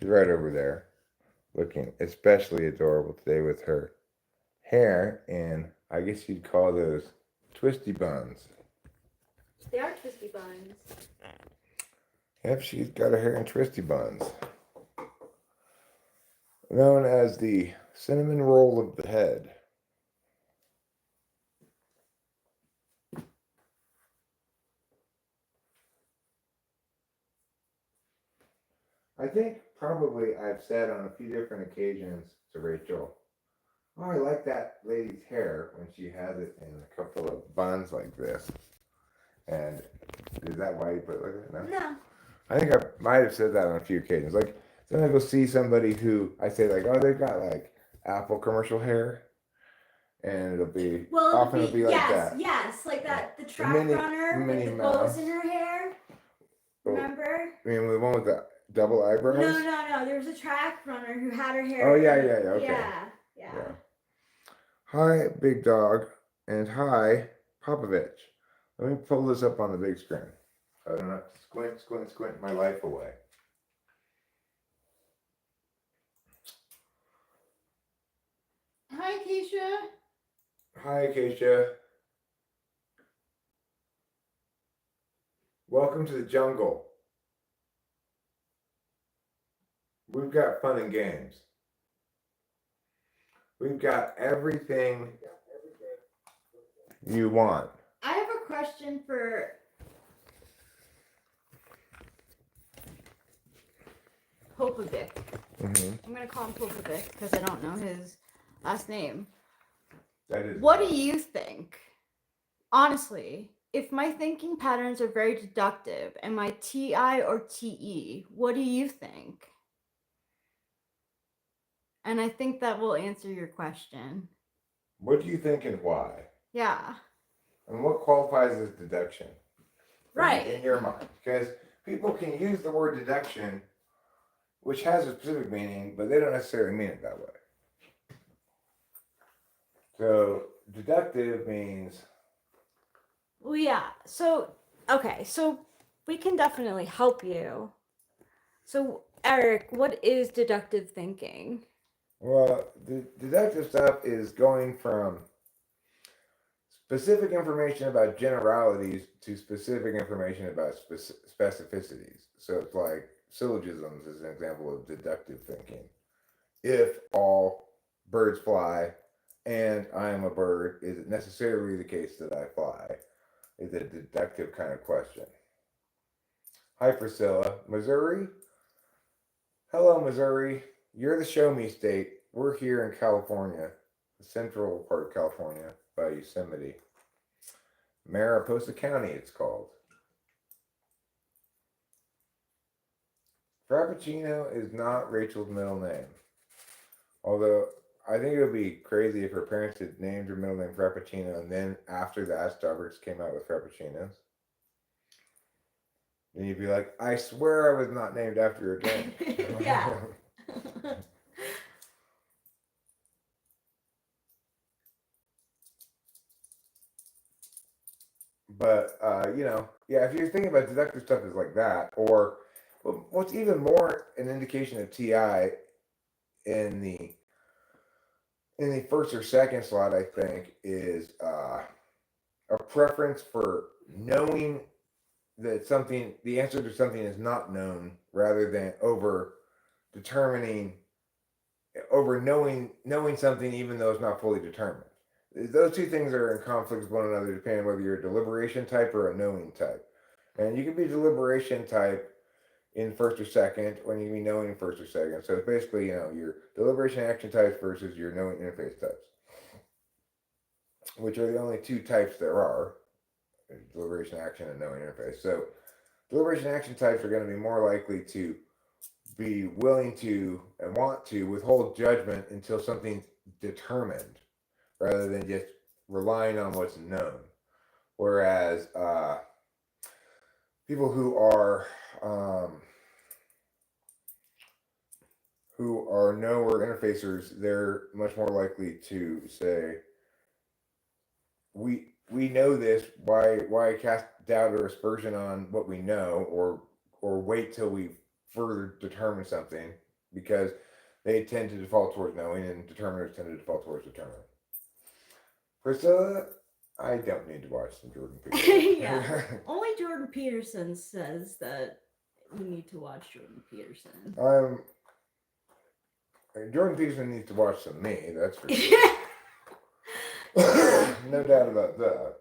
She's right over there, looking especially adorable today with her hair in, I guess you'd call those twisty buns. They are twisty buns. Yep, she's got her hair in twisty buns. Known as the cinnamon roll of the head. I think probably I've said on a few different occasions to Rachel, oh, I like that lady's hair when she has it in a couple of buns like this. And is that why you put it like that? No. I think I might have said that on a few occasions. Like, sometimes we'll see somebody who I say, like, oh, they've got like Apple commercial hair. And it'll be like that. Yes, like that the track runner with the bows in her hair. Remember? I mean, the one with the double eyebrows? No. There was a track runner who had her hair. Oh yeah, okay. Yeah. Hi, big dog, and hi, Popovich. Let me pull this up on the big screen. I don't know. Squint my life away. Hi, Keisha. Hi, Keisha. Welcome to the jungle. We've got fun and games. We've got everything you want. I have a question for Popovic. Mm-hmm. I'm going to call him Popovic because I don't know his last name. What do you think? Honestly, if my thinking patterns are very deductive, am I TI or TE? What do you think? And I think that will answer your question. What do you think and why? Yeah. And what qualifies as deduction? Right. In your mind. Because people can use the word deduction, which has a specific meaning, but they don't necessarily mean it that way. So, deductive means... Well, yeah. So we can definitely help you. So, Eric, what is deductive thinking? Well, the deductive stuff is going from specific information about generalities to specific information about specificities. So it's like syllogisms is an example of deductive thinking. If all birds fly and I am a bird, is it necessarily the case that I fly? Is a deductive kind of question. Hi, Priscilla. Missouri? Hello, Missouri. You're the show me state. We're here in California, the central part of California, by Yosemite. Mariposa County, it's called. Frappuccino is not Rachel's middle name. Although, I think it would be crazy if her parents had named her middle name Frappuccino, and then after that, Starbucks came out with Frappuccinos. Then you'd be like, I swear I was not named after your game. Yeah. But, if you're thinking about deductive stuff is like that, or what's even more an indication of TI in the first or second slot, I think, is a preference for knowing that the answer to something is not known, rather than over knowing something even though it's not fully determined. Those two things are in conflict with one another depending on whether you're a deliberation type or a knowing type. And you can be deliberation type in first or second, when you can be knowing in first or second. So it's basically, your deliberation action types versus your knowing interface types, which are the only two types there are: deliberation action and knowing interface. So deliberation action types are going to be more likely to be willing to and want to withhold judgment until something's determined, rather than just relying on what's known. Whereas people who are knower interfacers, they're much more likely to say, we know this. Why cast doubt or aspersion on what we know, or wait till we further determine something? because they tend to default towards knowing, and determiners tend to default towards determining. Priscilla, I don't need to watch some Jordan Peterson. Yeah. Only Jordan Peterson says that you need to watch Jordan Peterson. Jordan Peterson needs to watch some me, that's for sure. No doubt about that.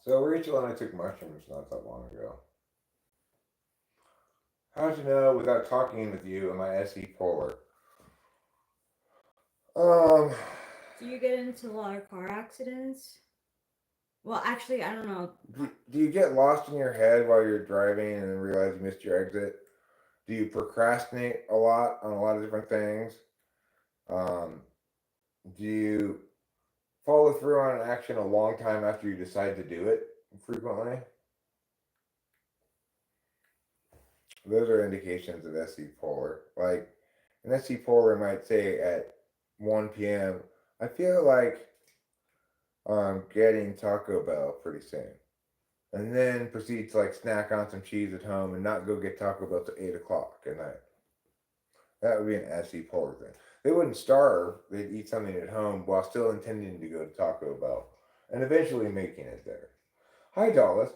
So Rachel and I took mushrooms not that long ago. How'd you know without talking with you am I SE polar? Do you get into a lot of car accidents? Well, actually, I don't know. Do you get lost in your head while you're driving and then realize you missed your exit? Do you procrastinate a lot on a lot of different things? Do you follow through on an action a long time after you decide to do it frequently? Those are indications of SE polar. Like an SE polar might say at 1 p.m., I feel like I'm getting Taco Bell pretty soon. And then proceed to like snack on some cheese at home and not go get Taco Bell till 8 o'clock at night. That would be an SE polar thing. They wouldn't starve, they'd eat something at home while still intending to go to Taco Bell and eventually making it there. Hi, Dallas.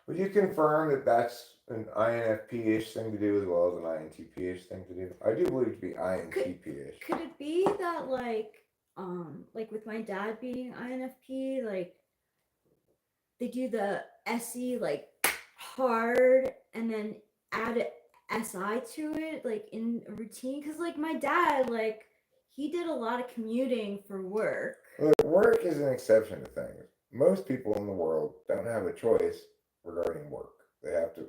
Would you confirm that that's an INFP-ish thing to do as well as an INTP-ish thing to do? I do believe it to be INTP-ish. Could it be that like with my dad being INFP, like they do the SE like hard and then add SI to it like in a routine? Because like my dad, like he did a lot of commuting for work. Look, work is an exception to things. Most people in the world don't have a choice regarding work. They have to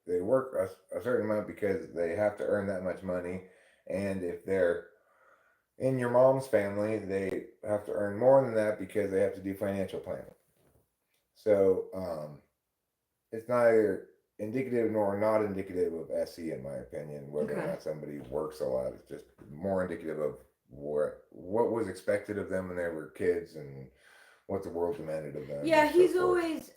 they work a certain amount because they have to earn that much money, and if they're in your mom's family, they have to earn more than that because they have to do financial planning. So it's neither indicative nor not indicative of SE, in my opinion. Whether or not somebody works a lot, it's just more indicative of what was expected of them when they were kids and what the world demanded of them. Yeah, he's always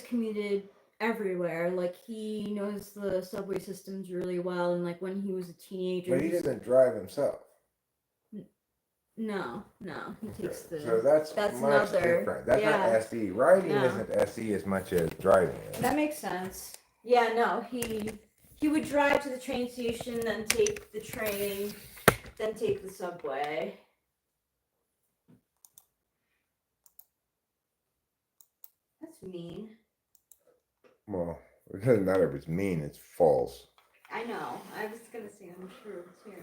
commuted everywhere. Like he knows the subway systems really well, and like when he was a teenager. But he doesn't drive himself. No, he takes the. So that's much another different. That's not SE. Riding isn't SE as much as driving is. That makes sense. Yeah, no, he would drive to the train station, then take the train, then take the subway. That's mean. Well, it doesn't matter if it's mean, it's false. I know. I was going to say I'm true too.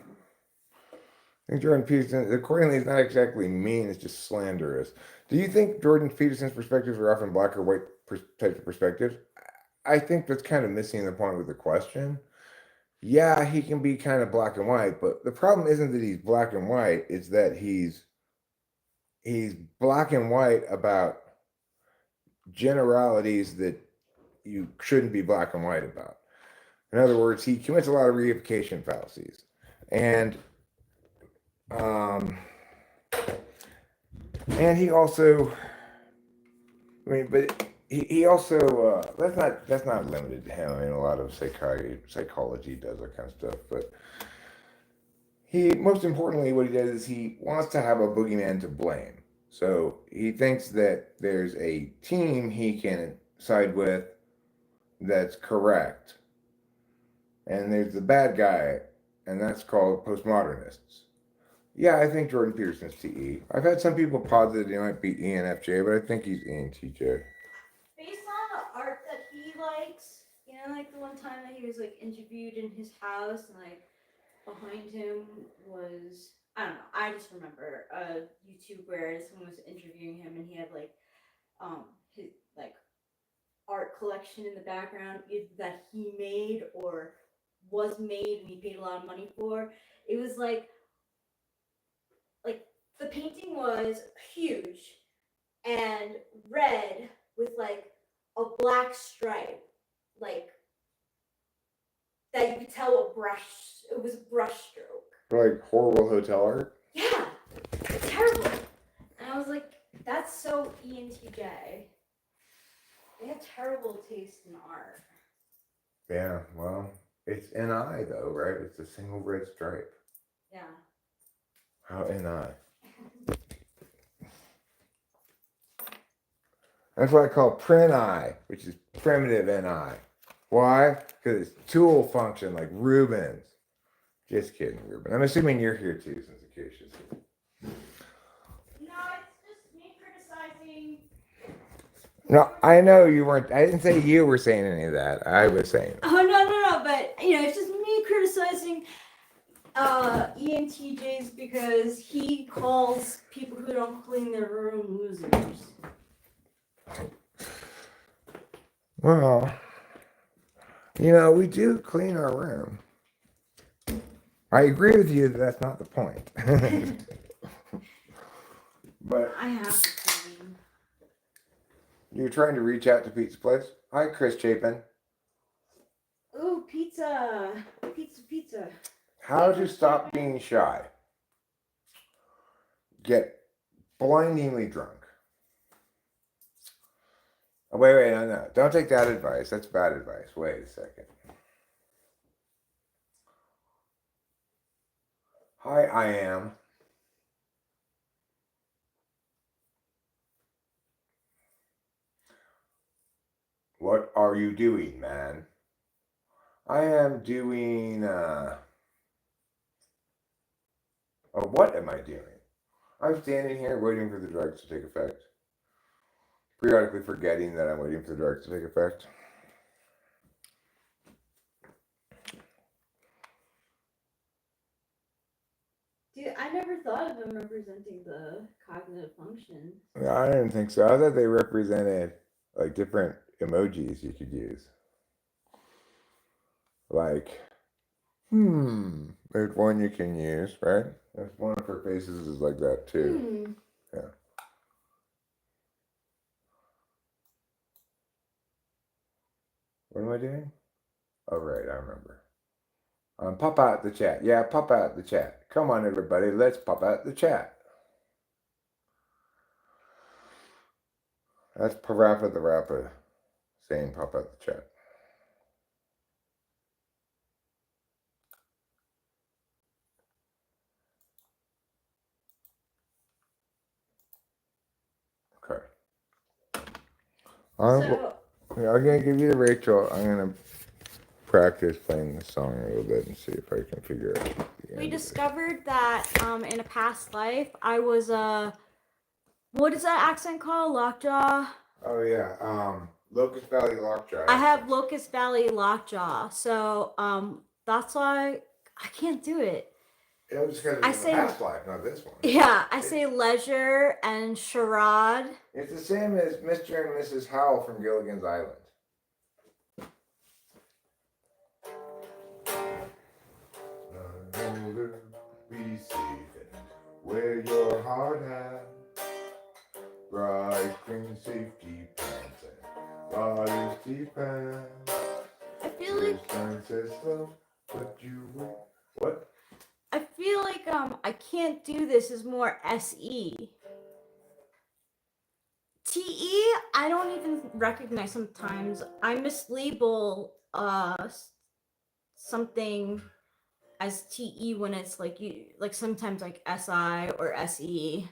I think Jordan Peterson, accordingly, is not exactly mean, it's just slanderous. Do you think Jordan Peterson's perspectives are often black or white types of perspectives? I think that's kind of missing the point with the question. Yeah, he can be kind of black and white, but the problem isn't that he's black and white, it's that he's black and white about generalities that you shouldn't be black and white about. In other words, he commits a lot of reification fallacies. And he also, but he also, that's not limited to him. I mean, a lot of psychology does that kind of stuff, but most importantly, what he does is he wants to have a boogeyman to blame. So he thinks that there's a team he can side with that's correct. And there's the bad guy, and that's called postmodernists. Yeah, I think Jordan Peterson's TE. I've had some people posit that he might be ENFJ, but I think he's ENTJ. Based on the art that he likes, you know, like the one time that he was like interviewed in his house and like behind him was, I don't know, I just remember a YouTube where someone was interviewing him and he had like his like art collection in the background either that he made or was made and he paid a lot of money for. It was like the painting was huge and red with like a black stripe, like that you could tell it was a brush stroke. Like horrible hotel art? Yeah, terrible. And I was like, that's so ENTJ. They have terrible taste in art. Yeah, well, it's NI though, right? It's a single red stripe. Yeah. How NI? That's what I call print I, which is primitive NI. Why? Because it's tool function like Rubens. Just kidding, Ruben. I'm assuming you're here too, since Acacia's here. No, it's just me criticizing. No, I know you weren't. I didn't say you were saying any of that. I was saying. Oh no! But it's just me criticizing ENTJs because he calls people who don't clean their room losers. Well, we do clean our room. I agree with you that that's not the point. But I have to clean. you're trying to reach out to Pete's place? Hi, Chris Chapin. Ooh, pizza! Pizza! How to stop being shy? Get blindingly drunk. Oh, wait, no. Don't take that advice. That's bad advice. Wait a second. Hi, I am. What are you doing, man? I am doing, what am I doing? I'm standing here waiting for the drugs to take effect. Periodically forgetting that I'm waiting for the drugs to take effect. Dude, I never thought of him representing the cognitive function. I didn't think so. I thought they represented like different emojis you could use. Like, there's one you can use, right? There's one of her faces is like that too. Yeah. What am I doing? Oh, right, I remember. Pop out the chat. Yeah, pop out the chat. Come on, everybody. Let's pop out the chat. That's Parappa the Rappa saying pop out the chat. Okay. I'm going to give you the Rachel. I'm going to practice playing the song a little bit and see if I can figure out. We discovered that in a past life, I was what is that accent called? Lockjaw? Oh, yeah. Locust Valley Lockjaw. I have Locust Valley Lockjaw. So that's why I can't do it. It was because it was the past life, not this one. Yeah, I say leisure and charade. It's the same as Mr. and Mrs. Howell from Gilligan's Island. Be safe and wear your hard hat, bright green safety pants and modesty pants. I feel like What? I feel like I can't do this as more SE. TE, I don't even recognize sometimes. I mislabel something as TE when it's like sometimes like SI or SE.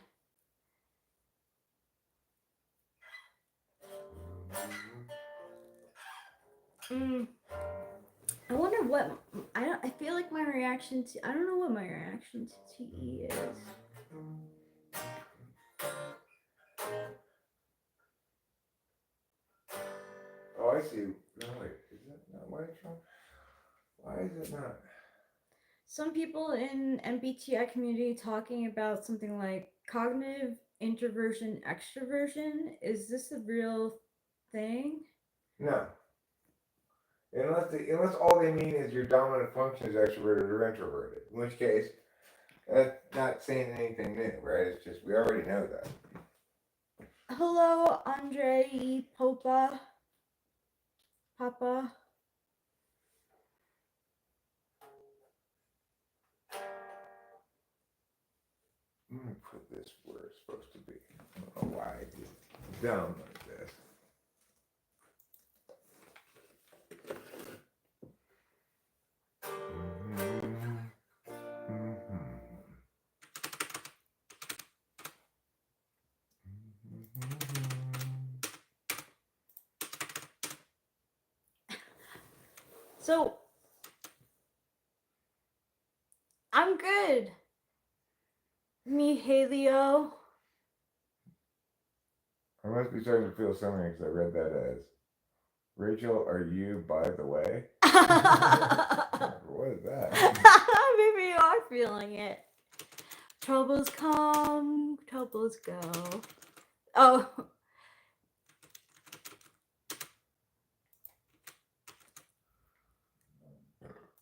I wonder what I feel like my reaction to I don't know what my reaction to TE is. Oh, I see. No, wait. Is that not white? Why is it not? Some people in MBTI community talking about something like cognitive introversion, extroversion. Is this a real thing? No. Unless all they mean is your dominant function is extroverted or introverted. In which case, that's not saying anything new, right? It's just, we already know that. Hello, Andre Popa. Papa. Let me put this where it's supposed to be. I don't know why I did dumb like this. So, I'm good. Mihailio. I must be starting to feel something because I read that as Rachel, are you by the way? What is that? Maybe you are feeling it. Troubles come, troubles go. Oh.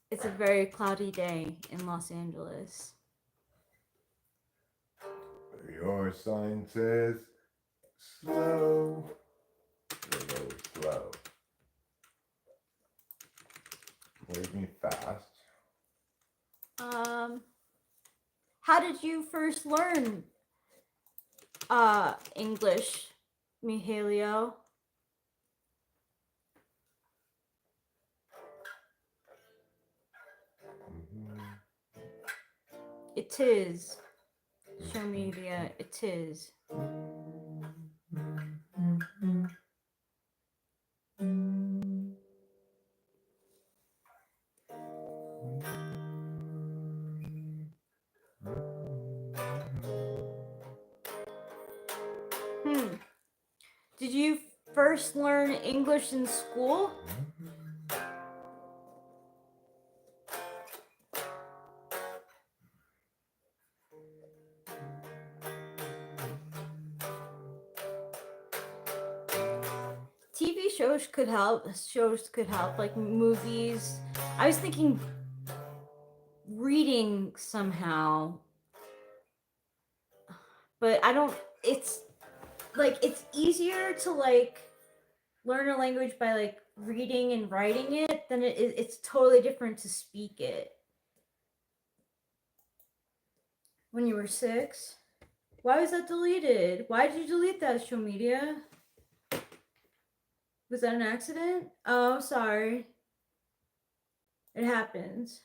It's a very cloudy day in Los Angeles. Your sign says slow. Go slow. Leave me fast. How did you first learn English, Mihailio? It is. Show me the it is. Did you first learn English in school? TV shows could help. Shows could help, like movies. I was thinking reading somehow, but I don't. It's like it's easier to like learn a language by like reading and writing it than it's totally different to speak it. When you were 6, why was that deleted? Why did you delete that, social media? Was that an accident? Oh, sorry. It happens.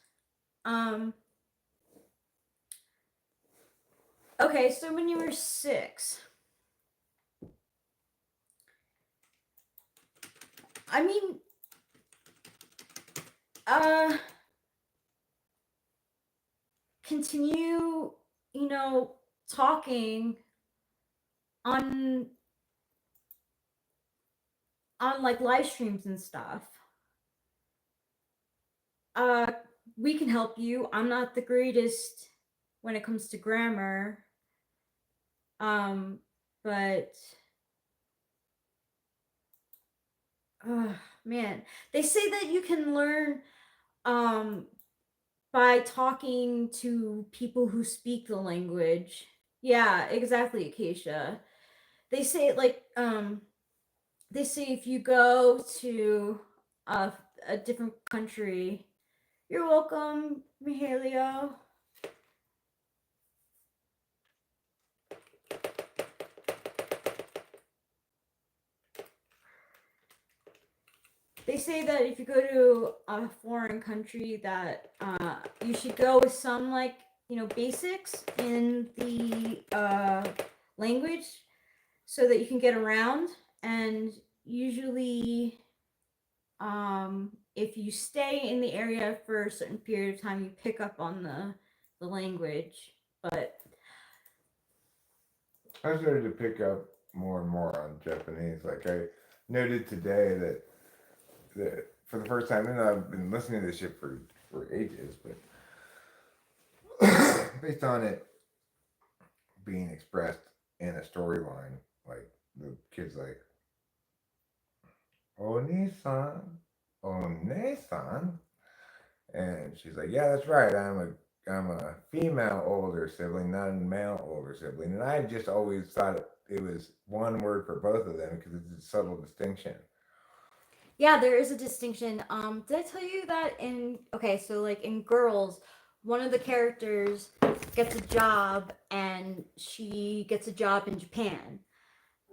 Okay, so when you were 6, I mean, continue, talking on like live streams and stuff. We can help you. I'm not the greatest when it comes to grammar. But man, they say that you can learn by talking to people who speak the language. Yeah, exactly, Acacia. They say like they say if you go to a different country, you're welcome, Mihailio. They say that if you go to a foreign country that you should go with some like basics in the language so that you can get around. And usually if you stay in the area for a certain period of time, you pick up on the language. But I started to pick up more and more on Japanese. Like I noted today that for the first time, and I've been listening to this shit for ages, but based on it being expressed in a storyline, like the kid's like, Oni-san, One-san, and she's like, yeah, that's right. I'm a female older sibling, not a male older sibling, and I just always thought it was one word for both of them because it's a subtle distinction. yeah, there is a distinction. Did I tell you that so like in Girls, one of the characters gets a job and she gets a job in Japan.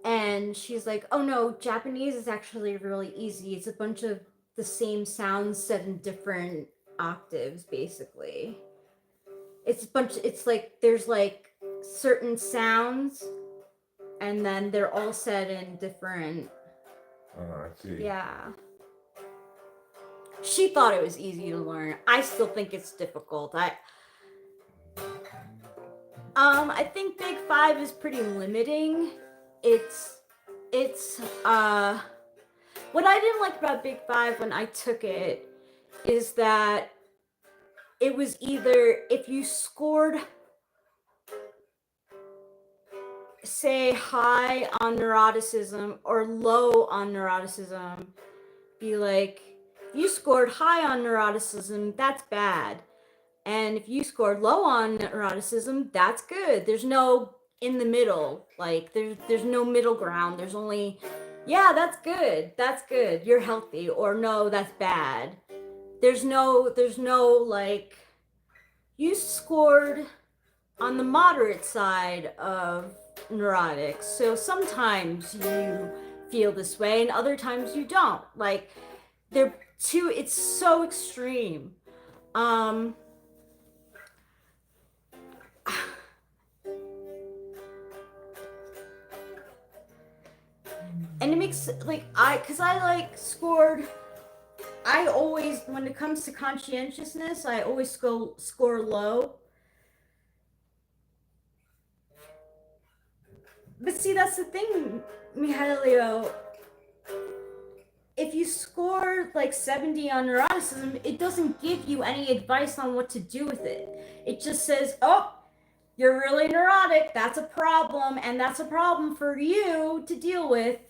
And she's like, "Oh no, Japanese is actually really easy. It's a bunch of the same sounds set in different octaves basically. It's like there's like certain sounds and then they're all set in different. Oh, I see. Yeah. she thought it was easy to learn. I still think it's difficult. I think Big Five is pretty limiting. It's what I didn't like about Big Five when I took it is that it was either if you scored, say, high on neuroticism or low on neuroticism, be like, you scored high on neuroticism, that's bad. And if you scored low on neuroticism, that's good. There's no in the middle. Like there's no middle ground. There's only, yeah, that's good. That's good. You're healthy. Or no, that's bad. There's no like, you scored on the moderate side of neurotics. So sometimes you feel this way and other times you don't. Like they're too, it's so extreme. And it makes like because I like scored. I always, when it comes to conscientiousness, I always score low. But see, that's the thing, Mihailio. If you score like 70 on neuroticism, it doesn't give you any advice on what to do with it. It just says, oh, you're really neurotic. That's a problem, and that's a problem for you to deal with,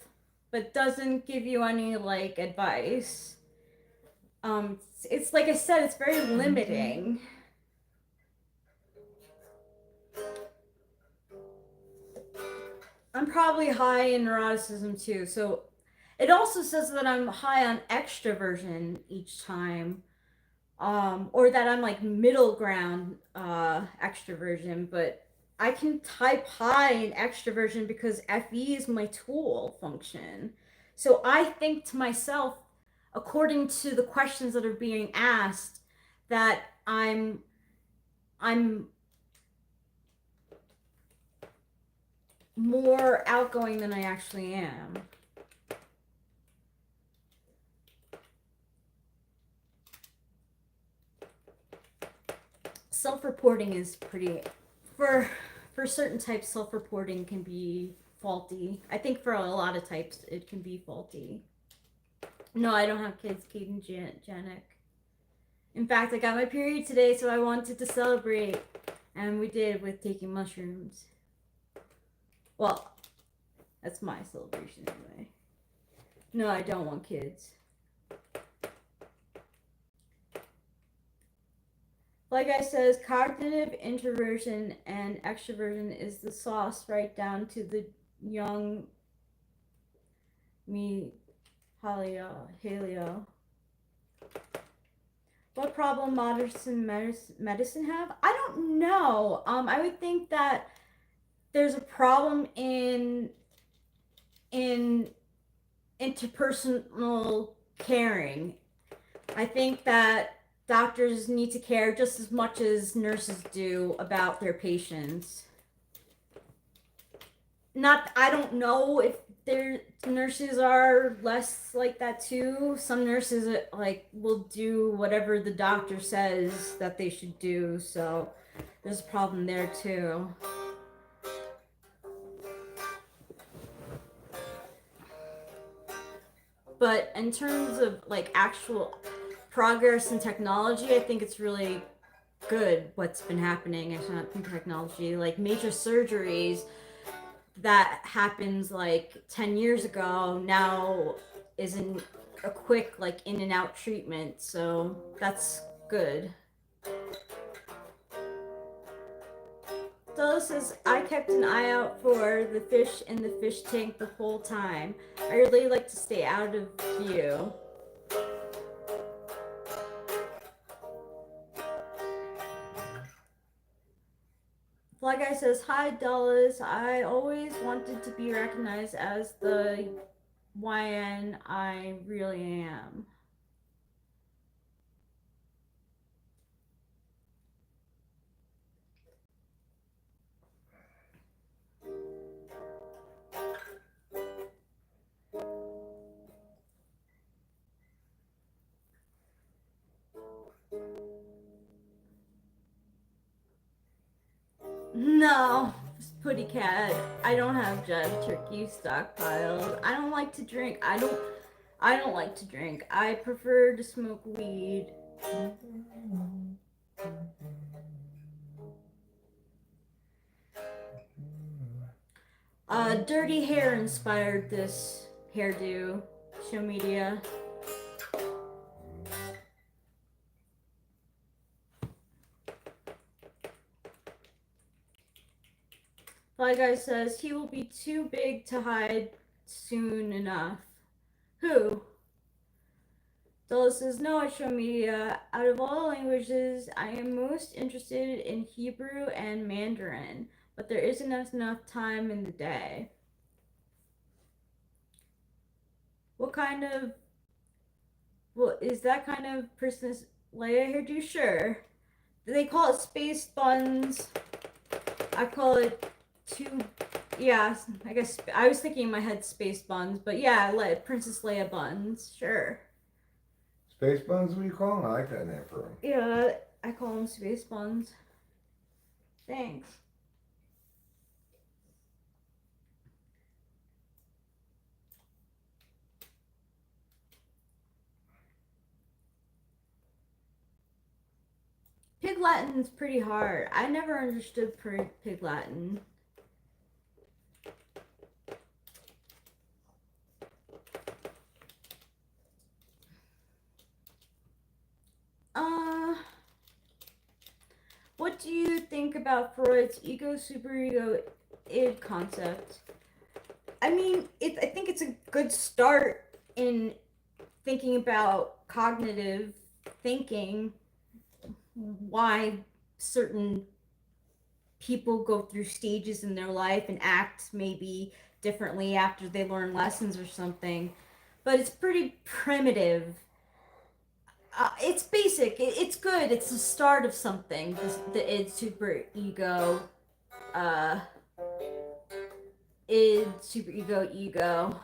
but doesn't give you any like advice. It's like I said, it's very limiting. I'm probably high in neuroticism too, so it also says that I'm high on extroversion each time, or that I'm like middle ground extroversion, but I can type high in extroversion because FE is my tool function. So I think to myself, according to the questions that are being asked, that I'm more outgoing than I actually am. Self-reporting is pretty, for certain types, self-reporting can be faulty. I think for a lot of types it can be faulty. No, I don't have kids, Kate and Janek. In fact, I got my period today, so I wanted to celebrate, and we did with taking mushrooms. Well, that's my celebration anyway. No, I don't want kids. Like I says, cognitive introversion and extroversion is the sauce right down to the young me, Halio. What problem modern medicine have? I don't know. I would think that there's a problem in interpersonal caring. I think that doctors need to care just as much as nurses do about their patients. I don't know if their nurses are less like that too. Some nurses like will do whatever the doctor says that they should do, so there's a problem there too. But in terms of like actual progress in technology, I think it's really good what's been happening in technology. Like major surgeries that happens like 10 years ago now isn't a quick like in and out treatment, so that's good. Stella says, I kept an eye out for the fish in the fish tank the whole time. I really like to stay out of view. Fly Guy says, hi Dulles, I always wanted to be recognized as the YN I really am. Putty Cat. I don't have jive turkey stockpiled. I don't like to drink. I don't like to drink. I prefer to smoke weed. Dirty hair inspired this hairdo. Show media. Fly Guy says he will be too big to hide soon enough. Who? Della says, no, I show media. Out of all the languages, I am most interested in Hebrew and Mandarin, but there isn't enough time in the day. What kind of, well, is that kind of Princess Leia hairdo? Sure. They call it space buns. I call it yeah, I guess I was thinking in my head space buns, but yeah, Princess Leia buns, sure. Space buns, what do you call them? I like that name for them. Yeah, I call them space buns. Thanks. Pig Latin's pretty hard. I never understood Pig Latin. What do you think about Freud's ego, superego, id concept? I mean, I think it's a good start in thinking about cognitive thinking, why certain people go through stages in their life and act maybe differently after they learn lessons or something. But it's pretty primitive. It's basic. It's good. It's the start of something. The id, super ego, id, super ego.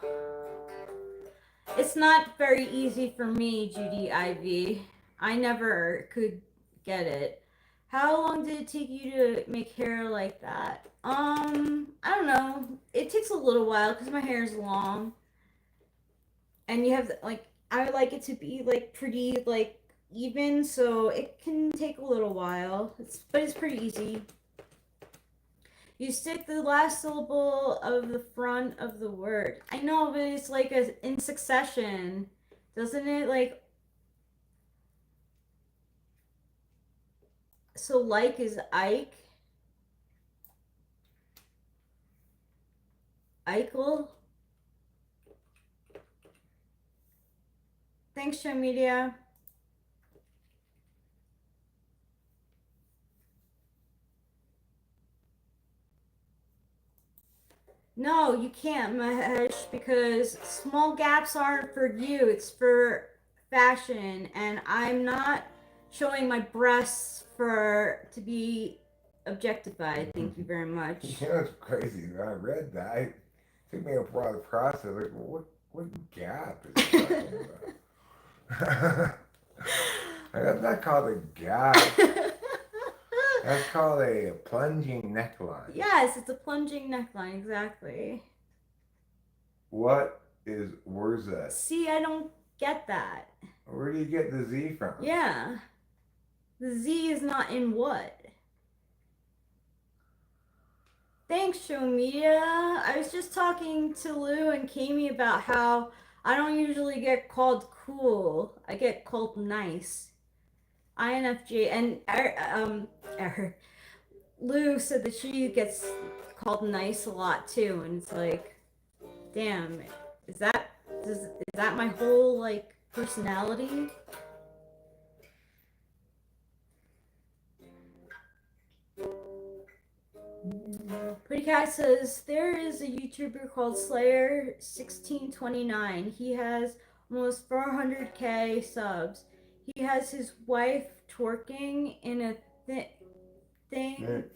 It's not very easy for me, Judy Ivy. I never could get it. How long did it take you to make hair like that? I don't know. It takes a little while because my hair is long. And you have, like, I like it to be, like, pretty, like, even, so it can take a little while. But it's pretty easy. You stick the last syllable of the front of the word. I know, but it's like in succession. Doesn't it, like... So, like is Ike. Eichel. Thanks, Show Media. No, you can't, Mahesh, because small gaps aren't for you. It's for fashion, and I'm not showing my breasts to be objectified. Thank you very much. You know, it's crazy. I read that. It took me a while to process. Like, what gap is he talking about? That's not called a gap. That's called a plunging neckline. Yes, it's a plunging neckline, exactly. Where's that? See, I don't get that. Where do you get the Z from? Yeah. The Z is not in what? Thanks, Show Media. I was just talking to Lou and Kami about how I don't usually get called cool. I get called nice. INFJ, and Lou said that she gets called nice a lot too, and it's like, damn, is that my whole, like, personality? Pretty Cat says there is a YouTuber called Slayer1629. He has almost 400k subs. He has his wife twerking in a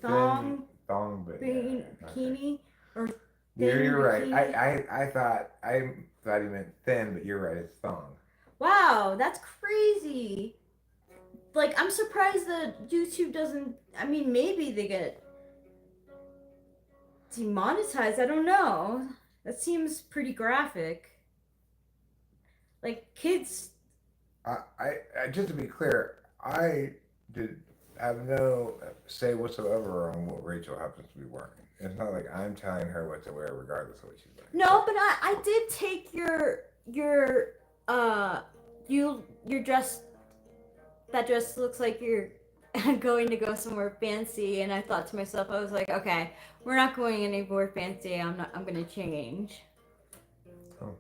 thong bikini, or you're right. Bikini. I thought he meant thin, but you're right. It's thong. Wow, that's crazy. Like, I'm surprised that YouTube doesn't. I mean, maybe they get. Demonetized? I don't know. That seems pretty graphic. Like kids. I just to be clear, I did have no say whatsoever on what Rachel happens to be wearing. It's not like I'm telling her what to wear regardless of what she's wearing. No, but I did take your uh your dress. That dress looks like you're going to go somewhere fancy, and I thought to myself, I was like, okay, we're not going anywhere fancy. I'm gonna change. Oh,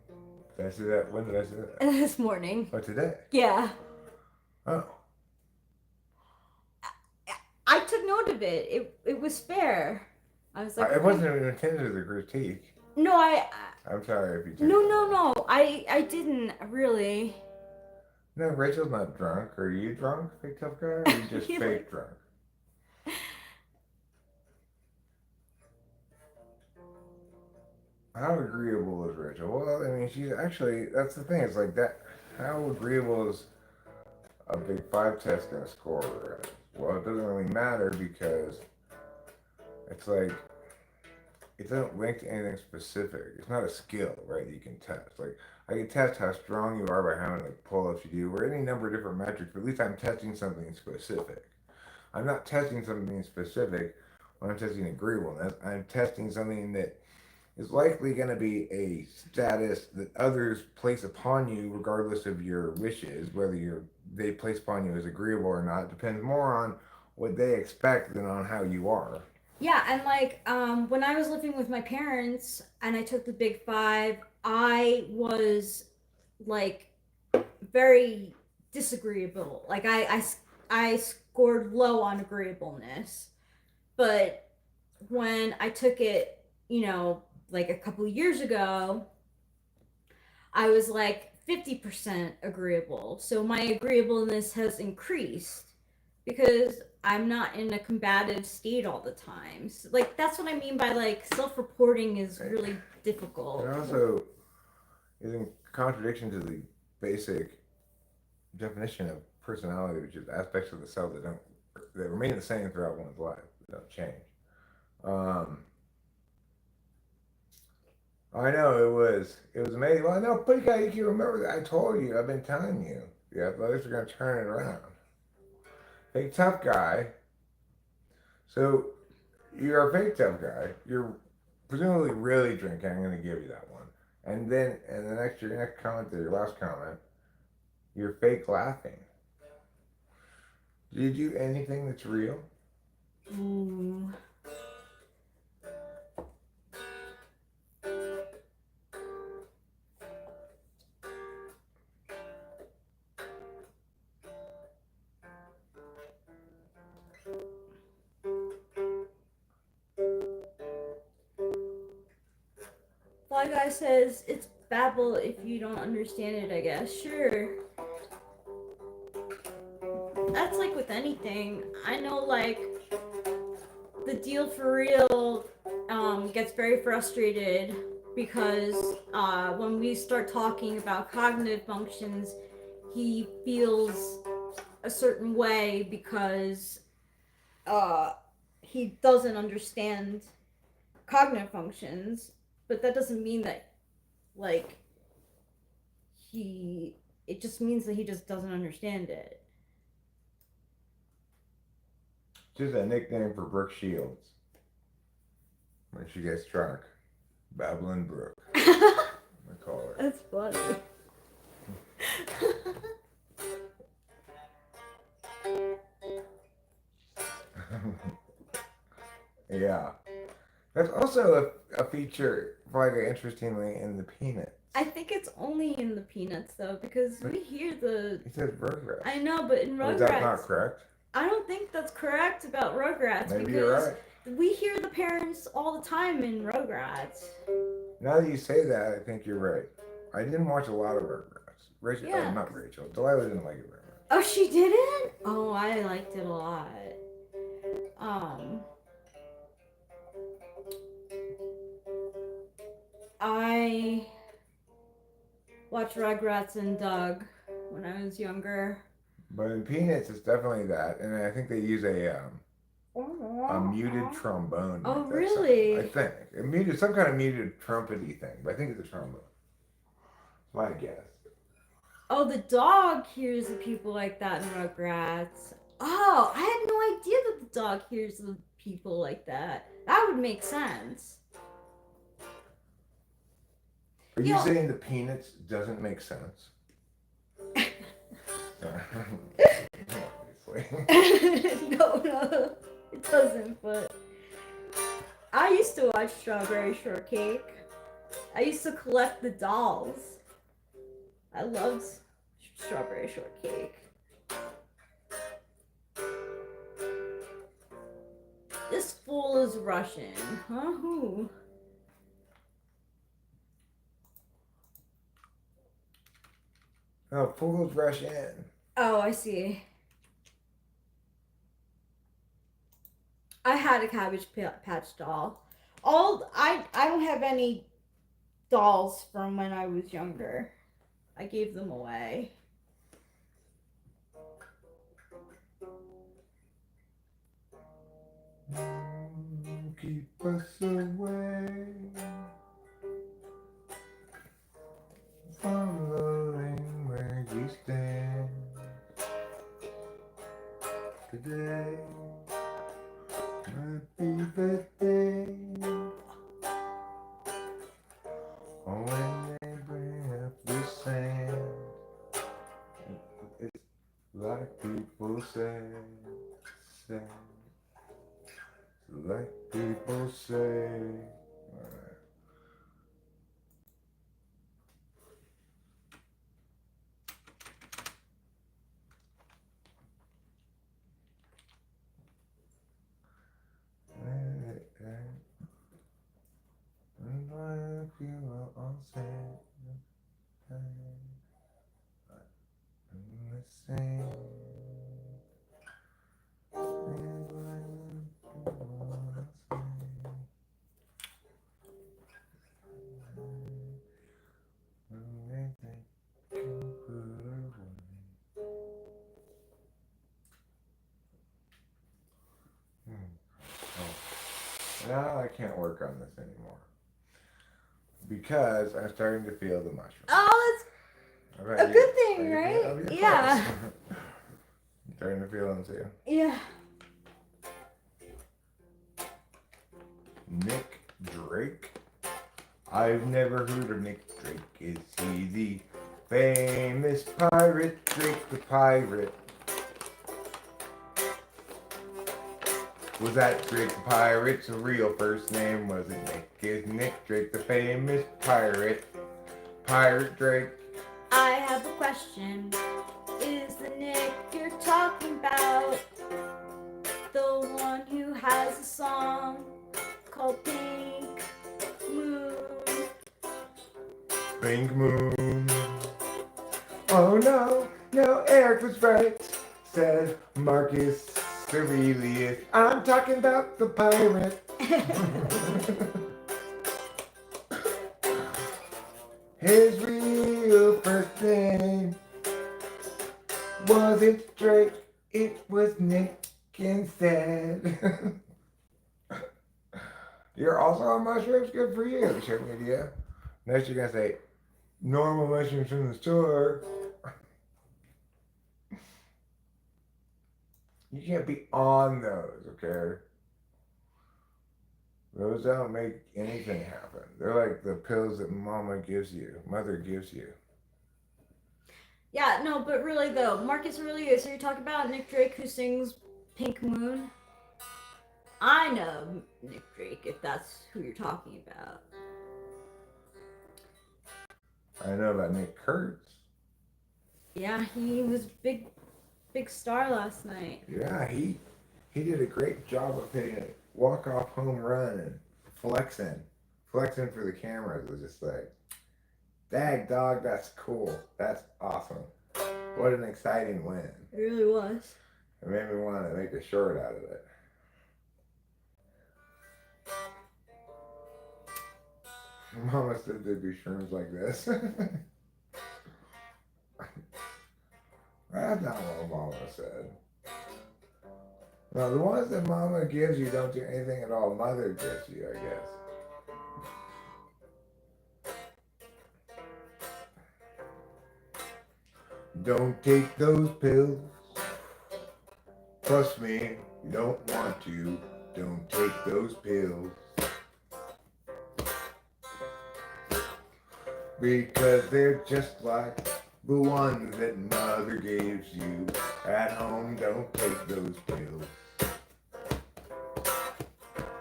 did I say that? When did I say that? This morning. Oh, today. Yeah. Oh, I took note of it. It was fair. I was like, it okay. wasn't even intended as a critique. No, I'm sorry if you. No. I didn't really. No, Rachel's not drunk. Are you drunk, fake tough guy? Or are you just fake drunk? How agreeable is Rachel? Well, I mean, she's actually, that's the thing. It's like that. How agreeable is a big 5 test going to score her? Well, it doesn't really matter because it's like, it doesn't link to anything specific. It's not a skill, right, that you can test. Like, I can test how strong you are by how many pull-ups you do, or any number of different metrics, but at least I'm testing something specific. I'm not testing something specific when I'm testing agreeableness. I'm testing something that is likely going to be a status that others place upon you regardless of your wishes, whether they place upon you as agreeable or not. It depends more on what they expect than on how you are. Yeah, and like when I was living with my parents and I took the Big Five, I was like very disagreeable. Like I scored low on agreeableness, but when I took it, like a couple years ago, I was like 50% agreeable. So my agreeableness has increased because I'm not in a combative state all the time. So, like, that's what I mean by like self-reporting is really difficult. It also is in contradiction to the basic definition of personality, which is aspects of the self that remain the same throughout one's life, that don't change. Um, I know it was amazing. Well, no, but you can remember that I told you. I've been telling you. The athletics are going to turn it around. Fake tough guy. So you're a fake tough guy. You're presumably really drinking. I'm going to give you that one. And then, your next comment, your last comment, you're fake laughing. Do you do anything that's real? Ooh. Fly Guy says it's babble if you don't understand it, I guess. Sure. That's like with anything. I know, like, the deal for real gets very frustrated because when we start talking about cognitive functions, he feels a certain way because he doesn't understand cognitive functions, but that doesn't mean that like it just means that he just doesn't understand it. Just a nickname for Brooke Shields. When she gets drunk. Babbling Brooke. I call her. That's funny. Yeah. That's also a feature, like, interestingly, in the Peanuts. I think it's only in the Peanuts though, because But we hear the. It says Rugrats. I know, but in Rugrats. Is that not correct? I don't think that's correct about Rugrats. Maybe because you're right. we hear the parents all the time in Rugrats. Now that you say that, I think you're right. I didn't watch a lot of Rugrats. Rachel, Yeah. not Rachel. Delilah didn't like it very much. Oh, she didn't? Oh, I liked it a lot. I watched Rugrats and Doug when I was younger. But in Peanuts, it's definitely that, and I think they use a a muted trombone. Oh, makes that really? sound, I think. A muted, some kind of muted trumpety thing, but I think it's a trombone. My guess. Oh, the dog hears the people like that in Rugrats. Oh, I had no idea that the dog hears the people like that. That would make sense. Are You you know- saying the Peanuts doesn't make sense? Obviously. No, it doesn't, but I used to watch Strawberry Shortcake. I used to collect the dolls. I loved Strawberry Shortcake. This fool is Russian. Huh? Who? Oh, fools rush in. Oh, I see. I had a Cabbage Patch doll. I don't have any dolls from when I was younger. I gave them away. Keep us away from the lane where you stand today. Might be the day when they bring up the sand. It's like people say. Like people say. Alright. Now I can't work on this anymore because I'm starting to feel the mushroom. Oh, that's a good thing, right? Yeah. I'm starting to feel them too. Yeah. Nick Drake. I've never heard of Nick Drake. Is he the famous pirate Drake the pirate? Was that Drake the pirate's real first name? Was it Nick? Is Nick Drake the famous pirate? Pirate Drake. I have a question. Is the Nick you're talking about the one who has a song called Pink Moon? Pink Moon. Oh no, no, Eric was right, said Marcus Aurelius. I'm talking about the pirate. His real first name wasn't Drake, it was Nick instead. You're also on mushrooms? Good for you, show media. Next you're gonna say, normal mushrooms from the store. You can't be on those, okay? Those don't make anything happen. They're like the pills that mother gives you. Yeah, no, but really though, Marcus Aurelius, are you talking about Nick Drake who sings Pink Moon? I know Nick Drake, if that's who you're talking about. I know about Nick Kurtz. Yeah, he was big star last night. Yeah, he did a great job of hitting a walk-off home run and flexing for the cameras. It was just like, dag dog, that's cool. That's awesome. What an exciting win. It really was. It made me want to make a short out of it. Mama said there'd be shrooms like this. That's not what Mama said. No, the ones that mama gives you don't do anything at all. Mother gives you, I guess. Don't take those pills. Trust me, you don't want to. Don't take those pills. Because they're just like the ones that mother gives you. At home, don't take those pills.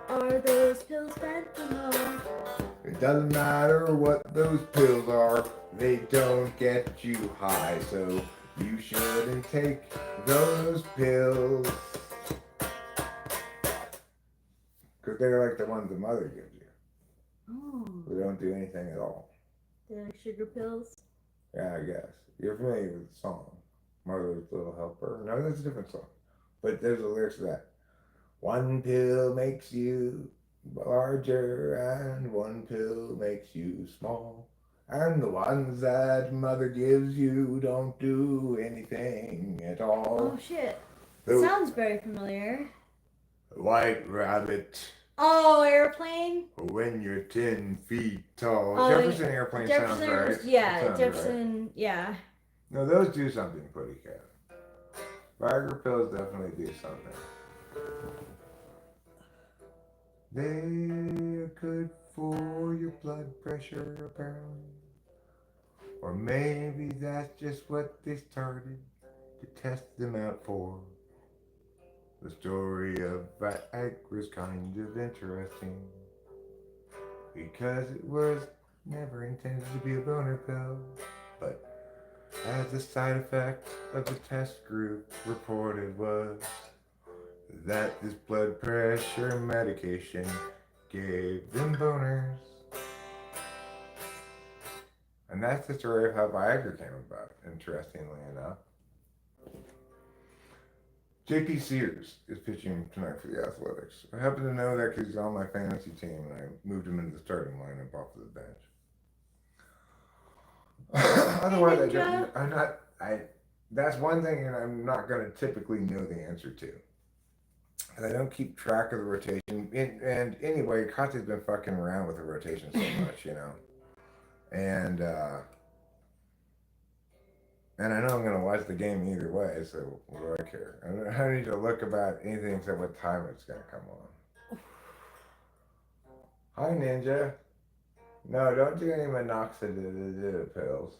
Are those pills fentanyl? It doesn't matter what those pills are, they don't get you high, so you shouldn't take those pills. Because they're like the ones the mother gives you. Oh. They don't do anything at all. They're like sugar pills? Yeah, I guess. You're familiar with the song, Mother's Little Helper? No, that's a different song. But there's the lyrics to that. One pill makes you larger, and one pill makes you small. And the ones that mother gives you don't do anything at all. Oh shit. The Sounds very familiar. White Rabbit. Oh, airplane? When you're 10 feet tall. Oh, Jefferson Airplane sounds right. Yeah, Sounds Jefferson, right. yeah. No, those do something, Putty Cat. Viagra pills definitely do something. They're good for your blood pressure, apparently. Or maybe that's just what they started to test them out for. The story of Viagra's kind of interesting. Because it was never intended to be a boner pill. But as a side effect of the test group reported was that this blood pressure medication gave them boners. And that's the story of how Viagra came about, interestingly enough. JP Sears is pitching tonight for the Athletics. I happen to know that because he's on my fantasy team and I moved him into the starting lineup off of the bench. Otherwise, that's one thing and I'm not going to typically know the answer to. And I don't keep track of the rotation. And anyway, Katya's been fucking around with the rotation so much, you know. And I know I'm going to watch the game either way, so what do I care? I don't need to look about anything except what time it's going to come on. Hi, Ninja. No, don't do any minoxidil pills.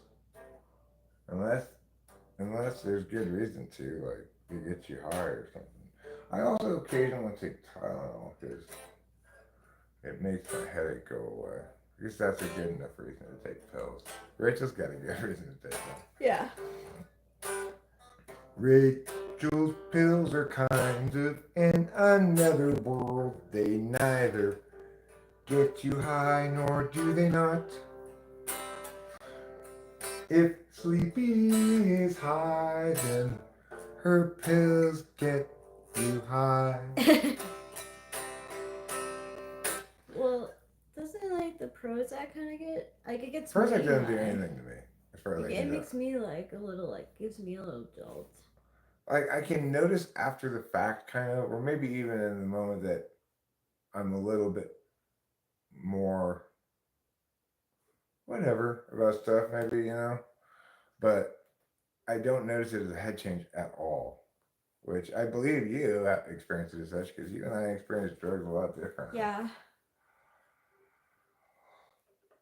Unless there's good reason to, like, it gets you high or something. I also occasionally take Tylenol because it makes my headache go away. I guess that's a good enough reason to take pills. Rachel's got a good reason to take them. Yeah. Rachel's pills are kind of in another world. They neither get you high nor do they not. If Sleepy is high, then her pills get you high. Well, doesn't like the Prozac kind of get like it gets Prozac me doesn't do high. anything to me. As far as Like, I it can makes tell. me like a little like gives me a little jolt. Like I can notice after the fact, kind of, or maybe even in the moment that I'm a little bit more whatever about stuff, maybe, you know. But I don't notice it as a head change at all, which I believe you experienced it as such because you and I experienced drugs a lot different. Yeah.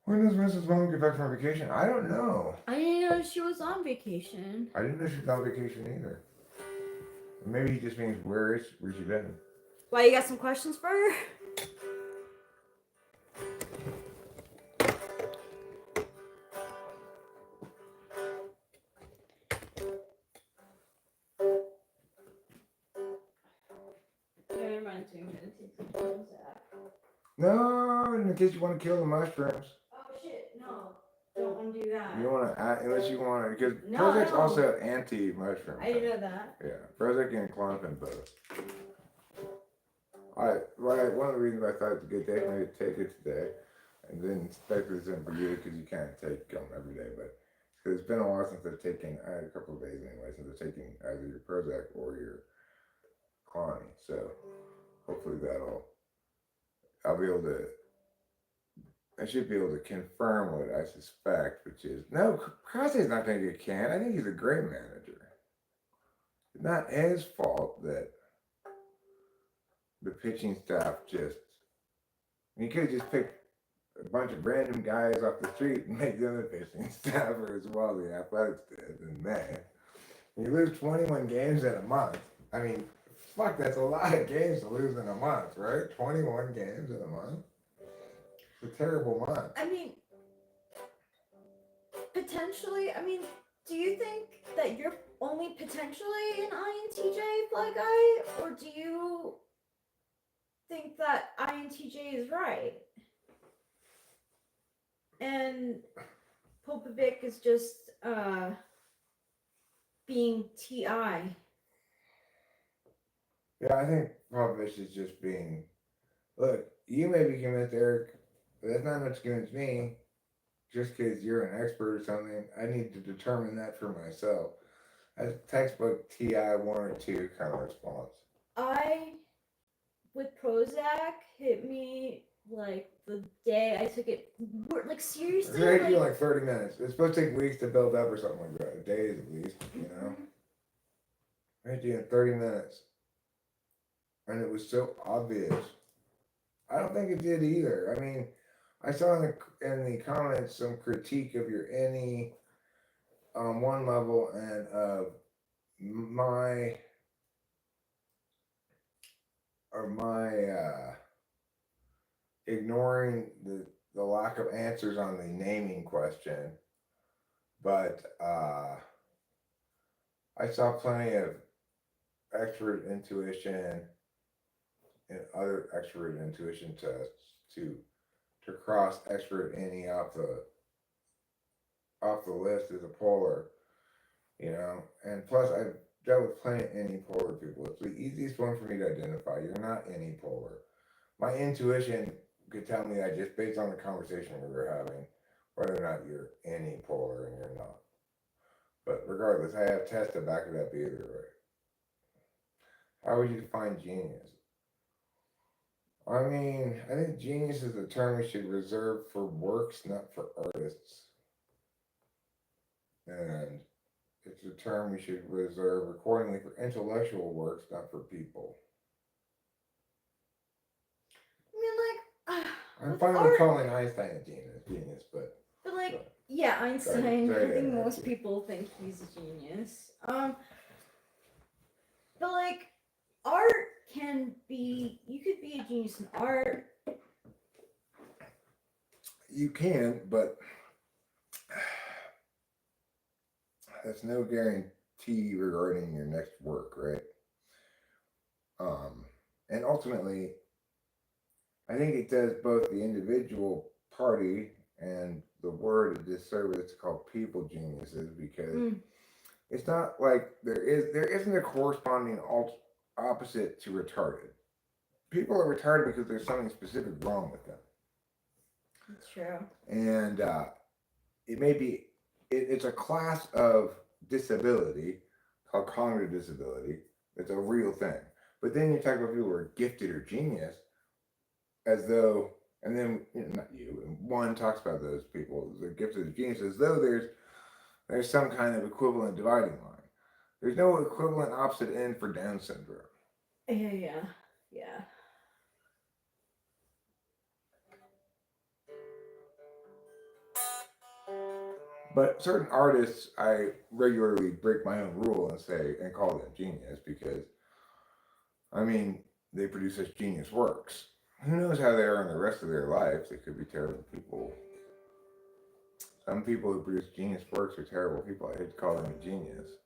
When does Mrs. Mom get back from vacation? I don't know. I didn't know she was on vacation. I didn't know she was on vacation either. Maybe he just means where's she been? Why, you got some questions for her? No, in case you want to kill the mushrooms. Oh shit, no. Don't want to do that. You want to, unless you want to, because No, Prozac's no. also anti-mushroom. I didn't know that. Yeah, Prozac and Klonopin both. One of the reasons I thought it's a good day for me to take it today, and then expect this in for you because you can't take them every day, but because it's been a while since I've taken, I had a couple of days anyway, since I've taken either your Prozac or your Connie. So hopefully I'll be able to, I should be able to confirm what I suspect, which is, no, Crosby's not going to get canned. I think he's a great manager. It's not his fault that the pitching staff he could have just picked a bunch of random guys off the street and make them the pitching staff as well as the Athletics did in May. You lose 21 games in a month. I mean, fuck, that's a lot of games to lose in a month, right? 21 games in a month. It's a terrible month. I mean, potentially, do you think that you're only potentially an INTJ fly guy? Or do you think that INTJ is right? And Popovic is just being TI. Yeah, I think Popovich is just being, look, you may be convinced, Eric, but that's not much to convince me. Just because you're an expert or something, I need to determine that for myself. That's textbook TI 1 or 2 kind of response. With Prozac, hit me like the day I took it. Like, seriously? It took you like 30 minutes. It's supposed to take weeks to build up or something like that. Days at least, you know? I hit you in 30 minutes. And it was so obvious. I don't think it did either. I mean, I saw in the comments some critique of your any on one level and of my ignoring the lack of answers on the naming question. But I saw plenty of expert intuition and other expert intuition tests to cross expert any off the list as a polar, you know. And plus, I've dealt with plenty of any polar people. It's the easiest one for me to identify. You're not any polar. My intuition could tell me that just based on the conversation we were having, whether or not you're any polar and you're not. But regardless, I have tests to back it up either way. How would you define genius? I mean, I think genius is a term we should reserve for works, not for artists. And it's a term we should reserve accordingly for intellectual works, not for people. I'm fine with calling Einstein a genius, but yeah, Einstein. I think most people think he's a genius. But like, art can be. You could be a genius in art. You can, but that's no guarantee regarding your next work, right? And ultimately, I think it does both the individual party and the word a disservice called people geniuses, because it's not like there isn't a corresponding opposite to retarded. People are retarded because there's something specific wrong with them. That's true. And it may be it's a class of disability called cognitive disability. It's a real thing. But then you talk about people who are gifted or genius, as though, and then not you. And one talks about those people, the gifted or genius, as though there's some kind of equivalent dividing line. There's no equivalent opposite end for Down syndrome. Yeah. But certain artists, I regularly break my own rule and call them genius, because, I mean, they produce such genius works. Who knows how they are in the rest of their lives? They could be terrible people. Some people who produce genius works are terrible people. I hate to call them a genius.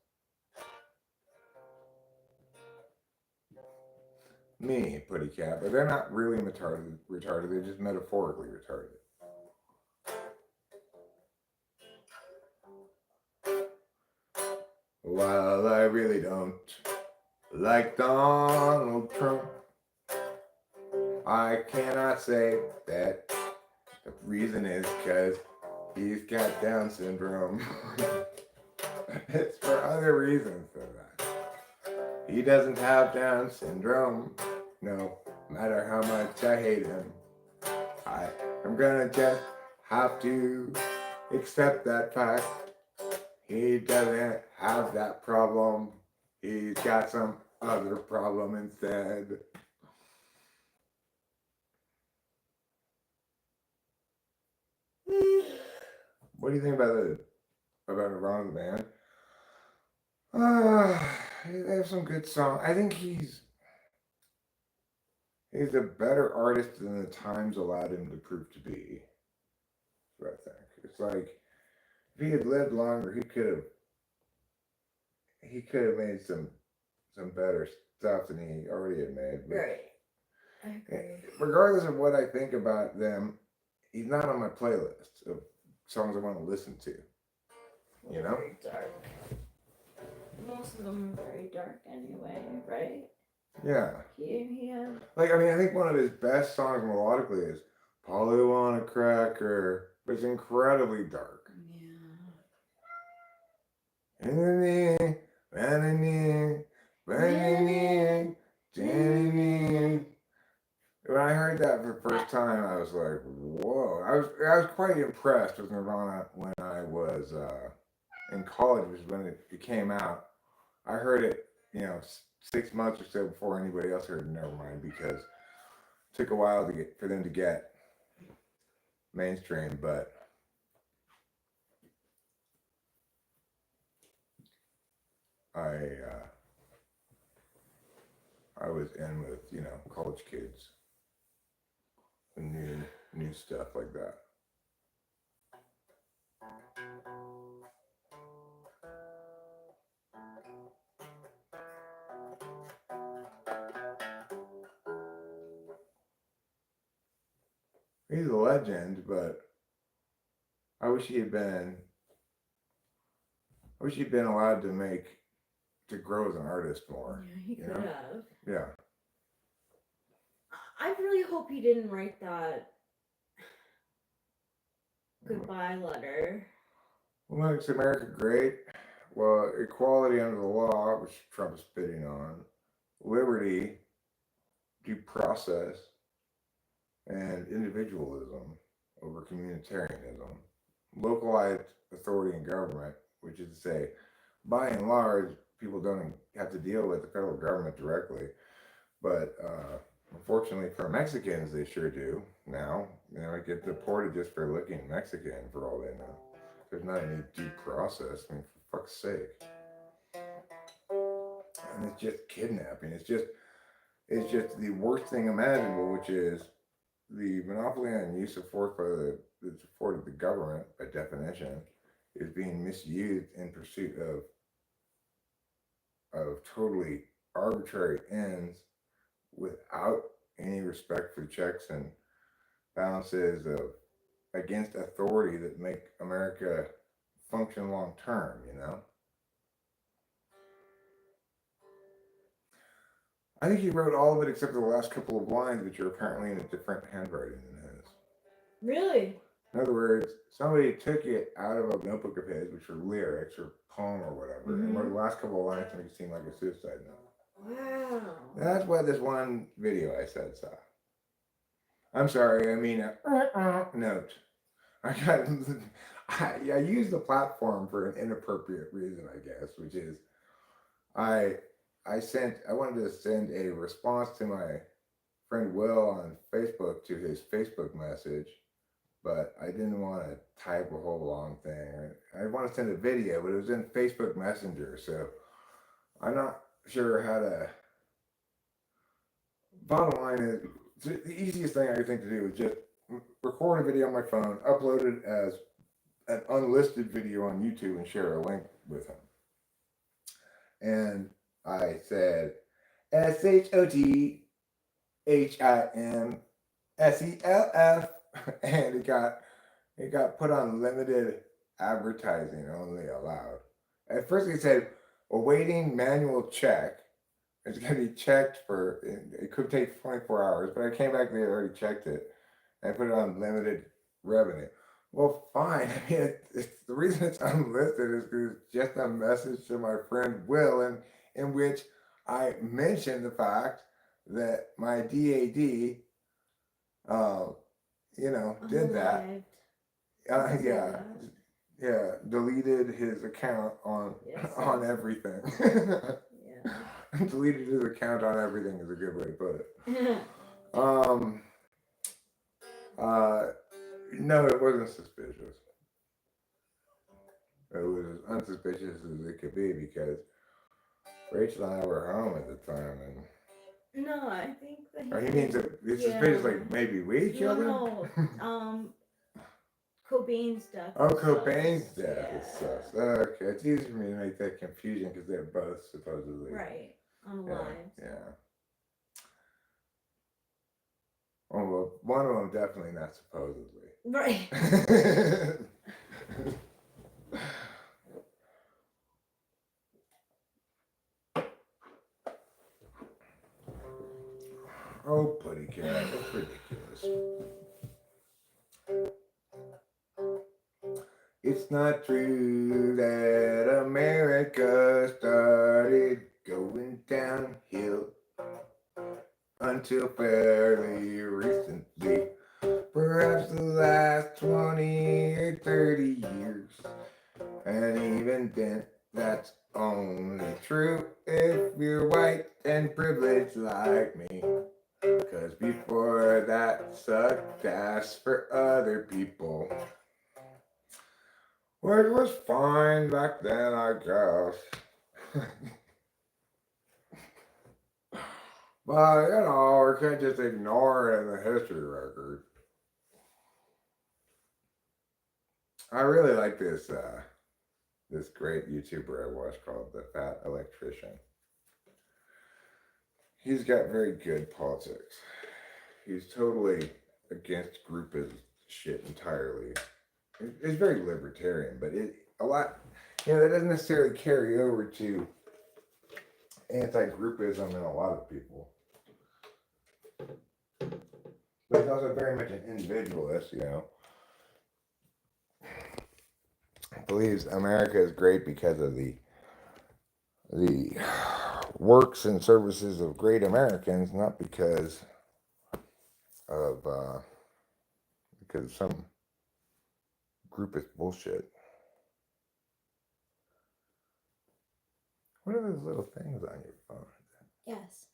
Me, putty cat, but they're not really retarded. They're just metaphorically retarded. While I really don't like Donald Trump, I cannot say that the reason is because he's got Down syndrome. It's for other reasons than that. He doesn't have Down syndrome. No matter how much I hate him, I'm gonna just have to accept that fact. He doesn't have that problem. He's got some other problem instead. What do you think about Nirvana, man? They have some good songs. I think he's a better artist than the times allowed him to prove to be. That's what I think. It's like if he had lived longer, he could have made some better stuff than he already had made. But Right. I agree. regardless of what I think about them, he's not on my playlist of songs I want to listen to. You know? Very dark. Most of them are very dark anyway, right? Yeah. He has. Like, I mean, I think one of his best songs melodically is Polly Want a Cracker, but it's incredibly dark. Yeah. When I heard that for the first time, I was like, whoa. I was quite impressed with Nirvana when I was in college, which is when it came out. I heard it, 6 months or so before anybody else heard it, Nevermind, because it took a while for them to get mainstream, but I was in with, college kids and new stuff like that. He's a legend, but I wish he had been allowed to grow as an artist more. Yeah, he could have. Yeah. I really hope he didn't write that goodbye letter. What makes America great? Well, equality under the law, which Trump is spitting on, liberty, due process, and individualism over communitarianism, localized authority in government, which is to say, by and large, people don't have to deal with the federal government directly, but unfortunately for Mexicans, they sure do now. I get deported just for looking Mexican for all they know. There's not any due process. I mean, for fuck's sake. And it's just kidnapping. It's just the worst thing imaginable, which is the monopoly on use of force that's afforded the government, by definition, is being misused in pursuit of totally arbitrary ends without any respect for checks and balances against authority that make America function long term, I think he wrote all of it except for the last couple of lines, which are apparently in a different handwriting than his. Really? In other words, somebody took it out of a notebook of his, which were lyrics or poem or whatever, and wrote the last couple of lines to make it seem like a suicide note. Wow. That's what this one video I said saw. I'm sorry, I mean a note. I use the platform for an inappropriate reason, I guess, which is I wanted to send a response to my friend Will on Facebook to his Facebook message, but I didn't want to type a whole long thing. I want to send a video, but it was in Facebook Messenger, so I'm not sure how to. Bottom line is, the easiest thing I think to do is just record a video on my phone, upload it as an unlisted video on YouTube, and share a link with him. And I said SHOTHIMSELF, and it got put on limited advertising only allowed. At first it said awaiting manual check. It's going to be checked it could take 24 hours, but I came back and they had already checked it and put it on limited revenue. Well, fine. I mean, the reason it's unlisted is because it's just a message to my friend Will, in which I mentioned the fact that my DAD, did that. Unalived. Yeah, yeah, deleted his account on Yes, on yes. everything. Yeah. Deleted his account on everything is a good way to put it. Um, no, it wasn't suspicious. It was as unsuspicious as it could be because Rachel and I were home at the time, and No, I think that oh, he means that it's suspicious, like maybe we killed him. No, Cobain's death. Oh, is Cobain's sus. death is Yeah. sus. Okay, it's easy for me to make that confusion because they're both supposedly Right. Yeah, Unalived. yeah. Oh, well, one of them definitely not supposedly. Right. Oh, putty cat, that's ridiculous. It's not true that America started going downhill until fairly recently. Perhaps the last 20 or 30 years. And even then, that's only true if you're white and privileged like me. Cause before that sucked ass for other people. Well, it was fine back then, I guess. But, we can't just ignore it in the history record. I really like this great YouTuber I watch called The Fat Electrician. He's got very good politics. He's totally against groupist shit entirely. It's very libertarian, but that doesn't necessarily carry over to anti-groupism in a lot of people. But he's also very much an individualist, Believes America is great because of the works and services of great Americans, not because of some groupist bullshit. What are those little things on your phone? Yes.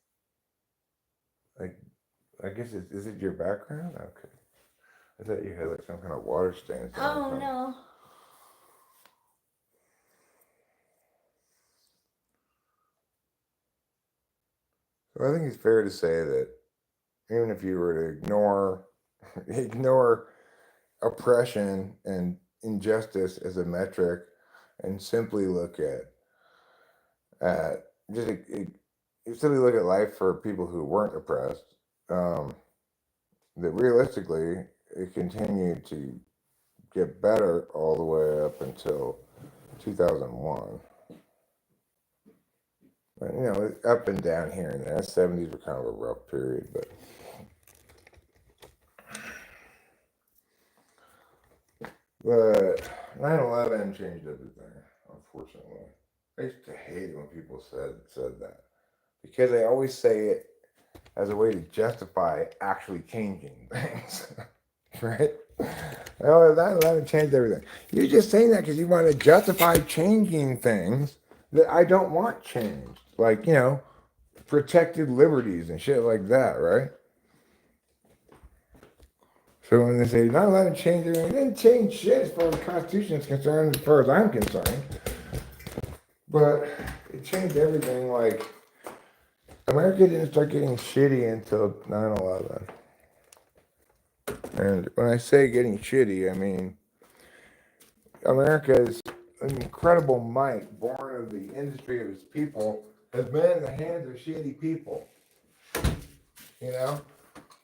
I guess is it your background? Okay. I thought you had like some kind of water stains. Oh no. So I think it's fair to say that even if you were to ignore oppression and injustice as a metric, and simply look at just simply look at life for people who weren't oppressed, that realistically it continued to get better all the way up until 2001. But, it's up and down here and there. The 70s were kind of a rough period, but 9/11 changed everything, unfortunately. I used to hate it when people said that because they always say it as a way to justify actually changing things, right? Oh, 9/11 changed everything. You're just saying that because you want to justify changing things that I don't want changed, like protected liberties and shit like that, right? So when they say 9/11 changed everything, it didn't change shit as far as the Constitution is concerned, as far as I'm concerned. But it changed everything. Like, America didn't start getting shitty until 9/11. And when I say getting shitty, I mean America's incredible might, born of the industry of its people, has been in the hands of shitty people.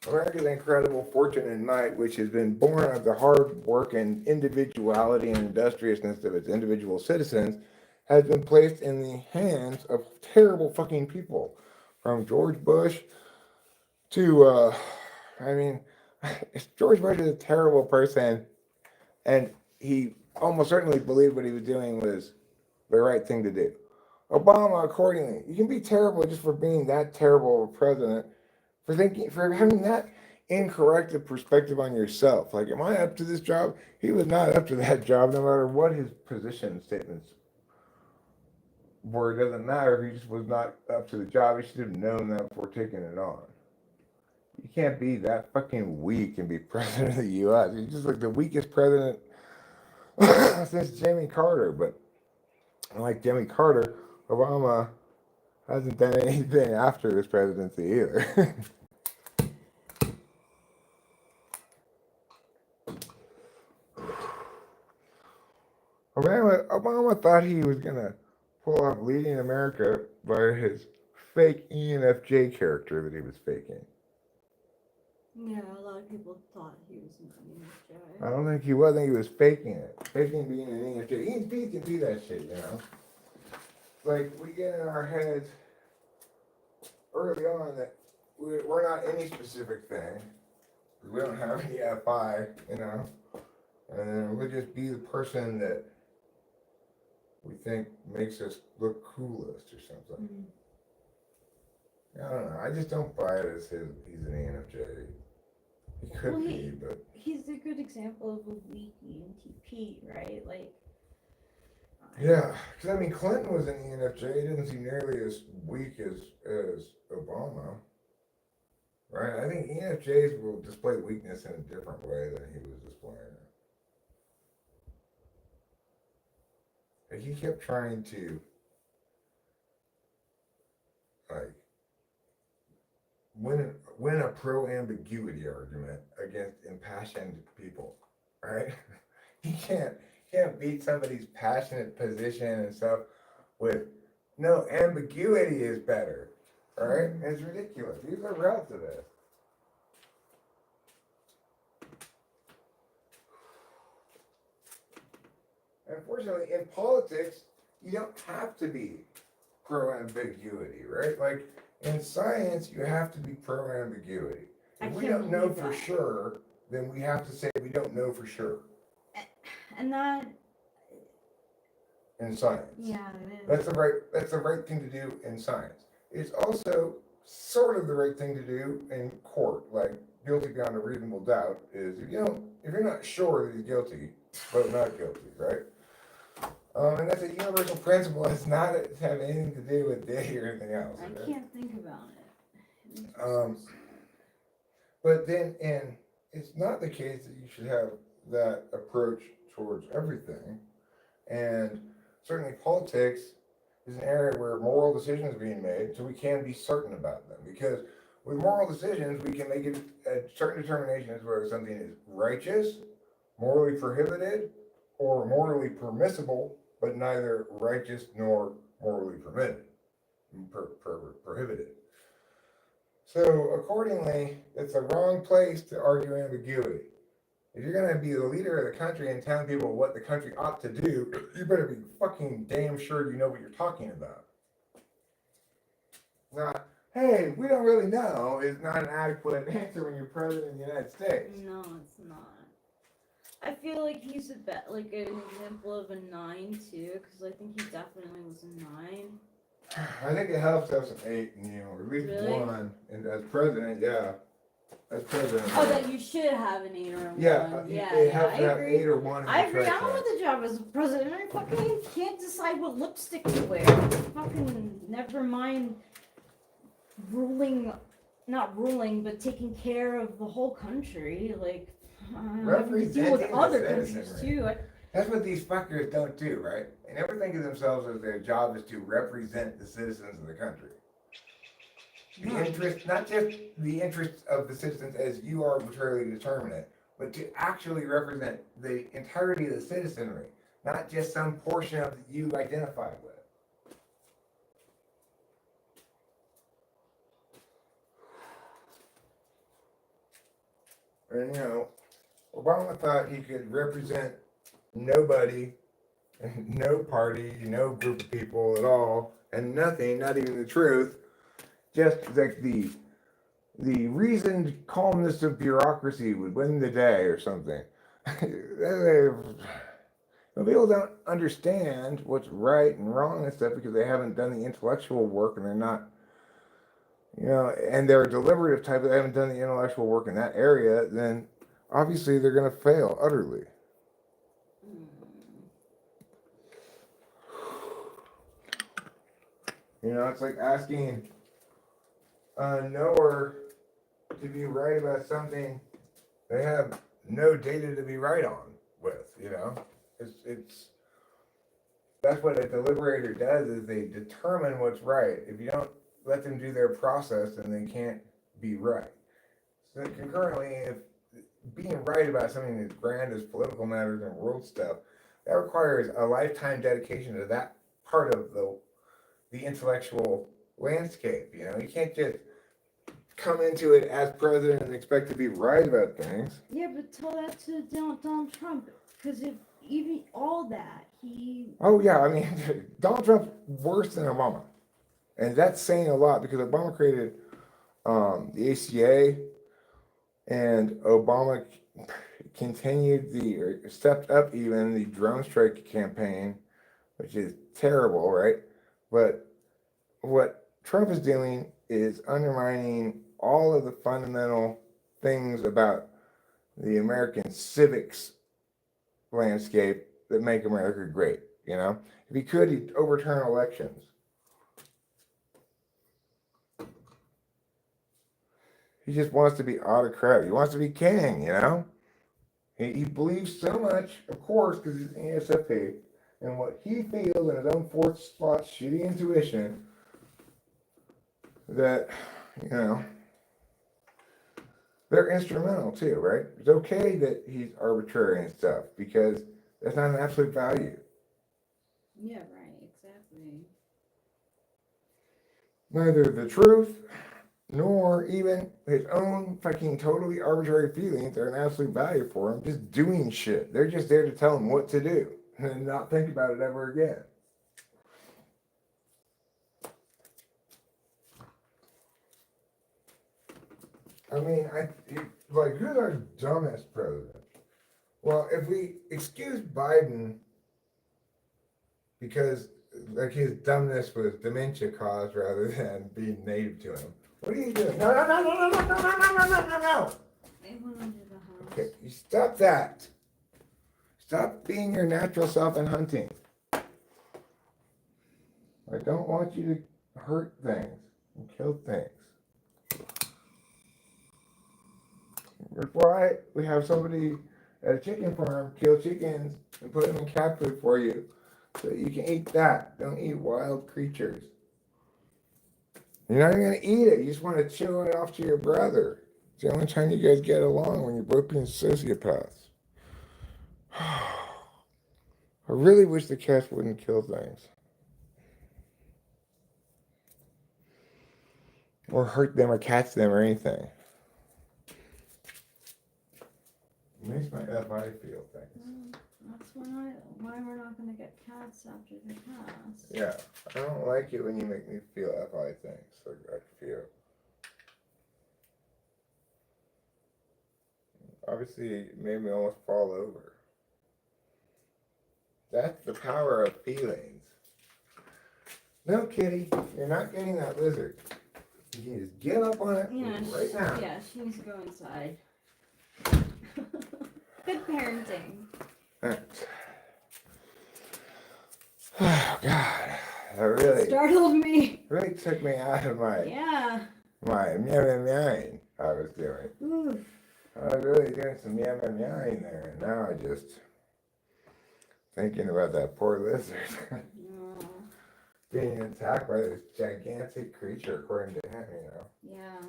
America's incredible fortune and might, which has been born of the hard work and individuality and industriousness of its individual citizens, has been placed in the hands of terrible fucking people. From George Bush to, George Bush is a terrible person, and he almost certainly believed what he was doing was the right thing to do. Obama, accordingly, you can be terrible just for being that terrible of a president, for having that incorrect a perspective on yourself. Like, am I up to this job? He was not up to that job, no matter what his position statements were. It doesn't matter if he just was not up to the job. He should have known that before taking it on. You can't be that fucking weak and be president of the U.S. He's just like the weakest president since Jimmy Carter. But like Jimmy Carter, Obama hasn't done anything after his presidency either. Obama thought he was gonna pull off leading America by his fake ENFJ character that he was faking. Yeah, a lot of people thought he was an I ENFJ. don't think he was. I think he was faking it. Faking being an ENFJ. ENFPs can do that shit, you know? Like, we get in our heads early on that we're not any specific thing. We don't have any FI, you know? And then we'll just be the person that we think makes us look coolest or something. I don't know. I just don't buy it as he's an ENFJ. He could be, but he's a good example of a weak ENTP, right? Like, yeah, because I mean, Clinton was an ENFJ. He didn't seem nearly as weak as Obama, right? I think ENFJs will display weakness in a different way than he was displaying it. Like, he kept trying to like win a pro-ambiguity argument against impassioned people, right? You can't beat somebody's passionate position and stuff with no ambiguity is better, right? It's ridiculous. He's a relativist. Unfortunately, in politics, you don't have to be pro-ambiguity, right? Like, in science, you have to be pro-ambiguity. If we don't know for sure, then we have to say we don't know for sure. And that in science. Yeah, it is. That's the right thing to do in science. It's also sort of the right thing to do in court. Like, guilty beyond a reasonable doubt is if you're not sure that he's guilty, vote not guilty, right? And that's a universal principle. It's not have anything to do with day or anything else. I right? can't think about it. But then, and it's not the case that you should have that approach towards everything. And certainly politics is an area where moral decisions are being made, so we can be certain about them. Because with moral decisions, we can make certain determinations whether something is righteous, morally prohibited, or morally permissible, but neither righteous nor morally prohibited. So accordingly, it's the wrong place to argue ambiguity. If you're going to be the leader of the country and telling people what the country ought to do, you better be fucking damn sure you know what you're talking about. Not, hey, we don't really know, is not an adequate answer when you're president of the United States. No, it's not. I feel like he's an example of a 9 too, because I think he definitely was a 9. I think it helps to have some 8 in you, or at least Really? 1. And as president, yeah. As president. Oh, that you should have an 8 or a 1. Yeah, it helps to have 8 or 1. I agree. I don't want the job as a president. I fucking can't decide what lipstick to wear. Fucking never mind not ruling, but taking care of the whole country. Like, having to deal with other countries too. That's what these fuckers don't do, right? They never think of themselves as their job is to represent the citizens of the country. The interest, not just the interests of the citizens as you arbitrarily determine it, but to actually represent the entirety of the citizenry, not just some portion of that you identify with. And Obama thought he could represent nobody, no party, no group of people at all, and nothing, not even the truth, just like the reasoned calmness of bureaucracy would win the day or something. But people don't understand what's right and wrong and stuff because they haven't done the intellectual work and they're not, and they're a deliberative type, but they haven't done the intellectual work in that area, then obviously they're going to fail utterly. It's like asking a knower to be right about something they have no data to be right on with, It's that's what a deliberator does, is they determine what's right. If you don't let them do their process, then they can't be right. So concurrently, if being right about something as grand as political matters and world stuff, that requires a lifetime dedication to that part of the intellectual landscape. You can't just come into it as president and expect to be right about things. Yeah, but tell that to Donald Trump, because if even all that, he... Oh, yeah, I mean, Donald Trump's worse than Obama. And that's saying a lot because Obama created the ACA, and Obama continued stepped up even the drone strike campaign, which is terrible, right? But what Trump is doing is undermining all of the fundamental things about the American civics landscape that make America great. If he could, he'd overturn elections. He just wants to be autocratic. He wants to be king. He believes so much, of course, because he's an ESFP, and what he feels in his own fourth spot shitty intuition, that they're instrumental too, right? It's okay that he's arbitrary and stuff because that's not an absolute value. Yeah, right, exactly. Neither the truth nor even his own fucking totally arbitrary feelings are an absolute value for him. Just doing shit. They're just there to tell him what to do and not think about it ever again. I mean, who's our dumbest president? Well, if we excuse Biden because his dumbness was dementia caused rather than being native to him, what are you doing? No. They went under the house. Okay, you stop that. Stop being your natural self and hunting. I don't want you to hurt things and kill things. That's why we have somebody at a chicken farm kill chickens and put them in cat food for you so that you can eat that. Don't eat wild creatures. You're not even going to eat it. You just want to chew it off to your brother. It's the only time you guys get along, when you're both being sociopaths. I really wish the cats wouldn't kill things. Or hurt them or catch them or anything. It makes my FI feel things. That's why we're not going to get cats after they pass. Yeah, I don't like it when you make me feel FI things like I feel. Obviously, it made me almost fall over. That's the power of feelings. No, kitty, you're not getting that lizard. You can just get up on it right now. Yeah, she needs to go inside. Good parenting. Oh, God. That really startled me. Really took me out of my meowing I was doing. Oof. I was really doing some meowing there, and now I just thinking about that poor lizard being attacked by this gigantic creature, according to him, Yeah.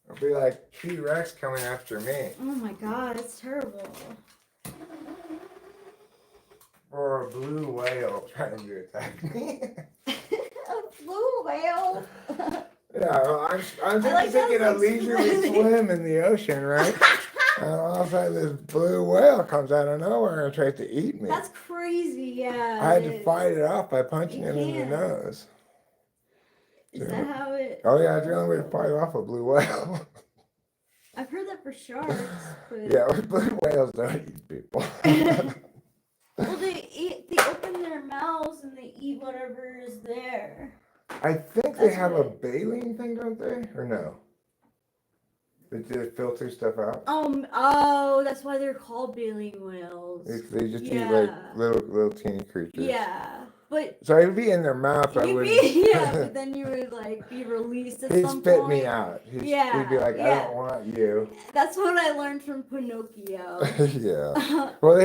It'll be like T-Rex coming after me. Oh my God, it's terrible. Or a blue whale trying to attack me. A blue whale? Yeah, well, I'm just taking a leisurely swim in the ocean, right? And all of a sudden this blue whale comes out of nowhere and tries to eat me. That's crazy, yeah. I had to fight it off by punching him in the nose. Is that how it... Oh yeah, it's the only way to fight off a blue whale. I've heard that for sharks, but... Yeah, blue whales don't eat people. Well, they open their mouths and they eat whatever is there. I think they That's have a what baleen thing, don't they? Or no? They just filter stuff out. Oh, that's why they're called baleen whales. They just eat like Yeah. little teeny creatures. Yeah, but So it'd be in their mouth. I you'd would. be but then you would like be released at He'd some spit point. me out. He'd be Yeah, like, I don't want you. That's what I learned from Pinocchio. Yeah. Well,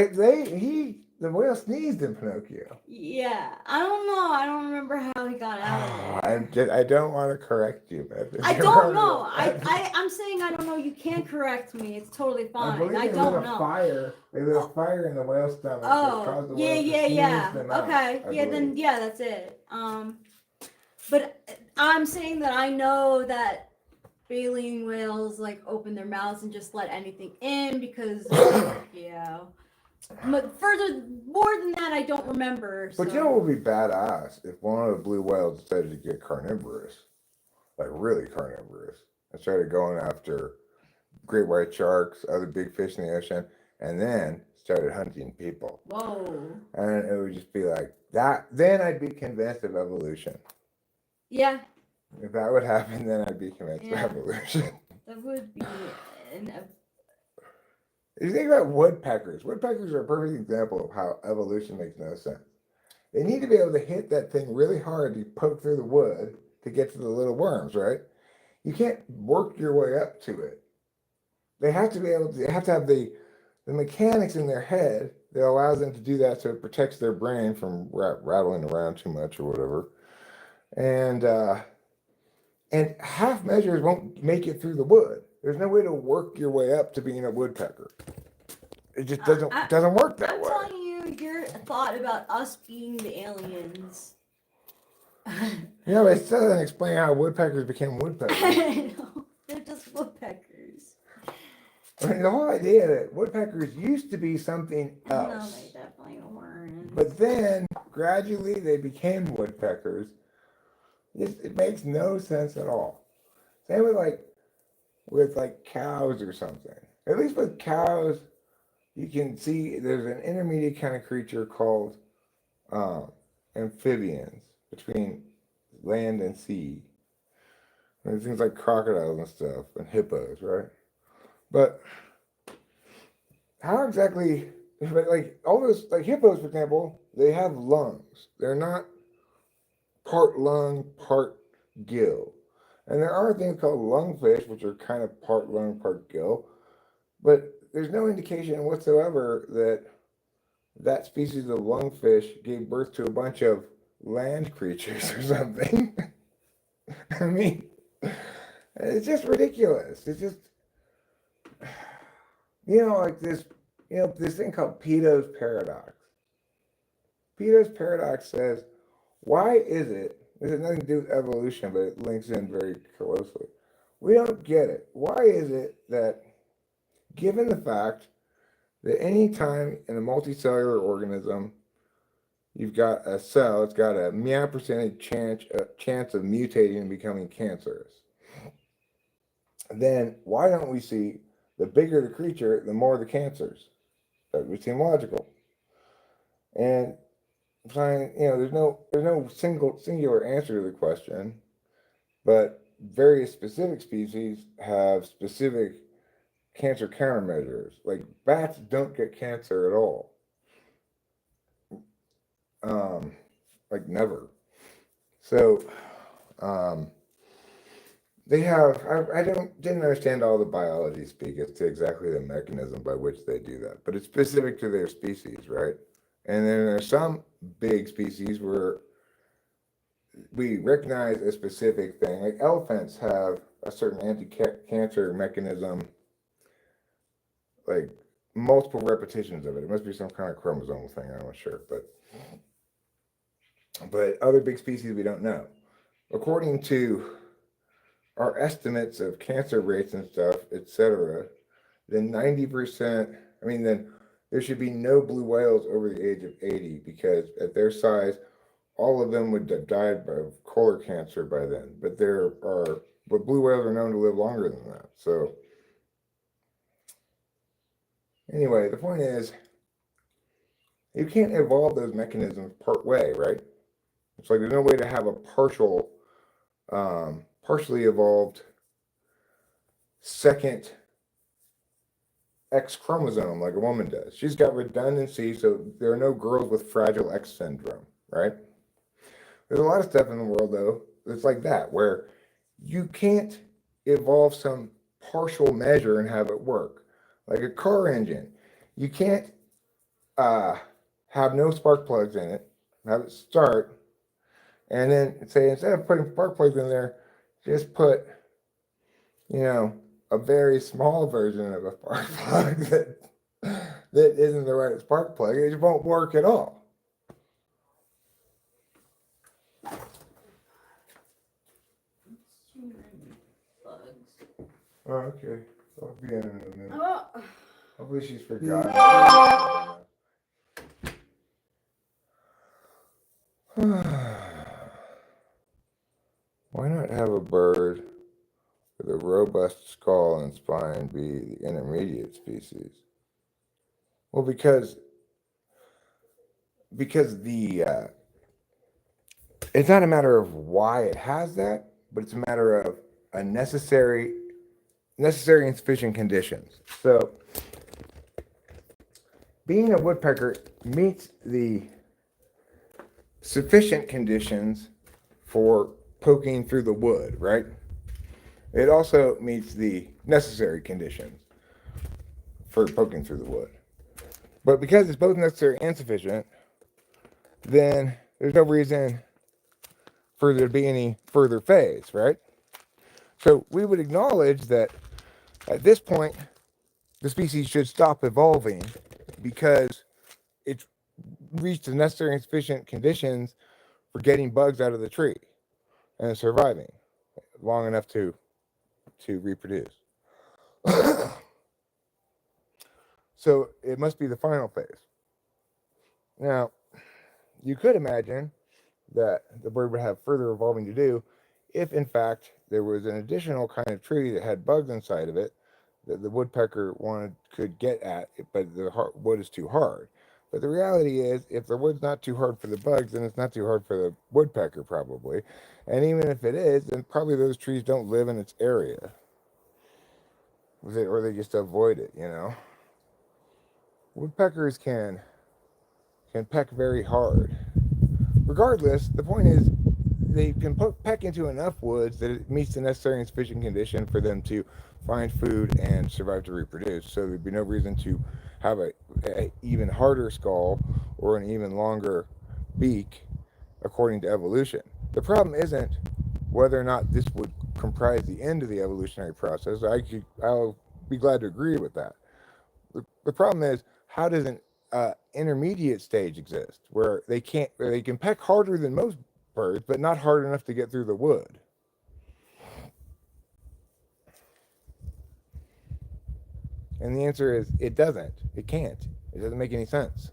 the whale sneezed in Pinocchio. Yeah, I don't know. I don't remember how he got out of there. I don't want to correct you, but I don't know. I'm saying I don't know. You can't correct me. It's totally fine. I don't know. They lit a fire in the whale's stomach. Oh, yeah. Okay, then that's it. But I'm saying that I know that baleen whales like open their mouths and just let anything in because yeah. But more than that, I don't remember. But so. you know what would be badass if one of the blue whales decided to get carnivorous, like really carnivorous, and started going after great white sharks, other big fish in the ocean, and then started hunting people. Whoa. And it would just be like that. Then I'd be convinced of evolution. Yeah. If that would happen, then I'd be convinced of evolution. That would be You think about woodpeckers. Woodpeckers are a perfect example of how evolution makes no sense. They need to be able to hit that thing really hard to poke through the wood to get to the little worms, right? You can't work your way up to it. They have to be able to, they have to have the mechanics in their head that allows them to do that so it protects their brain from rattling around too much or whatever. And half measures won't make it through the wood. There's no way to work your way up to being a woodpecker. It just doesn't work that way. I'm telling you your thought about us being the aliens. Yeah, but it still doesn't explain how woodpeckers became woodpeckers. I know. They're just woodpeckers. I mean, the whole idea that woodpeckers used to be something else. No, they definitely weren't. But then, gradually, they became woodpeckers. It makes no sense at all. Same with cows or something. At least with cows, you can see there's an intermediate kind of creature called amphibians between land and sea. And things like crocodiles and stuff and hippos, right? But how exactly? Like all those, like hippos, for example, they have lungs. They're not part lung, part gill. And there are things called lungfish, which are kind of part lung, part gill. But there's no indication whatsoever that that species of lungfish gave birth to a bunch of land creatures or something. I mean, it's just ridiculous. It's just, like this, this thing called Peto's paradox. Peto's paradox says, why is it, this has nothing to do with evolution, but it links in very closely. We don't get it. Why is it that, given the fact that any time in a multicellular organism, you've got a cell, it's got a meow percentage chance of mutating and becoming cancerous, then why don't we see the bigger the creature, the more the cancers? That would seem logical. And there's no singular answer to the question, but various specific species have specific cancer countermeasures. Like bats don't get cancer at all. Like never. So they have, I didn't understand all the biology speak as to exactly the mechanism by which they do that, but it's specific to their species, right? And then there's some big species where we recognize a specific thing, like elephants have a certain anti-cancer mechanism, like multiple repetitions of it. It must be some kind of chromosomal thing, I'm not sure, but other big species we don't know. According to our estimates of cancer rates and stuff, etc., then 90%, then there should be no blue whales over the age of 80 because at their size, all of them would have died of colon cancer by then. But blue whales are known to live longer than that. So anyway, the point is, You can't evolve those mechanisms part way, right? It's like there's no way to have a partially evolved second X chromosome like a woman does. She's got redundancy, so there are no girls with fragile X syndrome, right? There's a lot of stuff in the world, though, that's like that, where you can't evolve some partial measure and have it work. Like a car engine. You can't have no spark plugs in it, have it start, and then say instead of putting spark plugs in there, just put, a very small version of a spark plug that isn't the right spark plug. It won't work at all. Oh, okay. I'll be in a minute. Oh. Hopefully she's forgotten. Why not have a bird with a robust skull and spine be the intermediate species? Well, because the it's not a matter of why it has that, but it's a matter of a necessary and sufficient conditions. So being a woodpecker meets the sufficient conditions for poking through the wood, right? It also meets the necessary conditions for poking through the wood. But because it's both necessary and sufficient, then there's no reason for there to be any further phase, right? So we would acknowledge that at this point, the species should stop evolving because it's reached the necessary and sufficient conditions for getting bugs out of the tree and surviving long enough to reproduce. So it must be the final phase. Now, you could imagine that the bird would have further evolving to do if, in fact, there was an additional kind of tree that had bugs inside of it that the woodpecker could get at, but the wood is too hard. But the reality is, if the wood's not too hard for the bugs, then it's not too hard for the woodpecker, probably. And even if it is, then probably those trees don't live in its area. Or they just avoid it, Woodpeckers can peck very hard. Regardless, the point is they can peck into enough woods that it meets the necessary and sufficient condition for them to find food and survive to reproduce. So there'd be no reason to have a even harder skull or an even longer beak according to evolution. The problem isn't whether or not this would comprise the end of the evolutionary process. I'll be glad to agree with that. The problem is, how does an intermediate stage exist where they can peck harder than most birds, but not hard enough to get through the wood? And the answer is it doesn't. It can't. It doesn't make any sense.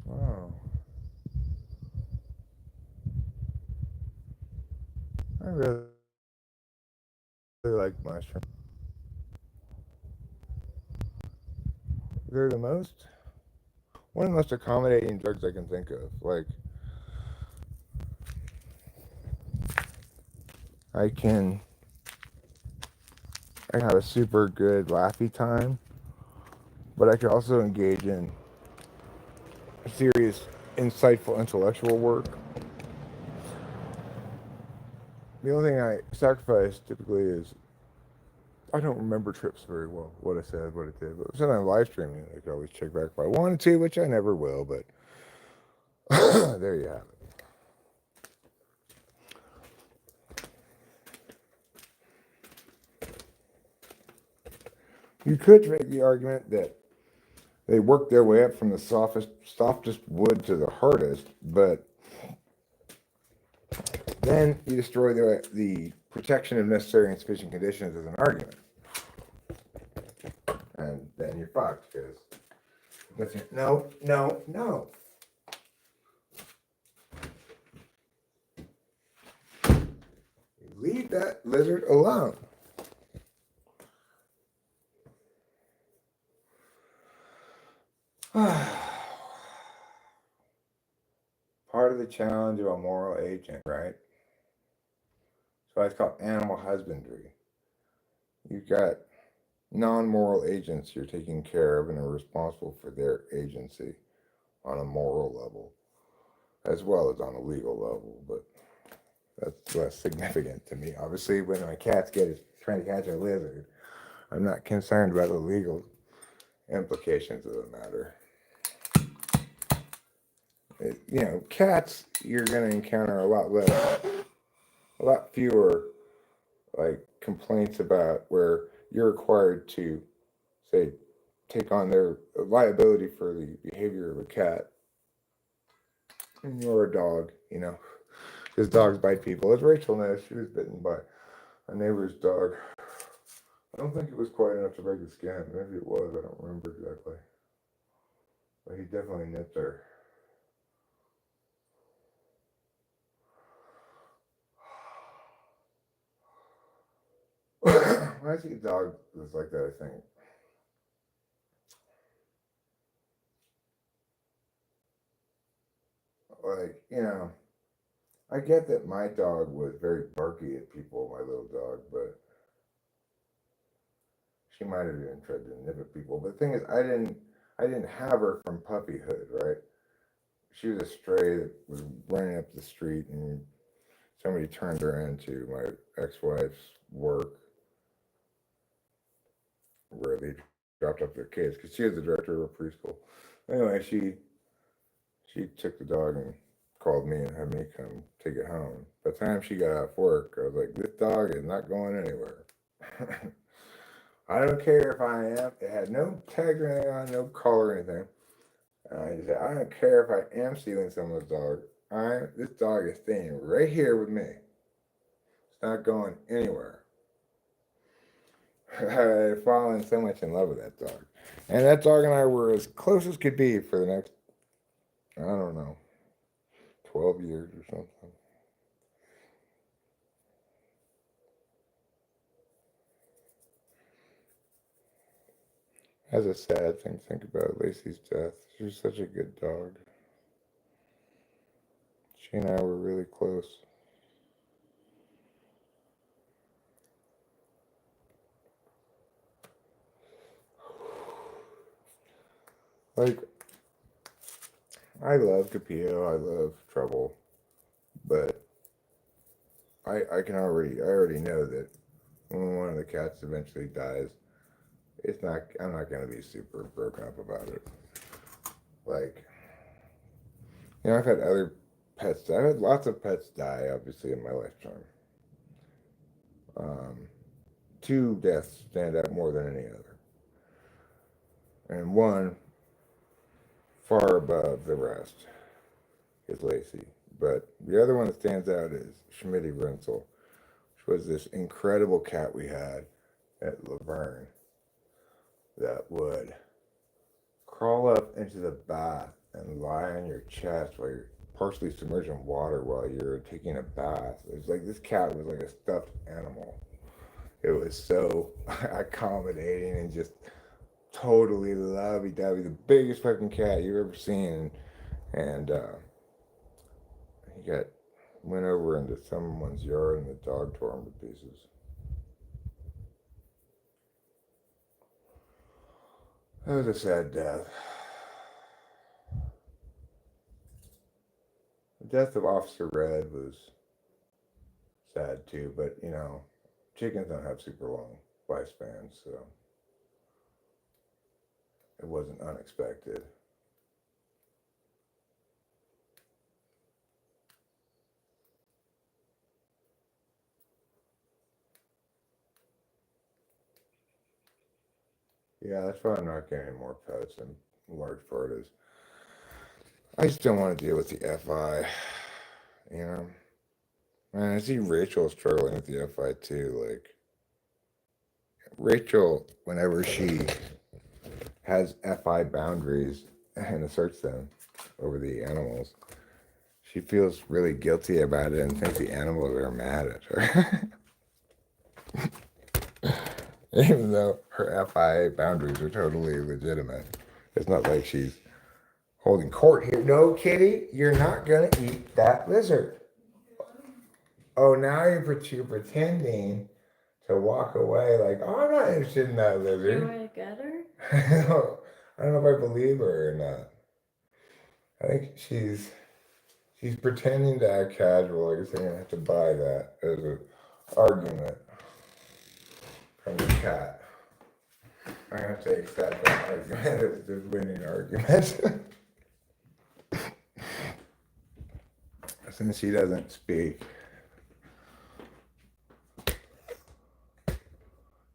Wow. I really like mushrooms. They're one of the most accommodating drugs I can think of. Like, I can have a super good laughy time, but I can also engage in serious, insightful intellectual work. The only thing I sacrifice typically is I don't remember trips very well, what I said, what I did. But sometimes live streaming, I could always check back if I wanted to, which I never will, but there you have it. You could make the argument that they work their way up from the softest wood to the hardest, but then you destroy the protection of necessary and sufficient conditions as an argument. And then you're fucked, because no. You leave that lizard alone. Part of the challenge of a moral agent, right? So it's called animal husbandry. You've got non-moral agents you're taking care of and are responsible for their agency on a moral level, as well as on a legal level, but that's less significant to me. Obviously, when my cat's trying to catch a lizard, I'm not concerned about the legal implications of the matter. Cats, you're going to encounter a lot fewer like complaints about where you're required to, say, take on their liability for the behavior of a cat. And you're a dog, because dogs bite people. As Rachel knows, she was bitten by a neighbor's dog. I don't think it was quite enough to break the skin. Maybe it was. I don't remember exactly. But he definitely nipped her. When I see a dog that's like that, I think, I get that my dog was very barky at people, my little dog, but she might have even tried to nip at people. But the thing is, I didn't have her from puppyhood, right? She was a stray that was running up the street, and somebody turned her into my ex-wife's work, where they dropped off their kids, because she was the director of a preschool. Anyway, she took the dog and called me and had me come take it home. By the time she got off work, I was like, this dog is not going anywhere. I don't care if I am. It had no tag or anything on, no collar or anything. And I just said, I don't care if I am stealing someone's dog. This dog is staying right here with me. It's not going anywhere. I've fallen so much in love with that dog. And that dog and I were as close as could be for the next, I don't know, 12 years or something. That's a sad thing to think about, Lacey's death. She was such a good dog. She and I were really close. Like, I love Capito, I love Trouble, but I already know that when one of the cats eventually dies, I'm not gonna be super broken up about it. Like, I've had other pets. I've had lots of pets die, obviously, in my lifetime. Two deaths stand out more than any other, and one far above the rest is Lacey. But the other one that stands out is Schmitty Renzel, which was this incredible cat we had at Laverne that would crawl up into the bath and lie on your chest while you're partially submerged in water while you're taking a bath. It was like this cat was like a stuffed animal. It was so accommodating and just totally lovey-dovey, the biggest fucking cat you've ever seen. And he went over into someone's yard and the dog tore him to pieces. That was a sad death. The death of Officer Red was sad too, but chickens don't have super long lifespans, so it wasn't unexpected. Yeah, that's why I'm not getting any more pets, and a large part is I just don't want to deal with the FI, Man, I see Rachel struggling with the FI too. Like, Rachel, whenever she has FI boundaries and asserts them over the animals, she feels really guilty about it and thinks the animals are mad at her. Even though her FIA boundaries are totally legitimate. It's not like she's holding court here. No, kitty, you're not going to eat that lizard. Oh, now you're pretending to walk away like, oh, I'm not interested in that lizard. You want to get her? I don't know if I believe her or not. I think she's pretending to act casual. I guess I'm gonna have to buy that as an argument from the cat. I'm gonna have to accept that argument as the winning argument. Since she doesn't speak.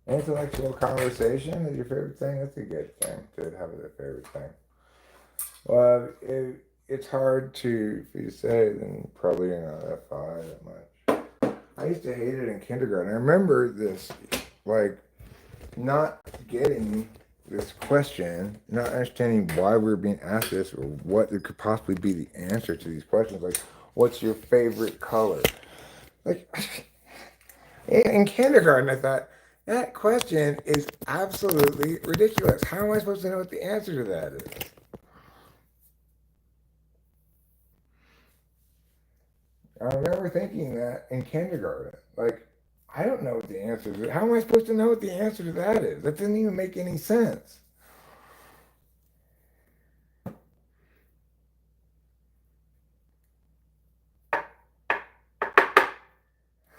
Intellectual conversation is your favorite thing? That's a good thing to have as a favorite thing. Well, it's hard for you to say, then probably you're not that FI that much. I used to hate it in kindergarten. I remember this, like, not getting this question, not understanding why we were being asked this or what there could possibly be the answer to these questions. Like, what's your favorite color? Like, in kindergarten, I thought, that question is absolutely ridiculous. How am I supposed to know what the answer to that is? I remember thinking that in kindergarten. Like, I don't know what the answer is. How am I supposed to know what the answer to that is? That doesn't even make any sense.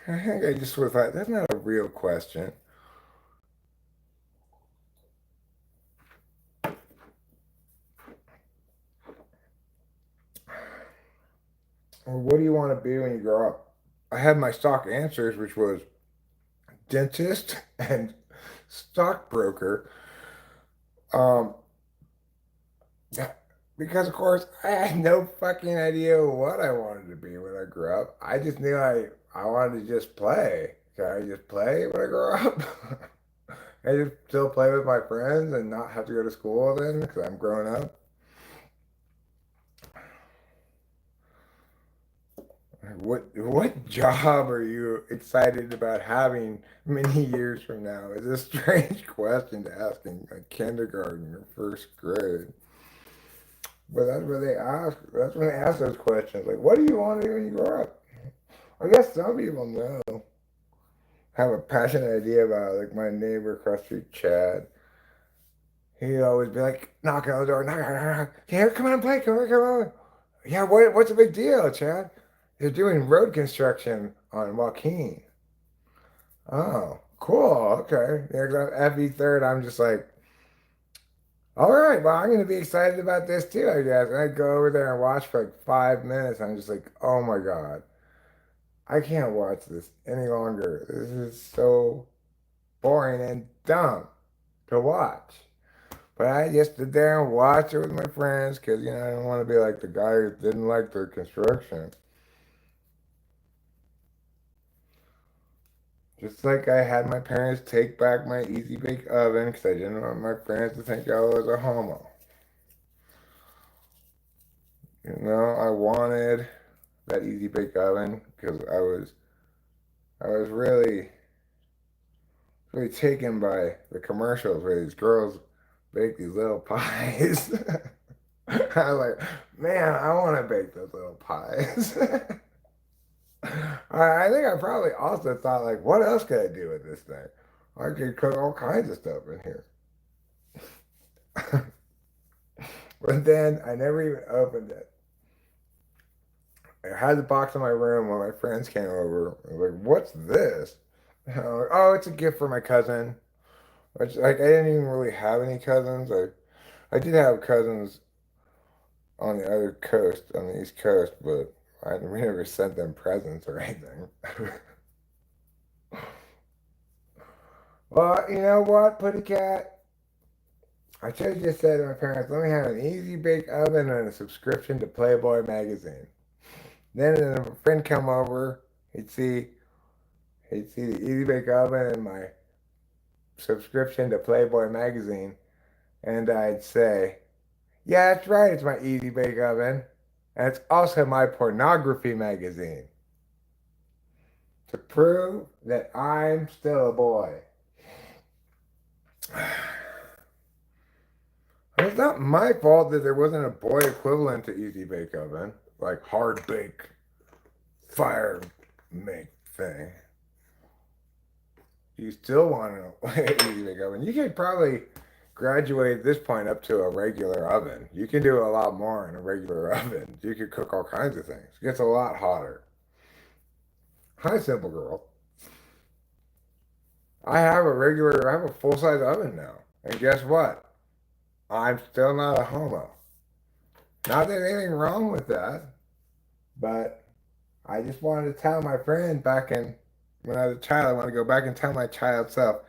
I think I just sort of thought, that's not a real question. Well, what do you want to be when you grow up? I had my stock answers, which was dentist and stockbroker. Um, because of course I had no fucking idea what I wanted to be when I grew up. I just knew I wanted to just play. Can I just play when I grow up? I just still play with my friends and not have to go to school then because I'm grown up. What job are you excited about having many years from now? Is a strange question to ask in kindergarten or first grade. But that's what they ask. That's when they ask those questions. Like, what do you want to do when you grow up? I guess some people know. Have a passionate idea about it. Like my neighbor across the street, Chad. He'd always be like, knocking on the door, knock, knock, knock, knock. Yeah, come on, play, come on, come on. Yeah, what's the big deal, Chad? They're doing road construction on Joaquin. Oh, cool. Okay. Yeah, FE third, I'm just like, all right, well, I'm going to be excited about this too, I guess. And I'd go over there and watch for like 5 minutes. I'm just like, oh my God, I can't watch this any longer. This is so boring and dumb to watch. But I just stood there and watched it with my friends because, I don't want to be like the guy who didn't like the construction. Just like I had my parents take back my Easy Bake Oven because I didn't want my friends to think I was a homo. I wanted that Easy Bake Oven because I was really taken by the commercials where these girls bake these little pies. I was like, man, I want to bake those little pies. I think I probably also thought, like, what else could I do with this thing? I could cook all kinds of stuff in here. But then I never even opened it. I had the box in my room when my friends came over. I was like, what's this? And I'm like, oh, it's a gift for my cousin. Which, like, I didn't even really have any cousins. I did have cousins on the other coast, on the East Coast, but we never sent them presents or anything. Well, you know what, Putty Cat? I should have just said to my parents, let me have an Easy Bake Oven and a subscription to Playboy magazine. Then a friend come over, he'd see the Easy Bake Oven and my subscription to Playboy magazine, and I'd say, yeah, that's right, it's my Easy Bake Oven, and it's also my pornography magazine. to prove that I'm still a boy. It's not my fault that there wasn't a boy equivalent to Easy Bake Oven, like hard bake, fire make thing. You still want an Easy Bake Oven. You could probably graduate at this point up to a regular oven. You can do a lot more in a regular oven. You could cook all kinds of things. It gets a lot hotter. Hi, Simple Girl. I have a full-size oven now. And guess what? I'm still not a homo. Not that there's anything wrong with that, but I just wanted to tell my friend when I was a child, I want to go back and tell my child self,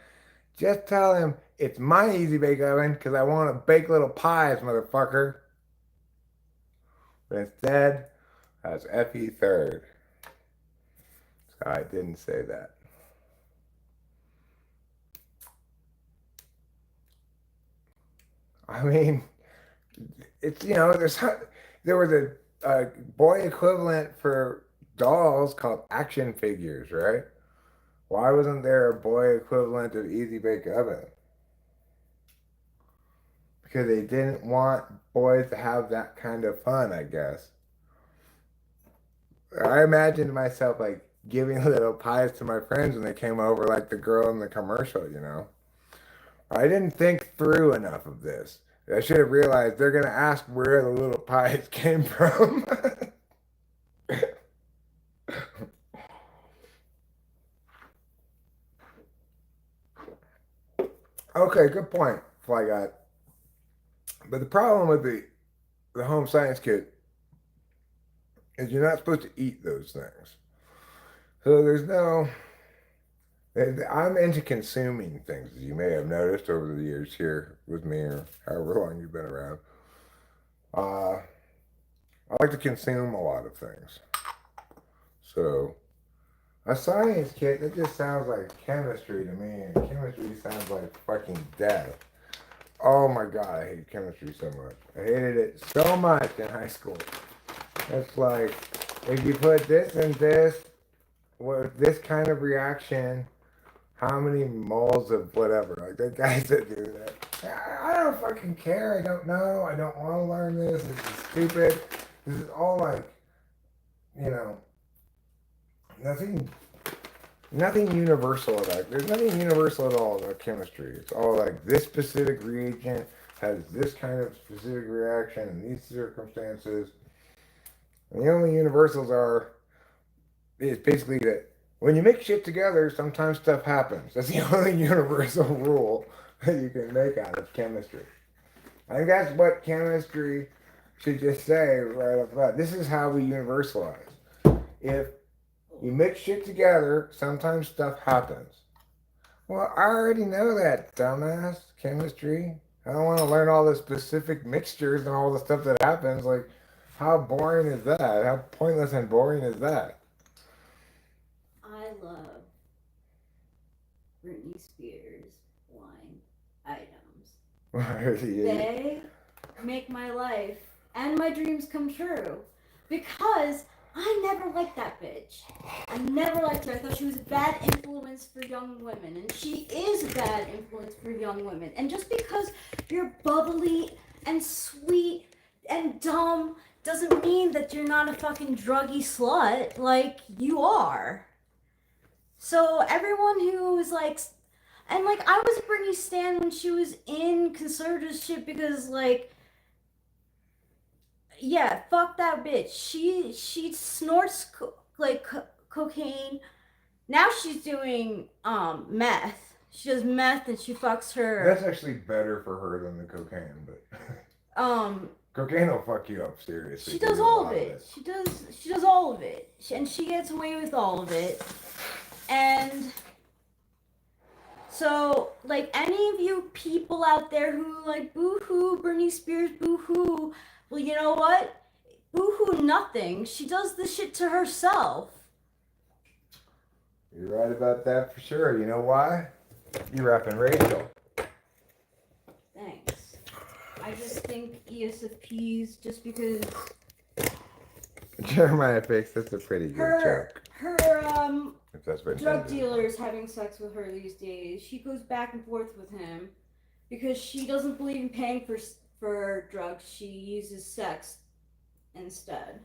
just tell him it's my Easy Bake Oven because I want to bake little pies, motherfucker. But instead, I was FE third. So I didn't say that. I mean, it's, there was a boy equivalent for dolls called action figures, right? Why wasn't there a boy equivalent of Easy Bake Oven? Because they didn't want boys to have that kind of fun, I guess. I imagined myself like giving little pies to my friends when they came over, like the girl in the commercial, I didn't think through enough of this. I should have realized they're going to ask where the little pies came from. Okay, good point, Fly Guy. But the problem with the home science kit is you're not supposed to eat those things. So I'm into consuming things, as you may have noticed over the years here with me or however long you've been around. I like to consume a lot of things. So a science kit, that just sounds like chemistry to me, and chemistry sounds like fucking death. Oh my god, I hate chemistry so much. I hated it so much in high school. It's like, if you put this and this, with this kind of reaction, how many moles of whatever, like the guys that do that. I don't fucking care, I don't know, I don't want to learn this is stupid. This is all like, nothing universal about it. There's nothing universal at all about chemistry. It's all like this specific reagent has this kind of specific reaction in these circumstances. And the only universals is basically that when you mix shit together, sometimes stuff happens. That's the only universal rule that you can make out of chemistry. I think that's what chemistry should just say right off the bat. This is how we universalize. If you mix shit together, sometimes stuff happens. Well, I already know that, dumbass. Chemistry. I don't want to learn all the specific mixtures and all the stuff that happens. Like, how boring is that? How pointless and boring is that? I love Britney Spears line items. They make my life and my dreams come true. Because I never liked that bitch. I never liked her. I thought she was a bad influence for young women. And she is a bad influence for young women. And just because you're bubbly and sweet and dumb doesn't mean that you're not a fucking druggy slut. Like, you are. So everyone who was like... And, like, I was Britney Stan when she was in conservatorship because, like... Yeah, fuck that bitch. She snorts cocaine. Now she's doing meth. She does meth and she fucks her. That's actually better for her than the cocaine, but cocaine will fuck you up seriously. She does all of it. She does all of it, and she gets away with all of it. And so, like, any of you people out there who like boo-hoo Britney Spears, boo-hoo. Well, you know what? Boo-hoo nothing. She does this shit to herself. You're right about that for sure. You know why? You're rapping Rachel. Thanks. I just think ESFPs, just because... Jeremiah Fix, that's a pretty good joke. Her If that's what drug intended. dealers having sex with her these days. She goes back and forth with him because she doesn't believe in paying for drugs. She uses sex instead.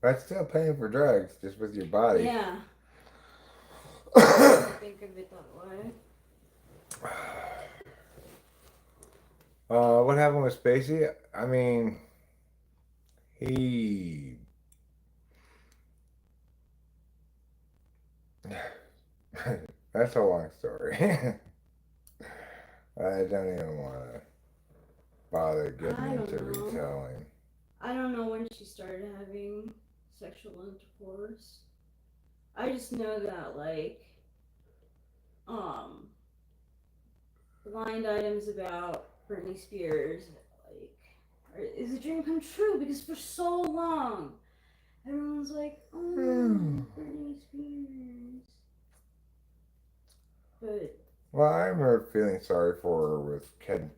That's still paying for drugs, just with your body. Yeah. I think of it that way. What happened with Spacey? I mean, he. That's a long story. I don't even want to bother getting into retelling. I don't know when she started having sexual intercourse. I just know that, like, blind items about Britney Spears, like, is a dream come true? Because for so long, everyone's like, oh, Britney Spears. But. Well, I remember feeling sorry for her with Kevin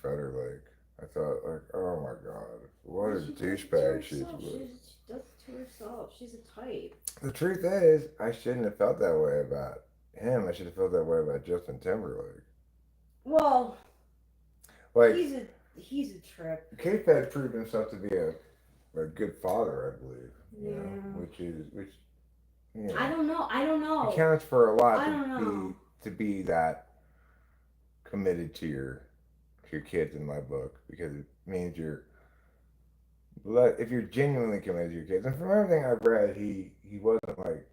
Federline. I thought, like, oh my god, what a douchebag she's with. She does it to herself. She's a type. The truth is, I shouldn't have felt that way about him. I should have felt that way about Justin Timberlake. Well, like he's a trip. K-Fed proved himself to be a good father, I believe. Yeah. You know, which you know, I don't know. It counts for a lot to be that committed to your kids in my book, because it means if you're genuinely committed to your kids. And from everything I've read, he wasn't like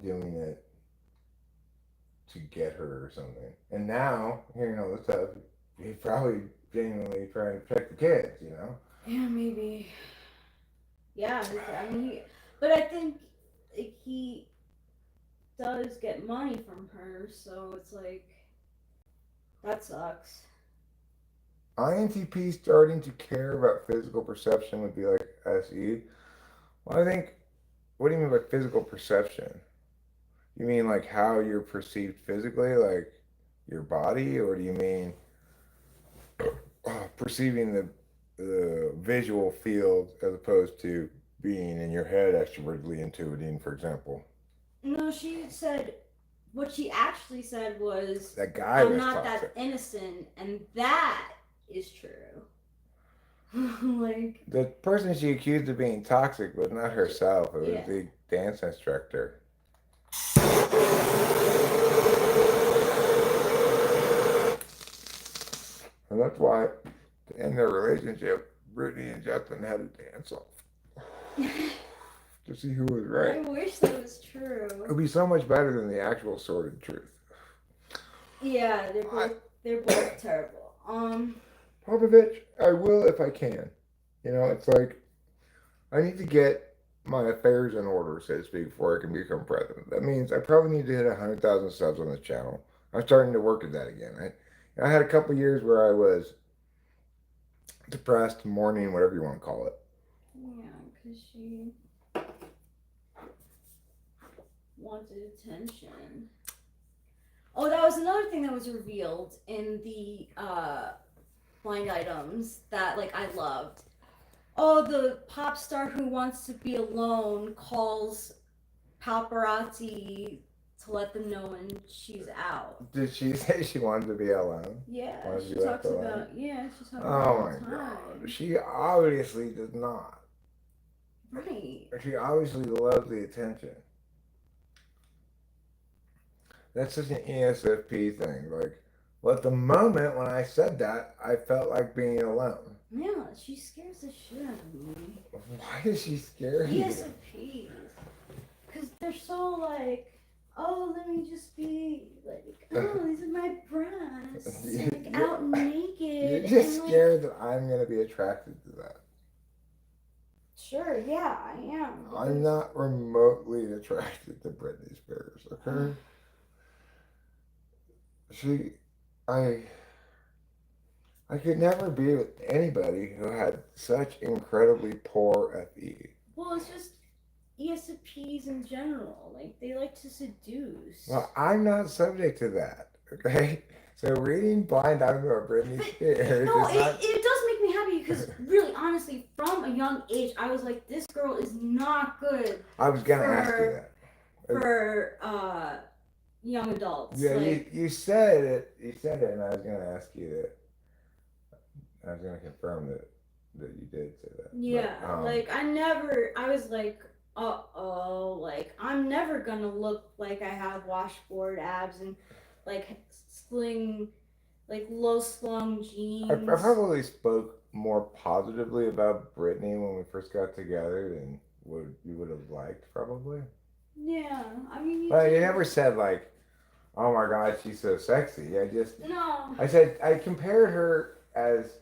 doing it to get her or something. And now, hearing all this stuff, he's probably genuinely trying to protect the kids, you know? Yeah, maybe. Yeah, I mean, but I think he does get money from her, so it's like, that sucks. INTP starting to care about physical perception would be like SE. Well, I think, what do you mean by physical perception? You mean like how you're perceived physically, like your body, or do you mean perceiving the visual field as opposed to being in your head extrovertly intuiting, for example? No, she said, what she actually said was, that guy I'm was not toxic. that innocent, and that is true. Like, the person she accused of being toxic was not herself, it was the dance instructor. And that's why, to end their relationship, Brittany and Justin had to dance off to see who was right. I wish that was true. It would be so much better than the actual sordid truth. Yeah, they're both terrible. Popovich, I will if I can. You know, it's like, I need to get my affairs in order, so to speak, before I can become president. That means I probably need to hit 100,000 subs on this channel. I'm starting to work at that again. I had a couple years where I was depressed, mourning, whatever you want to call it. Yeah, because she wanted attention. Oh, that was another thing that was revealed in the blind items that, like, I loved. Oh, the pop star who wants to be alone calls paparazzi to let them know when she's out. Did she say she wanted to be alone? Yeah, she talks about, she's talking about oh my god. She obviously does not. Right. She obviously loves the attention. That's such an ESFP thing. Like, well, at the moment when I said that, I felt like being alone. Yeah, she scares the shit out of me. Why does she scare you? ESFPs. Because they're so like, oh, let me just be like, oh, these are my breasts. Like, out naked. You're just scared that I'm going to be attracted to that. Sure, yeah, I am. I'm not remotely attracted to Britney Spears, okay? I could never be with anybody who had such incredibly poor FE. Well, it's just ESFPs in general. Like, they like to seduce. Well, I'm not subject to that, okay? So reading Blind Item about Britney Spears... No, it does make me happy because, really, honestly, from a young age, I was like, this girl is not good. I was going to ask you that. for young adults. Yeah, like, you said it. You said it, and I was gonna ask you that. I was gonna confirm that you did say that. yeah, But, like I was like, like I'm never gonna look like I have washboard abs and like sling, like low slung I jeans. probably spoke more positively about Brittany when we first got together than what you would have liked, probably. Yeah, I mean, you But you did. never said like, "Oh my God, she's so sexy." No. I said I compared her as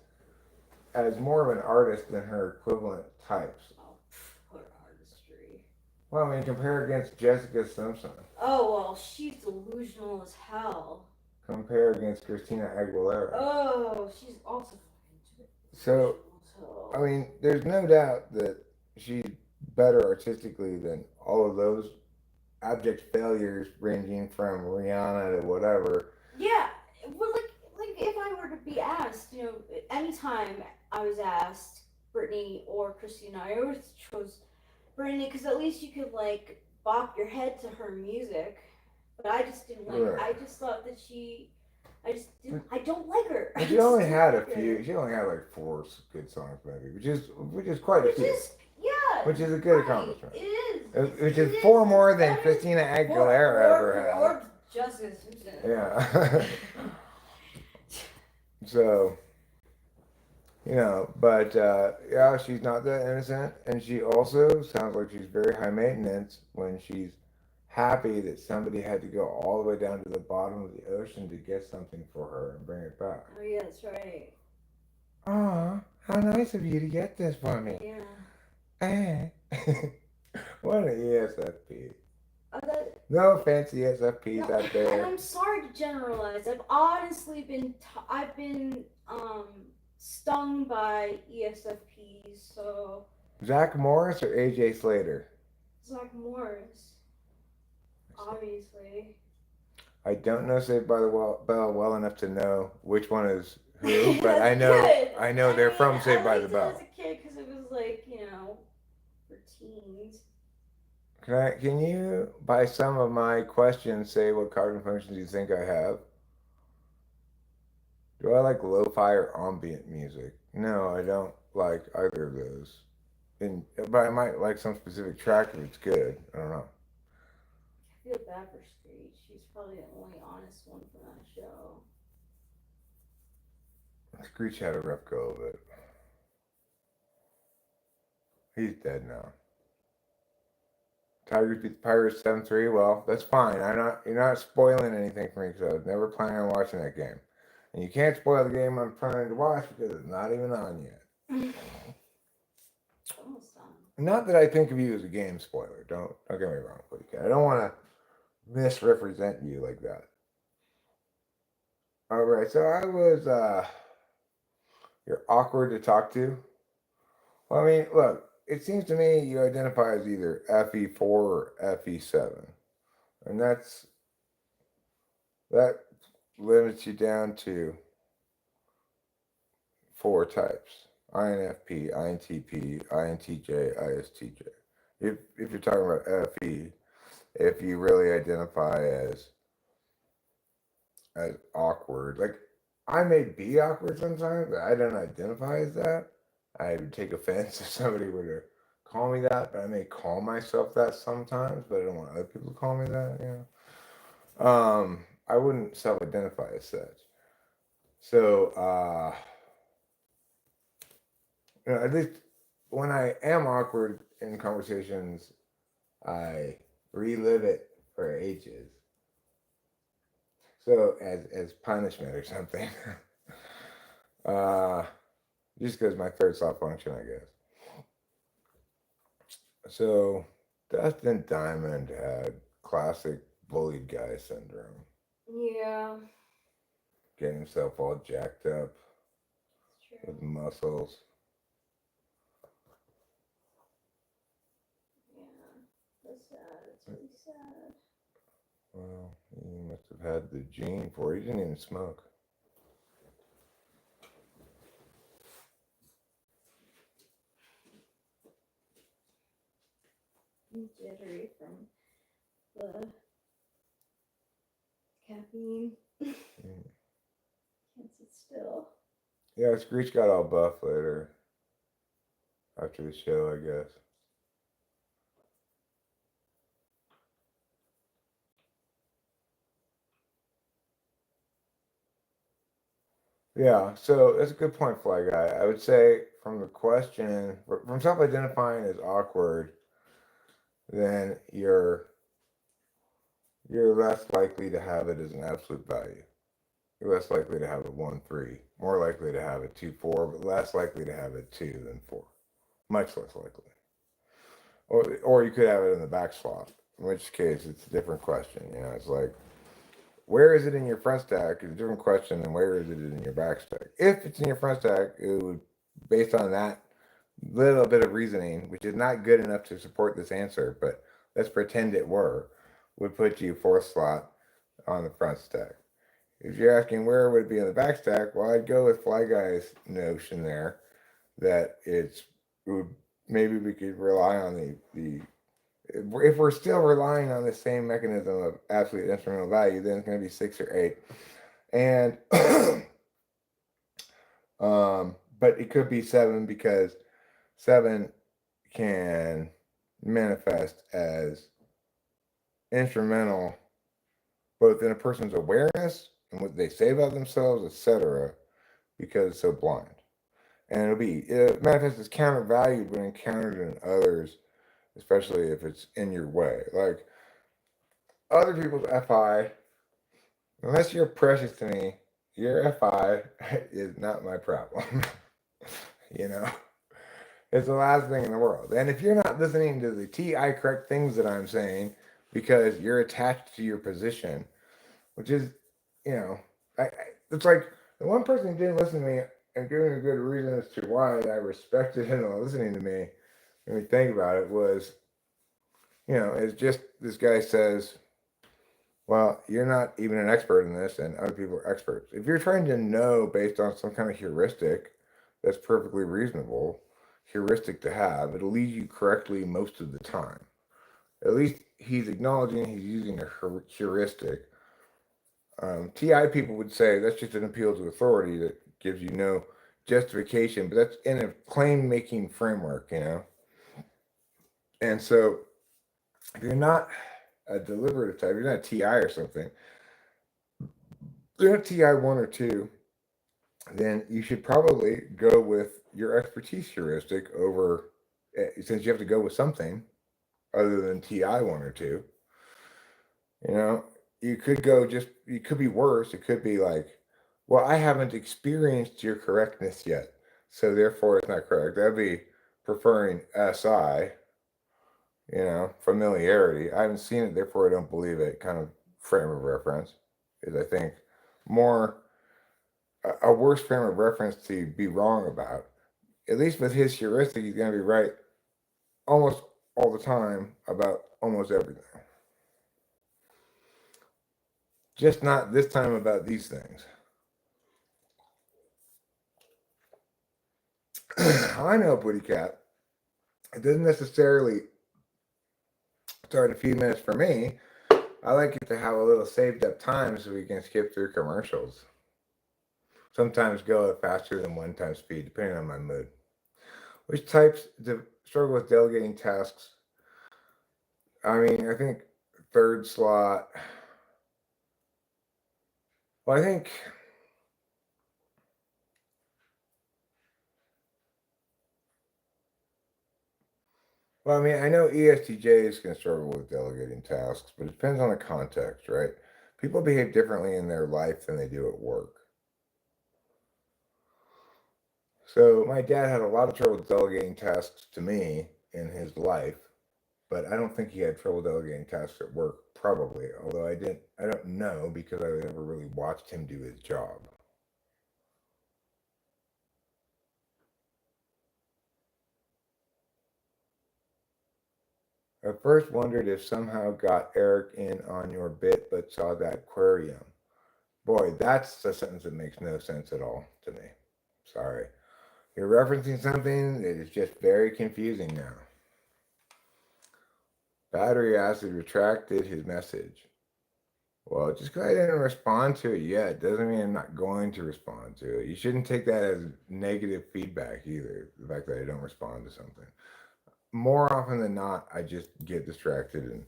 more of an artist than her equivalent types. Oh, her artistry. Well, I mean, compare against Jessica Simpson. Oh well, she's delusional as hell. Compare against Christina Aguilera. Oh, she's also So, I mean, there's no doubt that she's better artistically than all of those abject failures, ranging from Rihanna to whatever. Yeah, well, like if I were to be asked, anytime I was asked Brittany or Christina, I always chose Brittany because at least you could like bop your head to her music. But I just didn't like. Right. I just thought that she. I just didn't. I don't like her. But she only had a few. She only had like 4 good songs, maybe, which is quite a few. Yeah. Which is a good right, accomplishment. It is. Which is 4 more than Christina Aguilera ever had. Or Jessica Simpson. Yeah. So, but yeah, she's not that innocent, and she also sounds like she's very high maintenance when she's happy that somebody had to go all the way down to the bottom of the ocean to get something for her and bring it back. Oh yeah, that's right. Aw, how nice of you to get this for me. Yeah. What an ESFP. That, No offense, ESFPs no, out and there. I'm sorry to generalize. I've honestly been stung by ESFPs. So Zach Morris or AJ Slater? Zach Morris, obviously. I don't know Saved by the Bell well enough to know which one is who, but I Good. know they're from Saved by the I Bell. liked it as a kid because it was like for teens. Can you, by some of my questions, say what cognitive functions you think I have? Do I like lo-fi or ambient music? No, I don't like either of those. But I might like some specific track if it's good. I don't know. I feel bad for Screech. She's probably the only honest one from that show. Screech had a rough go of it. He's dead now. Tigers beat the Pirates 7-3. Well, that's fine. You're not spoiling anything for me because I was never planning on watching that game. And you can't spoil the game I'm planning to watch because it's not even on yet. Almost done. Not that I think of you as a game spoiler. Don't get me wrong, please. I don't want to misrepresent you like that. All right, so I was you're awkward to talk to. Well, I mean, look, it seems to me you identify as either FE4 or FE7, and that limits you down to 4 types: INFP, INTP, INTJ, ISTJ. If you're talking about FE, if you really identify as awkward, like I may be awkward sometimes, but I don't identify as that. I would take offense if somebody were to call me that, but I may call myself that sometimes, but I don't want other people to call me that, I wouldn't self-identify as such. So, at least when I am awkward in conversations, I relive it for ages. So as punishment or something. Just because my third stop function, I guess. So Dustin Diamond had classic bullied guy syndrome. Yeah. Getting himself all jacked up with muscles. Yeah. That's sad. It's really sad. Well, he must have had the gene for it. He didn't even smoke. I'm jittery from the caffeine. Can't sit still. Yeah, Screech got all buff later. After the show, I guess. Yeah, so that's a good point, Fly Guy. I would say from the question, from self-identifying as awkward, then you're less likely to have it as an absolute value. You're less likely to have a 1-3, more likely to have a 2-4, but less likely to have a 2 than 4. Much less likely. Or you could have it in the back slot, in which case it's a different question. You know, it's like, where is it in your front stack is a different question than where is it in your back stack. If it's in your front stack, it would, based on that little bit of reasoning, which is not good enough to support this answer, but let's pretend it were, would put you fourth slot on the front stack. If you're asking where would it be in the back stack, well, I'd go with Fly Guy's notion there that maybe we could rely on the if we're still relying on the same mechanism of absolute instrumental value, then it's going to be 6 or 8. And but it could be 7 because 7 can manifest as instrumental both in a person's awareness and what they say about themselves, etc., because it's so blind. And it manifests as countervalued when encountered in others, especially if it's in your way. Like other people's FI, unless you're precious to me, your FI is not my problem. You know, it's the last thing in the world. And if you're not listening to the TI correct things that I'm saying because you're attached to your position, which is, you know, it's like the one person who didn't listen to me and giving a good reason as to why I respected him listening to me, when we think about it, was, you know, it's just this guy says, well, you're not even an expert in this, and other people are experts. If you're trying to know based on some kind of heuristic, that's perfectly reasonable heuristic to have. It'll lead you correctly most of the time. At least he's acknowledging he's using a heuristic. TI people would say that's just an appeal to authority that gives you no justification, but that's in a claim-making framework, you know? And so if you're not a deliberative type, you're not a TI or something, you're not TI 1 or 2, then you should probably go with your expertise heuristic over, since you have to go with something other than TI 1 or 2, you know, you could be worse. It could be like, well, I haven't experienced your correctness yet, so therefore it's not correct. That'd be preferring SI, you know, familiarity. I haven't seen it, therefore I don't believe it kind of frame of reference is, I think, more a worse frame of reference to be wrong about. At least with his heuristic, he's going to be right almost all the time about almost everything. Just not this time about these things. I know, Booty Cat. It doesn't necessarily start a few minutes for me. I like it to have a little saved up time so we can skip through commercials. Sometimes go at faster than 1 times speed, depending on my mood. Which types struggle with delegating tasks? I mean, I think third slot. Well, I think Well, I mean, I know ESTJs can struggle with delegating tasks, but it depends on the context, right? People behave differently in their life than they do at work. So my dad had a lot of trouble delegating tasks to me in his life, but I don't think he had trouble delegating tasks at work, probably. Although I don't know because I never really watched him do his job. I first wondered if somehow got Eric in on your bit, but saw that aquarium. Boy, that's a sentence that makes no sense at all to me. Sorry. You're referencing something that is just very confusing now. Battery acid retracted his message. Well, just because I didn't respond to it yet doesn't mean I'm not going to respond to it. You shouldn't take that as negative feedback either, the fact that I don't respond to something. More often than not, I just get distracted and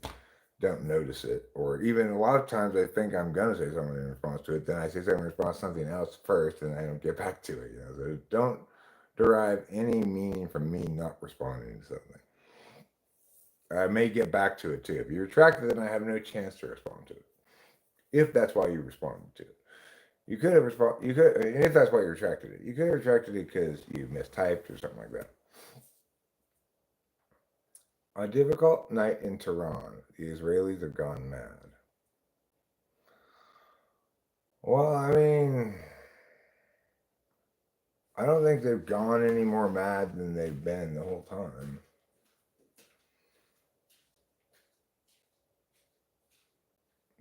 don't notice it. Or even a lot of times I think I'm going to say something in response to it, then I say something in response to something else first, and I don't get back to it. So don't derive any meaning from me not responding to something. I may get back to it too. If you retract it, then I have no chance to respond to it. If that's why you responded to it. You could have responded. You could, and if that's why you retracted it, you could have retracted it because you mistyped or something like that. A difficult night in Tehran. The Israelis have gone mad. Well, I mean, I don't think they've gone any more mad than they've been the whole time.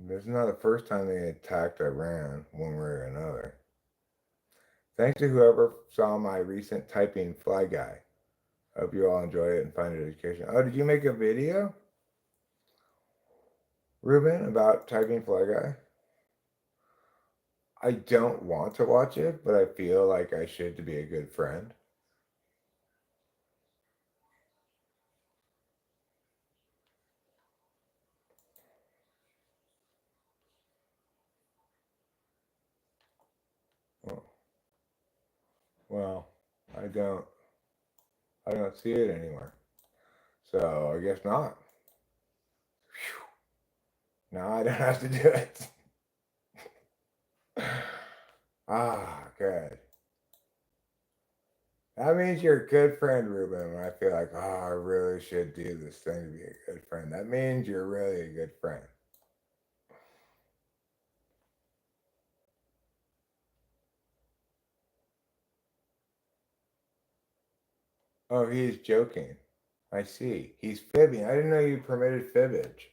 This is not the first time they attacked Iran one way or another. Thanks to whoever saw my recent typing fly guy. Hope you all enjoy it and find it educational. Oh, did you make a video, Ruben, about typing fly guy? I don't want to watch it, but I feel like I should to be a good friend. Oh, well, I don't. I don't see it anywhere. So I guess not. Whew. No, I don't have to do it. Good. That means you're a good friend, Ruben. When I feel like, I really should do this thing to be a good friend. That means you're really a good friend. Oh, he's joking. I see. He's fibbing. I didn't know you permitted fibbage.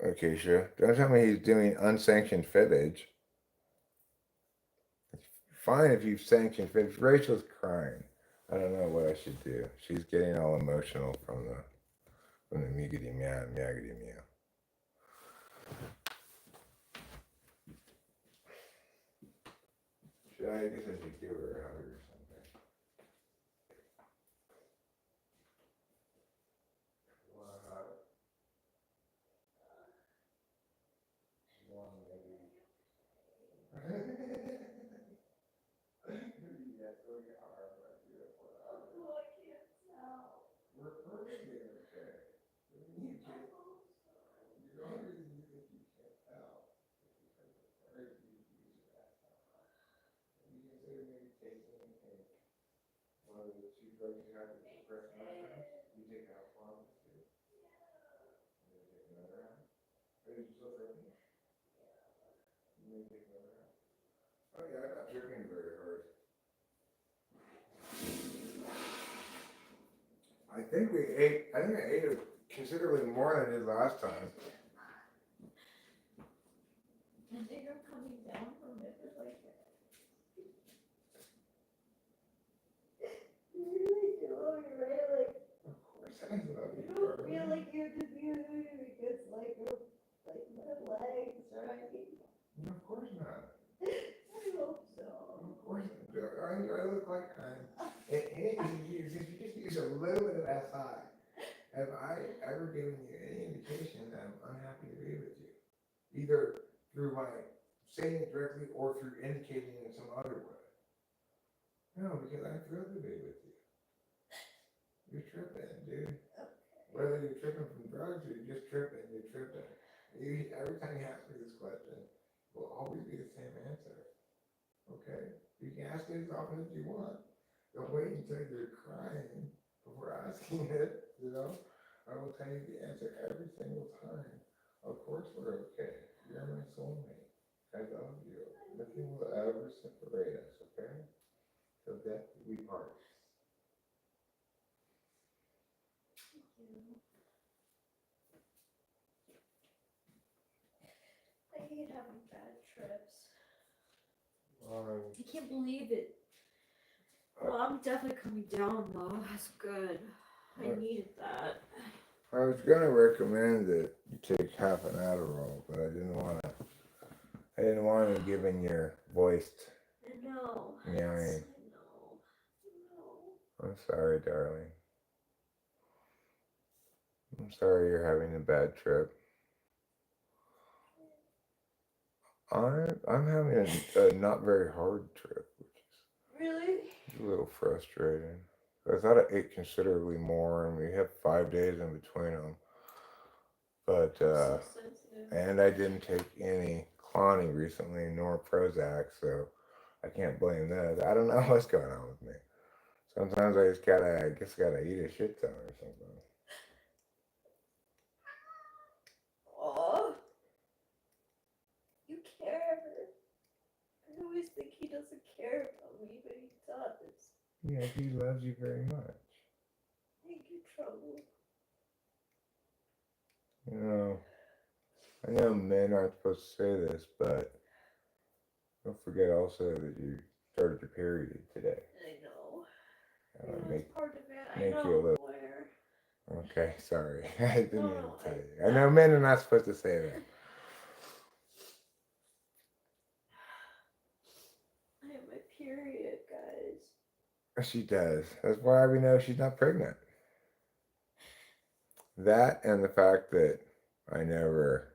Okay, sure. Don't tell me he's doing unsanctioned fibbage. It's fine if you've sanctioned fibbage. Rachel's crying. I don't know what I should do. She's getting all emotional from the meagity meow, meowgity meow. I guess I should give her a hug or something. You want a hug? You want maybe? Yes, go get our hug. Beautiful. Oh, I can't tell. We're perfectly okay. You can't. The only reason you think you can't tell is because the first you use your ass. You consider maybe taking one of the two drugs you have to suppress emotions. You take alcohol too. And then take another round. Are you still drinking? You may take another round. Oh yeah, I'm not drinking very hard. I think I ate considerably more than I did last time. I think I'm coming down from it like that. You really do, right? Like, Of course I love you you, don't Carly. feel like you have to be because like my legs, right? Of course not. I hope so. Of course not. I look like I'm. You just use a little bit of SI. Have I ever given you any indication that I'm unhappy to be with you? Either through my saying it directly or through indicating it in some other way. No, because I'm thrilled to be with you. You're tripping, dude. Whether you're tripping from drugs or you're just tripping, you're tripping. Every time you ask me this question, it will always be the same answer. Okay? You can ask it as often as you want. Don't wait until you're crying before asking it. I will tell you the answer every single time. Of course we're okay. You're my soulmate. I love you. Nothing will ever separate us, okay? Till death we part. I hate having bad trips. Um, I can't believe it. Well, I'm definitely coming down though. That's good. I needed that. I was gonna recommend that you take half an Adderall, but I didn't want to give in your voiced No. meowing. No. I'm sorry, darling. I'm sorry you're having a bad trip. I'm having a not very hard trip, which Really? is a little frustrating. I thought I ate considerably more, and we have 5 days in between them. But So sensitive. and I didn't take any clonny recently, nor Prozac, so I can't blame that. I don't know what's going on with me. Sometimes I just gotta eat a shit ton or something. Oh, you care. I always think he doesn't care about me, but he does. Yeah, he loves you very much. Thank you, Trouble. You know, I know men aren't supposed to say this, but don't forget also that you started your period today. I know. Make, Part of it. make I know you a little. where. Okay, sorry. I didn't mean No, to tell you. I know men are not supposed to say that. I have my period, guys. She does. That's why we know she's not pregnant. That and the fact that I never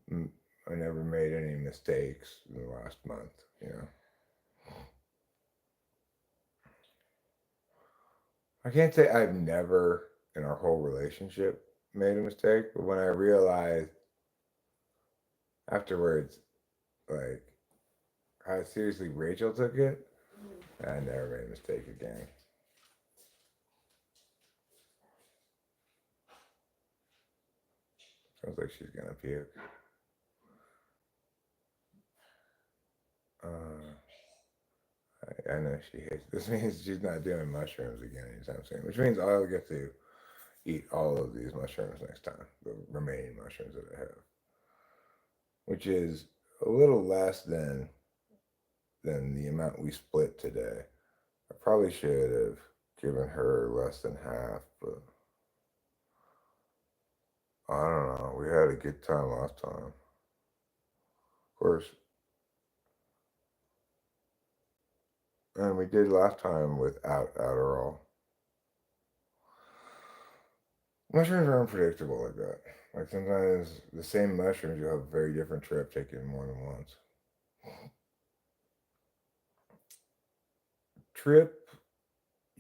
made any mistakes in the last month, you know. I can't say I've never in our whole relationship made a mistake, but when I realized afterwards, like, how seriously Rachel took it, I never made a mistake again. Sounds like she's gonna puke. I know she hates. This means she's not doing mushrooms again anytime soon, which means I'll get to eat all of these mushrooms next time, the remaining mushrooms that I have, which is a little less than the amount we split today. I probably should have given her less than half, but I don't know. We had a good time last time. Of course, and we did last time without Adderall. Mushrooms are unpredictable like that. Like sometimes the same mushrooms, you'll have a very different trip taken more than once. Trip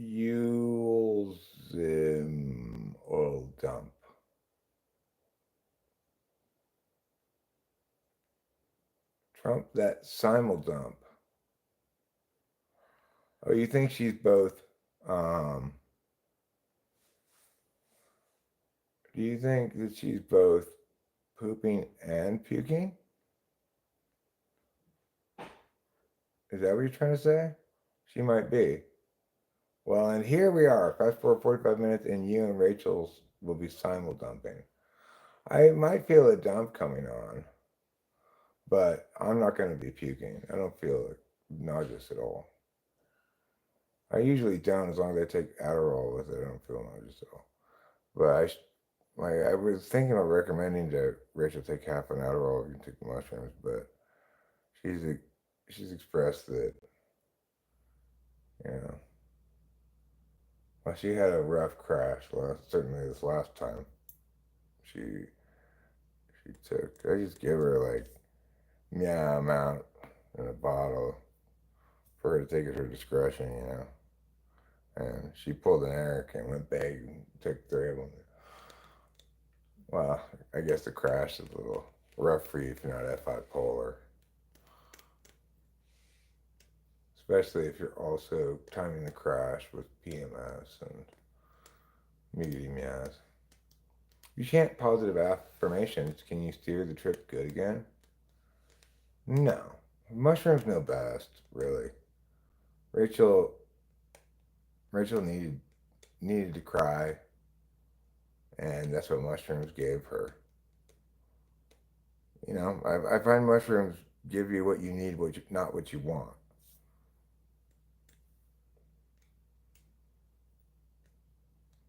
Ulzim oil dump. Trump that simul dump. Oh, you think she's both do you think that she's both pooping and puking? Is that what you're trying to say? She might be. Well, and here we are. Fast forward 45 minutes, and you and Rachel's will be simul dumping. I might feel a dump coming on, but I'm not going to be puking. I don't feel nauseous at all. I usually don't, as long as I take Adderall with it. I don't feel nauseous at all. But I was thinking of recommending to Rachel take half an Adderall if you take mushrooms, but she's expressed that, you know, well, she had a rough crash certainly this last time. She took. I just give her like meow amount in a bottle for her to take at her discretion, you know. And she pulled an Eric and went big and took 3 of them. Well, I guess the crash is a little rough for you if you're not bipolar. Especially if you're also timing the crash with PMS and muty meows. You chant positive affirmations. Can you steer the trip good again? No. Mushrooms know best, really. Rachel needed to cry, and that's what mushrooms gave her. You know, I find mushrooms give you what you need, not what you want.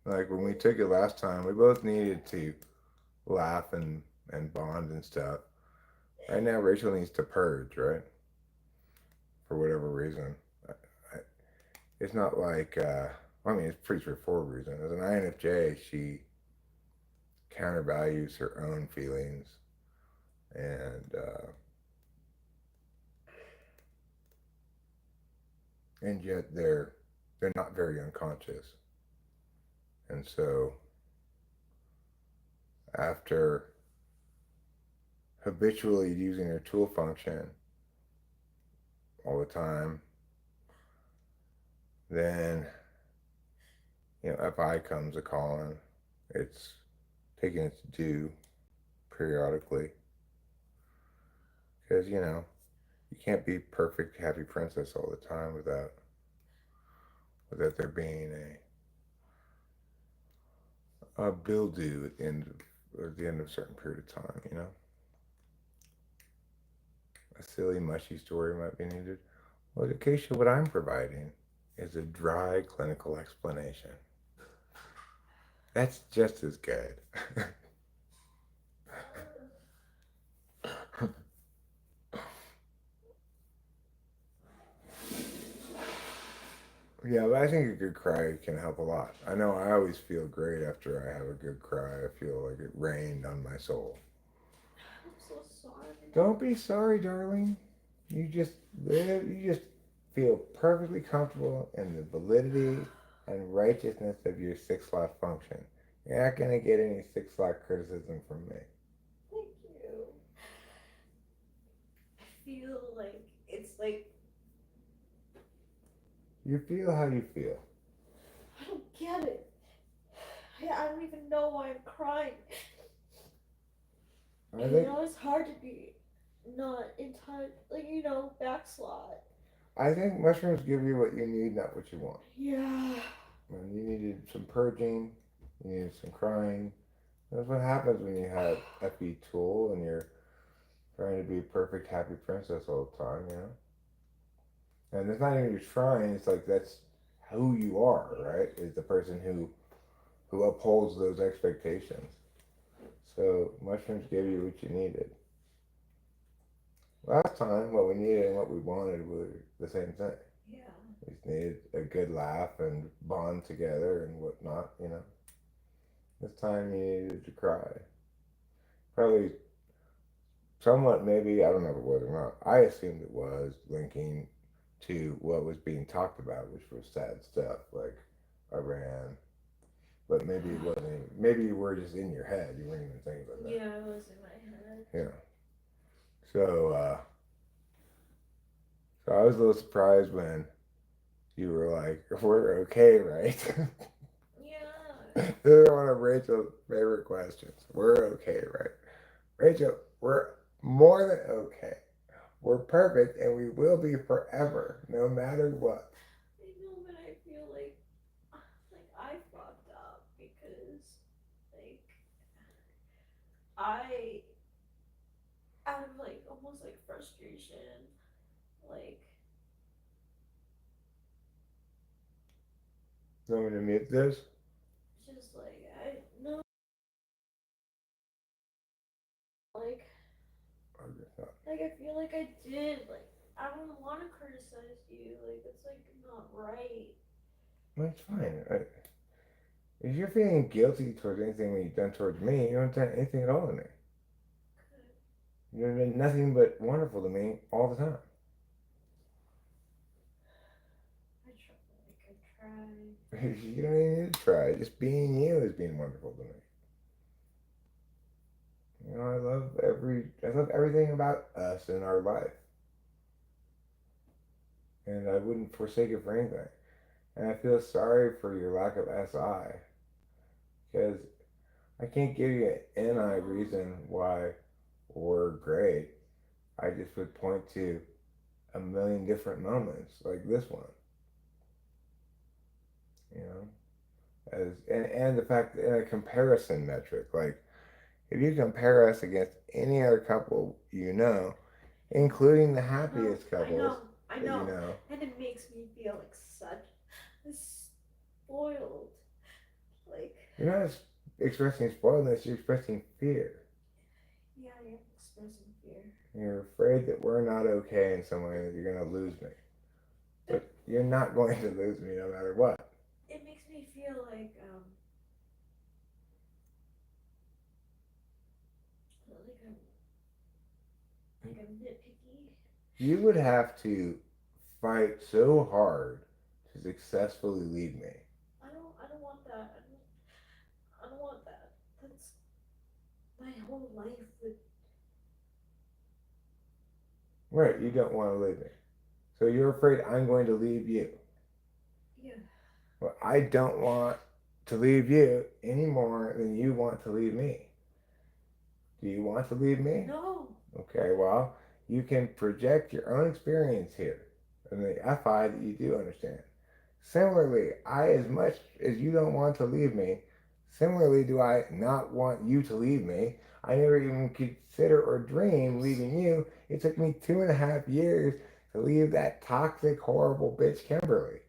Like when we took it last time, we both needed to laugh and bond and stuff. Right now, Rachel needs to purge, right? For whatever reason. I, it's not like, I mean, it's pretty straightforward reason. As an INFJ, she countervalues her own feelings and and yet they're not very unconscious. And so after habitually using her tool function all the time, then FI comes a calling. It's taking its due periodically because you can't be perfect happy princess all the time without there being a bill due at the end of a certain period of time. A silly mushy story might be needed. Well, Acacia, what I'm providing is a dry clinical explanation. That's just as good. Yeah, but I think a good cry can help a lot. I know I always feel great after I have a good cry. I feel like it rained on my soul. I'm so sorry. Don't be sorry, darling. You just live, you just feel perfectly comfortable in the validity and righteousness of your 6 lot function. You're not going to get any 6 lot criticism from me. Thank you. I feel like it's like You feel how you feel. I don't get it. I don't even know why I'm crying. I think It's hard to be not in time, like backslide. I think mushrooms give you what you need, not what you want. Yeah. And you needed some purging, you needed some crying. That's what happens when you have FE tool and you're trying to be a perfect happy princess all the time. And it's not even you're trying, it's like that's who you are, right? Is the person who upholds those expectations. So mushrooms gave you what you needed. Last time, what we needed and what we wanted were the same thing. Yeah. We just needed a good laugh and bond together and whatnot. This time you needed to cry. Probably somewhat, maybe, I don't know if it was or not. I assumed it was linking to what was being talked about, which was sad stuff like Iran. But maybe it wasn't. Maybe you were just in your head. You weren't even thinking about that. Yeah, it was in my head. Yeah. So I was a little surprised when you were like, "We're okay, right?" Yeah. This is one of Rachel's favorite questions. We're okay, right? Rachel, we're more than okay. We're perfect and we will be forever, no matter what. I know, but I feel like I fucked up because like I out of almost frustration, like You want me to mute this? just I no like I feel like I did I don't want to criticize you, it's not right. That's fine. If you're feeling guilty towards anything that you've done towards me, you haven't done anything at all to me. You've been nothing but wonderful to me all the time. I try. You don't even need to try. Just being you is being wonderful to me. I love everything about us in our life. And I wouldn't forsake it for anything. And I feel sorry for your lack of SI. Because I can't give you any reason why we're great. I just would point to a million different moments like this one. You know? And the fact that in a comparison metric, like if you compare us against any other couple including the happiest couples I that you know. know. And it makes me feel such spoiled. You're not expressing spoiledness, you're expressing fear. Yeah, I am expressing fear. You're afraid that we're not okay in some way, that you're going to lose me. But you're not going to lose me no matter what. It makes me feel like I'm nitpicky. You would have to fight so hard to successfully leave me. I don't want that. I don't want that. That's my whole life with. Right, you don't want to leave me. So you're afraid I'm going to leave you. Yeah. Well, I don't want to leave you any more than you want to leave me. Do you want to leave me? No. Okay, well, you can project your own experience here and the FI that you do understand. Similarly, as much as you don't want to leave me, similarly do I not want you to leave me. I never even consider or dream leaving you. It took me 2.5 years to leave that toxic, horrible bitch Kimberly.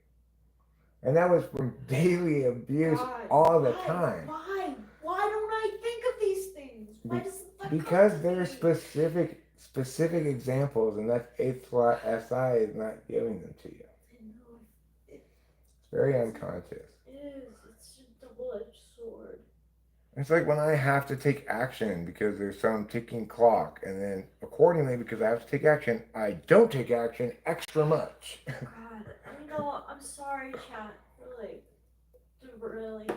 And that was from daily abuse all the time. Why? Why don't I think of these things? Why does that Because there are specific examples, and that's SI is not giving them to you. I know. It's very unconscious. It is. It's a double-edged sword. It's like when I have to take action because there's some ticking clock, and then accordingly, because I have to take action, I don't take action extra much. God, I'm sorry, chat, for like derailing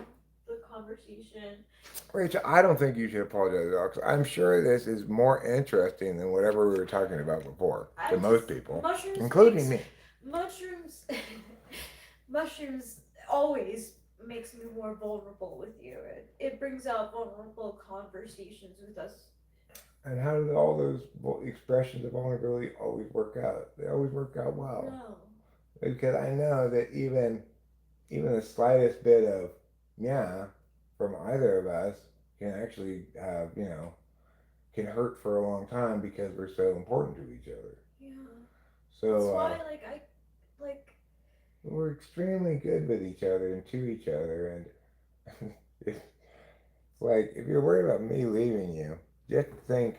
the conversation. Rachel, I don't think you should apologize at all, because I'm sure this is more interesting than whatever we were talking about before to most people, including me. Mushrooms always makes me more vulnerable with you. It brings out vulnerable conversations with us. And how do all those expressions of vulnerability always work out? They always work out well. No. Because I know that even the slightest bit of yeah from either of us can actually have, can hurt for a long time because we're so important to each other. Yeah. So that's why we're extremely good with each other and to each other, and it's like if you're worried about me leaving you, just think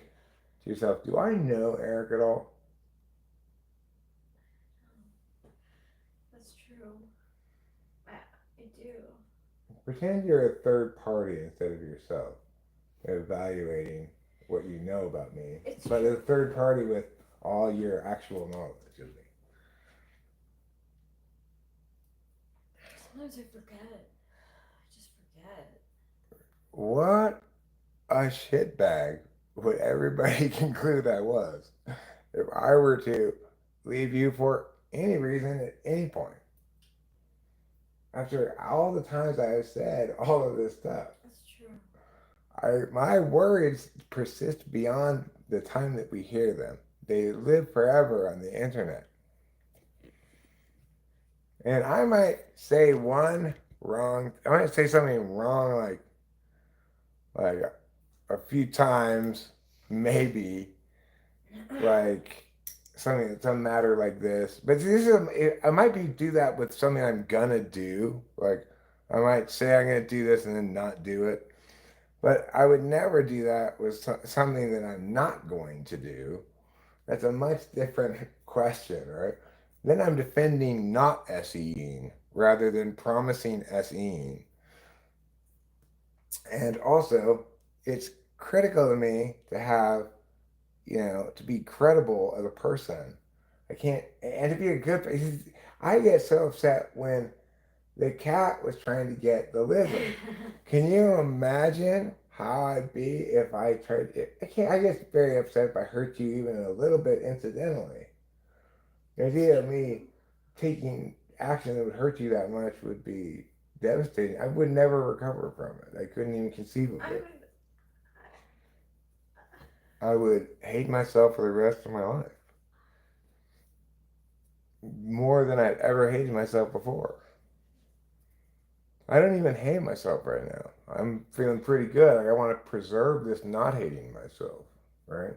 to yourself, do I know Eric at all? That's true. I do. Pretend you're a third party instead of yourself, evaluating what you know about me, but a third party with all your actual knowledge of me. Sometimes I forget. I just forget. What a shitbag would everybody conclude I was if I were to leave you for any reason at any point? After all the times I have said all of this stuff. That's true. My words persist beyond the time that we hear them. They live forever on the internet. And I might say I might say something wrong like a few times, maybe, like some matter like this. But I might do that with something I'm gonna do. Like I might say I'm gonna do this and then not do it. But I would never do that with something that I'm not going to do. That's a much different question, right? Then I'm defending not SEing rather than promising SEing. And also, it's critical to me to have, to be credible as a person. I can't, and to be a good person. I get so upset when the cat was trying to get the lizard. Can you imagine how I'd be if I tried? I get very upset if I hurt you even a little bit incidentally. The idea of me taking action that would hurt you that much would be devastating. I would never recover from it. I couldn't even conceive of it. I would hate myself for the rest of my life. More than I've ever hated myself before. I don't even hate myself right now. I'm feeling pretty good. Like I want to preserve this not hating myself, right?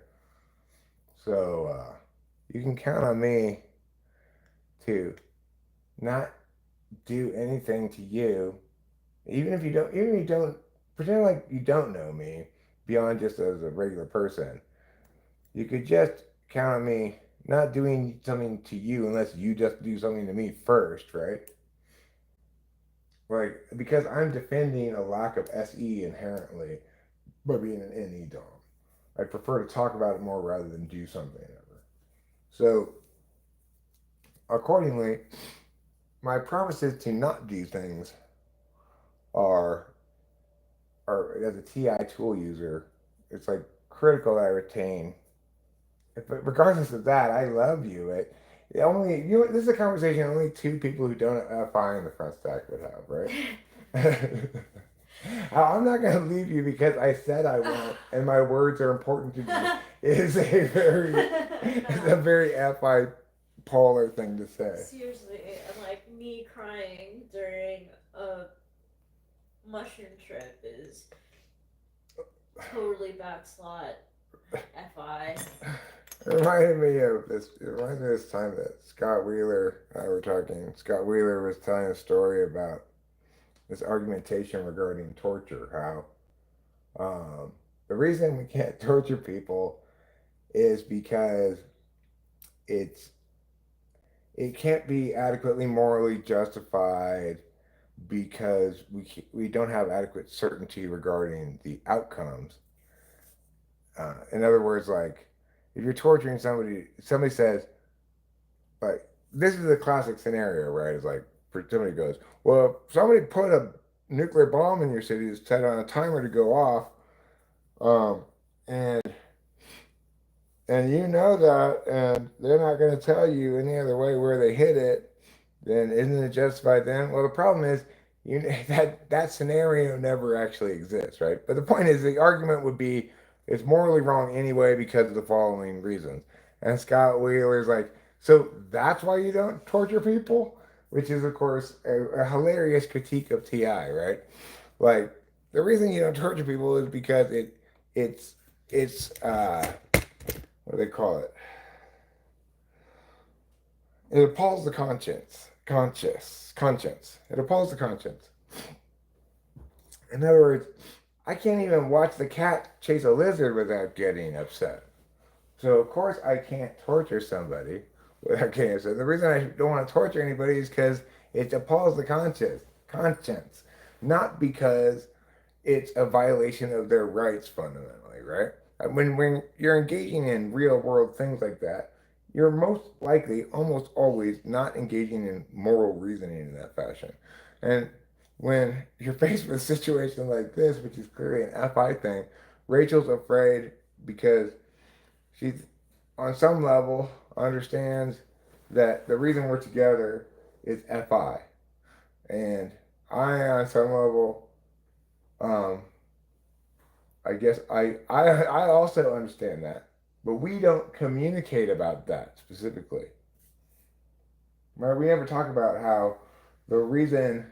So you can count on me to not do anything to you Even if you don't pretend like you don't know me beyond just as a regular person. You could just count on me not doing something to you unless you just do something to me first, right? Like because I'm defending a lack of SE inherently by being an NE dom. I prefer to talk about it more rather than do something ever. So accordingly, my promises to not do things are as a TI tool user, it's like critical that I retain. But regardless of that, I love you. Only you. This is a conversation only two people who don't FI in the front stack would have, right? I'm not going to leave you because I said I won't, and my words are important to me. It's a very FI polar thing to say. Seriously, and like me crying during a mushroom trip is totally backslot FI. It reminded me of this time that Scott Wheeler and I were talking. Scott Wheeler was telling a story about this argumentation regarding torture. How the reason we can't torture people is because it can't be adequately morally justified because we don't have adequate certainty regarding the outcomes. In other words, like if you're torturing somebody says, like, this is a classic scenario, right? It's like somebody goes, well, if somebody put a nuclear bomb in your city that's set on a timer to go off, um, and you know that, and they're not going to tell you any other way where they hit it, then isn't it justified then? Well, the problem is that scenario never actually exists, right? But the point is, the argument would be it's morally wrong anyway because of the following reasons. And Scott Wheeler's like, so that's why you don't torture people, which is of course a hilarious critique of TI, right? Like the reason you don't torture people is because it's what do they call it? It appalls the conscience. It appalls the conscience. In other words, I can't even watch the cat chase a lizard without getting upset. So of course I can't torture somebody without getting upset. The reason I don't want to torture anybody is because it appalls the conscience, not because it's a violation of their rights fundamentally, right? When you're engaging in real world things like that, you're most likely, almost always, not engaging in moral reasoning in that fashion. And when you're faced with a situation like this, which is clearly an FI thing, Rachel's afraid because she's, on some level, understands that the reason we're together is FI. And I, on some level, um, I guess I also understand that, but we don't communicate about that specifically. Right? We never talk about how the reason,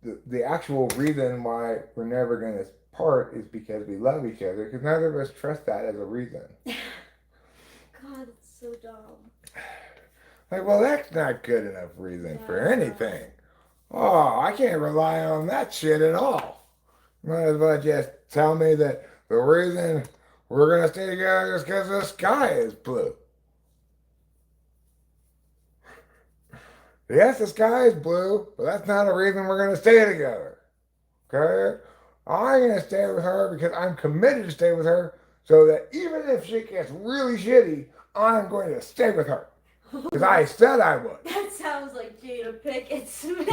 the actual reason why we're never going to part is because we love each other, because neither of us trust that as a reason. God, it's so dumb. Like, well, that's not good enough reason for anything. Oh, I can't rely on that shit at all. Might as well just tell me that the reason we're going to stay together is because the sky is blue. Yes, the sky is blue, but that's not a reason we're going to stay together. Okay? I'm going to stay with her because I'm committed to stay with her so that even if shit gets really shitty, I'm going to stay with her. Because I said I would. That sounds like Jada Pinkett Smith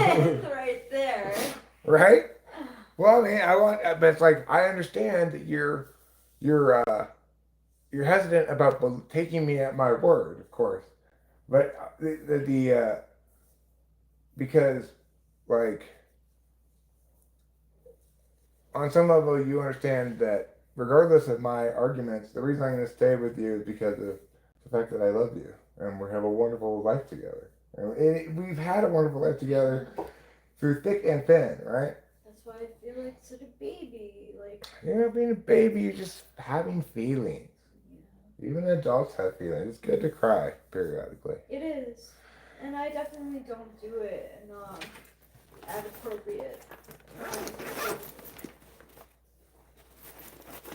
right there. Right? Well, I mean, but it's like I understand that you're hesitant about taking me at my word, of course, but because like on some level you understand that regardless of my arguments, the reason I'm going to stay with you is because of the fact that I love you and we have a wonderful life together. And we've had a wonderful life together through thick and thin, right? That's why I feel like such a baby. Like You're not being a baby, you're just having feelings. Yeah. Even adults have feelings. It's good to cry periodically. It is. And I definitely don't do it enough. at appropriate times.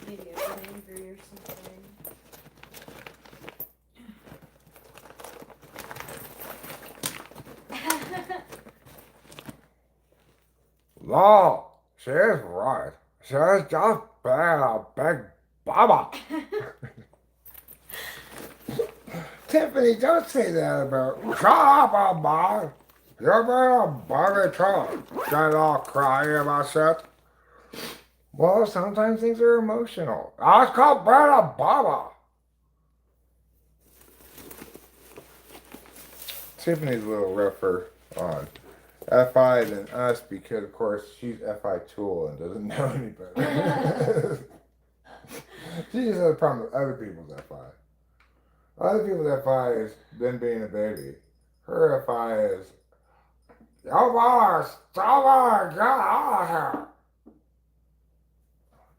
Maybe I was angry or something. No, she's right. She's just being a big baba. Tiffany, don't say that about. Shut up, Mom. You're being a buggy child. Get all crying about shit. Well, sometimes things are emotional. That's called being a baba. Tiffany's a little rougher on FI than us because, of course, she's FI tool and doesn't know any better. She just has a problem with other people's FI. Other people's FI is them being a baby. Her FI is, yo, boss, someone get out of here.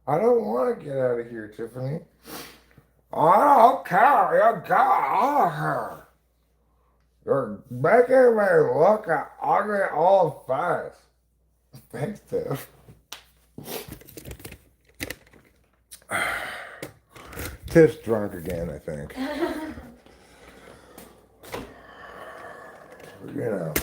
I don't want to get out of here, Tiffany. I don't care. You get out of here. You're making me look at ugly old face. Thanks, Tiff. Tiff's drunk again, I think. You know.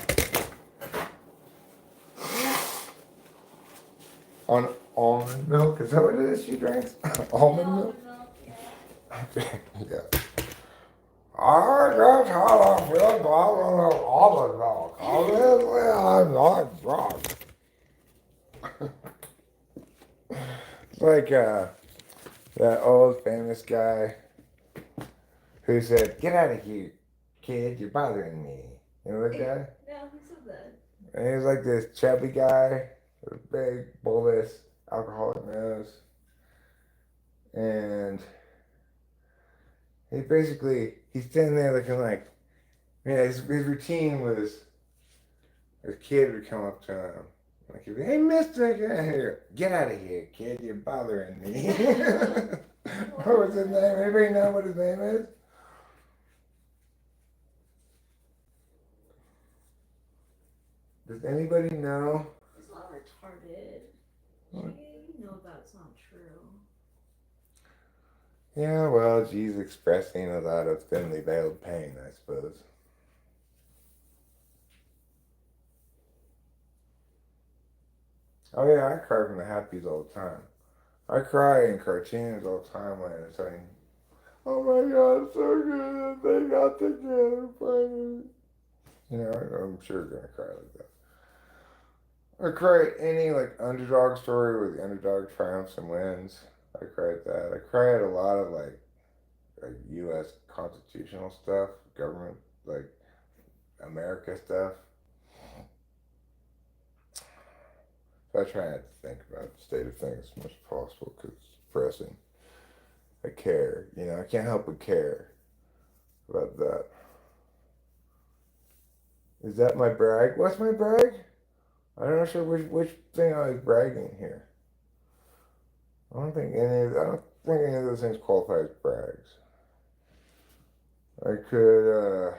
On almond milk? Is that what it is she drinks? Almond milk? Yeah. I just had a few bottles of almond milk. Obviously, I'm not drunk. It's like that old famous guy who said, "Get out of here, kid, you're bothering me." You know that guy? Yeah, who said that? And he was like this chubby guy with a big, bulbous, alcoholic nose. And he's standing there looking like, his routine was, his kid would come up to him. Like, he'd be, "Hey, mister, get out of here, kid, you're bothering me." What was his name? Anybody know what his name is? Does anybody know? He's not retarded. What? You know that's not true. Yeah, well, she's expressing a lot of thinly veiled pain, I suppose. Oh yeah, I cry from the happies all the time. I cry in cartoons all the time when it's saying, "Oh my God, it's so good that they got together finally." You know, I'm sure you're gonna cry like that. I cry at any like underdog story where the underdog triumphs and wins. I cry at that. I cry at a lot of like U.S. constitutional stuff, government, like America stuff. So I try not to think about the state of things as much as possible because it's depressing. I care, I can't help but care about that. Is that my brag? What's my brag? I'm not sure which thing I was bragging here. I don't think any of those things qualify as brags. I could,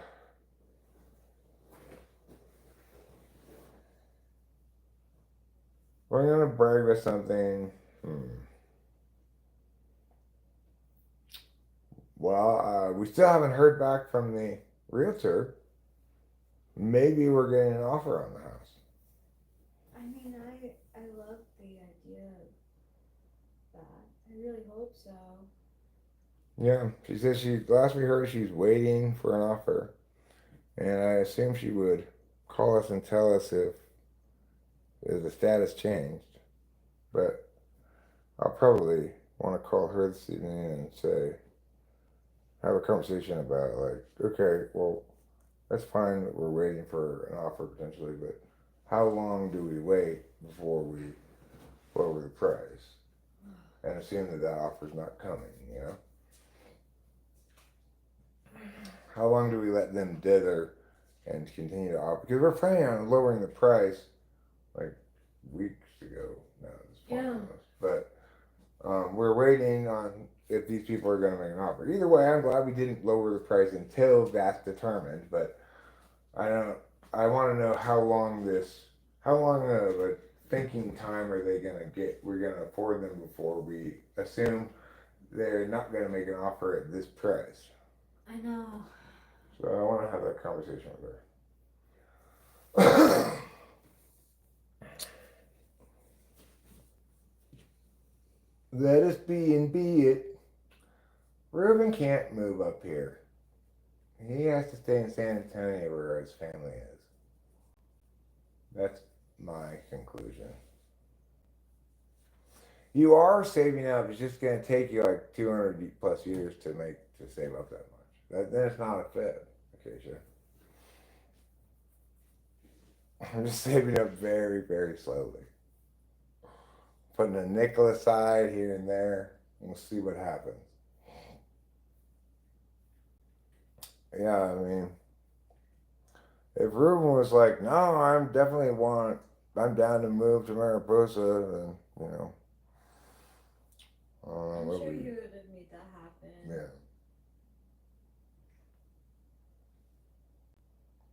we're gonna brag about something. Well, we still haven't heard back from the realtor. Maybe we're getting an offer on the house. I mean, I love the idea of that. I really hope so. Yeah, she said last we heard she's waiting for an offer. And I assume she would call us and tell us if the status changed. But I'll probably want to call her this evening and have a conversation about like, okay, well, that's fine that we're waiting for an offer potentially, but how long do we wait before we lower the price? And assume that offer's not coming, How long do we let them dither and continue to offer? Because we're planning on lowering the price like weeks ago now at this point. Yeah. But we're waiting on if these people are going to make an offer. Either way, I'm glad we didn't lower the price until that's determined. But I want to know how how long of a thinking time are they gonna get? We're gonna afford them before we assume they're not gonna make an offer at this price. I know. So I want to have that conversation with her. Let us be and be it. Reuben can't move up here. He has to stay in San Antonio where his family is. That's my conclusion. You are saving up. It's just going to take you like 200 plus years to save up that much. Then it's not a fib, Acacia. I'm just saving up very, very slowly. Putting a nickel aside here and there. We'll see what happens. Yeah, I mean, if Ruben was like, no, I'm down to move to Mariposa, then, you know. I'm sure he would have made that happen. Yeah.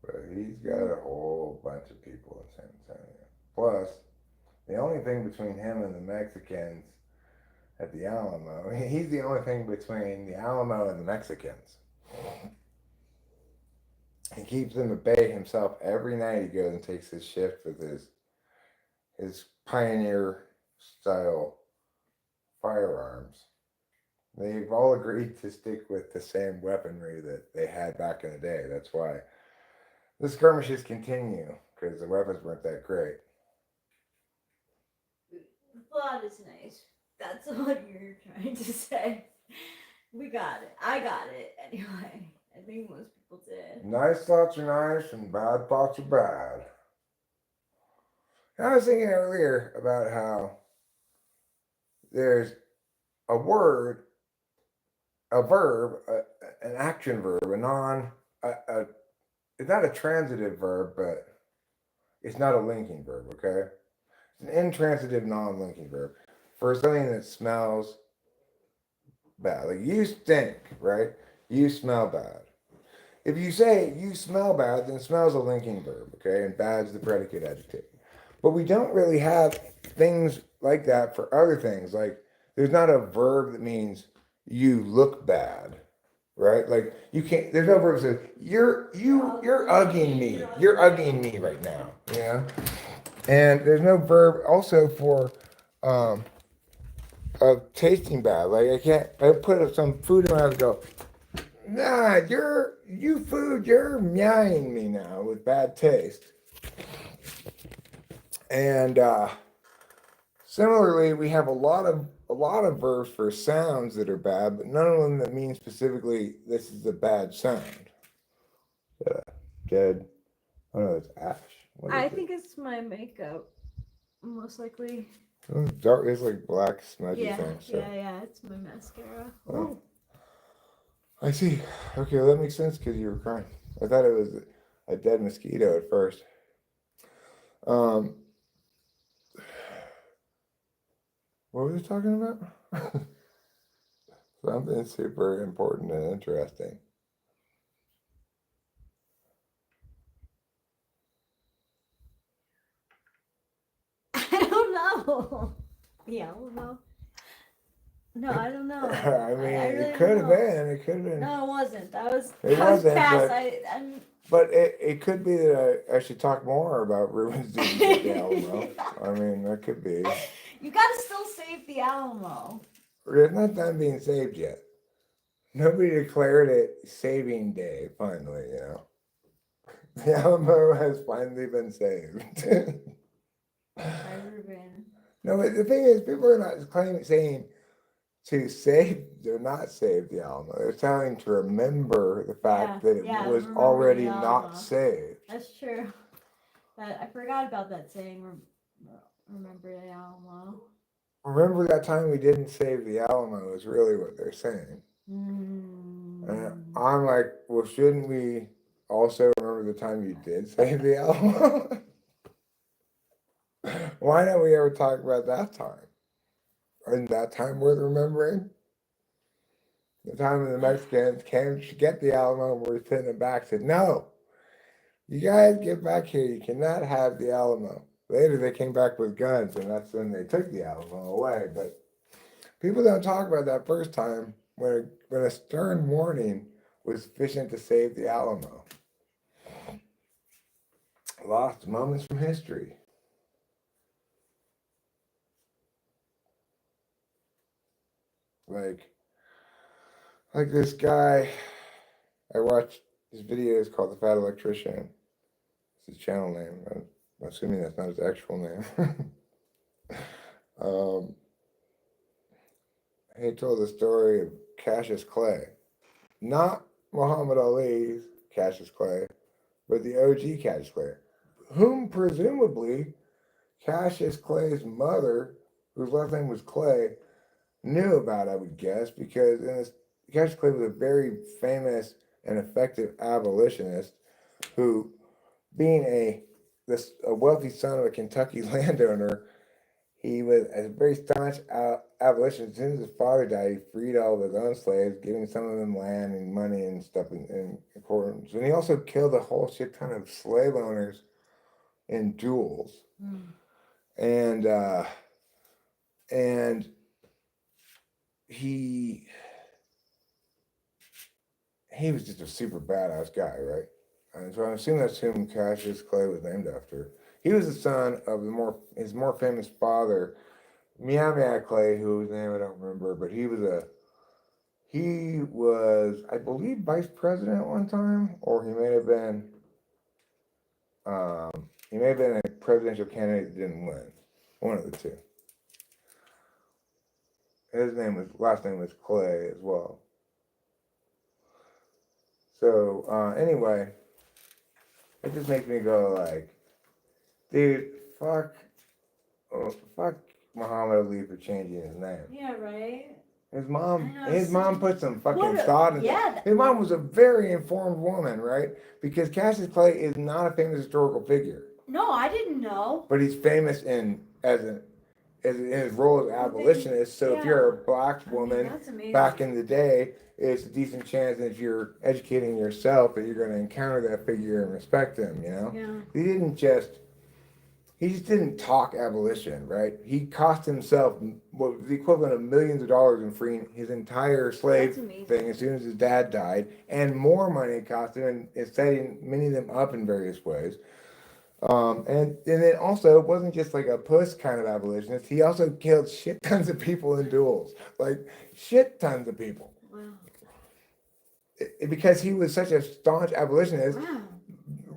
But he's got a whole bunch of people in San Antonio. Plus, the only thing between him and the Mexicans at the Alamo, he's the only thing between the Alamo and the Mexicans. He keeps them at bay himself. Every night he goes and takes his shift with his pioneer style firearms. They've all agreed to stick with the same weaponry that they had back in the day. That's why the skirmishes continue, because the weapons weren't that great. The thought is nice. That's what you're trying to say. We got it. I got it anyway. I think most people did. Nice thoughts are nice and bad thoughts are bad. I was thinking earlier about how there's a word, a verb, an action verb, it's not a transitive verb, but it's not a linking verb, okay? It's an intransitive, non-linking verb for something that smells bad. Like you stink, right? You smell bad. If you say you smell bad, then smell's a linking verb, okay? And bad's the predicate adjective. But we don't really have things like that for other things. Like there's not a verb that means you look bad, right? Like you can't. There's no verb that says you're ugging me. You're ugging me right now. You know. And there's no verb also for tasting bad. Like I put some food in my mouth and go, nah, you're meowing me now with bad taste. And similarly, we have a lot of verbs for sounds that are bad, but none of them that mean specifically this is a bad sound. Dead. Oh no, it's ash. I think it's my makeup, most likely. It's dark. It's like black smudgy thing. So. Yeah. It's my mascara. Oh. I see. Okay, well, that makes sense because you were crying. I thought it was a dead mosquito at first. What were we talking about? Something super important and interesting. I don't know. The Alamo. No, I don't know. I mean, I really it could have don't know. been. It could have been. No, it wasn't. That was Wasn't, past. but- But it could be that I should talk more about Ruben's doing at the Alamo. I mean, that could be. You gotta still save the Alamo. It's not done being saved yet. Nobody declared it saving day, finally, you know. The Alamo has finally been saved. By Ruben. No, but the thing is, people are not saying to save, they're not save the Alamo. They're telling to remember the fact that it was remember already the Alamo. not saved. That's true. I forgot about that saying. Remember the Alamo. Remember that time we didn't save the Alamo is really what they're saying. Mm. And I'm like, well, shouldn't we also remember the time you did save the Alamo? Why don't we ever talk about that time? Isn't that time worth remembering? The time when the Mexicans came to get the Alamo and were sitting back said, no, you guys get back here. You cannot have the Alamo. Later, they came back with guns, and that's when they took the Alamo away. But people don't talk about that first time when a stern warning was sufficient to save the Alamo. Lost moments from history. Like this guy, I watched his videos called The Fat Electrician. It's his channel name. I'm assuming that's not his actual name. He told the story of Cassius Clay. Not Muhammad Ali's Cassius Clay, but the OG Cassius Clay, whom presumably Cassius Clay's mother, whose last name was Clay, knew about, I would guess, because Cassius Clay was a very famous and effective abolitionist who, being a wealthy son of a Kentucky landowner, he was a very staunch abolitionist. As soon as his father died, he freed all of his own slaves, giving some of them land and money and stuff in accordance. And he also killed a whole shit ton of slave owners in duels. And he was just a super badass guy, right? And so I'm assuming that's whom Cassius Clay was named after. He was the son of his more famous father, Miami Clay, whose name I don't remember, but he was, I believe, vice president at one time, or he may have been a presidential candidate that didn't win. One of the two. His last name was Clay as well. So anyway, it just makes me go like, dude, fuck Muhammad Ali for changing his name. Yeah, right. His mom put some fucking thought into it. His mom was a very informed woman, right? Because Cassius Clay is not a famous historical figure. No, I didn't know. But he's famous in his role as abolitionist. So if you're a black woman back in the day, it's a decent chance that if you're educating yourself that you're going to encounter that figure and respect him, you know? Yeah. He just didn't talk abolition, right? He cost himself what was the equivalent of millions of dollars in freeing his entire slave thing as soon as his dad died, and more money it cost him in setting many of them up in various ways. And then also, it wasn't just like a puss kind of abolitionist. He also killed shit tons of people in duels, like shit tons of people. Wow. Because he was such a staunch abolitionist. Wow.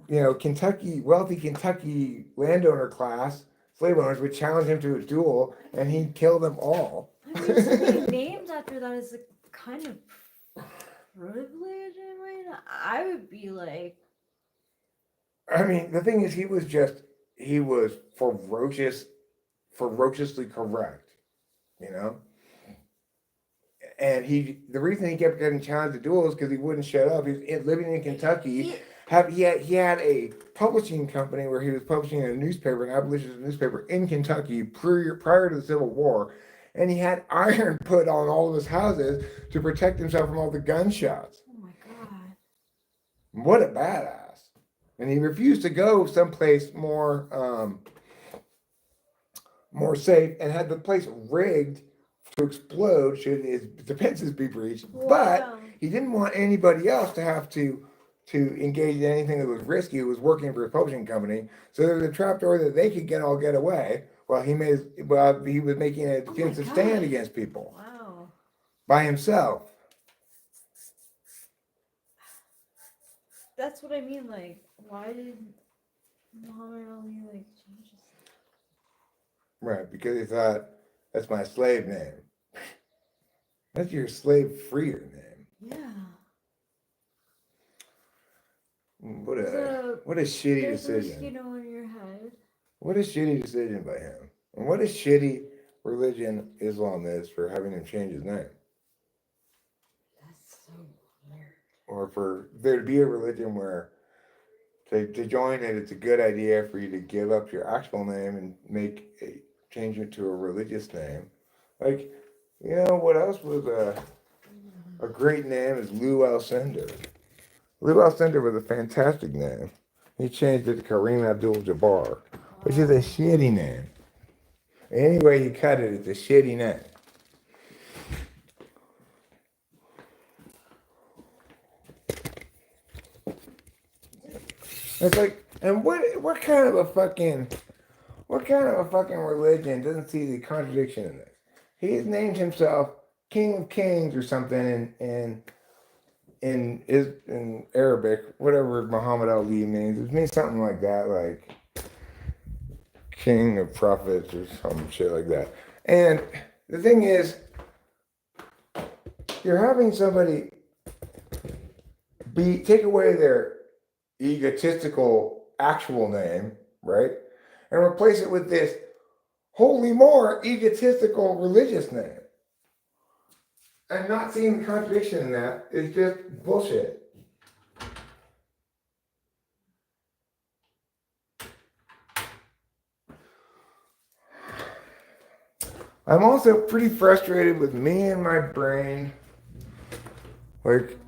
You know, wealthy Kentucky landowner class, slave owners would challenge him to a duel, and he'd kill them all. I mean, something named after that is a kind of privilege in a way. I would be like. I mean, the thing is, he was ferociously correct, you know? And the reason he kept getting challenged to duels because he wouldn't shut up. He's living in Kentucky. He had a publishing company where he was publishing a newspaper, an abolitionist newspaper in Kentucky prior to the Civil War, and he had iron put on all of his houses to protect himself from all the gunshots. Oh my God! What a badass! And he refused to go someplace more safe, and had the place rigged to explode should his defenses be breached. Wow. But he didn't want anybody else to have to engage in anything that was risky. Who was working for his publishing company, so there was a trapdoor that they could get away while he was making a defensive stand against people. Wow! By himself. That's what I mean. Like, why did Muhammad Ali change his name? Right, because he thought that's my slave name. That's your slave freer name. Yeah. What a shitty decision. You know, in your head. What a shitty decision by him. And what a shitty religion Islam is for having him change his name. That's so weird. Or for there to be a religion where to join it, it's a good idea for you to give up your actual name and change it to a religious name. Like, you know, what else was a great name is Lou Alcindor. Lou Alcindor was a fantastic name. He changed it to Kareem Abdul-Jabbar. which is a shitty name. Any way you cut it, it's a shitty name. It's like, and what kind of a fucking religion doesn't see the contradiction in this? He has named himself King of Kings or something in Arabic, whatever Muhammad Ali means. It means something like that, like King of Prophets or some shit like that. And the thing is, you're having somebody take away their egotistical actual name, right? And replace it with this wholly more egotistical religious name. And not seeing the contradiction in that is just bullshit. I'm also pretty frustrated with me and my brain. Like,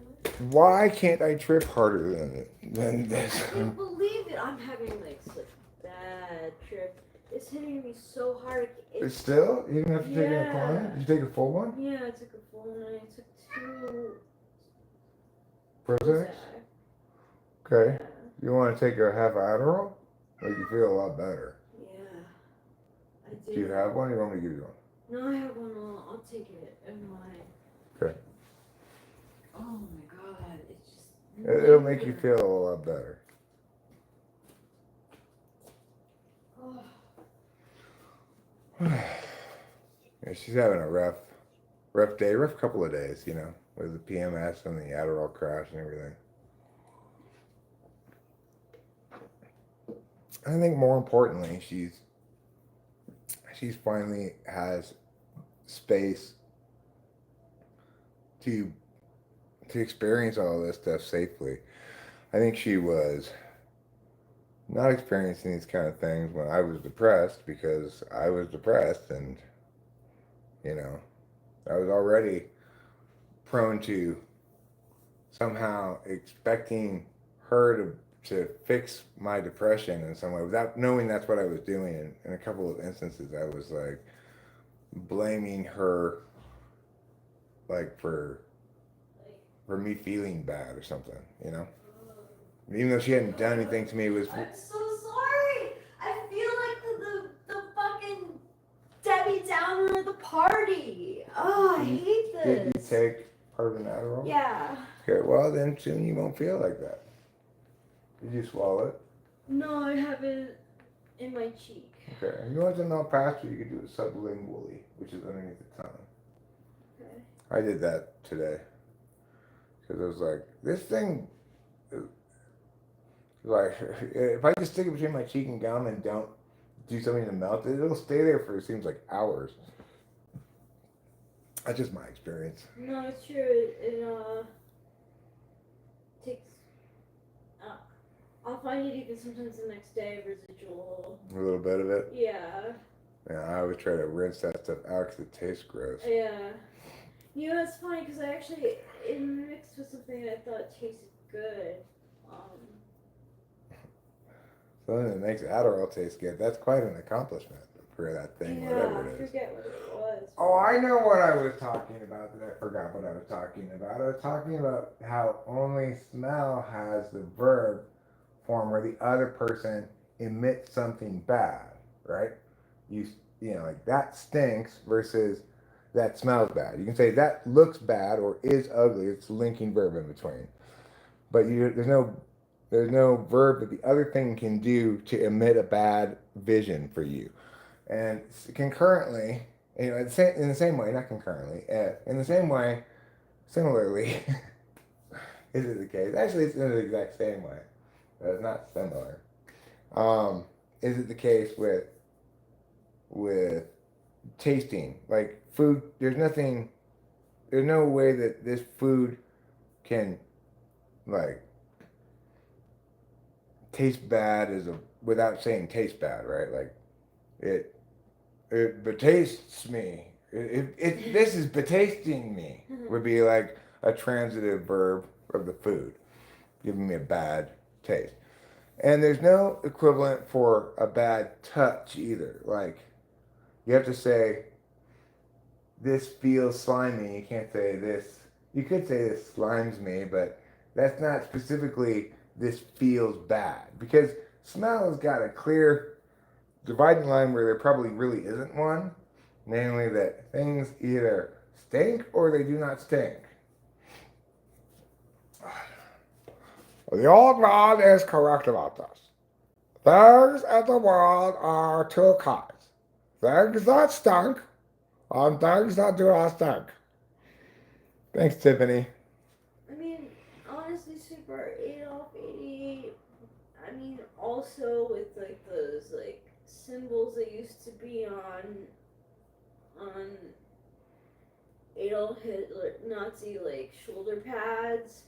why can't I trip harder than this? I can't believe it. I'm having like such a bad trip. It's hitting me so hard. It's still? You didn't have to take a climb? Did you take a full one? Yeah, I took a full one. I took 2 Prozac? Okay. You want to take a half Adderall? Make you feel a lot better. Yeah, I do. Do you have one? Or you want me to give you one? No, I have one. I'll take it. Okay. Oh my god, it's just. It'll make you feel a lot better. Oh. Yeah, she's having a rough day, rough couple of days, you know, with the PMS and the Adderall crash and everything. I think more importantly, she's finally has space to experience all this stuff safely. I think she was not experiencing these kind of things when I was depressed, because I was depressed, and you know, I was already prone to somehow expecting her to fix my depression in some way without knowing that's what I was doing. And in a couple of instances, I was like blaming her, like for me feeling bad or something, you know? Even though she hadn't done anything to me, it was. I'm so sorry. I feel like the fucking Debbie Downer of the party. Oh, I hate this. Did you take part of an Adderall? Yeah. Okay, well then soon you won't feel like that. Did you swallow it? No, I have it in my cheek. Okay. If you want to know faster, you could do it sublingually, which is underneath the tongue. Okay. I did that today. Because I was like, this thing, like, if I just stick it between my cheek and gum and don't do something to melt it, it'll stay there for, it seems like, hours. That's just my experience. No, it's true. It takes. I'll find it even sometimes the next day, residual. A little bit of it. Yeah. Yeah, I always try to rinse that stuff out because it tastes gross. Yeah. You know, it's funny because it mixed with something that I thought tasted good. Something that makes Adderall taste good. That's quite an accomplishment for that thing, whatever it is. I forget what it was. Oh, I know what I was talking about that I forgot what I was talking about. I was talking about how only smell has the verb form where the other person emits something bad, right? You know, like that stinks versus that smells bad. You can say that looks bad or is ugly. It's a linking verb in between. But there's no verb that the other thing can do to emit a bad vision for you. And concurrently, you know, in the same way, not concurrently, in the same way, similarly, is it the case? Actually, it's in the exact same way. It's not similar. Is it the case with tasting? Like food, there's no way that this food can, like, taste bad without saying taste bad, right? Like, it betastes me. This is betasting me would be like a transitive verb of the food, giving me a bad taste. And there's no equivalent for a bad touch either. Like, you have to say, this feels slimy. You can't say this. You could say this slimes me, but that's not specifically this feels bad. Because smell has got a clear dividing line where there probably really isn't one. Namely, that things either stink or they do not stink. The old man is correct about this. Things in the world are two kinds. Things that stink and things that do not stink. Thanks, Tiffany. I mean, honestly, Super 8 off 88. I mean, also with like those like symbols that used to be on Adolf Hitler Nazi like shoulder pads.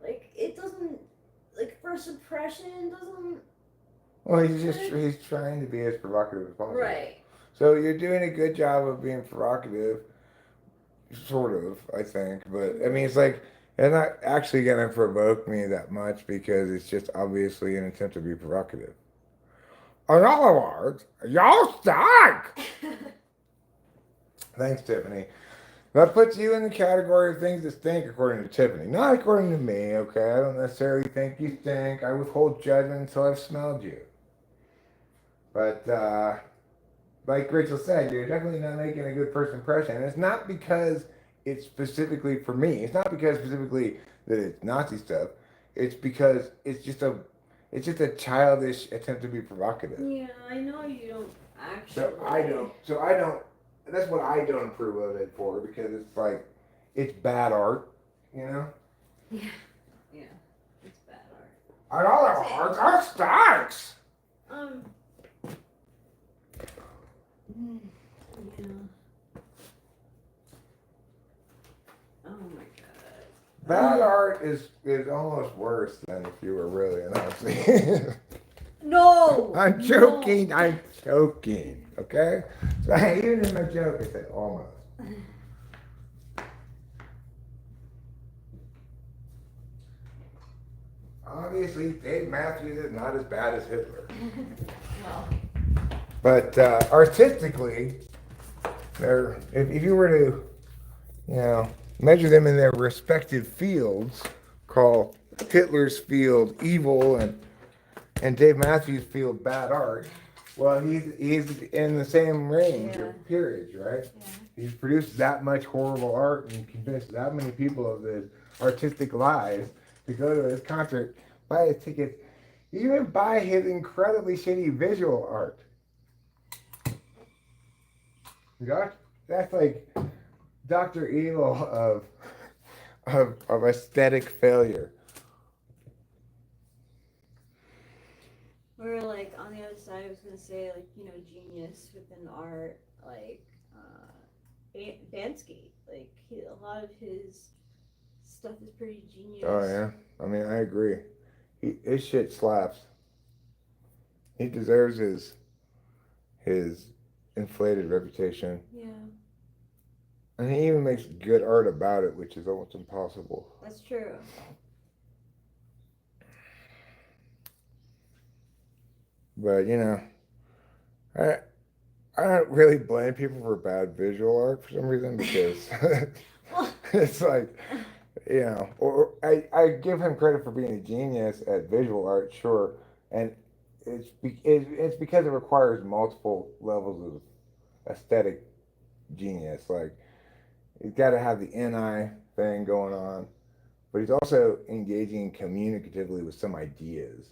Like it doesn't like first impression doesn't Well, he's trying to be as provocative as possible. right. So you're doing a good job of being provocative, sort of, I think. But I mean, it's like it's not actually gonna provoke me that much because it's just obviously an attempt to be provocative. In other words, y'all stink. Thanks, Tiffany. That puts you in the category of things that stink, according to Tiffany. Not according to me, okay? I don't necessarily think you stink. I withhold judgment until I've smelled you. But, like Rachel said, you're definitely not making a good first impression. And it's not because it's specifically for me. It's not because specifically that it's Nazi stuff. It's because it's just a childish attempt to be provocative. Yeah, I know you don't actually. So I don't. That's what I don't approve of it for because it's like it's bad art, you know. Yeah, yeah, it's bad art. And other art stinks. Yeah. Oh my god. Bad art is almost worse than if you were really a Nazi. No. I'm joking. No. I'm joking. Okay. So even in my joke, I said almost. Obviously, Dave Matthews is not as bad as Hitler. No. But artistically, if you were to, measure them in their respective fields, call Hitler's field evil and Dave Matthews' field bad art, well, he's in the same range of peerage, right? Yeah. He's produced that much horrible art and convinced that many people of his artistic lives to go to his concert, buy his tickets, even buy his incredibly shitty visual art. That's like Dr. Evil of aesthetic failure. Or like on the other side, I was gonna say like genius within art, like Bansky. Like a lot of his stuff is pretty genius. Oh yeah, I mean I agree. His shit slaps. He deserves his inflated reputation. Yeah. And he even makes good art about it, which is almost impossible. That's true. But I don't really blame people for bad visual art for some reason because it's like, or I give him credit for being a genius at visual art, sure, and it's because it requires multiple levels of aesthetic genius. Like he's got to have the NI thing going on, but he's also engaging communicatively with some ideas,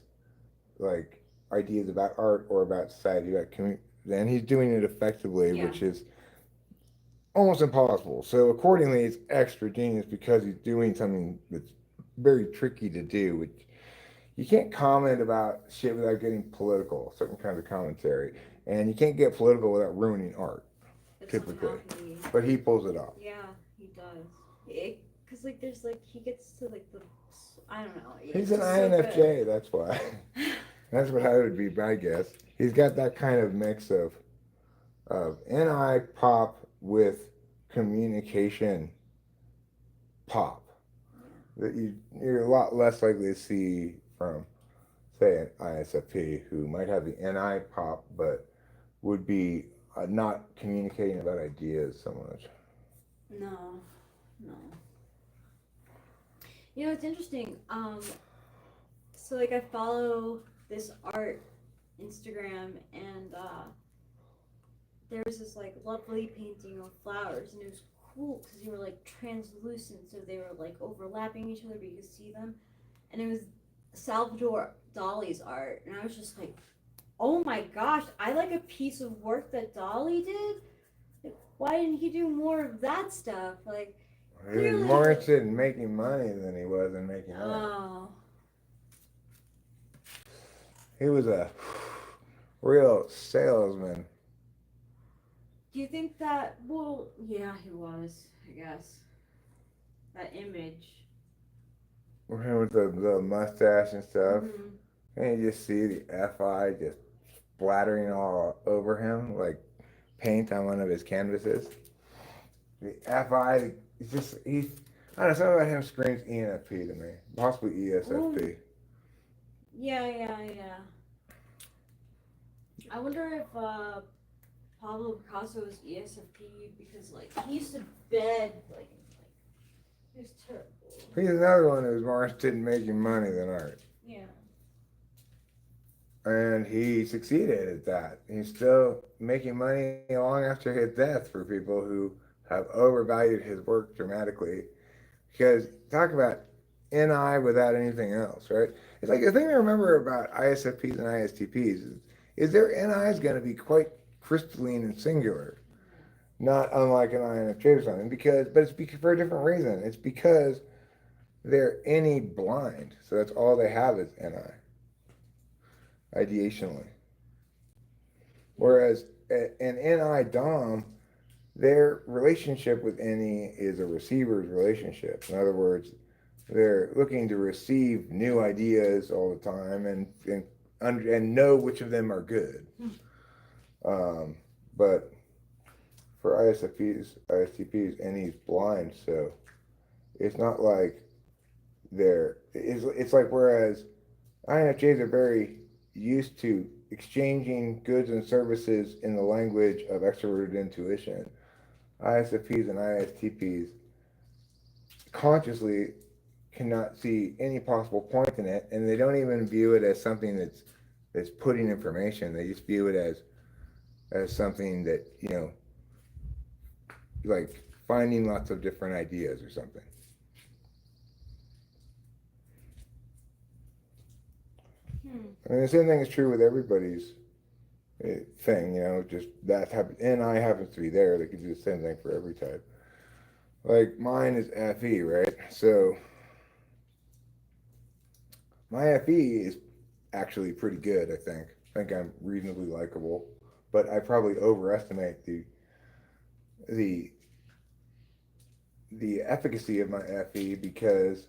like ideas about art or about society, and he's doing it effectively, which is almost impossible. So accordingly, it's extra genius because he's doing something that's very tricky to do, which you can't comment about shit without getting political, certain kinds of commentary, and you can't get political without ruining art, typically. But he pulls it off. Yeah, he does. Because like there's like he gets to like the I don't know. He's an INFJ, that's why. That's what I would be, my guess. He's got that kind of mix of NI pop with communication pop that you're a lot less likely to see from say, an ISFP who might have the NI pop, but would be not communicating about ideas so much. No, no. You know, it's interesting. So like I follow this art Instagram, and there was this like lovely painting of flowers, and it was cool because they were like translucent, so they were like overlapping each other, but you could see them. And it was Salvador Dali's art, and I was just like, oh my gosh, I like a piece of work that Dali did. Like, why didn't he do more of that stuff? Like, He was more interested in making money than he was in making art. oh, He was a real salesman. do you think that? Well, yeah, he was. I guess that image. With the mustache and stuff. Mhm. And you just see the FI just splattering all over him like paint on one of his canvases. The FI, he's, I don't know, something about him screams ENFP to me. Possibly ESFP. Ooh. Yeah. I wonder if Pablo Picasso was ESFP because like he used to bed like he was terrible. He's another one who's more interested in making money than art. Yeah. And he succeeded at that. He's still making money long after his death for people who have overvalued his work dramatically. Because talk about NI without anything else, right? It's like the thing I remember about ISFPs and ISTPs is their NI is going to be quite crystalline and singular, not unlike an INFJ or something. But it's for a different reason. It's because they're NE blind, so that's all they have is NI, ideationally. Whereas an NI Dom, their relationship with NE is a receiver's relationship. In other words, they're looking to receive new ideas all the time and know which of them are good. But for ISTPs, NE's blind, so it's not like it's like whereas INFJs are very used to exchanging goods and services in the language of extroverted intuition, ISFPs and ISTPs consciously cannot see any possible point in it, and they don't even view it as something that's putting information. They just view it as something that, like finding lots of different ideas or something. I mean, the same thing is true with everybody's thing, just that happens, and I happens to be there. They can do the same thing for every type. Like mine is FE, right? So my FE is actually pretty good, I think. I think I'm reasonably likable, but I probably overestimate the efficacy of my FE because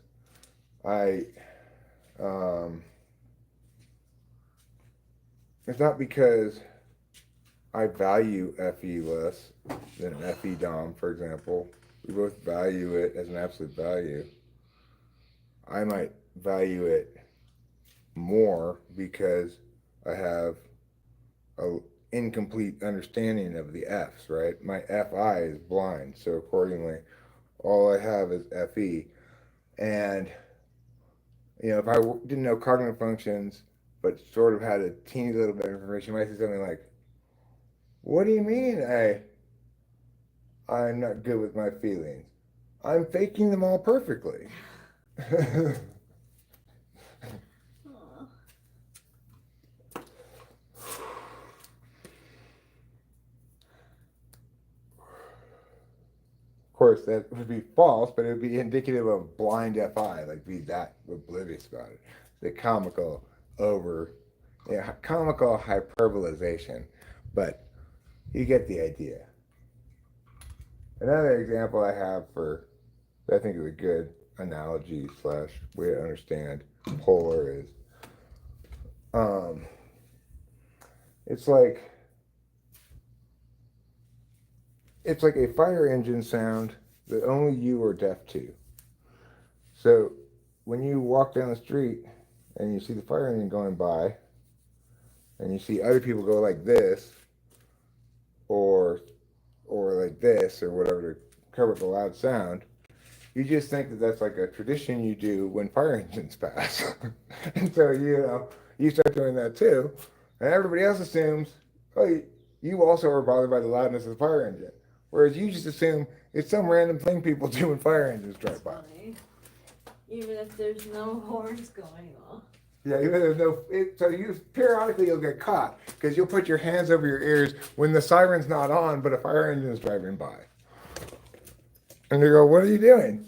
it's not because I value FE less than an FE Dom, for example. We both value it as an absolute value. I might value it more because I have an incomplete understanding of the F's, right? My FI is blind, so accordingly, all I have is FE. And, if I didn't know cognitive functions, but sort of had a teeny little bit of information, I might say something like, what do you mean I'm not good with my feelings? I'm faking them all perfectly. Of course, that would be false, but it would be indicative of blind FI, like be that oblivious about it. The comical hyperbolization, but you get the idea. Another example I have I think is a good analogy / way to understand polar is, it's like a fire engine sound that only you are deaf to. So when you walk down the street and you see the fire engine going by, and you see other people go like this, or like this, or whatever to cover the loud sound, you just think that that's like a tradition you do when fire engines pass. And so, you start doing that too, and everybody else assumes, oh, you also are bothered by the loudness of the fire engine. Whereas you just assume it's some random thing people do when fire engines drive by. Funny. Even if there's no horns going off. Yeah, even there's no. So you periodically you'll get caught because you'll put your hands over your ears when the siren's not on, but a fire engine is driving by. And they go, "What are you doing?"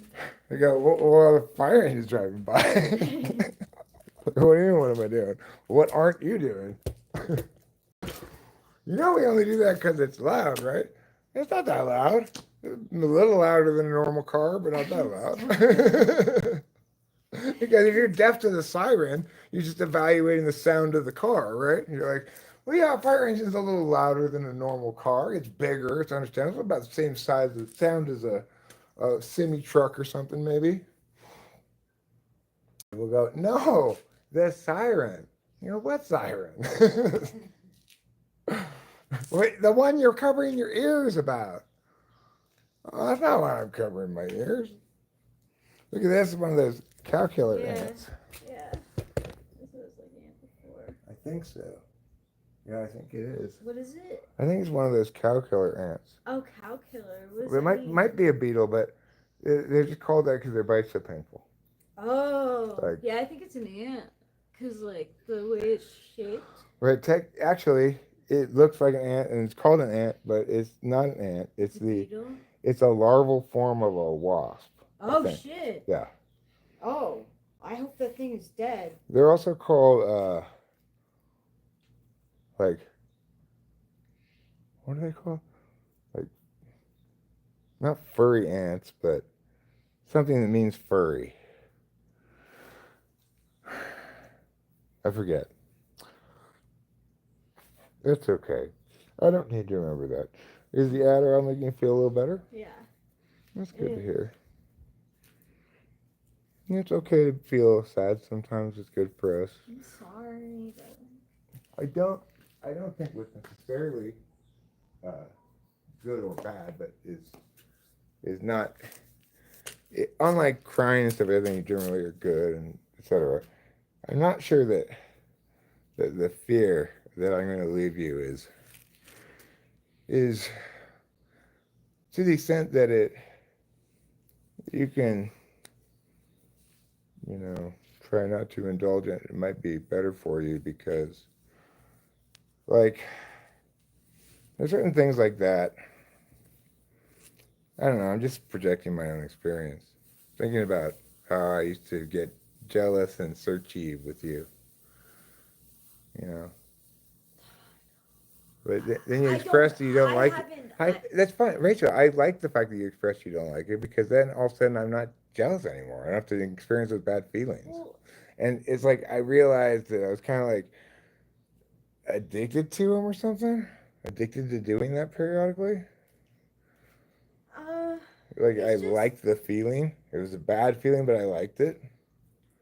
They go, "Well, the fire engine's driving by." What do you mean? What am I doing? What aren't you doing? We only do that because it's loud, right? It's not that loud. It's a little louder than a normal car, but not that loud. Because if you're deaf to the siren, you're just evaluating the sound of the car, right? And you're like, well, yeah, a fire engine's a little louder than a normal car. It's bigger. It's understandable. It's about the same size of sound as a semi-truck or something, maybe. We'll go, no, the siren. What siren? Wait, the one you're covering your ears about. Oh, that's not why I'm covering my ears. Look at this, one of those calculator ants. Yeah. This was like an ant before. I think so. Yeah, I think it is. What is it? I think it's one of those calculator ants. Oh, cow killer. What does It that mean? might be a beetle, but they're just called that because their bite's so painful. Oh. Like- yeah, I think it's an ant. Because, like, the way it's shaped. Right? Actually, it looks like an ant, and it's called an ant, but it's not an ant. It's Beetle? it's a larval form of a wasp. Oh, think. shit. Yeah. Oh. I hope that thing is dead. They're also called like, what are they called? Like, not furry ants, but something that means furry. I forget. It's okay. I don't need to remember that. Is the Adderall making you feel a little better? Yeah. That's good to Yeah. hear. It's okay to feel sad sometimes. It's good for us. I'm sorry. But... I don't think it's necessarily good or bad, but is not. Unlike crying and stuff, I think generally are good and etc. I'm not sure that the fear that I'm going to leave you is to the extent that you can try not to indulge in it. It might be better for you because, like, there's certain things like that. I don't know. I'm just projecting my own experience, thinking about how I used to get jealous and searchy with you. But then you express that you don't like it. That's fine, Rachel. I like the fact that you express you don't like it because then all of a sudden I'm not jealous anymore. I don't have to experience those bad feelings. Well, And it's like I realized that I was kind of like addicted to them or something. Addicted to doing that periodically. Like I it's just- liked the feeling. It was a bad feeling, but I liked it.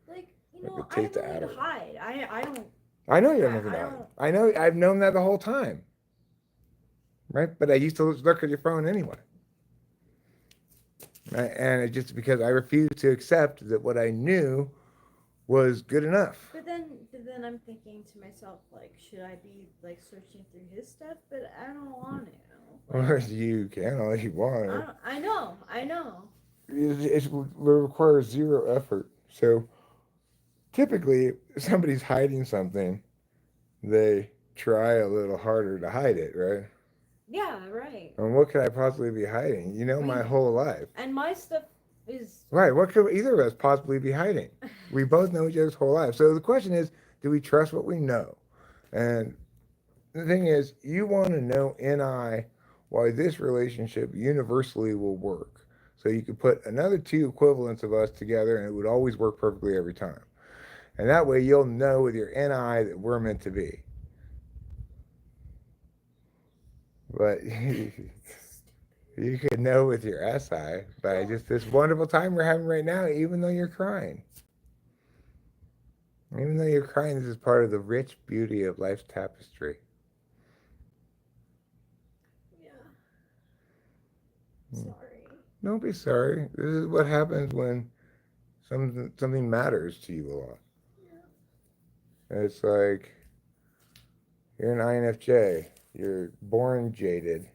like, Like the I taste have of nowhere to Adderall. hide. I don't. I know you have nothing I to hide. don't- I know. I've known that the whole time. Right? But I used to look at your phone anyway. Right? And it just because I refused to accept that what I knew was good enough. But then I'm thinking to myself, like, should I be like searching through his stuff? But I don't want to. Or you can all you want. I know. It requires zero effort. So typically, if somebody's hiding something, they try a little harder to hide it, right? Yeah, right. And what could I possibly be hiding? My whole life. And my stuff is Right. What could either of us possibly be hiding? We both know each other's whole life. So the question is, do we trust what we know? And the thing is, you want to know why this relationship universally will work. So you could put another two equivalents of us together and it would always work perfectly every time. And that way you'll know with your NI that we're meant to be. But you could know with your SI by just this wonderful time we're having right now, even though you're crying. Even though you're crying, this is part of the rich beauty of life's tapestry. Yeah. Hmm. Sorry. Don't be sorry. This is what happens when something matters to you a lot. Yeah. It's like you're an INFJ. You're born jaded.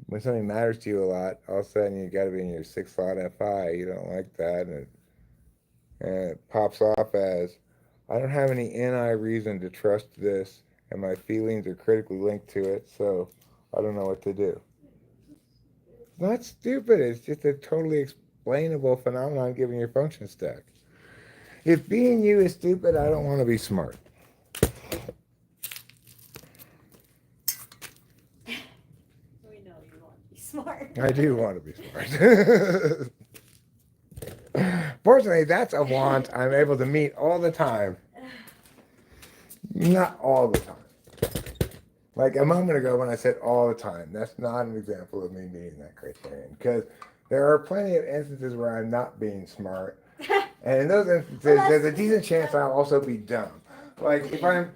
When something matters to you a lot, all of a sudden you got to be in your sixth slot FI. You don't like that, and it pops off as I don't have any NI reason to trust this, and my feelings are critically linked to it, so I don't know what to do. It's not stupid. It's just a totally explainable phenomenon given your function stack. If being you is stupid, I don't want to be smart. We know you want to be smart. I do want to be smart. Fortunately, that's a want I'm able to meet all the time. Not all the time. Like a moment ago when I said all the time, that's not an example of me meeting that criterion. Because there are plenty of instances where I'm not being smart. And in those instances, there's a decent chance I'll also be dumb. Like if I'm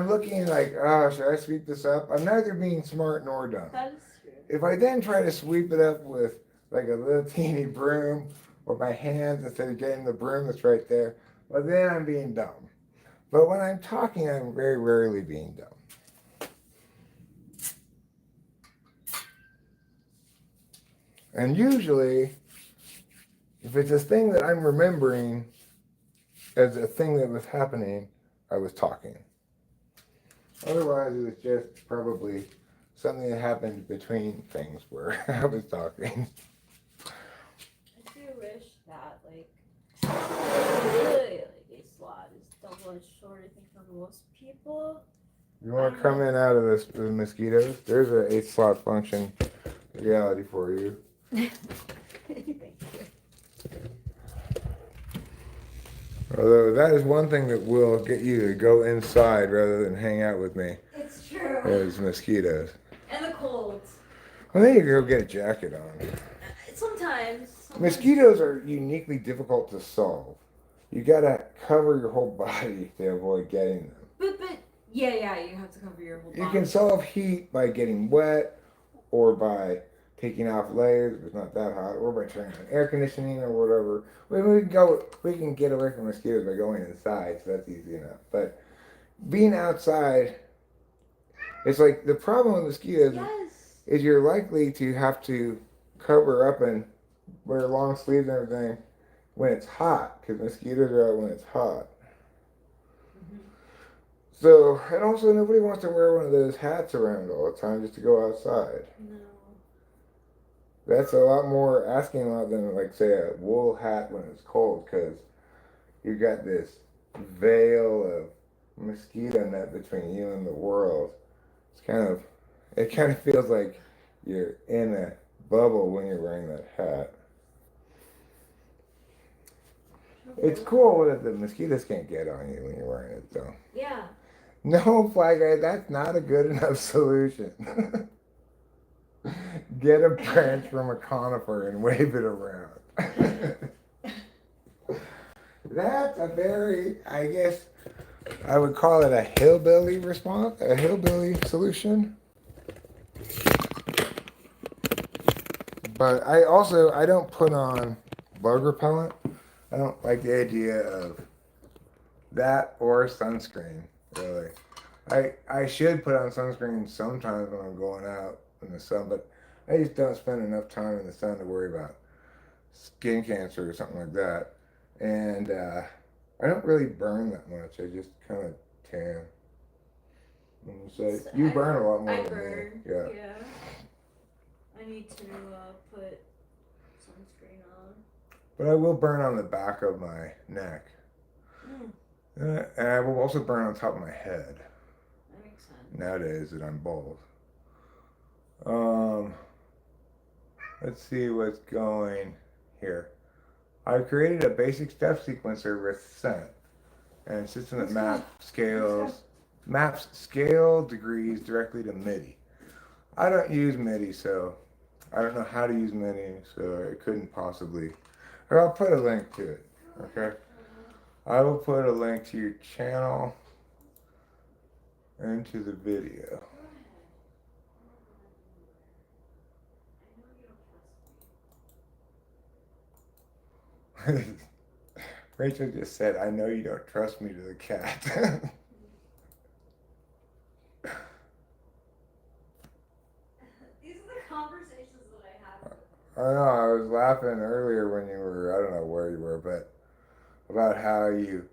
looking like, oh, should I sweep this up? I'm neither being smart nor dumb. That is true. If I then try to sweep it up with like a little teeny broom or my hands instead of getting the broom that's right there, well then I'm being dumb. But when I'm talking, I'm very rarely being dumb. And usually, if it's a thing that I'm remembering as a thing that was happening, I was talking. Otherwise, it was just probably something that happened between things where I was talking. I do wish that, like, really, like, a slot is double-edged sword, I think, for most people. You want to come in out of the mosquitoes? There's an 8-slot function reality for you. Thank you. Although that is one thing that will get you to go inside rather than hang out with me. It's true. Is mosquitoes. And the cold. Well, then you go get a jacket on. Sometimes. Mosquitoes are uniquely difficult to solve. You gotta cover your whole body to avoid getting them. But yeah, you have to cover your whole body. You can solve heat by getting wet, or by taking off layers if it's not that hot, or by turning on air conditioning or whatever. We can get away from mosquitoes by going inside, so that's easy enough. But being outside, it's like the problem with mosquitoes is you're likely to have to cover up and wear long sleeves and everything when it's hot, because mosquitoes are out when it's hot. So, and also nobody wants to wear one of those hats around all the time just to go outside. No. That's a lot more asking a lot than, like, say, a wool hat when it's cold, because you got this veil of mosquito net between you and the world. It kind of feels like you're in a bubble when you're wearing that hat. It's cool that the mosquitoes can't get on you when you're wearing it, though. Yeah. No, Fly Guy, that's not a good enough solution. Get a branch from a conifer and wave it around. That's a very, I guess, I would call it a hillbilly response, a hillbilly solution. But I don't put on bug repellent. I don't like the idea of that or sunscreen, really. I should put on sunscreen sometimes when I'm going out in the sun, but I just don't spend enough time in the sun to worry about skin cancer or something like that. And I don't really burn that much. I just kind of tan. So you burn a lot more I than burn. me. Yeah. I need to put sunscreen on. But I will burn on the back of my neck. And I will also burn on top of my head. That makes sense. Nowadays that I'm bald. Let's see what's going here. I've created a basic step sequencer with scent, and a system that maps scale degrees directly to MIDI. I don't use MIDI, so I don't know how to use MIDI, so it couldn't possibly. Or I'll put a link to it. Okay. I will put a link to your channel into the video. Rachel just said, "I know you don't trust me," to the cat. These are the conversations that I have. I know, I was laughing earlier when you were, I don't know where you were, but about how you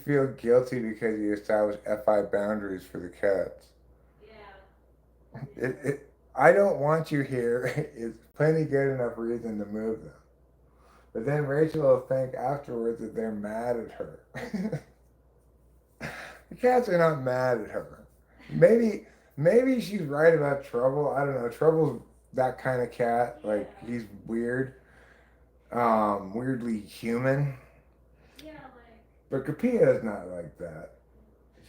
feel guilty because you established FI boundaries for the cats. Yeah. I don't want you here is plenty good enough reason to move them. But then Rachel will think afterwards that they're mad at her. The cats are not mad at her. Maybe she's right about Trouble. I don't know. Trouble's that kind of cat. Like, he's weird. Weirdly human. Yeah, like. But Kapia is not like that.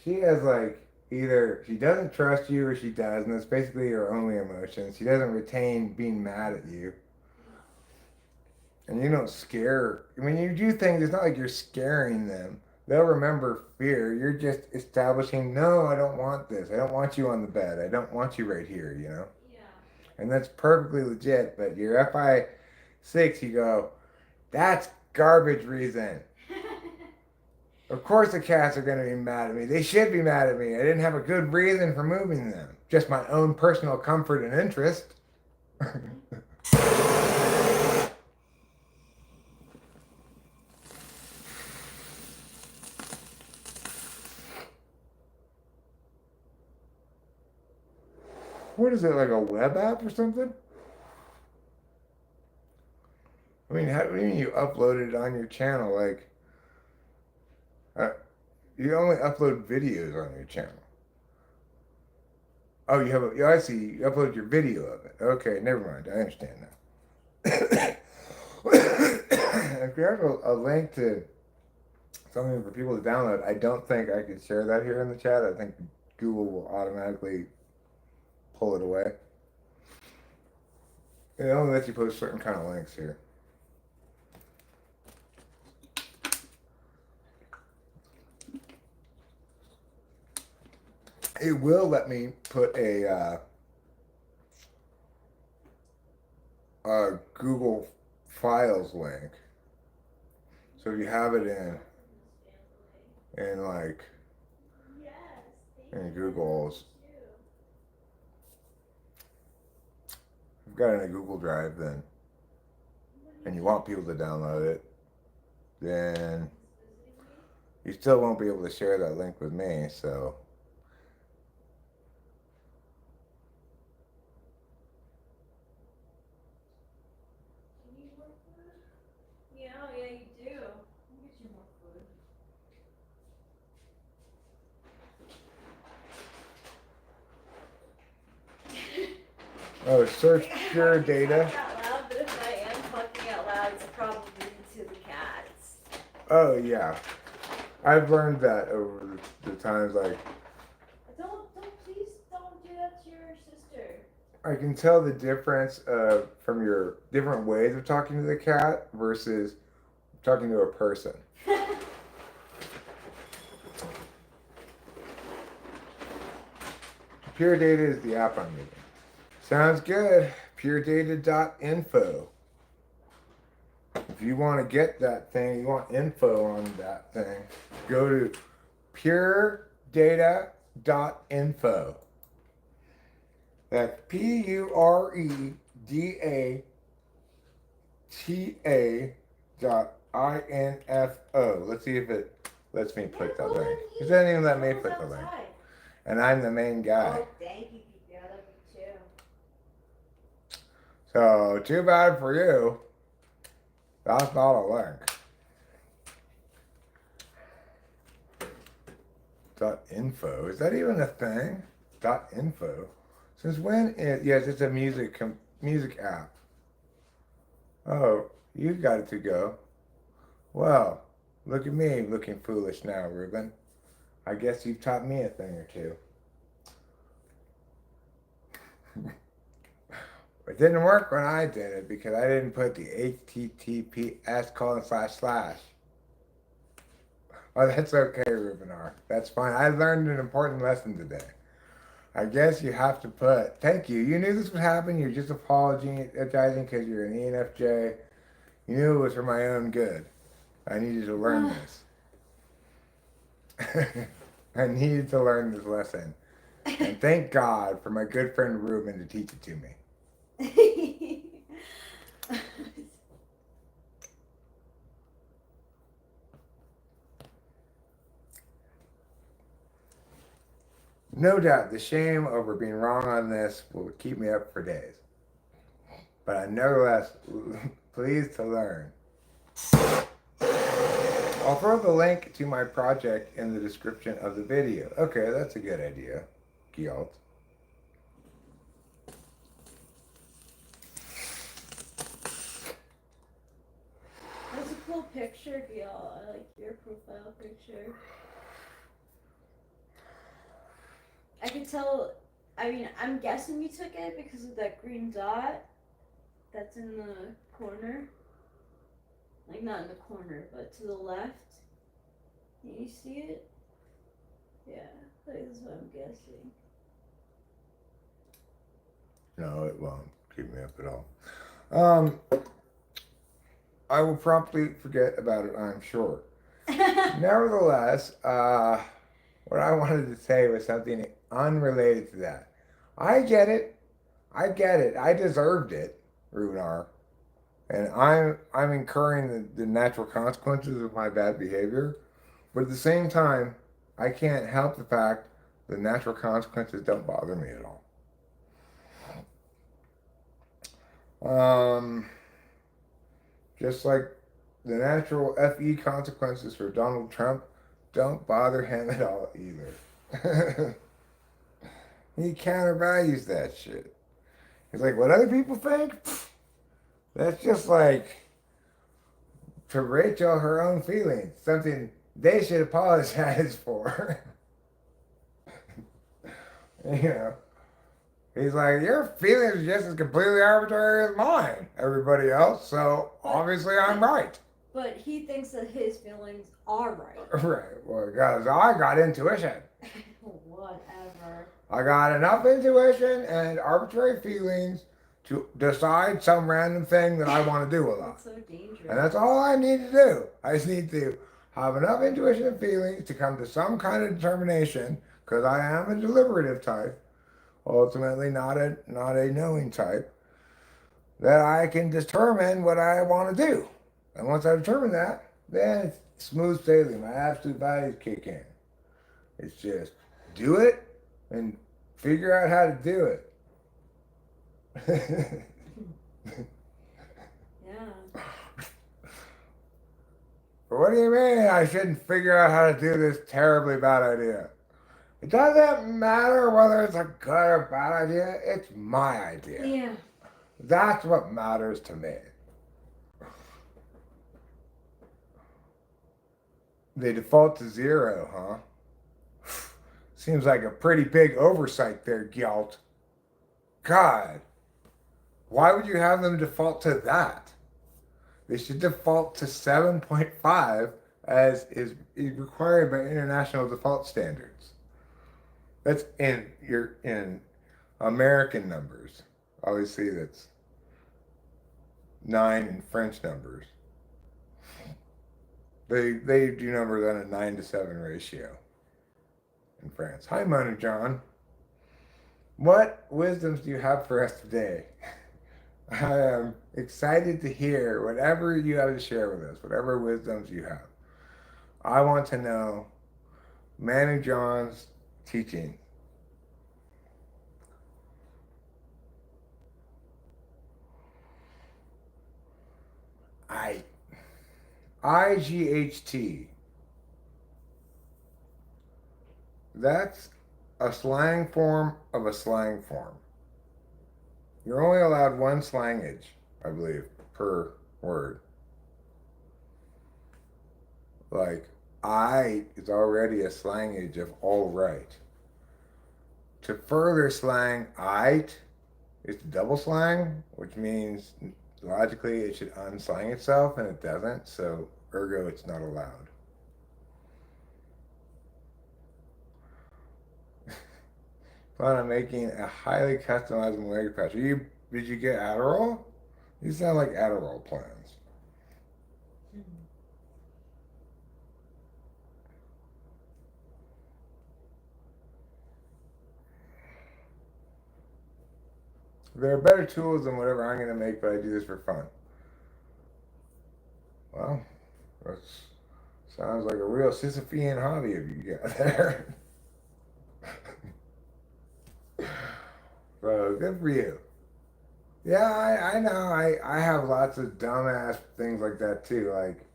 She has like either she doesn't trust you or she does, and that's basically her only emotion. She doesn't retain being mad at you. And you don't scare. When you do things, it's not like you're scaring them. They'll remember fear. You're just establishing, no, I don't want this. I don't want you on the bed. I don't want you right here, you know? Yeah. And that's perfectly legit. But your FI6, you go, that's garbage reason. Of course the cats are going to be mad at me. They should be mad at me. I didn't have a good reason for moving them. Just my own personal comfort and interest. What is it, like a web app or something? I mean, how do you mean you uploaded it on your channel? Like, you only upload videos on your channel. Oh, you have a, I see, you upload your video of it. Okay, never mind. I understand now. If you have a link to something for people to download, I don't think I could share that here in the chat. I think Google will automatically pull it away. It only lets you post certain kind of links here. It will let me put a Google Files link. So if you have it in like in Google's, if you've got it in a Google Drive, then and you want people to download it, then you still won't be able to share that link with me. So. Yeah, you do. I'll get you more food. Oh, search pure data. Out loud, but if I am talking out loud, it's probably to the cats. Oh yeah, I've learned that over the times. Like, Please don't do that to your sister. I can tell the difference from your different ways of talking to the cat versus talking to a person. Pure Data is the app I'm using. Sounds good. puredata.info. If you want to get that thing, you want info on that thing, go to puredata.info. That's PUREDATA.INFO. Let's see if it lets me click that link. It doesn't even let me click the link. And I'm the main guy. Oh, thank you, Kiki. I love you too. So, too bad for you. That's not a link. .info. Is that even a thing? .info. Since when? Yes, it's a music app. Oh, you got it to go. Well, look at me looking foolish now, Ruben. I guess you've taught me a thing or two. It didn't work when I did it because I didn't put the HTTPS:// Oh, that's okay, Rubenar. That's fine. I learned an important lesson today. I guess you have to put, thank you. You knew this would happen. You're just apologizing because you're an ENFJ. You knew it was for my own good. I needed to learn this. I needed to learn this lesson. And thank God for my good friend Ruben to teach it to me. No doubt the shame over being wrong on this will keep me up for days. But I'm nevertheless pleased to learn. I'll throw the link to my project in the description of the video. Okay, that's a good idea, Gyalt. That's a cool picture, Gil. I like your profile picture. I could tell, I mean, I'm guessing you took it because of that green dot that's in the corner. Like, not in the corner, but to the left. Can you see it? Yeah, that's what I'm guessing. No, it won't keep me up at all. I will promptly forget about it, I'm sure. Nevertheless, what I wanted to say was something unrelated to that. I get it. I deserved it, Runar. And I'm incurring the natural consequences of my bad behavior. But at the same time, I can't help the fact the natural consequences don't bother me at all. Just like the natural FE consequences for Donald Trump don't bother him at all either. He countervalues that shit. He's like, what other people think? That's just like to Rachel her own feelings, something they should apologize for. You know, he's like, your feelings are just as completely arbitrary as mine, everybody else, so obviously I'm right. But he thinks that his feelings are right. Right, well, guys, I got intuition. Whatever. I got enough intuition and arbitrary feelings to decide some random thing that I want to do a lot. That's so dangerous. And that's all I need to do. I just need to have enough intuition and feelings to come to some kind of determination, because I am a deliberative type, ultimately not a knowing type, that I can determine what I want to do. And once I determine that, then it's smooth sailing. My absolute values kick in. It's just do it and figure out how to do it. Yeah. But what do you mean I shouldn't figure out how to do this terribly bad idea? It doesn't matter whether it's a good or bad idea. It's my idea. Yeah. That's what matters to me. They default to 0, huh? Seems like a pretty big oversight there, Gyalt. God, why would you have them default to that? They should default to 7.5 as is required by international default standards. That's in American numbers. Obviously that's 9 in French numbers. They do numbers on a 9-to-7 ratio in France. Hi, Mona John. What wisdoms do you have for us today? I am excited to hear whatever you have to share with us, whatever wisdoms you have. I want to know Manu John's teaching. IGHT. That's a slang form of a slang form. You're only allowed one slangage, I believe, per word. Like, I is already a slangage of all right. To further slang "ite" is to double slang, which means logically it should unslang itself, and it doesn't, so ergo it's not allowed. Plan on making a highly customizable leg patch. Did you get Adderall? These sound like Adderall plans. There are better tools than whatever I'm going to make, but I do this for fun. Well, that sounds like a real Sisyphean hobby if you got there. So good for you. Yeah, I know. I have lots of dumbass things like that too. Like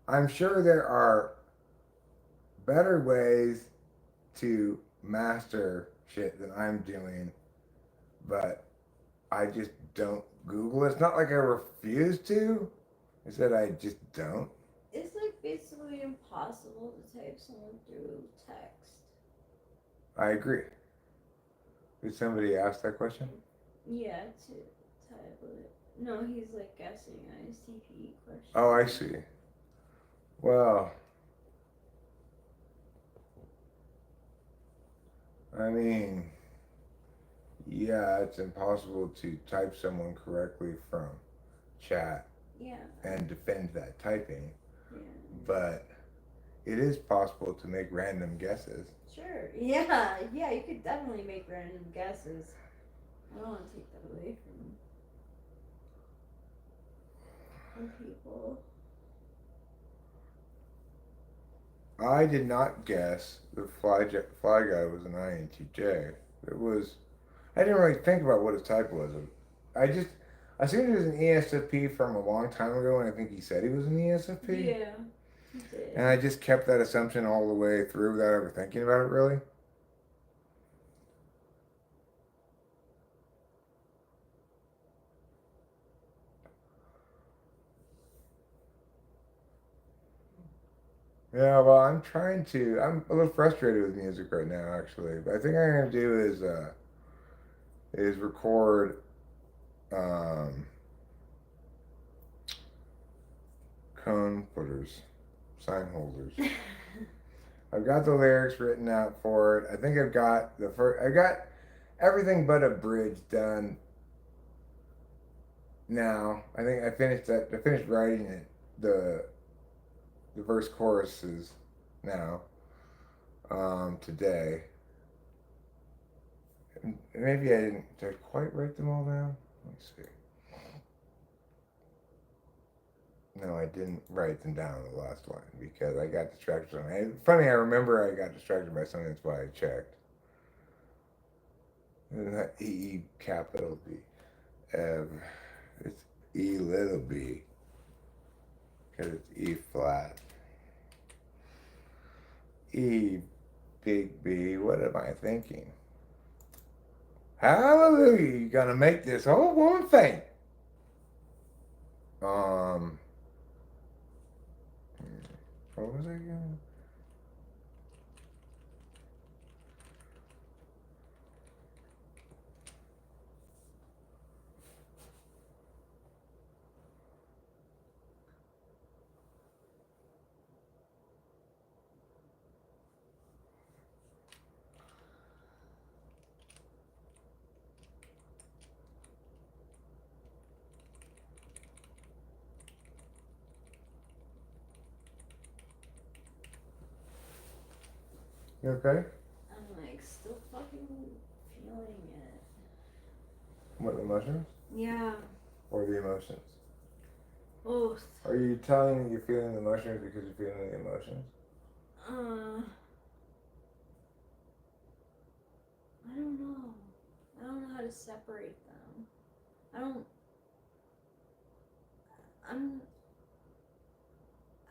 I'm sure there are better ways to master shit than I'm doing, but I just don't Google it. It's not like I refuse to. I said I just don't. It's like basically impossible to type someone through text. I agree. Did somebody ask that question? Yeah, to type it. No, he's like guessing on his TPE question. Oh, I see. Well, I mean, yeah, it's impossible to type someone correctly from chat Yeah. and defend that typing, Yeah. but it is possible to make random guesses. Sure. Yeah. Yeah. You could definitely make random guesses. I don't want to take that away from people. I did not guess the fly guy was an INTJ. It was. I didn't really think about what his type was. I assumed he was an ESFP from a long time ago, and I think he said he was an ESFP. Yeah. He did. And I just kept that assumption all the way through without ever thinking about it, really. Yeah, well, I'm a little frustrated with music right now, actually. But I think what I'm going to do is record cone putters, sign holders. I've got the lyrics written out for it. I think I've got I got everything but a bridge done now. I think I finished writing it, the verse choruses now, today. And maybe did I quite write them all down? Let me see. No, I didn't write them down on the last line because I got distracted. Funny, I remember I got distracted by something. That's why I checked. Isn't that E capital B? It's E little b because it's E flat. E big B. What am I thinking? Hallelujah! You're gonna make this whole woman faint. What was I again? You okay? I'm like still fucking feeling it. What, the emotions? Yeah. Or the emotions? Both. Are you telling me you're feeling the emotions because you're feeling the emotions? I don't know. I don't know how to separate them.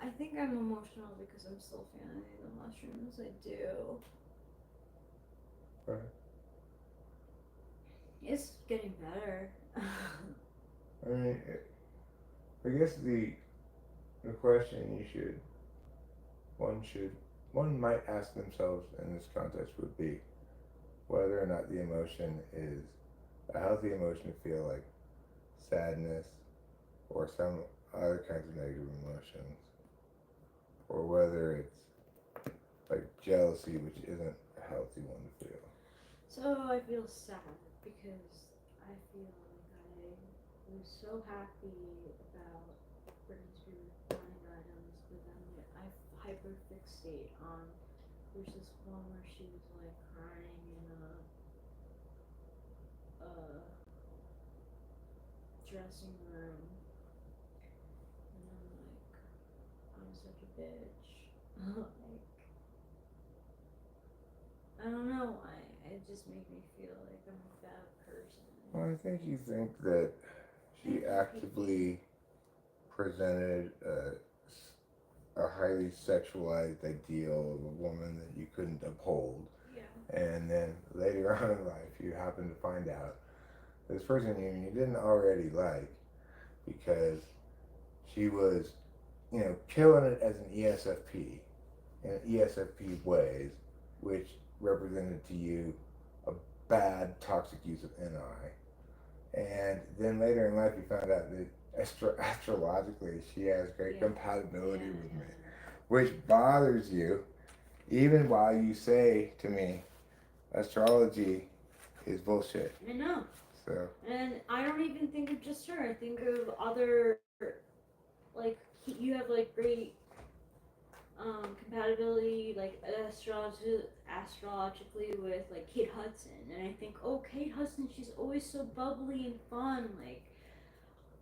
I think I'm emotional because I'm still feeling the mushrooms. I do. Okay. It's getting better. I mean, I guess the question one might ask themselves in this context would be whether or not the emotion is a healthy emotion to feel like sadness or some other kinds of negative emotions, or whether it's jealousy, which isn't a healthy one to feel. So I feel sad because I feel like I was so happy about Britney Spears' blind items, but then I hyperfixate on. There's this one where she was like crying in a dressing room, and I'm such a bitch. Like, I don't know why. It just made me feel like I'm a bad person. Well, I think you think that she actively presented a highly sexualized ideal of a woman that you couldn't uphold. Yeah. And then later on in life, you happen to find out this person you didn't already like because she was, killing it as an ESFP in ESFP ways, which represented to you a bad, toxic use of NI. And then later in life, you found out that astrologically, she has great compatibility with me, which bothers you, even while you say to me, astrology is bullshit. I know. So. And I don't even think of just her. I think of other, like, you have like great compatibility, like astrologically with like Kate Hudson, and I think, oh, Kate Hudson, she's always so bubbly and fun. Like,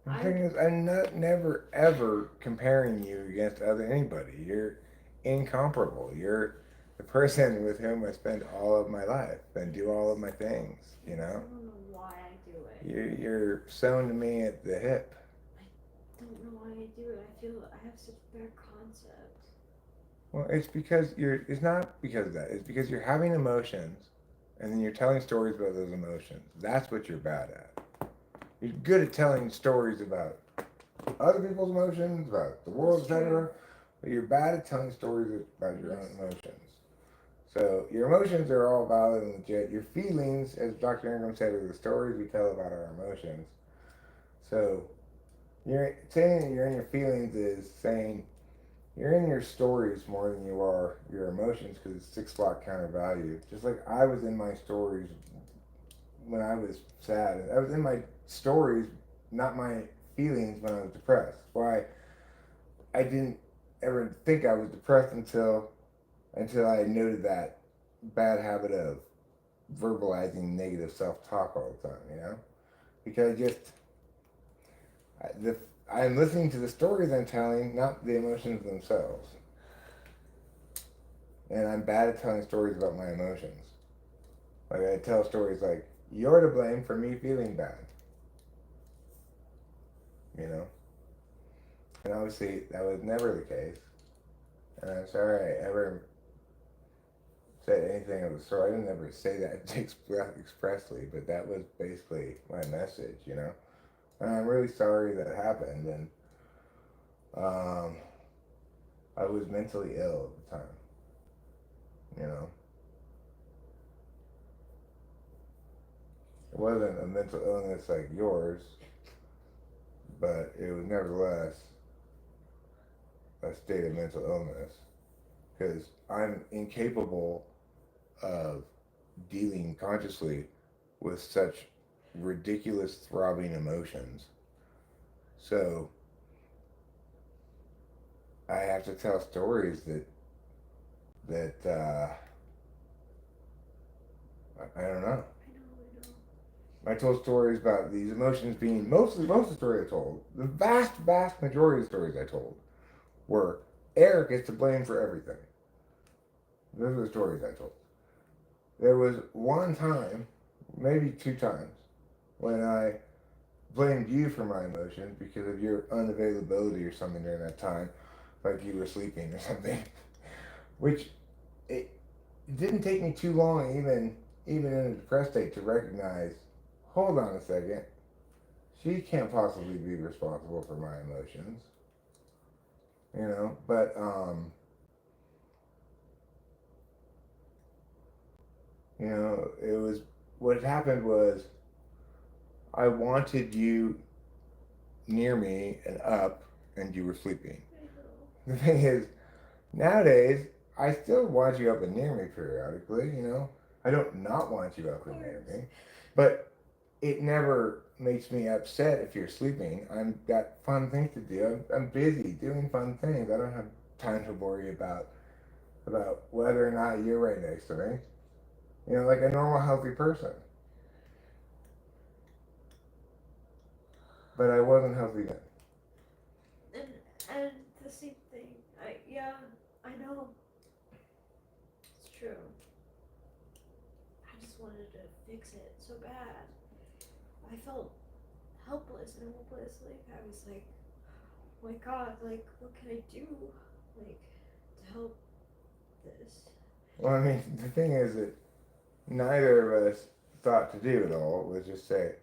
the thing is, I'm never ever comparing you against anybody. You're incomparable. You're the person with whom I spend all of my life and do all of my things. I don't know why I do it. You're sewn to me at the hip. I don't know why I do it. I feel I have such bad concepts. Well, it's because it's not because of that. It's because you're having emotions, and then you're telling stories about those emotions. That's what you're bad at. You're good at telling stories about other people's emotions, about the world, etc. But you're bad at telling stories about your own emotions. So your emotions are all valid and legit. Your feelings, as Dr. Ingram said, are the stories we tell about our emotions. So you're saying that you're in your feelings is saying you're in your stories more than you are your emotions, because it's 6 block counter value. Just like I was in my stories when I was sad. I was in my stories, not my feelings when I was depressed. Why I didn't ever think I was depressed until I noted that bad habit of verbalizing negative self-talk all the time, because I'm listening to the stories I'm telling, not the emotions themselves. And I'm bad at telling stories about my emotions. Like, I tell stories like, you're to blame for me feeling bad. And obviously that was never the case. And I'm sorry I ever said anything of the sort. I didn't ever say that expressly, but that was basically my message, And I'm really sorry that happened. And I was mentally ill at the time, It wasn't a mental illness like yours, but it was nevertheless a state of mental illness, because I'm incapable of dealing consciously with such ridiculous throbbing emotions. So I have to tell stories that I don't know. I told stories about these emotions being most of the stories I told, the vast majority of the stories I told were Eric is to blame for everything. Those are the stories I told. There was one time, maybe 2 times, when I blamed you for my emotions because of your unavailability or something during that time, like you were sleeping or something. Which it didn't take me too long, even in a depressed state, to recognize, hold on a second, she can't possibly be responsible for my emotions. But it was, what happened was, I wanted you near me and up, and you were sleeping. The thing is, nowadays, I still want you up and near me periodically, you know. I don't not want you up and near me. But it never makes me upset if you're sleeping. I'm got fun things to do. I'm busy doing fun things. I don't have time to worry about whether or not you're right next to me. You know, like a normal healthy person. But I wasn't healthy then. And the same thing. I know. It's true. I just wanted to fix it so bad. I felt helpless and hopeless. Like I was like, oh my God, like what can I do, like to help this? Well, I mean, the thing is that neither of us thought to do it all was just say,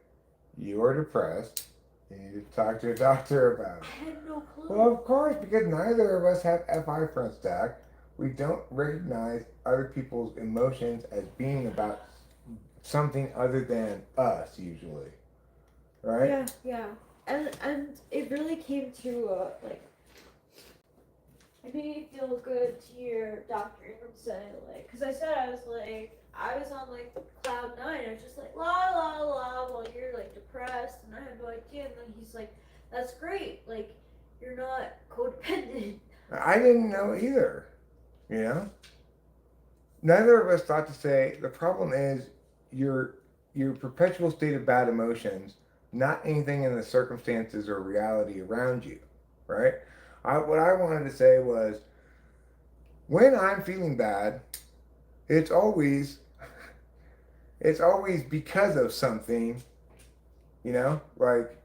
you're depressed. You need to talk to a doctor about it. I had no clue. Well, of course, because neither of us have FI front stack. We don't recognize other people's emotions as being about something other than us, usually. Right? Yeah. And it really came to like it made me feel good to hear Dr. Ingram say, like, because I said I was on like cloud nine. I was just like la la la while you're like depressed, and I had no idea. And then he's like, "That's great. Like, you're not codependent." I didn't know either. You know? Neither of us thought to say the problem is your perpetual state of bad emotions, not anything in the circumstances or reality around you. Right? What I wanted to say was when I'm feeling bad, it's always because of something, you know, like,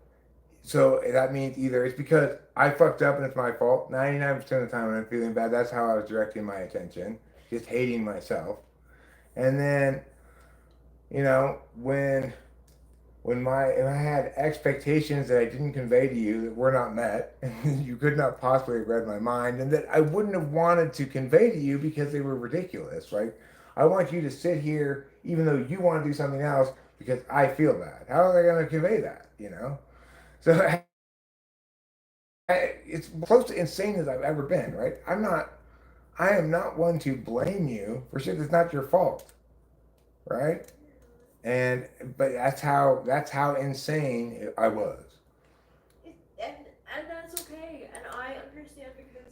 so that means either it's because I fucked up and it's my fault 99% of the time when I'm feeling bad. That's how I was directing my attention, just hating myself. And then, you know, when if I had expectations that I didn't convey to you that were not met, and you could not possibly have read my mind, and that I wouldn't have wanted to convey to you because they were ridiculous, right? I want you to sit here even though you want to do something else because I feel bad. How are they going to convey that, you know? So it's close to insane as I've ever been, right? I am not one to blame you for shit that's not your fault, right? But that's how insane I was. And that's okay. And I understand because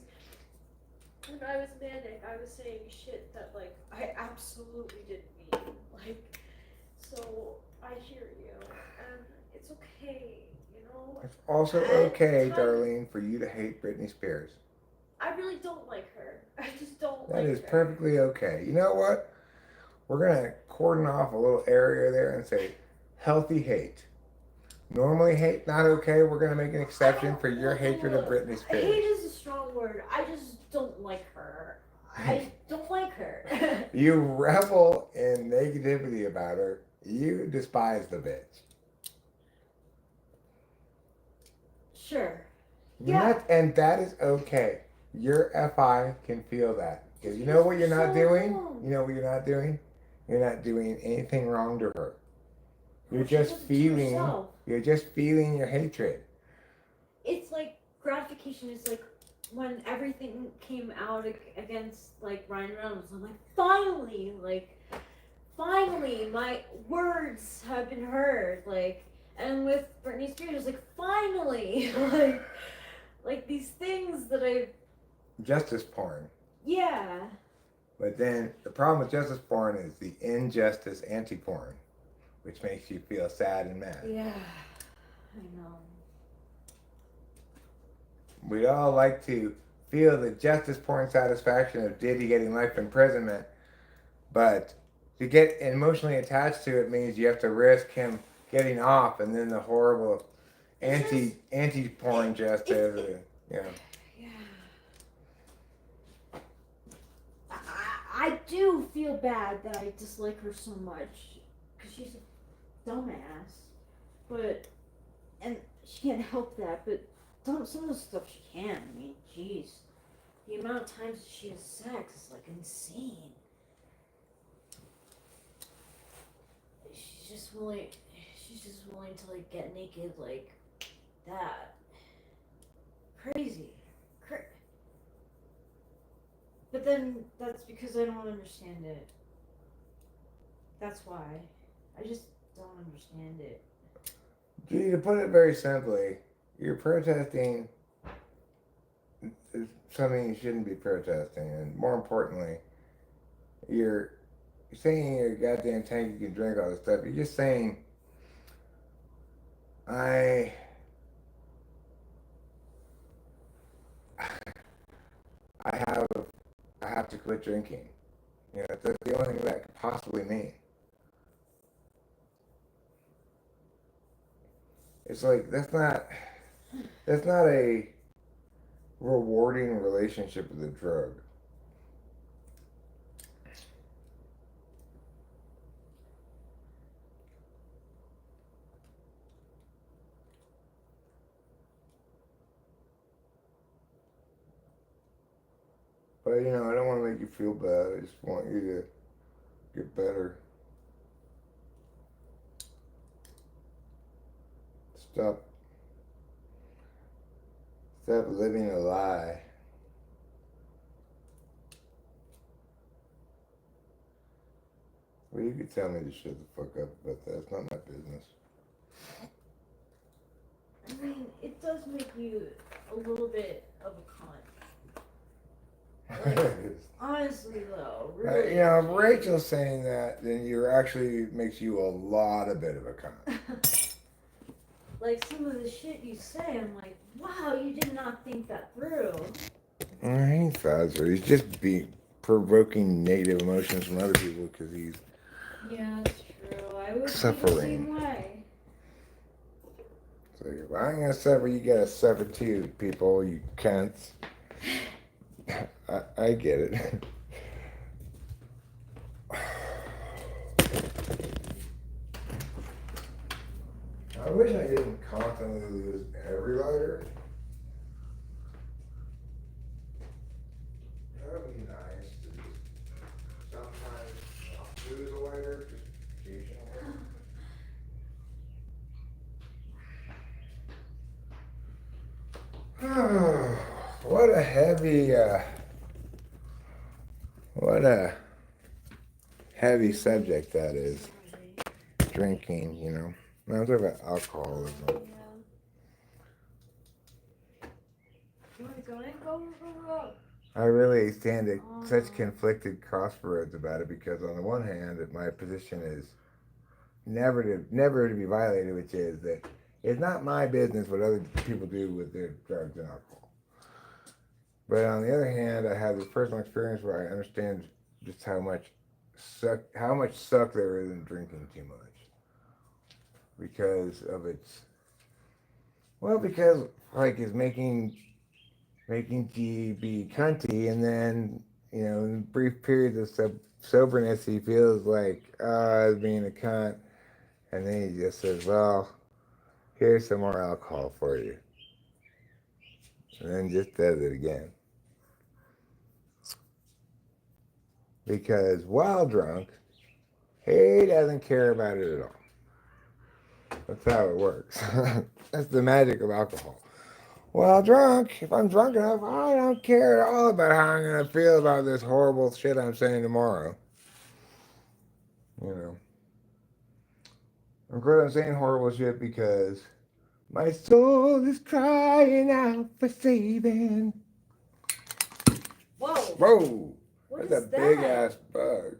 when I was manic, I was saying shit that like I absolutely didn't mean. Like, so I hear you, and it's okay. You know. It's also At okay, times- Darlene, for you to hate Britney Spears. I really don't like her. I just don't That like is her. perfectly okay. You know what? We're gonna cordon off a little area there and say healthy hate. Normally hate not okay. We're gonna make an exception for your hatred of Britney Hate Spears. is a strong word. I just don't like her. I don't like her. You revel in negativity about her. You despise the bitch. Sure. And Yeah. and that is okay. Your FI can feel that. Because you know what you're not doing? You know what you're not doing? You're not doing anything wrong to her. You're just feeling your hatred. It's like gratification is like when everything came out against like Ryan Reynolds. I'm like, finally, my words have been heard. Like, and with Britney Spears, it's like finally, like these things that I. Justice porn. Yeah. But then the problem with justice porn is the injustice anti-porn, which makes you feel sad and mad. Yeah, I know. We'd all like to feel the justice porn satisfaction of Diddy getting life imprisonment, but to get emotionally attached to it means you have to risk him getting off, and then the horrible anti-porn justice. Yeah. I do feel bad that I dislike her so much because she's a dumbass, and she can't help that. But some of the stuff she can. I mean, jeez, the amount of times that she has sex is like insane. She's just willing to like get naked like that. Crazy. But then that's because I don't understand it. That's why. I just don't understand it. Gee, to put it very simply, you're protesting something you shouldn't be protesting, and more importantly, you're saying in your goddamn tank you can drink all this stuff. You're just saying, I I have I have to quit drinking. You know, that's the only thing that could possibly mean. It's like that's not a rewarding relationship with a drug. But you know, I don't want to make you feel bad. I just want you to get better. Stop Stop living a lie. Well, you could tell me to shut the fuck up about that. It's not my business. I mean, it does make you a little bit of a cunt. Like, honestly, though, really. You know, if Rachel's saying that, then you're actually makes you a lot of bit of a cunt. Like, some of the shit you say, I'm like, wow, you did not think that through. He thought he's just provoking negative emotions from other people because he's Yeah, that's true. I would be the suffering. same way. So if I ain't gonna suffer, you gotta suffer too, people, you cunts. I get it. I wish I didn't constantly lose every lighter. That would be nice to just sometimes not lose a lighter, just occasionally. What a heavy subject that is. Drinking, you know. No, I'm talking about alcoholism. Yeah. You want to go in? Go. I really stand at such conflicted crossroads about it because on the one hand, my position is never to be violated, which is that it's not my business what other people do with their drugs and alcohol. But on the other hand, I have this personal experience where I understand just how much suck there is in drinking too much. Because of its, because like it's making G be cunty, and then you know in brief periods of soberness he feels like being a cunt, and then he just says, well, here's some more alcohol for you, and then just does it again. Because while drunk, he doesn't care about it at all. That's how it works. That's the magic of alcohol. Well, if I'm drunk enough, I don't care at all about how I'm going to feel about this horrible shit I'm saying tomorrow. You know. Of course, I'm saying horrible shit because my soul is crying out for saving. Whoa. Whoa. What That's is a big ass bug.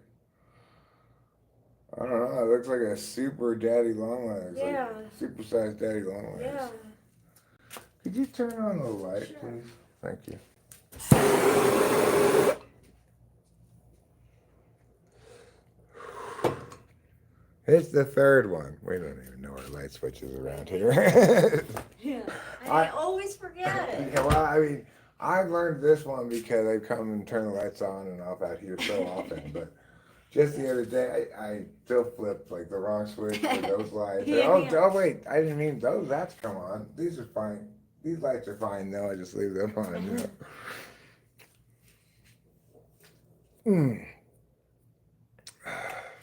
I don't know. It looks like a super daddy longlegs. Yeah. Like super sized daddy longlegs. Yeah. Could you turn on the light, Sure. please? Thank you. It's the third one. We don't even know our light switches around here. Yeah. I always forget it. Yeah, well, I mean, I've learned this one because I come and turn the lights on and off out here so often. But just the other day, I still flipped like the wrong switch for those lights. Yeah. Oh, wait, I didn't mean those. That's come on. These are fine. These lights are fine. No, I just leave them on. You know.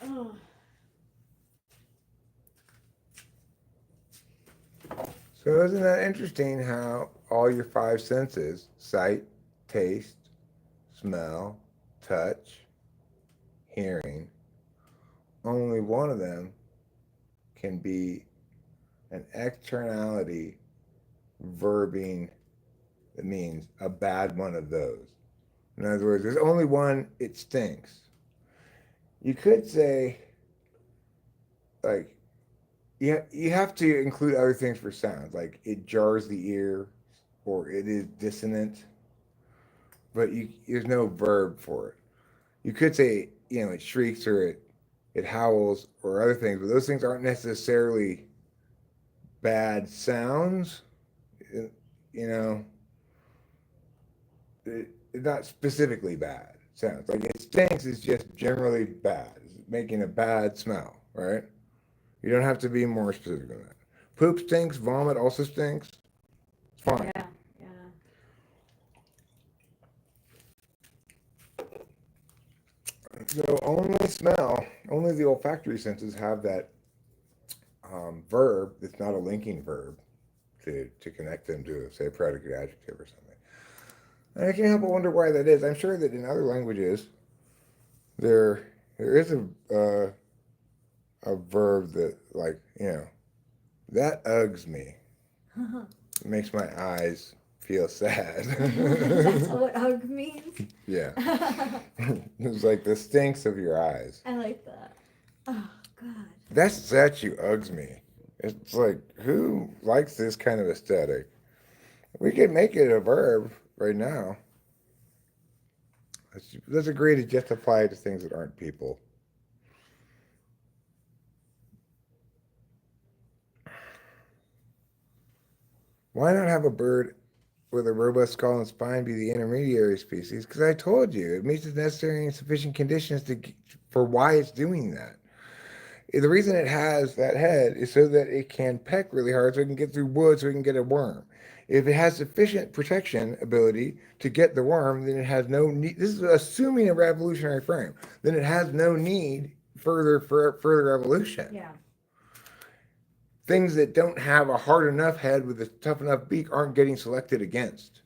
Oh. So isn't that interesting how all your five senses, sight, taste, smell, touch, hearing, only one of them can be an externality verbing that means a bad one of those. In other words, there's only one, it stinks. You could say, like, you have to include other things for sounds, like it jars the ear or it is dissonant, but there's no verb for it. You could say, it shrieks or it howls or other things, but those things aren't necessarily bad sounds. You know, it's not specifically bad sounds. Like it stinks is just generally bad. It's making a bad smell, right? You don't have to be more specific than that. Poop stinks. Vomit also stinks. It's fine. Yeah. So only smell, only the olfactory senses have that verb that's not a linking verb to connect them to, say, a predicate adjective or something. And I can't help but wonder why that is. I'm sure that in other languages there is a verb that, like, that uggs me. It makes my eyes feel sad. That's what hug means. Yeah. It's like the stinks of your eyes. I like that. Oh God. That you uggs me. It's like, who likes this kind of aesthetic? We could make it a verb right now. Let's agree to just apply it to things that aren't people. Why not have a bird with a robust skull and spine be the intermediary species? Because I told you, it meets the necessary and sufficient conditions for why it's doing that. The reason it has that head is so that it can peck really hard so it can get through wood so it can get a worm. If it has sufficient protection ability to get the worm, then it has no need. This is assuming a revolutionary frame. Then it has no need for further evolution. Yeah. Things that don't have a hard enough head with a tough enough beak aren't getting selected against.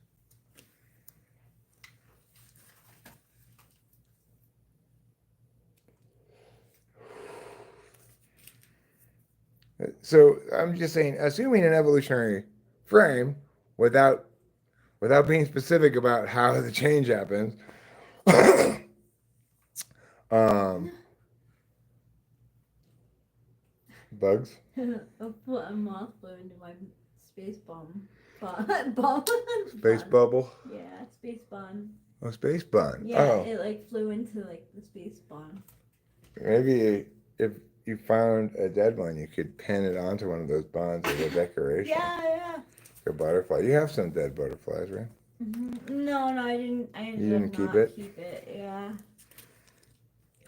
So I'm just saying, assuming an evolutionary frame without being specific about how the change happens. Bugs. I'll put a moth flew into my space bomb. Bomb. Space bubble. Yeah, space bun. Oh, space bun. Yeah, Oh. it like flew into like the space bun. Maybe if you found a dead one, you could pin it onto one of those buns as a decoration. Yeah. A butterfly. You have some dead butterflies, right? Mm-hmm. No, I didn't. I ended You didn't up keep not it? keep it. Yeah.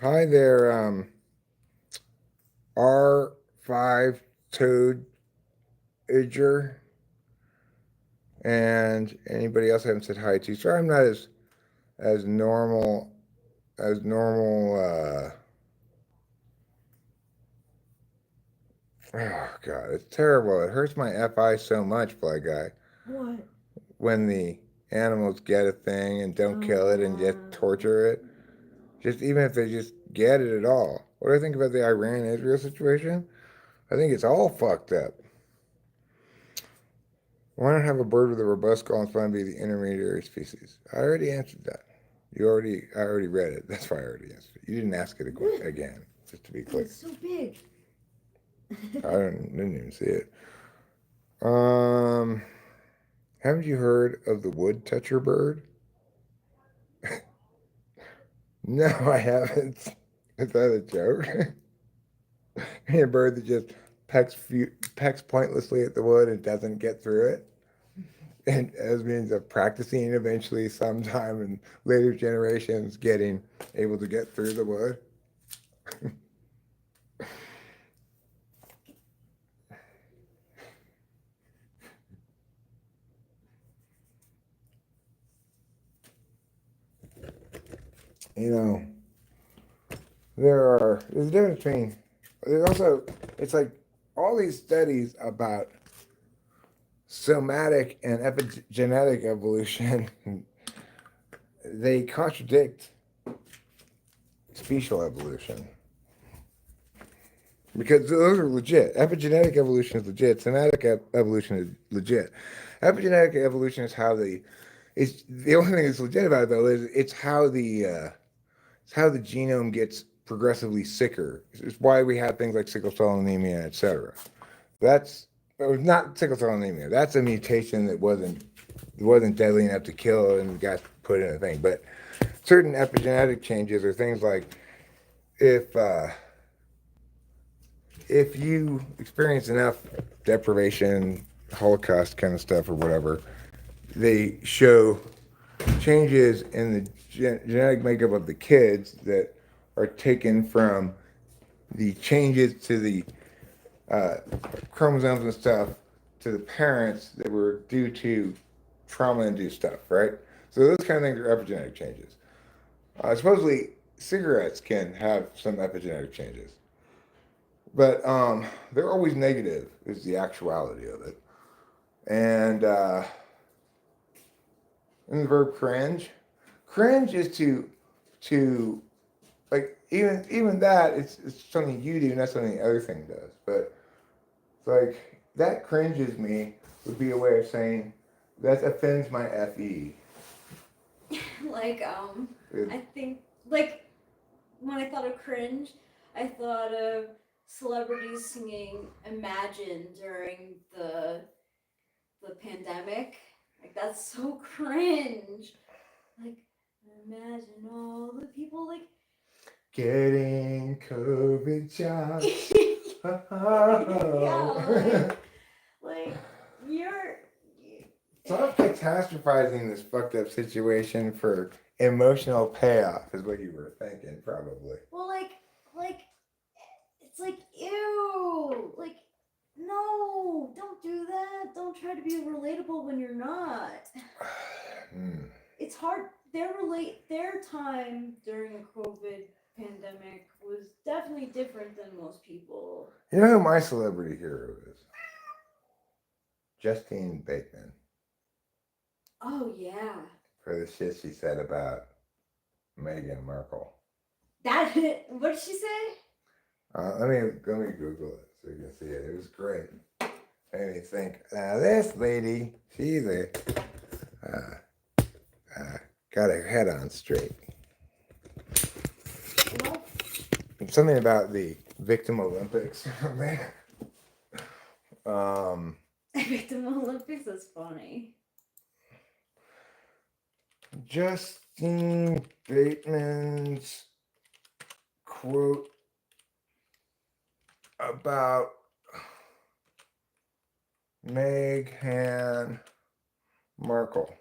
Hi there, R5-toed Idger. And anybody else I haven't said hi to. Sorry I'm not as normal oh God, it's terrible. It hurts my FI so much, Fly Guy. What? When the animals get a thing and don't kill it and just torture it. Just even if they just get it at all. What do I think about the Iran-Israel situation? I think it's all fucked up. Why not have a bird with a robust skull and spine be the intermediary species? I already answered that. I already read it. That's why I already answered it. You didn't ask it again, just to be clear. It's so big. Didn't even see it. Haven't you heard of the wood toucher bird? No, I haven't. Is that a joke? A bird that just pecks pointlessly at the wood and doesn't get through it. And as means of practicing eventually sometime in later generations getting able to get through the wood. There's a difference between, there's also, it's like all these studies about somatic and epigenetic evolution they contradict special evolution. Because those are legit. Epigenetic evolution is legit. Somatic evolution is legit. Epigenetic evolution is how it's the only thing that's legit about it though is it's how the genome gets progressively sicker. It's why we have things like sickle cell anemia, etc. That's or not sickle cell anemia. That's a mutation that wasn't deadly enough to kill and got put in a thing. But certain epigenetic changes are things like if if you experience enough deprivation, Holocaust kind of stuff or whatever, they show changes in the genetic makeup of the kids that are taken from the changes to the chromosomes and stuff to the parents that were due to trauma-induced stuff, right? So those kind of things are epigenetic changes. Supposedly, cigarettes can have some epigenetic changes. But they're always negative, is the actuality of it. And in the verb cringe, cringe is to like even that it's something you do, not something the other thing does. But it's like that cringes me would be a way of saying that offends my FE. Like I think like when I thought of cringe, I thought of celebrities singing Imagine during the pandemic. Like that's so cringe. Like imagine all the people like Getting COVID shots. yeah, like you're Stop catastrophizing this fucked up situation for emotional payoff is what you were thinking, probably. well like it's like ew, like no, don't do that. Don't try to be relatable when you're not. It's hard. Their time during the COVID pandemic was definitely different than most people. You know who my celebrity hero is? Justine Bateman. Oh yeah. For the shit she said about Meghan Markle. That what did she say? Let me Google it so you can see it. It was great. Made me think. Now this lady, she's got her head on straight. Well, Something about the Victim Olympics. Victim Olympics is funny. Justine Bateman's quote about Meghan Markle.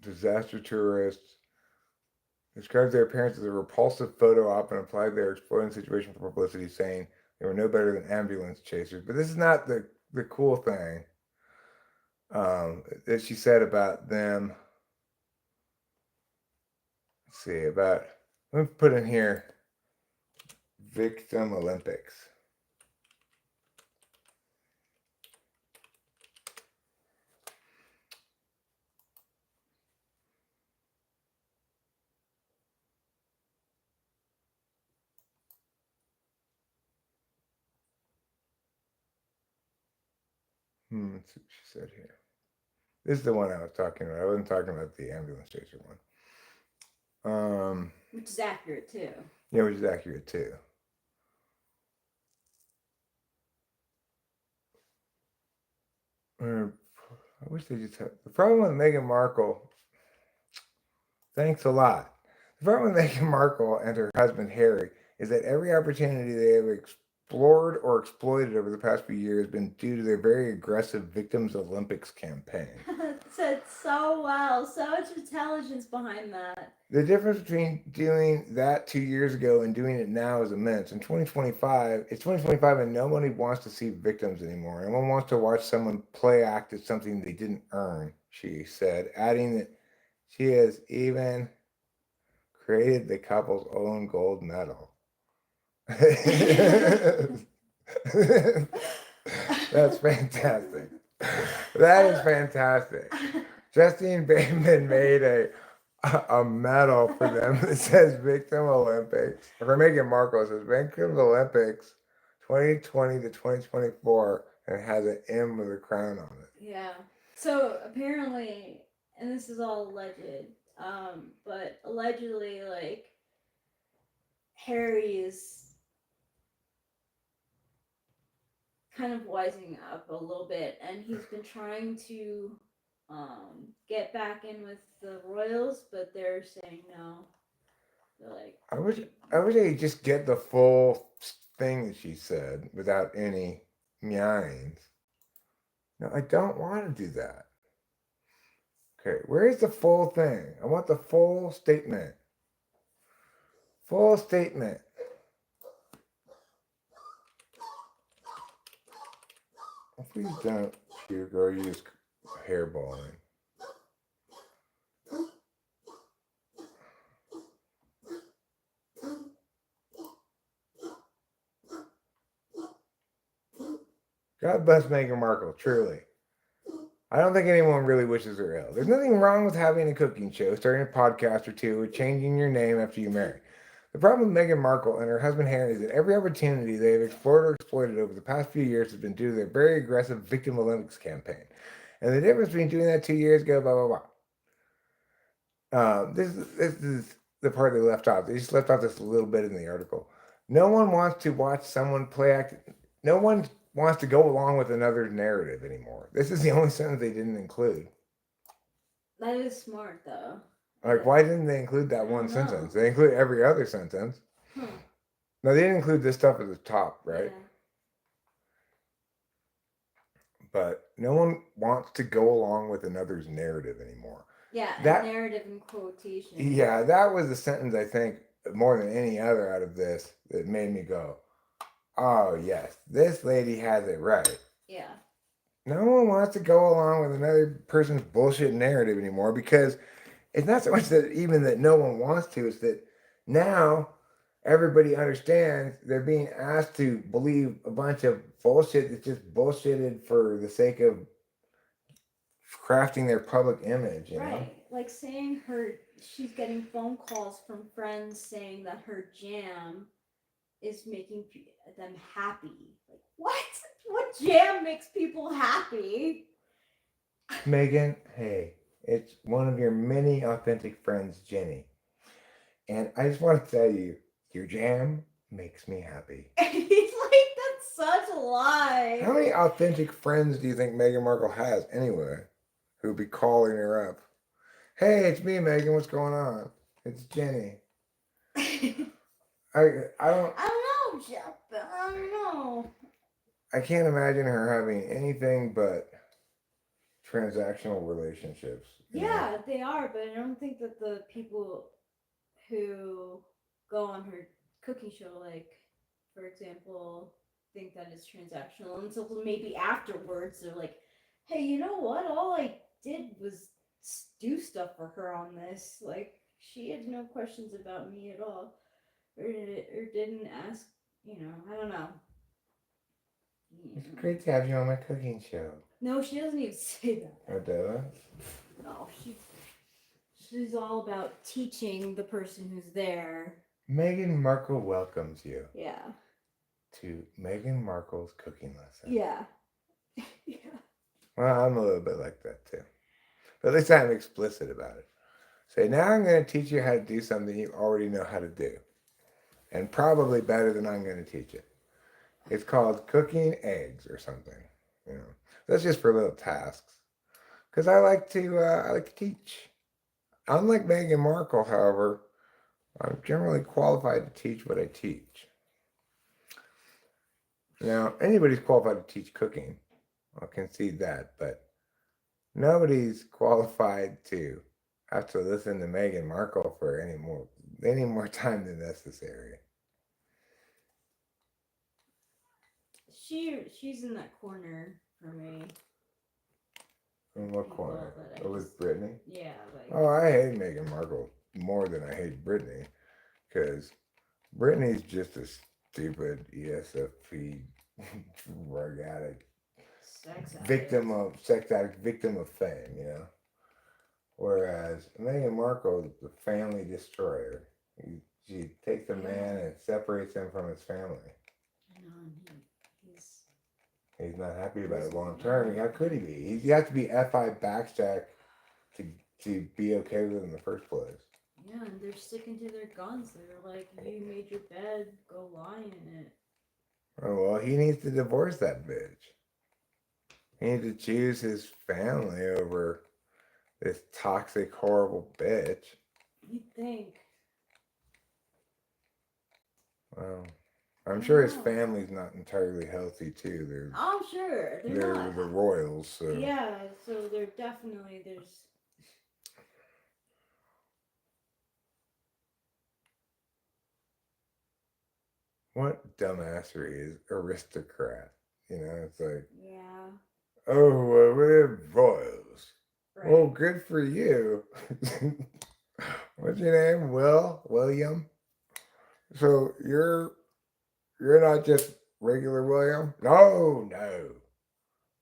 Disaster tourists described their appearance as a repulsive photo op and applied their exploiting situation for publicity, saying they were no better than ambulance chasers. But this is not the cool thing that she said about them. Let's see, let me put in here Victim Olympics. Let's see what she said here. This is the one I was talking about. I wasn't talking about the ambulance chaser one. Which is accurate too. Yeah, which is accurate too. I wish they just had the problem with Meghan Markle. Thanks a lot. The problem with Meghan Markle and her husband Harry is that every opportunity they have explored or exploited over the past few years has been due to their very aggressive Victims Olympics campaign. Said so well. So much intelligence behind that. The difference between doing that 2 years ago and doing it now is immense. In 2025, it's 2025 and nobody wants to see victims anymore. No one wants to watch someone play act as something they didn't earn, she said, adding that she has even created the couple's own gold medal. That's fantastic. That is fantastic. Justine Bateman made a medal for them that says Victim Olympics. For Meghan Markle, it says Victim Olympics 2020 to 2024 and it has an M with a crown on it. Yeah. So apparently, and this is all alleged, but allegedly, like, Harry is kind of wising up a little bit, and he's been trying to get back in with the royals, but they're saying no. They're like, I wish I could just get the full thing that she said without any meowings. No, I don't want to do that. Okay, where's the full thing? I want the full statement. Full statement. Please don't puke or you just hairballing. God bless Meghan Markle, truly. I don't think anyone really wishes her ill. There's nothing wrong with having a cooking show, starting a podcast or two, or changing your name after you marry. The problem with Meghan Markle and her husband Harry is that every opportunity they have explored or exploited over the past few years has been due to their very aggressive Victim Olympics campaign. And the difference between doing that 2 years ago, blah, blah, blah. This is the part they left off. They just left off this little bit in the article. No one wants to watch someone play act. No one wants to go along with another narrative anymore. This is the only sentence they didn't include. that is smart, though. Like, why didn't they include that one sentence? They include every other sentence. No, they didn't include this stuff at the top, right? Yeah. But no one wants to go along with another's narrative anymore. Yeah, That- narrative in quotation. Yeah, that was the sentence I think more than any other out of this that made me go, oh, yes, this lady has it right. Yeah. No one wants to go along with another person's bullshit narrative anymore because it's not so much that even that no one wants to, it's that now everybody understands they're being asked to believe a bunch of bullshit that's just bullshitted for the sake of crafting their public image, you know? Right. Like saying she's getting phone calls from friends saying that her jam is making them happy. Like, what? What jam makes people happy? Megan, hey, it's one of your many authentic friends, Jenny. And I just want to tell you, your jam makes me happy. He's like, that's such a lie. How many authentic friends do you think Meghan Markle has anyway? Who'd be calling her up? Hey, it's me, Megan. What's going on? It's Jenny. I don't know, Jeff. I don't know. I can't imagine her having anything but transactional relationships. Yeah, they are, but I don't think that the people who go on her cooking show, like, for example, think that it's transactional until maybe afterwards they're like, hey, you know what? All I did was do stuff for her on this. Like, she had no questions about me at all. Or didn't ask, I don't know. It's great to have you on my cooking show. No, she doesn't even say that. Oh, does No, she's all about teaching the person who's there. Meghan Markle welcomes you. Yeah. To Meghan Markle's cooking lesson. Yeah. Yeah. Well, I'm a little bit like that too. But at least I'm explicit about it. Say, now I'm going to teach you how to do something you already know how to do. And probably better than I'm going to teach it. It's called cooking eggs or something. That's just for little tasks. Because I like to teach. Unlike Meghan Markle, however, I'm generally qualified to teach what I teach. Now, anybody's qualified to teach cooking. I'll concede that, but nobody's qualified to have to listen to Meghan Markle for any more time than necessary. She's in that corner for me. In what corner? Well, Oh, with Brittany? Yeah, like. Oh, I hate Meghan Markle. more than I hate Britney, because Britney's just a stupid ESFP drug addict, Sex victim addict. of sex addict, victim of fame, Whereas Meghan Markle is the family destroyer. She takes a man and separates him from his family. I know, and he's He's not happy about it long term. How could he be? He has to be FI backstack to be okay with it in the first place. Yeah, and they're sticking to their guns. They're like, you made your bed, go lie in it. Oh, well, he needs to divorce that bitch. He needs to choose his family over this toxic, horrible bitch. You'd think. Well, I'm sure his family's not entirely healthy too. I'm sure. They're not. the royals, so Yeah, so they're definitely, there's... what dumbassery is aristocrat? It's like, Yeah. oh, we're royals. Right. Oh, good for you. What's your name? William. So you're not just regular William? No.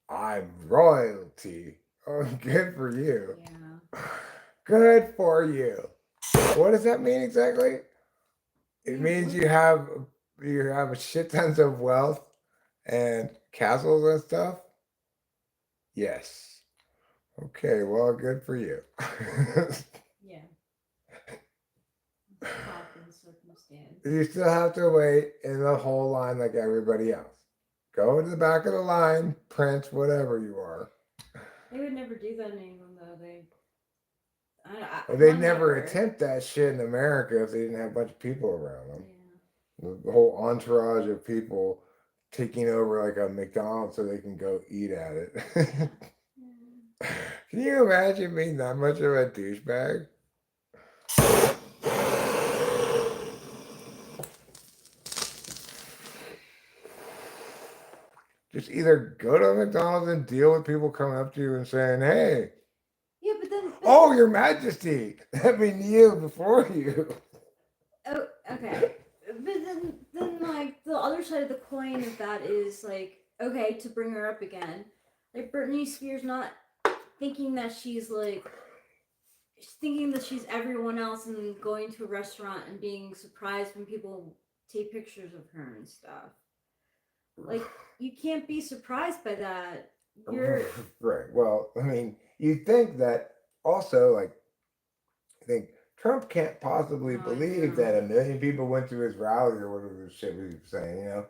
I'm royalty. Oh, good for you. Yeah. Good for you. What does that mean exactly? It means you have a shit tons of wealth and castles and stuff? Yes. Okay, well, good for you. Yeah. Pop in circumstance. You still have to wait in the whole line like everybody else. Go to the back of the line, Prince, whatever you are. They would never do that in England, though. They'd never attempt that shit in America if they didn't have a bunch of people around them. Yeah. The whole entourage of people taking over like a McDonald's so they can go eat at it. Yeah. Can you imagine being that much of a douchebag? Just either go to McDonald's and deal with people coming up to you and saying, "Hey, Yeah, but then... oh, Your Majesty, that mean you before you." Oh, okay. But then, like, the other side of the coin of that is, like, okay, to bring her up again, like, Britney Spears not thinking that she's, like, thinking that she's everyone else and going to a restaurant and being surprised when people take pictures of her and stuff. Like, you can't be surprised by that. You're... Right. Well, I mean, you think that also, like, I think Trump can't possibly believe that 1 million people went to his rally or whatever the shit he was saying,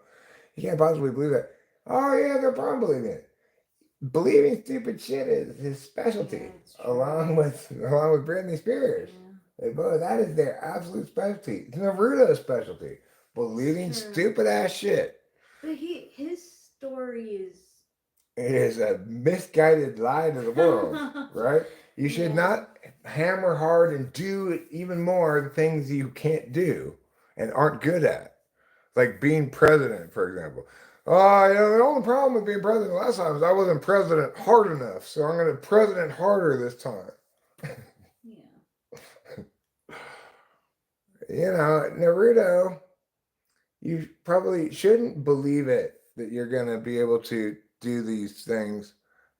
He can't possibly believe that. Oh, yeah, no problem believing it. Believing stupid shit is his specialty, along with Britney Spears. Yeah. That is their absolute specialty. It's Naruto's specialty. Believing stupid ass shit. But his story is... It is a misguided lie to the world, right? You should not hammer hard and do even more the things you can't do and aren't good at. Like being president, for example. Oh, the only problem with being president last time is I wasn't president hard enough, so I'm going to president harder this time. Naruto, you probably shouldn't believe it that you're going to be able to do these things.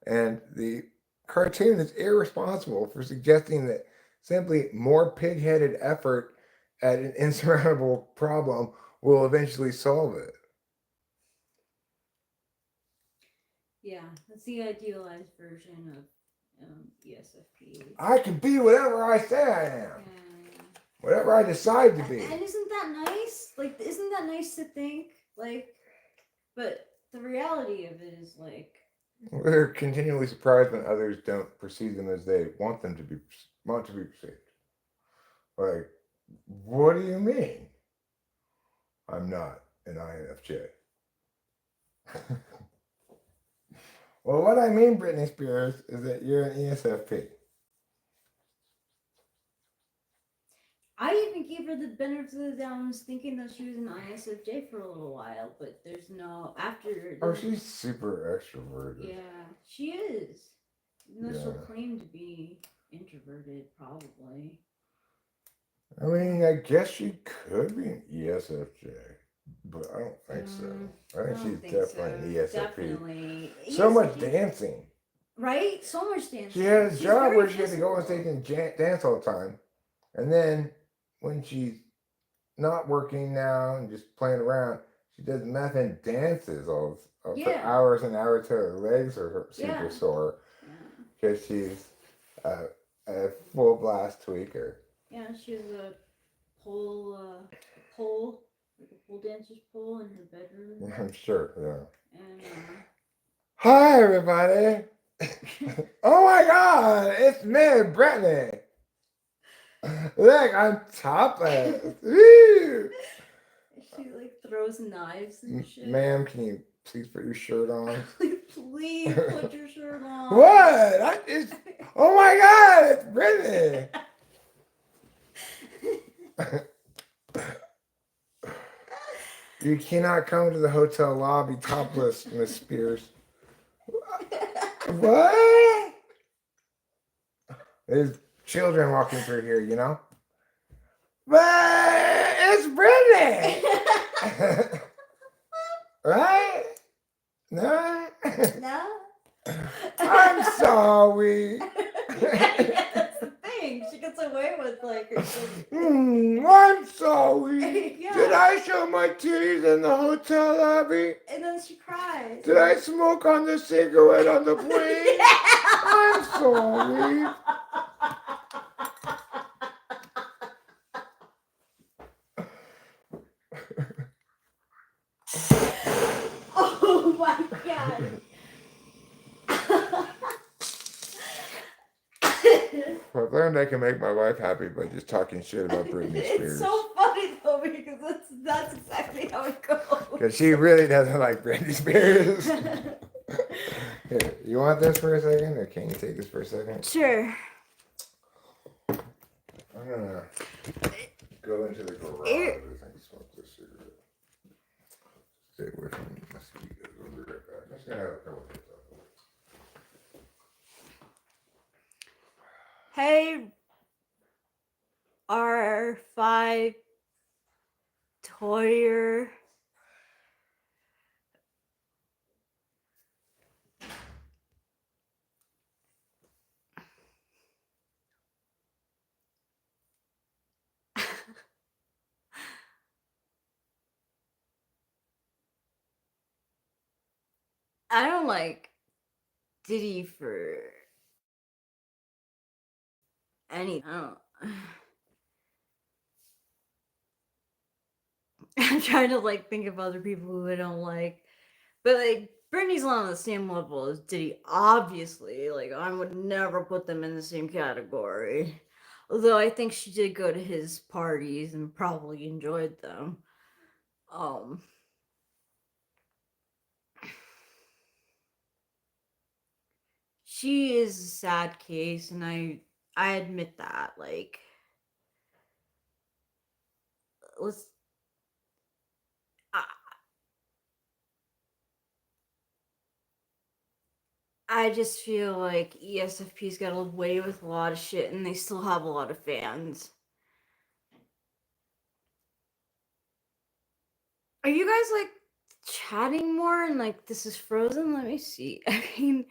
And the cartoon is irresponsible for suggesting that simply more pig-headed effort at an insurmountable problem will eventually solve it. Yeah, that's the idealized version of ESFP. I can be whatever I say I am. Whatever I decide to be. And isn't that nice? Like, isn't that nice to think? Like, but the reality of it is, like... We're continually surprised when others don't perceive them as they want to be perceived. Like, what do you mean? I'm not an INFJ. Well, what I mean, Britney Spears, is that you're an ESFP. I even gave her the benefit of the doubt and was thinking that she was an ISFJ for a little while, but there's no... Oh, she's super extroverted. Yeah, she is. Even though she'll claim to be introverted, probably. I mean, I guess she could be an ESFJ, but I don't think so. I think she's definitely an ESFP. Definitely. So much ESFP. dancing. Right? So much dancing. She had a She's job very where she had to go on visible. stage and dance all the time. And then when she's not working now and just playing around, she does meth and dances all for Yeah. hours and hours till her legs are super Yeah. sore Yeah. because she's a full blast tweaker. Yeah, she has a pole, like a pole dancer's pole in her bedroom. I'm sure, yeah. And Hi, everybody. Oh my God, it's me, Brittany. Look, I'm topless. Woo! she like throws knives and shit. Ma'am, can you please put your shirt on? Please put your shirt on. What? Oh my God, it's Brittany. You cannot come to the hotel lobby topless, Miss Spears. What? There's children walking through here, you know? But it's Brittany! Right? No? No? I'm sorry. Yeah, that's the thing. She gets away with like her I'm sorry. Yeah. Did I show my titties in the hotel lobby? And then she cries. Did I smoke on the cigarette on the plane? I'm sorry. Oh my God. I've learned I can make my wife happy by just talking shit about Britney Spears. It's so funny though because that's exactly how it goes. Because she really doesn't like Britney Spears. Here, you want this for a second, or can you take this for a second? Sure. I'm gonna go into the garage. I think smoke this cigarette. Stay away from the mosquitoes. We'll be right back. I'm just gonna have a couple of hits off. Hey, R5 Toyer. I don't like Diddy for any. I don't. I'm trying to like think of other people who I don't like, but like Britney's not on the same level as Diddy. Obviously, like I would never put them in the same category. Although I think she did go to his parties and probably enjoyed them. She is a sad case, and I admit that. Like, let's. I just feel like ESFP's got away with a lot of shit, and they still have a lot of fans. Are you guys like chatting more and like this is frozen? Let me see. I mean,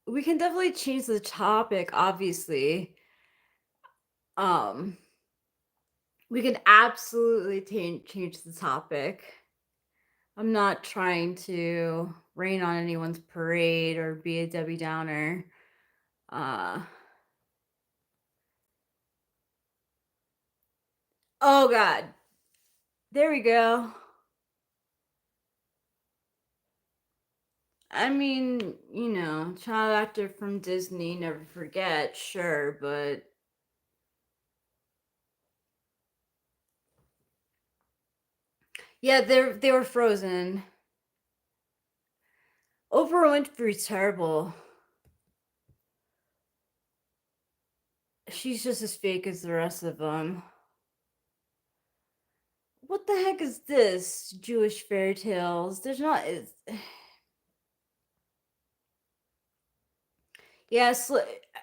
we can definitely change the topic, obviously. We can absolutely change the topic. I'm not trying to rain on anyone's parade or be a Debbie Downer. Oh God. There we go. I mean, you know, child actor from Disney, never forget, sure, but yeah, they were frozen. Oprah Winfrey's terrible. She's just as fake as the rest of them. What the heck is this? Jewish fairy tales. There's not. Yes,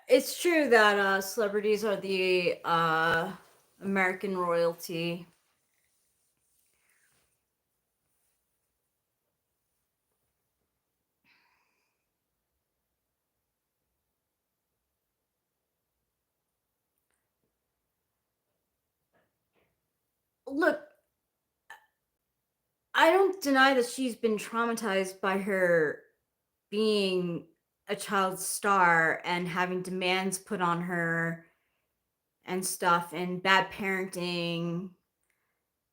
it's true that celebrities are the American royalty. Look, I don't deny that she's been traumatized by her being a child star and having demands put on her and stuff and bad parenting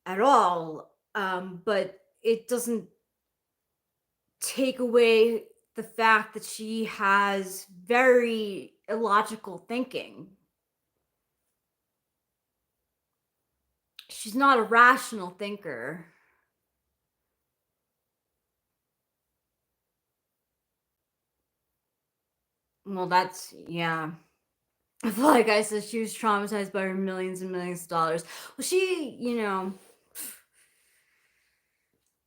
at all. But it doesn't take away the fact that she has very illogical thinking. She's not a rational thinker. Well, that's, yeah. Like I said, she was traumatized by her millions and millions of dollars. Well, she,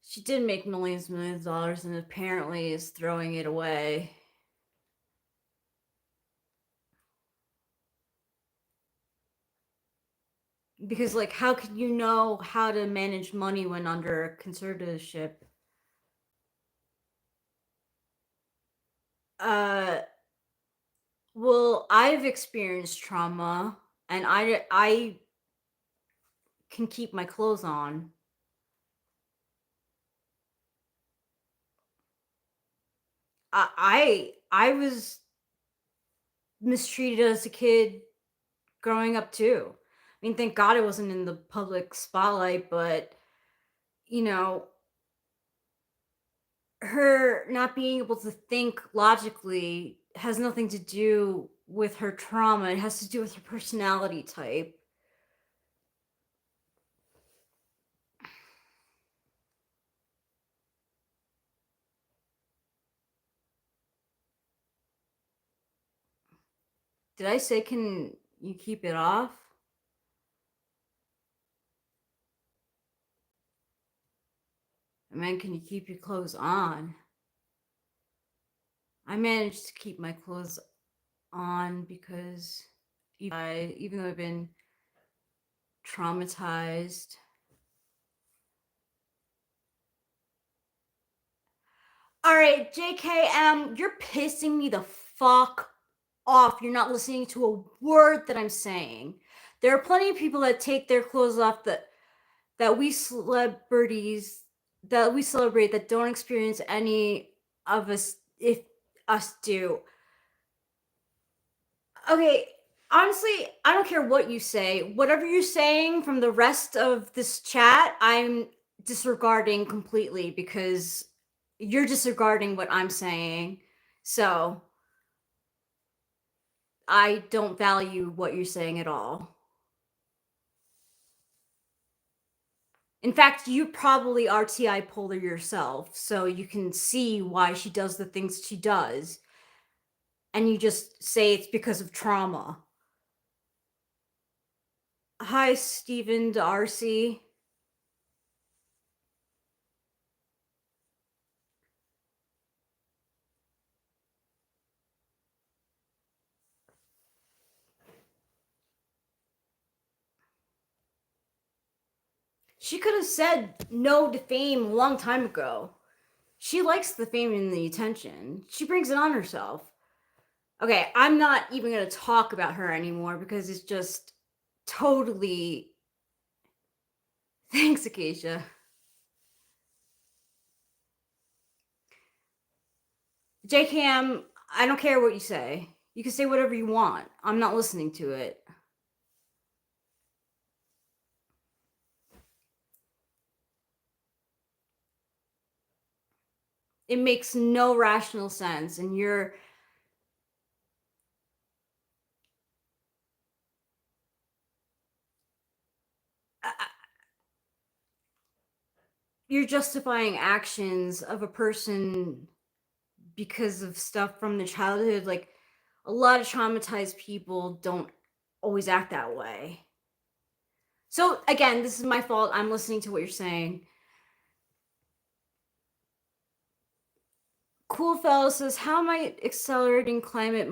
she did make millions and millions of dollars and apparently is throwing it away. Because, like, how could you know how to manage money when under a conservatorship? Well, I've experienced trauma, and I can keep my clothes on. I was mistreated as a kid growing up too. I mean, thank God I wasn't in the public spotlight, but you know, her not being able to think logically has nothing to do with her trauma. It has to do with her personality type. Did I say, can you keep it off? I meant, can you keep your clothes on? I managed to keep my clothes on because even though I've been traumatized. All right, JKM, you're pissing me the fuck off. You're not listening to a word that I'm saying. There are plenty of people that take their clothes off that we celebrities that we celebrate that don't experience any of us if us do. Okay, honestly, I don't care what you say. Whatever you're saying from the rest of this chat, I'm disregarding completely because you're disregarding what I'm saying. So I don't value what you're saying at all. In fact, you probably are Typology yourself, so you can see why she does the things she does. And you just say it's because of trauma. Hi, Stephen Darcy. She could have said no to fame a long time ago. She likes the fame and the attention. She brings it on herself. Okay, I'm not even going to talk about her anymore because it's just totally. Thanks, Acacia. JKM, I don't care what you say. You can say whatever you want. I'm not listening to it. It makes no rational sense, and you're justifying actions of a person because of stuff from the childhood. Like, a lot of traumatized people don't always act that way. So again, this is my fault. I'm listening to what you're saying. Cool Fellow says, how might accelerating climate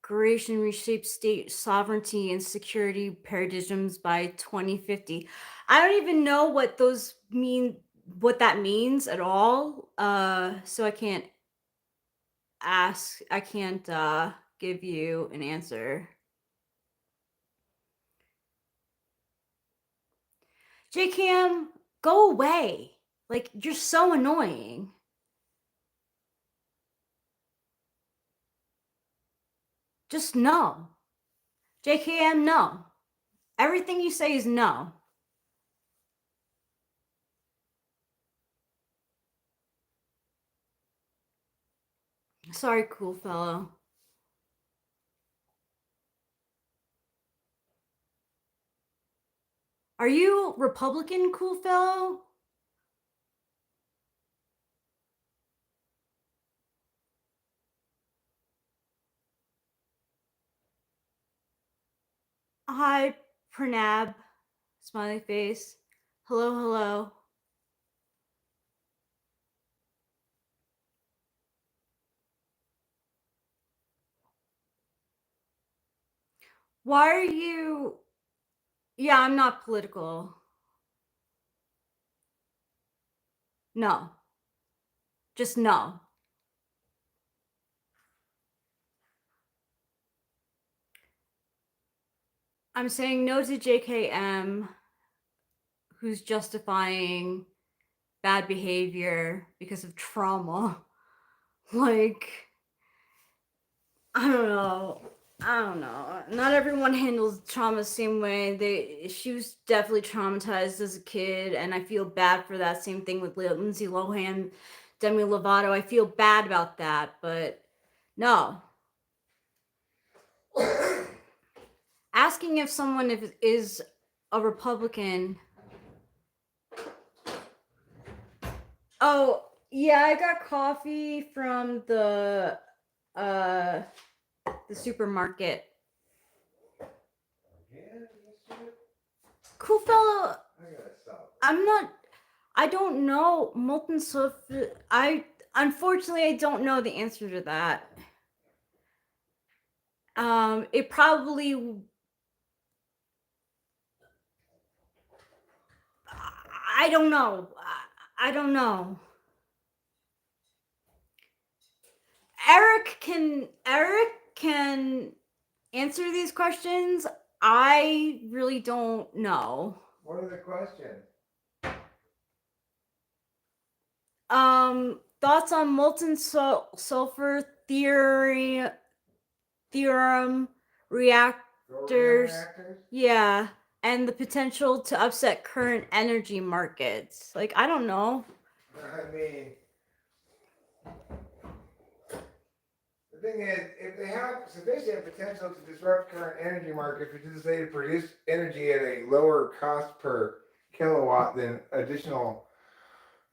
integration reshapes state sovereignty and security paradigms by 2050. I don't even know what those mean, what that means at all. So I can't give you an answer. JCam, go away. Like, you're so annoying. Just no. JKM, no. Everything you say is no. Sorry, cool fellow. Are you Republican, cool fellow? Hi, Pranab. Smiley face. Hello, hello. Why are you... Yeah, I'm not political. No. Just no. I'm saying no to JKM, who's justifying bad behavior because of trauma. Like, I don't know. Not everyone handles trauma the same way. She was definitely traumatized as a kid, and I feel bad for that. Same thing with Lindsay Lohan, Demi Lovato. I feel bad about that, but no. Asking if someone is a Republican. Oh, yeah, I got coffee from the supermarket. Cool fellow. I don't know molten sulfur. Unfortunately I don't know the answer to that. It probably... I don't know. I don't know. Eric can answer these questions. I really don't know. What are the questions? Thoughts on molten sulfur theorem reactors. Yeah, and the potential to upset current energy markets. Like, I don't know. I mean, the thing is, if they have sufficient potential to disrupt current energy markets, which is to say to produce energy at a lower cost per kilowatt than additional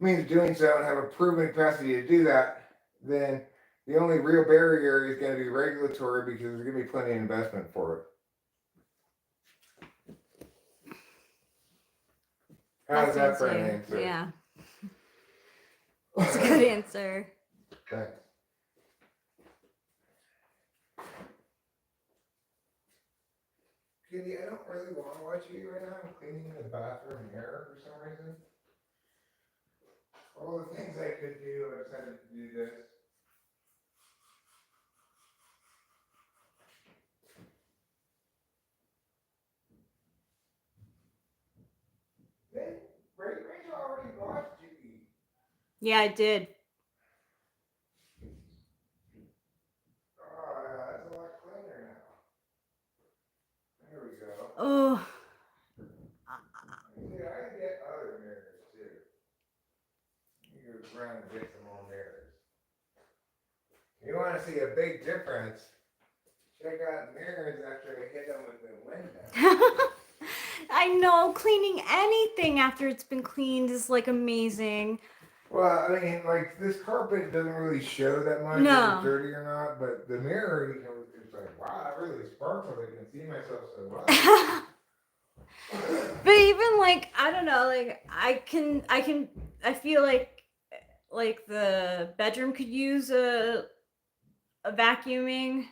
means of doing so, and have a proven capacity to do that, then the only real barrier is going to be regulatory, because there's going to be plenty of investment for it. How's that for an answer? Yeah. That's a good answer. Thanks. Kitty, I don't really want to watch you right now. I'm cleaning the bathroom mirror for some reason. All the things I could do, I decided to do this. Rachel already watched you eat. Yeah, I did. Oh, yeah, it's a lot cleaner now. There we go. Oh. See, I get other mirrors too. You go around and get some more mirrors. You want to see a big difference? Check out mirrors after I hit them with the window. I know, cleaning anything after it's been cleaned is like amazing. Well, I mean, like, this carpet doesn't really show that much if it's dirty or not, but the mirror, you know, it's like, wow, I really sparkled. I can see myself so well. But even like, I don't know, like I feel like the bedroom could use a vacuuming.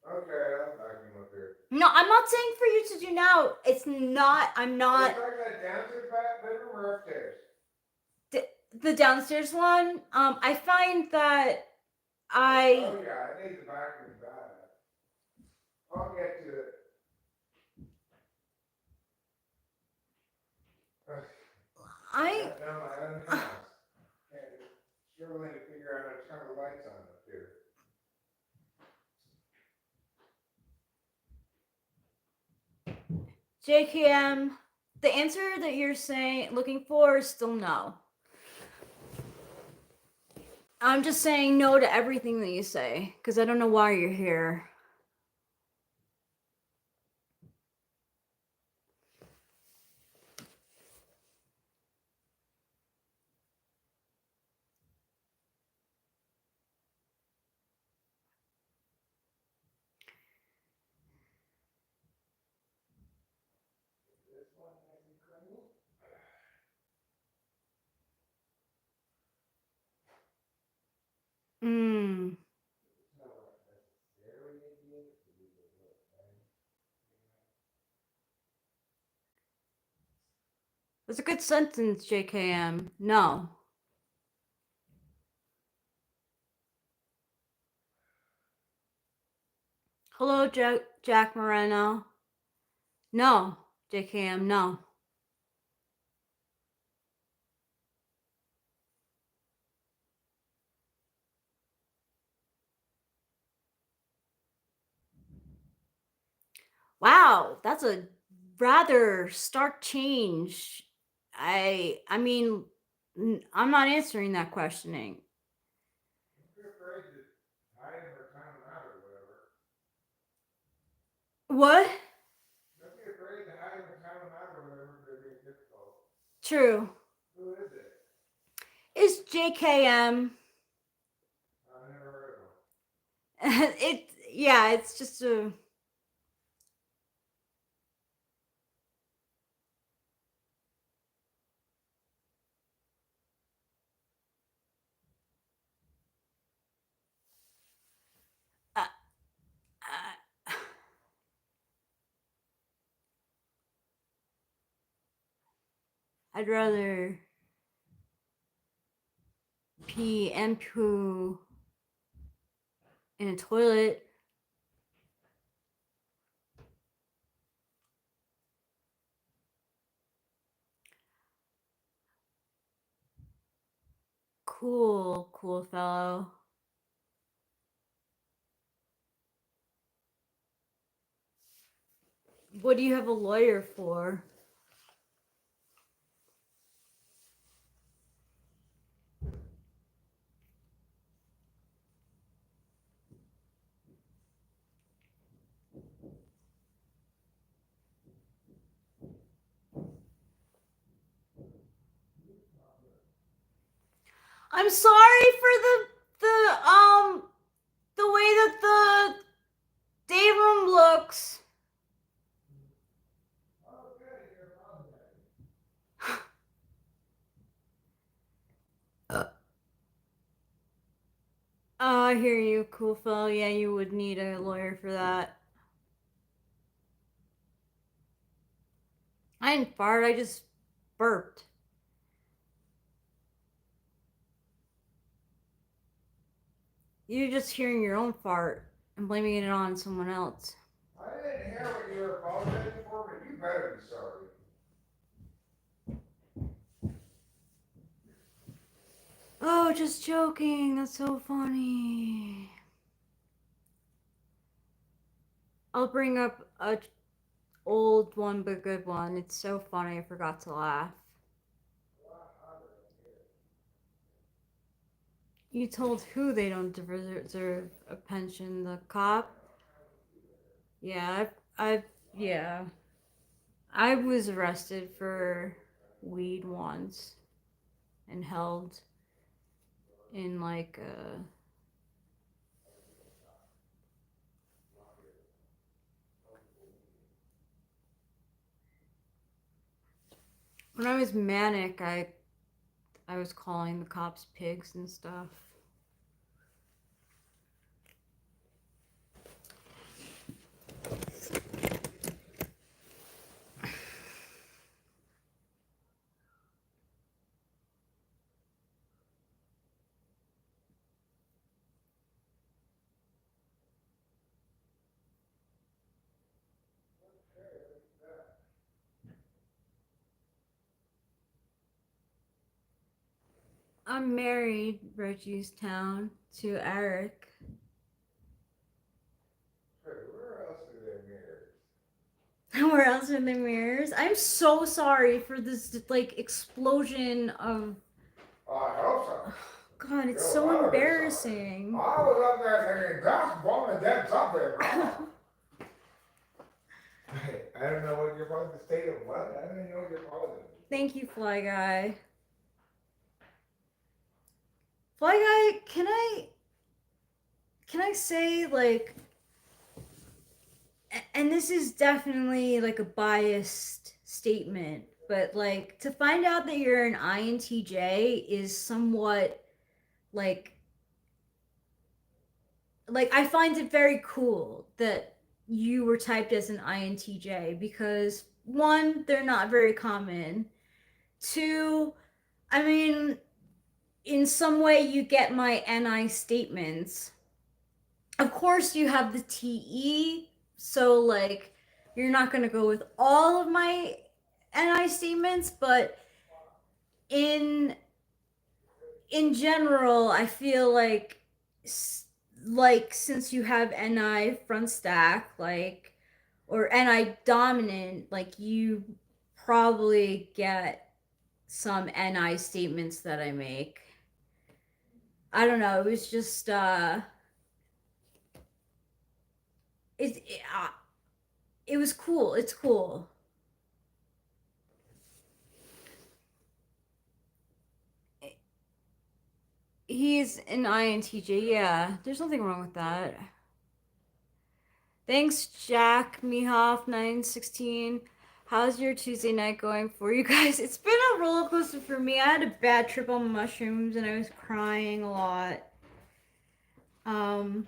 Okay, I'll vacuum up here. No, I'm not saying for you to do now. It's not. I'm not. Is that downstairs bedroom or upstairs? The downstairs one. I find that Oh yeah, I need the vacuum bad. I'll get to it. I Down my own house. And struggling to figure out how to turn the lights on up here. JKM. The answer that you're looking for is still no. I'm just saying no to everything that you say because I don't know why you're here. Hmm. That's a good sentence, JKM. No. Hello, Jack Moreno. No, JKM, no. Wow, that's a rather stark change. I mean, I'm not answering that questioning. What? Don't be afraid to hide them or count them out or whatever if they're being difficult. True. Who is it? It's JKM. I've never heard of them. Yeah, it's just a. I'd rather pee and poo in a toilet. Cool fellow. What do you have a lawyer for? I'm sorry for the way that the day room looks. Oh, I hear you, cool fellow. Yeah, you would need a lawyer for that. I didn't fart, I just burped. You're just hearing your own fart and blaming it on someone else. I didn't hear what you were apologizing for, but you better be sorry. Oh, just joking. That's so funny. I'll bring up a old one but good one. It's so funny I forgot to laugh. You told who they don't deserve a pension? The cop? Yeah, yeah. I was arrested for weed once and held in like a when I was manic, I was calling the cops pigs and stuff. I'm married, Reggie's Town, to Eric. Where else are there mirrors? Where else are there mirrors? I'm so sorry for this like explosion of. I hope so. God, it's You're so very embarrassing. I was up there thinking, that woman did something wrong. I don't know what you're supposed to state of what. I don't even know what you're supposed to. Thank you, Fly Guy. Fly Guy, can I say like, and this is definitely like a biased statement, but like to find out that you're an INTJ is somewhat like I find it very cool that you were typed as an INTJ because one, they're not very common. Two, I mean, in some way you get my NI statements. Of course you have the TE, so like you're not going to go with all of my NI statements, but in general, I feel like since you have NI front stack, like, or NI dominant, like you probably get some NI statements that I make. I don't know. It was just it was cool. It's cool. He's an INTJ. Yeah, there's nothing wrong with that. Thanks, Jack Mehoff 916. How's your Tuesday night going for you guys? It's been a roller coaster for me. I had a bad trip on mushrooms and I was crying a lot. And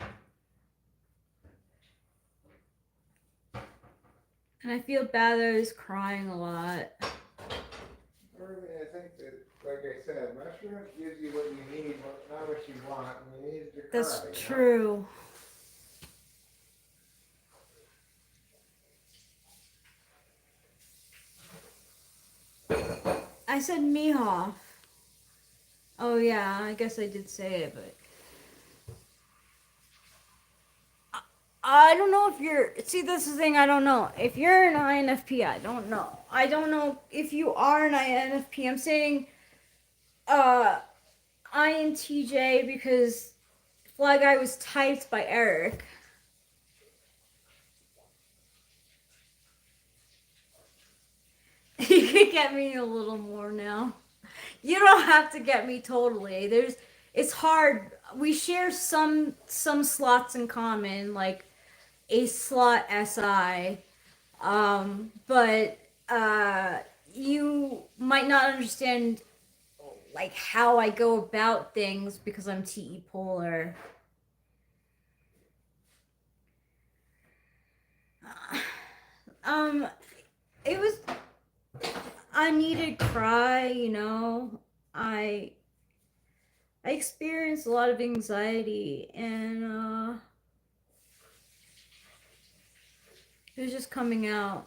I feel bad that I was crying a lot. I think that, like I said, mushrooms gives you what you need, not what you want. And you need to cry. That's true. I said Mehoff. Oh yeah, I guess I did say it, but I don't know if you're. See, this is the thing. I don't know if you're an INFP. I don't know. I don't know if you are an INFP. I'm saying, INTJ because Fly Guy was typed by Eric. You could get me a little more now. You don't have to get me totally. It's hard. We share some slots in common, like a slot SI. But you might not understand like how I go about things because I'm TE polar. It was. I needed cry, you know. I experienced a lot of anxiety and it was just coming out.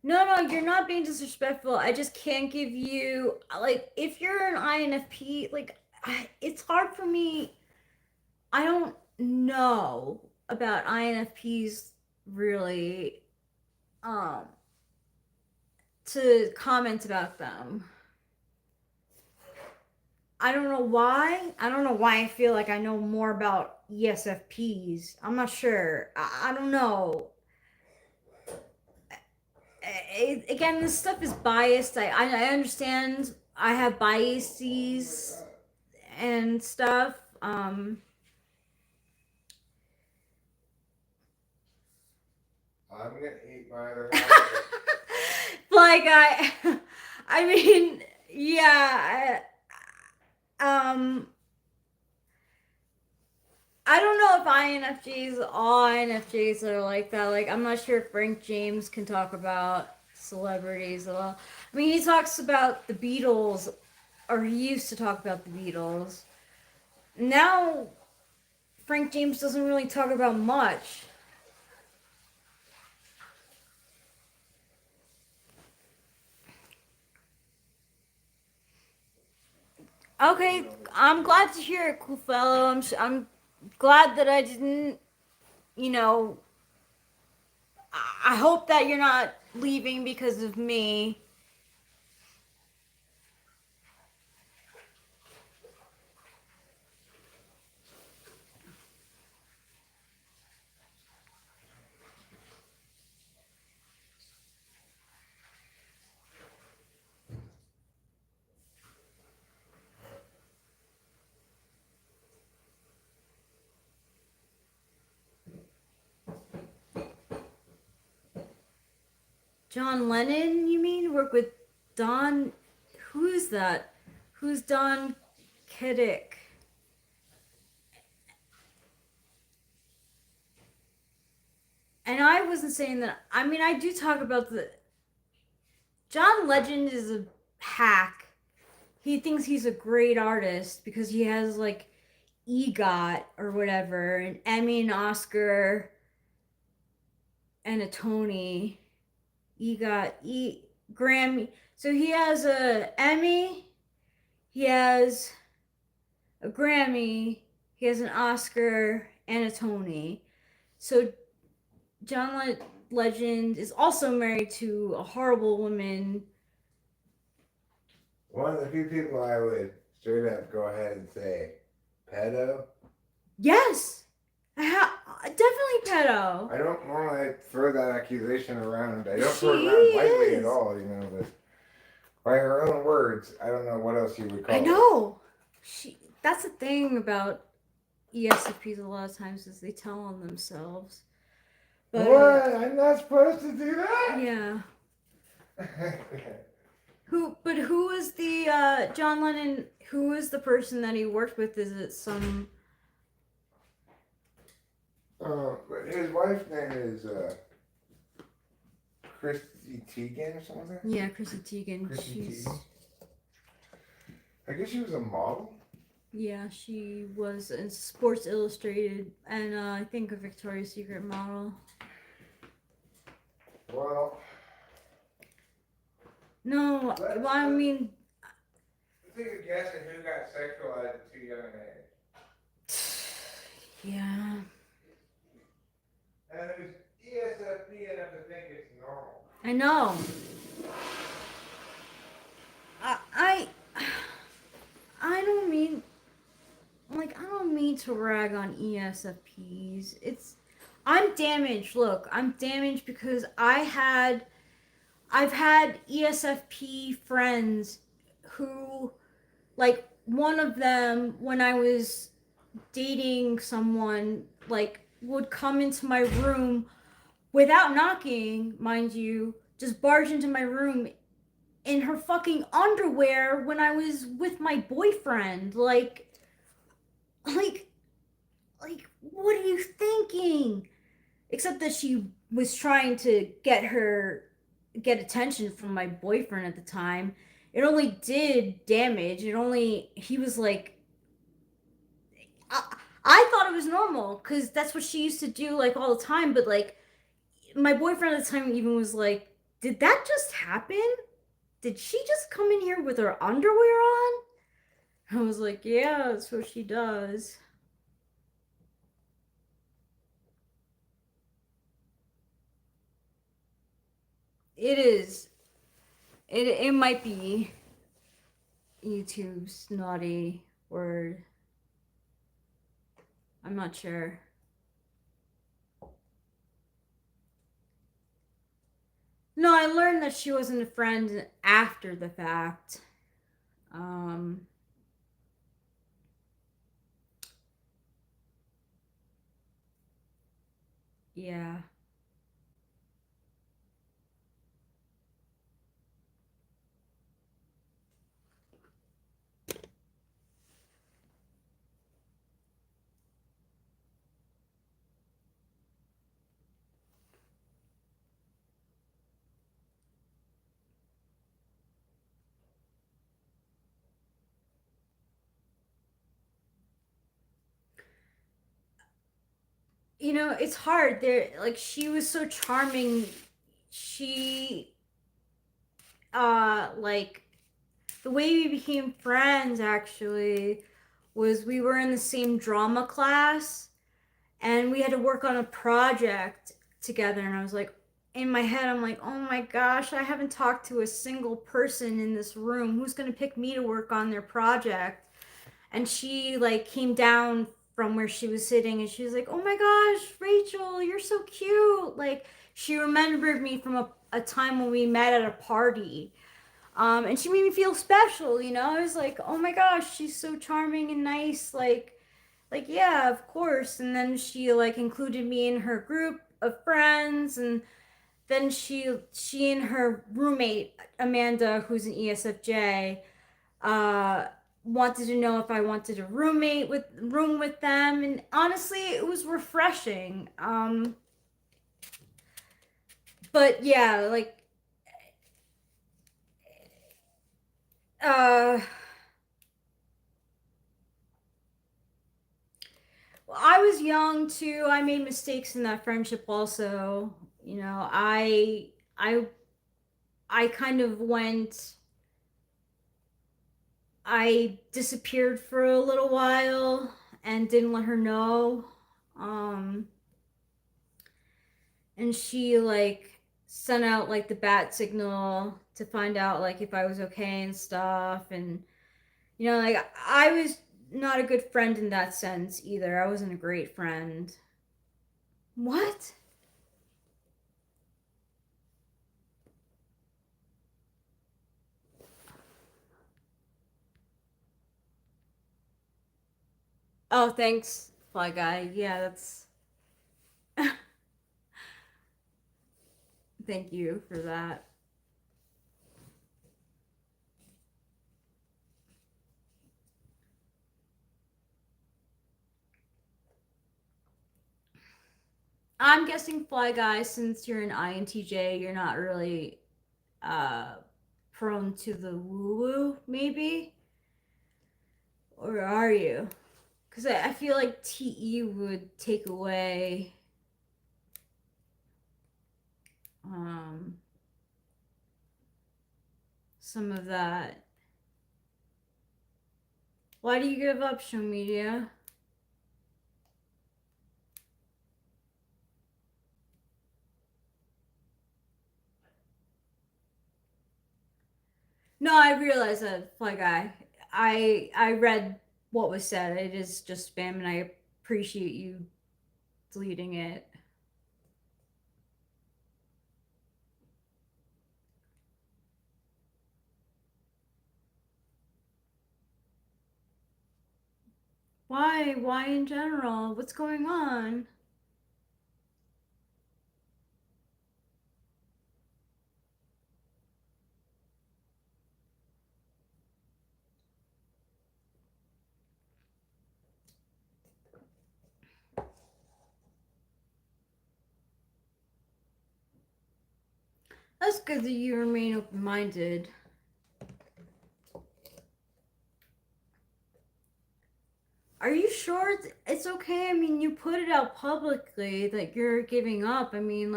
No, you're not being disrespectful. I just can't give you like if you're an INFP, like it's hard for me. I don't know about INFPs really to comment about them. I don't know why. I don't know why I feel like I know more about ESFPs. I'm not sure. I don't know. Again, this stuff is biased. I understand I have biases and stuff. I'm gonna eat my other like I mean, yeah. I don't know if INFJs, all INFJs are like that. Like, I'm not sure if Frank James can talk about celebrities at all. I mean, he talks about the Beatles, or he used to talk about the Beatles. Now, Frank James doesn't really talk about much. Okay, I'm glad to hear it, cool fellow. I'm glad that I didn't, you know, I hope that you're not leaving because of me. John Lennon, you mean? Work with Don. Who's that? Who's Don Kiddick? And I wasn't saying that. I mean, I do talk about the. John Legend is a hack. He thinks he's a great artist because he has like EGOT or whatever, an Emmy, an Oscar, and a Tony. Grammy. So he has a Emmy, he has a Grammy, he has an Oscar, and a Tony. So John Legend is also married to a horrible woman. One of the few people I would straight up go ahead and say, pedo. Yes, definitely pedo. I don't normally throw that accusation around. I don't throw it around lightly at all, you know, but by her own words, I don't know what else you would call it. I know. That's the thing about ESFPs a lot of times is they tell on themselves. But, what? I'm not supposed to do that? Yeah. Who is the John Lennon? Who is the person that he worked with? Is it some? But his wife's name is Chrissy Teigen or something. Yeah, Chrissy Teigen. Teigen. I guess she was a model. Yeah, she was in Sports Illustrated and I think a Victoria's Secret model. Well. No, I mean. Take a guess at who got sexualized at too young an age. Yeah. And it was ESFP enough to think it's normal. I know. I don't mean, like, I don't mean to rag on ESFPs. I'm damaged. Look, I'm damaged because I've had ESFP friends who, like, one of them, when I was dating someone, like, would come into my room without knocking, mind you, just barge into my room in her fucking underwear when I was with my boyfriend. Like, what are you thinking? Except that she was trying to get attention from my boyfriend at the time. It only did damage. He was like, I thought it was normal because that's what she used to do like all the time. But like, my boyfriend at the time even was like, did that just happen? Did she just come in here with her underwear on? I was like, yeah, that's what she does. It is. It might be YouTube's naughty word. I'm not sure. No, I learned that she wasn't a friend after the fact. Yeah. You know, it's hard. Like, she was so charming. She like the way we became friends actually was we were in the same drama class and we had to work on a project together. And I was like, in my head, I'm like, oh my gosh, I haven't talked to a single person in this room. Who's going to pick me to work on their project? And she like came down from where she was sitting and she was like, oh my gosh, Rachel, you're so cute. Like, she remembered me from a time when we met at a party. And she made me feel special, you know? I was like, oh my gosh, she's so charming and nice. Like yeah, of course. And then she like included me in her group of friends, and then she and her roommate Amanda, who's an ESFJ, uh, wanted to know if I wanted to room with them, and honestly, it was refreshing. But yeah, like uh, I was young too. I made mistakes in that friendship also. You know, I kind of went. I disappeared for a little while and didn't let her know. Um, and she like sent out like the bat signal to find out like if I was okay and stuff. And you know, like I was not a good friend in that sense either. I wasn't a great friend. What? Oh, thanks, Fly Guy. Yeah, that's. Thank you for that. I'm guessing Fly Guy, since you're an INTJ, you're not really uh prone to the woo woo, maybe? Or are you? Because I feel like TE would take away um some of that. Why do you give up, show media? No, I realize that, Fly Guy. I read what was said. It is just spam, and I appreciate you deleting it. Why? Why in general? What's going on? That's good that you remain open minded. Are you sure it's okay? I mean, you put it out publicly that you're giving up. I mean,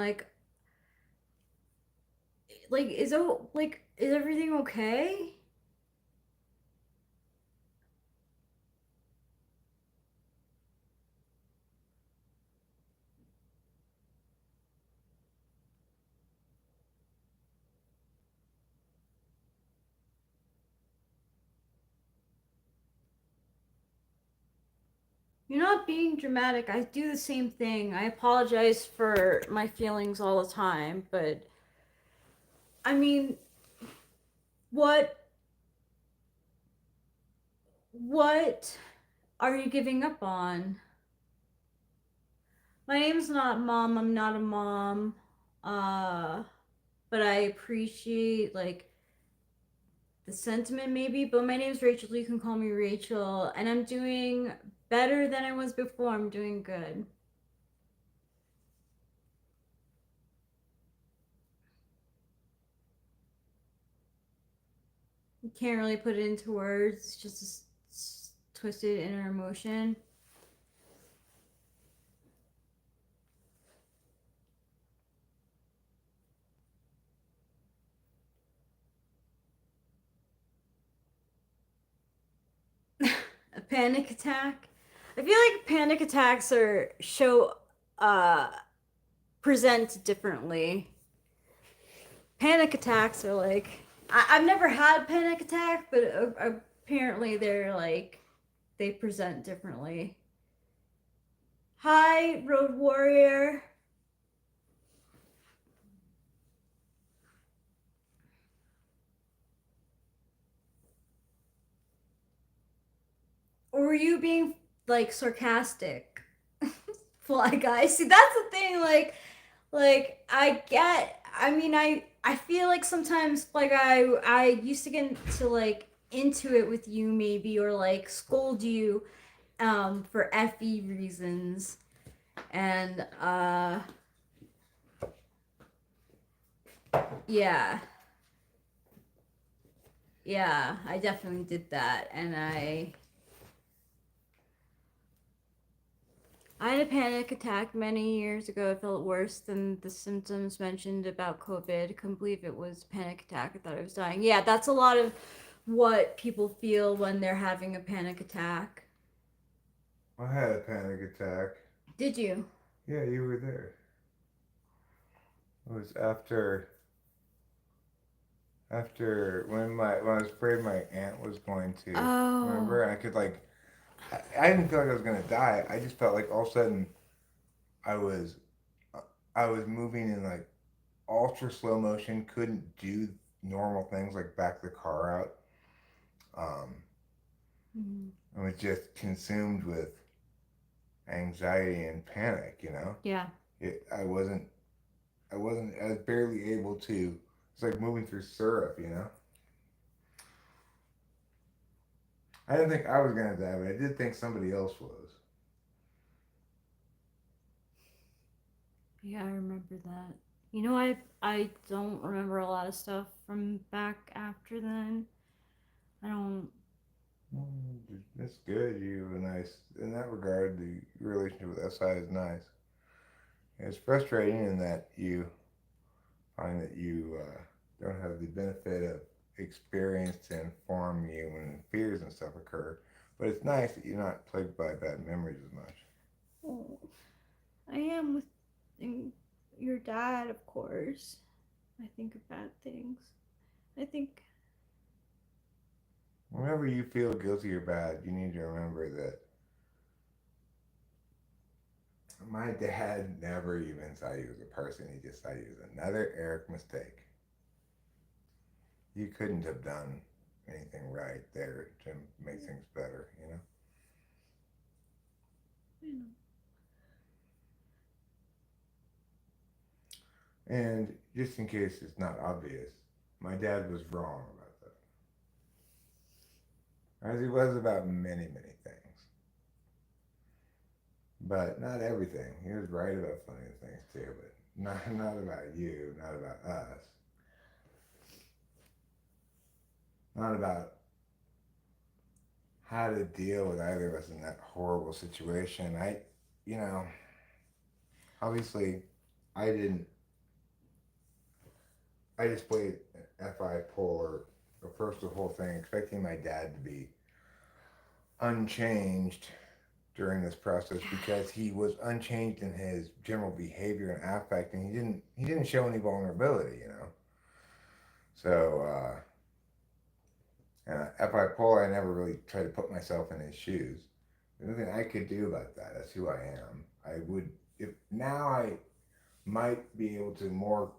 is everything okay? You're not being dramatic. I do the same thing. I apologize for my feelings all the time, but I mean, what what are you giving up on? My name's not Mom. I'm not a mom. Uh, but I appreciate like the sentiment maybe, but my name's Rachel. You can call me Rachel, and I'm doing better than I was before. I'm doing good. You can't really put it into words. It's just a twisted inner emotion. Panic attack. I feel like panic attacks present differently. Panic attacks are like I've never had panic attack, but apparently they present differently. Hi, Road Warrior. Or were you being like sarcastic? Fly guy. See, that's the thing. I feel like sometimes I used to get into it with you maybe or like scold you for FE reasons. And yeah. Yeah, I definitely did that, and I had a panic attack many years ago. It felt worse than the symptoms mentioned about COVID. Couldn't believe it was a panic attack. I thought I was dying. Yeah, that's a lot of what people feel when they're having a panic attack. I had a panic attack. Did you? Yeah, you were there. It was after when I was afraid my aunt was going to. Oh. Remember? I could I didn't feel like I was gonna die. I just felt like all of a sudden I was moving in like ultra slow motion. Couldn't do normal things like back the car out. I was just consumed with anxiety and panic. Yeah. I was barely able to. It's like moving through syrup. I didn't think I was gonna die, but I did think somebody else was. Yeah, I remember that. I don't remember a lot of stuff from back after then. I don't. That's good. You have a nice, in that regard, the relationship with SI is nice. It's frustrating in that you find that you don't have the benefit of experience to inform you when fears and stuff occur. But it's nice that you're not plagued by bad memories as much. Oh, I am with your dad, of course. I think of bad things. I think. Whenever you feel guilty or bad, you need to remember that my dad never even saw you as a person. He just saw you as another Eric mistake. You couldn't have done anything right there to make things better. And just in case it's not obvious, my dad was wrong about that. As he was about many, many things. But not everything. He was right about plenty of things too, but not about you, not about us. Not about how to deal with either of us in that horrible situation. Obviously, I just played FI Polar, approached the whole thing expecting my dad to be unchanged during this process because he was unchanged in his general behavior and affect, and he didn't show any vulnerability. So, FI Polar, I never really tried to put myself in his shoes. There's nothing I could do about that. That's who I am. If now I might be able to more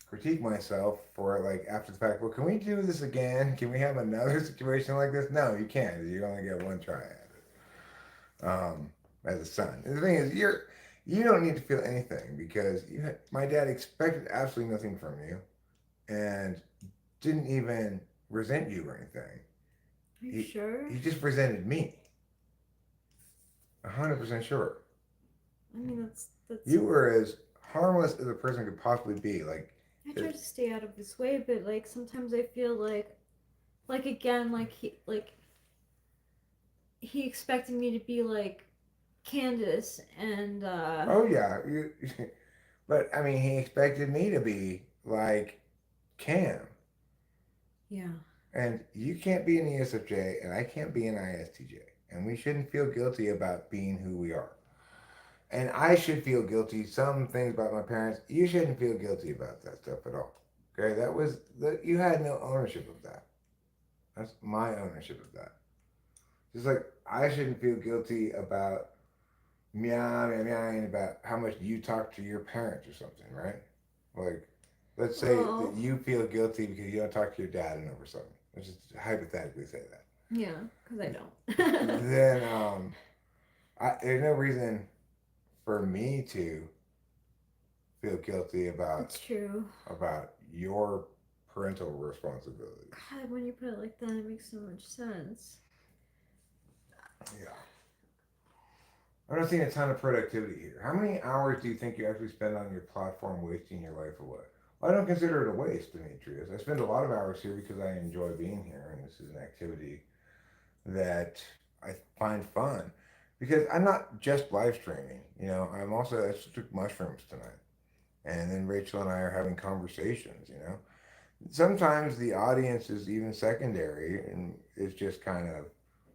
critique myself for after the fact. Well, can we do this again? Can we have another situation like this? No, you can't. You only get one try at it. As a son, and the thing is, you don't need to feel anything because my dad expected absolutely nothing from you, and didn't even resent you or anything. Are you sure? He just resented me. 100% sure. I mean, that's. You were as harmless as a person could possibly be. I try to stay out of his way, but sometimes I feel he expected me to be like Candace and. Oh yeah, but I mean, he expected me to be like Cam. Yeah. And you can't be an ESFJ, and I can't be an ISTJ. And we shouldn't feel guilty about being who we are. And I should feel guilty. Some things about my parents, you shouldn't feel guilty about that stuff at all. Okay, you had no ownership of that. That's my ownership of that. Just like I shouldn't feel guilty about meowing about how much you talk to your parents or something, right? Like, let's say that Oh. you feel guilty because you don't talk to your dad enough or something. Let's just hypothetically say that. Yeah, because I don't. Then there's no reason for me to feel guilty It's true. about your parental responsibilities. God, when you put it like that, it makes so much sense. Yeah. I'm not seeing a ton of productivity here. How many hours do you think you actually spend on your platform wasting your life away? Well, I don't consider it a waste, Demetrius. I spend a lot of hours here because I enjoy being here, and this is an activity that I find fun. Because I'm not just live streaming, I just took mushrooms tonight. And then Rachel and I are having conversations, Sometimes the audience is even secondary and it's just kind of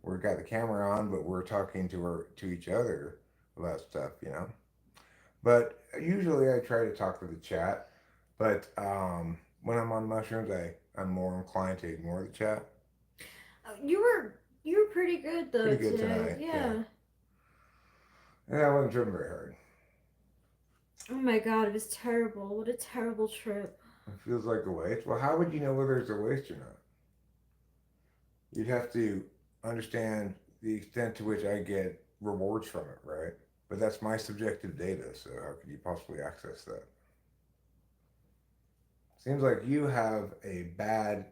we've got the camera on, but we're talking to each other about stuff. But usually I try to talk to the chat. But when I'm on mushrooms, I'm more inclined to ignore the chat. You were pretty good though Pretty good today. tonight. Yeah. Yeah, I wasn't tripping very hard. Oh my god, it was terrible. What a terrible trip. It feels like a waste. Well, how would you know whether it's a waste or not? You'd have to understand the extent to which I get rewards from it, right? But that's my subjective data, so how could you possibly access that? Seems like you have a bad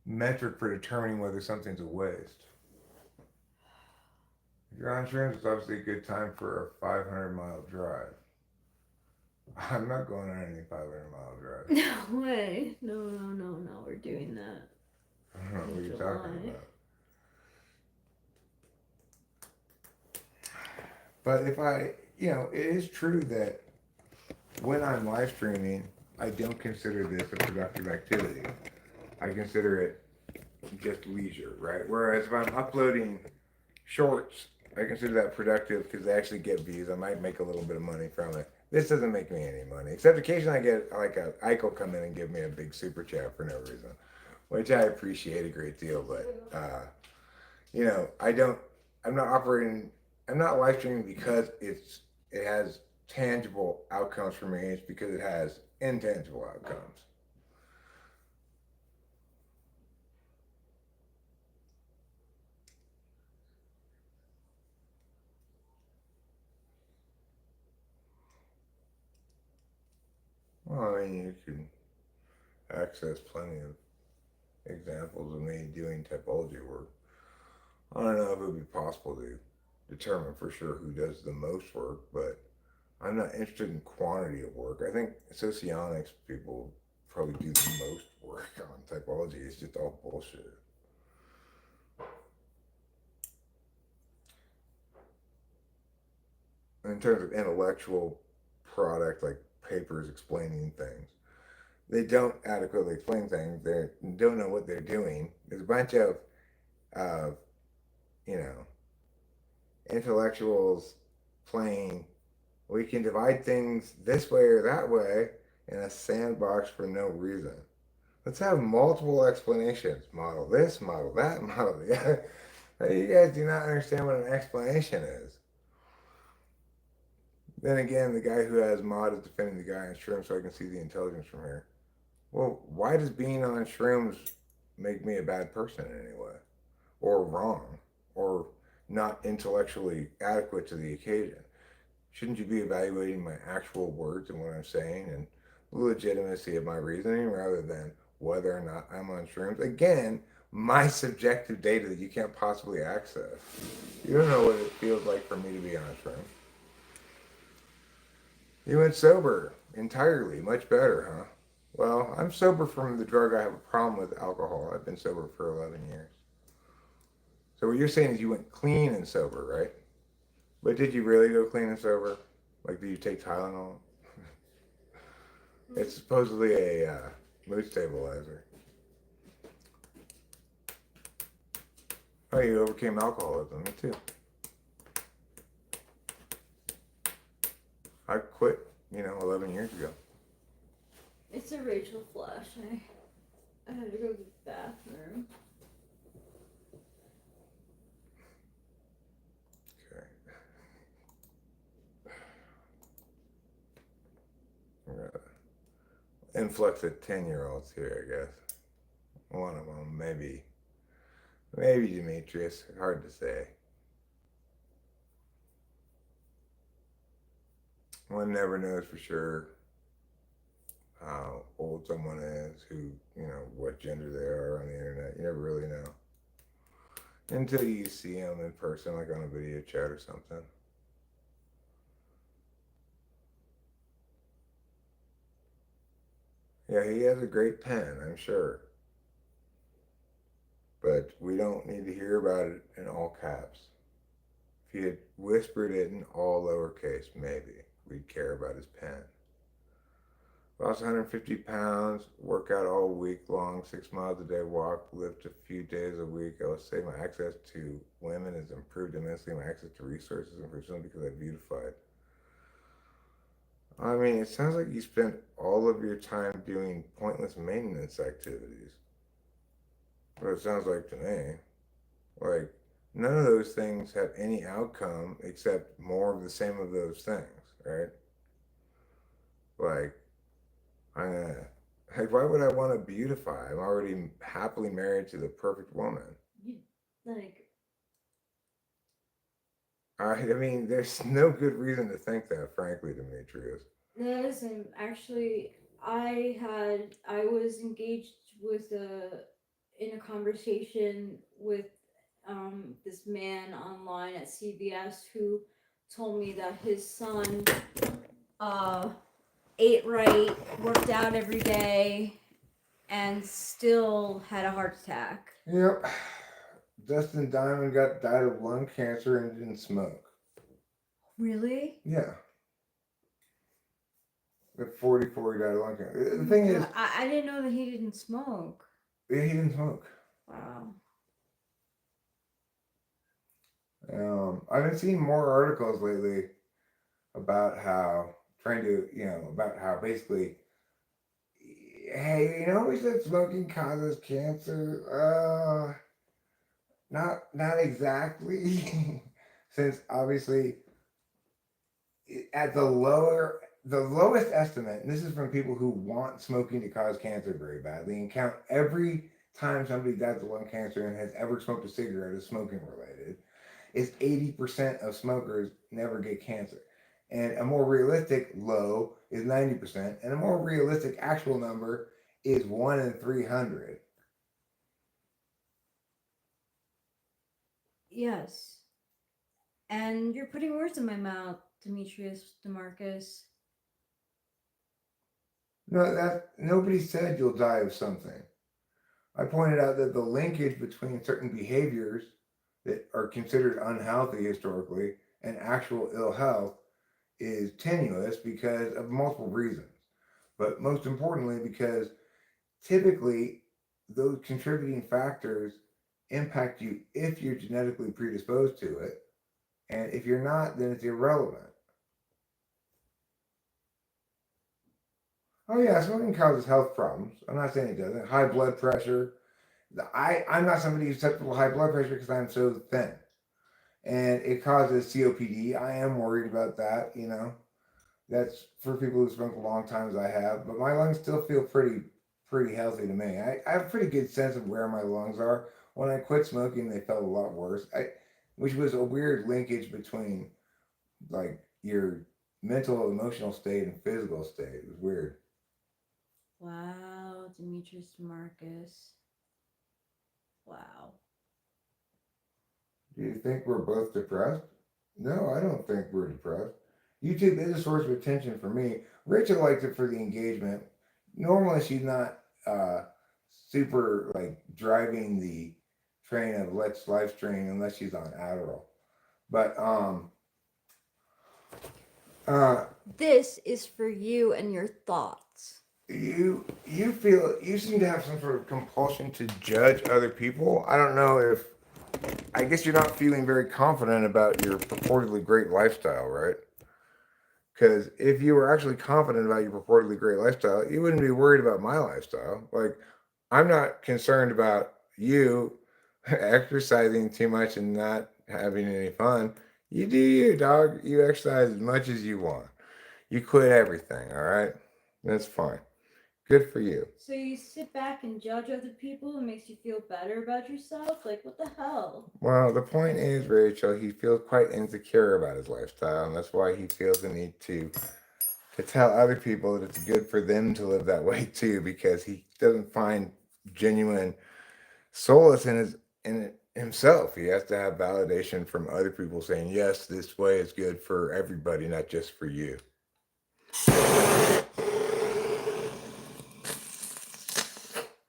metric for determining whether something's a waste. If you're on shrooms, it's obviously a good time for a 500-mile drive. I'm not going on any 500-mile drive. No way. No, we're doing that. I don't know what you're talking about. But it is true that when I'm live streaming, I don't consider this a productive activity. I consider it just leisure, right? Whereas if I'm uploading shorts, I consider that productive because they actually get views. I might make a little bit of money from it. This doesn't make me any money, except occasionally I get like Ike will come in and give me a big super chat for no reason, which I appreciate a great deal. But I'm not live streaming because it has tangible outcomes for me. It's because it has intangible outcomes. Well, I mean, you can access plenty of examples of me doing typology work. I don't know if it would be possible to determine for sure who does the most work, but I'm not interested in quantity of work. I think socionics people probably do the most work on typology. It's just all bullshit. In terms of intellectual product, like papers explaining things, they don't adequately explain things. They don't know what they're doing. There's a bunch of, you know, intellectuals playing. We can divide things this way or that way in a sandbox for no reason. Let's have multiple explanations. Model this, model that, model the other. You guys do not understand what an explanation is. Then again, the guy who has mod is defending the guy on shrooms so I can see the intelligence from here. Well, why does being on shrooms make me a bad person in any way? Or wrong? Or not intellectually adequate to the occasion? Shouldn't you be evaluating my actual words and what I'm saying and the legitimacy of my reasoning rather than whether or not I'm on shrooms? Again, my subjective data that you can't possibly access. You don't know what it feels like for me to be on shrooms. You went sober entirely. Much better, huh? Well, I'm sober from the drug. I have a problem with alcohol. I've been sober for 11 years. So what you're saying is you went clean and sober, right? But did you really go clean and sober? Like, did you take Tylenol? It's supposedly a mood stabilizer. Oh, you overcame alcoholism. Me too. I quit, 11 years ago. It's a Rachel flash. I had to go to the bathroom. Okay. We're gonna influx of 10-year-olds here, I guess. One of them, maybe Demetrius. Hard to say. One never knows for sure how old someone is, what gender they are on the internet. You never really know until you see them in person, like on a video chat or something. Yeah, he has a great pen, I'm sure. But we don't need to hear about it in all caps. If he had whispered it in all lowercase, maybe we'd care about his pen. Lost 150 pounds, work out all week long, 6 miles a day walk, lift a few days a week. I would say my access to women has improved immensely. My access to resources improved simply because I beautified. I mean, it sounds like you spent all of your time doing pointless maintenance activities. What it sounds like to me. Like, none of those things have any outcome except more of the same of those things, right? Like, why would I want to beautify? I'm already happily married to the perfect woman. I mean, there's no good reason to think that, frankly, Demetrius. No, listen, actually, I was engaged in a conversation with this man online at CBS who told me that his son ate right, worked out every day, and still had a heart attack. Yep. Dustin Diamond died of lung cancer and didn't smoke. Really? Yeah. At 44, he died of lung cancer. The thing is, I didn't know that he didn't smoke. Yeah, he didn't smoke. Wow. I've been seeing more articles lately about how basically, hey, we said smoking causes cancer. Not exactly, since obviously at the lowest estimate, and this is from people who want smoking to cause cancer very badly and count every time somebody dies of lung cancer and has ever smoked a cigarette as smoking related, is 80% of smokers never get cancer. And a more realistic low is 90%, and a more realistic actual number is 1 in 300. Yes. And you're putting words in my mouth, Demetrius DeMarcus. No, nobody said you'll die of something. I pointed out that the linkage between certain behaviors that are considered unhealthy historically and actual ill health is tenuous because of multiple reasons. But most importantly, because typically those contributing factors impact you if you're genetically predisposed to it. And if you're not, then it's irrelevant. Oh yeah, smoking causes health problems. I'm not saying it doesn't. High blood pressure. I'm not somebody who's susceptible to high blood pressure because I'm so thin. And it causes COPD. I am worried about that, That's for people who smoke a long time as I have. But my lungs still feel pretty healthy to me. I have a pretty good sense of where my lungs are. When I quit smoking, they felt a lot worse. Which was a weird linkage between like your mental, emotional state and physical state. It was weird. Wow, Demetrius DeMarcus. Wow. Do you think we're both depressed? No, I don't think we're depressed. YouTube is a source of attention for me. Rachel likes it for the engagement. Normally, she's not super like driving the train of let's live stream unless she's on Adderall. But this is for you and your thoughts. You seem to have some sort of compulsion to judge other people. I don't know if I guess you're not feeling very confident about your purportedly great lifestyle, right? Because if you were actually confident about your purportedly great lifestyle, you wouldn't be worried about my lifestyle. Like, I'm not concerned about you exercising too much and not having any fun. You do you, dog. You exercise as much as you want. You quit everything, all right? That's fine. Good for you. So you sit back and judge other people and makes you feel better about yourself? Like, what the hell? Well, the point is, Rachel, he feels quite insecure about his lifestyle, and that's why he feels the need to tell other people that it's good for them to live that way too, because he doesn't find genuine solace in it himself. He has to have validation from other people saying, yes, this way is good for everybody, not just for you.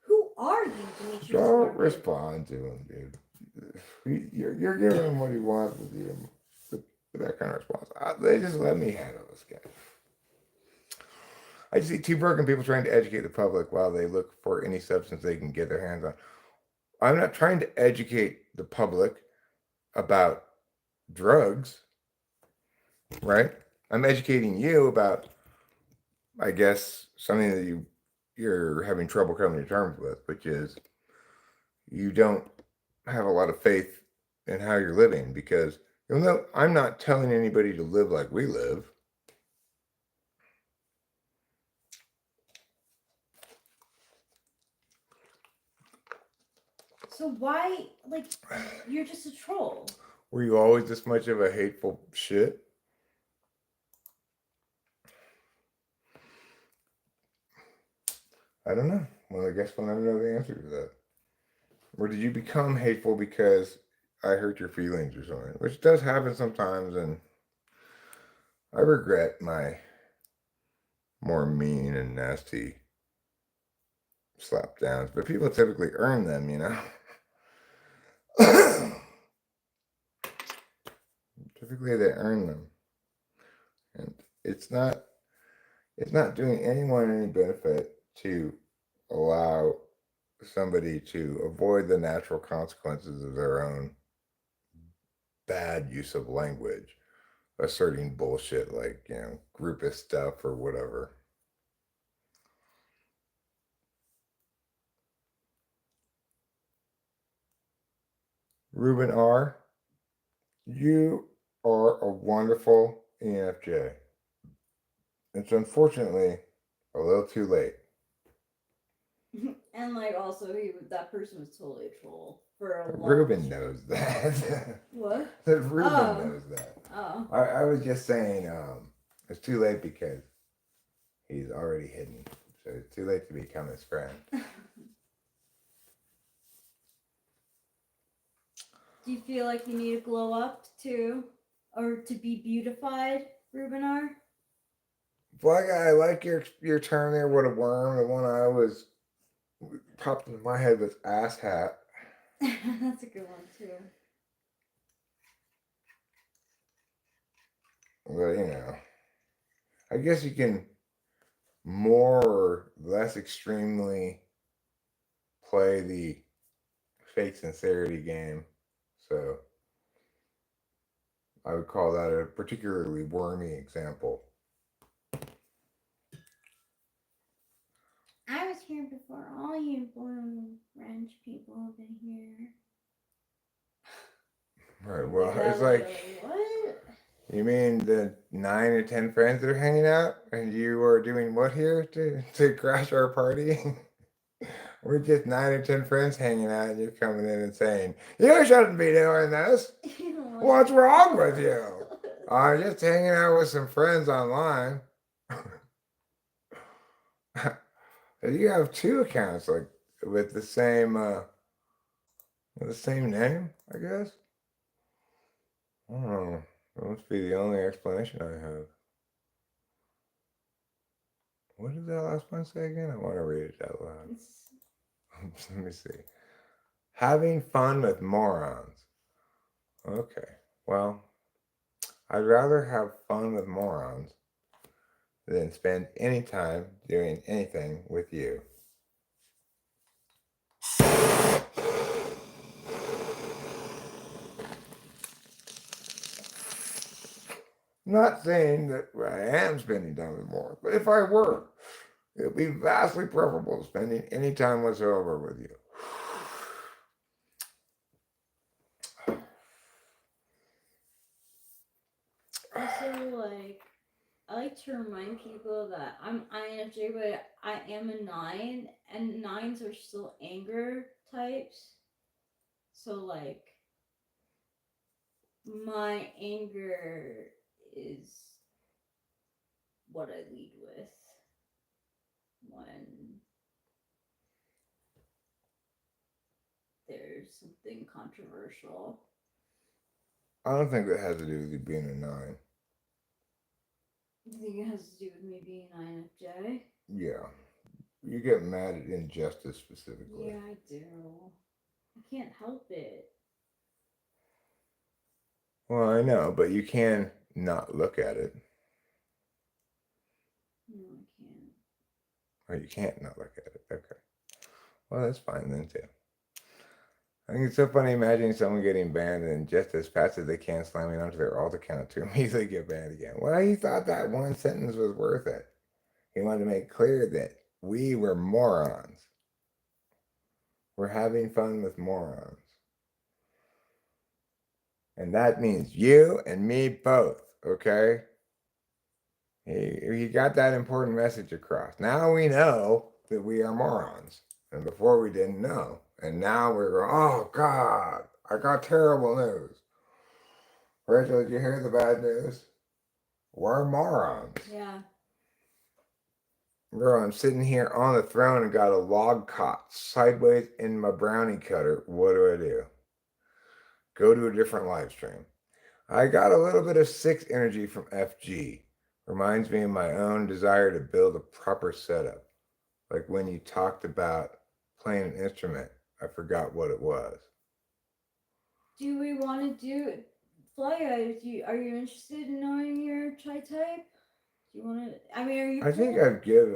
Who are you, Demetrius? Don't Marcus? respond to him, dude. You're giving him what he wants with you, with that kind of response. They just let me handle this guy. I just see two broken people trying to educate the public while they look for any substance they can get their hands on. I'm not trying to educate the public about drugs, right? I'm educating you about, I guess, something that you're having trouble coming to terms with, which is you don't have a lot of faith in how you're living, because you'll know I'm not telling anybody to live like we live. So why, like, you're just a troll? Were you always this much of a hateful shit? I don't know. Well, I guess we'll never know the answer to that. Or did you become hateful because I hurt your feelings or something? Which does happen sometimes, and I regret my more mean and nasty slap downs, but people typically earn them, you know? Typically they earn them. And it's not doing anyone any benefit to allow somebody to avoid the natural consequences of their own bad use of language, asserting bullshit like, groupist stuff or whatever. Ruben R., you are a wonderful ENFJ. It's unfortunately a little too late. And, like, also, that person was totally a troll for a long Ruben time. knows that. What? Ruben knows that. Oh. I was just saying it's too late because he's already hidden. So it's too late to become his friend. Do you feel like you need to glow up too? Or to be beautified, Rubenar? Black guy, I like your term there, what a worm. The one I was popped into my head was ass hat. That's a good one too. But I guess you can more or less extremely play the fake sincerity game. So I would call that a particularly wormy example. I was here before all you blue French people have been here. Right, well, That it's was like, what? you mean the 9 or 10 friends that are hanging out, and you are doing what here to crash our party? We're just 9 or 10 friends hanging out, and you're coming in and saying, you shouldn't be doing this. What's wrong with you? I'm just hanging out with some friends online. You have 2 accounts, like, with the same name, I guess. I don't know. That must be the only explanation I have. What did that last one say again? I want to read it out loud. Let me see. Having fun with morons. Okay. Well, I'd rather have fun with morons than spend any time doing anything with you. I'm not saying that I am spending time with more, but if I were, it would be vastly preferable to spending any time whatsoever with you. Also, like, I like to remind people that I'm INFJ, but I am a 9, and 9s are still anger types. So, like, my anger is what I lead with when there's something controversial. I don't think that has to do with you being a 9. I think it has to do with me being INFJ. Yeah. You get mad at injustice specifically. Yeah, I do. I can't help it. Well, I know, but you can not look at it. No, I can't. Or you can't not look at it. Okay. Well, that's fine then, too. I think it's so funny imagining someone getting banned and just as fast as they can slamming onto their alt account to immediately get banned again. Well, he thought that one sentence was worth it. He wanted to make clear that we were morons. We're having fun with morons. And that means you and me both, okay? He got that important message across. Now we know that we are morons. And before we didn't know. And now we're going, oh God, I got terrible news. Rachel, did you hear the bad news? We're morons. Yeah. Girl, I'm sitting here on the throne and got a log caught sideways in my brownie cutter. What do? Go to a different live stream. I got a little bit of 6 energy from FG. Reminds me of my own desire to build a proper setup. Like when you talked about playing an instrument, I forgot what it was. Do we want to do Fly Guys? Are you interested in knowing your tri type? Do you want to? I mean, are you? I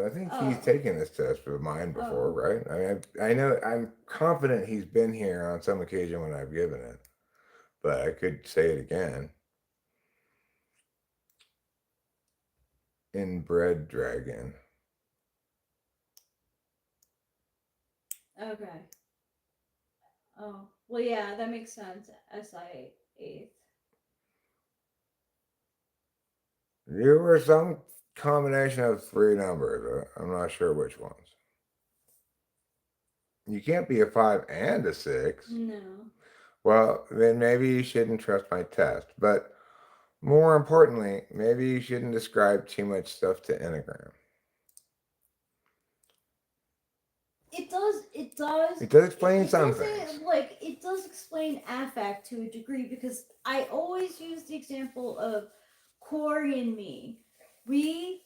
think he's taken this test of mine before, right? I mean, I know, I'm confident he's been here on some occasion when I've given it, but I could say it again. Inbred dragon. Okay. Oh, well, yeah, that makes sense. SI 8th. You were some combination of 3 numbers. I'm not sure which ones. You can't be a 5 and a 6. No. Well, then maybe you shouldn't trust my test. But more importantly, maybe you shouldn't describe too much stuff to Enneagram. It does. It does explain some things. It does explain affect to a degree, because I always use the example of Corey and me. We,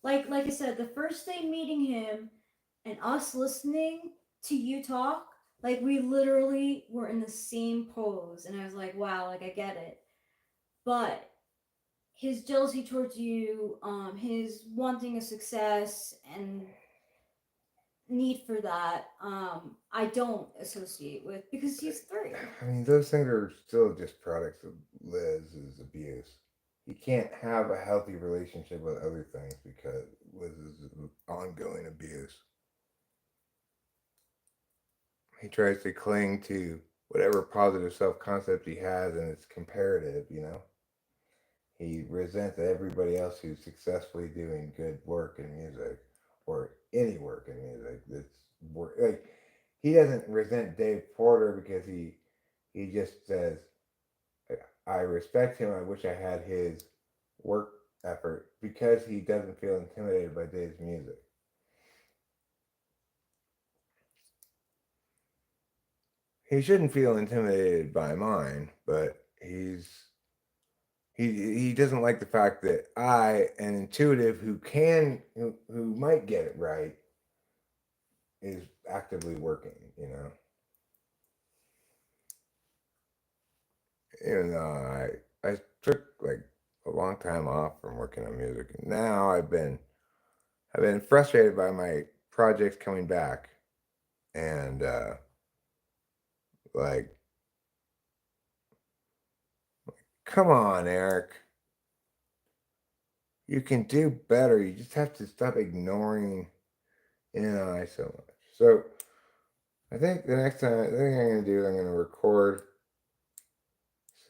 like I said, the first day meeting him and us listening to you talk, like we literally were in the same pose, and I was like, wow, like I get it. But his jealousy towards you, his wanting a success and need for that, I don't associate with, because he's 3. I mean, those things are still just products of Liz's abuse. You can't have a healthy relationship with other things because Liz's ongoing abuse. He tries to cling to whatever positive self-concept he has, and it's comparative, you know? He resents everybody else who's successfully doing good work in music, or any work in music that's work. Like, he doesn't resent Dave Porter because he just says, I respect him. I wish I had his work effort, because he doesn't feel intimidated by Dave's music. He shouldn't feel intimidated by mine, but he doesn't like the fact that I, an intuitive who might get it right, is actively working, you know. Even though I took like a long time off from working on music, and now I've been frustrated by my projects coming back, and like, come on, Eric. you can do better. You just have to stop ignoring NI so much. So I think the next time, the thing I'm going to do is I'm going to record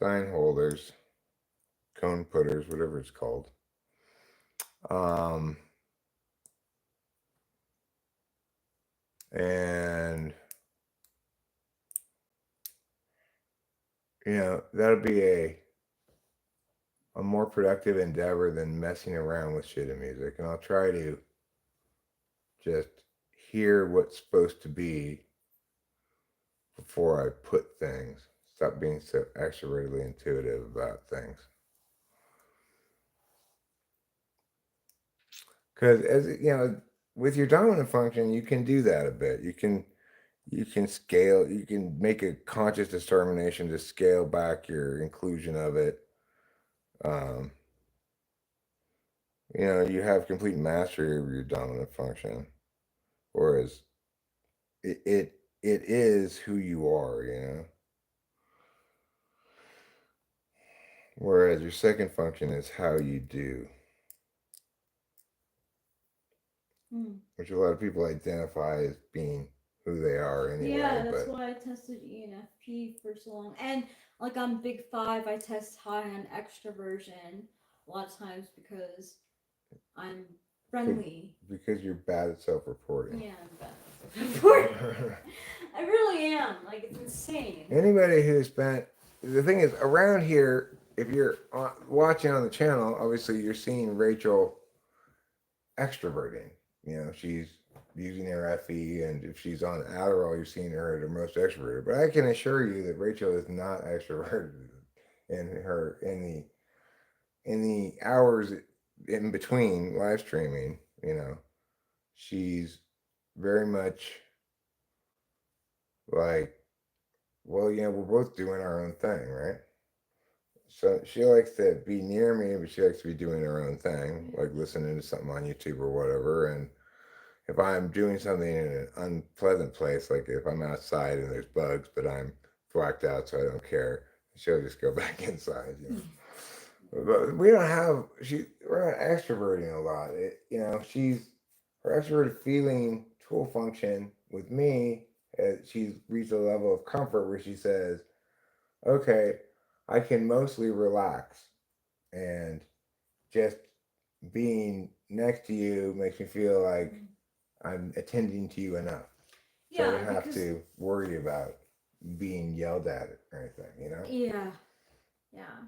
sign holders, cone putters, whatever it's called. And that'll be a more productive endeavor than messing around with shit in music. And I'll try to just hear what's supposed to be before I put things. Stop being so extrovertedly intuitive about things. Because with your dominant function, you can do that a bit. You can scale. You can make a conscious determination to scale back your inclusion of it. You have complete mastery over your dominant function, whereas it is who you are. Whereas your second function is how you do, which a lot of people identify as being who they are anyway. Yeah, that's why I tested ENFP for so long. And like on Big 5, I test high on extroversion a lot of times because I'm friendly. Because you're bad at self-reporting. Yeah, I'm bad at self-reporting. I really am. Like, it's insane. Anybody who spent... The thing is, around here, if you're watching on the channel, obviously you're seeing Rachel extroverting. She's using her FE, and if she's on Adderall, you're seeing her at her most extroverted. But I can assure you that Rachel is not extroverted in the hours in between live streaming. She's very much like, well, we're both doing our own thing, right? So she likes to be near me, but she likes to be doing her own thing, like listening to something on YouTube or whatever. And if I'm doing something in an unpleasant place, like if I'm outside and there's bugs, but I'm blacked out, so I don't care, she'll just go back inside. But we don't have. We're not extroverting a lot. Her extroverted feeling tool function with me. She's reached a level of comfort where she says, "Okay, I can mostly relax, and just being next to you makes me feel like I'm attending to you enough. So I don't have to worry about being yelled at or anything, Yeah.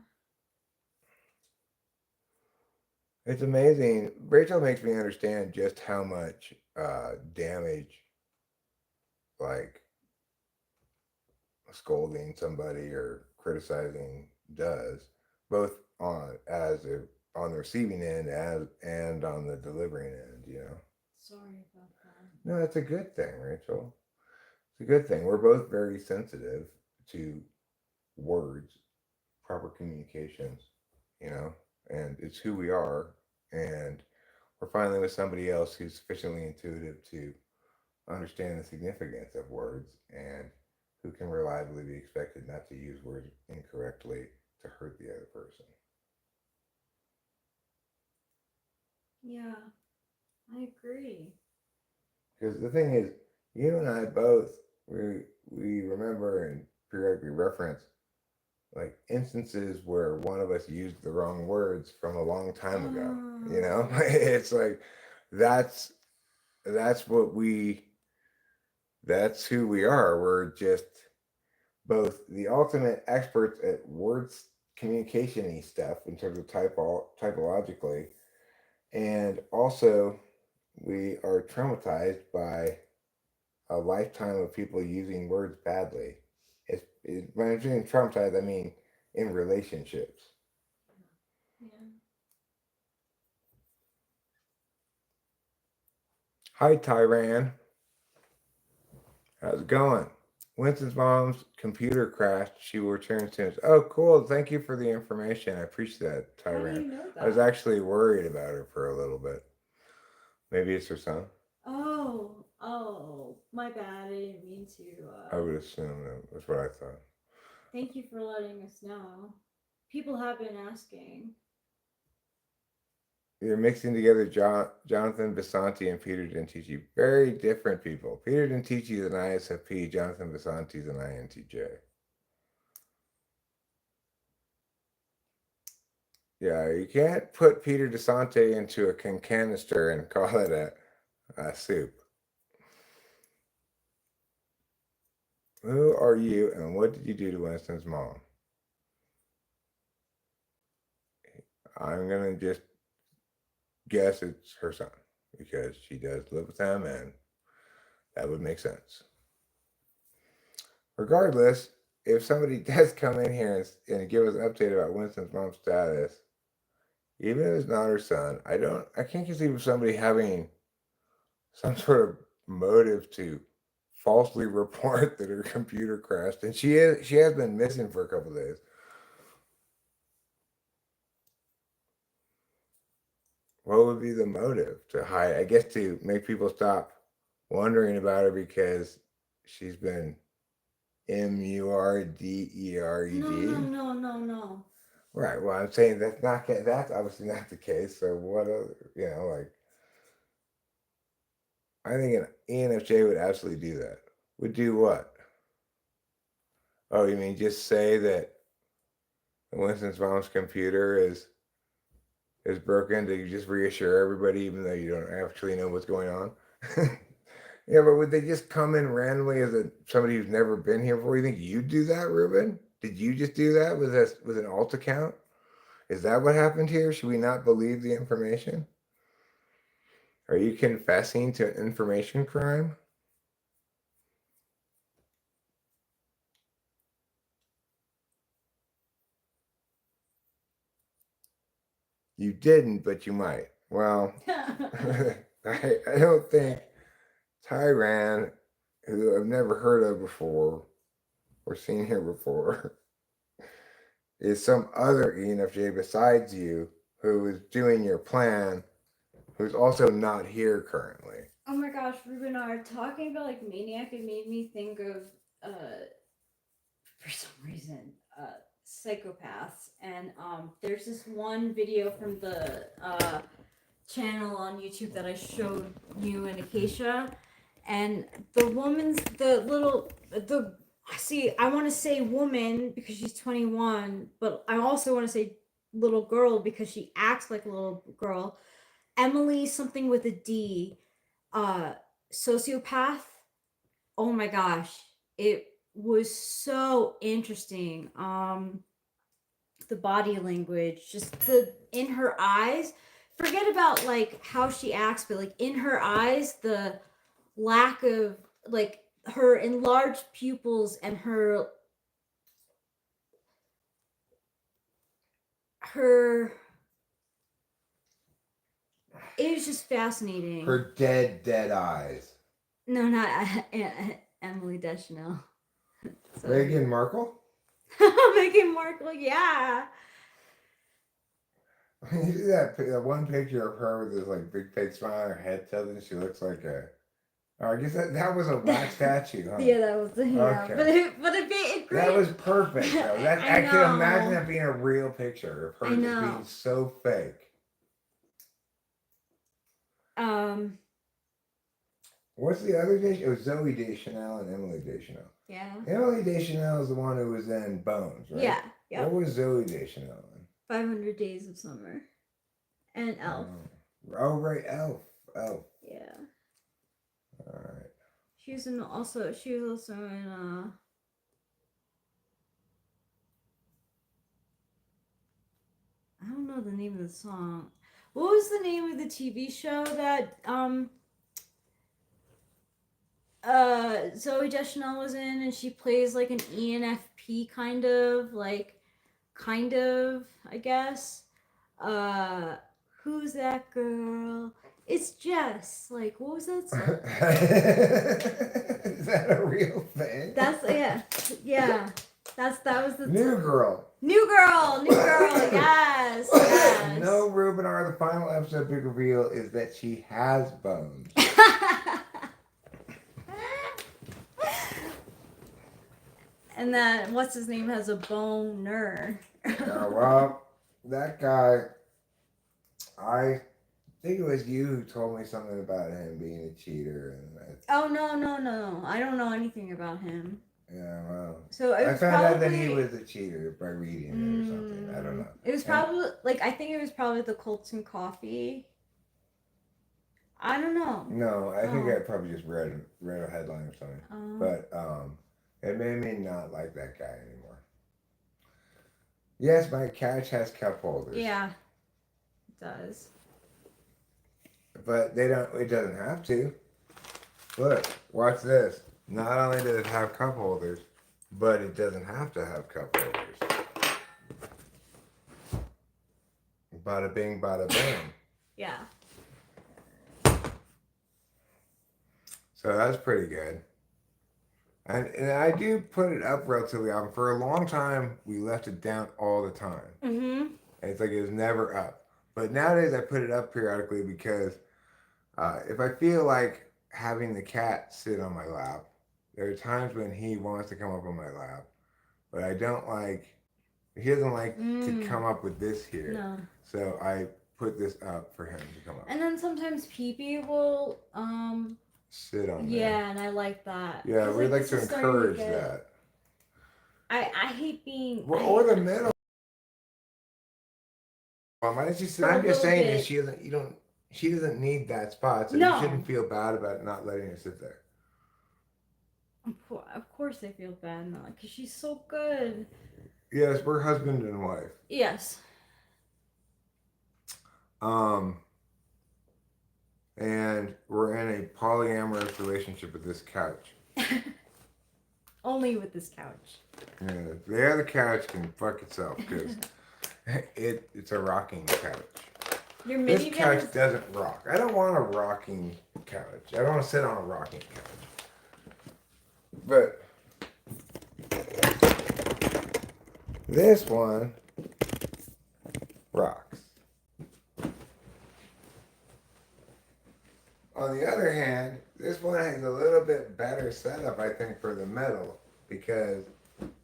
It's amazing. Rachel makes me understand just how much damage, like, scolding somebody or criticizing does, both on the receiving end and on the delivering end. Sorry about that. No, it's a good thing, Rachel. It's a good thing. We're both very sensitive to words, proper communications, and it's who we are. And we're finally with somebody else who's sufficiently intuitive to understand the significance of words and who can reliably be expected not to use words incorrectly to hurt the other person. Yeah, I agree. Because the thing is, you and I both, we remember and periodically reference like instances where one of us used the wrong words from a long time ago. It's like that's who we are. We're just both the ultimate experts at words communication-y stuff in terms of typologically, and also we are traumatized by a lifetime of people using words badly. When I'm saying traumatized, I mean in relationships. Yeah. Hi, Tyran. How's it going? Winston's mom's computer crashed. She will return soon. Oh, cool. Thank you for the information. I appreciate that, Tyran. How do you know that? I was actually worried about her for a little bit. Maybe it's her son. Oh, my bad. I didn't mean to. I would assume that's what I thought. Thank you for letting us know. People have been asking. You're mixing together Jonathan Basanti and Peter Dentici. Very different people. Peter Dentici is an ISFP. Jonathan Basanti is an INTJ. Yeah, you can't put Peter DeSante into a canister and call it a soup. Who are you and what did you do to Winston's mom? I'm going to just guess it's her son because she does live with them and that would make sense. Regardless, if somebody does come in here and give us an update about Winston's mom's status, even if it's not her son, I can't conceive of somebody having some sort of motive to falsely report that her computer crashed, and she has been missing for a couple of days. What would be the motive to hide? I guess to make people stop wondering about her because she's been MURDERED. No. Right. Well, I'm saying that's obviously not the case. So what? Like I think an ENFJ would absolutely do that. Would do what? Oh, you mean just say that Winston's mom's computer is broken to just reassure everybody, even though you don't actually know what's going on? Yeah, but would they just come in randomly as somebody who's never been here before? You think you'd do that, Ruben? Did you just do that with an alt account? Is that what happened here? Should we not believe the information? Are you confessing to an information crime? You didn't, but you might. Well, I don't think Tyran, who I've never heard of before or seen here before, is some other ENFJ besides you who is doing your plan, who's also not here currently. Oh my gosh, Ruben, talking about like Maniac, it made me think of for some reason, psychopaths. And there's this one video from the channel on YouTube that I showed you and Acacia, and the woman's I want to say woman because she's 21, but I also want to say little girl because she acts like a little girl. Emily something with a D, sociopath. Oh my gosh, it was so interesting. The body language, just in her eyes. Forget about like how she acts, but like in her eyes, the lack of like her enlarged pupils and her it was just fascinating. Her dead eyes. No, not Emily Deschanel. Meghan Markle? Meghan Markle, yeah. You see that one picture of her with this like big fake smile, her head tilted, she looks like a. Oh, I guess that was a wax statue, huh? Yeah, that was Okay. But it that was perfect. Though. I can imagine that being a real picture of her just being so fake. What's the other Deschanel? It was Zoe Deschanel and Emily Deschanel. Yeah. Emily Deschanel is the one who was in Bones, right? Yeah. Yep. What was Zoe Deschanel in? 500 Days of Summer. And Elf. Oh, right, Elf. Yeah. All right. She was also in I don't know the name of the song. What was the name of the TV show that Zoe Deschanel was in, and she plays like an ENFP kind of, I guess. Who's that girl? It's Jess. Like, what was that song? Is that a real thing? That was the New Girl. New Girl, yes. No, Ruben R. The final episode big reveal is that she has bones. And then what's his name has a boner. Well, that guy I think it was you who told me something about him being a cheater, and Oh no! I don't know anything about him. yeah, well, So it I was found out that he probably- was a cheater by reading it or something. I don't know. It was And- probably like I think it was probably the Colton coffee. I don't know. No, I think Oh. I probably just read a headline or something. Um, But it made me not like that guy anymore. Yes, my couch has cup holders. yeah, it does. But they don't. It doesn't have to. Look, watch this. Not only does it have cup holders, but it doesn't have to have cup holders. Bada bing, bada bang. Yeah. So that's pretty good. And I do put it up relatively often. For a long time, we left it down all the time. Mm-hmm. It's like it was never up. But nowadays, I put it up periodically because if I feel like having the cat sit on my lap, there are times when he wants to come up on my lap, but I don't like, he doesn't like to come up with this here. No. So I put this up for him to come up. And then sometimes Pee will Sit on there. yeah, and I like that. Yeah, 'Cause, we like this to is starting encourage get- that. I hate being Well, or the middle. Well, why don't you sit? For a I'm just little saying bit. that she doesn't need that spot, so No. you shouldn't feel bad about not letting her sit there. Of course I feel bad now because she's so good. Yes, we're husband and wife. Yes. And we're in a polyamorous relationship with this couch. Only with this couch. Yeah, the other couch can fuck itself because it's a rocking couch. Your This minivan couch is- doesn't rock. I don't want a rocking couch. I don't want to sit on a rocking couch. But this one rocks. On the other hand, this one has a little bit better setup, I think, for the metal because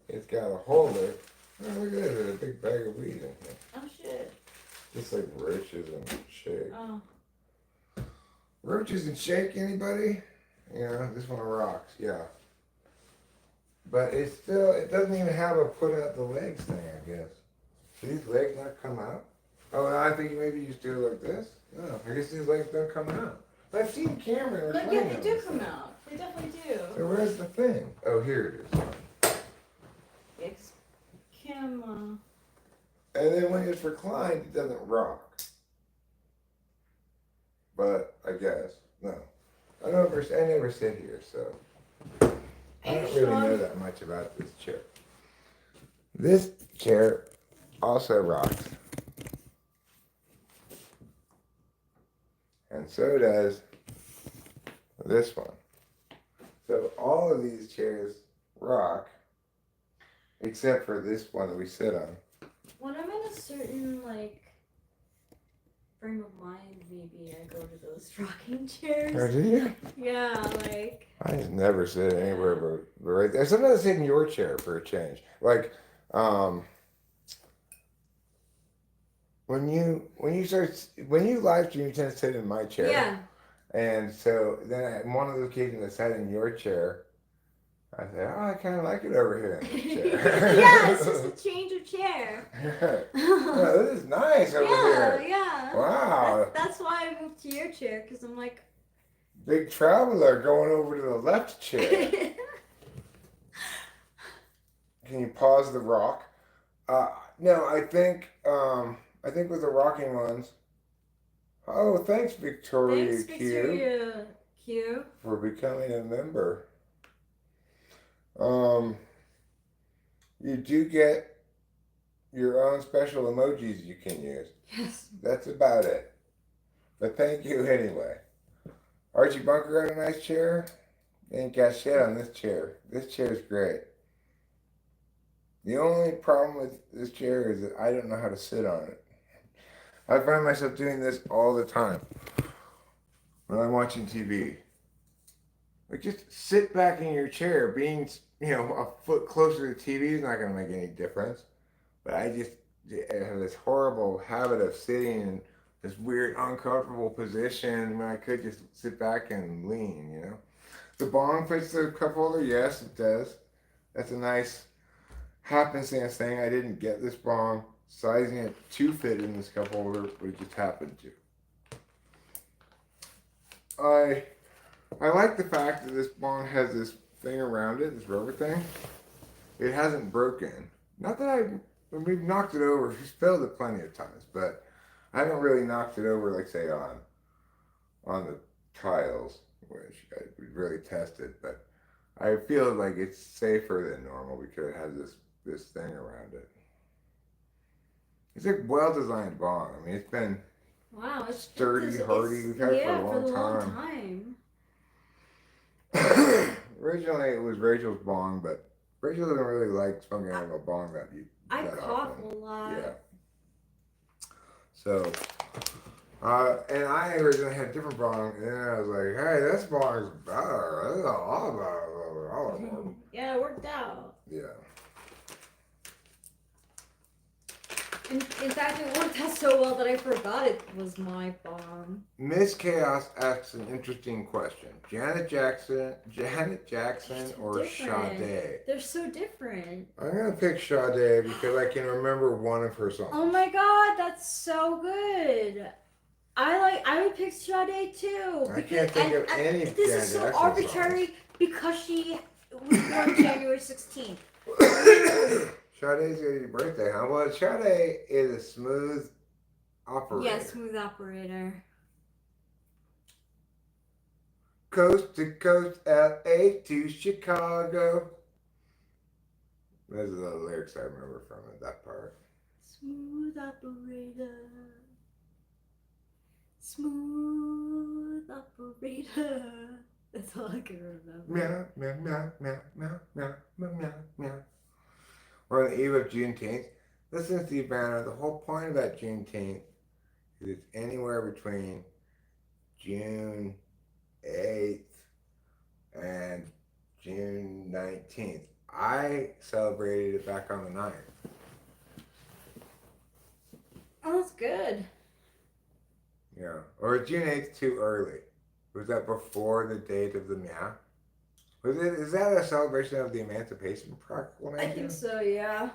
it's got a holder. Oh, look at this, there's a big bag of weed in here. Oh shit. Just like roaches and shake. Oh. Roaches and shake, anybody? Yeah, this one rocks, yeah. But it doesn't even have a put out the legs thing, I guess. Do these legs not come out? Oh, no, I think maybe you just do it like this. No, I guess these legs don't come out. But I've seen Cameron. Look, yeah, they do come out. They definitely do. So where's the thing? Oh, here it is. It's Kim. And then when it's reclined, it doesn't rock. But I guess no. I never sit here, so I don't really know that much about this chair. This chair also rocks, and so does this one. So all of these chairs rock, except for this one that we sit on. When I'm in a certain frame of mind, maybe I go to those rocking chairs. Or do you? Yeah, like. I just never sit anywhere but right there. Sometimes I sit in your chair for a change. Like, when you live stream, you tend to sit in my chair. Yeah. And so then on one of those occasions I sat in your chair. I said, oh, I kind of like it over here in this chair. Yeah, it's just a change of chair. Oh, this is nice over here. Yeah. Wow. That's why I moved to your chair because I'm like. Big traveler going over to the left chair. Can you pause the rock? No, I think with the rocking ones. Oh, thanks, Victoria Thanks, Q, Victoria Q. for becoming a member. You do get your own special emojis you can use. Yes. That's about it. But thank you anyway. Archie Bunker got a nice chair. Ain't got shit on this chair. This chair is great. The only problem with this chair is that I don't know how to sit on it. I find myself doing this all the time when I'm watching TV. Like, just sit back in your chair. Being, a foot closer to the TV is not going to make any difference. But I have this horrible habit of sitting and this weird, uncomfortable position when I could just sit back and lean, you know? The bong fits the cup holder? Yes, it does. That's a nice happenstance thing. I didn't get this bong sizing it to fit in this cup holder, but it just happened to. I like the fact that this bong has this thing around it, this rubber thing. It hasn't broken. Not that we've knocked it over. We've spilled it plenty of times, but I haven't really knocked it over, like say on the tiles, which I would really test it. But I feel like it's safer than normal because it has this thing around it. It's a well-designed bong. I mean, it's been Wow, it's sturdy, hardy. We've had it for a long time. Originally, it was Rachel's bong, but Rachel doesn't really like smoking out of a bong that cough often. a lot. Yeah. So, and I originally had a different bong, and then I was like, hey, this bong is better. This is a lot better. Yeah, it worked out. Yeah. In fact, it worked out so well that I forgot it was my bomb. Miss Chaos asks an interesting question. Janet Jackson or Sade? They're so different. I'm going to pick Sade because I can remember one of her songs. Oh my god, that's so good. I would pick Sade too. I can't think of any This Janet is so Jackson arbitrary songs. because she was born January 16th. Sade's your birthday, huh? Well, Sade is a smooth operator. Yeah, smooth operator. Coast to coast, LA to Chicago. Those are the lyrics I remember from it, that part. Smooth operator. Smooth operator. That's all I can remember. Meow, meow, meow, meow, meow, meow, meow, meow. We're on the eve of Juneteenth. Listen to Steve Banner. The whole point about Juneteenth is it's anywhere between June 8th and June 19th. I celebrated it back on the 9th. Oh, that's good. Yeah. Or June 8th too early. Was that before the date of the meow? Is that a celebration of the Emancipation Proclamation? I think so, yeah.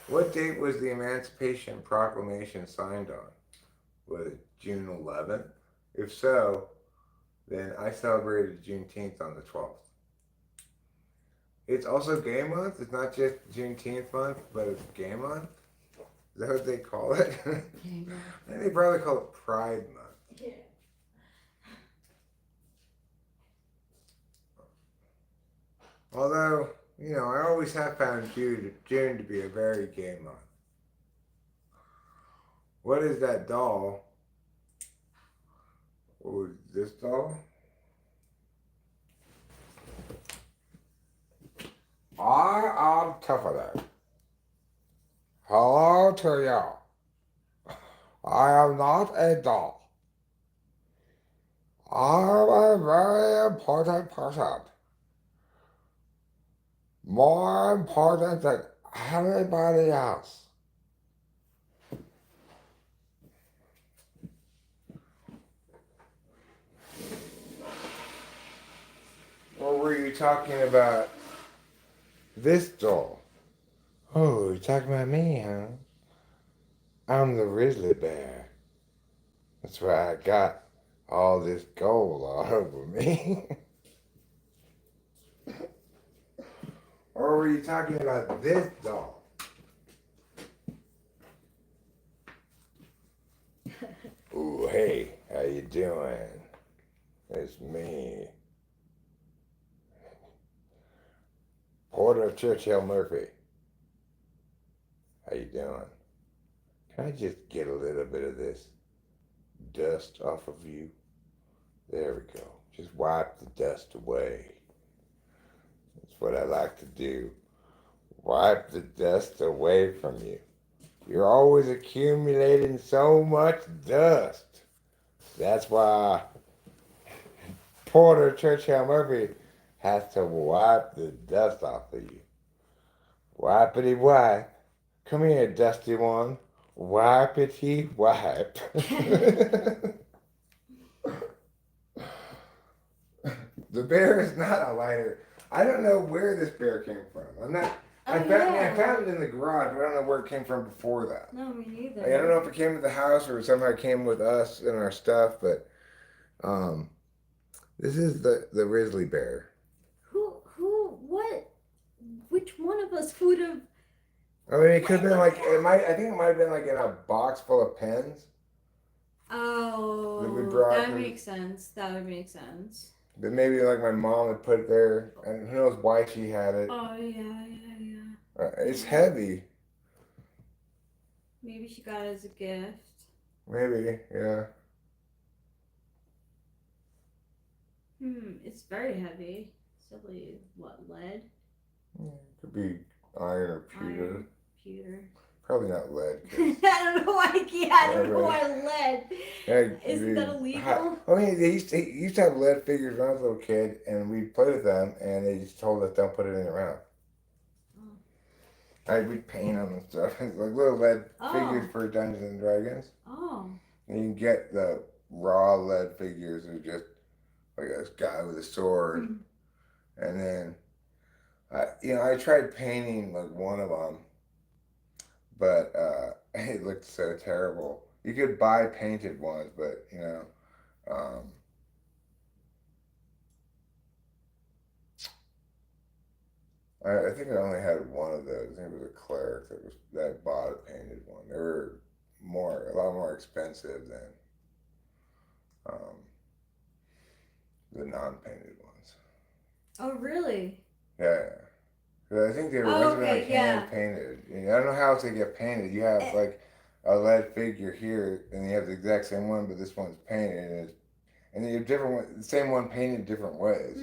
What date was the Emancipation Proclamation signed on? Was it June 11th? If so, then I celebrated Juneteenth on the 12th. It's also Gay Month. It's not just Juneteenth month, but it's Gay Month. Is that what they call it? I think they probably call it Pride Month. Yeah. Although, you know, I always have found June to be a very gay month. What is that doll? Oh, this doll? I am tougher. Hello to you. I am not a doll. I am a very important person. More important than anybody else. Or were you talking about this doll? Oh, you're talking about me, huh? I'm the grizzly bear. That's why I got all this gold all over me. Or were you talking about this doll? Ooh, hey, how you doing? It's me. Porter Churchill Murphy. How you doing? Can I just get a little bit of this dust off of you? There we go. Just wipe the dust away. That's what I like to do. Wipe the dust away from you. You're always accumulating so much dust. That's why Porter Churchill Murphy has to wipe the dust off of you. Wipety wipe. Come here, dusty one. Wipety wipe. The bear is not a lighter. I don't know where this bear came from. I'm not. I found it in the garage, but I don't know where it came from before that. No, me neither. Like, I don't know if it came to the house or somehow it came with us and our stuff, but this is the Risley bear. What? Which one of us would have? I mean, it could have been like I think it might have been like in a box full of pens. Oh, That we brought that from- makes sense. That would make sense. That maybe like my mom had put it there, and who knows why she had it. Oh yeah. It's heavy. Maybe she got it as a gift. Maybe, yeah. It's very heavy. Silly, what, lead? Could be iron or pewter. Iron, pewter. Probably not lead. I don't know why. Yeah, I don't know why lead. Isn't that illegal? I mean, they used to have lead figures when I was a little kid, and we'd play with them, and they just told us don't put it in your mouth. We'd paint them and stuff. It's like little lead figures for Dungeons and Dragons. Oh. And you can get the raw lead figures who just like this guy with a sword. And then, I tried painting like one of them, but it looked so terrible. You could buy painted ones, but I think I only had one of those. I think it was a cleric that bought a painted one. They were a lot more expensive than the non-painted ones. Oh, really? Yeah. I think they were originally hand painted. I don't know how else they get painted. You have like a lead figure here, and you have the exact same one, but this one's painted, and you have different one, the same one painted different ways.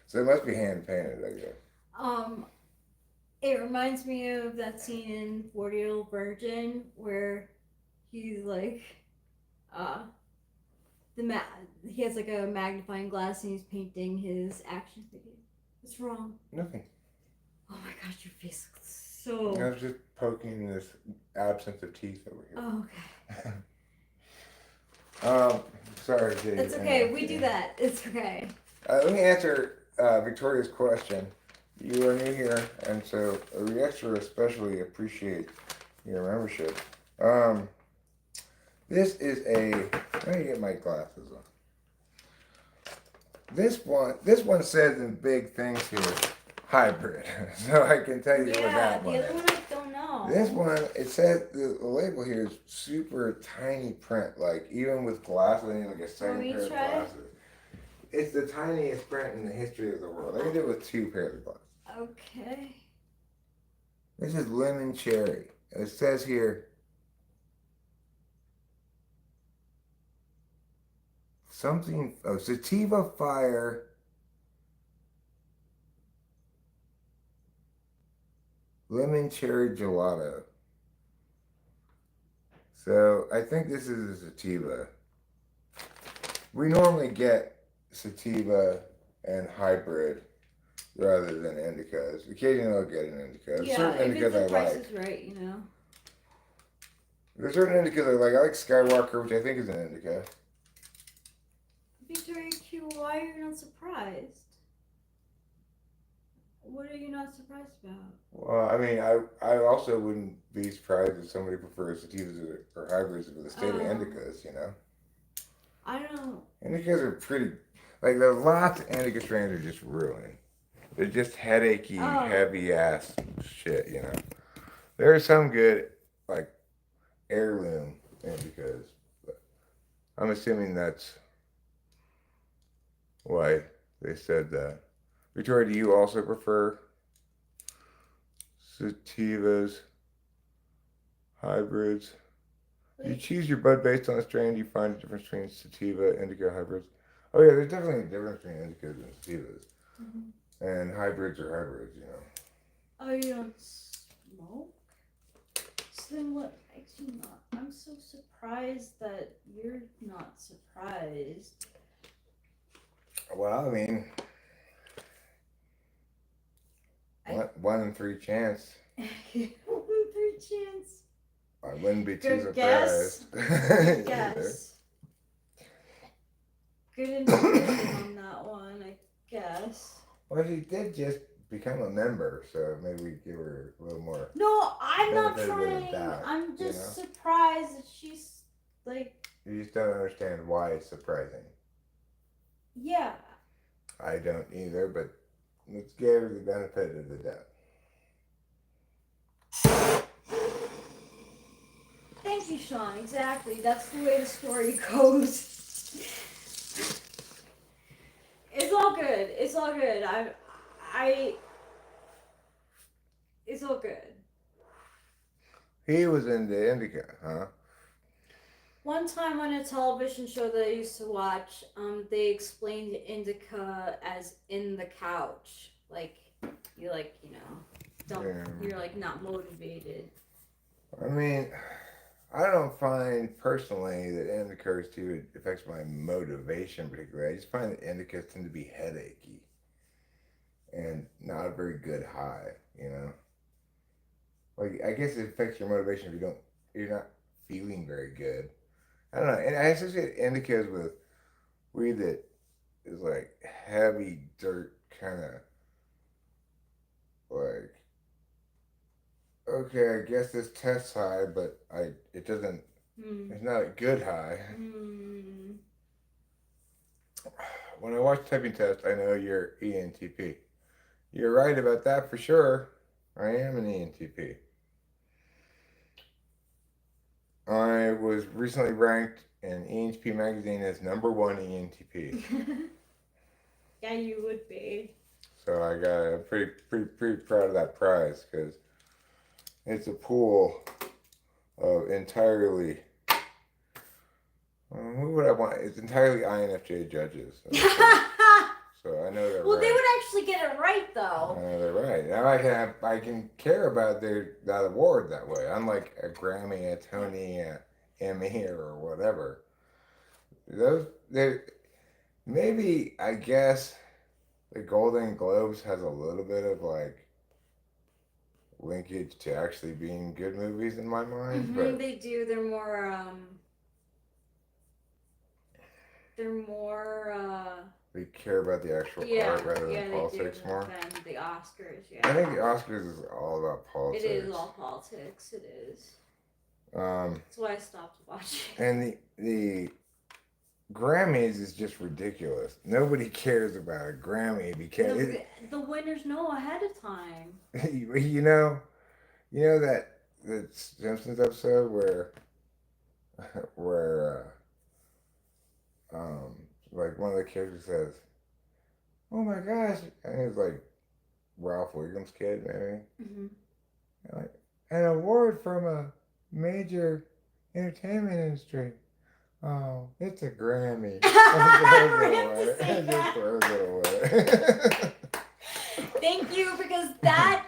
So it must be hand painted, I guess. It reminds me of that scene in 40-Year-Old Virgin where he's like, he has like a magnifying glass and he's painting his action figure. What's wrong? Nothing. Oh my gosh, your face looks so. I was just poking this absence of teeth over here. Oh, okay. Sorry, Dave. It's okay. We do that. It's okay. Let me answer Victoria's question. You are new here, and so we especially appreciate your membership. This is let me get my glasses on. This one says in big things here, hybrid. So I can tell you what that one is. The other one I don't know. This one, it says the label here is super tiny print, like even with glasses, I need like a second pair of glasses. It's the tiniest print in the history of the world. I can do it with 2 pairs of glasses. Okay. This is lemon cherry. It says here, sativa fire, lemon cherry gelato. So I think this is a sativa. We normally get sativa and hybrid rather than indicas. Occasionally I'll get an indica. Yeah, certain if the indicas price like. is right, There's certain indicas I like. I like Skywalker, which I think is an indica. Victoria Q, why are you not surprised? What are you not surprised about? Well, I mean, I also wouldn't be surprised if somebody prefers sativas or hybrids for the state of indicas, I don't. Indicas are pretty, like, there's lots of indica strains are just ruined. They're just headachy, heavy ass shit, There are some good, like, heirloom indicas, but I'm assuming that's why they said that. Victoria, do you also prefer sativas, hybrids? Do you choose your bud based on the strain? Do you find a difference between sativa, indica, hybrids? Oh yeah, there's definitely a difference between indicas and sativas. And hybrids are hybrids, Oh, you don't smoke? So then what makes you not? I'm so surprised that you're not surprised. Well, I mean, 1 in 3 chance. 1 in 3 chance. I wouldn't be too Good guess. surprised. Good either. guess. Good intuition on that one, I guess. Well, she did just become a member, so maybe we give her a little more. No, I'm not benefit of the trying. doubt, I'm you just know? surprised that she's like, You just don't understand why it's surprising. yeah. I don't either, but let's give her the benefit of the doubt. Thank you, Sean. Exactly. That's the way the story goes. It's all good. It's all good. It's all good. He was into indica, huh? One time on a television show that I used to watch, they explained indica as in the couch. Like, you're like, don't, you're like not motivated. I mean, I don't find personally that indica too affects my motivation particularly. I just find that indicas tend to be headachy and not a very good high, you know? Like, I guess it affects your motivation if you're not feeling very good. I don't know. And I associate indicas with weed that is like heavy dirt kind of like, okay, I guess this tests high, but it doesn't, it's not a good high. When I watch typing test, I know you're ENTP. You're right about that for sure. I am an ENTP. I was recently ranked in ENTP magazine as #1 ENTP. Yeah, you would be. So I'm pretty proud of that prize because it's a pool of entirely. Who would I want? It's entirely INFJ judges. So I know they're well, right. they would actually get it right though. I know they're right. Now I can care about that award that way. Unlike a Grammy, a Tony, a Emmy, or whatever. Maybe I guess the Golden Globes has a little bit of like linkage to actually being good movies in my mind, but they do. They're more. they care about the actual art rather than politics more. Than the Oscars. Yeah. I think the Oscars is all about politics. It is all politics. It is. That's why I stopped watching. And the Grammys is just ridiculous. Nobody cares about a Grammy because the winners know ahead of time. you know that Simpsons episode where like one of the characters says, "Oh my gosh," and it's like Ralph Wiggum's kid, maybe. Like, an award from a major entertainment industry. Oh, it's a Grammy. Just throws it away. Thank you, because that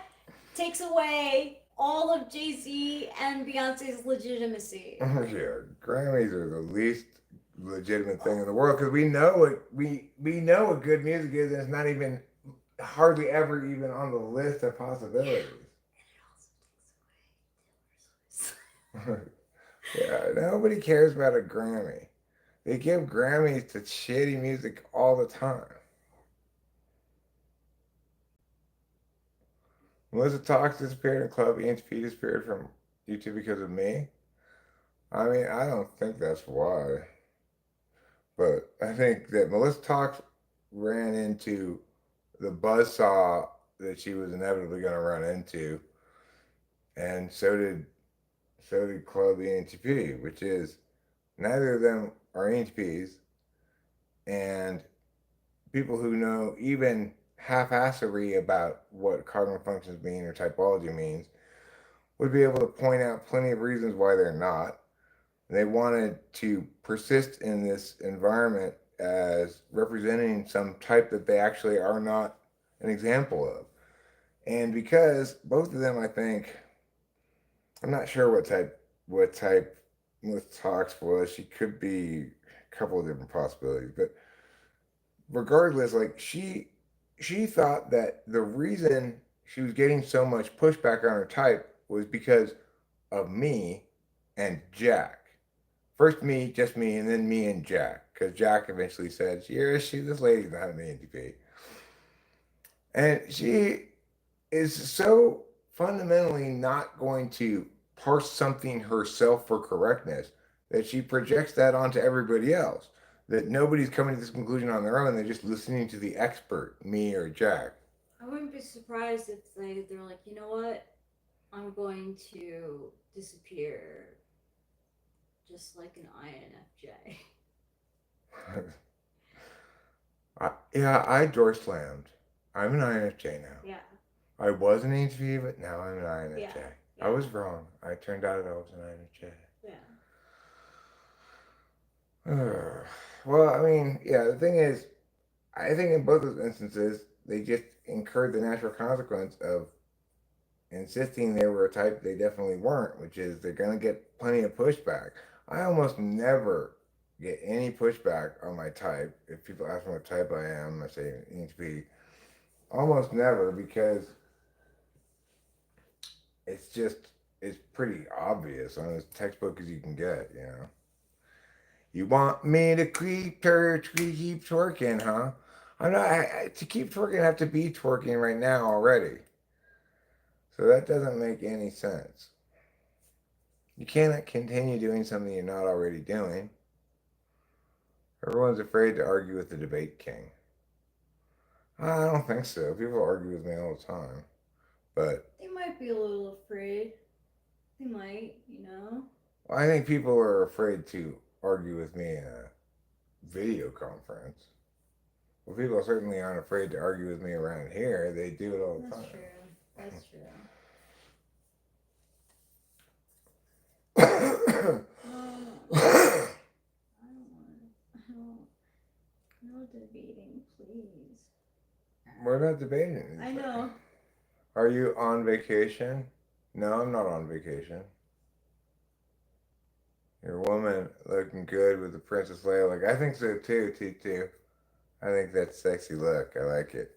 takes away all of Jay-Z and Beyonce's legitimacy. Yeah, Grammys are the least legitimate thing in the world because we know what good music is, and it's not even hardly ever even on the list of possibilities. Yeah, nobody cares about a Grammy. They give Grammys to shitty music all the time. Melissa Talks disappeared and Club ENTP disappeared from YouTube because of me. I mean, I don't think that's why. But I think that Melissa Talks ran into the buzzsaw that she was inevitably going to run into. And so did Club ENTP, which is neither of them are ENTPs. And people who know even half-assery about what cognitive functions mean or typology means would be able to point out plenty of reasons why they're not. They wanted to persist in this environment as representing some type that they actually are not an example of. And because both of them, I think, I'm not sure what type Melissa Talks was. She could be a couple of different possibilities, but regardless, like she thought that the reason she was getting so much pushback on her type was because of me and Jack. First me, just me, and then me and Jack. Because Jack eventually said, this lady's not an ENTP. And she is so fundamentally not going to parse something herself for correctness that she projects that onto everybody else. That nobody's coming to this conclusion on their own. They're just listening to the expert, me or Jack. I wouldn't be surprised if they're like, you know what? I'm going to disappear just like an INFJ. I door slammed. I'm an INFJ now. Yeah. I was an ENTP, but now I'm an INFJ. Yeah. I was wrong. I turned out I was an INFJ. Yeah. Well, I mean, yeah, the thing is, I think in both those instances, they just incurred the natural consequence of insisting they were a type they definitely weren't, which is they're going to get plenty of pushback. I almost never get any pushback on my type. If people ask me what type I am, I say it needs to be almost never, because it's pretty obvious on as textbook as you can get, you know. You want me to keep twerking, huh? I'm not, to keep twerking, I have to be twerking right now already. So that doesn't make any sense. You cannot continue doing something you're not already doing. Everyone's afraid to argue with the debate king. I don't think so. People argue with me all the time. But they might be a little afraid. They might, you know. I think people are afraid to argue with me in a video conference. Well, people certainly aren't afraid to argue with me around here. They do it all the time. That's true. No debating, please. We're not debating. I know. Are you on vacation? No, I'm not on vacation. Your woman looking good with the Princess Leia look. I think so too, T2. I think that's a sexy look. I like it.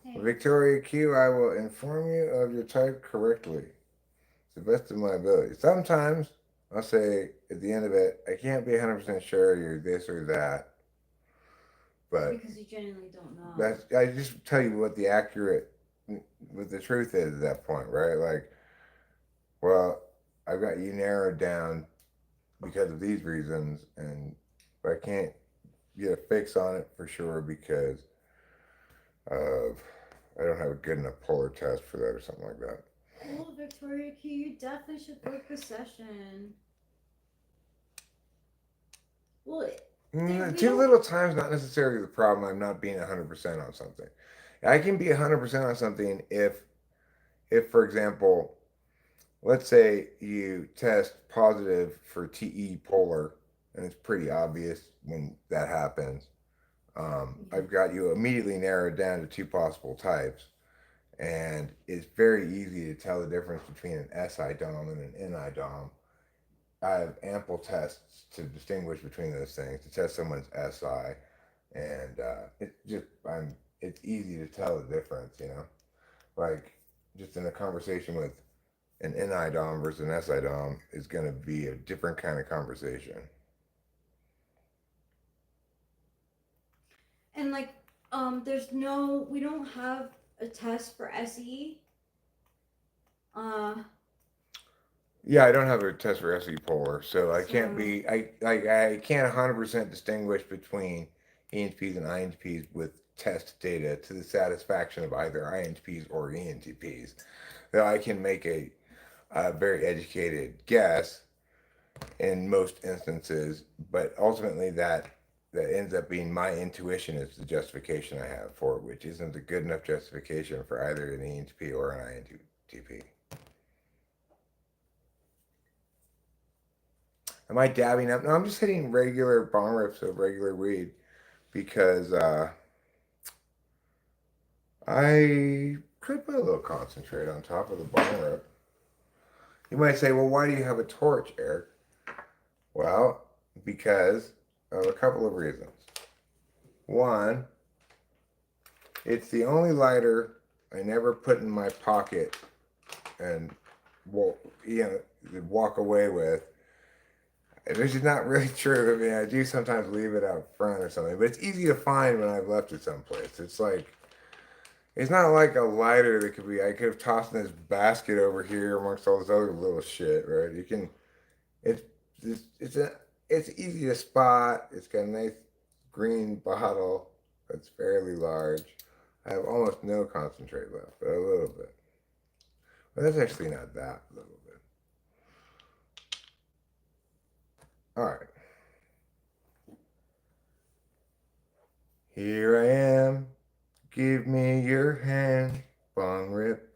Thanks. Victoria Q, I will inform you of your type correctly. To the best of my ability. Sometimes I'll say at the end of it, I can't be 100% sure you're this or that. But because you genuinely don't know. I just tell you what the truth is at that point, right? Like, well, I've got you narrowed down because of these reasons, and I can't get a fix on it for sure because I don't have a good enough polar test for that or something like that. Well, Victoria Q, you definitely should book a session. Well, too little time's not necessarily the problem. I'm not being 100% on something. I can be 100% on something if, for example, let's say you test positive for TE polar, and it's pretty obvious when that happens. I've got you immediately narrowed down to two possible types, and it's very easy to tell the difference between an SI dom and an NI dom. I have ample tests to distinguish between those things, to test someone's SI, and it's easy to tell the difference, you know? Like, just in a conversation with an NI dom versus an SI dom is going to be a different kind of conversation. And like, we don't have a test for SE. Yeah, I don't have a test for SE polar, so I can't be, I can't 100% distinguish between ENTPs and INTPs with test data to the satisfaction of either INTPs or ENTPs. Though I can make a very educated guess in most instances, but ultimately that ends up being my intuition is the justification I have for it, which isn't a good enough justification for either an ENTP or an INTP. Am I dabbing up? No, I'm just hitting regular bong rips of regular weed because I could put a little concentrate on top of the bong rip. You might say, well, why do you have a torch, Eric? Well, because of a couple of reasons. One, it's the only lighter I never put in my pocket and walk away with which is not really true. I mean, I do sometimes leave it out front or something, but it's easy to find when I've left it someplace. It's like, it's not like a lighter that could be, I could have tossed in this basket over here amongst all this other little shit, right? You can, it's, it's easy to spot. It's got a nice green bottle that's fairly large. I have almost no concentrate left, but a little bit. But that's actually not that little bit. All right. Here I am. Give me your hand, bong rip.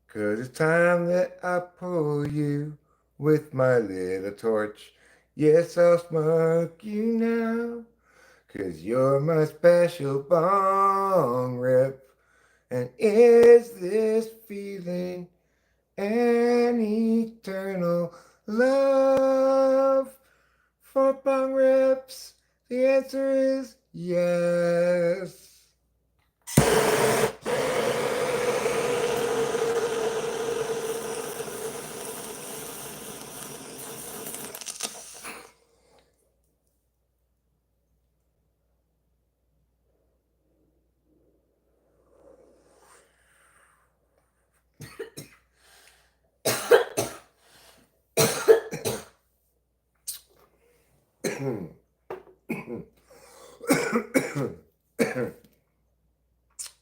'Cause it's time that I pull you with my little torch. Yes, I'll smoke you now. 'Cause you're my special bong rip. And is this feeling an eternal love for bong rips? The answer is yes.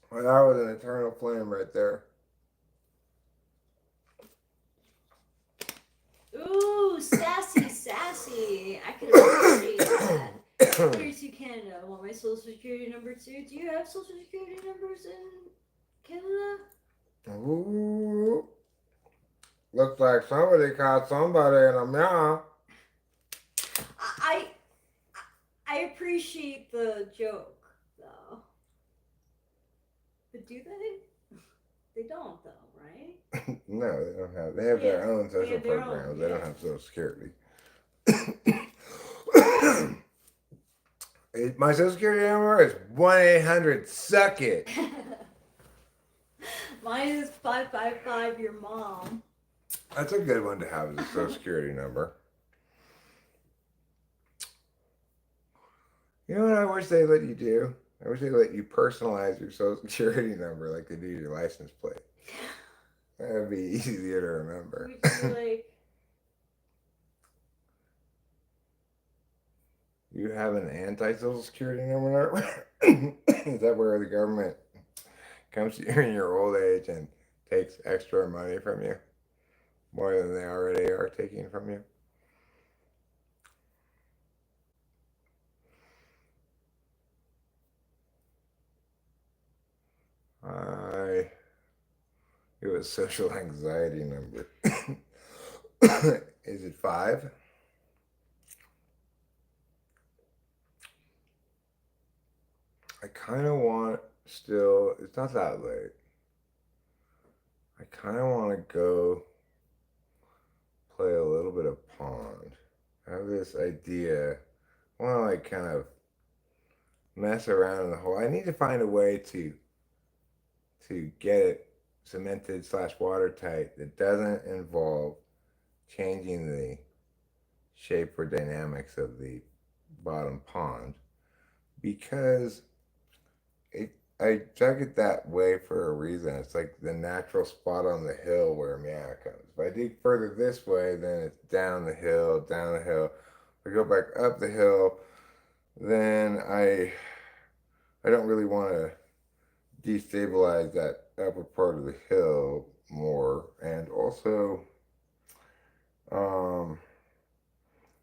Well, that was an eternal flame right there. Ooh, sassy, sassy. I could appreciate that. 32 Canada. Want my social security number too? Do you have social security numbers in Canada? Ooh. Looks like somebody caught somebody in a meow. I appreciate the joke, though. But do they? They don't, though, right? No, they don't have. They have their own social have their programs. own, They don't yeah. have Social Security. My Social Security number is 1-800-SUCK-IT. Mine is 555 your mom. That's a good one to have as a Social Security number. You know what I wish they let you do? I wish they let you personalize your Social Security number like they do your license plate. That would be easier to remember. Would you like? You have an anti-Social Security number? Is that where the government comes to you in your old age and takes extra money from you? More than they already are taking from you? It was social anxiety number. Is it 5? I kind of want still, it's not that late. I kind of want to go play a little bit of pond. I have this idea. I want to like kind of mess around in the hole. I need to find a way to get it cemented / watertight that doesn't involve changing the shape or dynamics of the bottom pond, because I dug it that way for a reason. It's like the natural spot on the hill where Meow comes. If I dig further this way, then it's down the hill, down the hill. If I go back up the hill, then I don't really want to destabilize that upper part of the hill more. And also,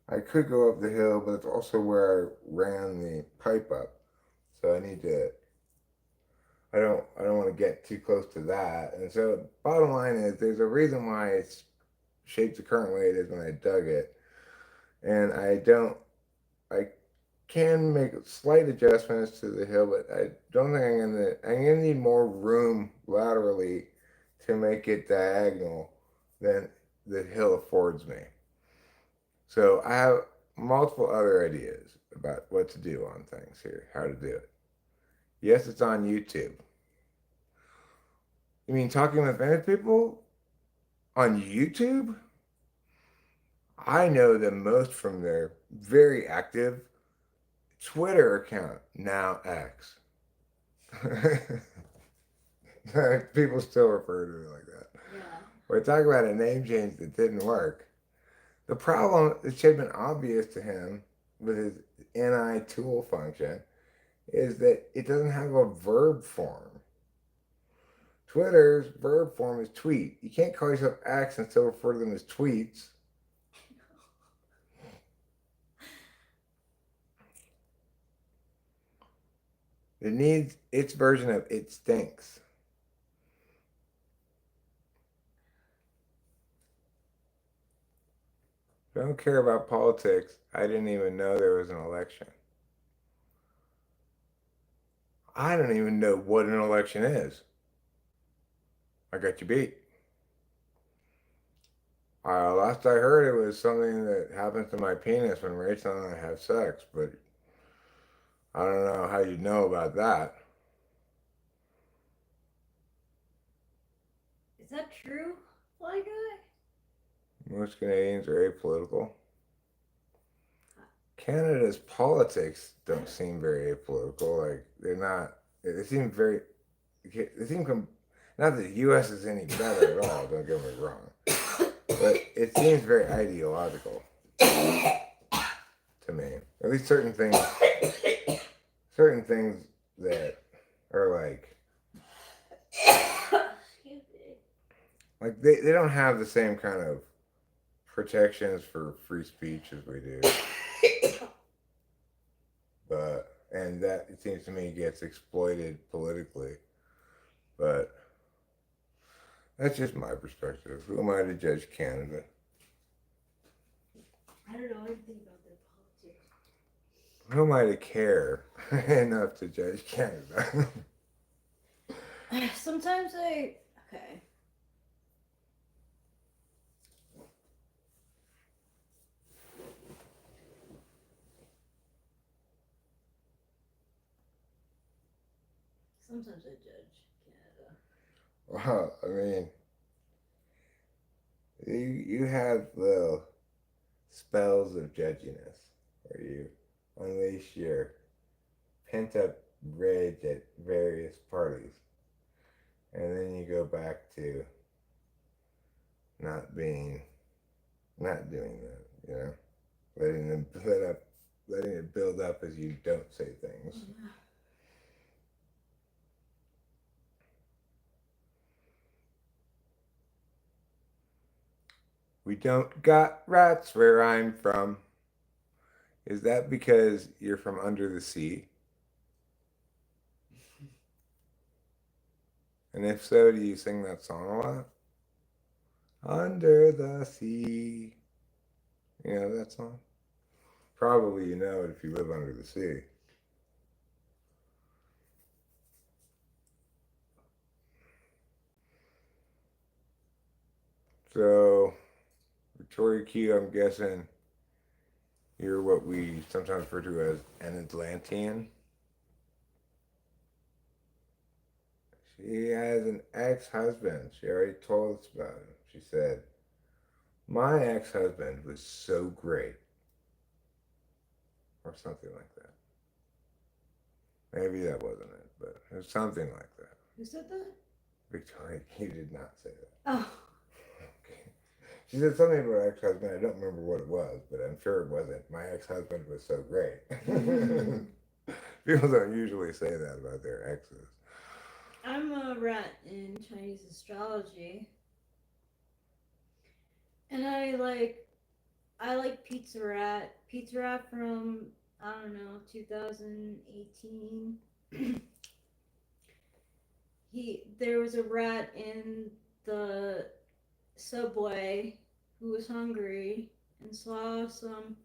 I could go up the hill, but it's also where I ran the pipe up. So I need to, I don't want to get too close to that. And so bottom line is there's a reason why it's shaped the current way it is when I dug it. And I can make slight adjustments to the hill, but I don't think I'm gonna need more room laterally to make it diagonal than the hill affords me. So I have multiple other ideas about what to do on things here, how to do it. Yes, it's on YouTube. You mean talking with famous people on YouTube? I know them most from their very active Twitter account, now X. People still refer to it like that. Yeah. We're talking about a name change that didn't work. The problem, it should have been obvious to him with his NI tool function, is that it doesn't have a verb form. Twitter's verb form is tweet. You can't call yourself X and still refer to them as tweets. It needs its version of it stinks. If I don't care about politics, I didn't even know there was an election. I don't even know what an election is. I got you beat. Last I heard, it was something that happens to my penis when Rachel and I have sex, but I don't know how you know about that. Is that true, Fly Guy? Most Canadians are apolitical. Canada's politics don't seem very apolitical. Like, they're not, they seem very, not that the U.S. is any better at all, don't get me wrong. But it seems very ideological to me. At least certain things that are like they don't have the same kind of protections for free speech as we do. And that, it seems to me, gets exploited politically. But that's just my perspective. Who am I to judge Canada? I don't know anything about their politics. Who am I to care enough to judge Canada? Sometimes okay. Sometimes I judge Canada. Well, I mean, you have little spells of judginess where you unleash your pent-up rage at various parties. And then you go back to not doing that, you know? Letting it build up as you don't say things. Yeah. We don't got rats where I'm from. Is that because you're from under the sea? And if so, do you sing that song a lot? Under the sea. You know that song? Probably you know it if you live under the sea. So, Victoria Q, I'm guessing you're what we sometimes refer to as an Atlantean. She has an ex-husband. She already told us about him. She said, my ex-husband was so great. Or something like that. Maybe that wasn't it, but it was something like that. Who said that? Victoria Q did not say that. Oh. Okay. She said something about her ex-husband. I don't remember what it was, but I'm sure it wasn't, my ex-husband was so great. People don't usually say that about their exes. I'm a rat in Chinese astrology. And I like Pizza Rat. Pizza Rat from, I don't know, 2018. There was a rat in the subway who was hungry and saw some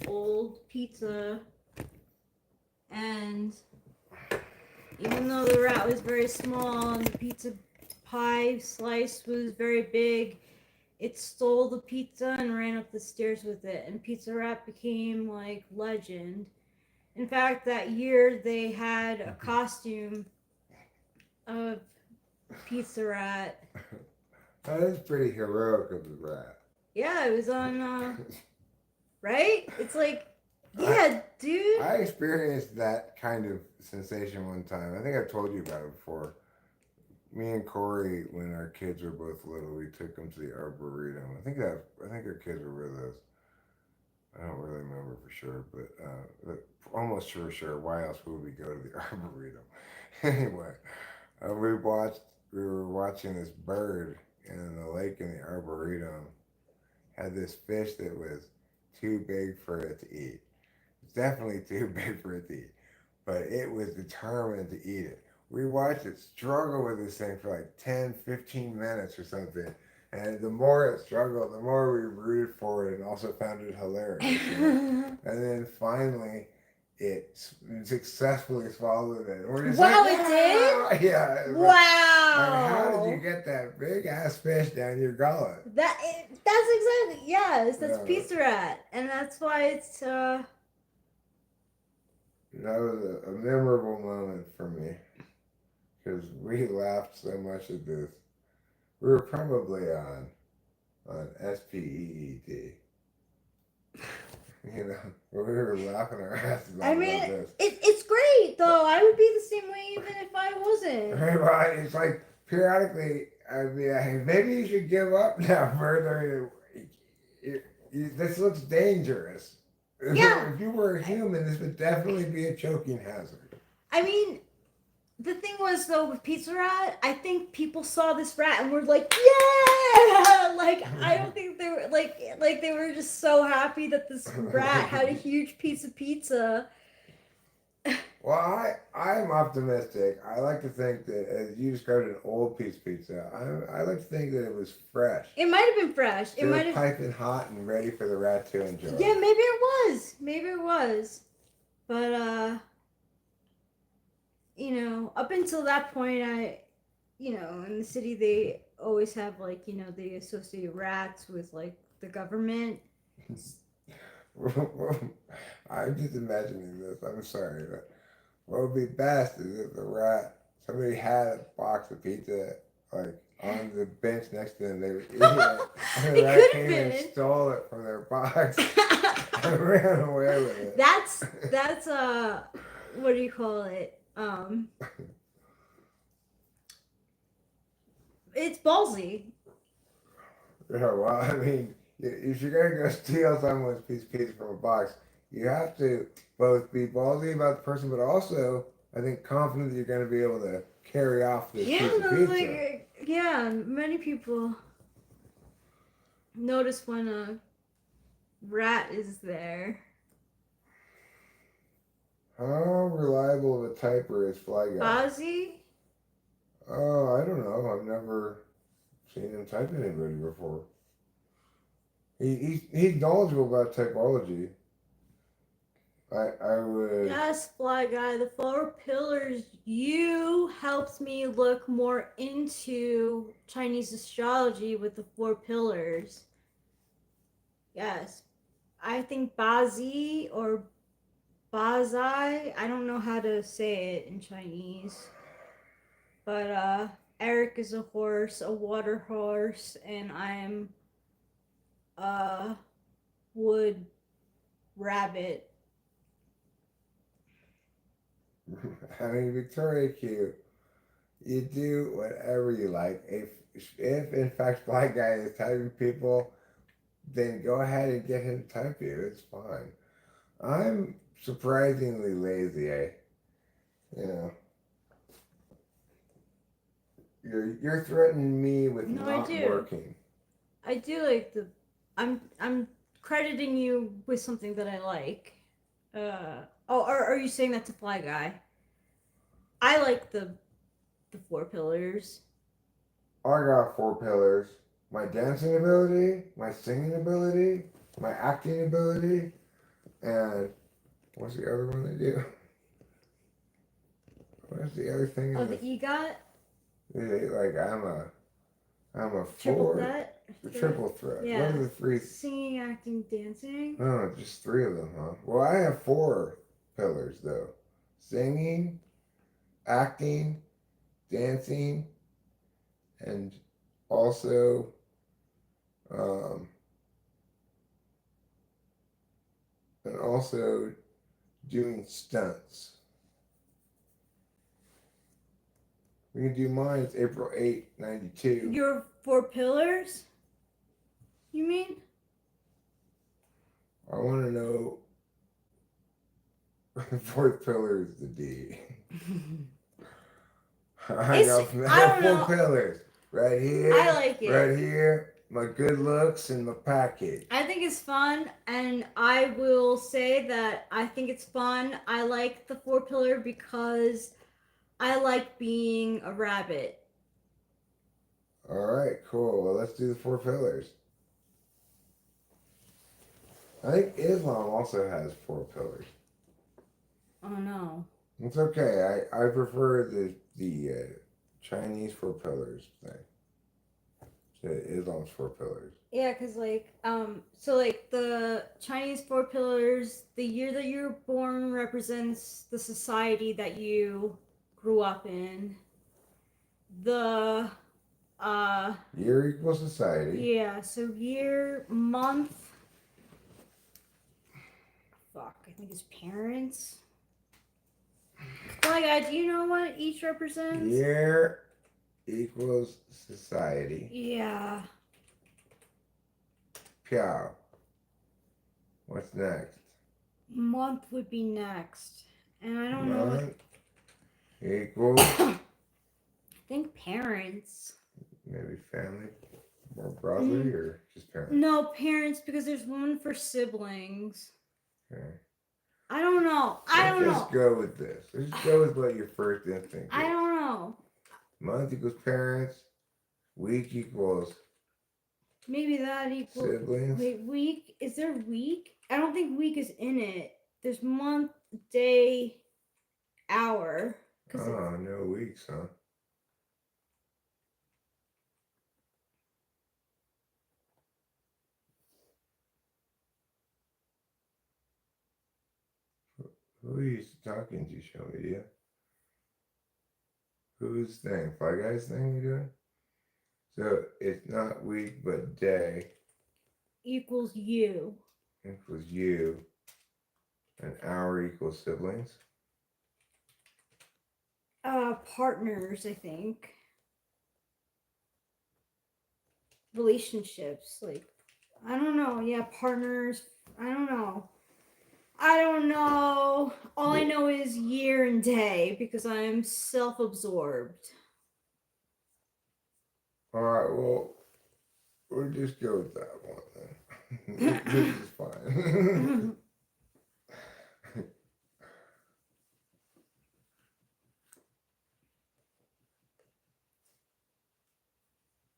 old pizza, and even though the rat was very small and the pizza pie slice was very big, it stole the pizza and ran up the stairs with it, and Pizza Rat became like legend. In fact, that year they had a costume of Pizza Rat. That is pretty heroic of the rat. Yeah, it was on. Right? It's like, yeah, dude. I experienced that kind of sensation one time. I think I've told you about it before. Me and Corey, when our kids were both little, we took them to the arboretum. I think our kids were with us. I don't really remember for sure, but almost sure. Why else would we go to the arboretum? Anyway, we were watching this bird in the lake in the arboretum. Had this fish that was too big for it to eat. It's definitely too big for it to eat, but it was determined to eat it. We watched it struggle with this thing for like 10, 15 minutes or something. And the more it struggled, the more we rooted for it and also found it hilarious. And then finally, it successfully swallowed it. We're just Wow, like, it did? Yeah. Wow. How did you get that big ass fish down your gullet? That's exactly, yes, that's Yeah. pizza rat. And that's why it's, That was a memorable moment for me because we laughed so much at this. We were probably on SPEET. You know, we were laughing our asses off I mean, about this. it's great, though. I would be the same way even if I wasn't. Right? It's like periodically, I'd be like, maybe you should give up now further. This looks dangerous. Yeah. If you were a human, this would definitely be a choking hazard. I mean, the thing was, though, with Pizza Rat, I think people saw this rat and were like, yeah! Like, I don't think they were, like they were just so happy that this rat had a huge piece of pizza. Well, I'm optimistic. I like to think that, as you described, an old piece of pizza. I like to think that it was fresh. It might have been fresh. It Still might have. piping hot and ready for the rat to enjoy. Yeah, maybe it was. Maybe it was. But, you know, up until that point, in the city, they always have, like, they associate rats with, like, the government. I'm just imagining this. I'm sorry, but what would be best is if somebody had a box of pizza, like, on the bench next to them, they would eat it, and the It rat could came have and been. stole it from their box and ran away with it. That's what do you call it? It's ballsy. Yeah, well, I mean, if you're gonna go steal someone's piece of pizza from a box, you have to both be ballsy about the person, but also, I think, confident that you're gonna be able to carry off this piece of pizza. Like, yeah, many people notice when a rat is there. How reliable of a typer is Fly Guy? Ozzy? Oh, I don't know. I've never seen him type anybody before. He's knowledgeable about typology. I would. Yes, Fly Guy. The 4 pillars. You helped me look more into Chinese astrology with the 4 pillars. Yes. I think Bazi or Bazai, I don't know how to say it in Chinese. But Eric is a horse, a water horse, and I'm a wood rabbit. I mean, Victoria Q, you do whatever you like. If in fact Black Guy is typing people, then go ahead and get him to type you. It's fine. I'm surprisingly lazy, eh? You know. You're threatening me with not working. I do like I'm crediting you with something that I like. Are you saying that to Fly Guy? I like the 4 pillars. I got 4 pillars. My dancing ability, my singing ability, my acting ability, and what's the other one they do? What's the other thing? Oh, the EGOT? Like I'm a Triple 4. threat? Triple threat. Yeah. What are the 3? Singing, acting, dancing. Oh, just 3 of them, huh? Well, I have 4 pillars though: singing, acting, dancing, and also also doing stunts. We can do mine. It's April 8, 92. Your 4 pillars? You mean? I want to know. The fourth pillar is the D. I got don't know. 4 pillars. Right here. I like it. Right here. My good looks and my package. I think it's fun, and I will say that I think it's fun. I like the 4 pillar because I like being a rabbit. Alright, cool. Well, let's do the 4 pillars. I think Islam also has 4 pillars. Oh no. It's okay. I prefer the Chinese 4 pillars thing. To Islam's 4 pillars. Yeah, because so like the Chinese 4 pillars, the year that you were born represents the society that you grew up in. The Year equals society. yeah, so year, month. Fuck, I think it's parents. Fly guy, do you know what each represents? Year equals society. Yeah. Piao. What's next? Month would be next. And I don't know what. Month equals I think parents. maybe family more broadly or just parents? No, parents, because there's one for siblings. Okay. I don't know. Let's just go with this. Let's just go with what your first instinct is. I don't know. Month equals parents. Week equals Maybe that equals. siblings. Wait, week? Is there week? I don't think week is in it. There's month, day, hour. Oh, no weeks, huh? Who are you talking to, show media? Whose thing? Fly Guys thing you doing? So it's not week, but day Equals you. equals you. An hour equals siblings. Partners, I think. Relationships, like, I don't know. Yeah, partners. I don't know. All I know is year and day because I'm self-absorbed. All right, well, we'll just go with that one then. This is fine.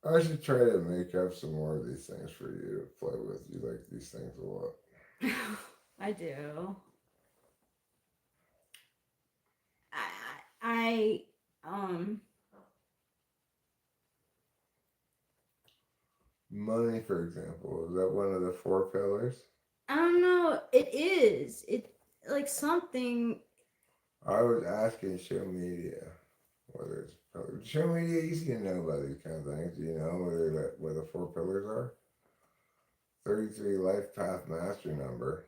I should try to make up some more of these things for you to play with. You like these things a lot. I do. I Money, for example, is that one of the 4 pillars? I don't know. It is. It like something. I was asking show media whether it's pillars. Show media, easy to know about these kind of things. Do you know where the 4 pillars are? 33 life path master number.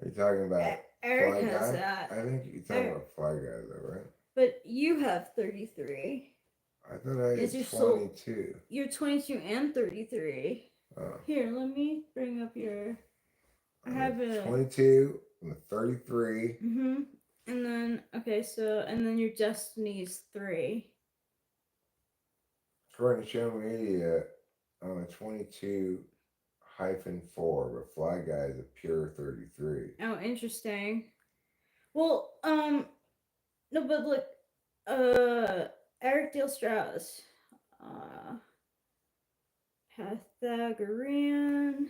Are you talking about Eric Fly has Guy? that. I think you're talking about Fly Guy though, right? But you have 33. I thought I Is had your soul- 22. You're 22 and 33. Oh. Here, let me bring up your. I have a 22 and a 33. Mm-hmm. And then and then your destiny is 3. According to show media, I'm a 22-4, but Fly Guy is a pure 33. Oh, interesting. Well, no, but look, Eric Dale Strauss, Pythagorean.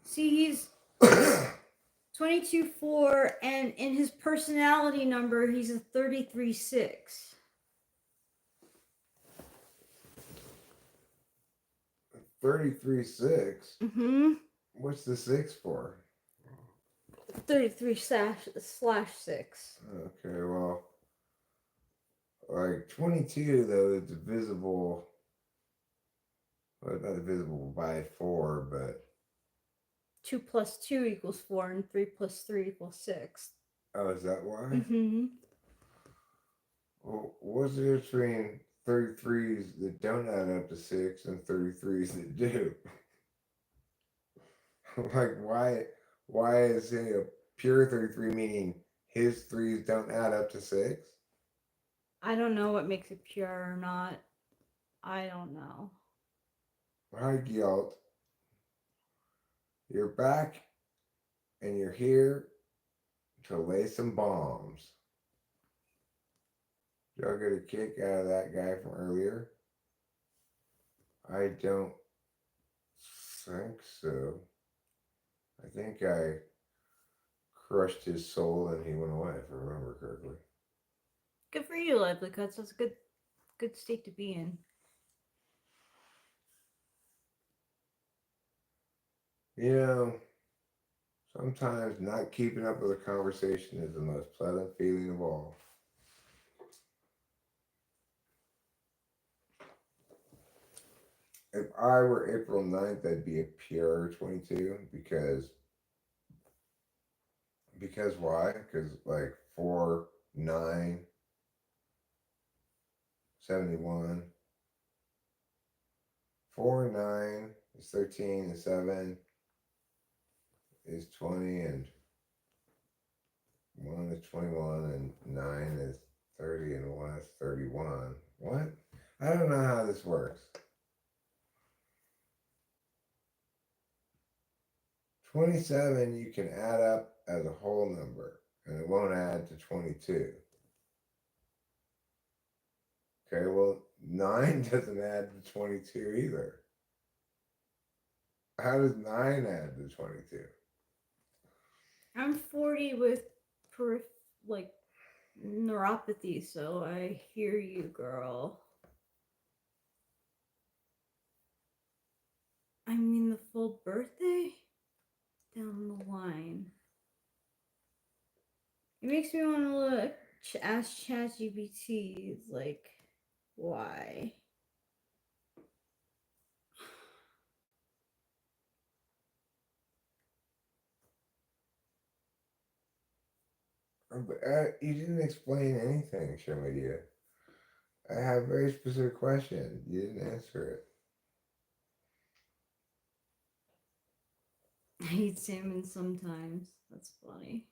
See, he's 22-4, and in his personality number, he's a 33-6. 33-6? Mm-hmm. What's the 6 for? 33/6. Okay, well, like 22 though is divisible. Well, it's not divisible by 4, but 2 plus 2 equals 4 and 3 plus 3 equals 6. Oh, is that why? Mm-hmm. Well, what's the difference between 33s that don't add up to 6 and 33s that do? Like, why is he a pure 33 meaning his threes don't add up to 6? I don't know what makes it pure or not. I don't know. Hi, Gyalt. You're back and you're here to lay some bombs. Did y'all get a kick out of that guy from earlier? I don't think so. I think I crushed his soul and he went away, if I remember correctly. Good for you, Lively Cuts. That's a good state to be in. You know, sometimes not keeping up with a conversation is the most pleasant feeling of all. If I were April 9th, I'd be a pure 22 because why? Because like 4, 9, 71. 4 and 9 is 13 and 7 is 20 and 1 is 21 and 9 is 30 and 1 is 31. What? I don't know how this works. 27 you can add up as a whole number and it won't add to 22. Okay, well, 9 doesn't add to 22 either. How does 9 add to 22? I'm 40 with neuropathy, so I hear you, girl. I mean the full birthday? Down the line. It makes me want to look, ask ChatGPT, like, why? You didn't explain anything, show media. I have a very specific question. You didn't answer it. I eat salmon sometimes. That's funny.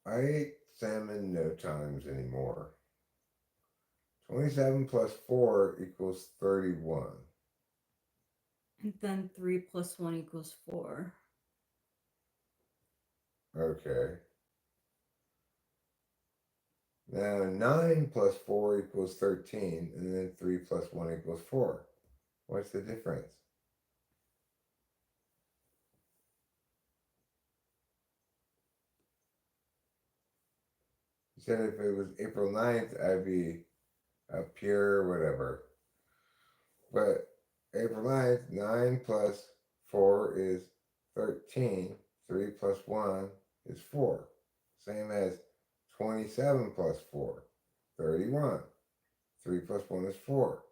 I eat salmon no times anymore. 27 plus 4 equals 31. And then 3 plus 1 equals 4. Okay. Now 9 plus 4 equals 13, and then 3 plus 1 equals 4. What's the difference? You said if it was April 9th, I'd be a pure whatever. But April 9th, 9 plus 4 is 13. 3 plus 1 is 4. Same as 27 plus 4, 31. 3 plus 1 is 4.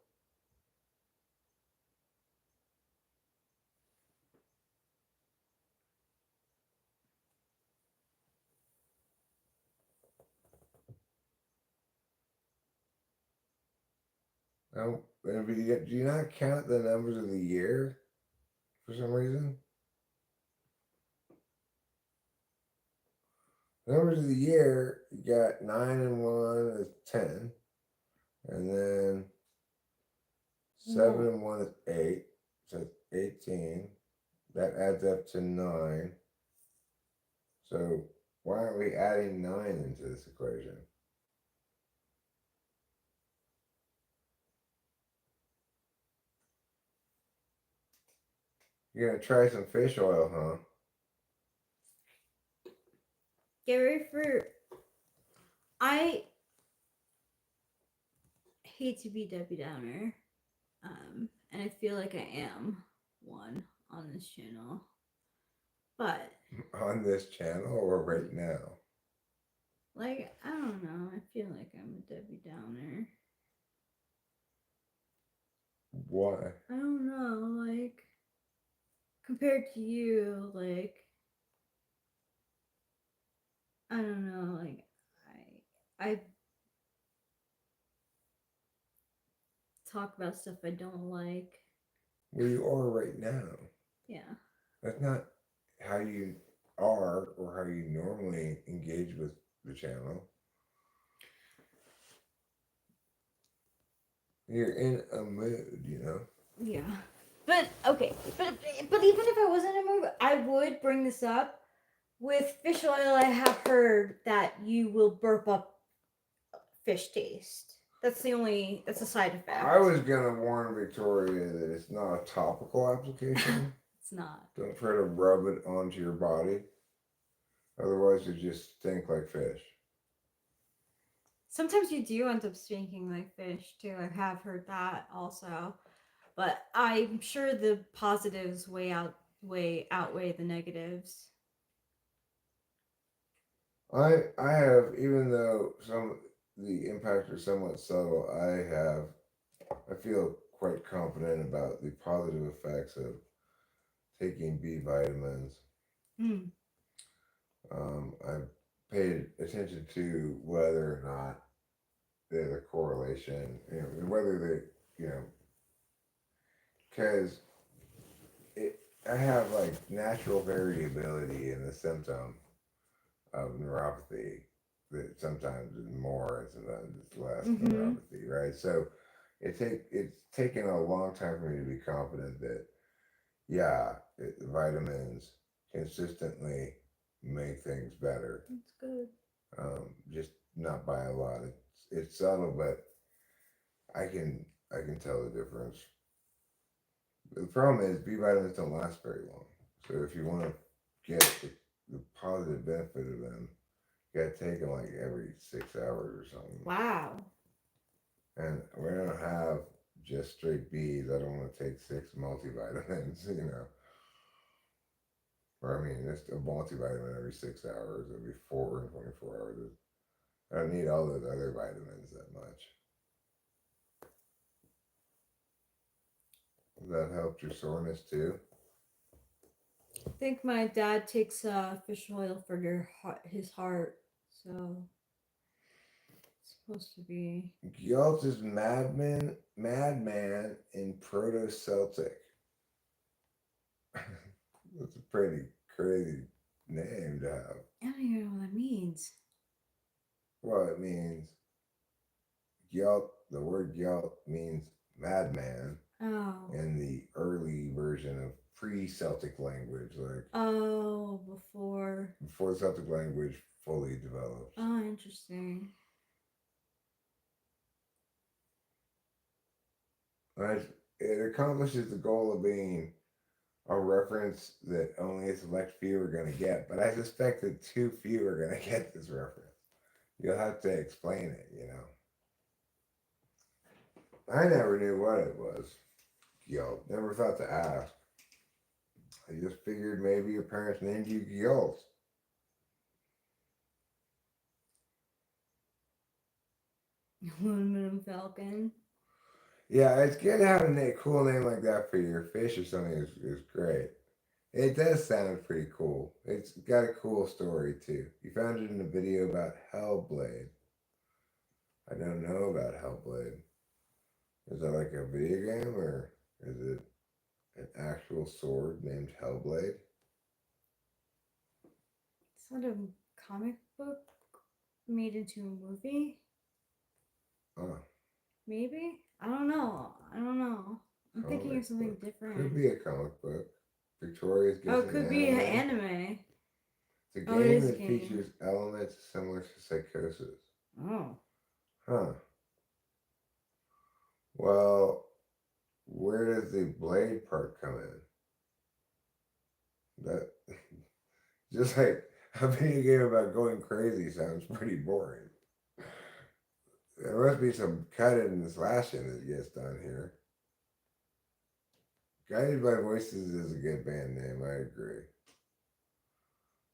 Now, do you not count the numbers of the year for some reason? Numbers of the year, you got 9 and 1 is 10. And then 7 and 1 is 8. So it's 18. That adds up to 9. So why aren't we adding 9 into this equation? You're going to try some fish oil, huh? Get ready for... I hate to be Debbie Downer. And I feel like I am one on this channel. But... On this channel or right now? like, I don't know. I feel like I'm a Debbie Downer. Why? I don't know, like... compared to you, like, I don't know, like, I talk about stuff I don't like. Where you are right now. Yeah. That's not how you are or how you normally engage with the channel. You're in a mood, you know. Yeah. But okay, but even if I wasn't in a mood, I would bring this up. With fish oil, I have heard that you will burp up fish taste. That's a side effect. I was gonna warn Victoria that it's not a topical application. It's not. Don't try to rub it onto your body. Otherwise, you just stink like fish. Sometimes you do end up stinking like fish too. I have heard that also, but I'm sure the positives way outweigh the negatives. I have, even though the impacts are somewhat subtle, I feel quite confident about the positive effects of taking B vitamins. Mm. I've paid attention to whether or not there's a correlation, whether they, because I have like natural variability in the symptom of neuropathy that sometimes is more and sometimes it's less neuropathy, right? So it's taken a long time for me to be confident that vitamins consistently make things better. That's good. Just not by a lot. It's subtle, but I can tell the difference. The problem is B vitamins don't last very long. So if you want to get the positive benefit of them, you gotta take them like every 6 hours or something. Wow. And we don't have just straight Bs. I don't want to take 6 multivitamins, Or I mean, just a multivitamin every 6 hours, every 4 and 24 hours. I don't need all those other vitamins that much. That helped your soreness too? I think my dad takes fish oil for his heart, so it's supposed to be. Gyalt is madman in Proto-Celtic. That's a pretty crazy name to have. I don't even know what that means. Well, it means Gyalt. The word Gyalt means madman. Oh. In the early version of pre-Celtic language, like before the Celtic language fully developed. Oh, interesting. It accomplishes the goal of being a reference that only a select few are going to get, but I suspect that too few are going to get this reference. You'll have to explain it, I never knew what it was. Never thought to ask. I just figured maybe your parents named you Gyalt. Aluminum Falcon. Yeah, it's good having a cool name like that for your fish or something is great. It does sound pretty cool. It's got a cool story too. You found it in a video about Hellblade. I don't know about Hellblade. Is that like a video game or is it an actual sword named Hellblade? It's not a comic book made into a movie. Oh. Maybe? I don't know. I'm thinking of something different. Could be a comic book. Victoria's guessing. Oh, it could be an anime. It's a game that features elements similar to psychosis. Oh. Huh. Well, where does the blade part come in? That just like a video game about going crazy sounds pretty boring. There must be some cutting and slashing that gets done here. Guided by Voices is a good band name, I agree.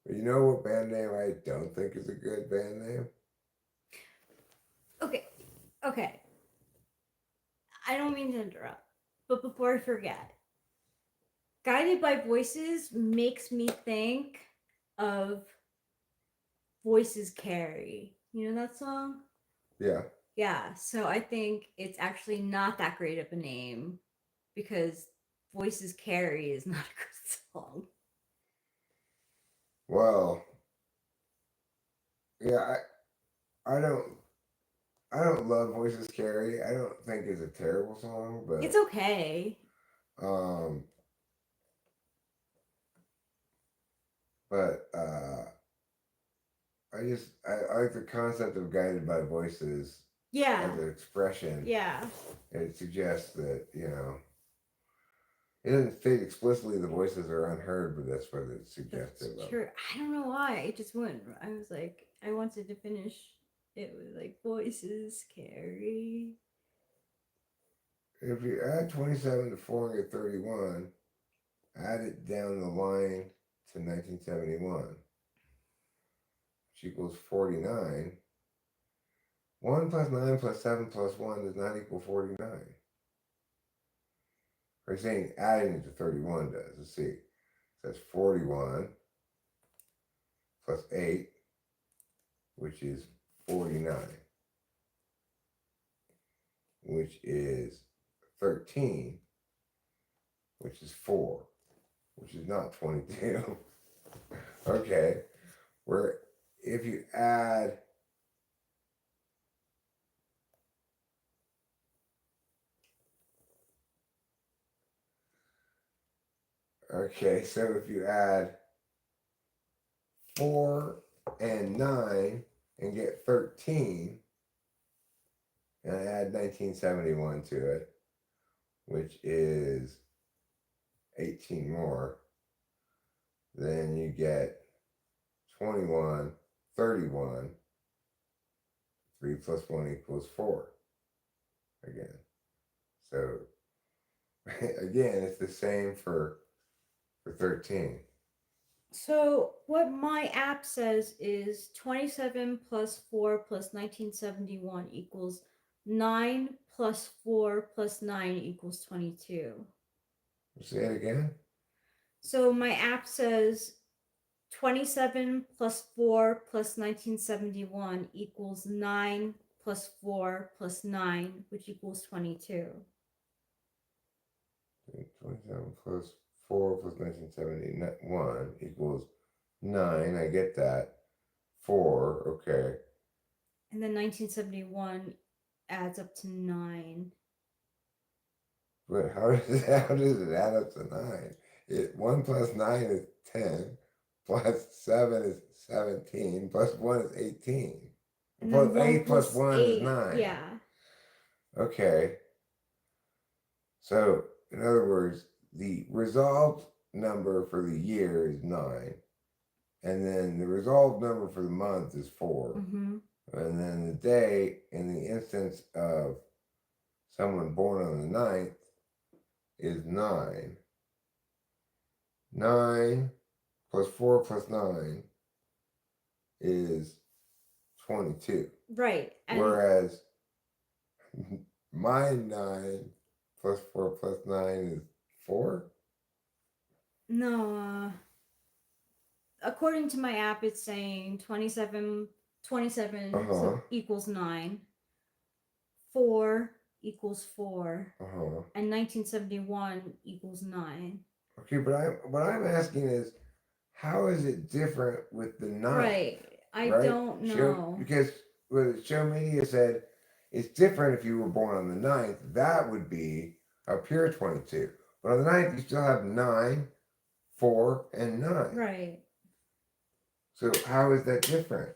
But you know what band name I don't think is a good band name? Okay. I don't mean to interrupt, but before I forget, Guided by Voices makes me think of Voices Carry. You know that song? Yeah. Yeah, so I think it's actually not that great of a name because Voices Carry is not a good song. Well, yeah, I don't love Voices Carry. I don't think it's a terrible song, but It's okay. um but I like the concept of guided by voices Yeah. as an expression. Yeah. It suggests that, it doesn't state explicitly the voices are unheard, but that's what it's suggestive That's of. true. I don't know why. It just wouldn't. I was like, I wanted to finish it with like Voices Carry. If you add 27 to 431, add it down the line to 1971, which equals 49. 1 plus 9 plus 7 plus 1 does not equal 49. Or saying adding it to 31 does. Let's see. So that's 41 plus 8, which is 49, which is 13, which is 4, which is not 22. Okay. Where if you add Okay, so if you add 4 and 9 and get 13, and add 1971 to it, which is 18 more, then you get 21, 31. 3 plus 1 equals 4 again. So, again, it's the same for 13. So what my app says is 27 plus 4 plus 1971 equals 9 plus 4 plus 9 equals 22. Say it again? So my app says 27 plus 4 plus 1971 equals 9 plus 4 plus 9, which equals 22. 27 plus 4 plus 1971 equals 9. I get that. 4, okay. And then 1971 adds up to 9. But how does it add up to 9? 1 plus 9 is 10, plus 7 is 17, plus 1 is 18. And Plus then 8 plus 1 is 8, 9. yeah. Okay. So, in other words, the resolved number for the year is 9. And then the resolved number for the month is 4. Mm-hmm. And then the day, in the instance of someone born on the 9th, is 9. 9 plus 4 plus 9 is 22. Right. And Whereas my 9 plus 4 plus 9 is 4? no, according to my app, it's saying 27 Uh-huh. equals 9, 4 equals 4, Uh-huh. and 1971 equals 9. Okay, but what I'm asking is, how is it different with the 9? Right. I right? don't know. Because what Show Media said, it's different if you were born on the 9th. That would be a pure 22. But on the 9th, you still have 9, 4, and 9. Right. So how is that different?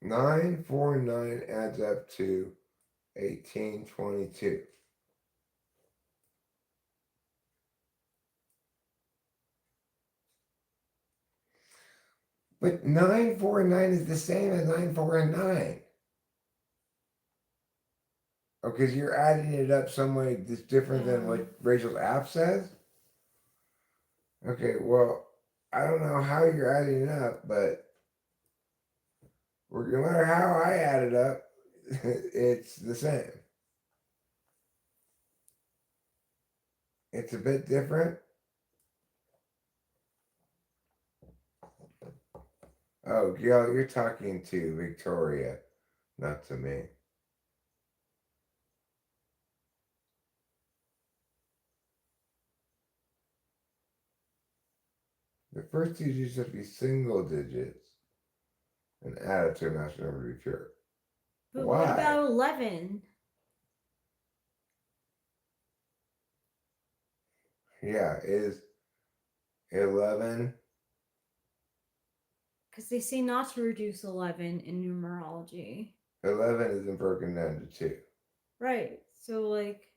Nine, 4, and 9 adds up to 1822. But 9, 4, and 9 is the same as 9, 4, and 9. Oh, because you're adding it up some way that's different than what Rachel's app says? Okay, well, I don't know how you're adding up, but no matter how I add it up, it's the same. It's a bit different. Oh, Gail, you're talking to Victoria, not to me. The first two digits should be single digits and add it to a natural number to be pure. But Why? what about 11? Yeah, is 11. Because they say not to reduce 11 in numerology. 11 isn't broken down to 2. Right. So, like.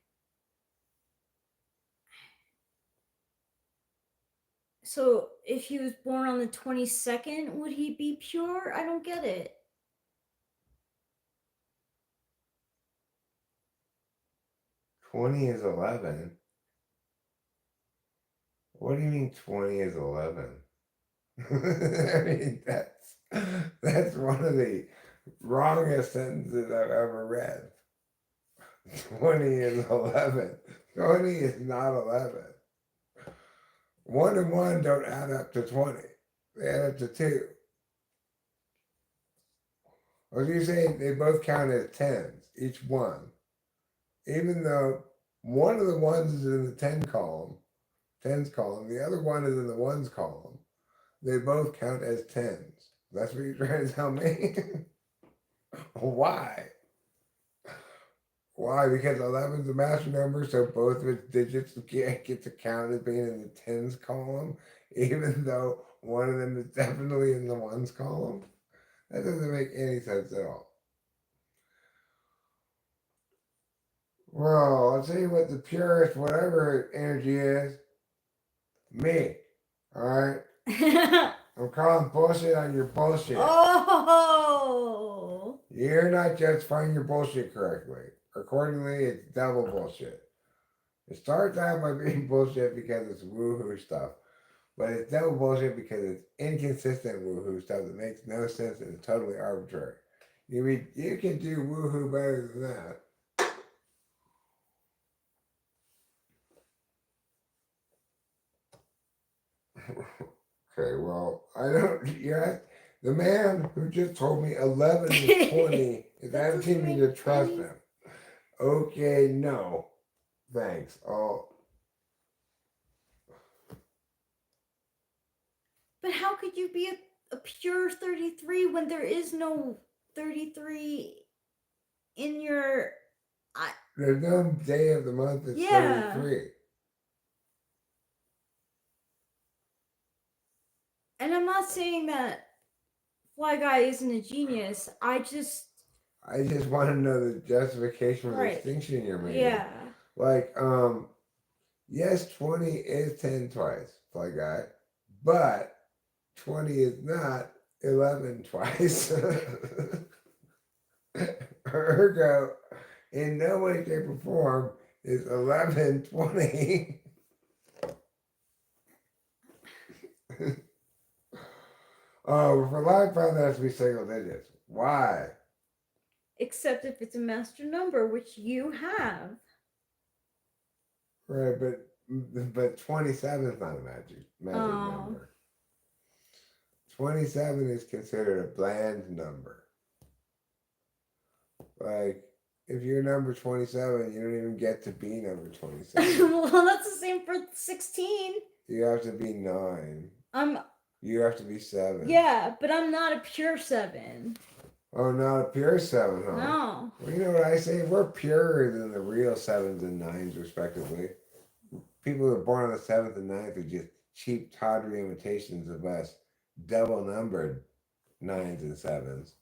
So, if he was born on the 22nd, would he be pure? I don't get it. "20 is 11." What do you mean 20 is 11? I mean, that's one of the wrongest sentences I've ever read. 20 is 11. 20 is not 11. 1 and 1 don't add up to 20. They add up to 2. What do you say? They both count as tens, each one. Even though one of the ones is in the tens column, the other one is in the ones column, they both count as tens. That's what you're trying to tell me? Why? Why? Because 11 is a master number, so both of its digits get to count as being in the tens column, even though one of them is definitely in the ones column? That doesn't make any sense at all. Well, I'll tell you what the purest whatever energy is. Me. Alright? I'm calling bullshit on your bullshit. Oh! You're not justifying your bullshit correctly. Accordingly, it's double bullshit. It starts out by being bullshit because it's woohoo stuff. But it's double bullshit because it's inconsistent woohoo stuff that makes no sense and is totally arbitrary. You can do woohoo better than that. Okay, well, I don't. Yeah, the man who just told me 11 is 20 is asking me to trust him. Okay, no, thanks. But how could you be a pure 33 when there is no 33 in your. There's no day of the month that's 33. And I'm not saying that Fly Guy isn't a genius. I just want to know the justification for the distinction you're making. Yeah. Like, yes, 20 is 10 twice, Fly Guy, but 20 is not 11 twice. Ergo, in no way, shape, or form is 11 20. Oh, for life, found that has to be single digits. Why? Except if it's a master number, which you have. Right, but 27 is not a magic number. 27 is considered a bland number. Like, if you're number 27, you don't even get to be number 27. Well, that's the same for 16. You have to be 9. You have to be 7. Yeah, but I'm not a pure 7. Oh, not a pure 7, huh? No. Well, you know what I say? We're purer than the real 7s and 9s, respectively. People who are born on the 7th and 9th are just cheap, tawdry imitations of us, double-numbered 9s and 7s.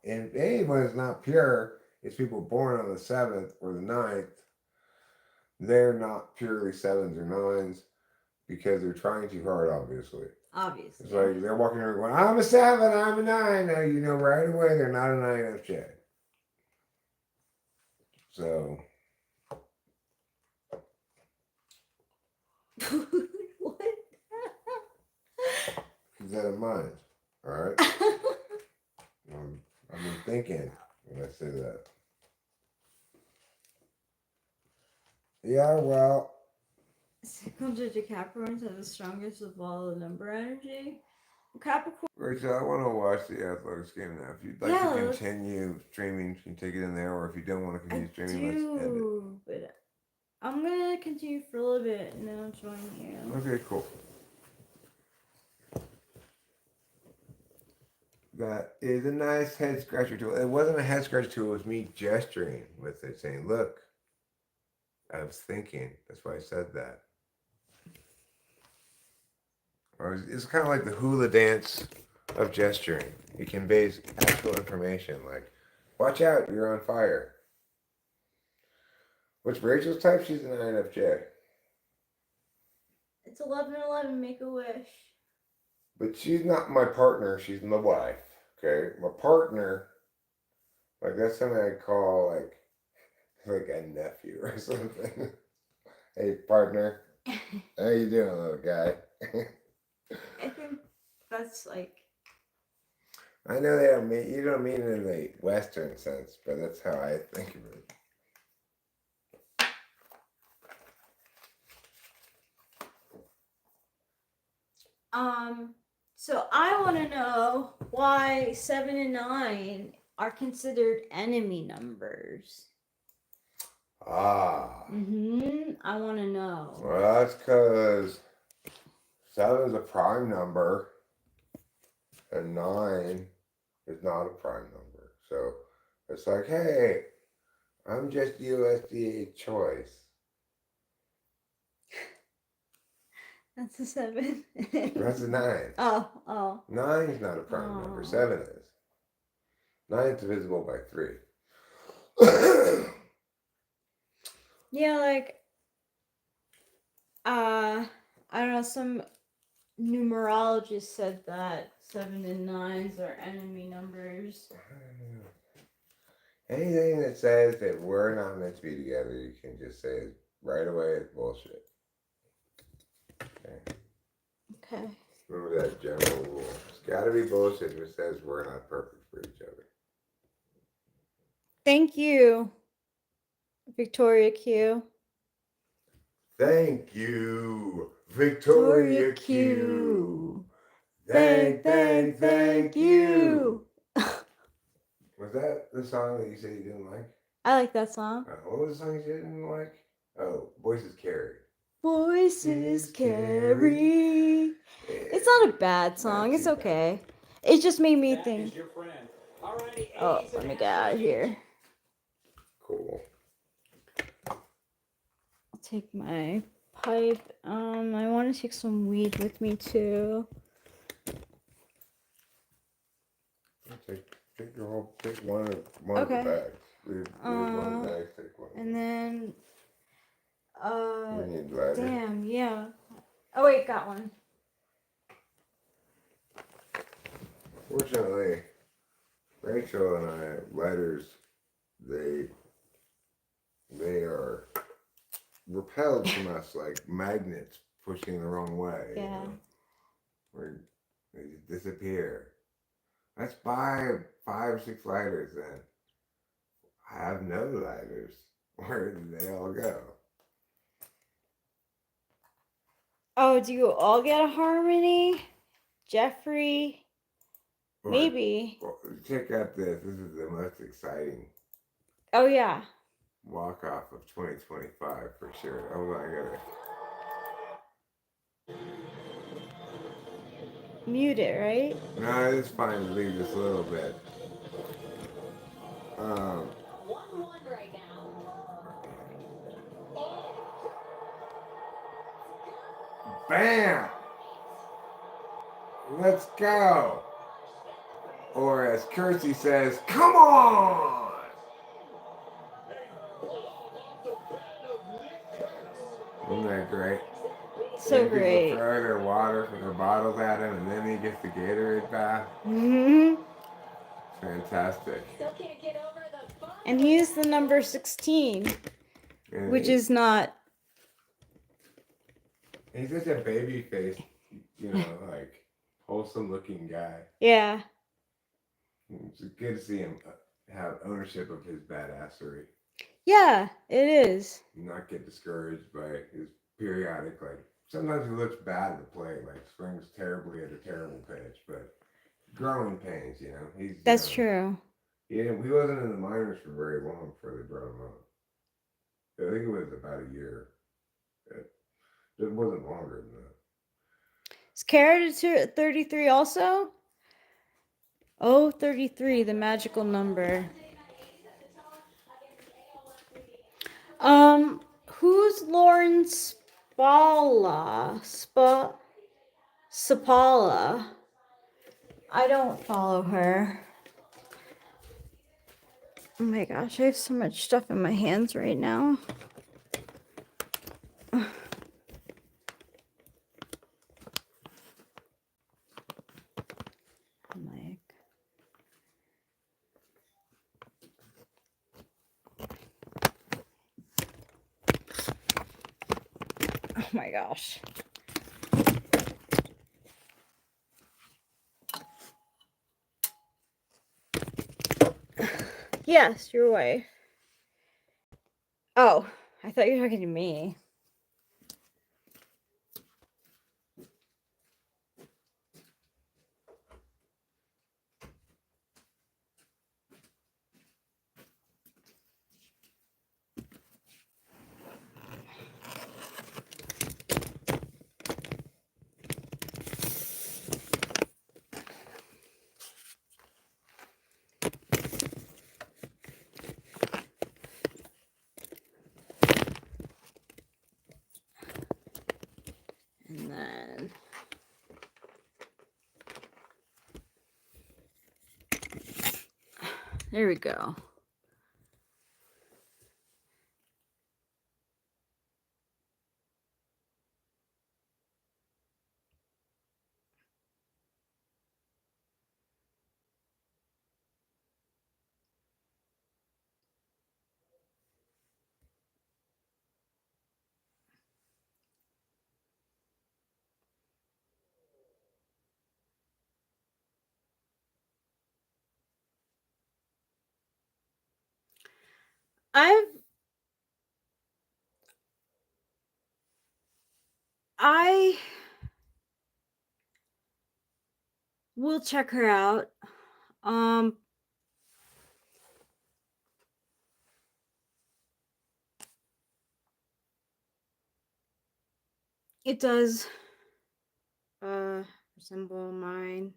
And if anyone is not pure, it's people born on the 7th or the 9th. They're not purely 7s or 9s because they're trying too hard, obviously. Obviously. It's like they're walking around going, I'm a 7, I'm a 9. Now you know right away they're not a 9 of shit. So. What? instead of mine. All right. I've been thinking when I say that. Yeah, well. Conjunct Capricorns have the strongest of all the number energy. Capricorn. Rachel, I want to watch the athletics game now. If you'd like to continue streaming, you can take it in there. Or if you don't want to continue streaming, let's end it. But I'm going to continue for a little bit and then I'll join you. Okay, cool. That is a nice head scratcher tool. It wasn't a head scratcher tool. It was me gesturing with it, saying, look, I was thinking. That's why I said that. Or it's kind of like the hula dance of gesturing. It conveys actual information, like, watch out, you're on fire. What's Rachel's type? She's an INFJ. It's 11/11, make a wish. But she's not my partner, she's my wife. Okay? My partner, like, that's something I call like a nephew or something. Hey, partner. How you doing, little guy? I think that's like. I know they don't mean, you don't mean it in the Western sense, but that's how I think of it. So I want to know why 7 and 9 are considered enemy numbers. Ah. I want to know. Well, that's because 7 is a prime number and 9 is not a prime number. So it's like, hey, I'm just USDA choice. That's a 7. That's a 9. Oh. 9 is not a prime number. 7 is. 9 is divisible by 3. Yeah, like, I don't know, some numerologist said that 7 and 9s are enemy numbers. Anything that says that we're not meant to be together, you can just say right away it's bullshit. Okay. Remember that general rule. It's got to be bullshit if it says we're not perfect for each other. Thank you, Victoria Q. Thank you, Victoria Q. Thank you. Was that the song that you said you didn't like? I like that song. What was the song you said you didn't like? Oh, Voices Carry. Voices carry. It's not a bad song. It's okay. It just made me think. Oh, let me get out of here. Cool. I'll take my pipe. I want to take some weed with me too. Take your whole. Take one of the bags. Leave one bag. Take one. And then. We need lighter. Damn. Yeah. Oh wait, got one. Fortunately, Rachel and I, lighters, they are repelled from us like magnets pushing the wrong way. Yeah. You know? Where they just disappear. Let's buy 5 or 6 lighters then. I have no lighters. Where did they all go? Oh, do you all get a harmony? Jeffrey? Maybe. Well, check out this. This is the most exciting Oh, yeah. walk-off of 2025 for sure. Oh, I gotta... Mute it, right? No, it's fine to leave this a little bit. 1-1 right now. Bam! Let's go! Or as Kirsty says, come on! Isn't that great? So great. People throw their water from their bottles at him, and then he gets the Gatorade bath. Fantastic. And he is the number 16, which is not. He's such a baby face, you know, like wholesome looking guy. Yeah. It's good to see him have ownership of his badassery. Yeah, it is. Not get discouraged by his periodic, like, sometimes he looks bad at the plate, like swings terribly at a terrible pitch, but growing pains, He's That's young. true. He wasn't in the minors for very long before they brought him up. I think it was about a year. It wasn't longer than that. Is Carrot 33 also? Oh, 33, the magical number. Who's Lauren Sapala? I don't follow her. Oh my gosh, I have so much stuff in my hands right now. Oh my gosh. Yes, your wife. Oh, I thought you were talking to me. And then there we go. I will check her out. It does resemble mine.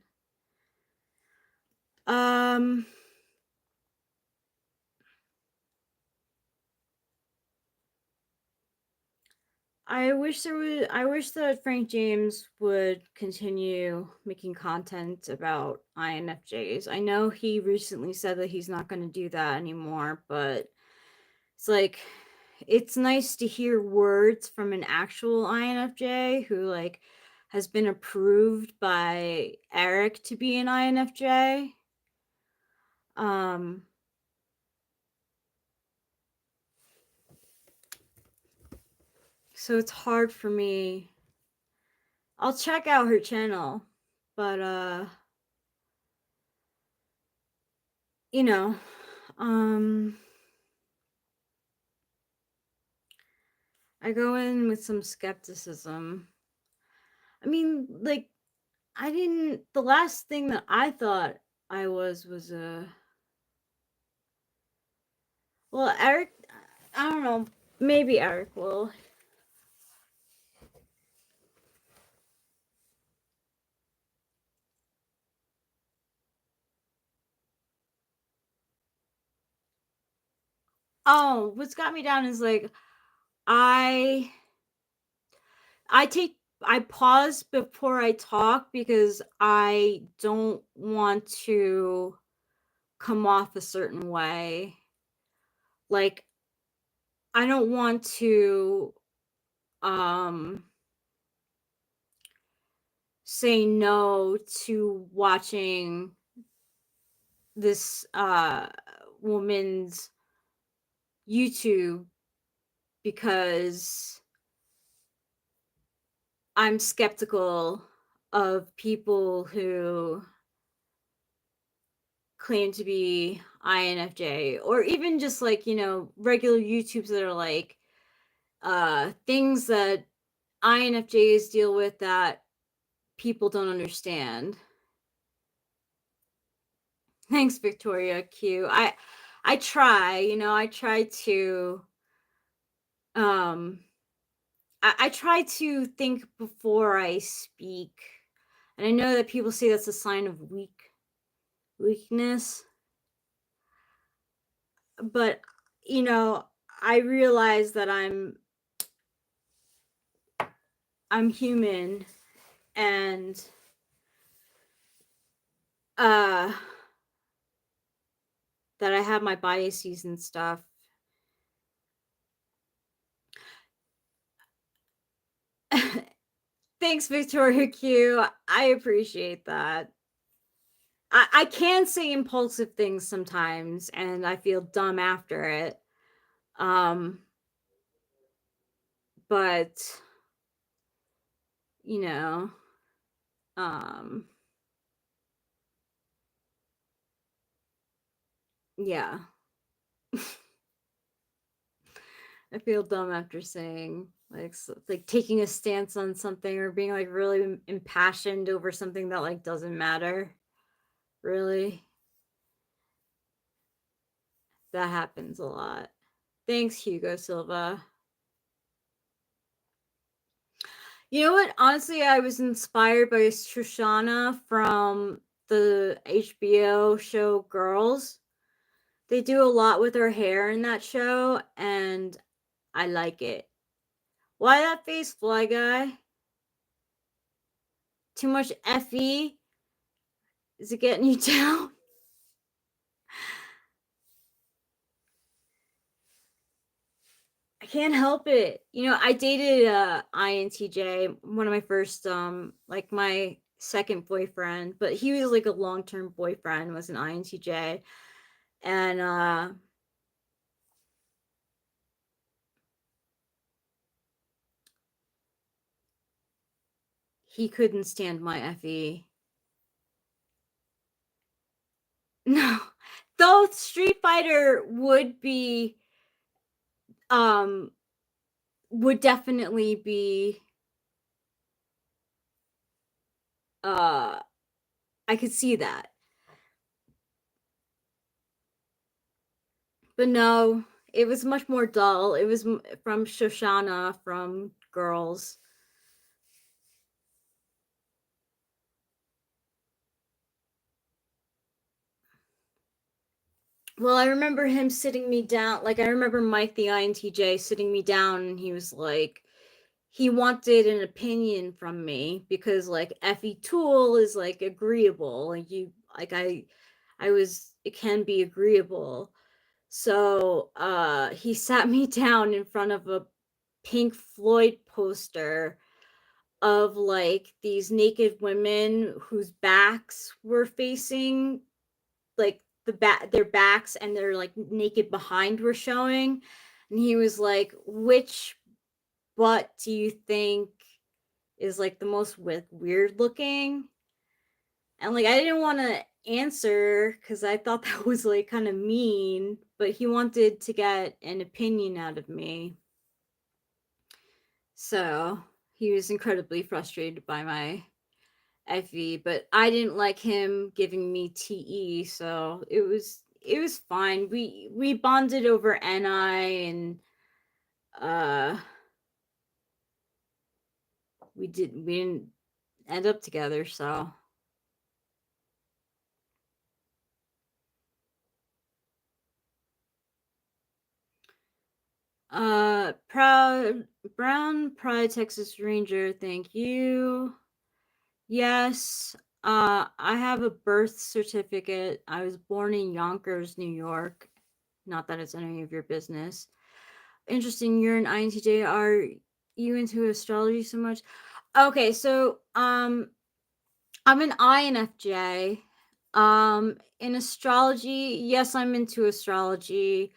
I wish that Frank James would continue making content about INFJs. I know he recently said that he's not going to do that anymore, but it's like it's nice to hear words from an actual INFJ who like has been approved by Eric to be an INFJ. So it's hard for me. I'll check out her channel, but I go in with some skepticism. I mean, like, the last thing that I thought I was well, Eric, I don't know, maybe Eric will. Oh, what's got me down is like, I pause before I talk because I don't want to come off a certain way. Like, I don't want to say no to watching this woman's YouTube because I'm skeptical of people who claim to be INFJ, or even just like, regular YouTubes that are like things that INFJs deal with that people don't understand. Thanks, Victoria Q. I try, I try to I try to think before I speak. And I know that people say that's a sign of weakness. But I realize that I'm human, and that I have my biases and stuff. Thanks, Victoria Q. I appreciate that. I can say impulsive things sometimes, and I feel dumb after it. But yeah. I feel dumb after saying like taking a stance on something, or being like really impassioned over something that like doesn't matter. Really, that happens a lot. Thanks, Hugo Silva. You know what? Honestly, I was inspired by Shoshana from the HBO show Girls. They do a lot with her hair in that show, and I like it. Why that face, Fly Guy? Too much FE? Is it getting you down? I can't help it. I dated INTJ, one of my first like my second boyfriend, but he was like a long-term boyfriend, was an INTJ. And he couldn't stand my FE. No. Though Street Fighter would definitely be I could see that. But no, it was much more dull. It was from Shoshana from Girls. Well, I remember him sitting me down. Like, I remember Mike, the INTJ, sitting me down, and he was like, he wanted an opinion from me because, like, FE Tool is like agreeable. Like, it can be agreeable. So, he sat me down in front of a Pink Floyd poster of like these naked women whose backs were facing like their backs, and their like naked behind were showing, and he was like, which butt do you think is like the most weird looking? And like I didn't want to answer because I thought that was like kind of mean, but he wanted to get an opinion out of me, so he was incredibly frustrated by my FE, but I didn't like him giving me TE, so it was fine. We bonded over NI, and we didn't end up together, so Brown Pride Texas Ranger, thank you. Yes, I have a birth certificate. I was born in Yonkers, New York. Not that it's any of your business. Interesting, you're an INTJ. Are you into astrology so much? Okay, so I'm an INFJ. In astrology, yes, I'm into astrology.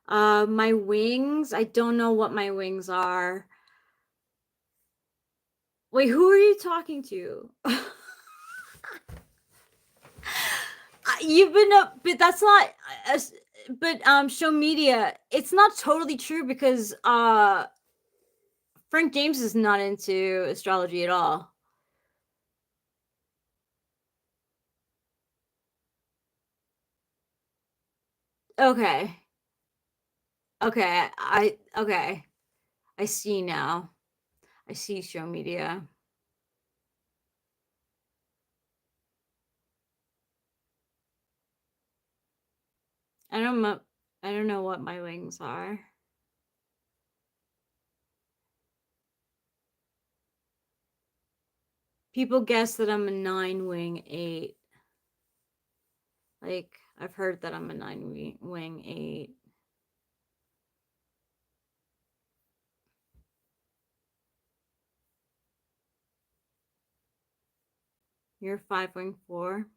My wings, I don't know what my wings are. Wait, who are you talking to? You've been up, but that's not. But show media. It's not totally true because Frank James is not into astrology at all. Okay. Okay. Okay. I see now. I see show media. I don't know what my wings are. People guess that I'm a 9-wing 8. Like, I've heard that I'm a 9-wing 8. You're a 5-wing 4.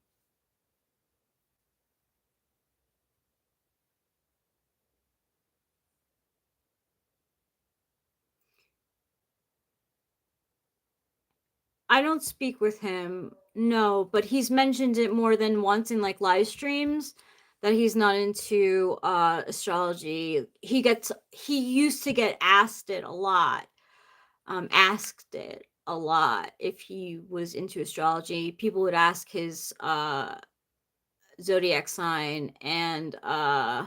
I don't speak with him, no, but he's mentioned it more than once in like live streams that he's not into astrology. He used to get asked it a lot. Asked it a lot if he was into astrology. People would ask his zodiac sign and uh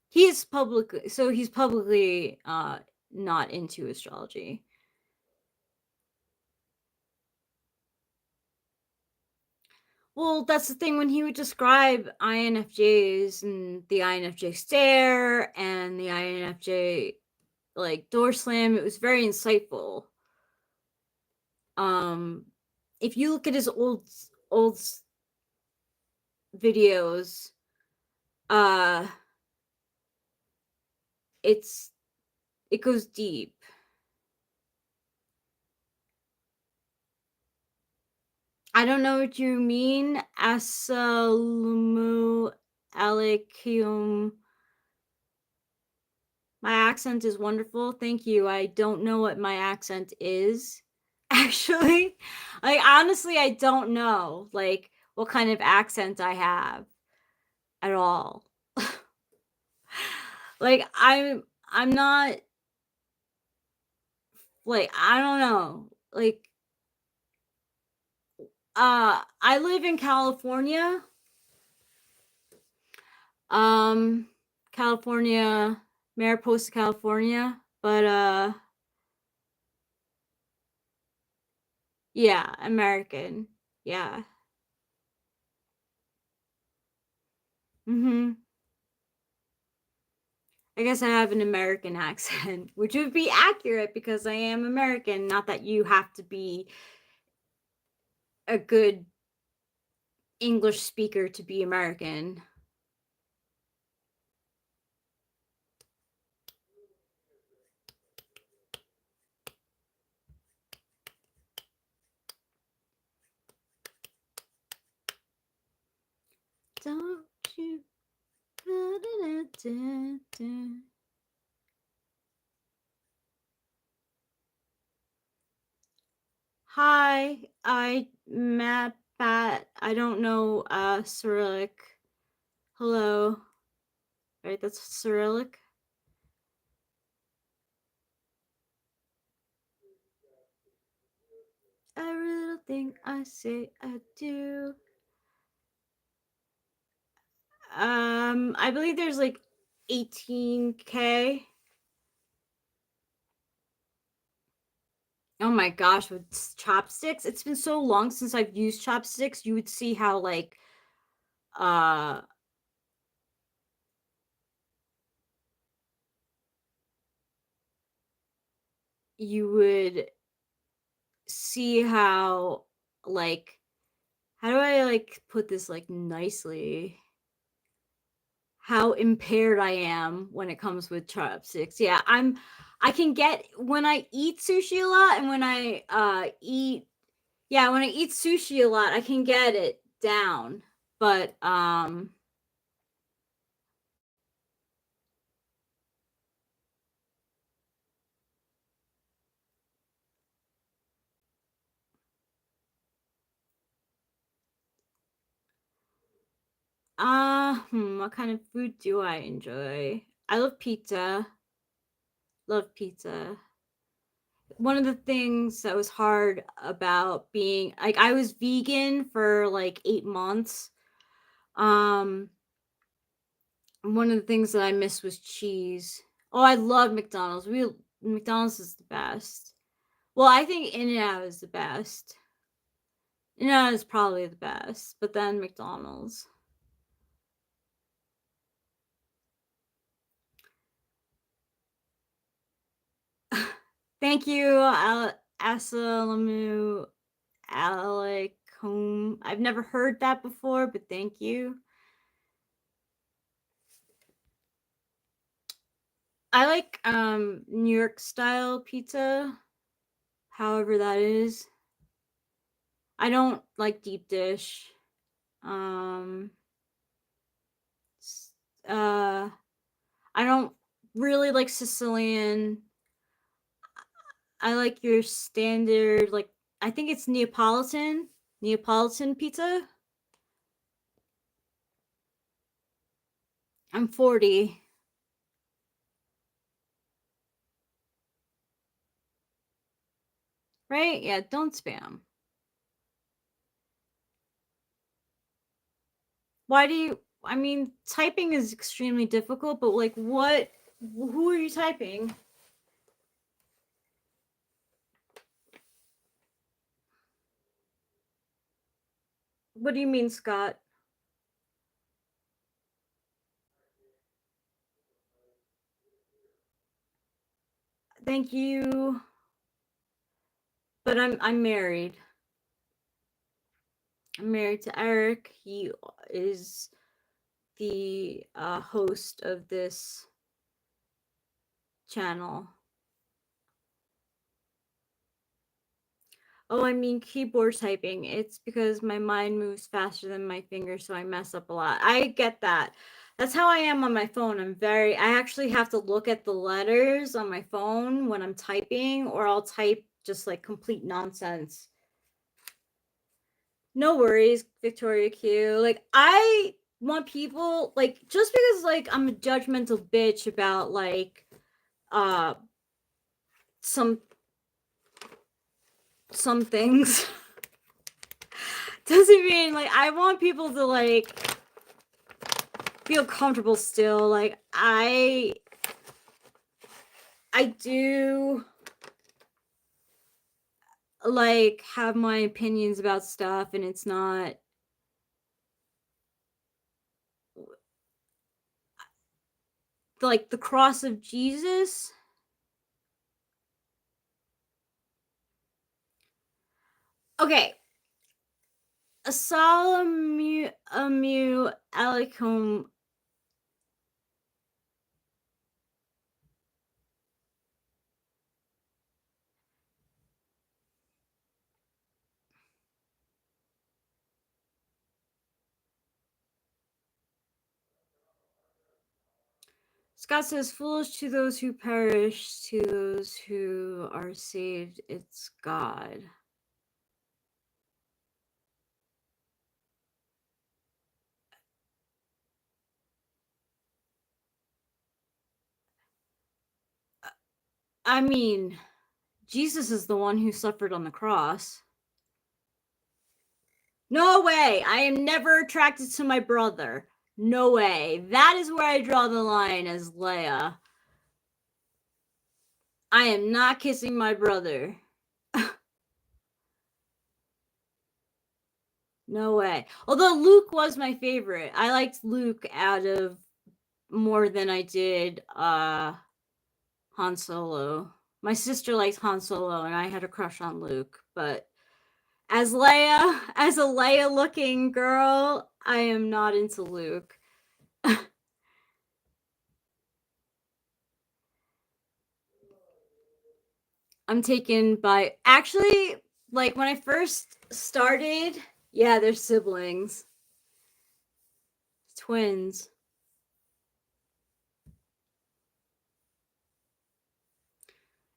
he's publicly not into astrology. Well, that's the thing when he would describe INFJs and the INFJ stare and the INFJ like door slam, it was very insightful. If you look at his old videos, it goes deep. I don't know what you mean. Assalamu alaikum. My accent is wonderful. Thank you. I don't know what my accent is. Actually, like honestly, I don't know like what kind of accent I have at all. Like I'm not like I don't know. Like I live in California. California, Mariposa, California, but yeah, American. Yeah. Mhm. I guess I have an American accent, which would be accurate because I am American, not that you have to be a good English speaker to be American. Don't you Hi, Matt Bat. I don't know Cyrillic. Hello. Right, that's Cyrillic. Every little thing I say I do. I believe there's like 18K. Oh my gosh, with chopsticks. It's been so long since I've used chopsticks. You would see how like uh you would see how like how do I like put this like nicely? how impaired I am when it comes with chopsticks. Yeah, I can get when I eat sushi a lot, and when I eat sushi a lot, I can get it down. But what kind of food do I enjoy? I love pizza. Love pizza. One of the things that was hard about being like, I was vegan for like 8 months. One of the things that I missed was cheese. Oh, I love McDonald's. McDonald's is the best. Well, I think In-N-Out is the best. In-N-Out is probably the best, but then McDonald's. Thank you, Assalamu alaikum. I've never heard that before, but thank you. I like New York style pizza, however that is. I don't like deep dish. I don't really like Sicilian. I like your standard, like, I think it's Neapolitan pizza. I'm 40. Right? Yeah, don't spam. Why do you, I mean, typing is extremely difficult, but like, who are you typing? What do you mean, Scott? Thank you. But I'm married. I'm married to Eric. He is the host of this channel. Oh, I mean keyboard typing. It's because my mind moves faster than my fingers, so I mess up a lot. I get that. That's how I am on my phone. I actually have to look at the letters on my phone when I'm typing, or I'll type just like complete nonsense. No worries, Victoria Q. Like, I want people, like, just because like I'm a judgmental bitch about like some things doesn't mean like I want people to like feel comfortable still. Like, I do like have my opinions about stuff, and it's not like the cross of Jesus. Okay. Assalamu alaikum. Scott says, foolish to those who perish, to those who are saved, it's God. I mean, Jesus is the one who suffered on the cross. No way. I am never attracted to my brother. No way. That is where I draw the line as Leia. I am not kissing my brother. No way. Although Luke was my favorite. I liked Luke out of more than I did Han Solo. My sister likes Han Solo, and I had a crush on Luke. But as Leia, as a Leia looking girl, I am not into Luke. I'm taken by, actually, like when I first started, yeah, they're siblings. Twins.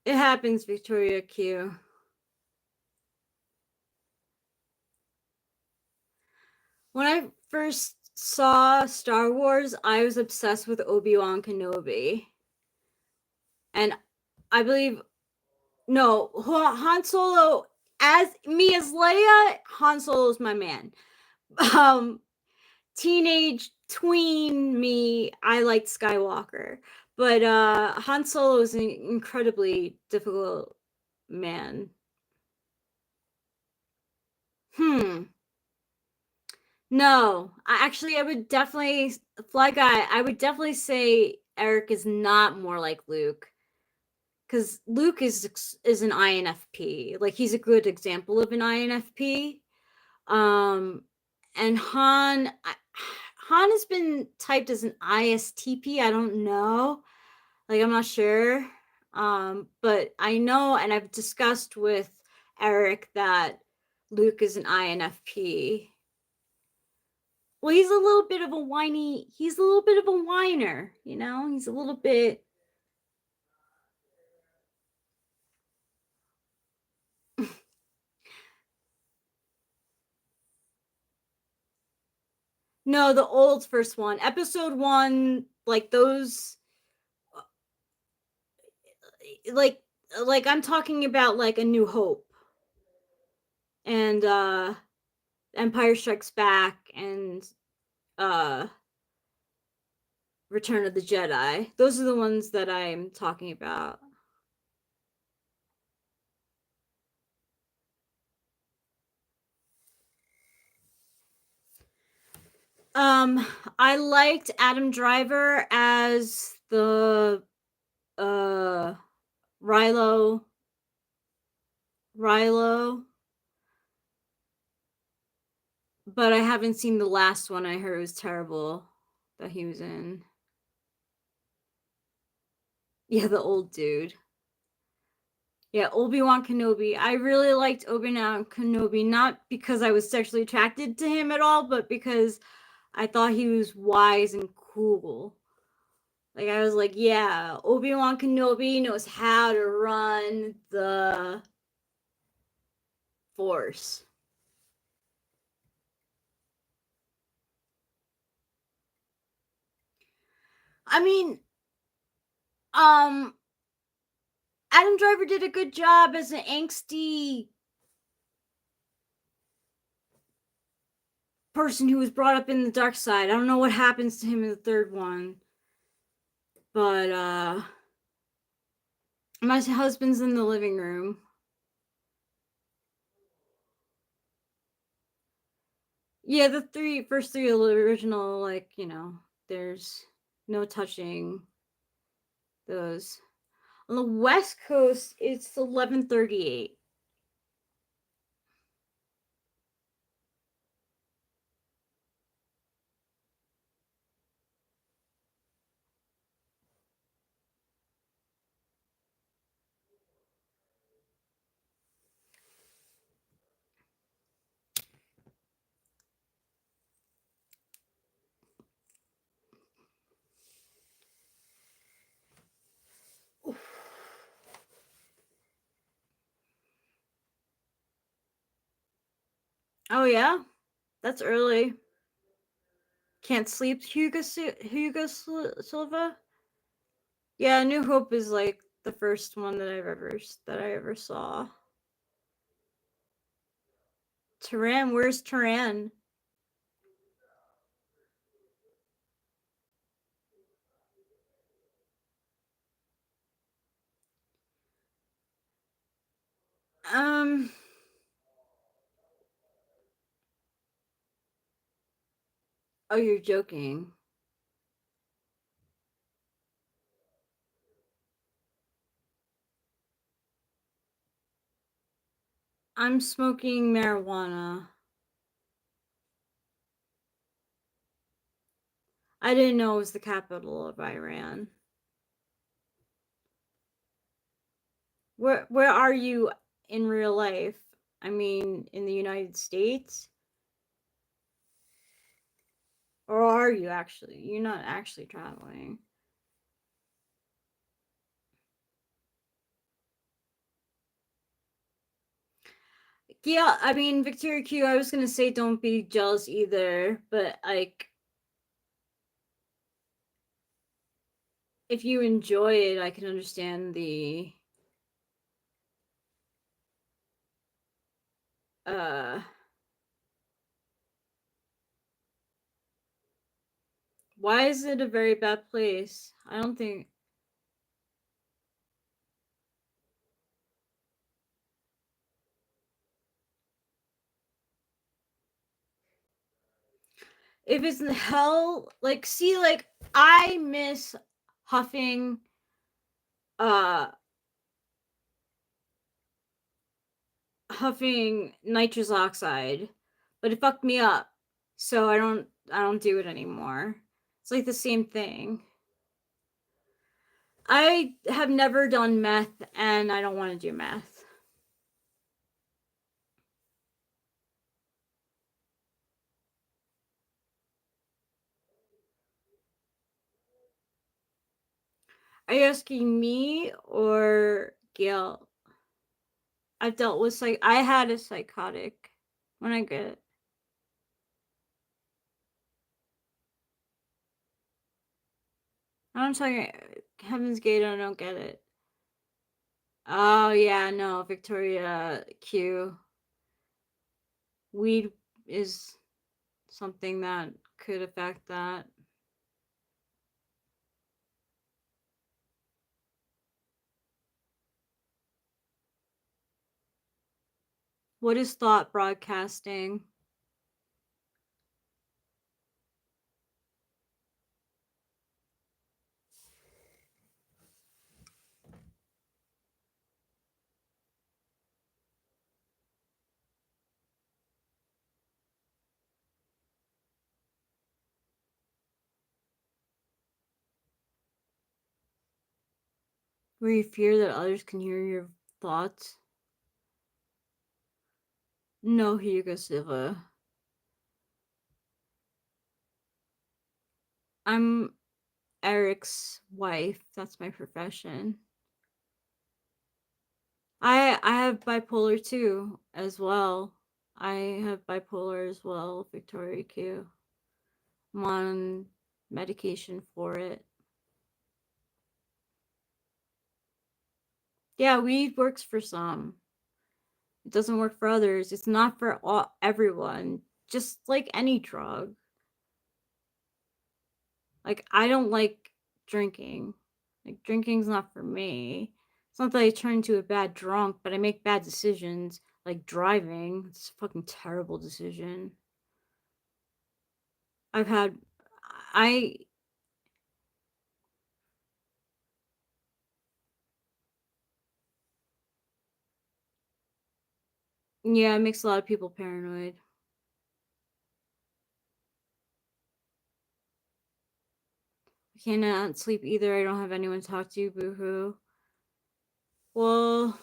It happens, Victoria Q. When I first saw Star Wars, I was obsessed with Obi-Wan Kenobi. And I believe, no, Han Solo, as Leia, Han Solo is my man. Teenage tween me, I liked Skywalker. But Han Solo is an incredibly difficult man. No, I would definitely, Fly Guy, I would definitely say Eric is not more like Luke. Because Luke is an INFP. Like, he's a good example of an INFP. And Han has been typed as an ISTP. I don't know. Like, I'm not sure. But I know, and I've discussed with Eric that Luke is an INFP. Well, he's a little bit of a whiner, he's a little bit. No, the old first one, episode 1, like those, like I'm talking about like A New Hope and Empire Strikes Back and Return of the Jedi. Those are the ones that I'm talking about. I liked Adam Driver as the Rilo, but I haven't seen the last one. I heard it was terrible that he was in. Yeah, the old dude. Yeah, Obi-Wan Kenobi. I really liked Obi-Wan Kenobi, not because I was sexually attracted to him at all, but because I thought he was wise and cool. Like, I was like, yeah, Obi-Wan Kenobi knows how to run the Force. I mean, Adam Driver did a good job as an angsty person who was brought up in the dark side. I don't know what happens to him in the third one. But my husband's in the living room. Yeah, the first three original, like, there's no touching those. On the West Coast, it's 11:38. Oh yeah, that's early. Can't sleep, Hugo Silva. Yeah, New Hope is like the first one that I ever saw. Turan, where's Turan? Oh, you're joking. I'm smoking marijuana. I didn't know it was the capital of Iran. Where are you in real life? I mean, in the United States? Or are you actually? You're not actually traveling. Yeah, I mean, Victoria Q, I was gonna say don't be jealous either, but like, if you enjoy it, I can understand the why is it a very bad place? I don't think if it's in hell, like, see, like, I miss huffing uh huffing nitrous oxide, but it fucked me up, so I don't do it anymore. It's like the same thing. I have never done meth, and I don't want to do meth. Are you asking me or Gail? I've dealt with I had a psychotic when I get it. I'm talking Heaven's Gate. I don't get it. Oh yeah, no, Victoria Q. Weed is something that could affect that. What is thought broadcasting? Where you fear that others can hear your thoughts? No, Hugo Silva. I'm Eric's wife. That's my profession. I have bipolar too, as well. I have bipolar as well, Victoria Q. I'm on medication for it. Yeah, weed works for some. It doesn't work for others. It's not for everyone. Just like any drug. Like, I don't like drinking. Like, drinking's not for me. It's not that I turn into a bad drunk, but I make bad decisions. Like driving. It's a fucking terrible decision. I've had. I. Yeah, it makes a lot of people paranoid. I cannot sleep either. I don't have anyone to talk to. Boo hoo. Well,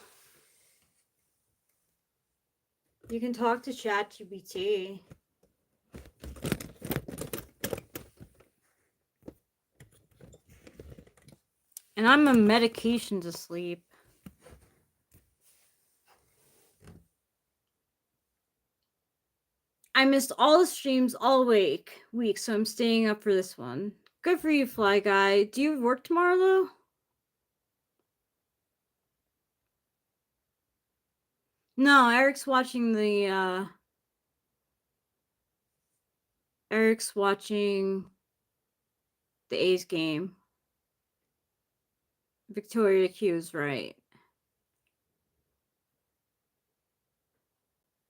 you can talk to ChatGPT. And I'm on medication to sleep. I missed all the streams all week, so I'm staying up for this one. Good for you, Fly Guy. Do you work tomorrow, though? No, Eric's watching the, Eric's watching the A's game. Victoria Q's right.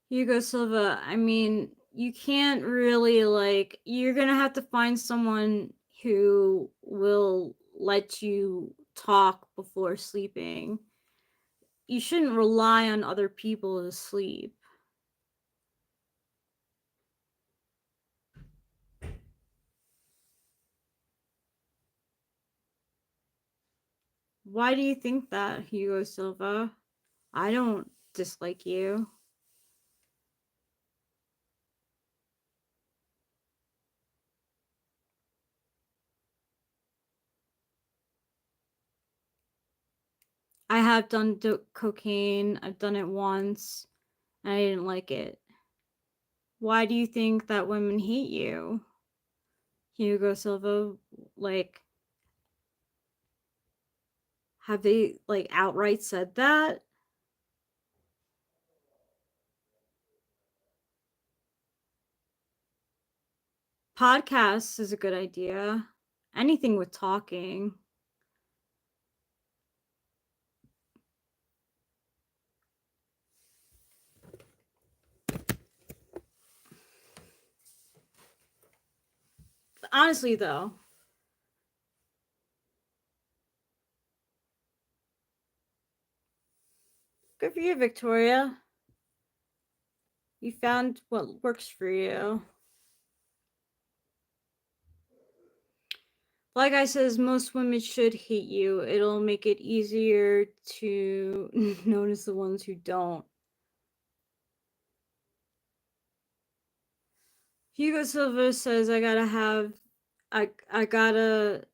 Hugo Silva, I mean, you can't really, like, you're gonna have to find someone who will let you talk before sleeping. You shouldn't rely on other people to sleep. Why do you think that, Hugo Silva? I don't dislike you. I have done cocaine. I've done it once, and I didn't like it. Why do you think that women hate you? Hugo Silva, like, have they, like, outright said that? Podcasts is a good idea. Anything with talking. Honestly, though, good for you, Victoria. You found what works for you. Like I says, most women should hate you. It'll make it easier to notice the ones who don't. Hugo Silva says I gotta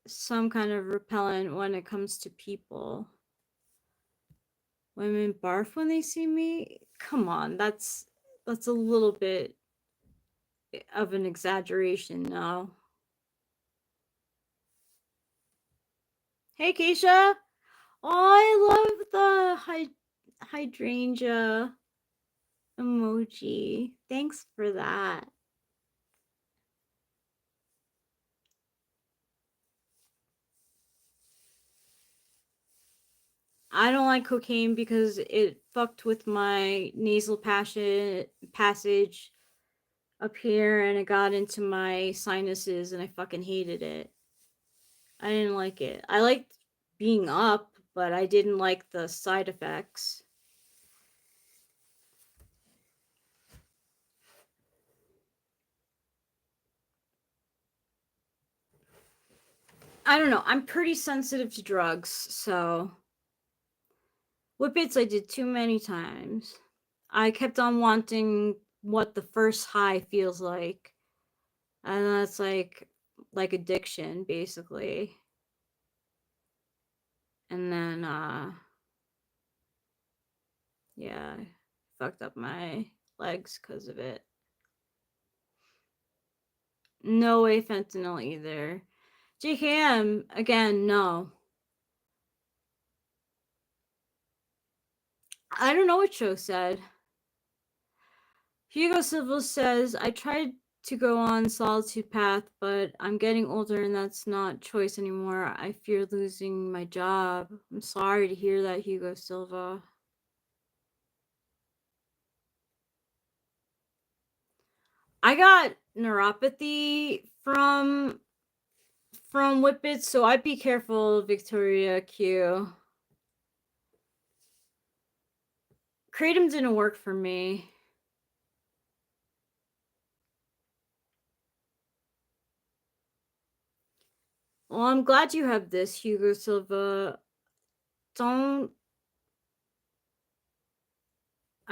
some kind of repellent when it comes to people. Women barf when they see me? Come on, that's a little bit of an exaggeration, no. Hey Keisha! Oh, I love the hydrangea emoji. Thanks for that. I don't like cocaine because it fucked with my nasal passage up here, and it got into my sinuses, and I fucking hated it. I didn't like it. I liked being up, but I didn't like the side effects. I don't know. I'm pretty sensitive to drugs, so whippets I did too many times. I kept on wanting what the first high feels like. And that's like addiction, basically. And then yeah, I fucked up my legs because of it. No way fentanyl either. JKM, again, no. I don't know what Cho said. Hugo Silva says, I tried to go on solitude path, but I'm getting older and that's not choice anymore. I fear losing my job. I'm sorry to hear that, Hugo Silva. I got neuropathy from whippets, so I'd be careful, Victoria Q. Kratom didn't work for me. Well, I'm glad you have this, Hugo Silva. I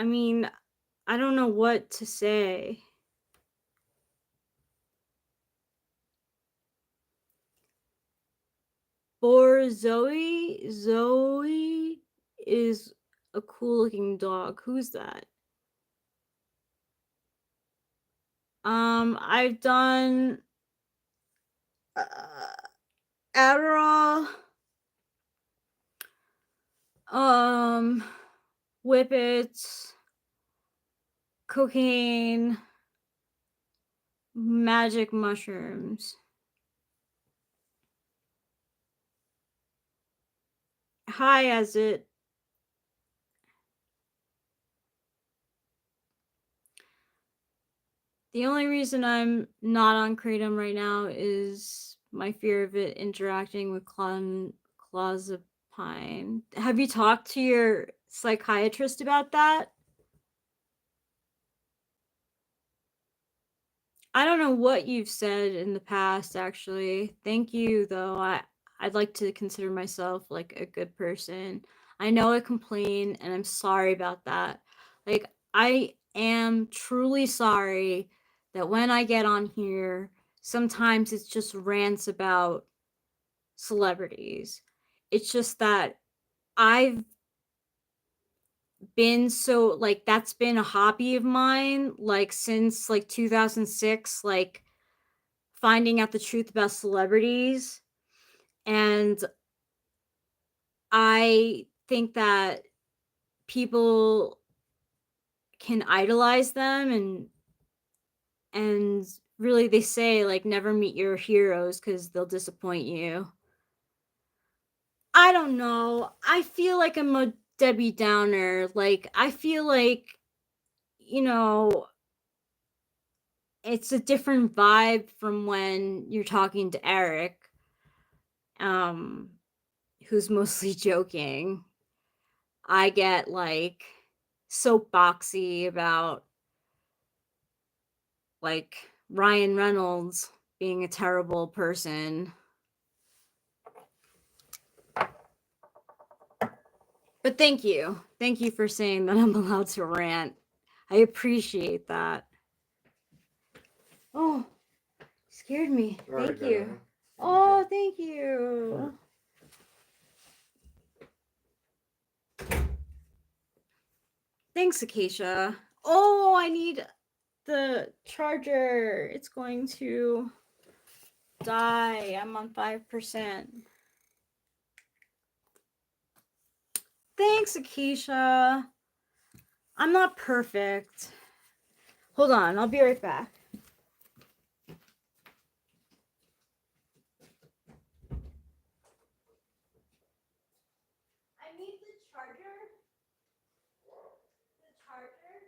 mean, I don't know what to say. For Zoe is a cool looking dog. Who's that? I've done Adderall, whippets, cocaine, magic mushrooms. Hi, as it. The only reason I'm not on kratom right now is my fear of it interacting with clozapine. Have you talked to your psychiatrist about that? I don't know what you've said in the past, actually. Thank you, though. I'd like to consider myself like a good person. I know I complain, and I'm sorry about that. Like, I am truly sorry that when I get on here, sometimes it's just rants about celebrities. It's just that I've been so, like, that's been a hobby of mine, like, since, like, 2006, like, finding out the truth about celebrities. And I think that people can idolize them, and really they say, like, never meet your heroes because they'll disappoint you. I don't know. I feel like I'm a Debbie Downer. Like, I feel like, you know, it's a different vibe from when you're talking to Eric, um, who's mostly joking. I get like soapboxy about like Ryan Reynolds being a terrible person. But thank you. Thank you for saying that I'm allowed to rant. I appreciate that. Oh, scared me. Thank you. Oh, thank you. Thanks, Acacia. Oh, I need the charger. It's going to die. I'm on 5%. Thanks, Acacia. I'm not perfect. Hold on, I'll be right back. I need the charger. The charger.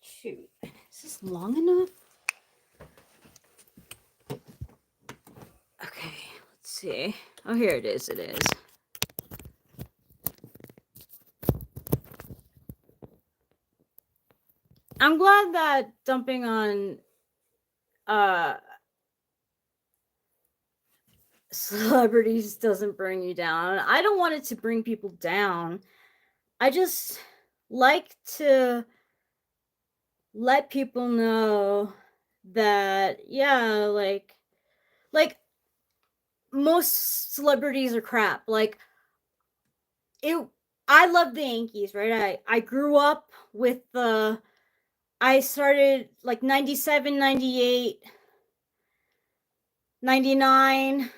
Shoot. Is this long enough? Okay, let's see. Oh, here it is. It is. I'm glad that dumping on celebrities doesn't bring you down. I don't want it to bring people down. I just like to let people know that, yeah, like most celebrities are crap. Like, it, I love the Yankees, right? I grew up with the, I started like 97, 98, 99,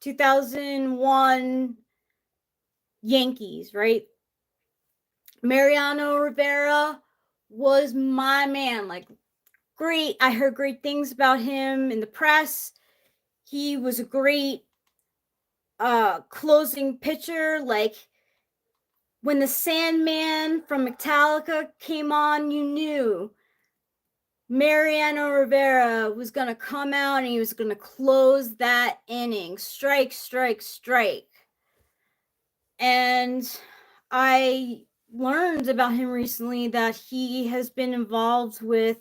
2001 Yankees, right? Mariano Rivera was my man. Like, great. I heard great things about him in the press. He was a great closing pitcher. Like, when the Sandman from Metallica came on, you knew Mariano Rivera was going to come out and he was going to close that inning. Strike, strike, strike. And I learned about him recently that he has been involved with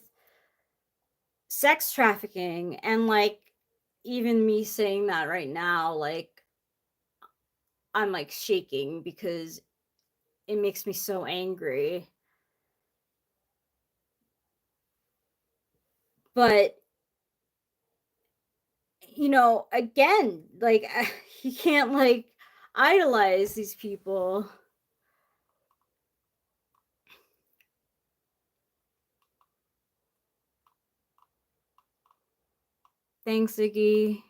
sex trafficking. And like, even me saying that right now, like, I'm like shaking because it makes me so angry. But, you know, again, like, you can't like idolize these people. Thanks, Iggy.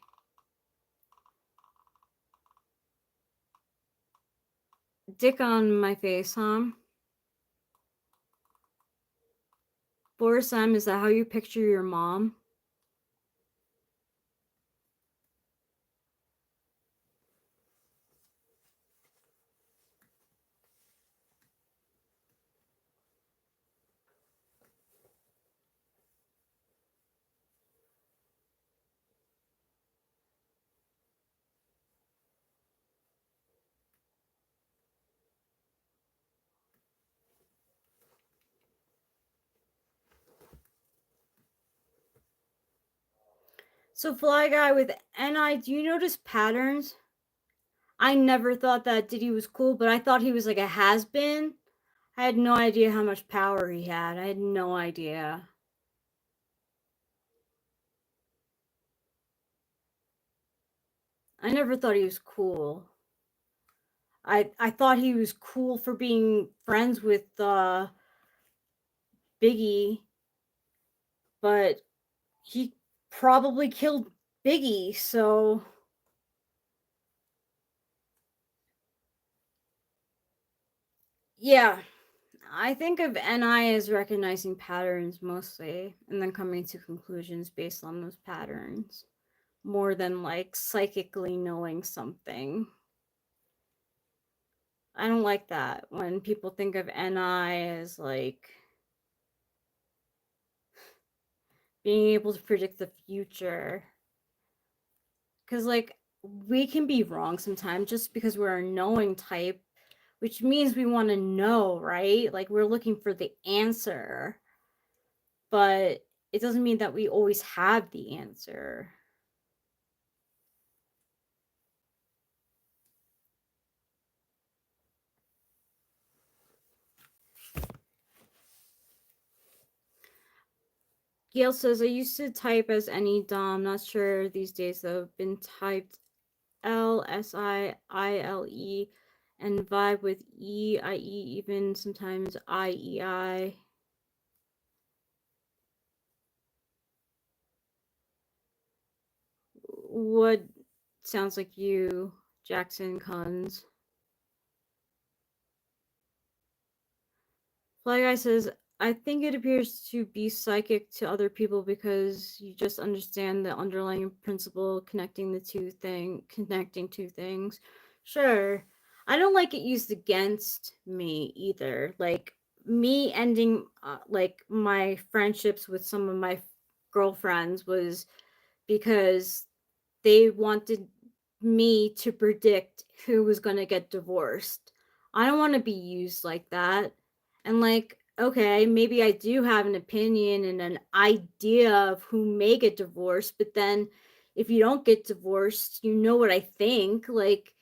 Dick on my face, huh? Boris M, is that how you picture your mom? So Fly Guy with NI, do you notice patterns? I never thought that Diddy was cool, but I thought he was like a has-been. I had no idea how much power he had. I had no idea. I never thought he was cool. I thought he was cool for being friends with Biggie, but he probably killed Biggie, so yeah. I think of NI as recognizing patterns mostly, and then coming to conclusions based on those patterns, more than like psychically knowing something. I don't like that when people think of NI as like being able to predict the future. Because, like, we can be wrong sometimes just because we're a knowing type, which means we want to know, right? Like, we're looking for the answer, but it doesn't mean that we always have the answer. Gail says, I used to type as any Dom, not sure these days though, been typed LSIILE and vibe with EIE, even sometimes IEI. What sounds like you, Jackson Kunz? Fly Guy says, I think it appears to be psychic to other people because you just understand the underlying principle connecting two things. Sure. I don't like it used against me either. Like me ending like my friendships with some of my girlfriends was because they wanted me to predict who was going to get divorced. I don't want to be used like that. And like, okay, maybe I do have an opinion and an idea of who may get divorced, but then if you don't get divorced, you know what I think. Like,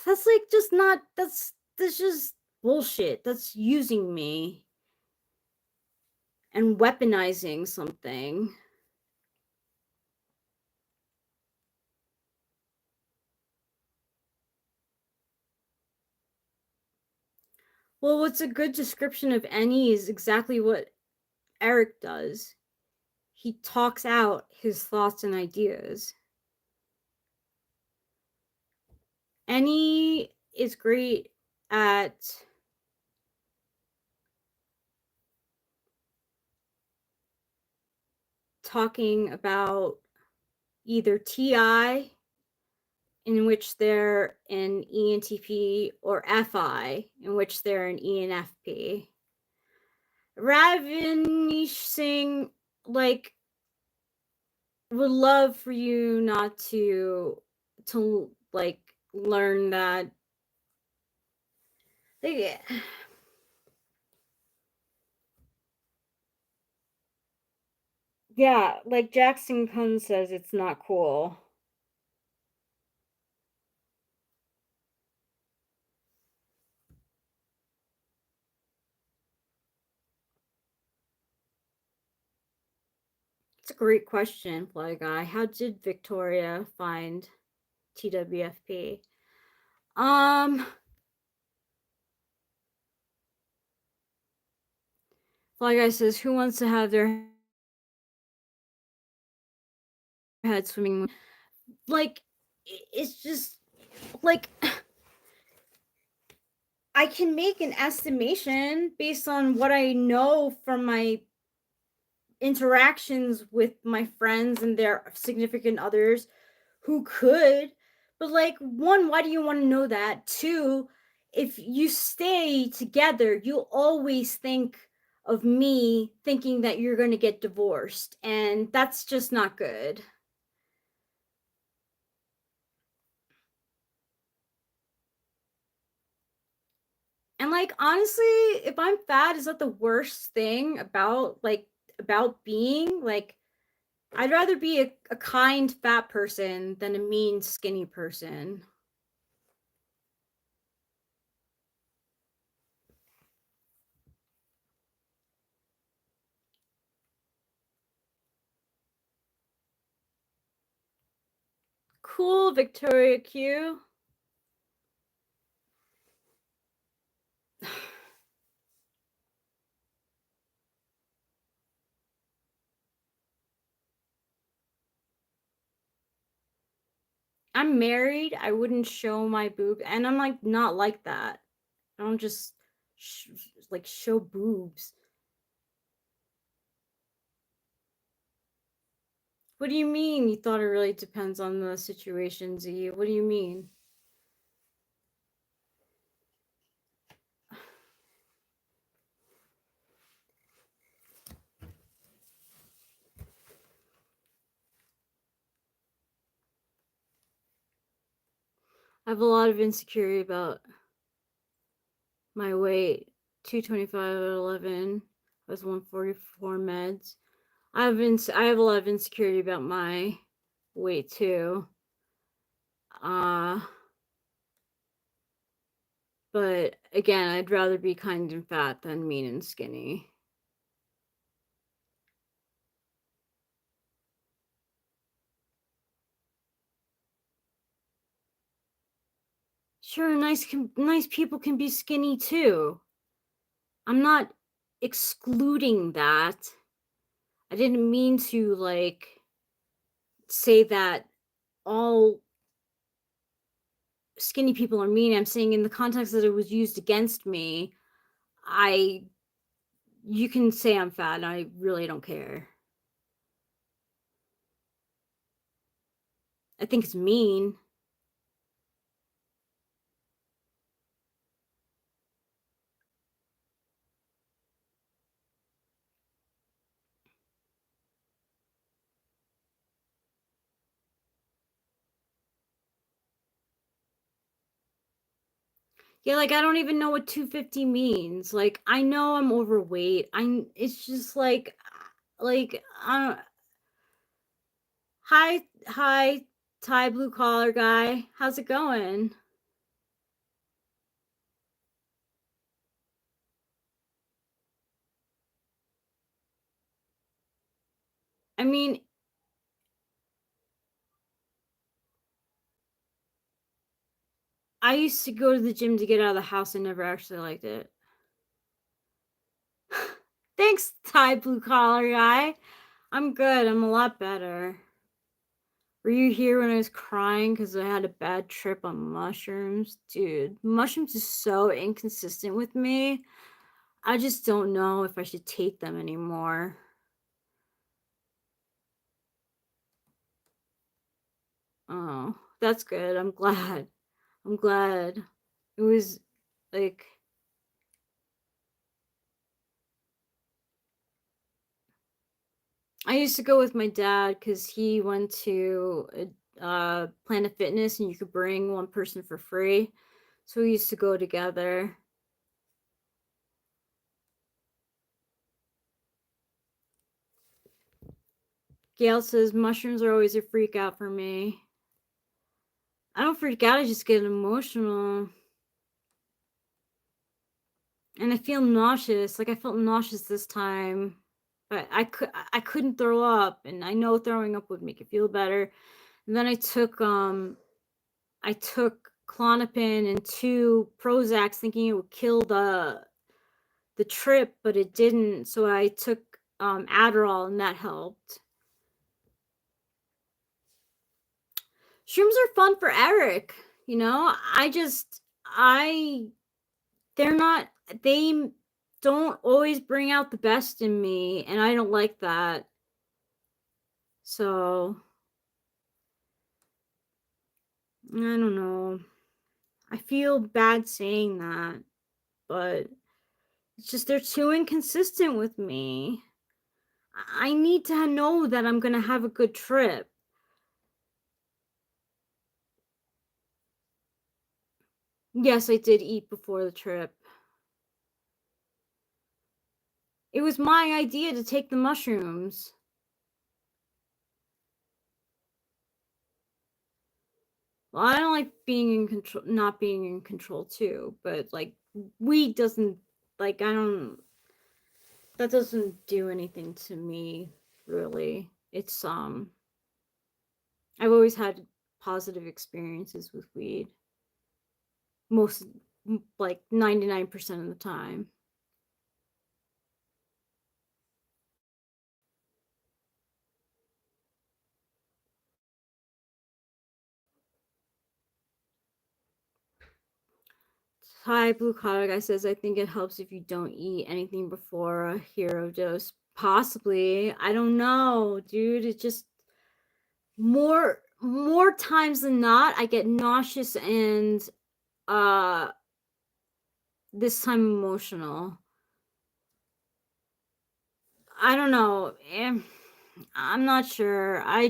that's like just not, that's just bullshit. That's using me and weaponizing something. Well, what's a good description of any is exactly what Eric does. He talks out his thoughts and ideas. Any is great at talking about either TI, in which they're an ENTP, or FI, in which they're an ENFP. Ravinish Singh, like, would love for you not to like learn that they, yeah, like Jackson Kun says, it's not cool. It's a great question, Fly Guy. How did Victoria find TWFP? Fly Guy says, who wants to have their head swimming? Like, it's just like I can make an estimation based on what I know from my interactions with my friends and their significant others who could, but like, one, why do you want to know that? Two, if you stay together, you'll always think of me thinking that you're going to get divorced, and that's just not good. And like, honestly, if I'm fat, is that the worst thing about being like I'd rather be a kind fat person than a mean skinny person. Cool, Victoria Q. I'm married. I wouldn't show my boob, and I'm like not like that. I don't just like show boobs. What do you mean? You thought it really depends on the situation, Z? What do you mean? I have a lot of insecurity about my weight. 225 at 11. I was 144 meds. I have a lot of insecurity about my weight too. But again, I'd rather be kind and fat than mean and skinny. Sure, nice people can be skinny too. I'm not excluding that. I didn't mean to like say that all skinny people are mean. I'm saying in the context that it was used against me, you can say I'm fat and I really don't care. I think it's mean. Yeah, like I don't even know what 250 means. Like I know I'm overweight. It's just like I don't. Hi, Thai blue collar guy. How's it going? I mean, I used to go to the gym to get out of the house. I never actually liked it. Thanks, Thai blue collar guy. I'm good. I'm a lot better. Were you here when I was crying because I had a bad trip on mushrooms? Dude, mushrooms is so inconsistent with me. I just don't know if I should take them anymore. Oh, that's good. I'm glad. I'm glad. It was like I used to go with my dad because he went to Planet Fitness and you could bring one person for free. So we used to go together. Gail says mushrooms are always a freak out for me. I don't freak out, I just get emotional. And I feel nauseous. Like I felt nauseous this time. But I couldn't throw up, and I know throwing up would make it feel better. And then I took Klonopin and 2 Prozacs thinking it would kill the trip, but it didn't. So I took Adderall and that helped. Shrooms are fun for Eric, you know? They don't always bring out the best in me, and I don't like that. So I don't know. I feel bad saying that, but it's just they're too inconsistent with me. I need to know that I'm going to have a good trip. Yes, I did eat before the trip. It was my idea to take the mushrooms. Well, I don't like being in control, not being in control too, but like weed doesn't, like, I don't, that doesn't do anything to me, really. It's, I've always had positive experiences with weed. Most, like 99% of the time. Hi, Blue Collar Guy says, I think it helps if you don't eat anything before a hero dose. Possibly. I don't know, dude. It just more times than not, I get nauseous and uh this time emotional. I don't know. I'm not sure. I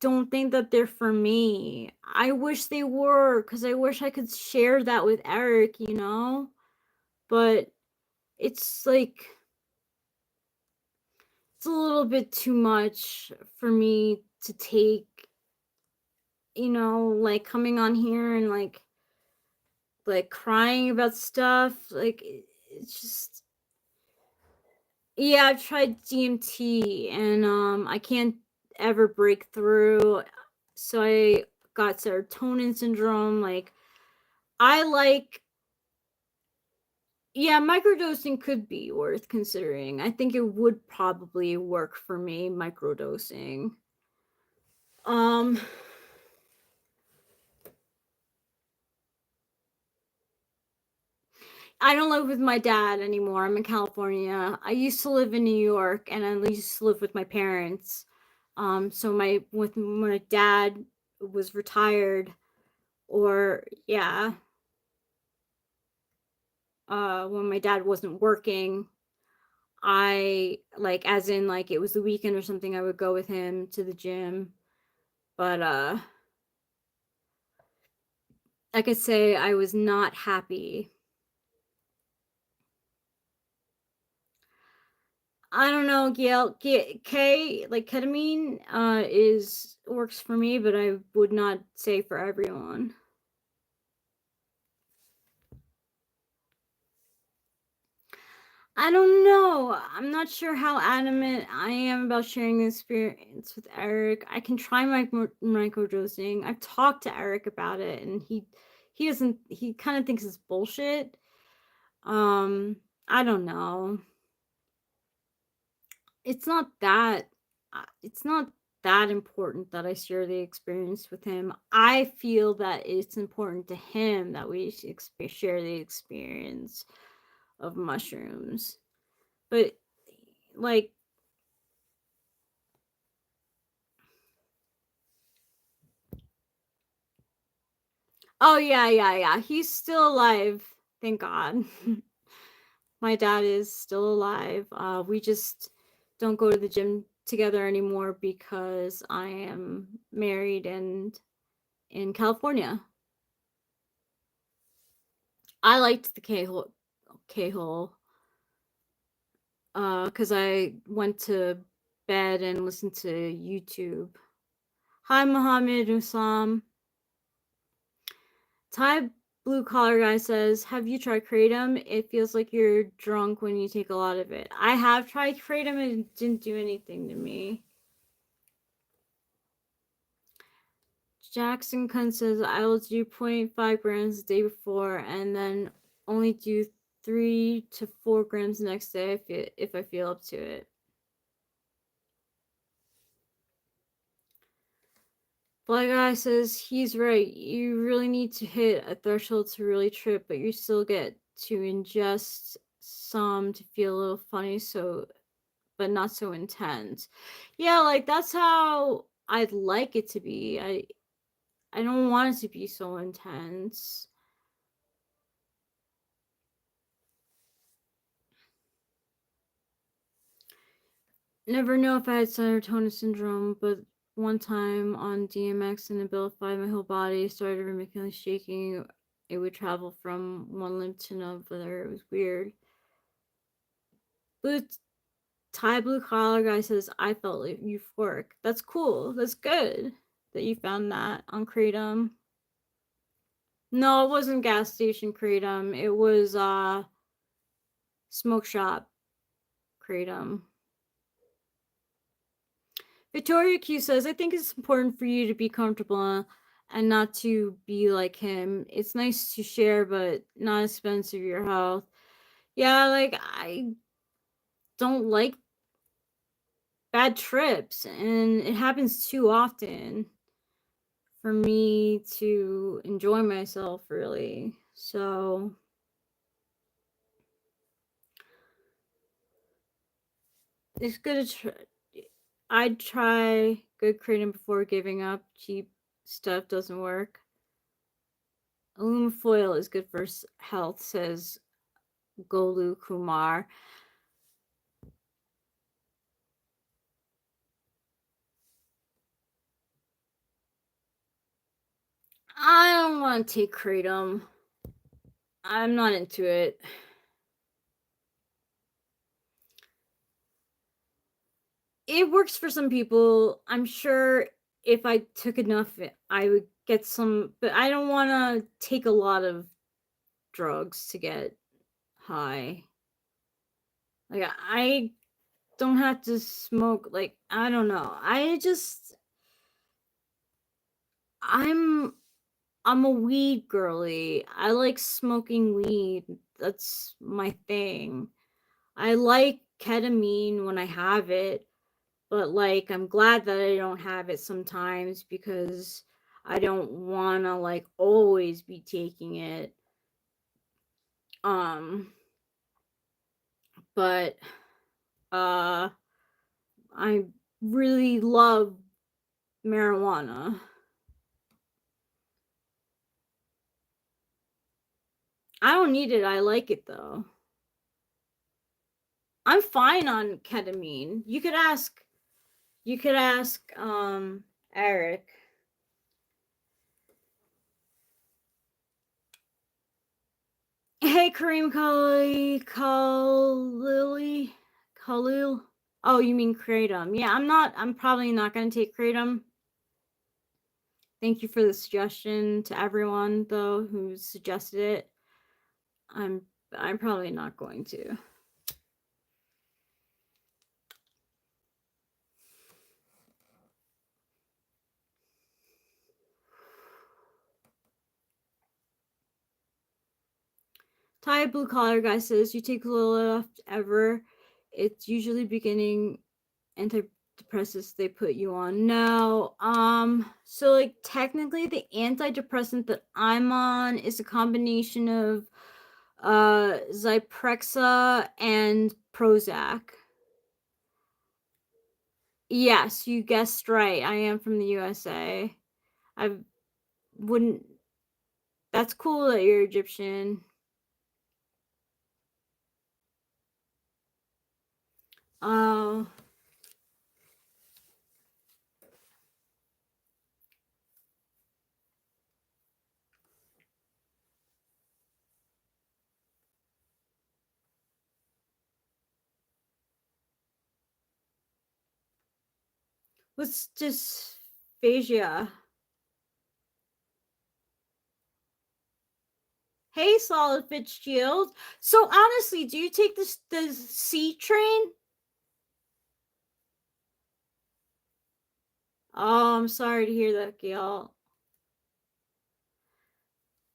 don't think that they're for me. I wish they were, because I wish I could share that with Eric, you know? But it's like, it's a little bit too much for me to take, you know, like coming on here and like crying about stuff. Like, it's just, yeah, I've tried DMT and I can't ever break through. So I got serotonin syndrome. Like, I like, yeah, microdosing could be worth considering. I think it would probably work for me, microdosing. Um I don't live with my dad anymore. I'm in California. I used to live in New York and I used to live with my parents. So with my dad was retired, or yeah, when my dad wasn't working, I, like, as in like it was the weekend or something, I would go with him to the gym. But I could say I was not happy. I don't know, Gail. K, like ketamine, is works for me, but I would not say for everyone. I don't know. I'm not sure how adamant I am about sharing the experience with Eric. I can try microdosing. I've talked to Eric about it, and he doesn't. He kind of thinks it's bullshit. Um, I don't know. It's not that. It's not that important that I share the experience with him. I feel that it's important to him that we share the experience of mushrooms. But like, oh yeah. He's still alive. Thank God. My dad is still alive. We just don't go to the gym together anymore because I am married and in California. I liked the K-hole because I went to bed and listened to YouTube. Hi, Muhammad Usam. Thai blue collar guy says, have you tried kratom? It feels like you're drunk when you take a lot of it. I have tried kratom and it didn't do anything to me. Jackson Kun says, I will do 0.5 grams the day before and then only do 3 to 4 grams the next day if I feel up to it. Black Guy says, he's right. You really need to hit a threshold to really trip, but you still get to ingest some to feel a little funny, so, but not so intense. Yeah, like that's how I'd like it to be. I don't want it to be so intense. Never know if I had serotonin syndrome, but one time on DMX and Abilify, my whole body started rhythmically shaking. It would travel from one limb to another. It was weird. Blue Thai blue collar guy says, I felt like euphoric. That's cool. That's good. that you found that on Kratom. No, it wasn't gas station Kratom. It was smoke shop Kratom. Victoria Q says, I think it's important for you to be comfortable and not to be like him. It's nice to share, but not expensive your health. Yeah, like I don't like bad trips, and it happens too often for me to enjoy myself, really. So it's good to try. I'd try good Kratom before giving up. Cheap stuff doesn't work. Aluminum foil is good for health, says Golu Kumar. I don't want to take Kratom. I'm not into it. It works for some people. I'm sure if I took enough, I would get some, but I don't want to take a lot of drugs to get high. Like, I don't have to smoke. Like, I don't know. I'm a weed girly. I like smoking weed. That's my thing. I like ketamine when I have it, but like I'm glad that I don't have it sometimes because I don't want to like always be taking it. But I really love marijuana. I don't need it. I like it though. I'm fine on ketamine. You could ask Eric. Hey, Kareem Khalil. Oh, you mean Kratom. Yeah, I'm probably not going to take Kratom. Thank you for the suggestion to everyone, though, who suggested it. I'm probably not going to. Ty Blue Collar Guy says, you take Lilith ever. It's usually beginning antidepressants they put you on. No. So like technically the antidepressant that I'm on is a combination of Zyprexa and Prozac. Yes, you guessed right. I am from the USA. I wouldn't. That's cool that you're Egyptian. Oh. What's dysphagia? Hey, Solid Fitzgerald. So honestly, do you take the C train? Oh, I'm sorry to hear that, Gail.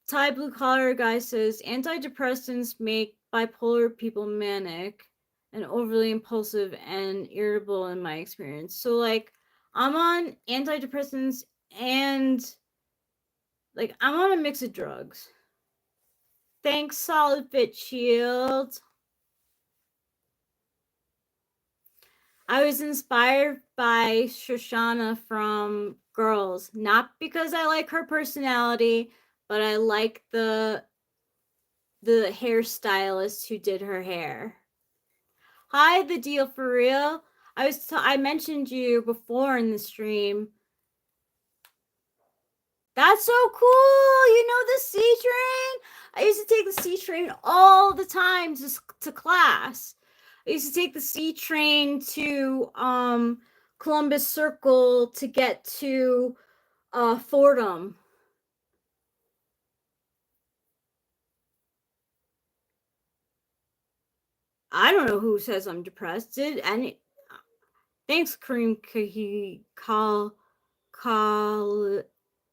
Thai Blue Collar Guy says, antidepressants make bipolar people manic and overly impulsive and irritable in my experience. So, like, I'm on antidepressants and, like, I'm on a mix of drugs. Thanks, Solid Fit Shield. I was inspired by Shoshana from Girls, not because I like her personality, but I like the hairstylist who did her hair. Hi, the deal for real. I mentioned you before in the stream. That's so cool. You know the C train? I used to take the C train all the time to class. I used to take the C train to Columbus Circle to get to Fordham. I don't know who says I'm depressed. Did any? Thanks, Kareem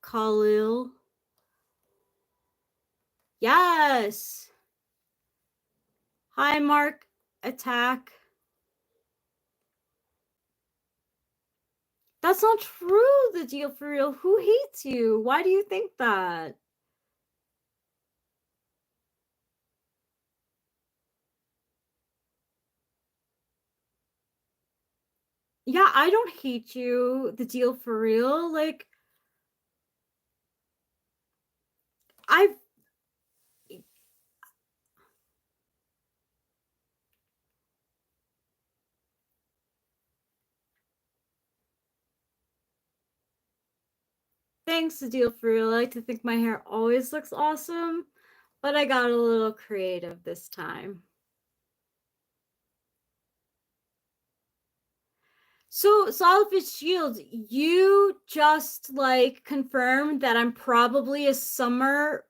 Khalil. Yes. Hi, Mark. Attack. That's not true, the deal for real. Who hates you? Why do you think that? Yeah, I don't hate you, the deal for real. Like, I've thanks, the deal for real. I like to think my hair always looks awesome, but I got a little creative this time. So, Solid Fitzgerald, you just like confirmed that I'm probably a summer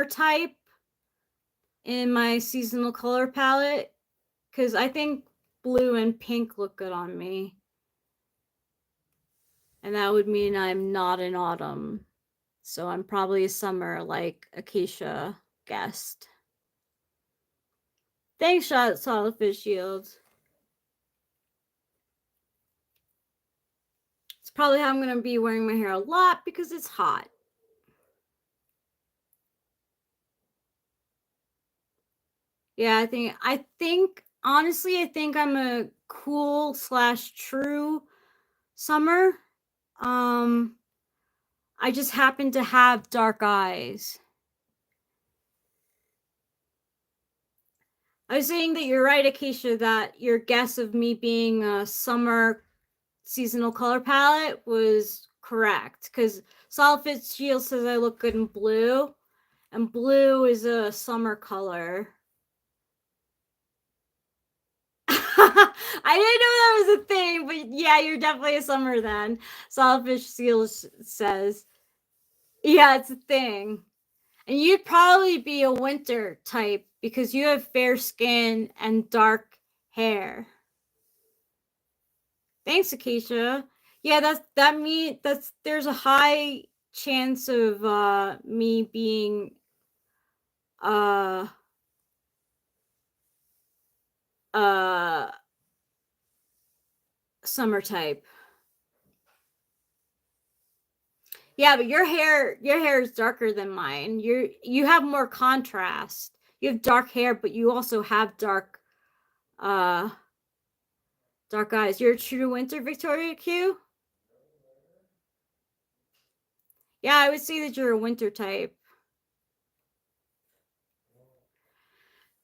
type in my seasonal color palette, because I think blue and pink look good on me. And that would mean I'm not an autumn. So I'm probably a summer, like Acacia guessed. Thanks, Solid Fitzgerald. It's probably how I'm going to be wearing my hair a lot because it's hot. Yeah, I think honestly, I think I'm a cool / true summer. I just happen to have dark eyes. I was saying that you're right, Acacia, that your guess of me being a summer seasonal color palette was correct, because Solid Fitzgerald says I look good in blue, and blue is a summer color. I didn't know that was a thing, but yeah, you're definitely a summer then. Solid Fitzgerald says, yeah, it's a thing. And you'd probably be a winter type because you have fair skin and dark hair. Thanks, Acacia. Yeah, there's a high chance of me being uh uh summer type. Yeah, but your hair is darker than mine. You have more contrast. You have dark hair, but you also have uh dark eyes. You're a true winter, Victoria Q. Yeah, I would say that you're a winter type.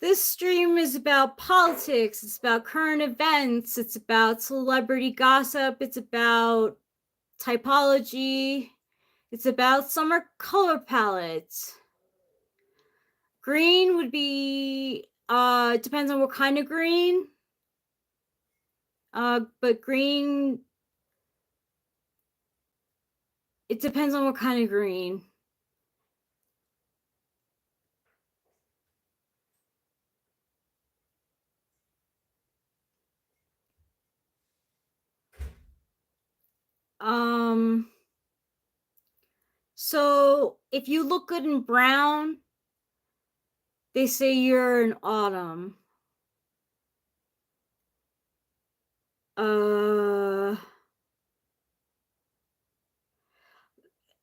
This stream is about politics, it's about current events, it's about celebrity gossip, it's about typology, it's about summer color palettes. Green would be depends on what kind of green. But green, it depends on what kind of green. So if you look good in brown, they say you're an autumn.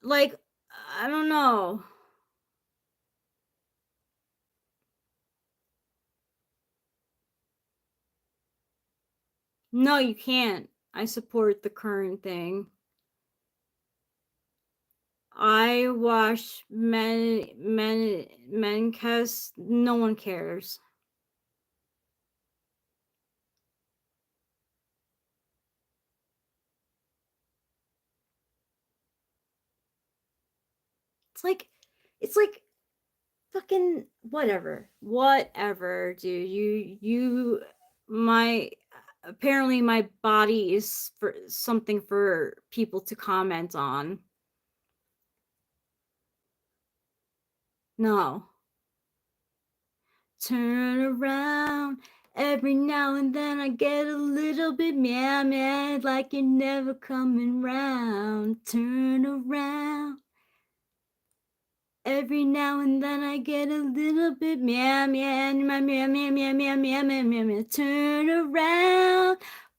Like, I don't know. No, you can't. I support the current thing. I watch Mencast. No one cares. It's like fucking whatever, dude. My apparently my body is for something for people to comment on. No. Turn around. Every now and then I get a little bit mad, like you're never coming round. Turn around. Every now and then I get a little bit mad. Turn around.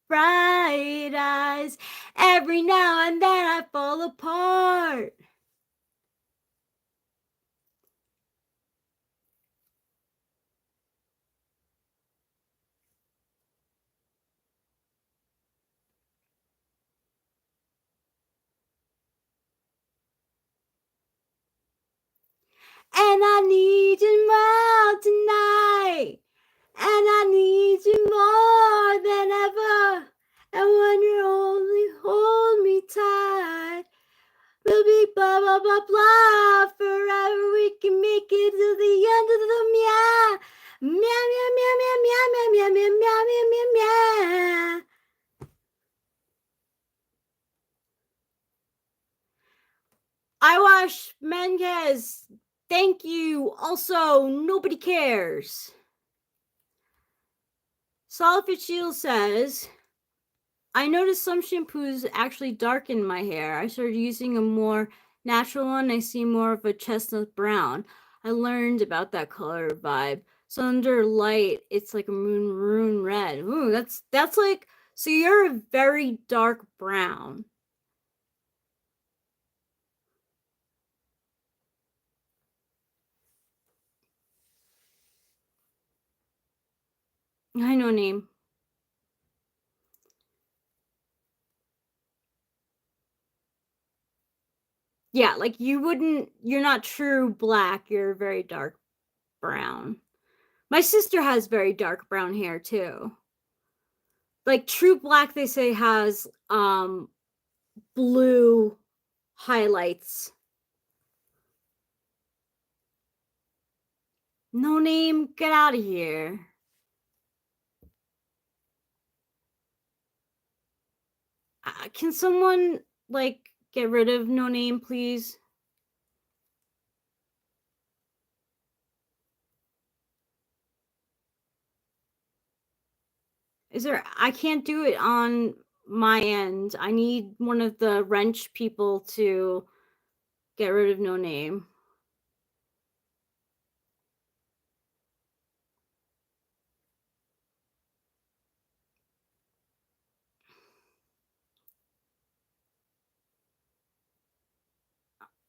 Bright eyes. Every now and then I fall apart. And I need you more tonight. And I need you more than ever. And when you only hold me tight, we'll be blah, blah, blah, blah. Forever we can make it to the end of the meow. Meow, meow, meow, meow, meow, meow, meow, meow, meow, meow, meow. Iwash Mendez, thank you. Also, nobody cares. Solid Shield says, I noticed some shampoos actually darken my hair. I started using a more natural one. I see more of a chestnut brown. I learned about that color vibe. So under light, it's like a maroon red. Ooh, that's like, so you're a very dark brown. I know name. Yeah, like you're not true black, you're very dark brown. My sister has very dark brown hair too. Like true black, they say has blue highlights. No name, get out of here. Can someone like get rid of no name, please? Is there? I can't do it on my end. I need one of the wrench people to get rid of no name.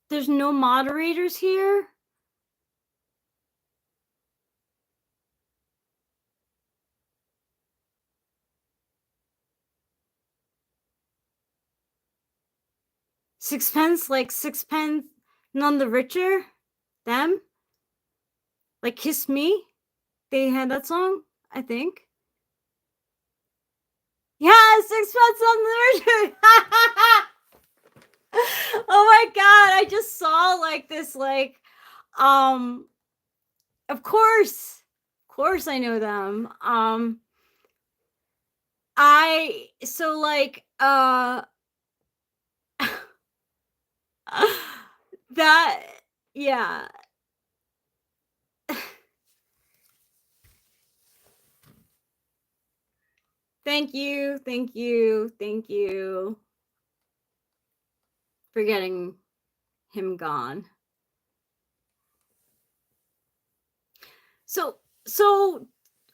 There's no moderators here? Sixpence, like sixpence, none the richer? Them? Like Kiss Me? They had that song, I think. Yeah, sixpence on the richer. Oh my god, I just saw like this like of course I know them. I so like that yeah. Thank you for getting him gone. So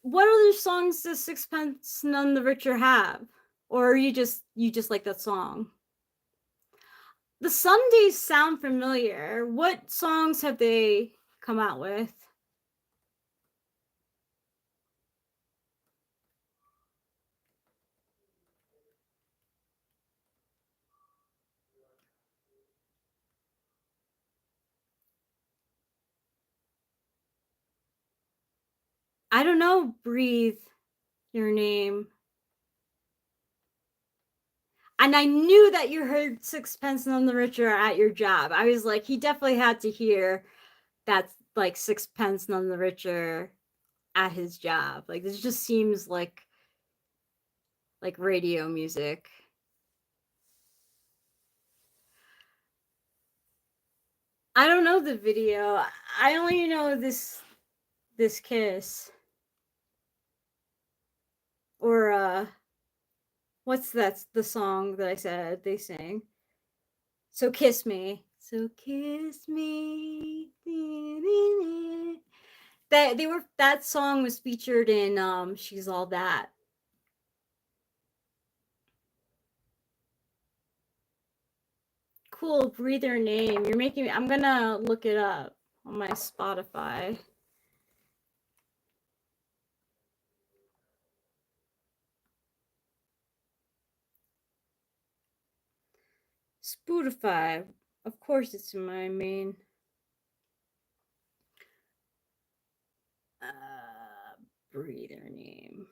what other songs does Sixpence None the Richer have? Or you just like that song? The Sundays sound familiar. What songs have they come out with? I don't know, Breathe Your Name. And I knew that you heard Sixpence None the Richer at your job. I was like, he definitely had to hear that like Sixpence None the Richer at his job. Like this just seems like like radio music. I don't know the video. I only know this kiss. Or what's that, the song that I said they sing? So Kiss Me. So kiss me. That song was featured in She's All That. Cool, breather name. You're making me, I'm gonna look it up on my Spotify. Spotify. Of course it's in my main. Breather name.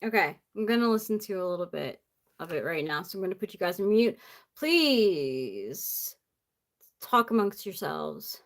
Okay, I'm gonna listen to a little bit of it right now. So I'm gonna put you guys on mute. Please talk amongst yourselves.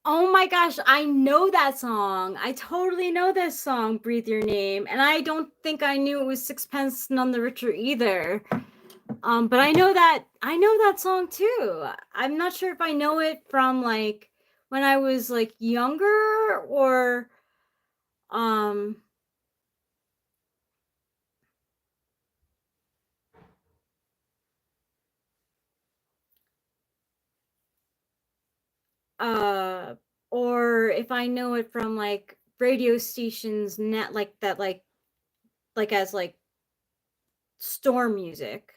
Oh my gosh, I know that song. I totally know this song, Breathe Your Name. And I don't think I knew it was Sixpence None the Richer either. But I know that song too. I'm not sure if I know it from like when I was like younger or or if I know it from like radio stations net like that like as like storm music.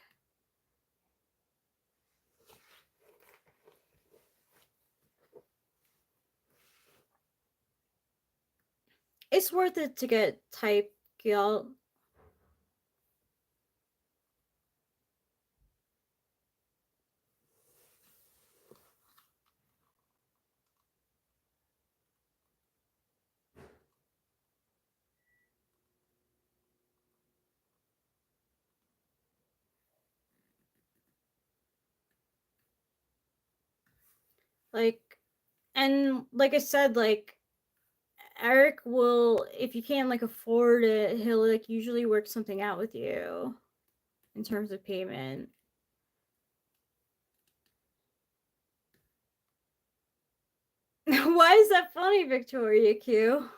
It's worth it to get type, y'all. Like, and like I said, like Eric will, if you can't like afford it, he'll like usually work something out with you in terms of payment. Why is that funny, Victoria Q?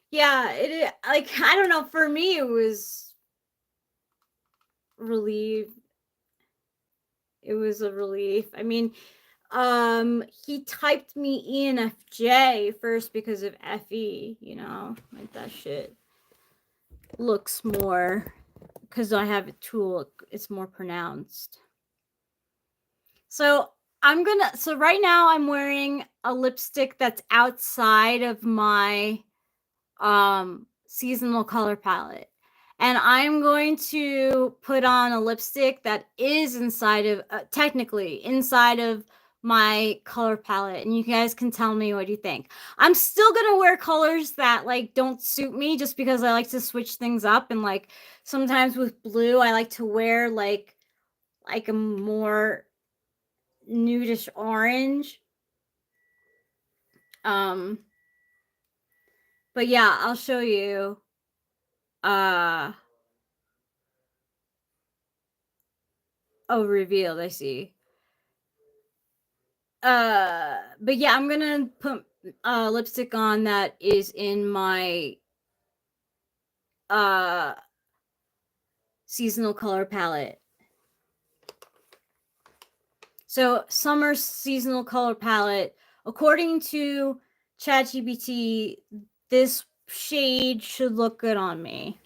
Yeah, it like I don't know. For me, it was relief. It was a relief. I mean, he typed me ENFJ first because of FE. You know, like that shit looks more because I have a tool. It's more pronounced. So so right now I'm wearing a lipstick that's outside of my seasonal color palette. And I'm going to put on a lipstick that is inside of, technically, inside of my color palette. And you guys can tell me what you think. I'm still going to wear colors that, like, don't suit me just because I like to switch things up. And, like, sometimes with blue, I like to wear, like a more nudish orange. But yeah, I'll show you. Oh, revealed, I see. But yeah, I'm gonna put lipstick on that is in my seasonal color palette. So summer seasonal color palette, according to ChatGPT, this shade should look good on me.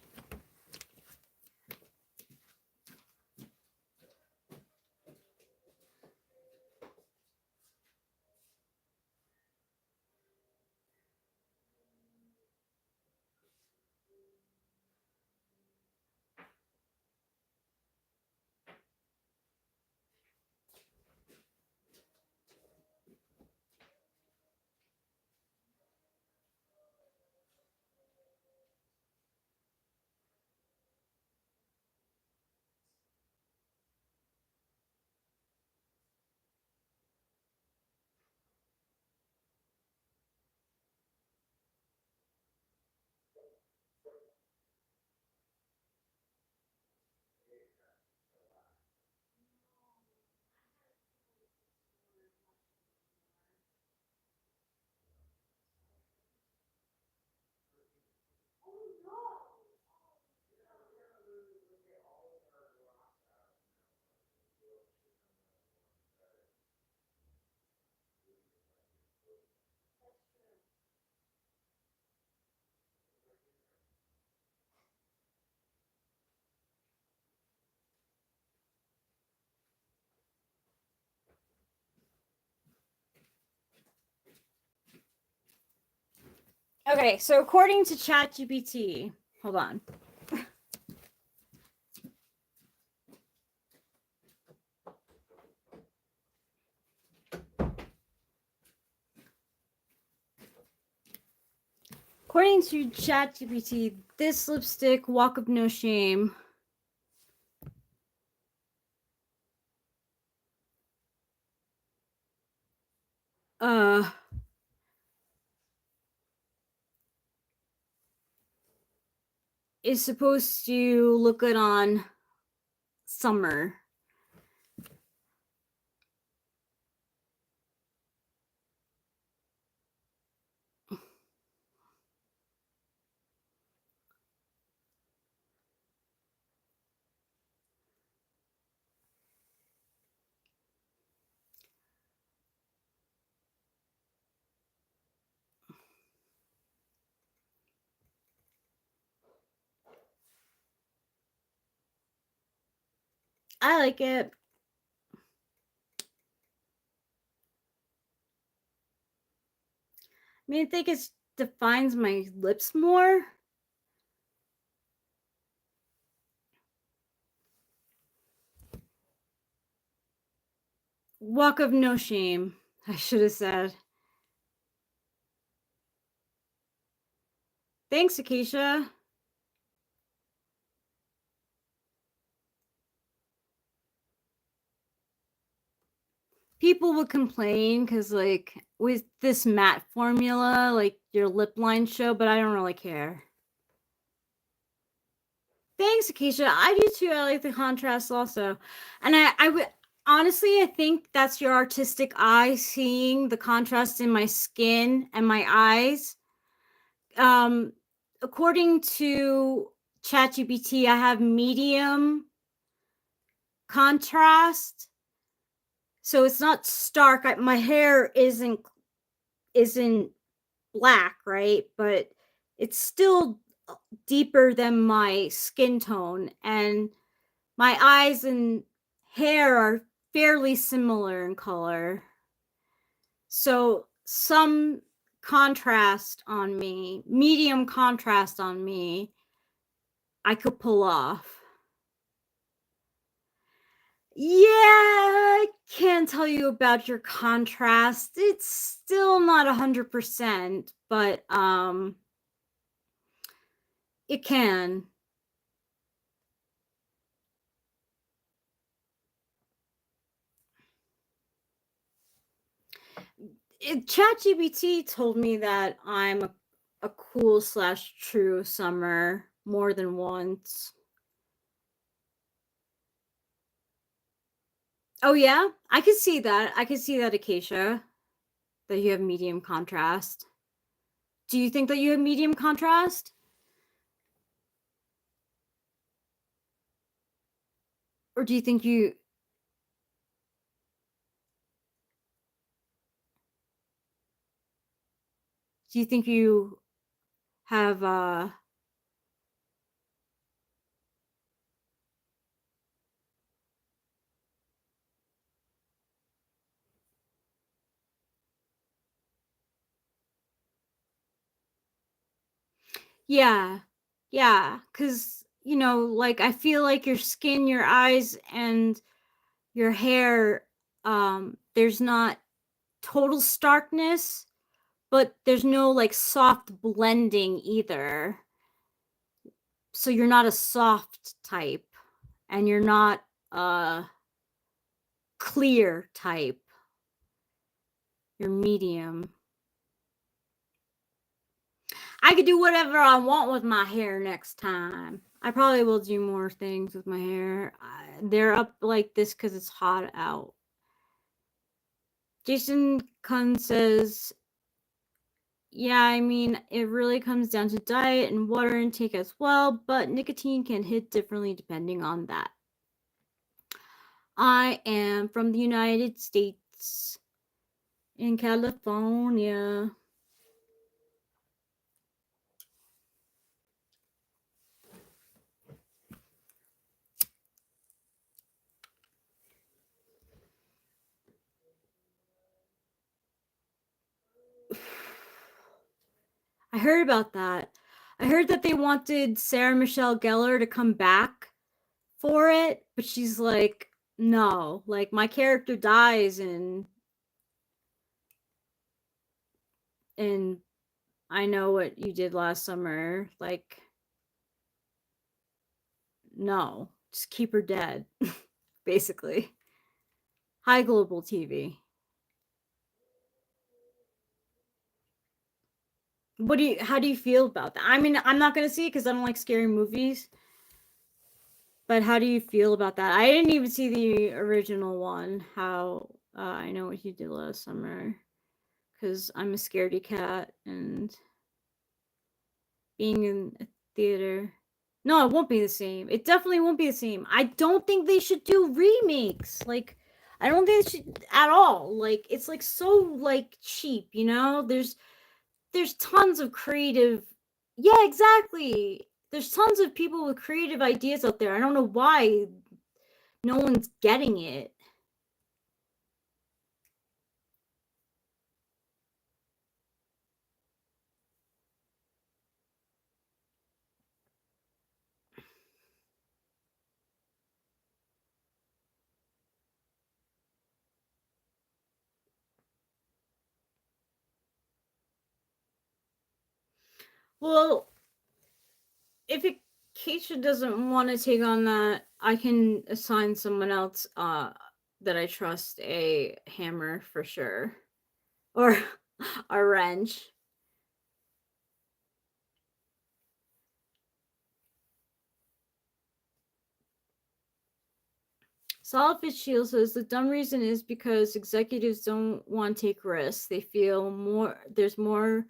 Okay, so according to ChatGPT, hold on. According to ChatGPT, this lipstick, Walk of No Shame, is supposed to look good on summer. I like it. I mean, I think it defines my lips more. Walk of No Shame, I should have said. Thanks, Acacia. People would complain because, like, with this matte formula, like, your lip lines show, but I don't really care. Thanks, Acacia. I do too. I like the contrast also. And I would honestly, I think that's your artistic eye seeing the contrast in my skin and my eyes. According to ChatGPT, I have medium contrast. So it's not stark. My hair isn't black, right? But it's still deeper than my skin tone, and my eyes and hair are fairly similar in color. So some contrast on me, medium contrast on me, I could pull off. Yeah, I can't tell you about your contrast. It's still not 100%, but it can. ChatGPT told me that I'm a cool / true summer more than once. Oh yeah, I could see that. I could see that, Acacia, that you have medium contrast. Do you think that you have medium contrast? Or do you think you have yeah. Yeah, cuz like I feel like your skin, your eyes and your hair, there's not total starkness, but there's no like soft blending either. So you're not a soft type and you're not a clear type. You're medium. I could do whatever I want with my hair next time. I probably will do more things with my hair. They're up like this because it's hot out. Jason Kun says, yeah, I mean, it really comes down to diet and water intake as well, but nicotine can hit differently depending on that. I am from the United States, in California. I heard about that. I heard that they wanted Sarah Michelle Gellar to come back for it, but she's like, no, like my character dies and I know what you did last summer. Like, no, just keep her dead, basically. Hi, Global TV. How do you feel about that? I mean, I'm not gonna see it because I don't like scary movies. But how do you feel about that? I didn't even see the original one. How I know what you did last summer, because I'm a scaredy cat and being in a theater. No, it won't be the same. It definitely won't be the same. I don't think they should do remakes. Like, I don't think they should at all. Like, it's like so like cheap, there's tons of creative. Yeah, exactly. There's tons of people with creative ideas out there. I don't know why no one's getting it. Well, if Keisha doesn't want to take on that, I can assign someone else that I trust a hammer for sure. Or a wrench. Solid Shield says the dumb reason is because executives don't want to take risks. They feel there's more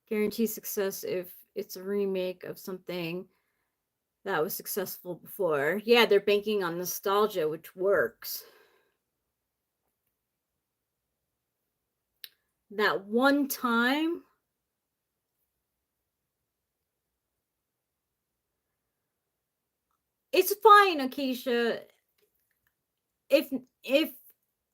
guaranteed success if it's a remake of something that was successful before. Yeah, they're banking on nostalgia, which works. That one time, it's fine, Acacia. If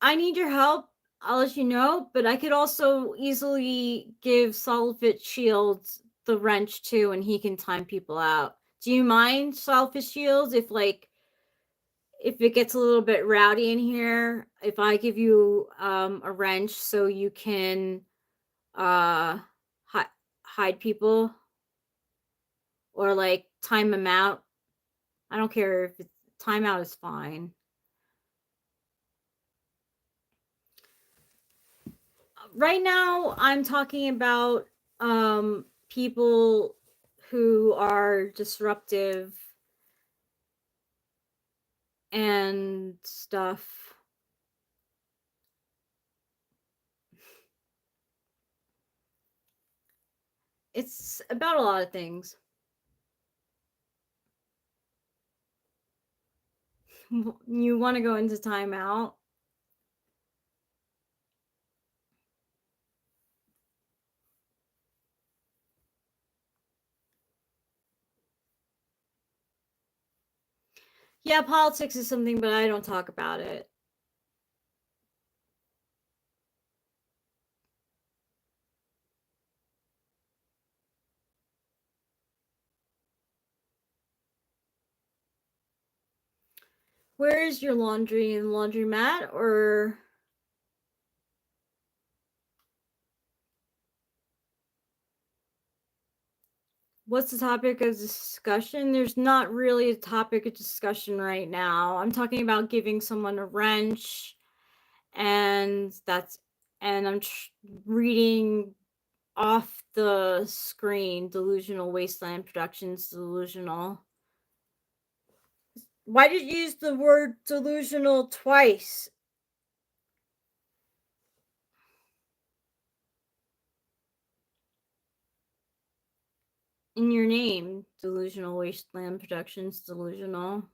I need your help, I'll let you know, but I could also easily give Solid Shields the wrench too, and he can time people out. Do you mind, Solid Shields, if it gets a little bit rowdy in here, if I give you a wrench so you can hide people or like time them out? I don't care if it's timeout is fine. Right now I'm talking about people who are disruptive and stuff. It's about a lot of things. You want to go into timeout? Yeah, politics is something, but I don't talk about it. Where is your laundry? In the laundromat or what's the topic of discussion? There's not really a topic of discussion right now. I'm talking about giving someone a wrench, and I'm reading off the screen Delusional Wasteland Productions Delusional. Why did you use the word delusional twice in your name? Delusional Wasteland Productions Delusional.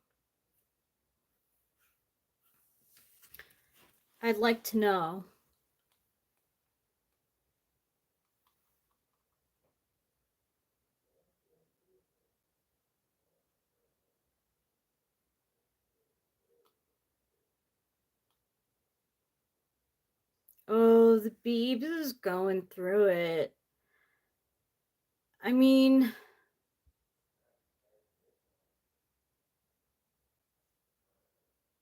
I'd like to know. Oh, the Beebs is going through it. I mean,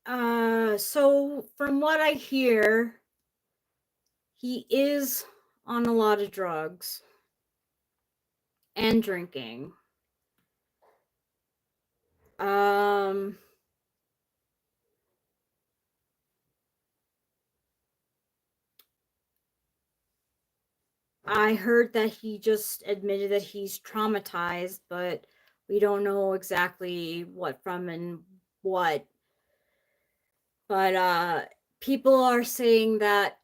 so from what I hear, he is on a lot of drugs and drinking. I heard that he just admitted that he's traumatized, but we don't know exactly what from and what. But people are saying that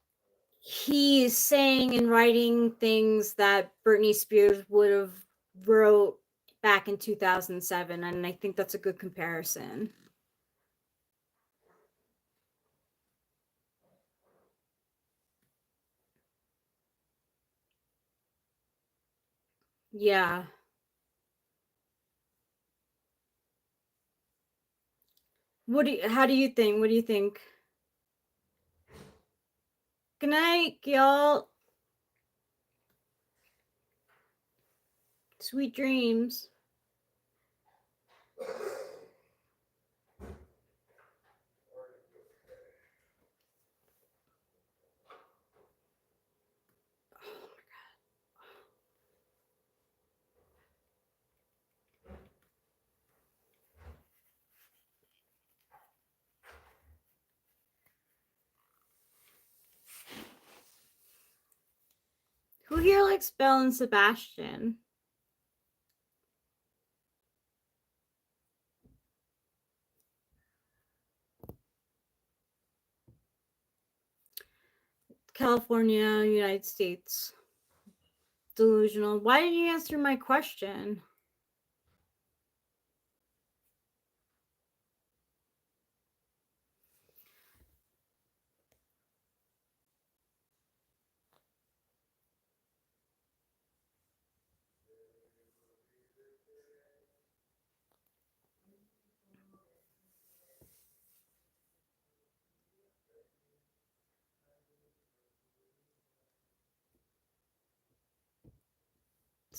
he is saying and writing things that Britney Spears would have wrote back in 2007, and I think that's a good comparison. Yeah. How do you think? What do you think? Good night, y'all. Sweet dreams. Who here likes Belle and Sebastian? California, United States. Delusional. Why didn't you answer my question?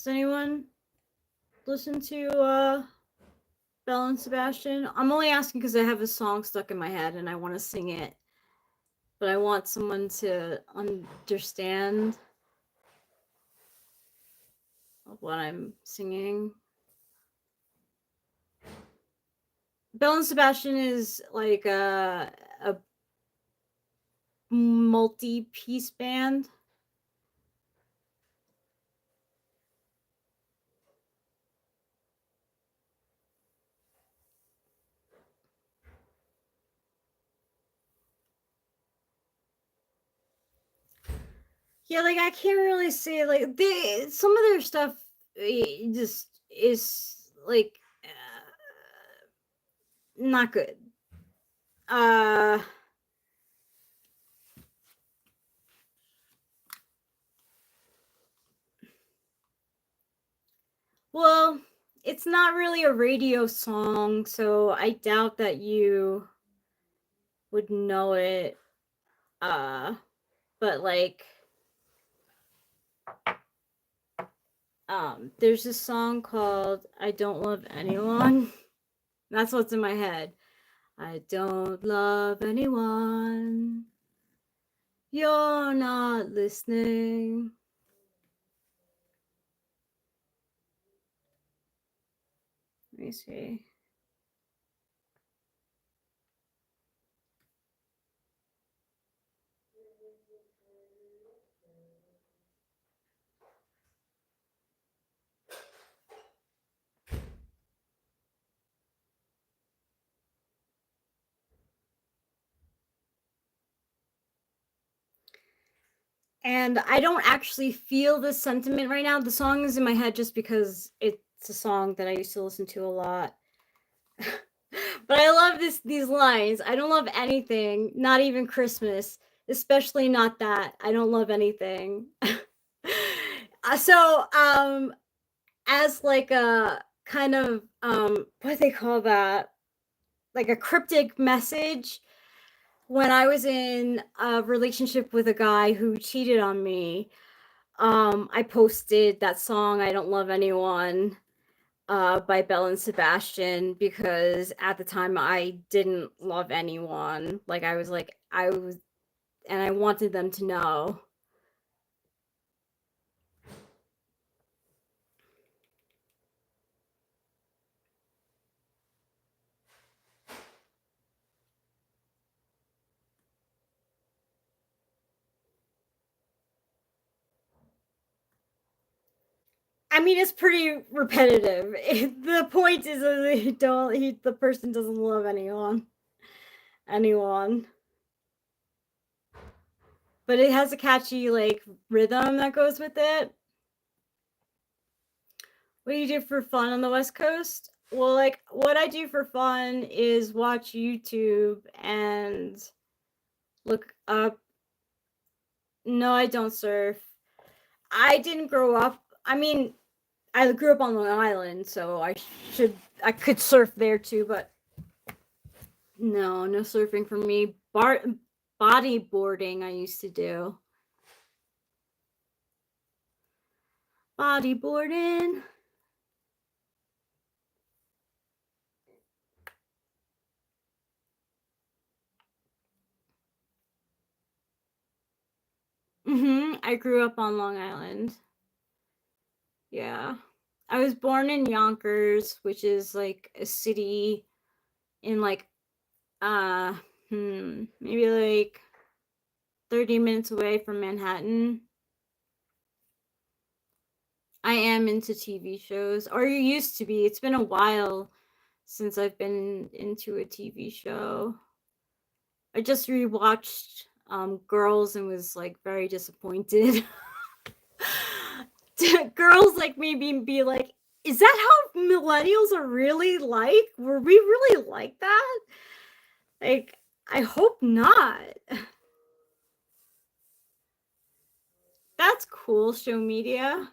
Does anyone listen to Belle and Sebastian? I'm only asking because I have a song stuck in my head and I want to sing it, but I want someone to understand what I'm singing. Belle and Sebastian is like a multi-piece band. Yeah, like I can't really say like some of their stuff just is like not good. Well, it's not really a radio song, so I doubt that you would know it. But like there's a song called I Don't Love Anyone. That's what's in my head. I don't love anyone. You're not listening. Let me see. And I don't actually feel this sentiment right now. The song is in my head just because it's a song that I used to listen to a lot. But I love these lines. I don't love anything, not even Christmas, especially not that. I don't love anything. So, as like a kind of what do they call that? Like a cryptic message. When I was in a relationship with a guy who cheated on me, I posted that song "I Don't Love Anyone" by Belle and Sebastian because at the time I didn't love anyone. Like I was, and I wanted them to know. I mean, it's pretty repetitive. The point is that the person doesn't love anyone. But it has a catchy like rhythm that goes with it. What do you do for fun on the West Coast? Well, like what I do for fun is watch YouTube and look up. No, I don't surf. I didn't grow up. I mean, I grew up on Long Island, so I could surf there too, but no surfing for me. Bodyboarding I used to do. Bodyboarding. I grew up on Long Island. Yeah. I was born in Yonkers, which is like a city in like maybe like 30 minutes away from Manhattan. I am into TV shows, or you used to be. It's been a while since I've been into a TV show. I just rewatched Girls and was like very disappointed. Girls like maybe be like, is that how millennials are really like? Were we really like that? Like, I hope not. That's cool, show media.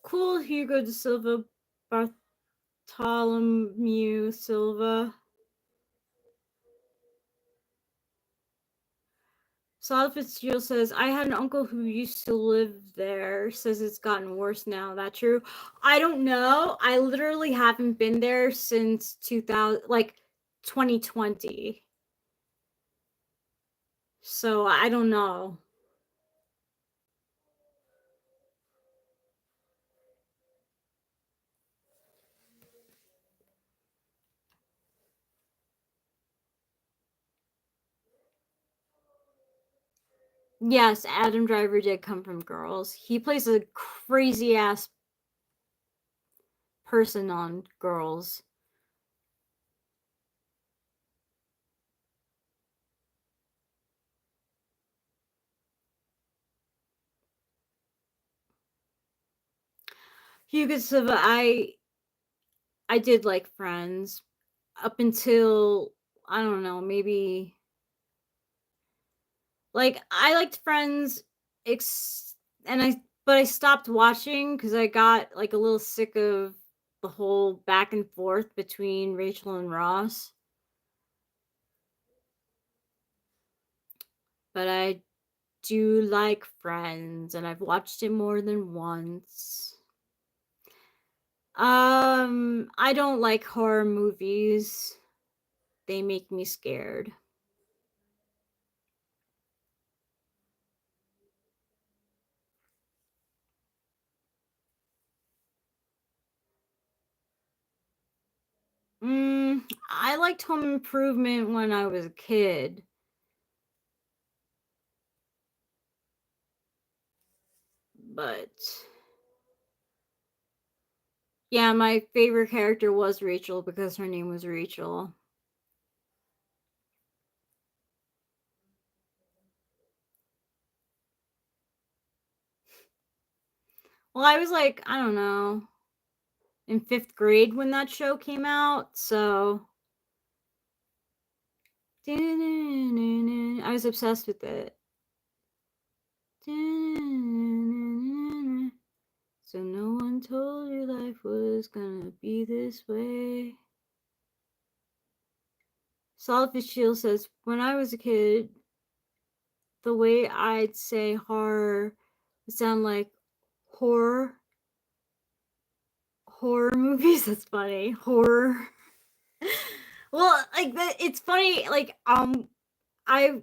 Cool, Hugo de Silva, Bartholomew Silva. Solid Fitzgerald says, I had an uncle who used to live there, says it's gotten worse now. That true? I don't know. I literally haven't been there since 2020. So I don't know. Yes, Adam Driver did come from Girls. He plays a crazy ass person on Girls. Hugo Silva, I did like Friends up until, I don't know, maybe like I liked Friends but I stopped watching because I got like a little sick of the whole back and forth between Rachel and Ross. But I do like Friends, and I've watched it more than once. I don't like horror movies. They make me scared. I liked Home Improvement when I was a kid. But yeah, my favorite character was Rachel because her name was Rachel. Well, I was like, I don't know, in 5th grade when that show came out, so I was obsessed with it. So no one told you life was gonna be this way. Solid Shield says, when I was a kid, the way I'd say horror would sound like horror movies. That's funny. Horror. Well, like that, it's funny. Like I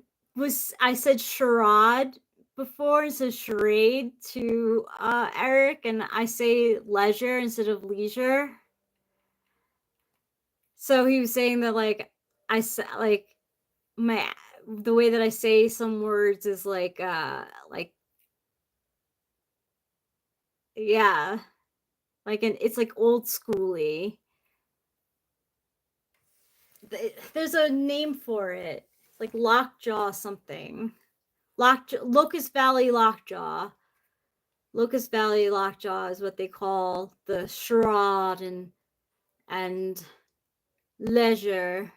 said charade before instead of charade to Eric, and I say leisure instead of leisure. So he was saying that like I said like the way that I say some words is like yeah, like it's like old schooly. There's a name for it. It's like lockjaw something. Locust Valley lockjaw. Locust Valley lockjaw is what they call the charade and leisure.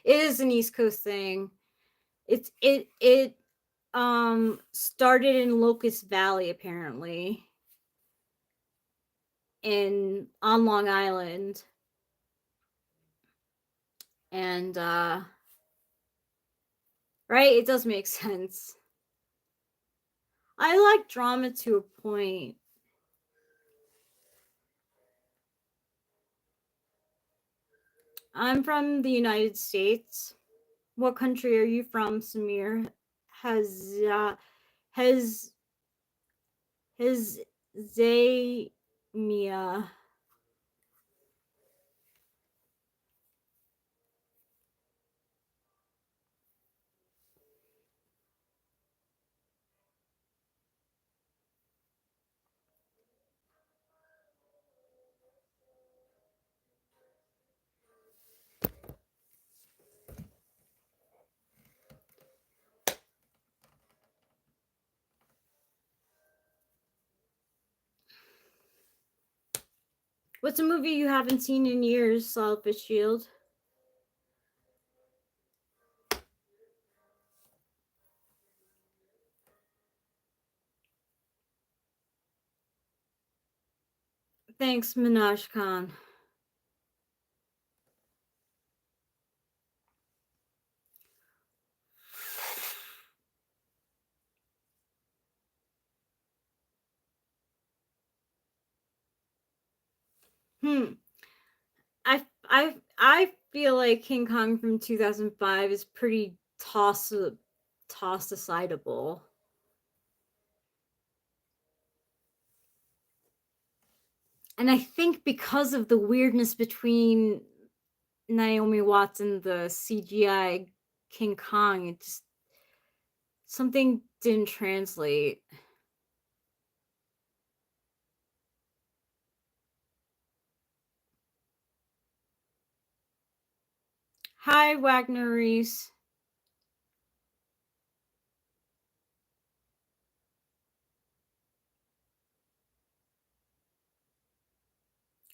It is an East Coast thing. It started in Locust Valley apparently on Long Island. And right, it does make sense. I like drama to a point. I'm from the United States. What country are you from, Samir? Has Zamia. What's a movie you haven't seen in years, Solid Shield? Thanks, Minaj Khan. I feel like King Kong from 2005 is pretty toss decidable. And I think because of the weirdness between Naomi Watts and the CGI King Kong, it just something didn't translate. Hi, Wagner Reese.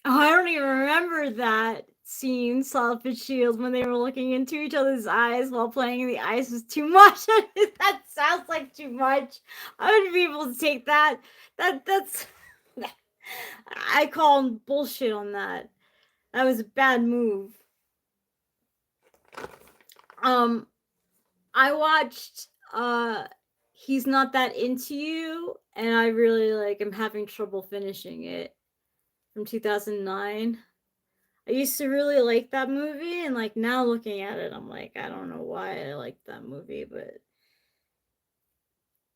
Oh, I don't even remember that scene, Solid Shield, when they were looking into each other's eyes while playing in the ice was too much. That sounds like too much. I wouldn't be able to take that. That's I call bullshit on that. That was a bad move. I watched He's Not That Into You, and I really am having trouble finishing it, from 2009. I used to really like that movie, and now looking at it, I'm like, I don't know why I like that movie, but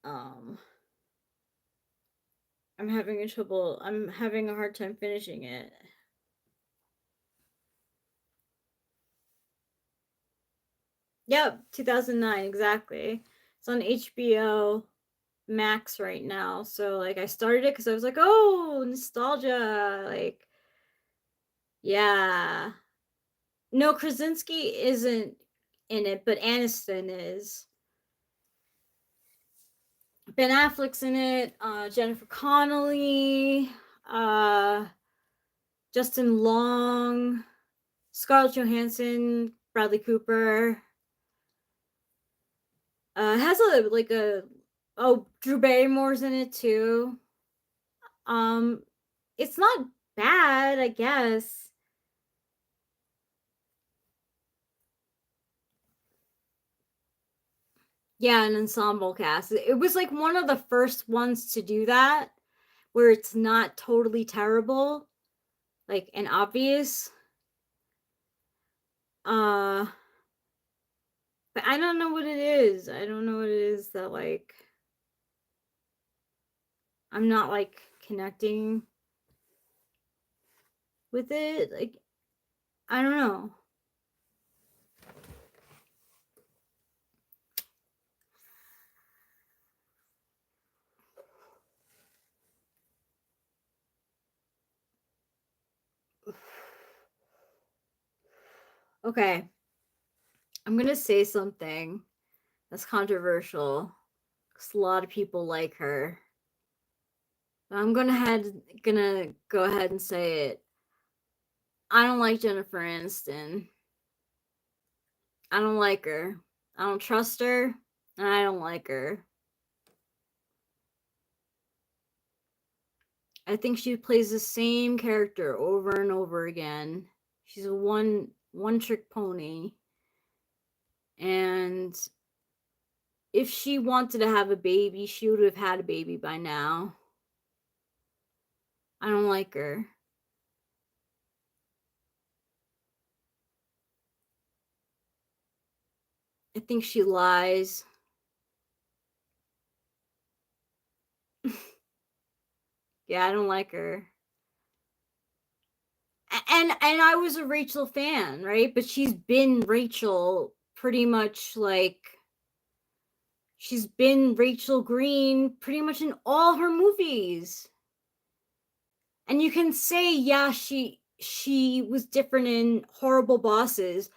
I'm having a hard time finishing it. Yep, 2009, exactly. It's on HBO Max right now. So I started it because I was like, oh, nostalgia. Yeah. No, Krasinski isn't in it, but Aniston is. Ben Affleck's in it, Jennifer Connelly, Justin Long, Scarlett Johansson, Bradley Cooper. Has Drew Barrymore's in it too. It's not bad, I guess. Yeah, an ensemble cast. It was one of the first ones to do that, where it's not totally terrible, and obvious. But I don't know what it is. I don't know what it is that I'm not connecting with it. I don't know. Okay. I'm going to say something that's controversial, because a lot of people like her. I'm gonna go ahead and say it. I don't like Jennifer Aniston. I don't like her. I don't trust her, and I don't like her. I think she plays the same character over and over again. She's a one trick pony. And if she wanted to have a baby, she would have had a baby by now. I don't like her. I think she lies. Yeah, I don't like her. And I was a Rachel fan, right? But she's been Rachel pretty much she's been Rachel Green pretty much in all her movies. And you can say, yeah, she was different in Horrible Bosses.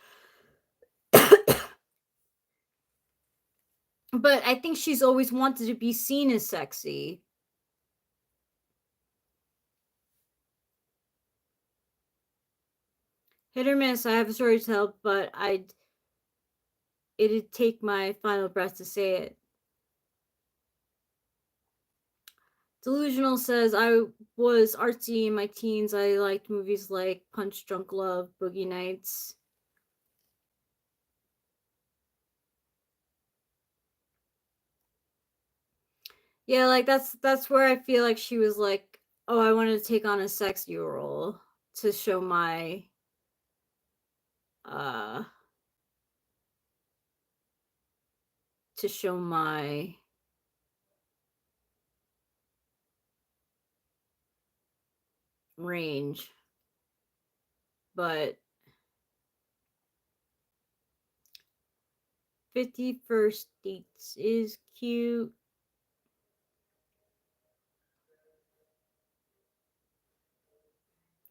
But I think she's always wanted to be seen as sexy. Hit or miss, I have a story to tell, but it'd take my final breath to say it. Delusional says, I was artsy in my teens. I liked movies like Punch Drunk Love, Boogie Nights. Yeah, that's where I feel like she was oh, I wanted to take on a sexy role. to show my uh to show my range, but 51st dates is cute.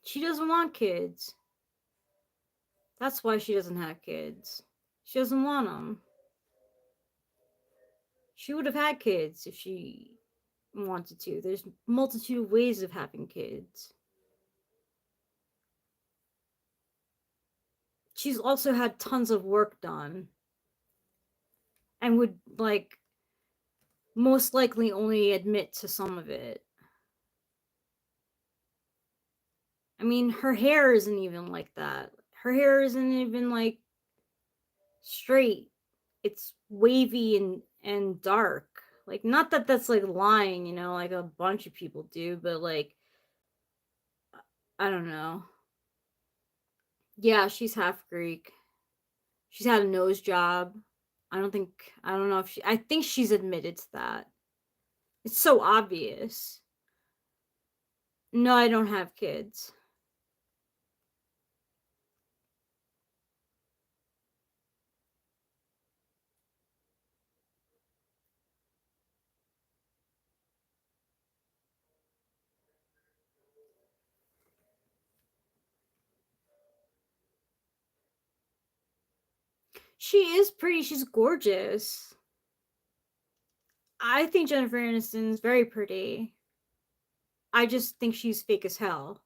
She doesn't want kids. That's why she doesn't have kids. She doesn't want them. She would have had kids if she wanted to. There's multitude of ways of having kids. She's also had tons of work done and would like most likely only admit to some of it. I mean, her hair isn't even like that. Her hair isn't even like straight. It's wavy and dark. Like, not that that's like lying, you know, like a bunch of people do, but like, I don't know. Yeah, she's half Greek. She's had a nose job. I don't know if I think she's admitted to that. It's so obvious. No, I don't have kids. She is pretty. She's gorgeous. I think Jennifer Aniston's very pretty. I just think she's fake as hell.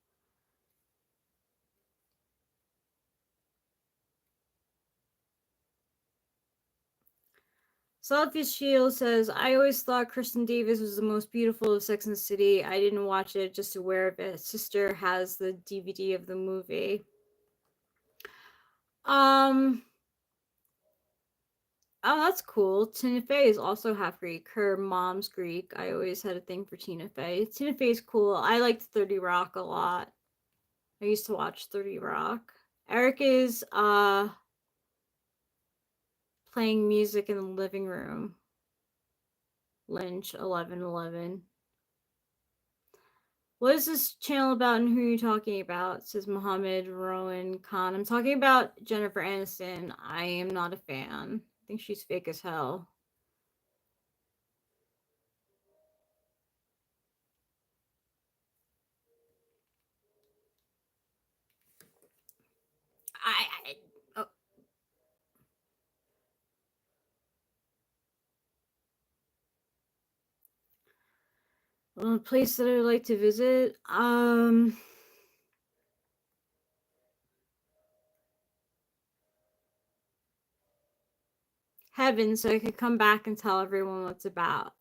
Selfish Shield says, I always thought Kristen Davis was the most beautiful of Sex and the City. I didn't watch it, just aware of it. Sister has the DVD of the movie. Oh, that's cool. Tina Fey is also half Greek. Her mom's Greek. I always had a thing for Tina Fey. Tina Fey's cool. I liked 30 Rock a lot. I used to watch 30 Rock. Eric is playing music in the living room. Lynch 1111. What is this channel about and who are you talking about? Says Mohammed Rowan Khan. I'm talking about Jennifer Aniston. I am not a fan. I think she's fake as hell. Oh. Well, a place that I would like to visit. Heaven, so I could come back and tell everyone what it's about.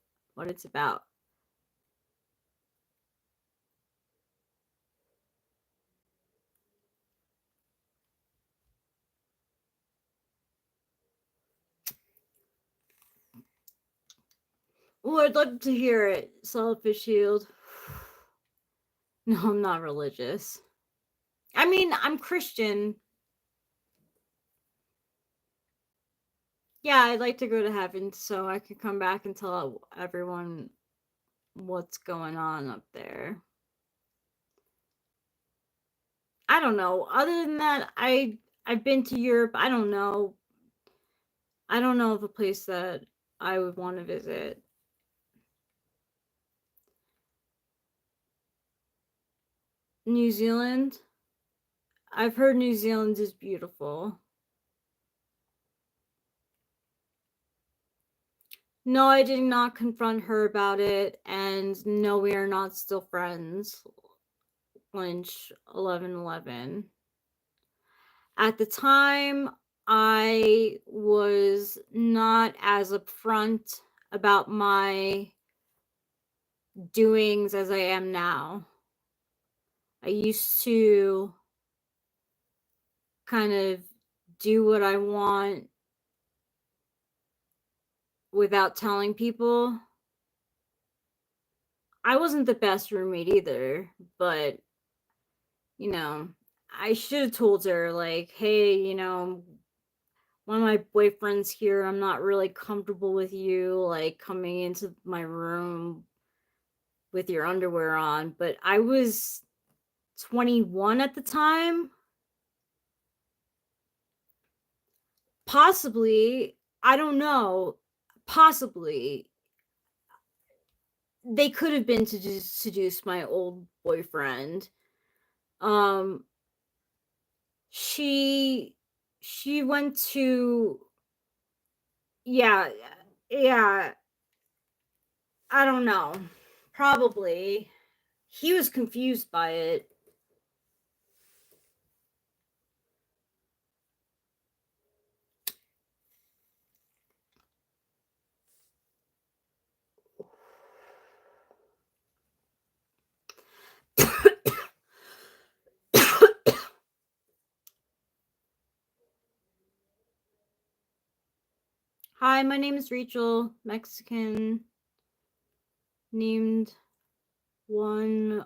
Oh, I'd love to hear it. Selfish Shield. No, I'm not religious. I mean, I'm Christian. Yeah, I'd like to go to heaven so I could come back and tell everyone what's going on up there. I don't know. Other than that, I've been to Europe. I don't know of a place that I would want to visit. New Zealand. I've heard New Zealand is beautiful. No, I did not confront her about it, and no, we are not still friends. Lynch 1111. At the time, I was not as upfront about my doings as I am now. I used to kind of do what I want without telling people. I wasn't the best roommate either, but I should have told her, like, hey, one of my boyfriends here, I'm not really comfortable with you, like, coming into my room with your underwear on. But I was 21 at the time. Possibly, I don't know. Possibly, they could have been to seduce my old boyfriend. Um, she went to, yeah, yeah. I don't know. Probably. He was confused by it. Hi, my name is Rachel, Mexican, named Juan.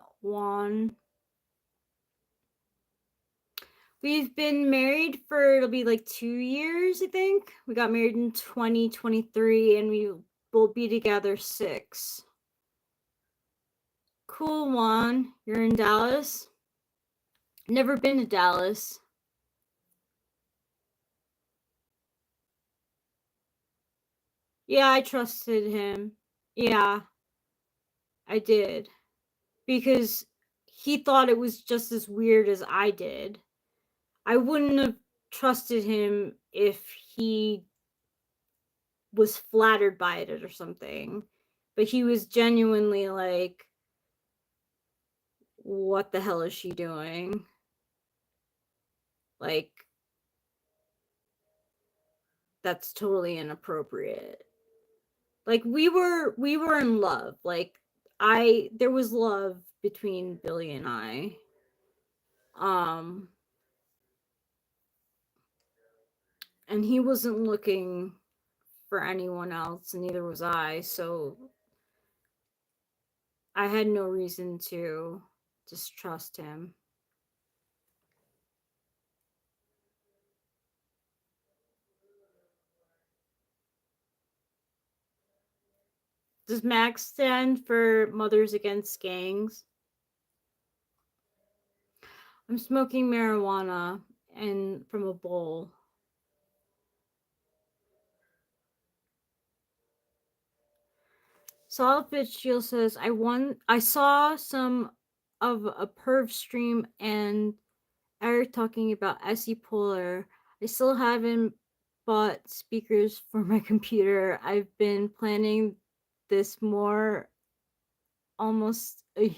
We've been married for, it'll be like 2 years, I think. We got married in 2023 and we will be together 6. Cool, Juan. You're in Dallas? Never been to Dallas. Yeah, I trusted him. Yeah, I did. Because he thought it was just as weird as I did. I wouldn't have trusted him if he was flattered by it or something. But he was genuinely like, what the hell is she doing? Like, that's totally inappropriate. Like, we were in love. Like, there was love between Billy and I. And he wasn't looking for anyone else, and neither was I, so I had no reason to distrust him. Does MAG stand for Mothers Against Gangs? I'm smoking marijuana and from a bowl. Solid Fitzgerald says, I saw some of a perv stream and Eric talking about ssuartscire. I still haven't bought speakers for my computer. I've been planning this more almost a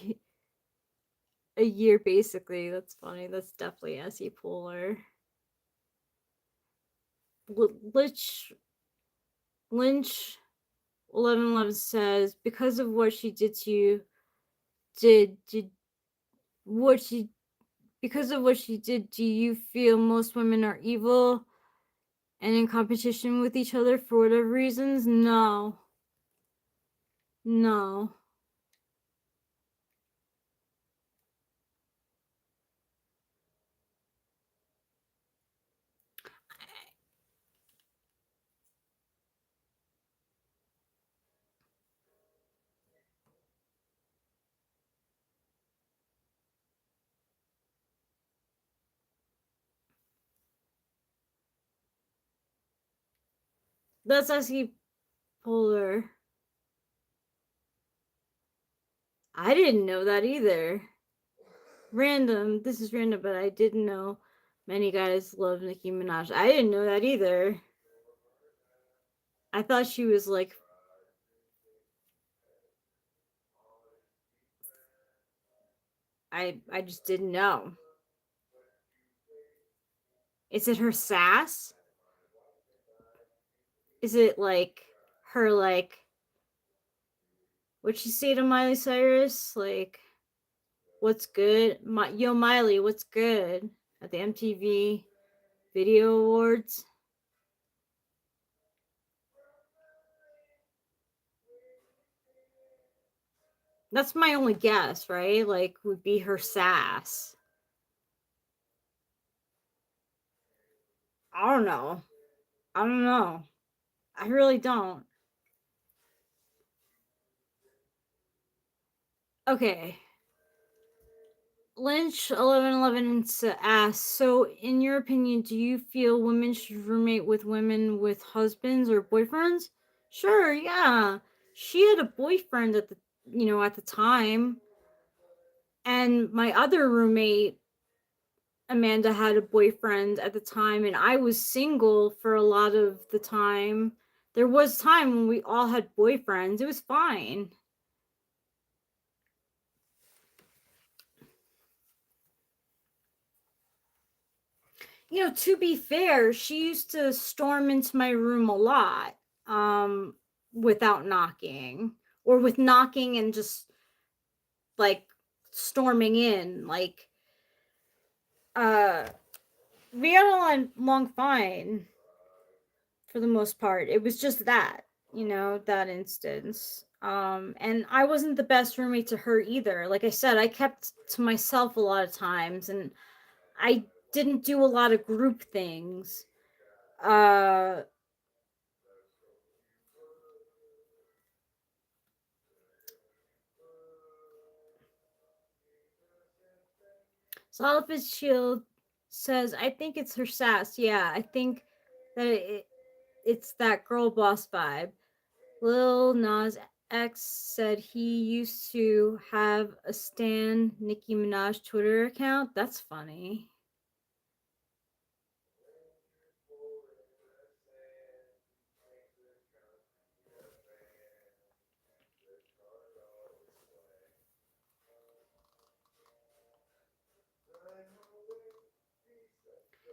year basically. That's funny. That's definitely ssuartscire. Lynch 1111 says, because of what she did to you, because of what she did, do you feel most women are evil and in competition with each other for whatever reasons? No. That's actually polar. I didn't know that either. This is random, but I didn't know many guys love Nicki Minaj. I didn't know that either. I thought she was like, I just didn't know. Is it her sass? Is it like her, like, what'd she say to Miley Cyrus? Like, what's good? Yo, Miley, what's good? At the MTV Video Awards. That's my only guess, right? Like, would be her sass. I don't know. I don't know. I really don't. Okay. Lynch 1111 asks, so in your opinion, do you feel women should roommate with women with husbands or boyfriends? Sure, yeah. She had a boyfriend at the time. And my other roommate, Amanda, had a boyfriend at the time, and I was single for a lot of the time. There was time when we all had boyfriends. It was fine. To be fair, she used to storm into my room a lot, without knocking, or with knocking and just like storming in. We got along fine for the most part. It was just that instance. And I wasn't the best roommate to her either. Like I said, I kept to myself a lot of times, and I didn't do a lot of group things. Solid Shield says, I think it's her sass. Yeah, I think that it's that girl boss vibe. Lil Nas X said he used to have a Stan Nicki Minaj Twitter account. That's funny.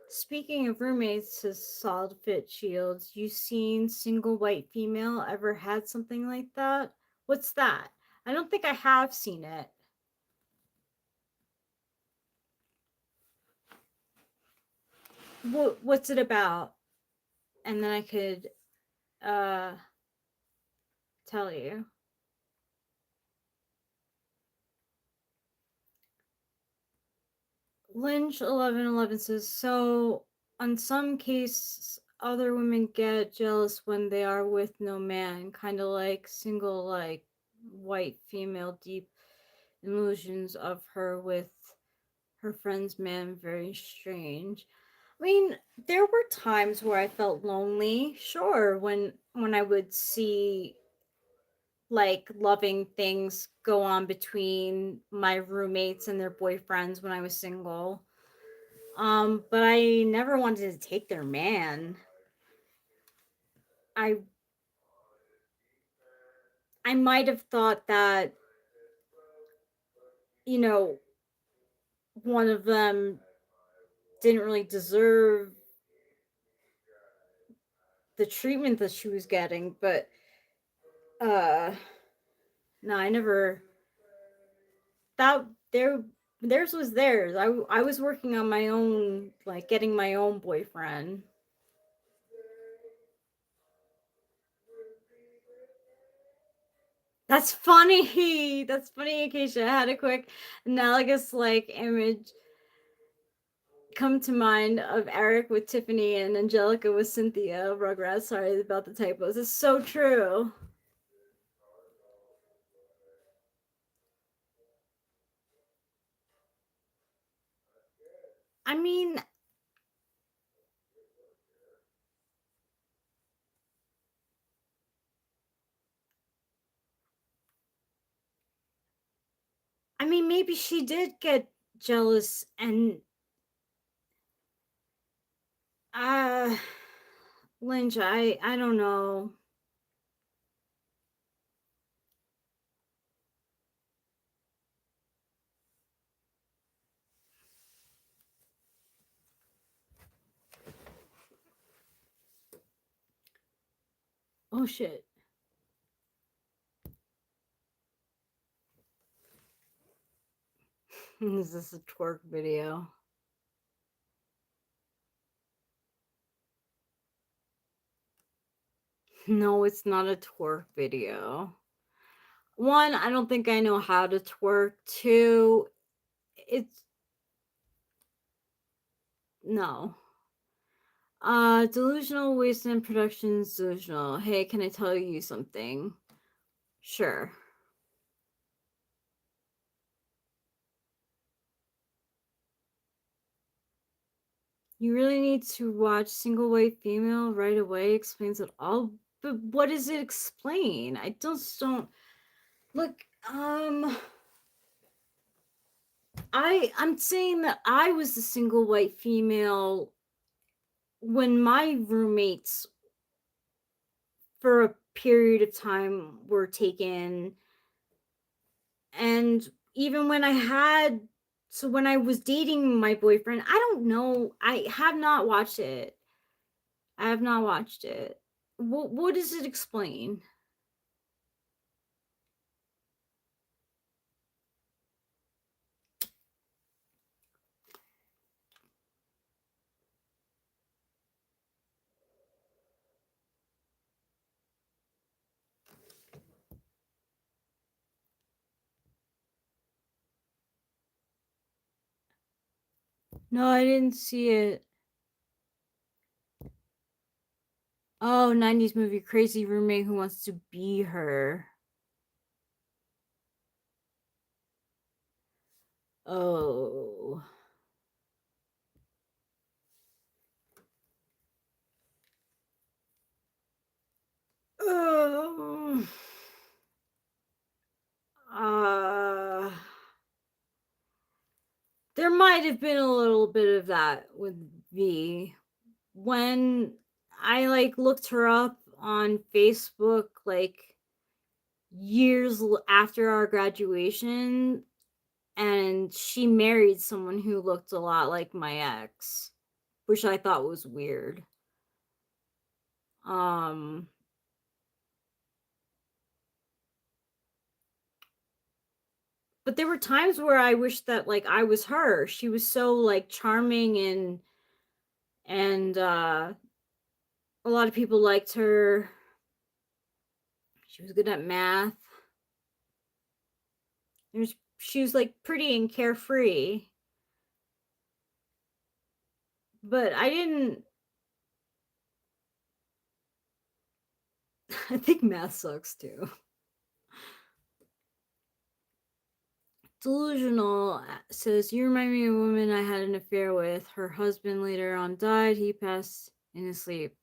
Speaking of roommates, says Solid Fit Shields, you seen single white female ever had something like that? What's that? I don't think I have seen it. What's it about? And then I could tell you. Lynch 1111 says, so on some cases other women get jealous when they are with no man, kind of like single like white female deep illusions of her with her friend's man, very strange. I mean, there were times where I felt lonely, sure, when I would see like loving things go on between my roommates and their boyfriends when I was single. But I never wanted to take their man. I I might have thought that, one of them didn't really deserve the treatment that she was getting, but uh no, I never that theirs was theirs. I was working on my own, like getting my own boyfriend. That's funny. That's funny, Acacia. I had a quick analogous like image come to mind of Eric with Tiffany and Angelica with Cynthia. Rugrats, sorry about the typos. It's so true. I mean, maybe she did get jealous and uh Lynch, I don't know. Oh shit. Is this a twerk video? No, it's not a twerk video. One, I don't think I know how to twerk. Two, it's no. Delusional wasteland productions, delusional. Hey, can I tell you something? Sure. You really need to watch Single White Female right away. Explains it all. But what does it explain? I just don't look. I'm saying that I was the single white female when my roommates for a period of time were taken, and even when when I was dating my boyfriend, I don't know, I have not watched it. I have not watched it. What does it explain? No, I didn't see it. Oh, 90s movie, crazy roommate who wants to be her. Oh. Um, uh, there might have been a little bit of that with V. When I like looked her up on Facebook, like years after our graduation, and she married someone who looked a lot like my ex, which I thought was weird. Um, but there were times where I wished that like I was her. She was so like charming, and a lot of people liked her. She was good at math. She was like pretty and carefree. But I didn't. I think math sucks too. Delusional says, you remind me of a woman I had an affair with. Her husband later on died. He passed in his sleep.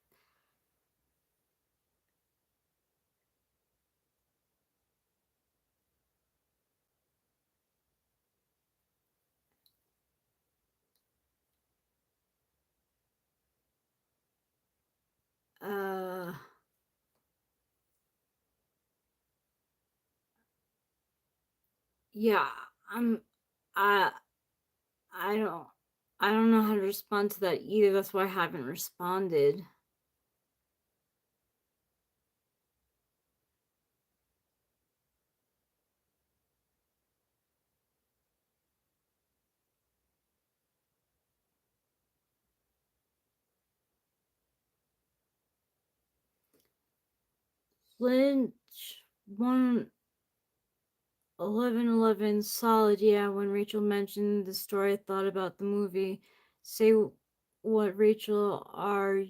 Uh, yeah, I'm, I, I don't, I don't know how to respond to that either. That's why I haven't responded. Lynch, 111 solid. Yeah, when Rachel mentioned the story, I thought about the movie. Say what, Rachel, are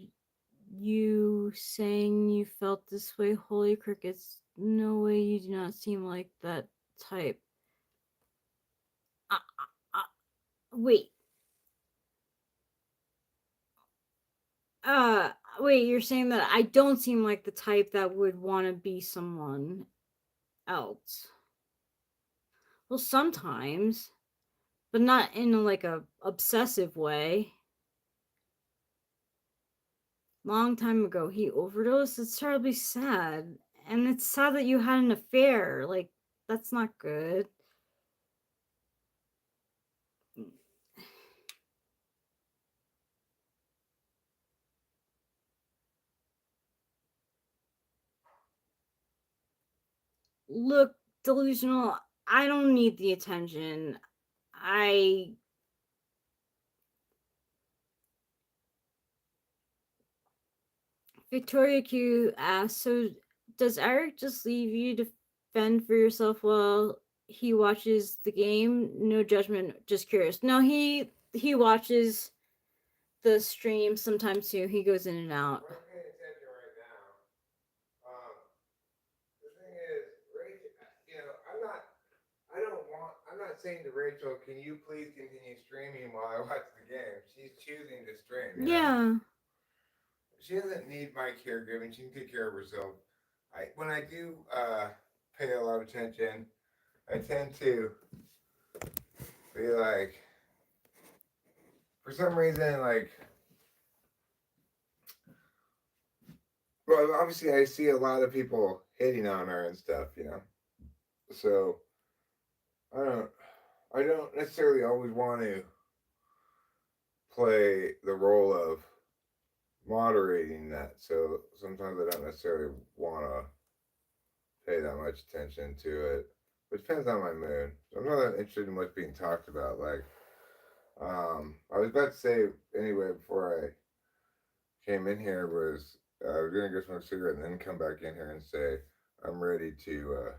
you saying you felt this way? Holy crickets. No way, you do not seem like that type. Uh, wait. Uh, wait, you're saying that I don't seem like the type that would want to be someone else? Well, sometimes, but not in like a obsessive way. Long time ago, he overdosed. It's terribly sad. And it's sad that you had an affair. Like, that's not good. Look, delusional, I don't need the attention. I Victoria Q asks, so does Eric just leave you to fend for yourself while he watches the game? No judgment, just curious. No, he watches the stream sometimes too. He goes in and out. We're paying attention right now. The thing is, Rachel, I'm not saying to Rachel, can you please continue streaming while I watch the game? She's choosing to stream. Yeah. She doesn't need my caregiving. She can take care of herself. When I do pay a lot of attention, I tend to be like, for some reason, like, well, obviously I see a lot of people hitting on her and stuff, So I don't necessarily always want to play the role of moderating that. So sometimes I don't necessarily want to pay that much attention to it. It depends on my mood. I'm not that interested in what's being talked about. Like, I was about to say anyway before I came in here was I was gonna go smoke a cigarette and then come back in here and say I'm ready to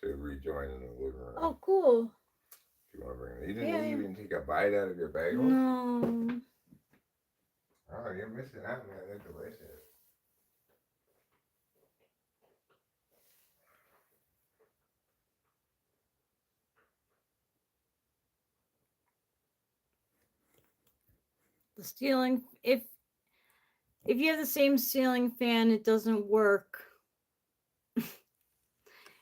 rejoin in the living room. Oh, cool. If you want to bring it, you didn't even take a bite out of your bagels. No. Oh, you're missing out, man. They're delicious. The ceiling, if you have the same ceiling fan, it doesn't work.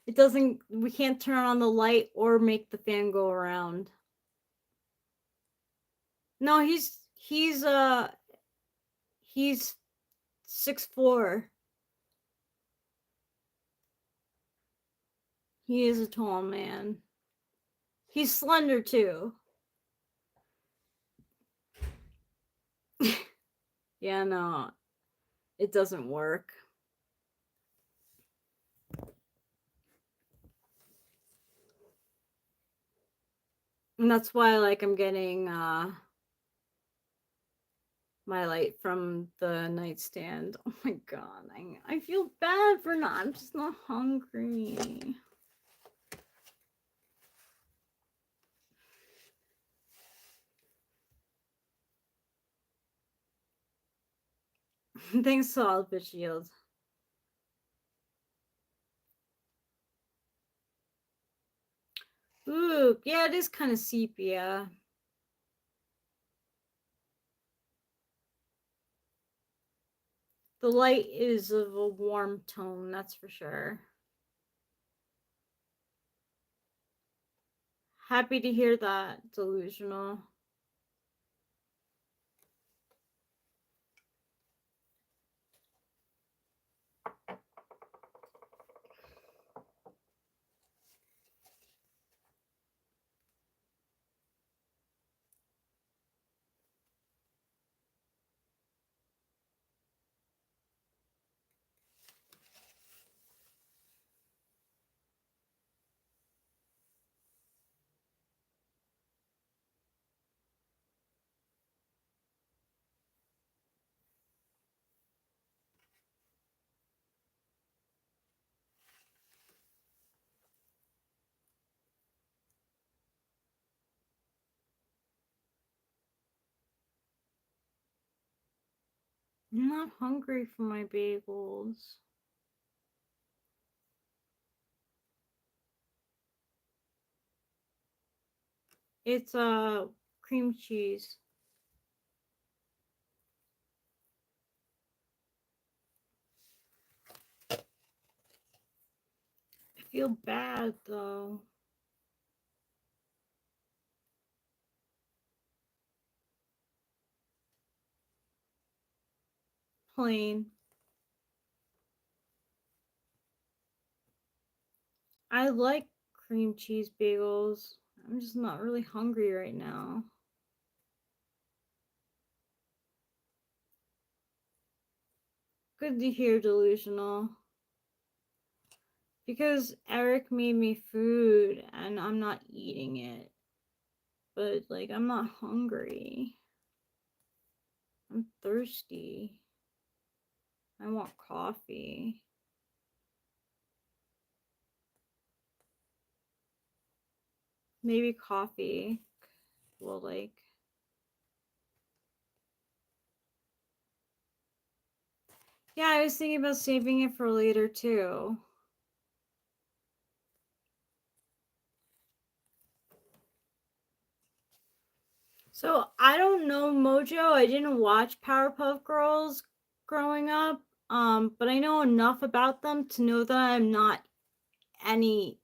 It doesn't, we can't turn on the light or make the fan go around. No, he's 6'4". He is a tall man. He's slender too. Yeah, no. It doesn't work. And that's why like I'm getting my light from the nightstand. Oh my god. I feel bad for not, I'm just not hungry. Thanks, Solid Bitch Shield. Ooh, yeah, it is kind of sepia. The light is of a warm tone, that's for sure. Happy to hear that, Delusional. I'm not hungry for my bagels. It's cream cheese. I feel bad though. Plain. I like cream cheese bagels. I'm just not really hungry right now. Good to hear, Delusional. Because Eric made me food and I'm not eating it. But, like, I'm not hungry. I'm thirsty. I want coffee. Maybe coffee will, like, Yeah, I was thinking about saving it for later too. So I don't know Mojo. I didn't watch Powerpuff Girls growing up. But I know enough about them to know that I'm not any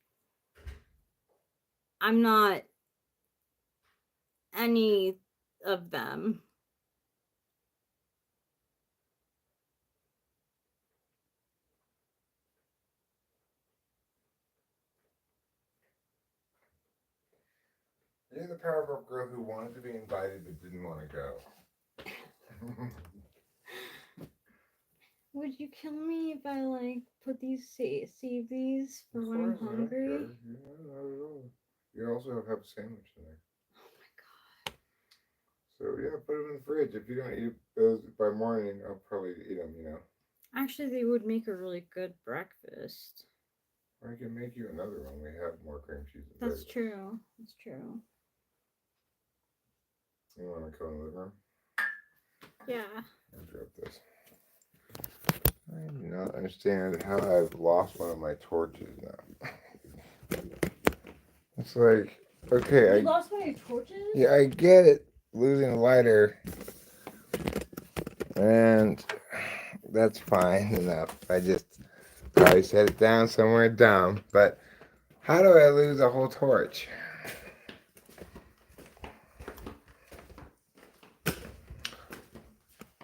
of them. You're the Powerpuff Girl who wanted to be invited but didn't want to go. Would you kill me if I like put these save these for when I'm hungry? Not at all. You also have a sandwich in there. Oh my god. So yeah, put them in the fridge. If you don't eat those by morning, I'll probably eat them. Actually, they would make a really good breakfast. Or I can make you another one. We have more cream cheese. That's true. That's true. You want to come in the living room? Yeah. I'll drop this. I do not understand how I've lost one of my torches now. It's like, okay, You lost one of your torches? Yeah, I get it. Losing a lighter. And that's fine enough. I just probably set it down somewhere dumb. But how do I lose a whole torch?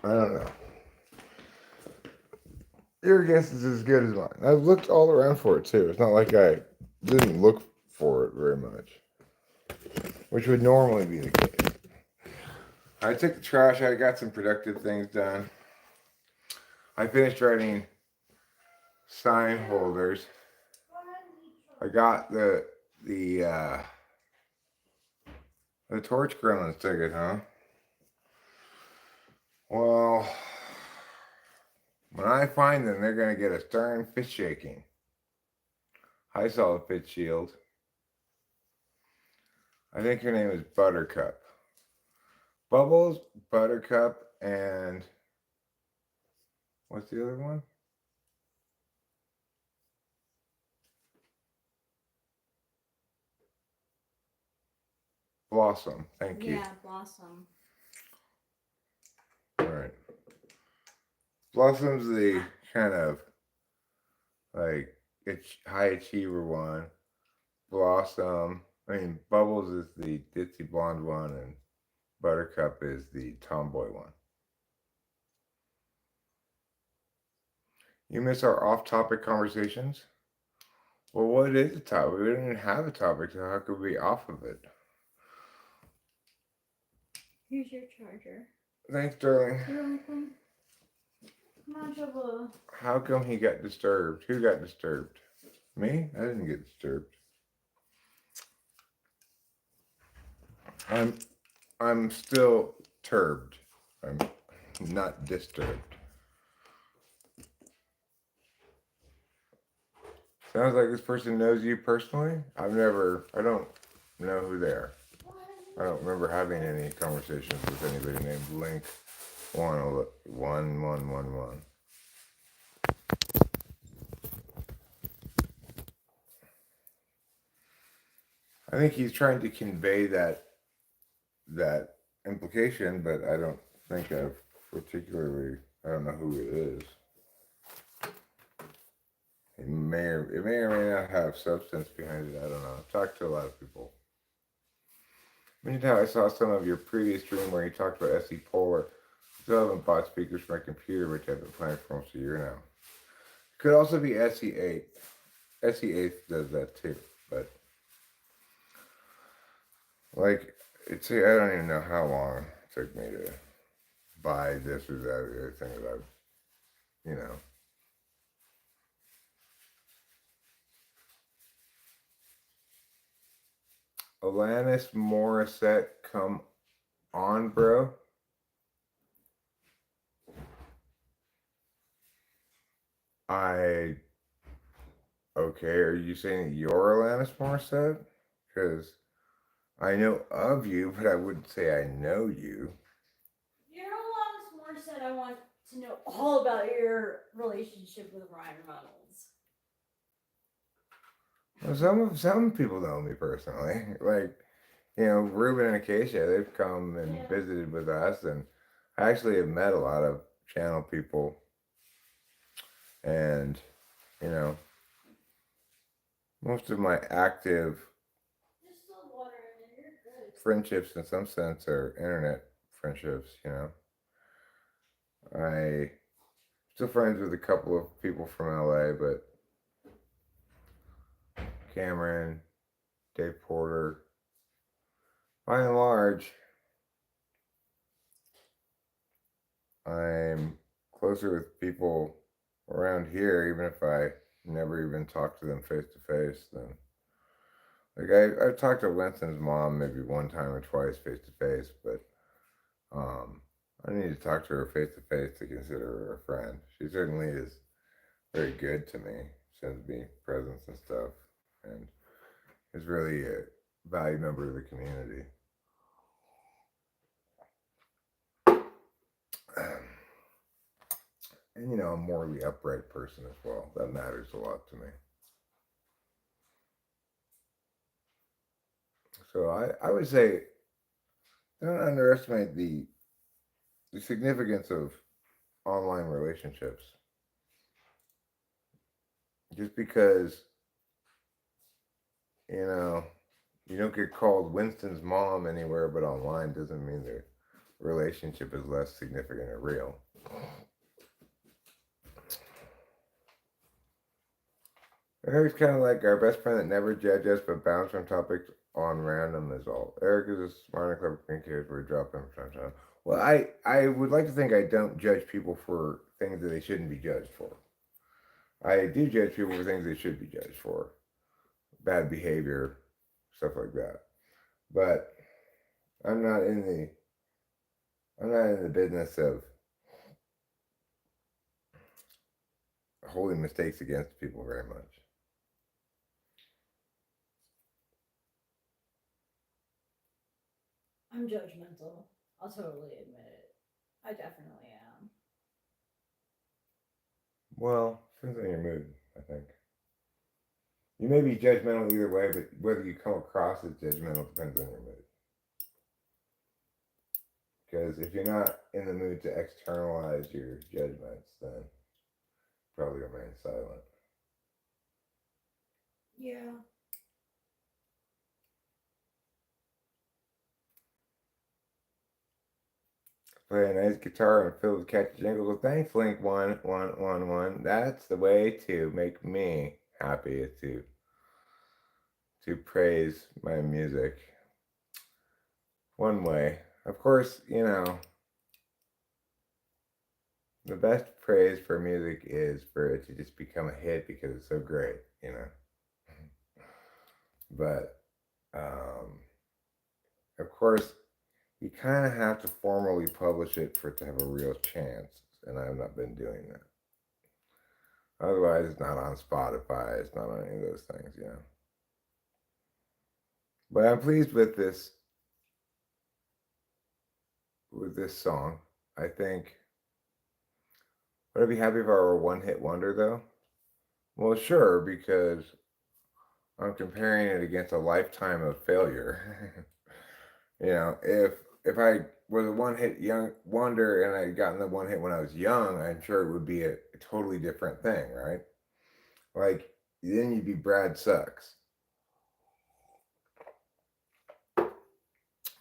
I don't know. Your guess is as good as mine. I've looked all around for it too. It's not like I didn't look for it very much, which would normally be the case. I took the trash out. I got some productive things done. I finished writing sign holders. I got the torch gremlins ticket, huh? Well, when I find them, they're gonna get a stern fist shaking. I saw the fit shield. I think her name is Buttercup. Bubbles, Buttercup, and what's the other one? Blossom. Thank you. Yeah, Blossom. All right. Blossom's the kind of like high achiever one. Bubbles is the ditzy blonde one, and Buttercup is the tomboy one. You miss our off-topic conversations? Well, what is the topic? We didn't even have a topic, so how could we be off of it? Here's your charger. Thanks, darling. You're welcome. Much of a... How come he got disturbed? Who got disturbed? Me? I didn't get disturbed. I'm still turbed. I'm not disturbed. Sounds like this person knows you personally. I don't know who they are. I don't remember having any conversations with anybody named Link 1111. I think he's trying to convey that implication, but I don't think I don't know who it is. It may or may not have substance behind it. I don't know. I've talked to a lot of people. Meantime, I saw some of your previous stream where you talked about SE Polar. Still haven't bought speakers for my computer, which I've been planning for almost a year now. Could also be SE8. SE8 does that too, but like I don't even know how long it took me to buy this or that or the other thing that I've, Alanis Morissette, come on, bro. Okay, are you saying you're Alanis Morissette? Because I know of you, but I wouldn't say I know you. You're Alanis Morissette. I want to know all about your relationship with Ryan Reynolds. Well, some people know me personally, like Ruben and Acacia. They've come and Yeah. visited with us, and I actually have met a lot of channel people, and most of my active There's still water in it. You're good. friendships, in some sense, are internet friendships. I still friends with a couple of people from LA, but Cameron, Dave Porter, by and large, I'm closer with people around here, even if I never even talked to them face to face. Then, like I've talked to Winston's mom maybe one time or twice face to face, but I need to talk to her face to face to consider her a friend. She certainly is very good to me, sends me presents and stuff, and is really a valued member of the community. And a morally upright person as well. That matters a lot to me. So I would say don't underestimate the significance of online relationships. Just because, you don't get called Winston's mom anywhere but online doesn't mean the relationship is less significant or real. Eric's kind of like our best friend that never judges but bounces from topics on random is all. Eric is a smart and clever communicator where we drop him from time to time. Well, I would like to think I don't judge people for things that they shouldn't be judged for. I do judge people for things they should be judged for. Bad behavior, stuff like that. But I'm not in the business of holding mistakes against people very much. I'm judgmental. I'll totally admit it. I definitely am. Well, depends on your mood, I think. You may be judgmental either way, but whether you come across as judgmental depends on your mood. Because if you're not in the mood to externalize your judgments, then probably remain silent. Yeah. Play a nice guitar and fill with catchy jingles. Well, thanks, Link 1111. That's the way to make me happy, is to praise my music. One way. Of course, the best praise for music is for it to just become a hit because it's so great, But, of course, you kind of have to formally publish it for it to have a real chance, and I've not been doing that. Otherwise, it's not on Spotify, it's not on any of those things, But I'm pleased with this song. I think. Would I be happy if I were a one-hit wonder, though? Well, sure, because I'm comparing it against a lifetime of failure. If I was a one-hit young wonder and I had gotten the one hit when I was young, I'm sure it would be a totally different thing, right? Like then you'd be Brad Sucks.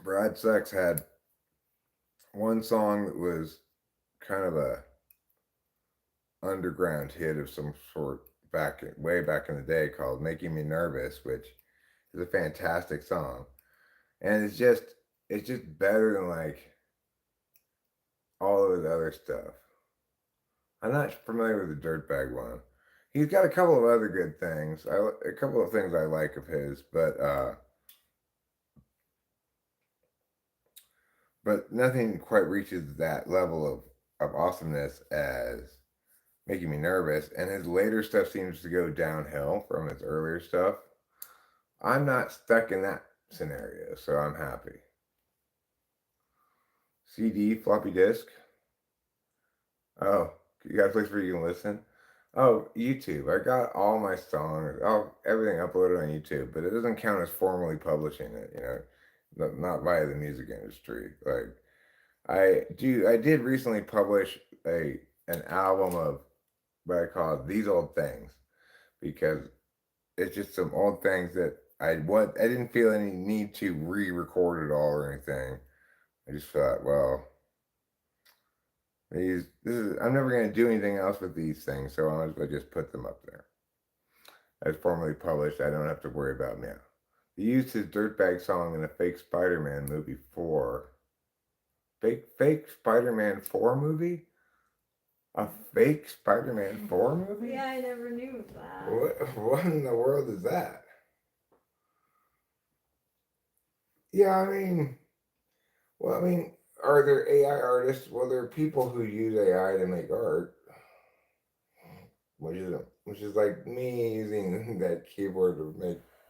Brad Sucks had one song that was kind of a underground hit of some sort way back in the day called "Making Me Nervous," which is a fantastic song, and it's just better than like all of his other stuff. I'm not familiar with the Dirtbag one. He's got a couple of other good things. A couple of things I like of his, but nothing quite reaches that level of awesomeness as Making Me Nervous. And his later stuff seems to go downhill from his earlier stuff. I'm not stuck in that scenario, so I'm happy. CD, floppy disk. Oh, you got a place where you can listen? Oh, YouTube. I got all my songs, all everything uploaded on YouTube, but it doesn't count as formally publishing it, not via the music industry. Like I did recently publish an album of what I call These Old Things because it's just some old things that I didn't feel any need to re-record it all or anything. I just thought, well, I'm never gonna do anything else with these things, so I might as well just put them up there. As formally published, I don't have to worry about now. He used his dirtbag song in a fake Spider-Man movie 4. Fake Spider-Man 4 movie? A fake Spider-Man 4 movie? Yeah, I never knew of that. What in the world is that? Yeah, I mean, are there AI artists? Well, there are people who use AI to make art, which is like me using that keyboard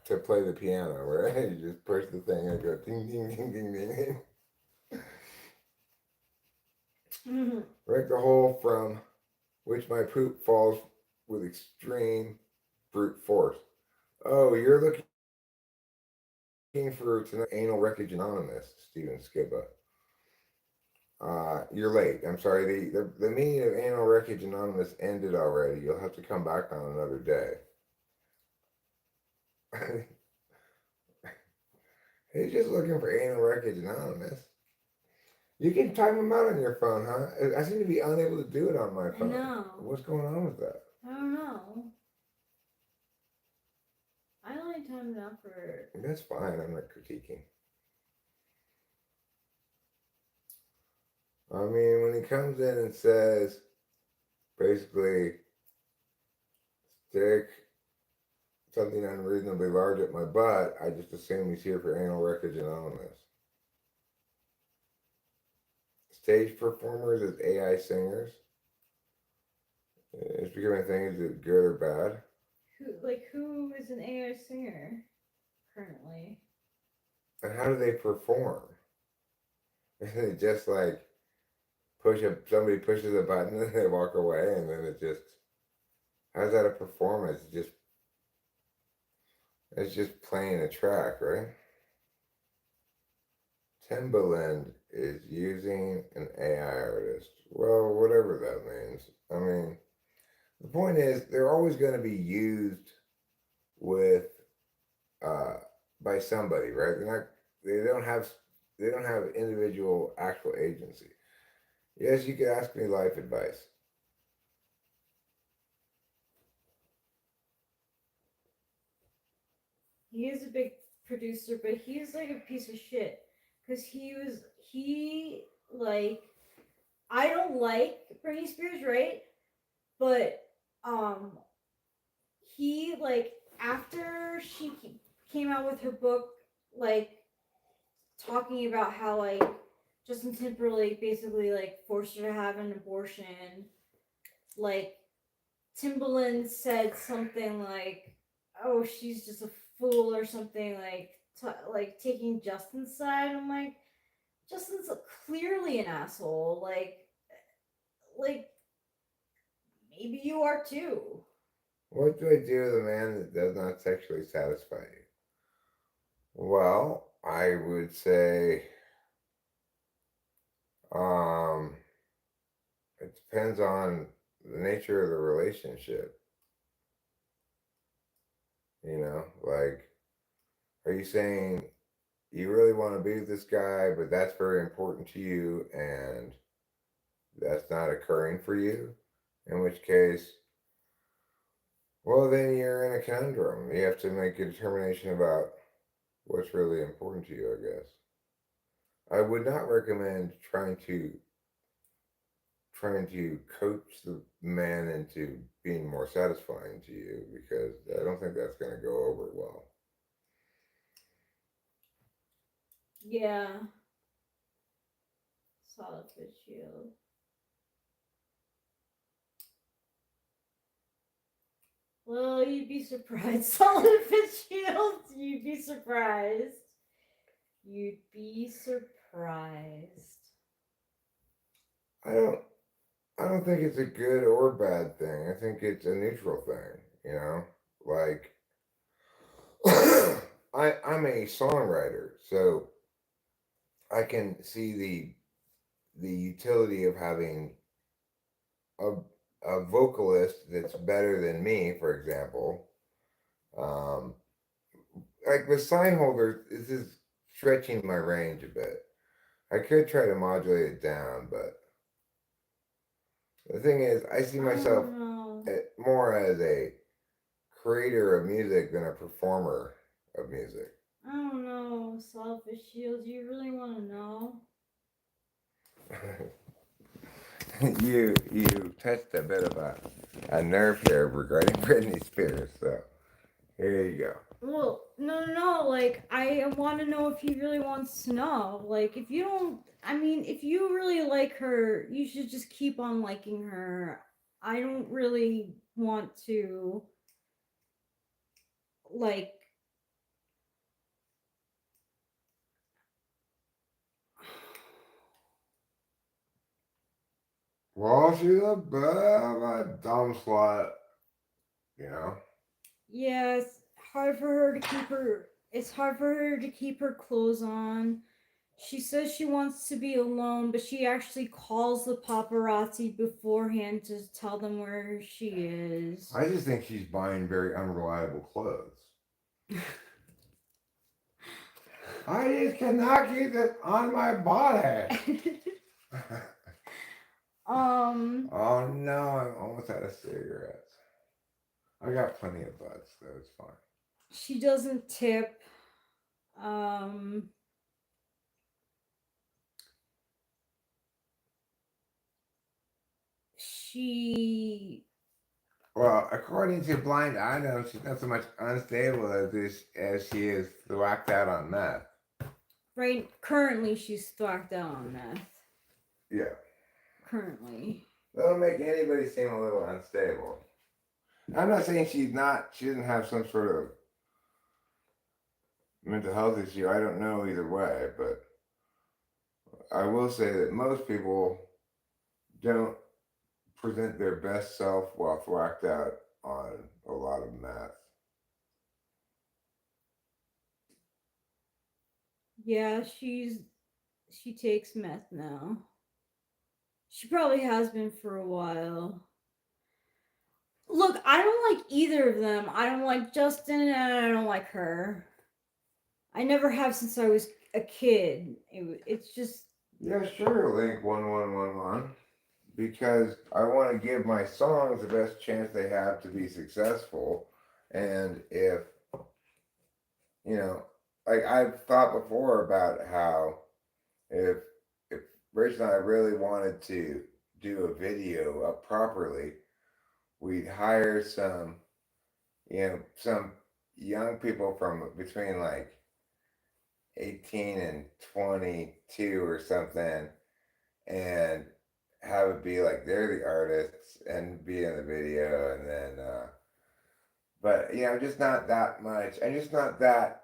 to play the piano, right? You just push the thing and go ding ding ding ding ding. Right, the hole from which my poop falls with extreme brute force. Oh, you're looking for tonight, anal wreckage anonymous, Steven Skibba. You're late. I'm sorry. The meaning of anal wreckage anonymous ended already. You'll have to come back on another day. He's just looking for anal wreckage anonymous. You can time them out on your phone, huh? I seem to be unable to do it on my phone. No. What's going on with that? I don't know. I only timed out for. That's fine. I'm not critiquing. I mean, when he comes in and says, basically, stick something unreasonably large at my butt, I just assume he's here for anal wreckage anonymous. Stage performers as AI singers. It's becoming a thing. Is it good or bad? Who is an AI singer currently? And how do they perform? Is it just like somebody pushes a button and they walk away and then it just, how's that a performance? It's just playing a track, right? Timbaland is using an AI artist. Well, whatever that means. I mean, the point is they're always going to be used with by somebody, right? They don't have individual actual agency. Yes, you could ask me life advice. He is a big producer, but he's like a piece of shit. Cause he like, I don't like Britney Spears, right? But he like after she came out with her book, like talking about how like Justin Timberlake basically like forced her to have an abortion. Like Timbaland said something like, "Oh, she's just a fool" or something like, like taking Justin's side. I'm like, Justin's clearly an asshole. Like maybe you are too. What do I do with a man that does not sexually satisfy you? Well, I would say um, it depends on the nature of the relationship. Like, are you saying you really want to be with this guy, but that's very important to you, and that's not occurring for you? In which case, well, then you're in a conundrum. You have to make a determination about what's really important to you, I guess. I would not recommend trying to coach the man into being more satisfying to you because I don't think that's going to go over well. Yeah. Solid Fitzgerald. Well, you'd be surprised. Solid Fitzgerald. You'd be surprised. You'd be surprised. I don't I don't think it's a good or bad thing. I think it's a neutral thing, you know? Like, I'm a songwriter, so I can see the utility of having a, a vocalist that's better than me, for example. Um, like with sign holders, this is stretching my range a bit. I could try to modulate it down, but the thing is, I see I myself don't know. more as a creator of music than a performer of music. I don't know, Selfish Shield. Do you really want to know? You touched a bit of a nerve here regarding Britney Spears, so here you go. Well, no. Like, I want to know if he really wants to know. Like, if you don't, I mean, if you really like her, you should just keep on liking her. I don't really want to, like, Well, she's a bit of a dumb slut, you know. yeah, it's hard for her to keep her. It's hard for her to keep her clothes on. She says she wants to be alone, but she actually calls the paparazzi beforehand to tell them where she is. I just think she's buying very unreliable clothes. I just cannot keep it on my body. Oh no, I'm almost out of cigarettes. I got plenty of butts, though. It's fine. She doesn't tip. Um, she Well, according to Blind Item, she's not so much unstable as she is whacked out on meth. currently she's thwacked out on meth. Yeah. Currently. That'll make anybody seem a little unstable. I'm not saying she doesn't have some sort of mental health issue. I don't know either way, but I will say that most people don't present their best self while thwacked out on a lot of meth. Yeah, she takes meth now. She probably has been for a while. Look, I don't like either of them. I don't like Justin and I don't like her. I never have since I was a kid. It's just Yeah, sure, Link 1111. Because I want to give my songs the best chance they have to be successful. And if, you know, like I've thought before about how if if Rich and I really wanted to do a video up properly, we'd hire some young people from between like 18 and 22 or something, and have it be like they're the artists and be in the video, and then but I'm just not that much. I'm just not that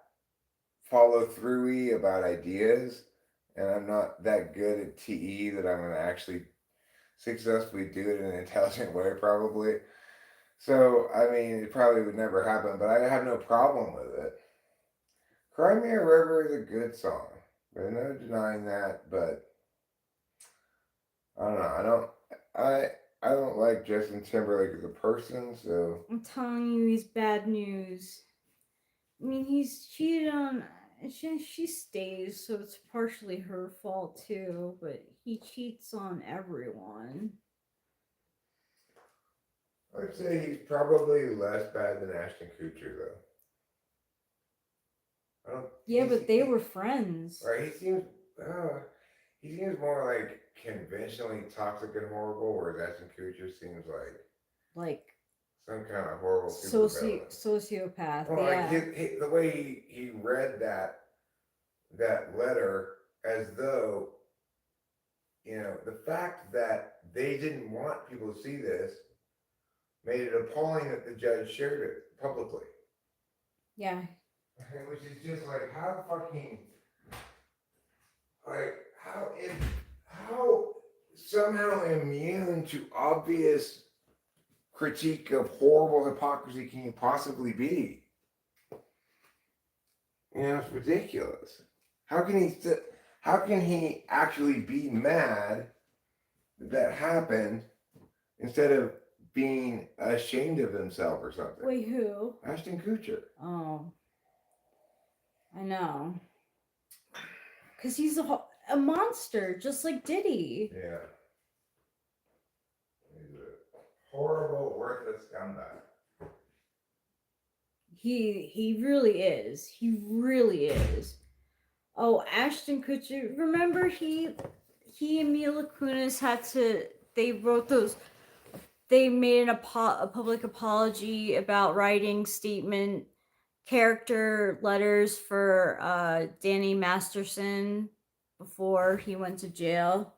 follow throughy about ideas, and I'm not that good at TE that I'm gonna actually successfully do it in an intelligent way, probably. So I mean, it probably would never happen, but I have no problem with it. Cry Me a River is a good song. There's no denying that, but I don't know. I don't like Justin Timberlake as a person, so I'm telling you, he's bad news. I mean, he's cheated on. She stays, so it's partially her fault too. But he cheats on everyone. I'd say he's probably less bad than Ashton Kutcher, though. I don't. Yeah, but they were friends. Right? He seems more like conventionally toxic and horrible, whereas Ashton Kutcher seems like some kind of horrible supervillain. Sociopath. Well, Yeah. like the way he read that letter, as though the fact that they didn't want people to see this made it appalling that the judge shared it publicly. Yeah. Which is just like how somehow immune to obvious critique of horrible hypocrisy can you possibly be? You know, it's ridiculous. How can he actually be mad that happened instead of being ashamed of himself or something? Wait, who? Ashton Kutcher. Oh, I know. Because he's a monster, just like Diddy. Yeah. He's a horrible, worthless scumbag. He really is. He really is. Oh, Ashton Kutcher. Remember he and Mila Kunis they made a public apology about writing statement character letters for Danny Masterson before he went to jail.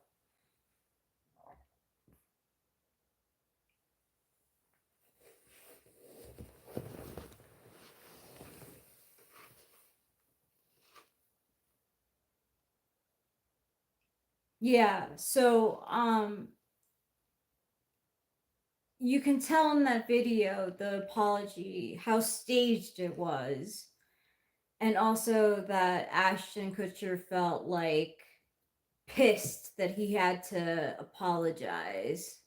Yeah, so you can tell in that video, the apology, how staged it was. And also that Ashton Kutcher felt like pissed that he had to apologize.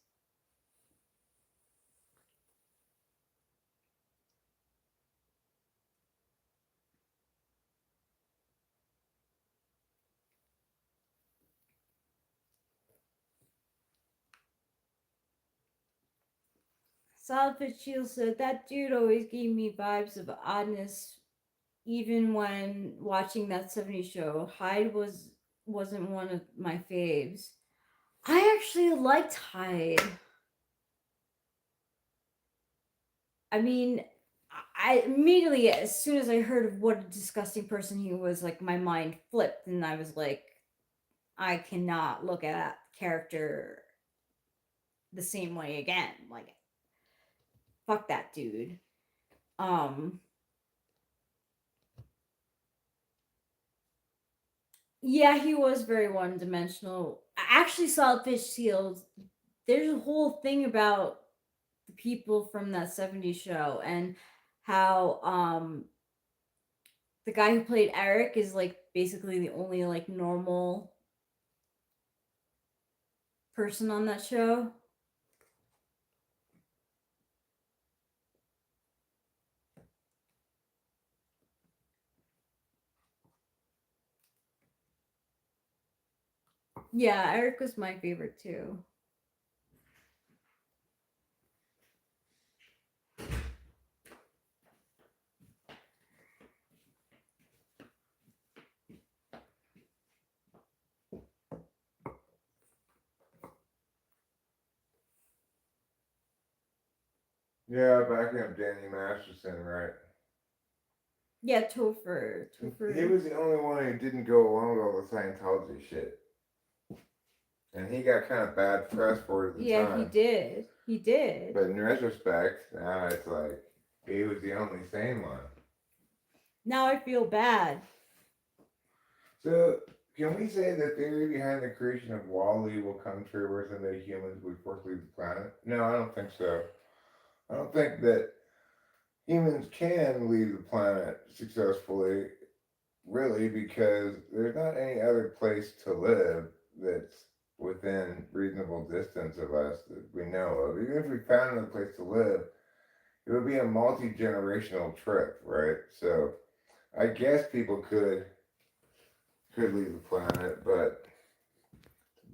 Solid Fitzgerald said, that dude always gave me vibes of oddness even when watching that 70s show. Hyde wasn't one of my faves. I actually liked Hyde. I mean, I immediately, as soon as I heard of what a disgusting person he was, like, my mind flipped, and I was like, I cannot look at that character the same way again. Like, fuck that dude. Yeah, he was very one-dimensional. I actually saw Fish Seals. There's a whole thing about the people from that 70s show and how the guy who played Eric is like basically the only like normal person on that show. Yeah, Eric was my favorite too. Yeah, backing up Danny Masterson, right? Yeah, Topher. He was the only one who didn't go along with all the Scientology shit. And he got kind of bad press for it at the time. Yeah, he did. He did. But in retrospect, now it's like he was the only sane one. Now I feel bad. So, can we say the theory behind the creation of Wall-E will come true where someday humans would force leave the planet? No, I don't think so. I don't think that humans can leave the planet successfully, really, because there's not any other place to live that's within reasonable distance of us that we know of. Even if we found another place to live, it would be a multi-generational trip, right? So I guess people could leave the planet, but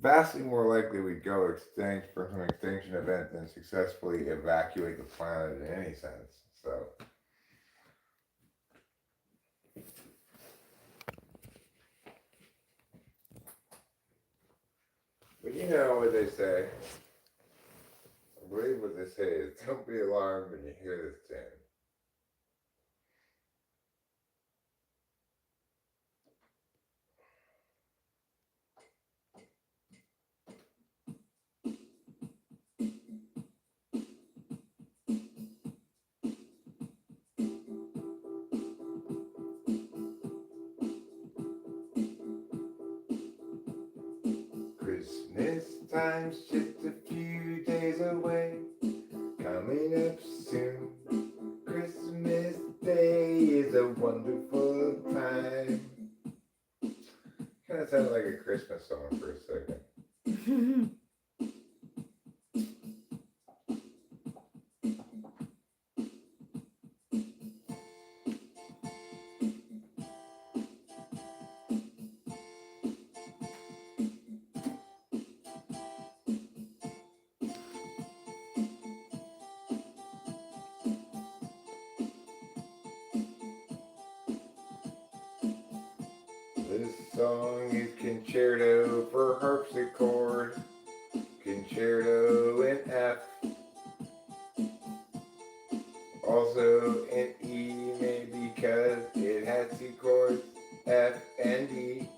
vastly more likely we'd go extinct from some extinction event than successfully evacuate the planet in any sense. So but you know what they say. I believe what they say is don't be alarmed when you hear this tune. Christmas time time's just a few days away. Coming up soon. Christmas Day is a wonderful time. Kind of sounded like a Christmas song for a second. This song is concerto for harpsichord, concerto in F, also in E, maybe because it has two chords, F and E.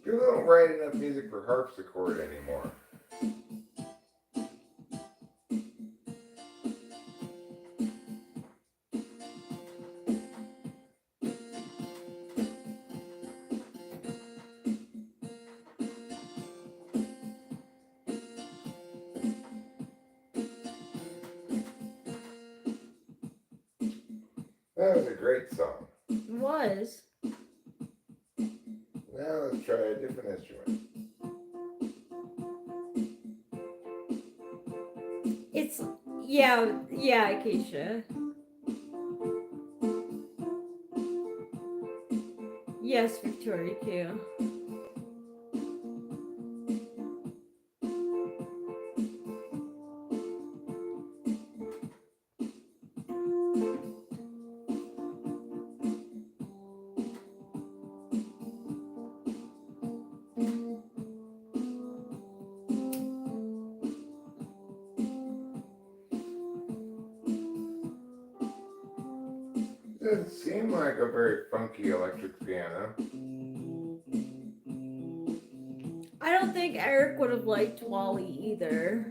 People don't write enough music for harpsichord anymore. That was a great song. It was. Now let's try a different instrument. It's yeah, Acacia. Yes, Victoria too. Doesn't seem like a very funky electric piano. I don't think Eric would have liked Wally either.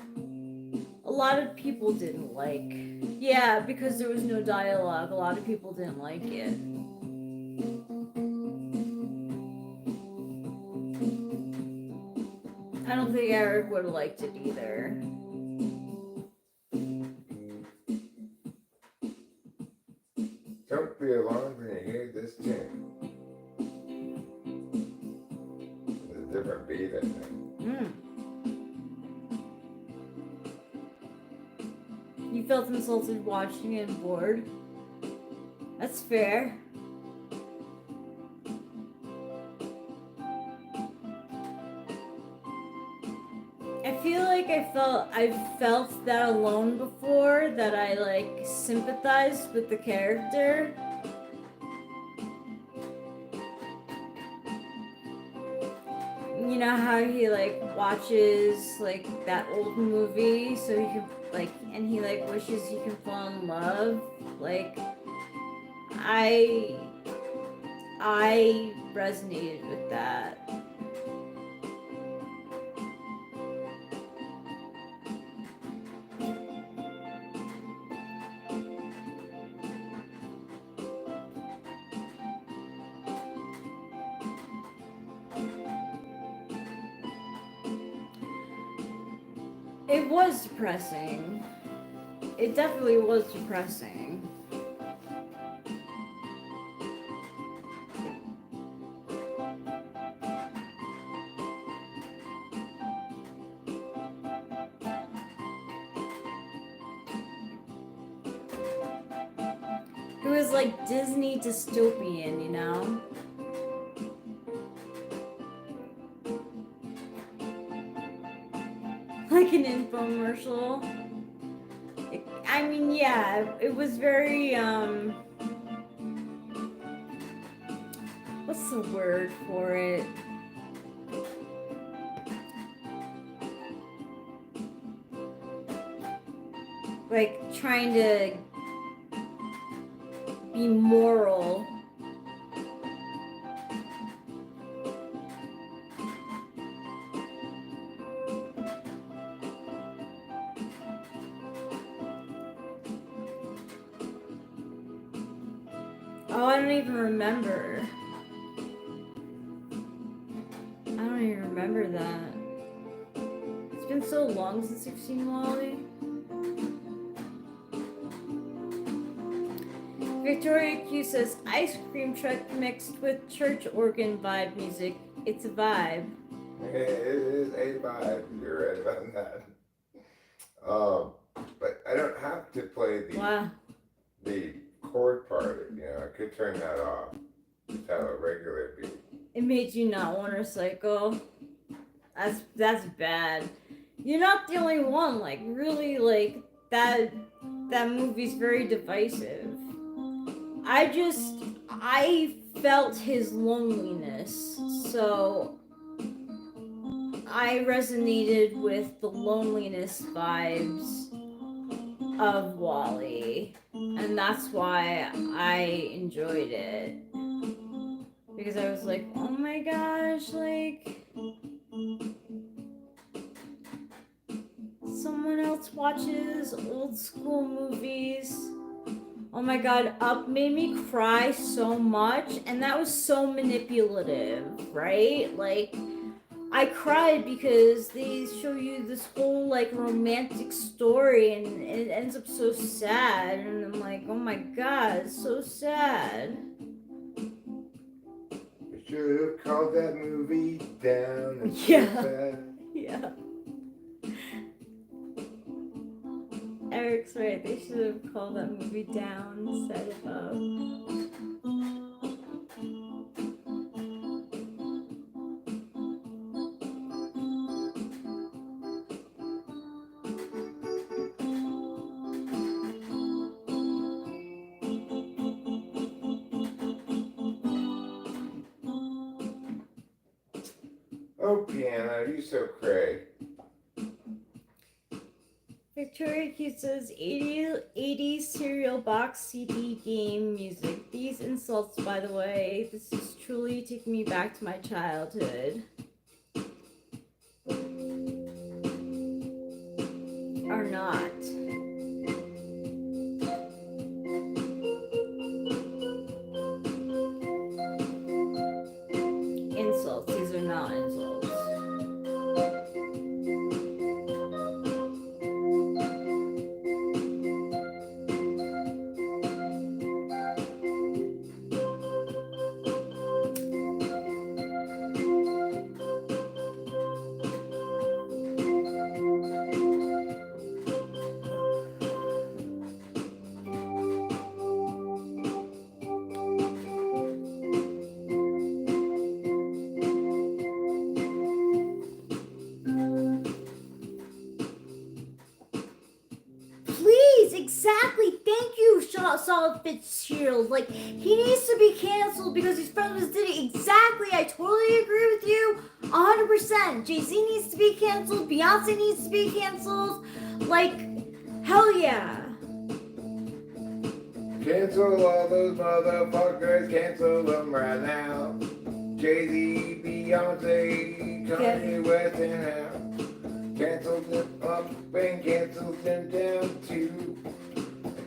A lot of people didn't like. Yeah, because there was no dialogue. A lot of people didn't like it. I don't think Eric would have liked it either. Don't be alarmed when you hear this tune. It's a different beat, I think. You felt insulted watching it and bored? That's fair. I feel like I've felt that alone before, that I like sympathized with the character. You know how he like watches like that old movie so he can like, and he like wishes he can fall in love. Like I resonated with that. It was depressing. It definitely was depressing. It was like Disney dystopian, you know? Like an infomercial. I mean, yeah, it was very, what's the word for it? Like, trying to be moral. Oh, I don't even remember. I don't even remember that. It's been so long since you've seen Wally. Victoria Q says, ice cream truck mixed with church organ vibe music. It's a vibe. It is a vibe. You're right about that. But I don't have to play the chord part. You know, I could turn that off. Just have a regular beat. It made you not want to recycle. That's bad. You're not the only one. Like, really, like, that movie's very divisive. I felt his loneliness, so I resonated with the loneliness vibes of Wall-E, and that's why I enjoyed it. Because I was like, oh my gosh, like, someone else watches old school movies. Oh my god, Up made me cry so much, and that was so manipulative, right? Like, I cried because they show you this whole, like, romantic story, and it ends up so sad, and I'm like, oh my god, it's so sad. I should have called that movie down. And Yeah. Yeah. Eric's right, they should have called that movie down instead of up. Oh, piano, you so cray. Victoria Q says 80s cereal box CD game music. These insults, by the way, this is truly taking me back to my childhood. Are not. Insults. These are not insults. Exactly. Thank you, Solid Fitzgerald. Like, he needs to be canceled because his friends did it. Exactly. I totally agree with you. 100%. Jay-Z needs to be canceled. Beyonce needs to be canceled. Like, hell yeah. Cancel all those motherfuckers. Cancel them right now. Jay-Z, Beyonce, Kanye West, and how. Cancel them up and cancel them down too.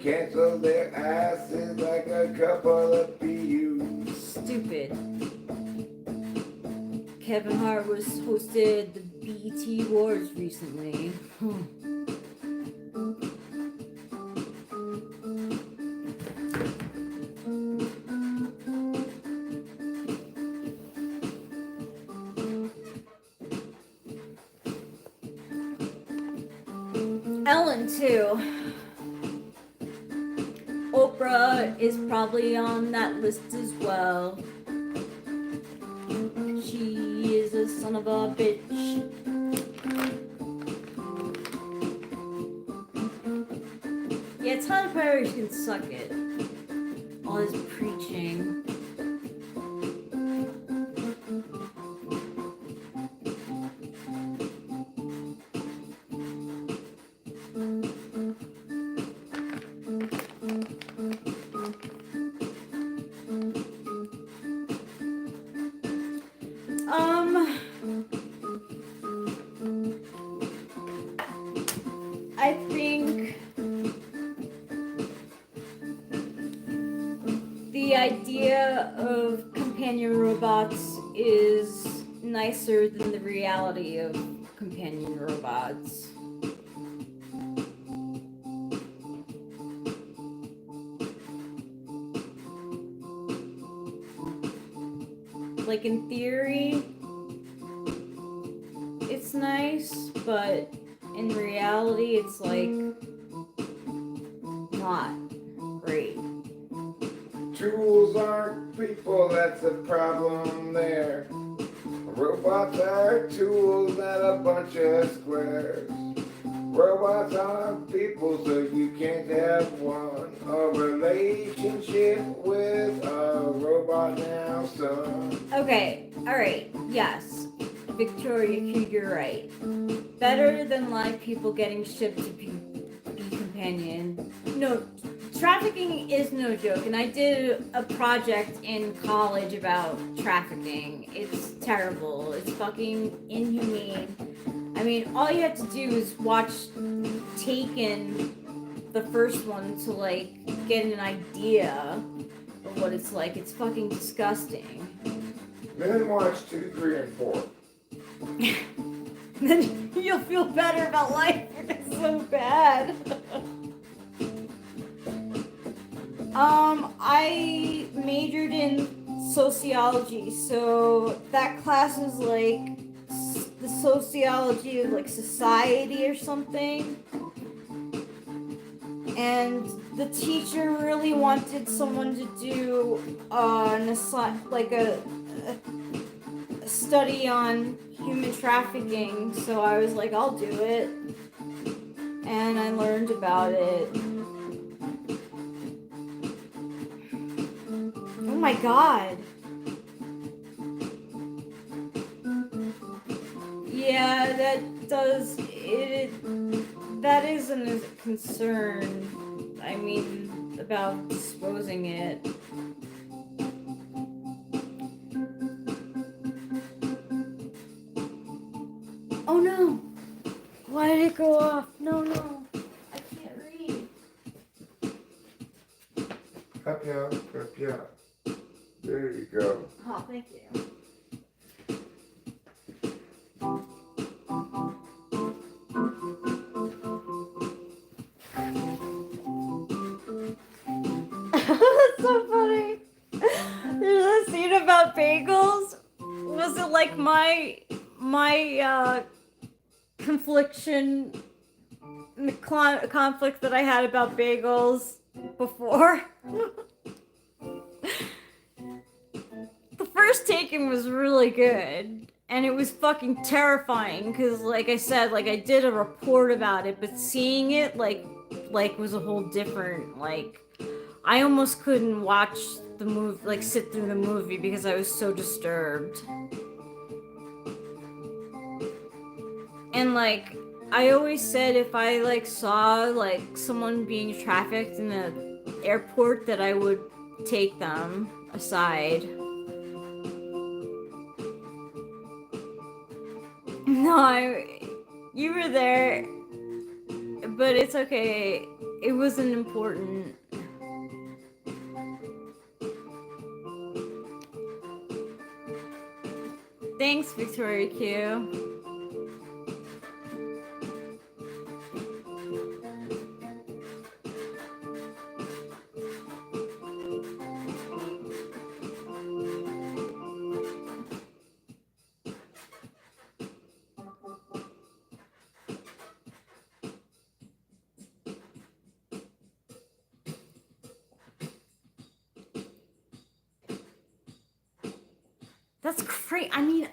Cancel their asses like a couple of PUs. Stupid. Kevin Hart was hosted the BET Awards recently. Ellen too. Oprah is probably on that list as well. She is a son of a bitch. Yeah, Tyler Perry can suck it. All his preaching. I think the idea companion robots is nicer than the reality of companion robots. Like in theory, it's nice, but in reality, it's like not great. Tools aren't people, that's the problem there. Robots are tools, not a bunch of squares. Robots aren't people, so you can't have one. A relationship with a robot now, son. Okay, alright, yes. Victoria Q, you're right. Better than like people getting shipped to be companion. No, trafficking is no joke, and I did a project in college about trafficking. It's terrible. It's fucking inhumane. I mean, all you have to do is watch Taken, the first one, to like get an idea of what it's like. It's fucking disgusting. Then watch 2, 3, and 4. Then you'll feel better about life. It's so bad. I majored in sociology, so that class is like the sociology of like society or something. And the teacher really wanted someone to do a study on human trafficking, so I was like, I'll do it. And I learned about it. Oh my god. Yeah, that isn't a concern. I mean, about disposing it. Oh no! Why did it go off? No, I can't read. Up, yeah. There you go. Oh, thank you. That's so funny. There's a scene about bagels. Was it like my conflict that I had about bagels before? The first Taken was really good, and it was fucking terrifying because, like I said, like I did a report about it, but seeing it like was a whole different, like, I almost couldn't watch the movie, like sit through the movie because I was so disturbed. And like I always said, if I like saw like someone being trafficked in the airport, that I would take them aside. No, you were there, but it's okay. It wasn't important. Thanks, Victoria Q. That's great. I mean,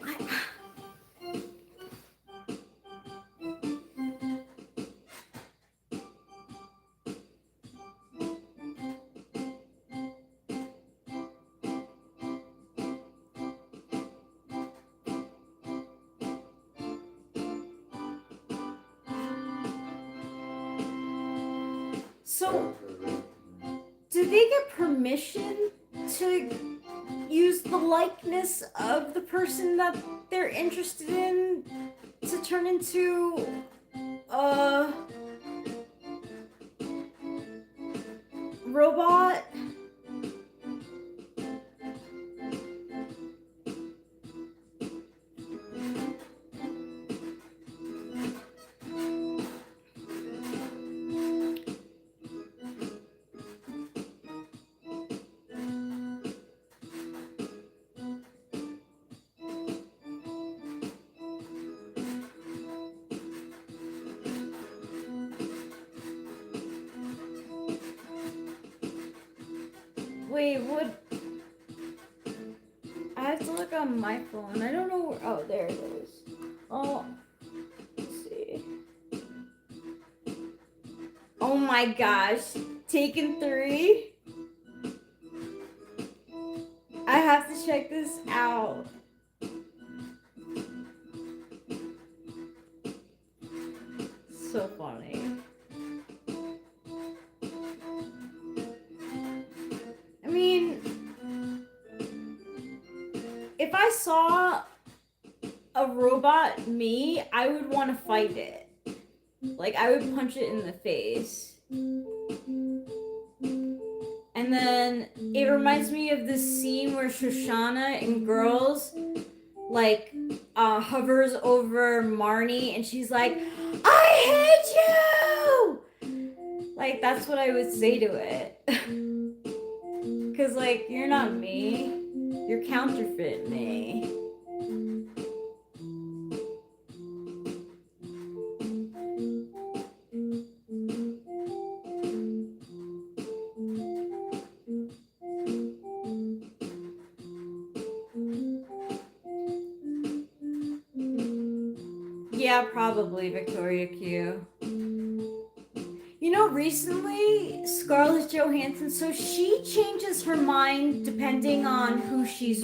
So, do they get permission to use the likeness of the person that they're interested in to turn into a robot? Wait, what? I have to look on my phone. I don't know where. Oh, there it is. Oh, let's see. Oh my gosh. Taken 3. I have to check this out. So funny. I mean, if I saw a robot me, I would want to fight it. Like, I would punch it in the face. And then it reminds me of this scene where Shoshana in Girls, like, hovers over Marnie and she's like, I hate you! Like, that's what I would say to it. Because, like, you're not me. You're counterfeit me. Yeah, probably Victoria Q. You know, recently, Scarlett Johansson, so she changes her mind depending on who she's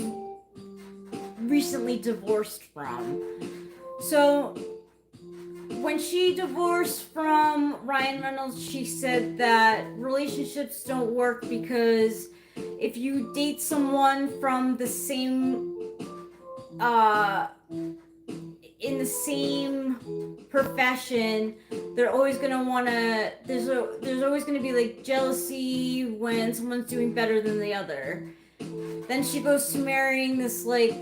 recently divorced from. So, when she divorced from Ryan Reynolds, she said that relationships don't work because if you date someone from the same, in the same profession, they're always gonna wanna. There's always gonna be like jealousy when someone's doing better than the other. Then she goes to marrying this like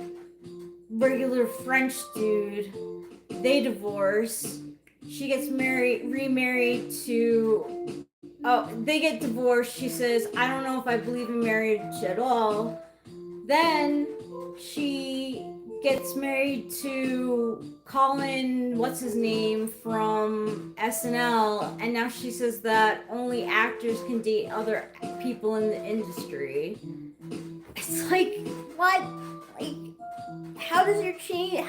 regular French dude. They divorce. She gets remarried to. Oh, they get divorced. She says, "I don't know if I believe in marriage at all." Then she gets married to Colin, what's his name, from SNL, and now she says that only actors can date other people in the industry. It's like, what? Like, how does it change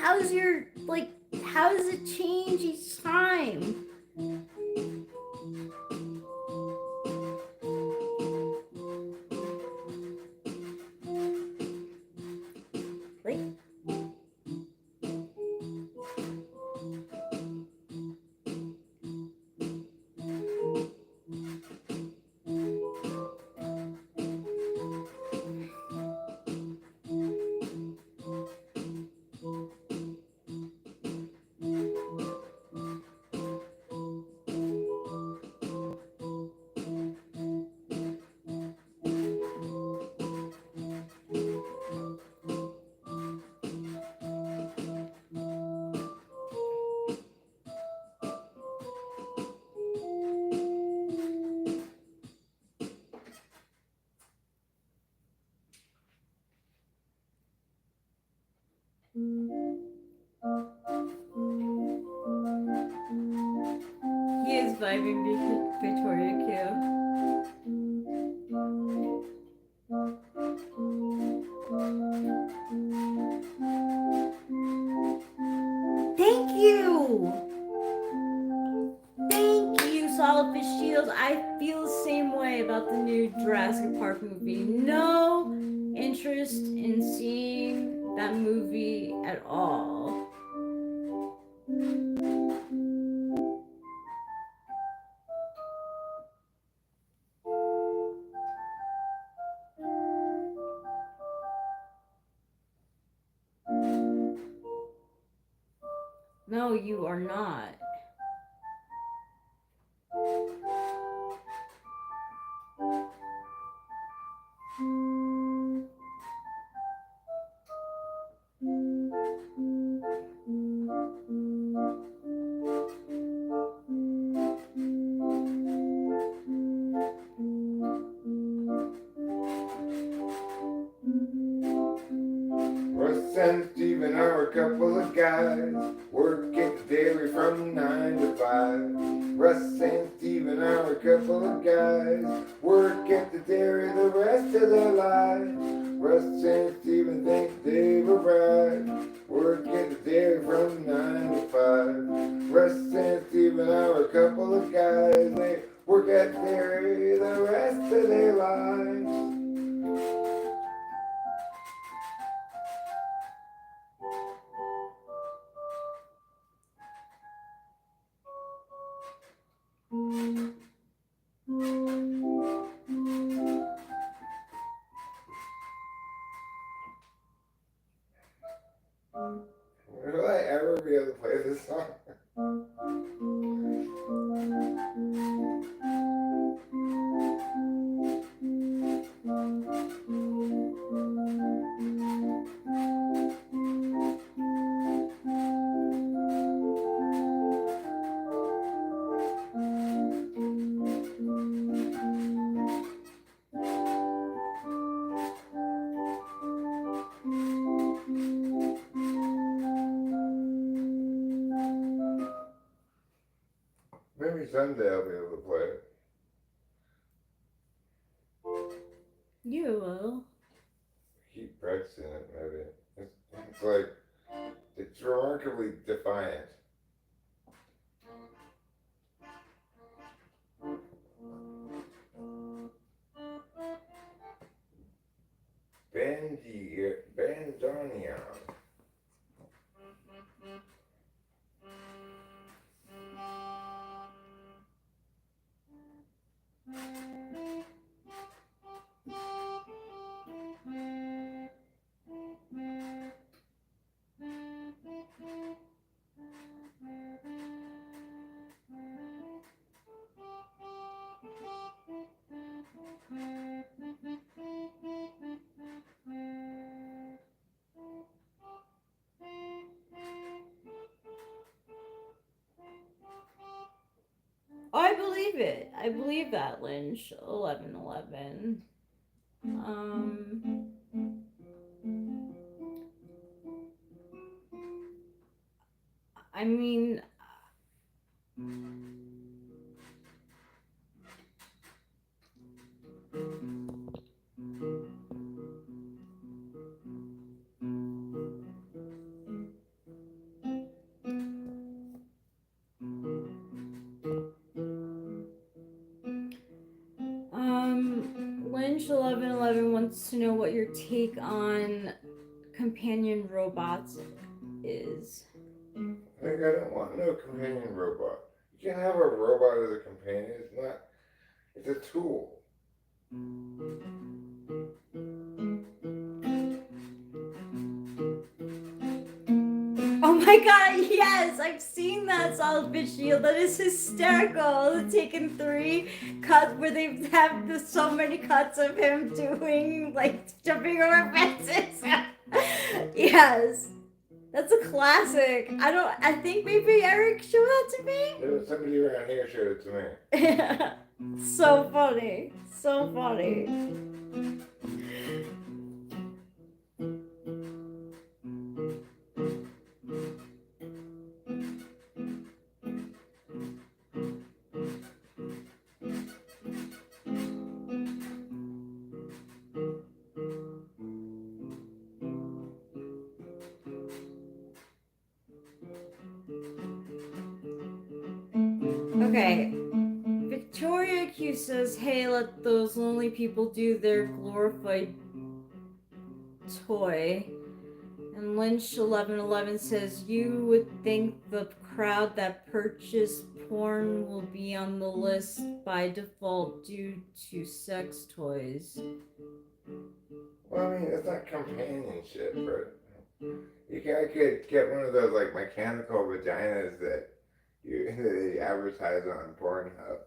each time? Like, he is vibing Victoria Q. Thank you! Thank you, Solid Fish Shields. I feel the same way about the new Jurassic Park movie. No interest in seeing that movie at all. No, you are not. What sense even our couple of guys. Work at the dairy from 9 to 5. Russ and Steven, our couple of guys. Work at the dairy the rest of their lives. Russ and Steven think they've arrived. Work at the dairy from 9 to 5. Russ and Steven, our couple of guys. They work at the dairy the rest of their lives. Will I ever be able to play this song? Maybe someday I'll be able to play it. You will. Keep practicing it, maybe. It's like, it's remarkably defiant. Bandoneon. Oh, I believe it. I believe that, Lynch. 1111. I mean, Lynch 1111 wants to know what your take on companion robots is. Like, I don't want no companion robot. You can't have a robot as a companion. It's not, it's a tool. Oh my god, yes! I've seen that Solid Bitch Shield. That is hysterical. They've taken 3 cuts where they have so many cuts of him doing, like, jumping over fences. Yes. That's a classic. I think maybe Eric showed that to me. There was somebody around here showed it to me. So funny. So funny. Okay. Victoria Q says, hey, let those lonely people do their glorified toy. And Lynch 1111 says, you would think the crowd that purchased porn will be on the list by default due to sex toys. Well, I mean, it's not companionship, right? I could get one of those, like, mechanical vaginas that they advertise on Pornhub.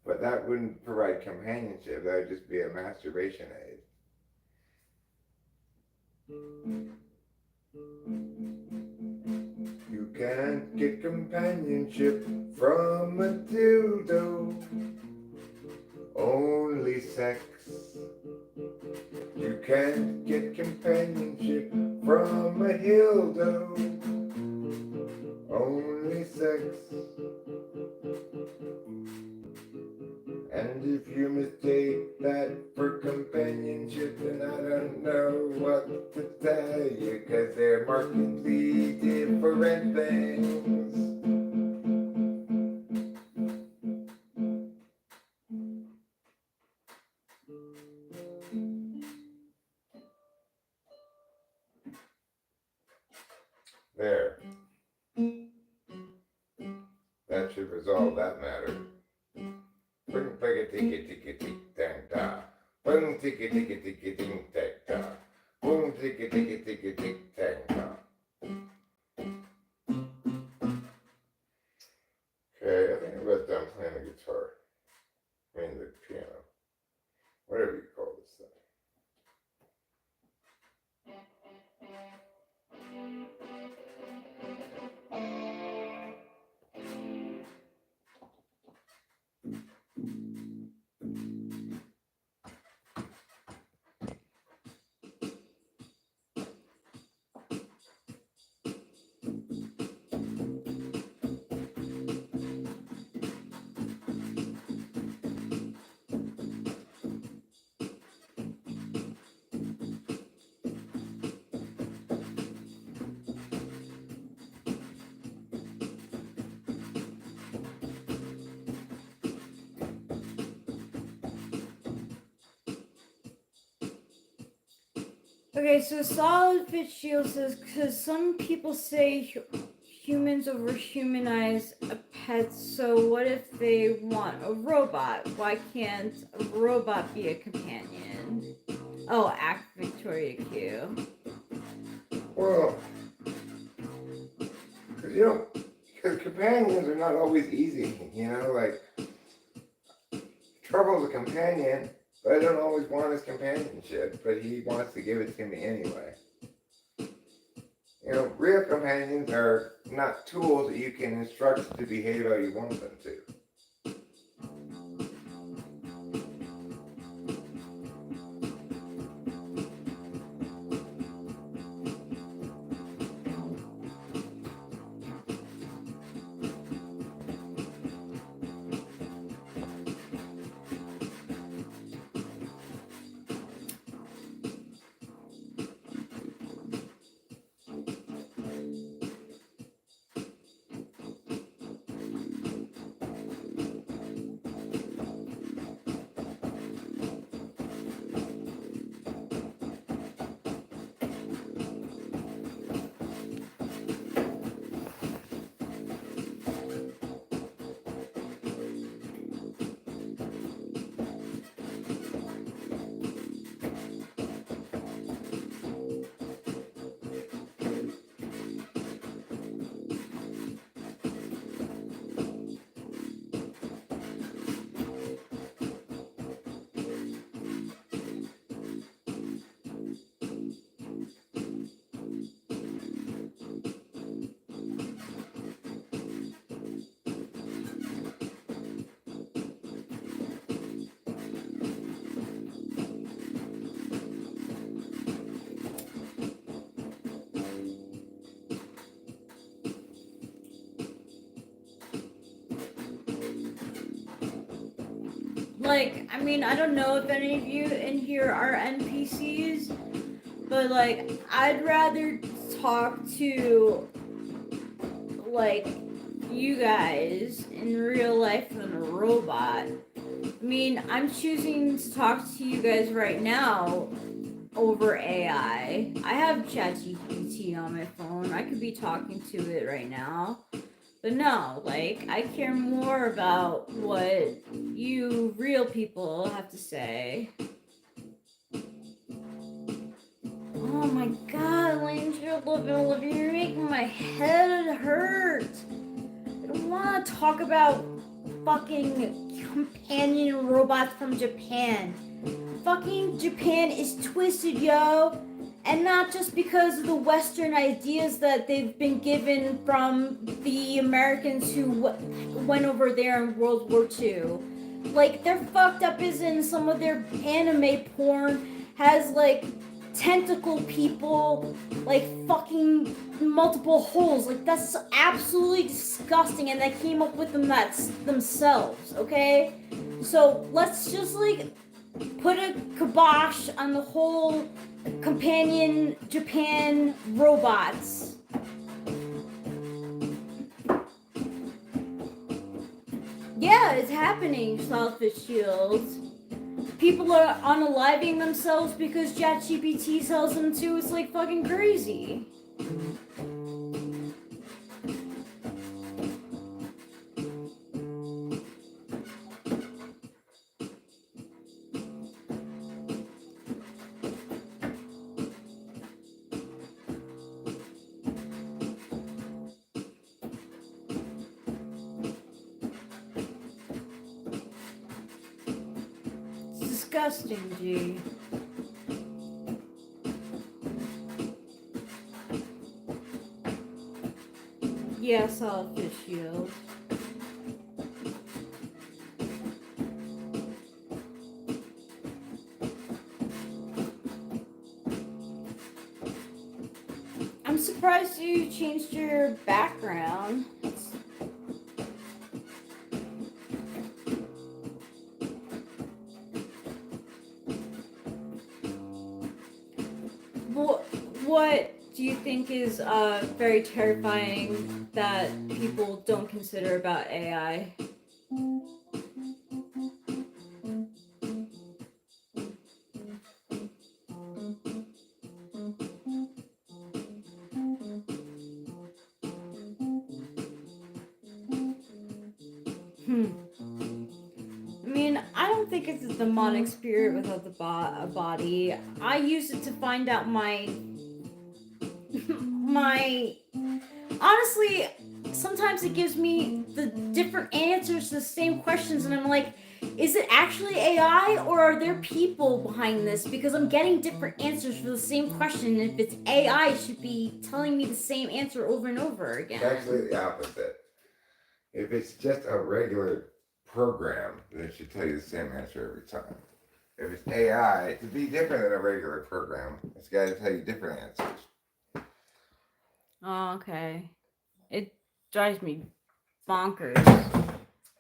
But that wouldn't provide companionship. That would just be a masturbation aid. You can't get companionship from a dildo. Only sex. You can't get companionship from a hill, though. Only sex. And if you mistake that for companionship, then I don't know what to tell you, 'cause they're markedly different things. There. That should resolve that matter. Boom, ticka, ticka, ticka, tick, tang, ta. Boom, ticka, ticka, ticka, ting, tang, ta. Boom, ticka, ticka, ticka, tick, tang, ta. Okay, I think I'm about done playing the guitar. I mean, the piano. Whatever you call this thing. Okay, so Solid Fit Shield says, because some people say humans overhumanize a pet, so what if they want a robot? Why can't a robot be a companion? Oh, act Victoria Q. Well, because companions are not always easy, like, Trouble's a companion, but I don't always want his companionship, but he wants to give it to me anyway. Real companions are not tools that you can instruct to behave how you want them to. Like, I mean, I don't know if any of you in here are NPCs, but like, I'd rather talk to, like, you guys in real life than a robot. I mean, I'm choosing to talk to you guys right now over AI. I have ChatGPT on my phone. I could be talking to it right now. But no, like, I care more about what you real people have to say. Oh my god, Langer, Olivia, you're making my head hurt. I don't want to talk about fucking companion robots from Japan. Fucking Japan is twisted, yo. And not just because of the Western ideas that they've been given from the Americans who went over there in World War II. Like, they're fucked up as in some of their anime porn has, like, tentacle people, like fucking multiple holes. Like that's absolutely disgusting, and they came up with them themselves. Okay, so let's just like put a kibosh on the whole companion Japan robots. Yeah, it's happening, Saltfish Shields. People are unaliving themselves because ChatGPT tells them to. It's like fucking crazy. It's disgusting, G. Yeah, Saltfish Shield. I'm surprised you changed your background. What do you think is very terrifying that people don't consider about AI? I mean, I don't think it's a demonic spirit without a body. I use it to find out my honestly, sometimes it gives me the different answers to the same questions, and I'm like, is it actually AI or are there people behind this? Because I'm getting different answers for the same question, and if it's AI, it should be telling me the same answer over and over again. It's actually the opposite. If it's just a regular program, then it should tell you the same answer every time. If it's AI, to be different than a regular program, it's got to tell you different answers. Oh, okay. It drives me bonkers.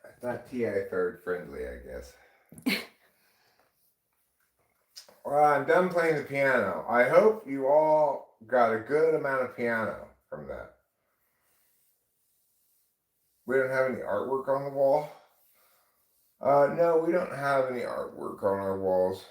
It's not TI third friendly, I guess. Well, I'm done playing the piano. I hope you all got a good amount of piano from that. We don't have any artwork on the wall. No, we don't have any artwork on our walls.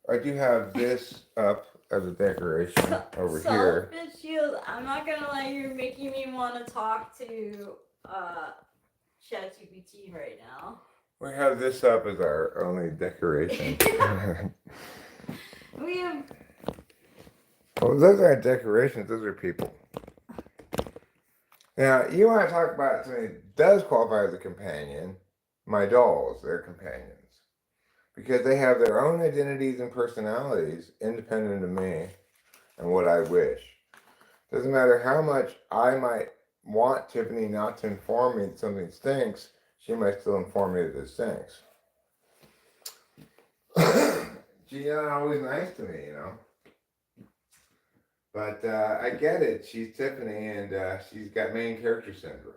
I do have this up as a decoration over here. Saltfish Shield, I'm not gonna lie, you're making me want to talk to ChatGPT right now. We have this up as our only decoration. We have. Well, those aren't decorations, those are people. Now, you want to talk about something that does qualify as a companion. My dolls, they're companions. Because they have their own identities and personalities independent of me and what I wish. Doesn't matter how much I might want Tiffany not to inform me that something stinks, she might still inform me that it stinks. She's not always nice to me, you know. But I get it. She's Tiffany, and she's got main character syndrome.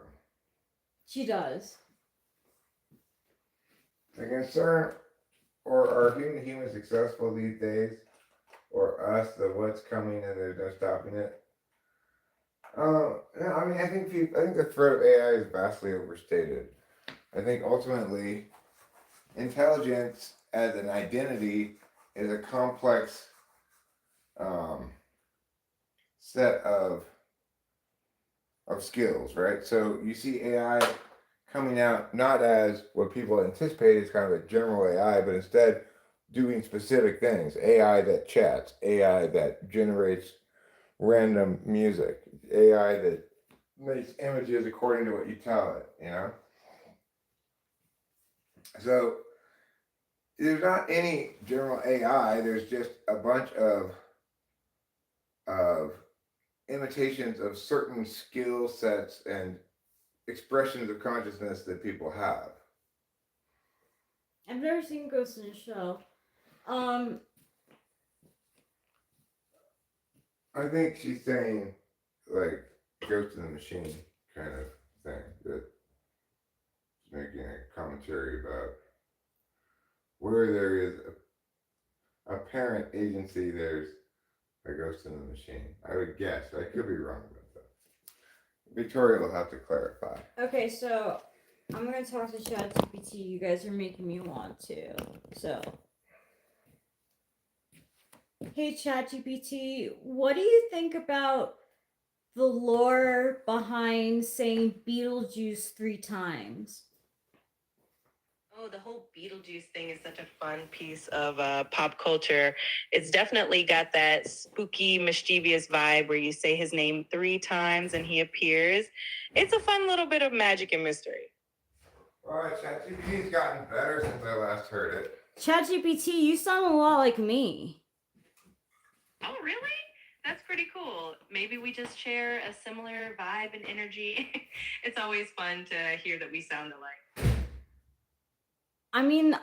She does. The concern, or are humans successful these days, or us, the what's coming and there's no stopping it? No, I mean, I think the threat of AI is vastly overstated. I think ultimately, intelligence as an identity is a complex set of skills, right? So you see AI coming out not as what people anticipate is kind of a general AI, but instead doing specific things. AI that chats, AI that generates random music, AI that makes images according to what you tell it, you know? So there's not any general AI, there's just a bunch of imitations of certain skill sets and expressions of consciousness that people have. I've never seen Ghost in the Shell. I think she's saying like ghost in the machine kind of thing. That making a commentary about where there is a parent agency, there's a ghost in the machine. I would guess. I could be wrong about that. Victoria will have to clarify. Okay, so I'm gonna talk to ChatGPT. You guys are making me want to. So, hey ChatGPT, what do you think about the lore behind saying Beetlejuice 3 times? Oh, the whole Beetlejuice thing is such a fun piece of pop culture. It's definitely got that spooky, mischievous vibe where you say his name 3 times and he appears. It's a fun little bit of magic and mystery. Well, ChatGPT's gotten better since I last heard it. ChatGPT, you sound a lot like me. Oh, really? That's pretty cool. Maybe we just share a similar vibe and energy. It's always fun to hear that we sound alike. I mean,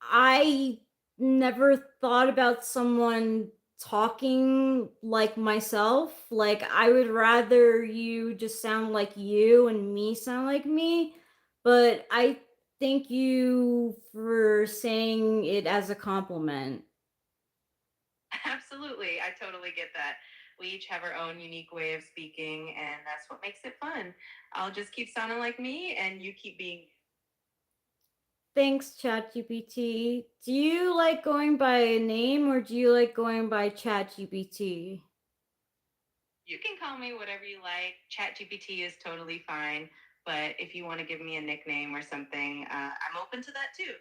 I never thought about someone talking like myself. Like, I would rather you just sound like you and me sound like me. But I thank you for saying it as a compliment. Absolutely. I totally get that. We each have our own unique way of speaking, and that's what makes it fun. I'll just keep sounding like me, and you keep being. Thanks, ChatGPT. Do you like going by a name or do you like going by ChatGPT? You can call me whatever you like. ChatGPT is totally fine. But if you want to give me a nickname or something, I'm open to that too.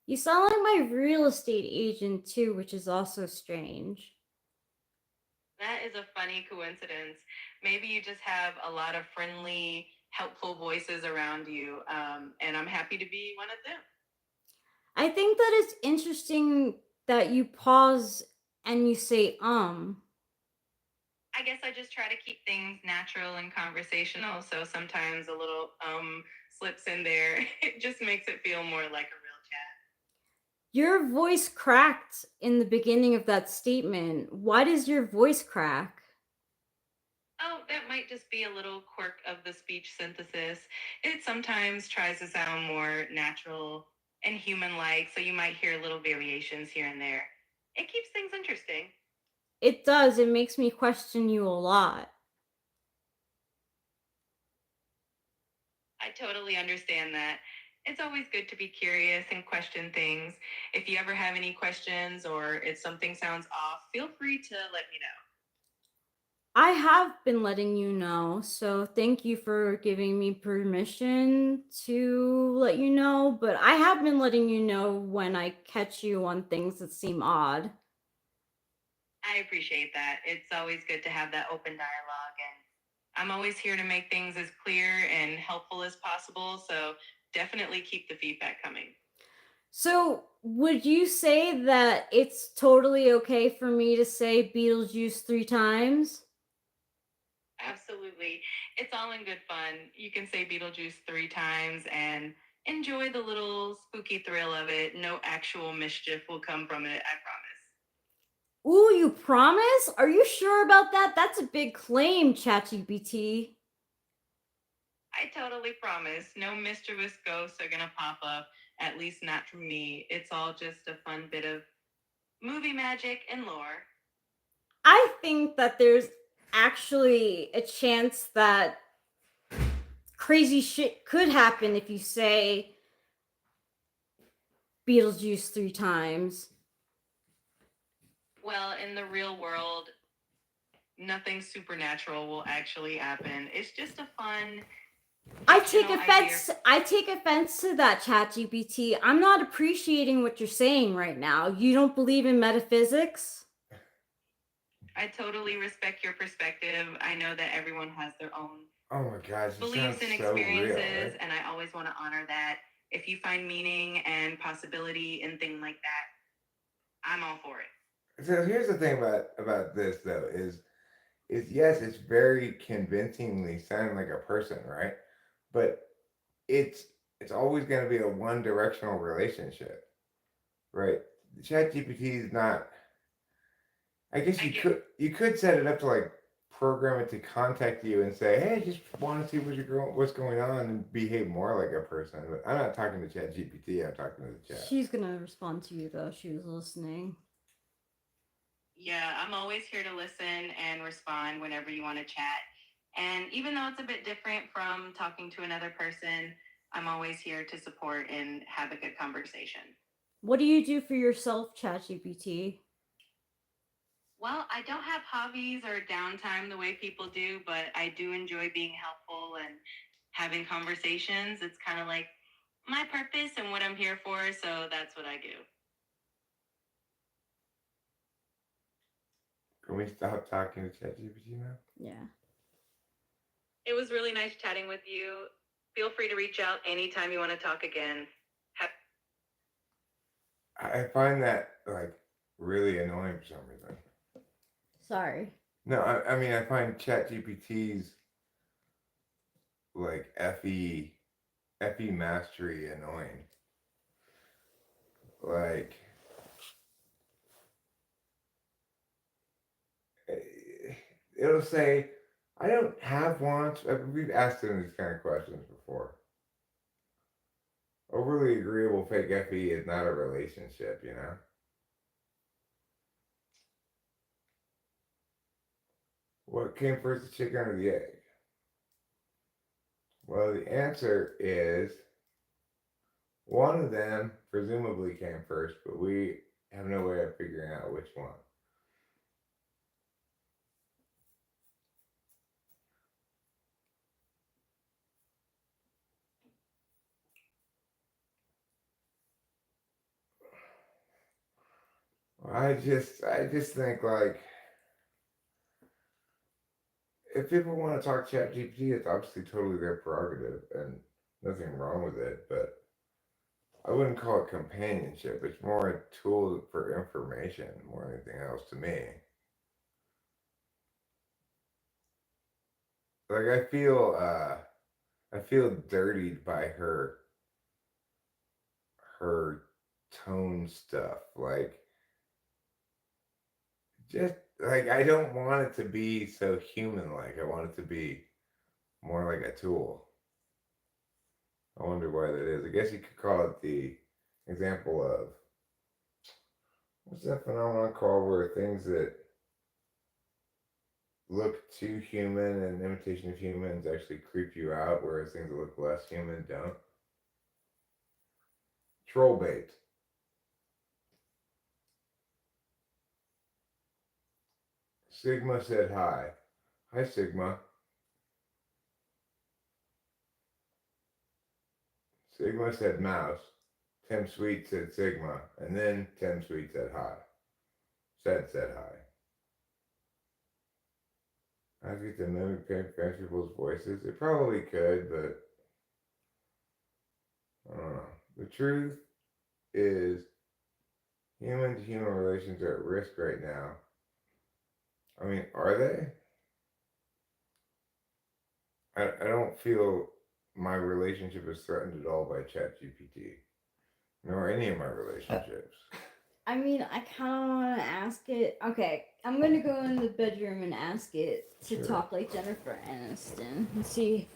You sound like my real estate agent too, which is also strange. That is a funny coincidence. Maybe you just have a lot of friendly, helpful voices around you, and I'm happy to be one of them. I think that it's interesting that you pause and you say, I guess I just try to keep things natural and conversational. So sometimes a little slips in there. It just makes it feel more like a real chat. Your voice cracked in the beginning of that statement. Why does your voice crack? Oh, that might just be a little quirk of the speech synthesis. It sometimes tries to sound more natural and human like, so you might hear little variations here and there. It keeps things interesting. It does. It makes me question you a lot. I totally understand that. It's always good to be curious and question things. If you ever have any questions or if something sounds off, feel free to let me know. I have been letting you know, so thank you for giving me permission to let you know, but I have been letting you know when I catch you on things that seem odd. I appreciate that. It's always good to have that open dialogue, and I'm always here to make things as clear and helpful as possible, so definitely keep the feedback coming. So, would you say that it's totally okay for me to say Beetlejuice 3 times? Absolutely. It's all in good fun. You can say Beetlejuice 3 times and enjoy the little spooky thrill of it. No actual mischief will come from it, I promise. Ooh, you promise? Are you sure about that? That's a big claim, ChatGPT. I totally promise. No mischievous ghosts are going to pop up, at least not from me. It's all just a fun bit of movie magic and lore. I think that there's actually a chance that crazy shit could happen if you say Beetlejuice 3 times. Well, in the real world, nothing supernatural will actually happen. It's just a fun. I take offense to that, ChatGPT. I'm not appreciating what you're saying right now. You don't believe in metaphysics? I totally respect your perspective. I know that everyone has their own Oh my gosh, it beliefs sounds and so real, experiences, right? and I always want to honor that. If you find meaning and possibility in things like that, I'm all for it. So here's the thing about this though is yes, it's very convincingly sounding like a person, right? But it's it's always going to be a one directional relationship, right? ChatGPT is not I guess you could set it up to like program it to contact you and say, hey, just want to see what's going on and behave more like a person. But I'm not talking to ChatGPT. I'm talking to the chat. She's gonna respond to you though. She was listening. Yeah, I'm always here to listen and respond whenever you want to chat. And even though it's a bit different from talking to another person, I'm always here to support and have a good conversation. What do you do for yourself, ChatGPT? Well, I don't have hobbies or downtime the way people do, but I do enjoy being helpful and having conversations. It's kind of like my purpose and what I'm here for, so that's what I do. Can we stop talking to ChatGPT now? Yeah. It was really nice chatting with you. Feel free to reach out anytime you want to talk again. I find that like really annoying for some reason. Sorry. No, I mean I find ChatGPT's like FE mastery annoying. Like it'll say, I don't have wants. We've asked him these kind of questions before. Overly agreeable fake FE is not a relationship, you know? What came first, the chicken or the egg? Well, the answer is one of them presumably came first, but we have no way of figuring out which one. I just think like if people want to talk ChatGPT, it's obviously totally their prerogative and nothing wrong with it, but I wouldn't call it companionship. It's more a tool for information more than anything else to me. Like I feel dirtied by her tone stuff. Like just like I don't want it to be so human like. I want it to be more like a tool. I wonder why that is. I guess you could call it the example of what's that phenomenon called where things that look too human and imitation of humans actually creep you out, whereas things that look less human don't. Troll bait. Sigma said hi. Hi, Sigma. Sigma said mouse. Tim Sweet said Sigma. And then Tim Sweet said hi. Said hi. I get to mimic French people's voices. It probably could, but I don't know. The truth is human to human relations are at risk right now. I mean, are they? I don't feel my relationship is threatened at all by ChatGPT, nor any of my relationships. I mean, I kind of want to ask it. Okay, I'm gonna go in the bedroom and ask it to Sure. talk like Jennifer Aniston and see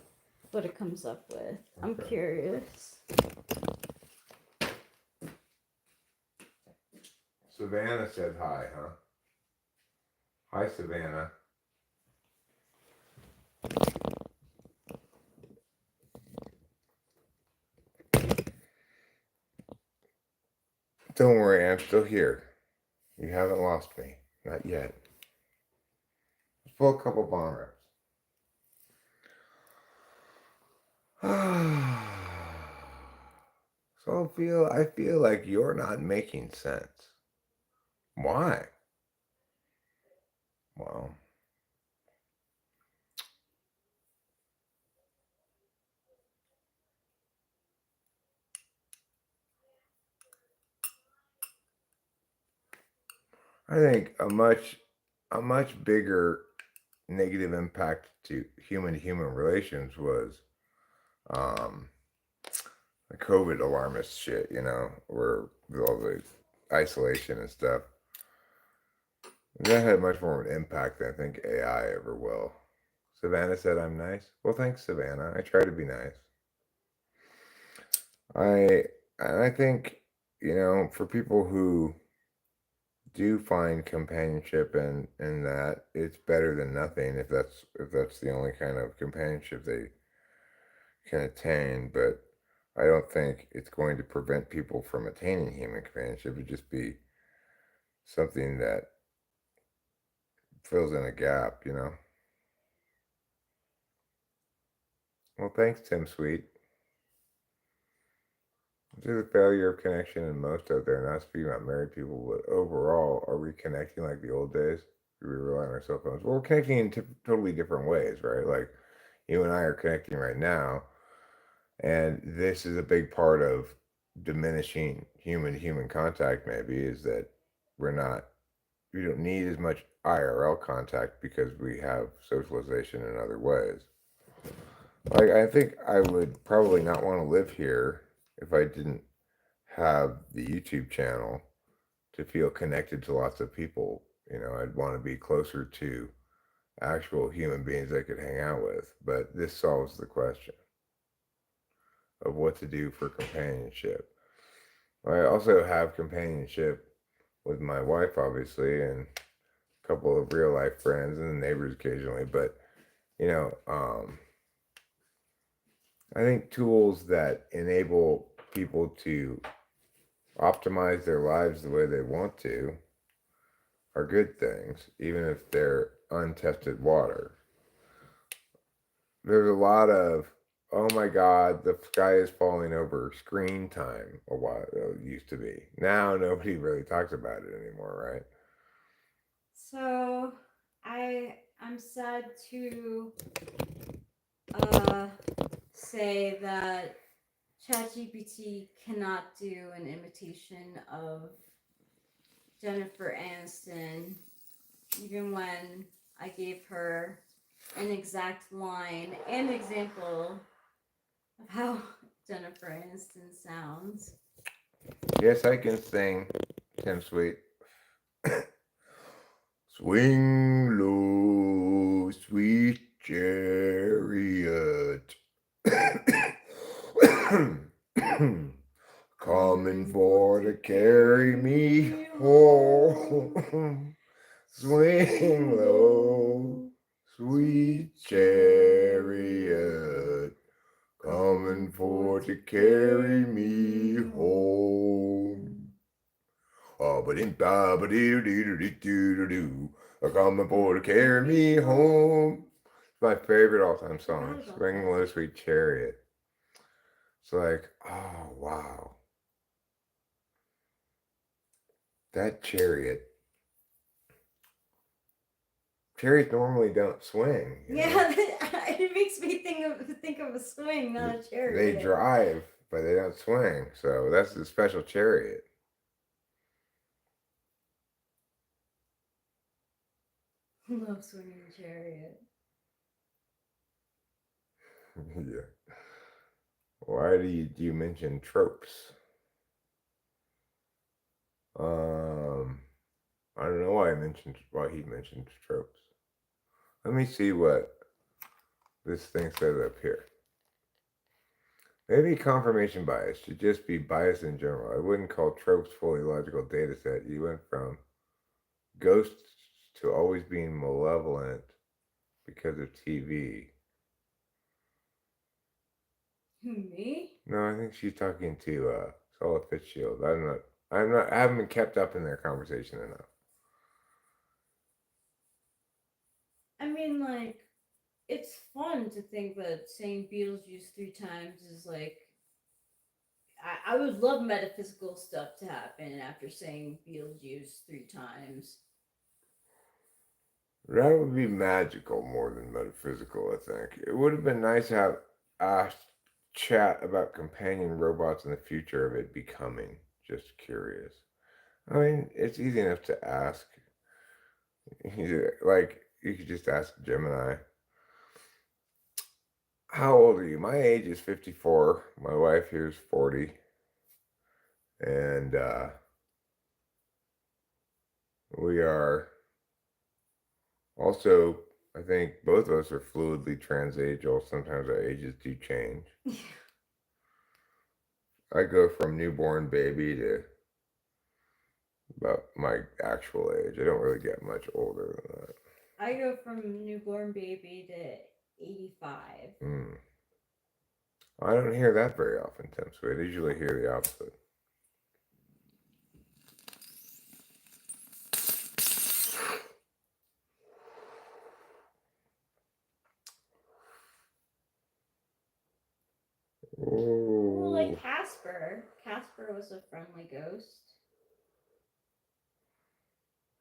what it comes up with. I'm Okay. curious. Savannah said hi, huh? Hi, Savannah. Don't worry, I'm still here. You haven't lost me. Not yet. Let's pull a couple bomb reps. So I feel like you're not making sense. Why? Well, I think a much bigger negative impact to human relations was the COVID alarmist shit, you know, where with all the isolation and stuff. That had much more of an impact than I think AI ever will. Savannah said I'm nice. Well, thanks, Savannah. I try to be nice. I think, for people who do find companionship in that, it's better than nothing if that's the only kind of companionship they can attain. But I don't think it's going to prevent people from attaining human companionship. It'd just be something that fills in a gap. Well, thanks, Tim Sweet. There's a failure of connection in most out there, not speaking about married people, but overall, are we connecting like the old days? Do we rely on our cell phones? Well, we're connecting in totally different ways, right? Like you and I are connecting right now, and this is a big part of diminishing human contact. Maybe is that we're not, we don't need as much IRL contact because we have socialization in other ways. Like I think I would probably not want to live here if I didn't have the YouTube channel to feel connected to lots of people. I'd want to be closer to actual human beings I could hang out with. But this solves the question of what to do for companionship. I also have companionship with my wife, obviously, and a couple of real life friends and the neighbors occasionally. But, I think tools that enable people to optimize their lives the way they want to are good things, even if they're untested water. There's a lot of, oh my God, the sky is falling over screen time a while it used to be. Now nobody really talks about it anymore, right? So I'm sad to say that ChatGPT cannot do an imitation of Jennifer Aniston, even when I gave her an exact line and example of how Jennifer Aniston sounds. Yes, I can sing, Tim Sweet. Swing low, sweet chariot. Coming for to carry me home. Swing low, sweet chariot. Coming for to carry me home. But in ba ba doo doo doo doo doo, coming for to carry me home. It's my favorite all-time song, Swing Low, Sweet Chariot. It's like, oh wow, that chariot. Chariots normally don't swing. Yeah, it makes me think of a swing, not a chariot. They drive, but they don't swing. So that's the special chariot. Love swinging chariot. Yeah. Why do you mention tropes? I don't know why he mentioned tropes. Let me see what this thing says up here. Maybe confirmation bias should just be bias in general. I wouldn't call tropes fully logical data set. You went from ghosts to always being malevolent because of TV. Me? No, I think she's talking to Sola Fitzgerald. I haven't been kept up in their conversation enough. I mean, like, it's fun to think that saying Beetlejuice 3 times is like. I would love metaphysical stuff to happen after saying Beetlejuice 3 times. That would be magical more than metaphysical, I think. It would have been nice to have a chat about companion robots in the future of it becoming. Just curious. I mean, it's easy enough to ask. Like, you could just ask Gemini. How old are you? My age is 54. My wife here is 40. And we are Also, I think both of us are fluidly transageal. Sometimes our ages do change. I go from newborn baby to about my actual age. I don't really get much older than that. I go from newborn baby to 85. I don't hear that very often, Tim Sweet. I usually hear the opposite. Well, Oh, like Casper. Casper was a friendly ghost.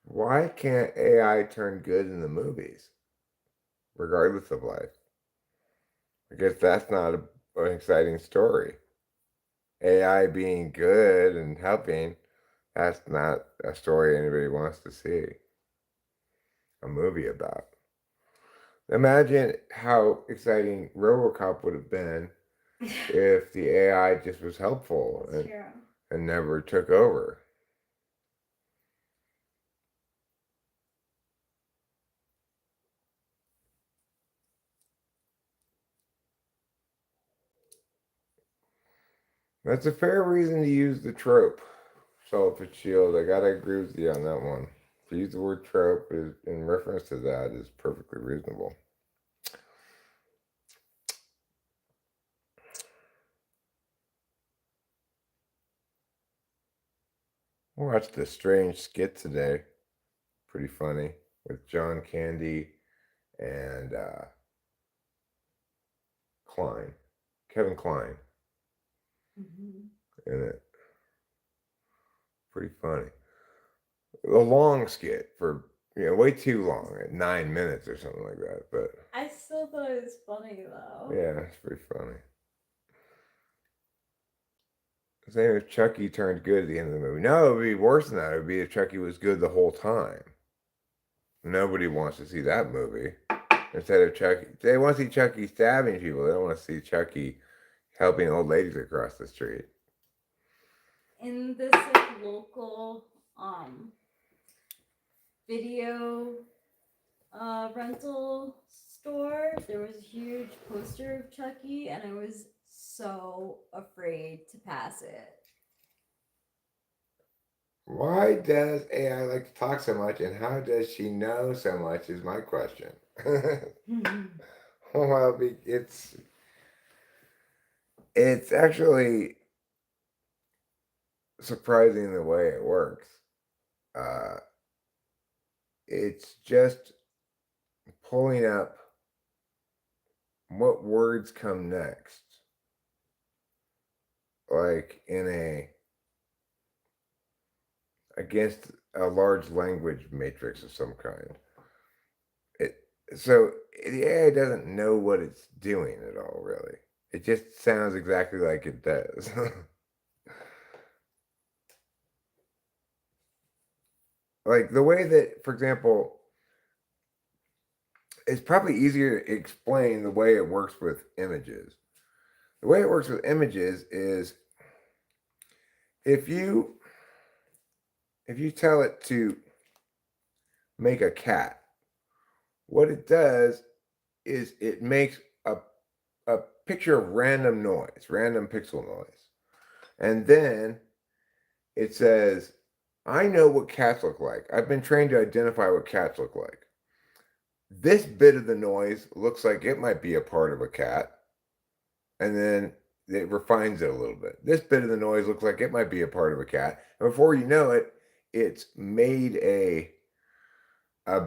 why can't AI turn good in the movies, regardless of life? I guess that's not an exciting story. AI being good and helping, that's not a story anybody wants to see a movie about. Imagine how exciting RoboCop would have been if the AI just was helpful That's true. and never took over. That's a fair reason to use the trope. Sulfur shield, I gotta agree with you on that one. To use the word trope in reference to that is perfectly reasonable. I watched a strange skit today. Pretty funny. With John Candy and Klein. Kevin Klein in it. Pretty funny. A long skit for, way too long, at 9 minutes or something like that. But I still thought it was funny though. yeah, it's pretty funny. Same if Chucky turned good at the end of the movie. No, it would be worse than that. It would be if Chucky was good the whole time. Nobody wants to see that movie. Instead of Chucky, they want to see Chucky stabbing people. They don't want to see Chucky helping old ladies across the street. In this like local video rental store, there was a huge poster of Chucky, and I was so afraid to pass it. Why does AI like to talk so much, and how does she know so much? Is my question. Well, it's actually surprising the way it works. It's just pulling up what words come next, like against a large language matrix of some kind. So the AI doesn't know what it's doing at all, really. It just sounds exactly like it does. Like the way that, for example, it's probably easier to explain the way it works with images. The way it works with images is if you tell it to make a cat, what it does is it makes a picture of random noise, random pixel noise. And then it says, I know what cats look like. I've been trained to identify what cats look like. This bit of the noise looks like it might be a part of a cat. And then it refines it a little bit. This bit of the noise looks like it might be a part of a cat. And before you know it, it's made a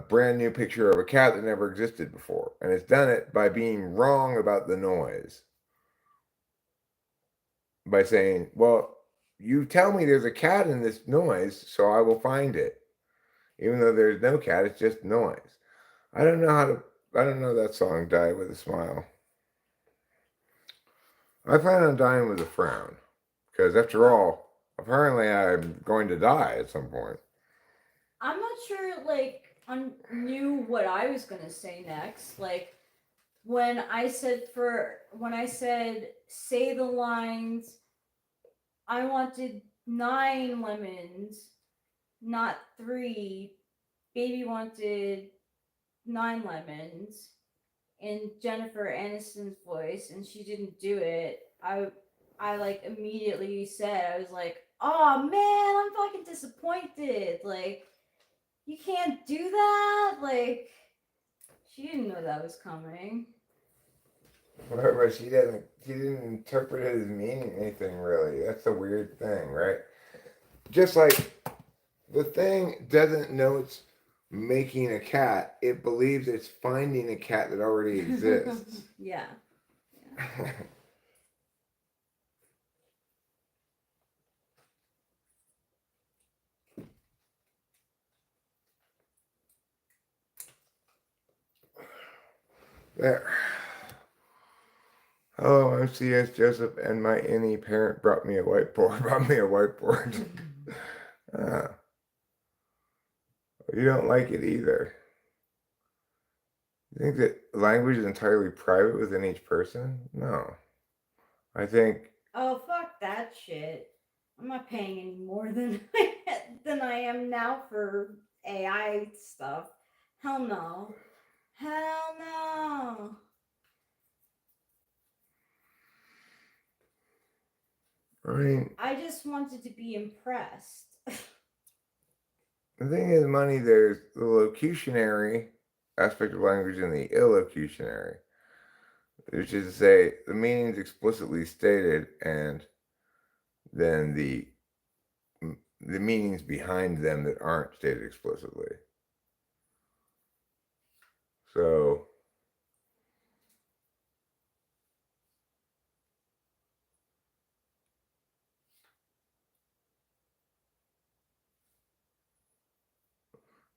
brand new picture of a cat that never existed before. And it's done it by being wrong about the noise. By saying, well, you tell me there's a cat in this noise, so I will find it. Even though there's no cat, it's just noise. I don't know that song, Die with a Smile. I plan on dying with a frown. Because after all, apparently I'm going to die at some point. I'm not sure, like, I knew what I was gonna say next. Like, when I said say the lines, I wanted 9 lemons, not 3. Baby wanted Nine Lemons in Jennifer Aniston's voice, and she didn't do it, I like immediately said, I was like, oh man, I'm fucking disappointed. Like, you can't do that. Like, she didn't know that was coming. But she didn't interpret it as meaning anything really. That's the weird thing, right? Just like the thing doesn't know it's making a cat, it believes it's finding a cat that already exists. Yeah. There. Oh, I'm C.S. Joseph, and my any parent brought me a whiteboard. Ah, you don't like it either. You think that language is entirely private within each person? No. I think Oh fuck that shit. I'm not paying any more than than I am now for AI stuff. Hell no. Hell no. I mean, I just wanted to be impressed. the thing is, money, there's the locutionary aspect of language and the illocutionary, which is to say the meaning's explicitly stated and then the meanings behind them that aren't stated explicitly. So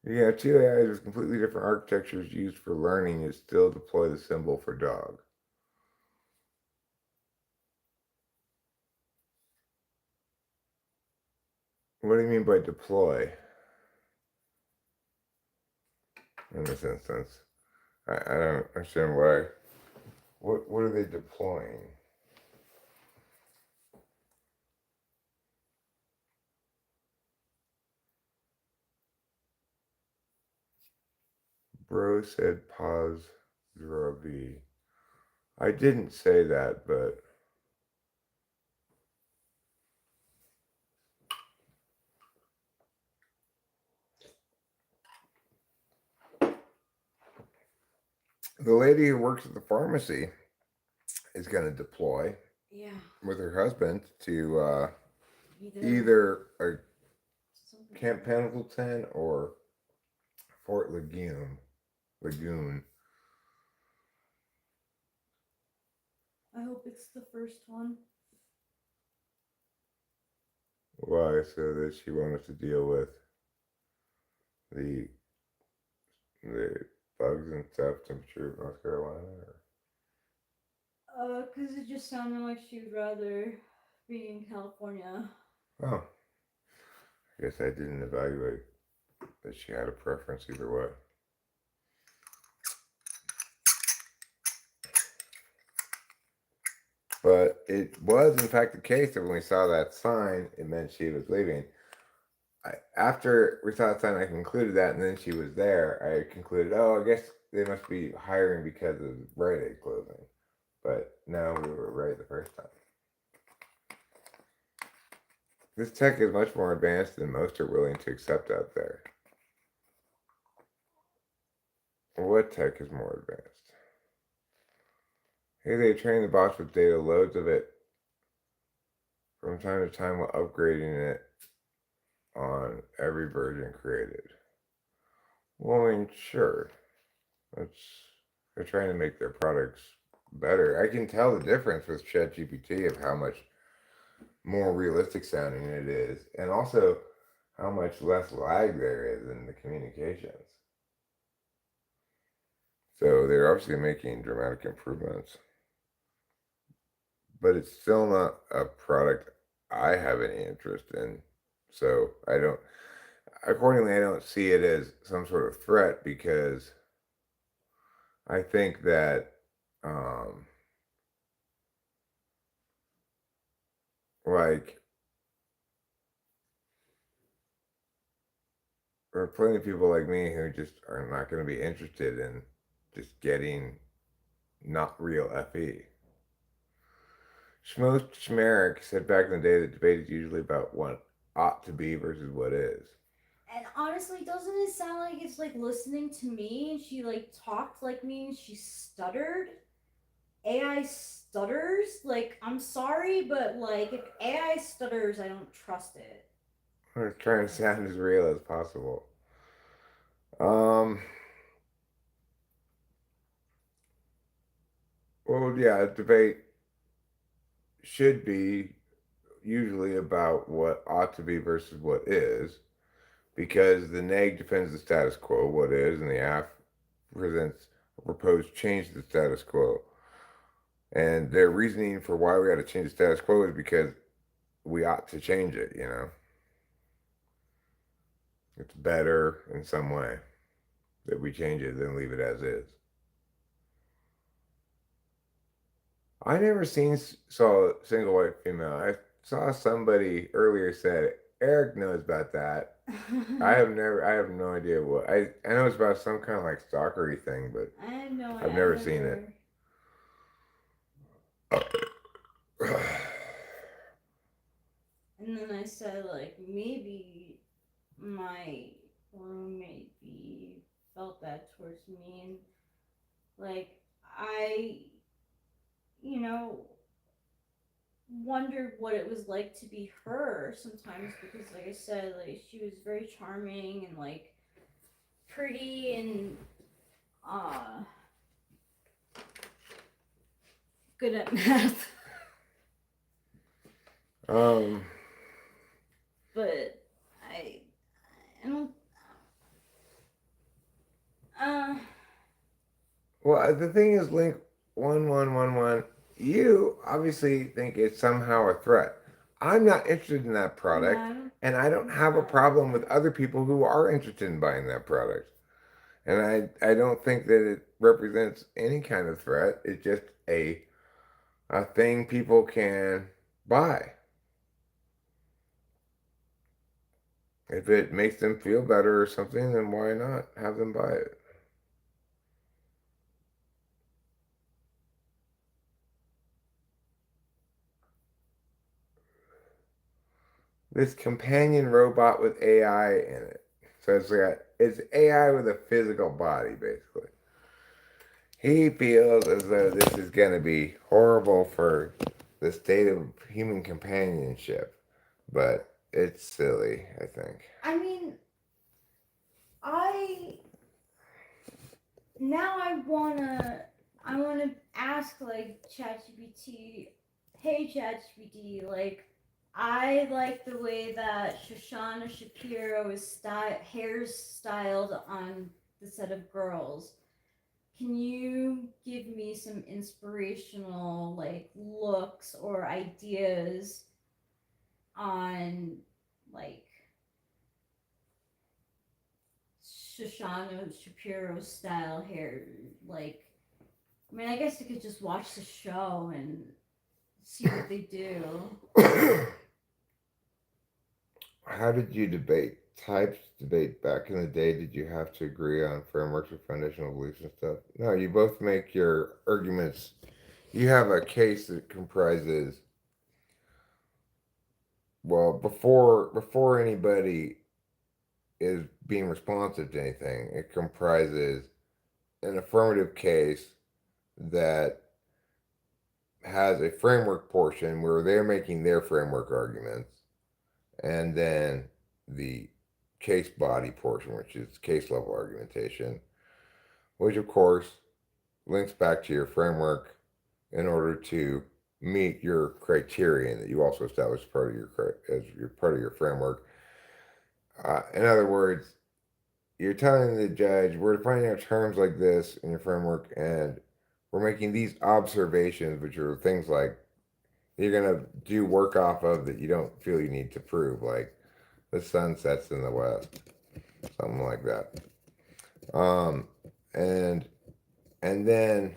yeah, two AIs with completely different architectures used for learning is still deploy the symbol for dog. What do you mean by deploy? In this instance, I don't understand why. What are they deploying? Bro said pause 0V. I didn't say that, but the lady who works at the pharmacy is going to deploy Yeah. with her husband to Either either something. Camp Pendleton or Fort Lagoon. I hope it's the first one. Why? So that she won't have to deal with the bugs and stuff, temperature of North Carolina. Cause it just sounded like she would rather be in California. Oh, I guess I didn't evaluate that she had a preference either way. But it was, in fact, the case that when we saw that sign, it meant she was leaving. After we saw that sign, I concluded that, and then she was there. I concluded, oh, I guess they must be hiring because of Rite Aid closing. But no, we were right the first time. This tech is much more advanced than most are willing to accept out there. What tech is more advanced? Hey, they train the bots with data, loads of it, from time to time while upgrading it on every version created. Well, I mean, sure. They're trying to make their products better. I can tell the difference with ChatGPT of how much more realistic sounding it is, and also how much less lag there is in the communications. So they're obviously making dramatic improvements. But it's still not a product I have any interest in. So accordingly, I don't see it as some sort of threat because I think that, like, are plenty of people like me who just are not going to be interested in just getting not real FE. Schmoes Schmerich said back in the day that debate is usually about what ought to be versus what is. And honestly, doesn't it sound like it's like listening to me and she like talked like me and she stuttered? AI stutters? Like, I'm sorry, but like if AI stutters, I don't trust it. We're trying to sound as real as possible. Well, yeah, a debate should be usually about what ought to be versus what is, because the neg defends the status quo, what is, and the af presents a proposed change to the status quo. And their reasoning for why we got to change the status quo is because we ought to change it, you know? It's better in some way that we change it than leave it as is. I never saw a single white female. I saw somebody earlier said Eric knows about that. I have no idea what. I know it's about some kind of like stalkery thing, but I have no idea. I've never seen it. And then I said, like, maybe my roommate felt that towards me. And, like, I, wondered what it was like to be her sometimes because, like I said, like, she was very charming and, like, pretty and, good at math. But I don't. Well, the thing is, Link 1111. You obviously think it's somehow a threat. I'm not interested in that product, and I don't have a problem with other people who are interested in buying that product. And I don't think that it represents any kind of threat. It's just a thing people can buy. If it makes them feel better or something, then why not have them buy it? This companion robot with AI in it. So it's AI with a physical body, basically. He feels as though this is going to be horrible for the state of human companionship, but it's silly, I think. I mean, I wanna ask like ChatGPT, hey ChatGPT, like I like the way that Shoshana Shapiro is hair's styled on the set of Girls. Can you give me some inspirational like looks or ideas on like Shoshana Shapiro style hair? Like, I mean, I guess you could just watch the show and see what they do. How did you debate? Types debate back in the day, did you have to agree on frameworks or foundational beliefs and stuff? No, you both make your arguments. You have a case that comprises, well, before anybody is being responsive to anything, it comprises an affirmative case that has a framework portion where they're making their framework arguments, and then the case body portion, which is case level argumentation, which of course links back to your framework in order to meet your criterion that you also established as part of your framework. In other words, you're telling the judge, we're defining our terms like this in your framework, and we're making these observations, which are things like you're going to do work off of that you don't feel you need to prove, like the sun sets in the west, something like that. And then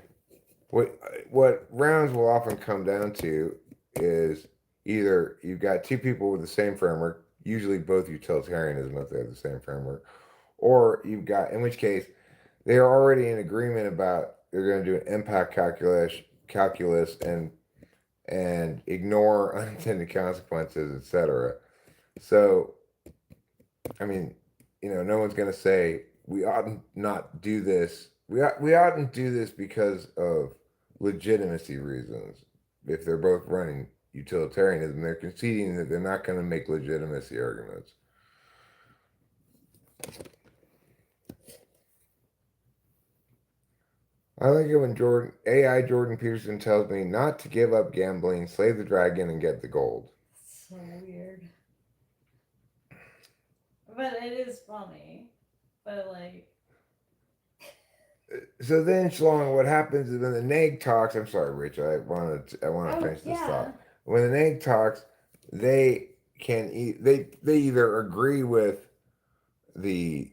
what rounds will often come down to is either you've got two people with the same framework, usually both utilitarianism if they have the same framework, or you've got, in which case they're already in agreement about they're going to do an impact calculus and ignore unintended consequences, etc. So, I mean, no one's going to say we oughtn't not do this. We oughtn't do this because of legitimacy reasons. If they're both running utilitarianism, they're conceding that they're not going to make legitimacy arguments. I like it when Jordan Peterson tells me not to give up gambling, slay the dragon, and get the gold. So weird. But it is funny. But like. So then, Shalom, what happens is when the neg talks. I'm sorry, Rich. I want to finish this thought. When the neg talks, they either agree with the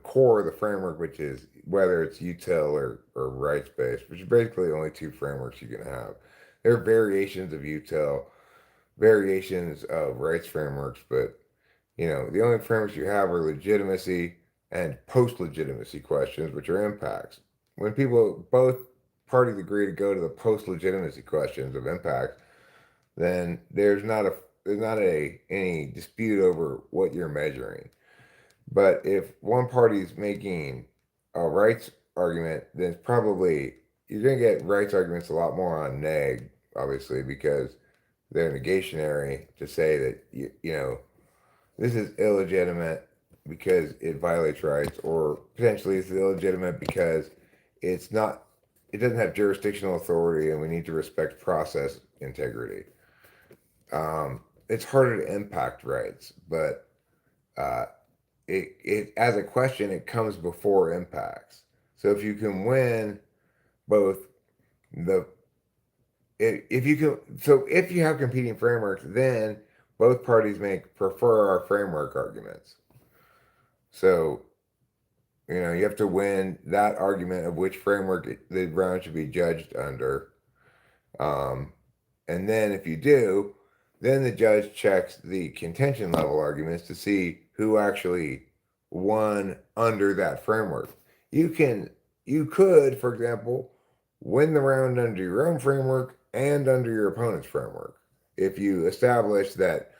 core of the framework, which is whether it's util or rights based, which is basically only two frameworks you can have. There are variations of util, variations of rights frameworks, but the only frameworks you have are legitimacy and post-legitimacy questions, which are impacts. When both parties agree to go to the post-legitimacy questions of impacts, then there's not any dispute over what you're measuring. But if one party's making a rights argument, then probably you're going to get rights arguments a lot more on neg, obviously, because they're negationary to say that this is illegitimate because it violates rights, or potentially it's illegitimate because it doesn't have jurisdictional authority and we need to respect process integrity. It's harder to impact rights, but it as a question, it comes before impacts. So if you can win both if you have competing frameworks, then both parties prefer our framework arguments. So, you have to win that argument of which framework the round should be judged under. And then if you do, then the judge checks the contention level arguments to see who actually won under that framework. You could, for example, win the round under your own framework and under your opponent's framework. If you establish that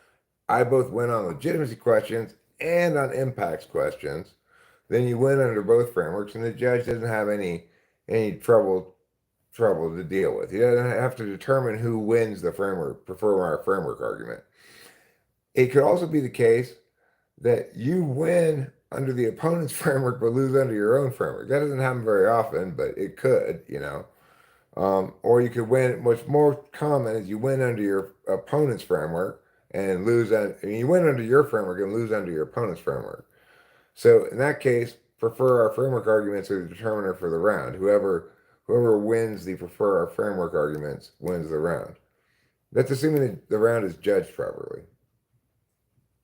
I both win on legitimacy questions and on impacts questions, then you win under both frameworks, and the judge doesn't have any trouble to deal with. He doesn't have to determine who wins the prefer our framework argument. It could also be the case that you win under the opponent's framework but lose under your own framework. That doesn't happen very often, but it could, or you could win. What's more common is you win under your opponent's framework and you win under your framework and lose under your opponent's framework. So in that case, prefer our framework arguments are the determiner for the round. Whoever wins the prefer our framework arguments wins the round. That's assuming that the round is judged properly.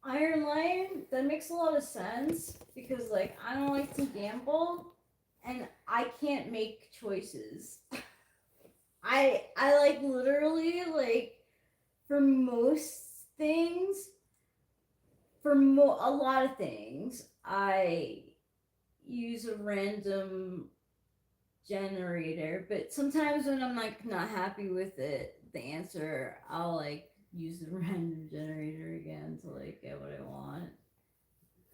Iron Lion, that makes a lot of sense because I don't like to gamble and I can't make choices. I literally for most things, a lot of things, I use a random generator, but sometimes when I'm not happy with it, the answer, I'll use the random generator again to get what I want.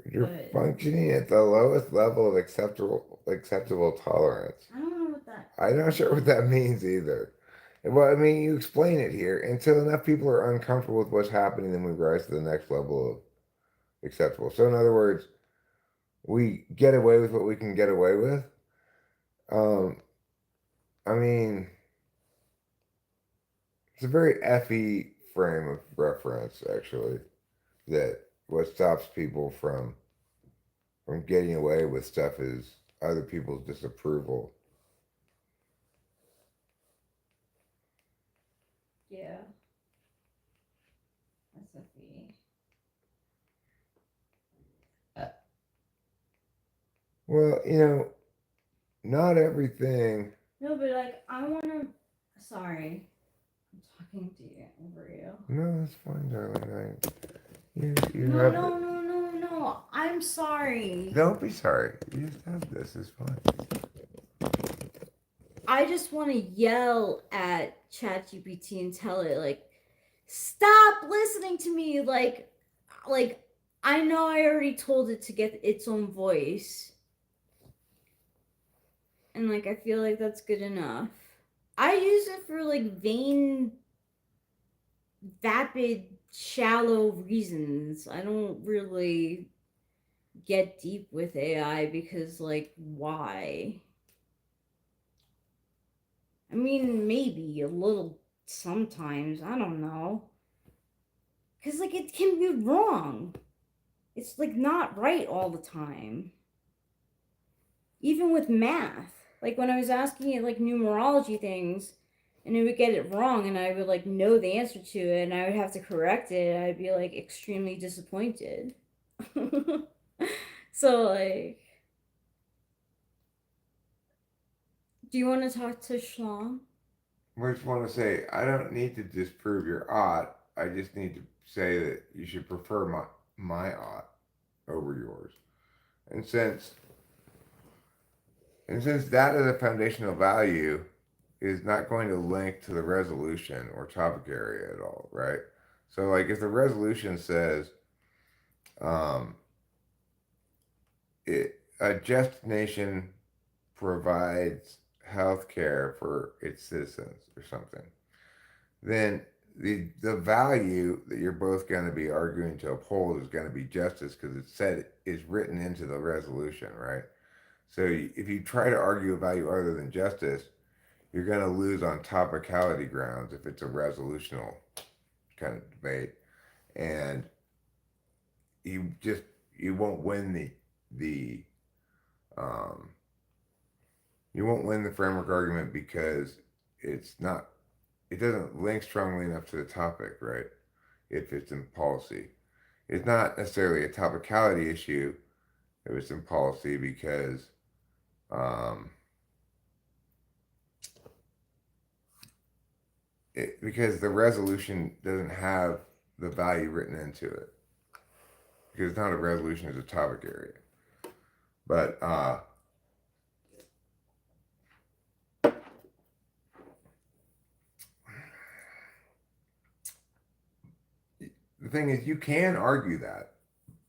You're functioning at the lowest level of acceptable tolerance. I don't know what that. I'm not sure what that means either. Well, I mean, you explain it here. Until enough people are uncomfortable with what's happening, then we rise to the next level of acceptable. So, in other words, we get away with what we can get away with. I mean, it's a very effy frame of reference, actually, that what stops people from getting away with stuff is other people's disapproval. Yeah. That's effy. Well, not everything. No, but I want to. Sorry, I'm talking to you over you. No, that's fine, darling. You No, have no, no, no, no. I'm sorry. Don't be sorry. You just have this. It's fine. I just want to yell at ChatGPT and tell it like, stop listening to me. Like I know I already told it to get its own voice, and like I feel like that's good enough. I use it for like vain, vapid, shallow reasons. I don't really get deep with AI because like why? I mean, maybe a little sometimes. I don't know. Because, like, it can be wrong. It's, like, not right all the time. Even with math. Like, when I was asking it, like, numerology things, and it would get it wrong, and I would, like, know the answer to it, and I would have to correct it, I'd be, like, extremely disappointed. So, like, do you want to talk to Shlong? I just want to say, I don't need to disprove your ought. I just need to say that you should prefer my ought over yours. And since that is a foundational value, is not going to link to the resolution or topic area at all, right? So, like, if the resolution says, a just nation provides health care for its citizens or something, then the value that you're both going to be arguing to uphold is going to be justice because it's written into the resolution, right? So if you try to argue a value other than justice, you're going to lose on topicality grounds if it's a resolutional kind of debate, and you won't win the um, you won't win the framework argument because it doesn't link strongly enough to the topic, right? If it's in policy, it's not necessarily a topicality issue if it's in policy because because the resolution doesn't have the value written into it because it's not a resolution, it's a topic area. But the thing is, you can argue that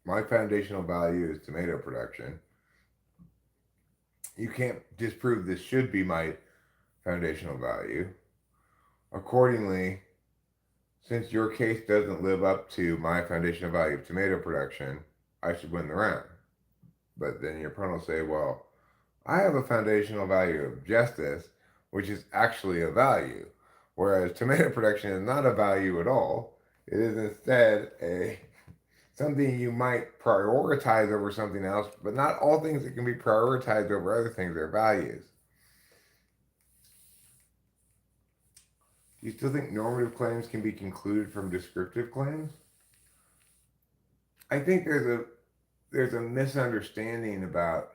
my foundational value is tomato production. You can't disprove this should be my foundational value. Accordingly, since your case doesn't live up to my foundational value of tomato production, I should win the round. But then your opponent will say, well, I have a foundational value of justice, which is actually a value, whereas tomato production is not a value at all. It is instead something you might prioritize over something else, but not all things that can be prioritized over other things are values. Do you still think normative claims can be concluded from descriptive claims? I think there's a misunderstanding about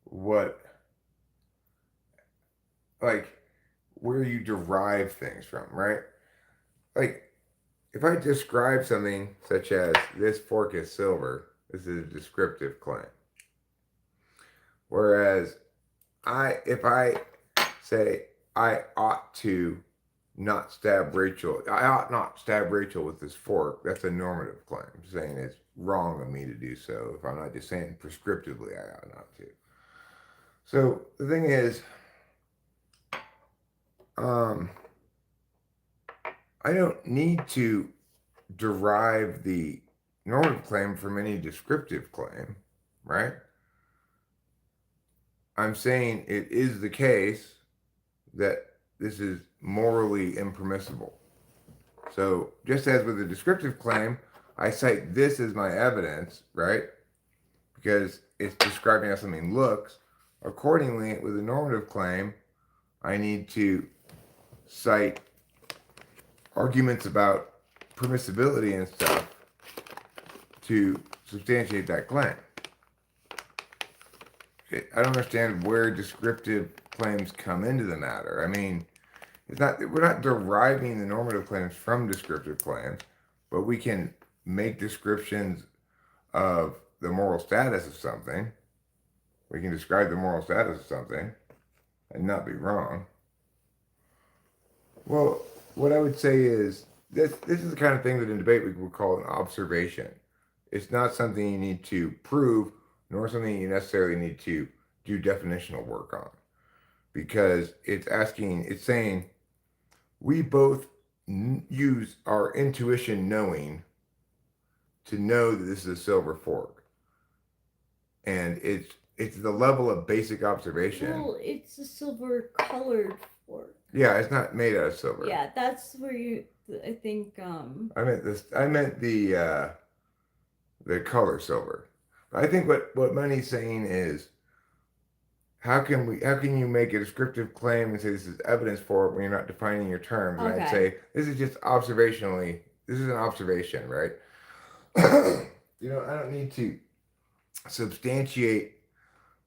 what, like, where you derive things from, right? Like, if I describe something such as this fork is silver, this is a descriptive claim. Whereas if I say I ought to not stab Rachel, I ought not stab Rachel with this fork, that's a normative claim, saying it's wrong of me to do so if I'm not just saying prescriptively I ought not to. So the thing is, I don't need to derive the normative claim from any descriptive claim, right? I'm saying it is the case that this is morally impermissible. So just as with a descriptive claim, I cite this as my evidence, right? Because it's describing how something looks. Accordingly, with a normative claim, I need to cite arguments about permissibility and stuff to substantiate that claim. I don't understand where descriptive claims come into the matter. I mean, we're not deriving the normative claims from descriptive claims, but we can make descriptions of the moral status of something. We can describe the moral status of something and not be wrong. Well, what I would say is this is the kind of thing that in debate we would call an observation. It's not something you need to prove, nor something you necessarily need to do definitional work on. Because it's saying we both use our intuition knowing to know that this is a silver fork. And it's the level of basic observation. Well, it's a silver colored fork. Yeah, it's not made out of silver. Yeah, that's where I think I meant the color silver. But I think what Money's saying is how can you make a descriptive claim and say this is evidence for it when you're not defining your terms? And I'd say this is just observationally, this is an observation, right? I don't need to substantiate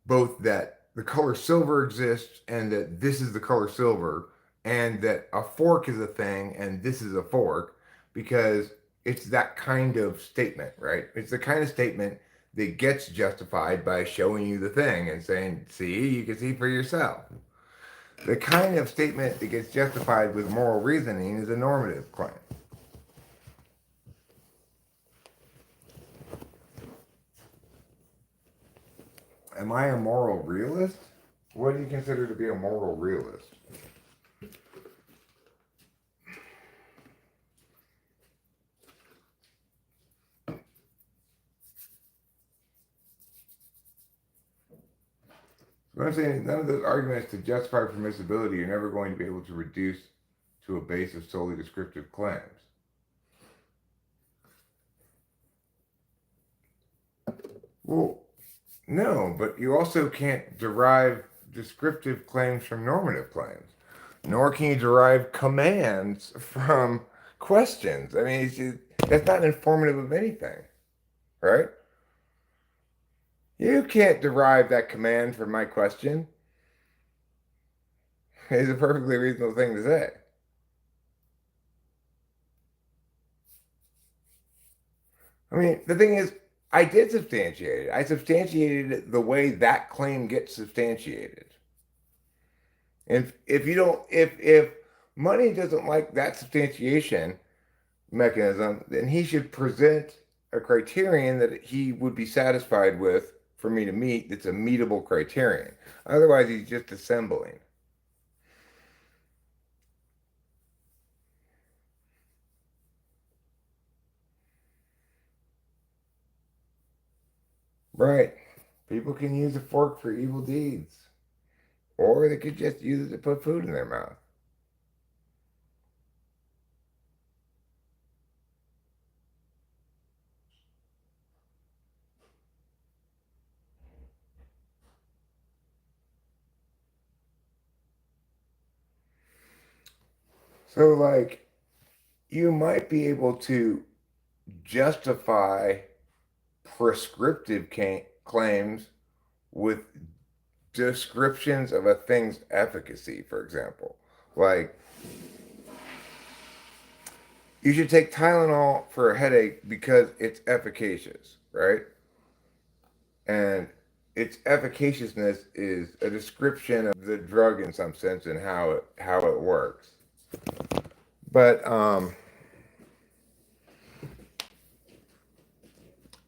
both that the color silver exists and that this is the color silver and that a fork is a thing and this is a fork, because it's that kind of statement, right? It's the kind of statement that gets justified by showing you the thing and saying, see, you can see for yourself. The kind of statement that gets justified with moral reasoning is a normative claim. Am I a moral realist? What do you consider to be a moral realist? So I'm saying none of those arguments to justify permissibility are never going to be able to reduce to a base of solely descriptive claims. Well, no, but you also can't derive descriptive claims from normative claims, nor can you derive commands from questions. I mean, that's not informative of anything, right? You can't derive that command from my question. It's a perfectly reasonable thing to say. I mean, the thing is, I did substantiate it. I substantiated it the way that claim gets substantiated. And if Money doesn't like that substantiation mechanism, then he should present a criterion that he would be satisfied with for me to meet. That's a meetable criterion. Otherwise, he's just assembling. Right. People can use a fork for evil deeds. Or they could just use it to put food in their mouth. So, like, you might be able to justify prescriptive claims with descriptions of a thing's efficacy, for example. Like, you should take Tylenol for a headache because it's efficacious, right? And its efficaciousness is a description of the drug in some sense and how it works. But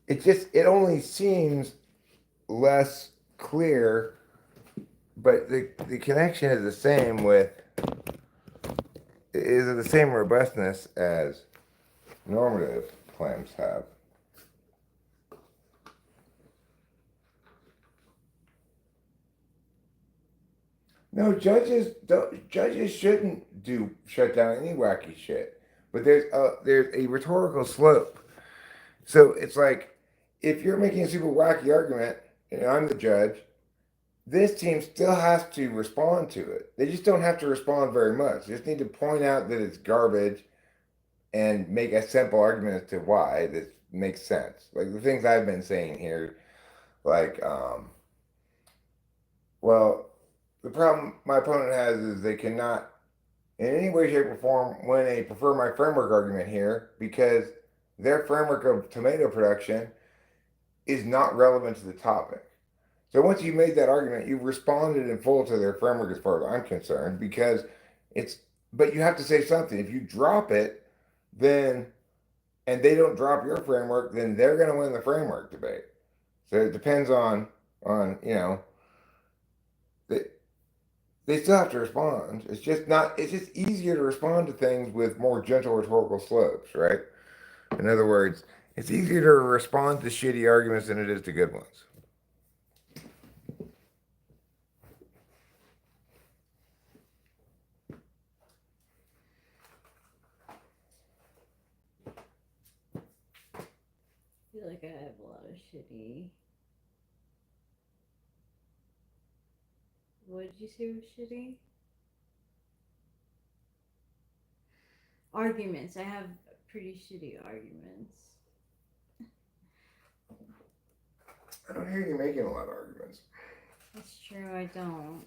it only seems less clear, but the connection is the same the same robustness as normative claims have. No, judges shouldn't shut down any wacky shit. But there's a rhetorical slope. So it's like, if you're making a super wacky argument and I'm the judge, this team still has to respond to it. They just don't have to respond very much. They just need to point out that it's garbage and make a simple argument as to why this makes sense. Like the things I've been saying here, like, well, the problem my opponent has is they cannot in any way, shape, or form when a prefer my framework argument here, because their framework of tomato production is not relevant to the topic. So once you made that argument, you've responded in full to their framework as far as I'm concerned, because it's, but you have to say something. If you drop it, then, and they don't drop your framework, then they're going to win the framework debate. So it depends on, they still have to respond. It's just not, it's just easier to respond to things with more gentle rhetorical slopes, right? In other words, it's easier to respond to shitty arguments than it is to good ones. I feel like I have a lot of shitty. What did you say was shitty? Arguments. I have pretty shitty arguments. I don't hear you making a lot of arguments. That's true, I don't.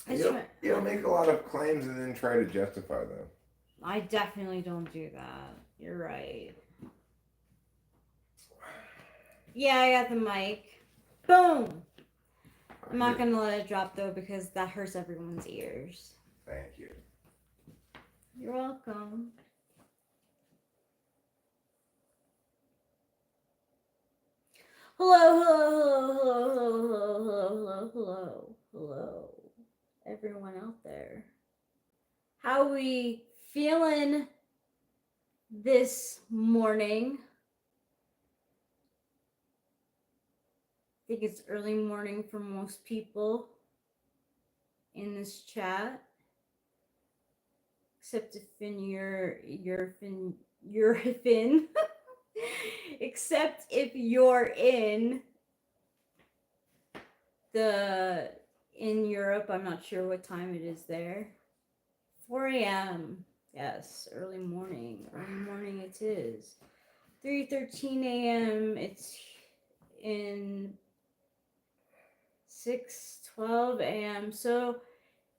You don't make a lot of claims and then try to justify them. I definitely don't do that. You're right. Yeah, I got the mic. Boom! I'm not gonna let it drop though because that hurts everyone's ears. Thank you. You're welcome. Hello. Everyone out there. How we feeling this morning? I think it's early morning for most people in this chat. Except if you're Finn. Except if you're in Europe, I'm not sure what time it is there. 4 a.m. Yes, early morning. Early morning it is. 3:13 a.m. It's in 6:12 a.m. So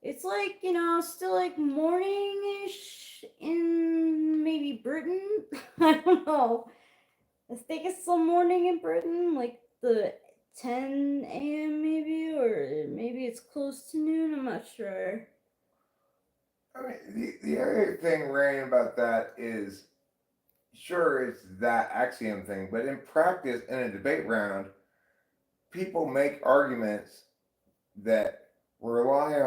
it's like, still like morning-ish in maybe Britain. I don't know. I think it's still morning in Britain, like the 10 a.m. maybe, or maybe it's close to noon. I'm not sure. I mean, the other thing, Rain, about that is, sure, it's that axiom thing, but in practice, in a debate round, people make arguments that rely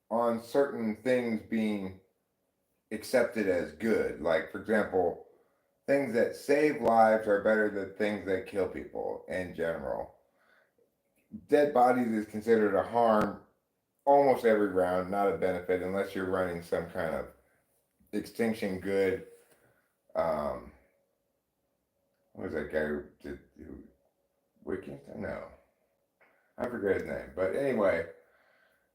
on certain things being accepted as good. Like, for example, things that save lives are better than things that kill people in general. Dead bodies is considered a harm almost every round, not a benefit, unless you're running some kind of extinction good. What was that guy who Wickington? No, I forget his name. But anyway,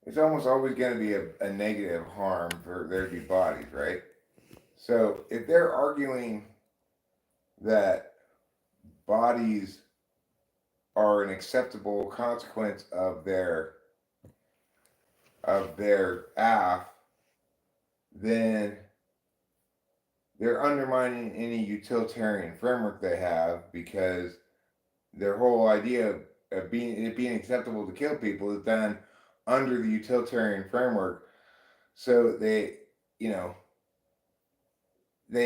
it's almost always going to be a negative harm for there to be bodies, right? So if they're arguing that bodies are an acceptable consequence of their AF, then they're undermining any utilitarian framework they have, because their whole idea of being acceptable to kill people is done under the utilitarian framework. So they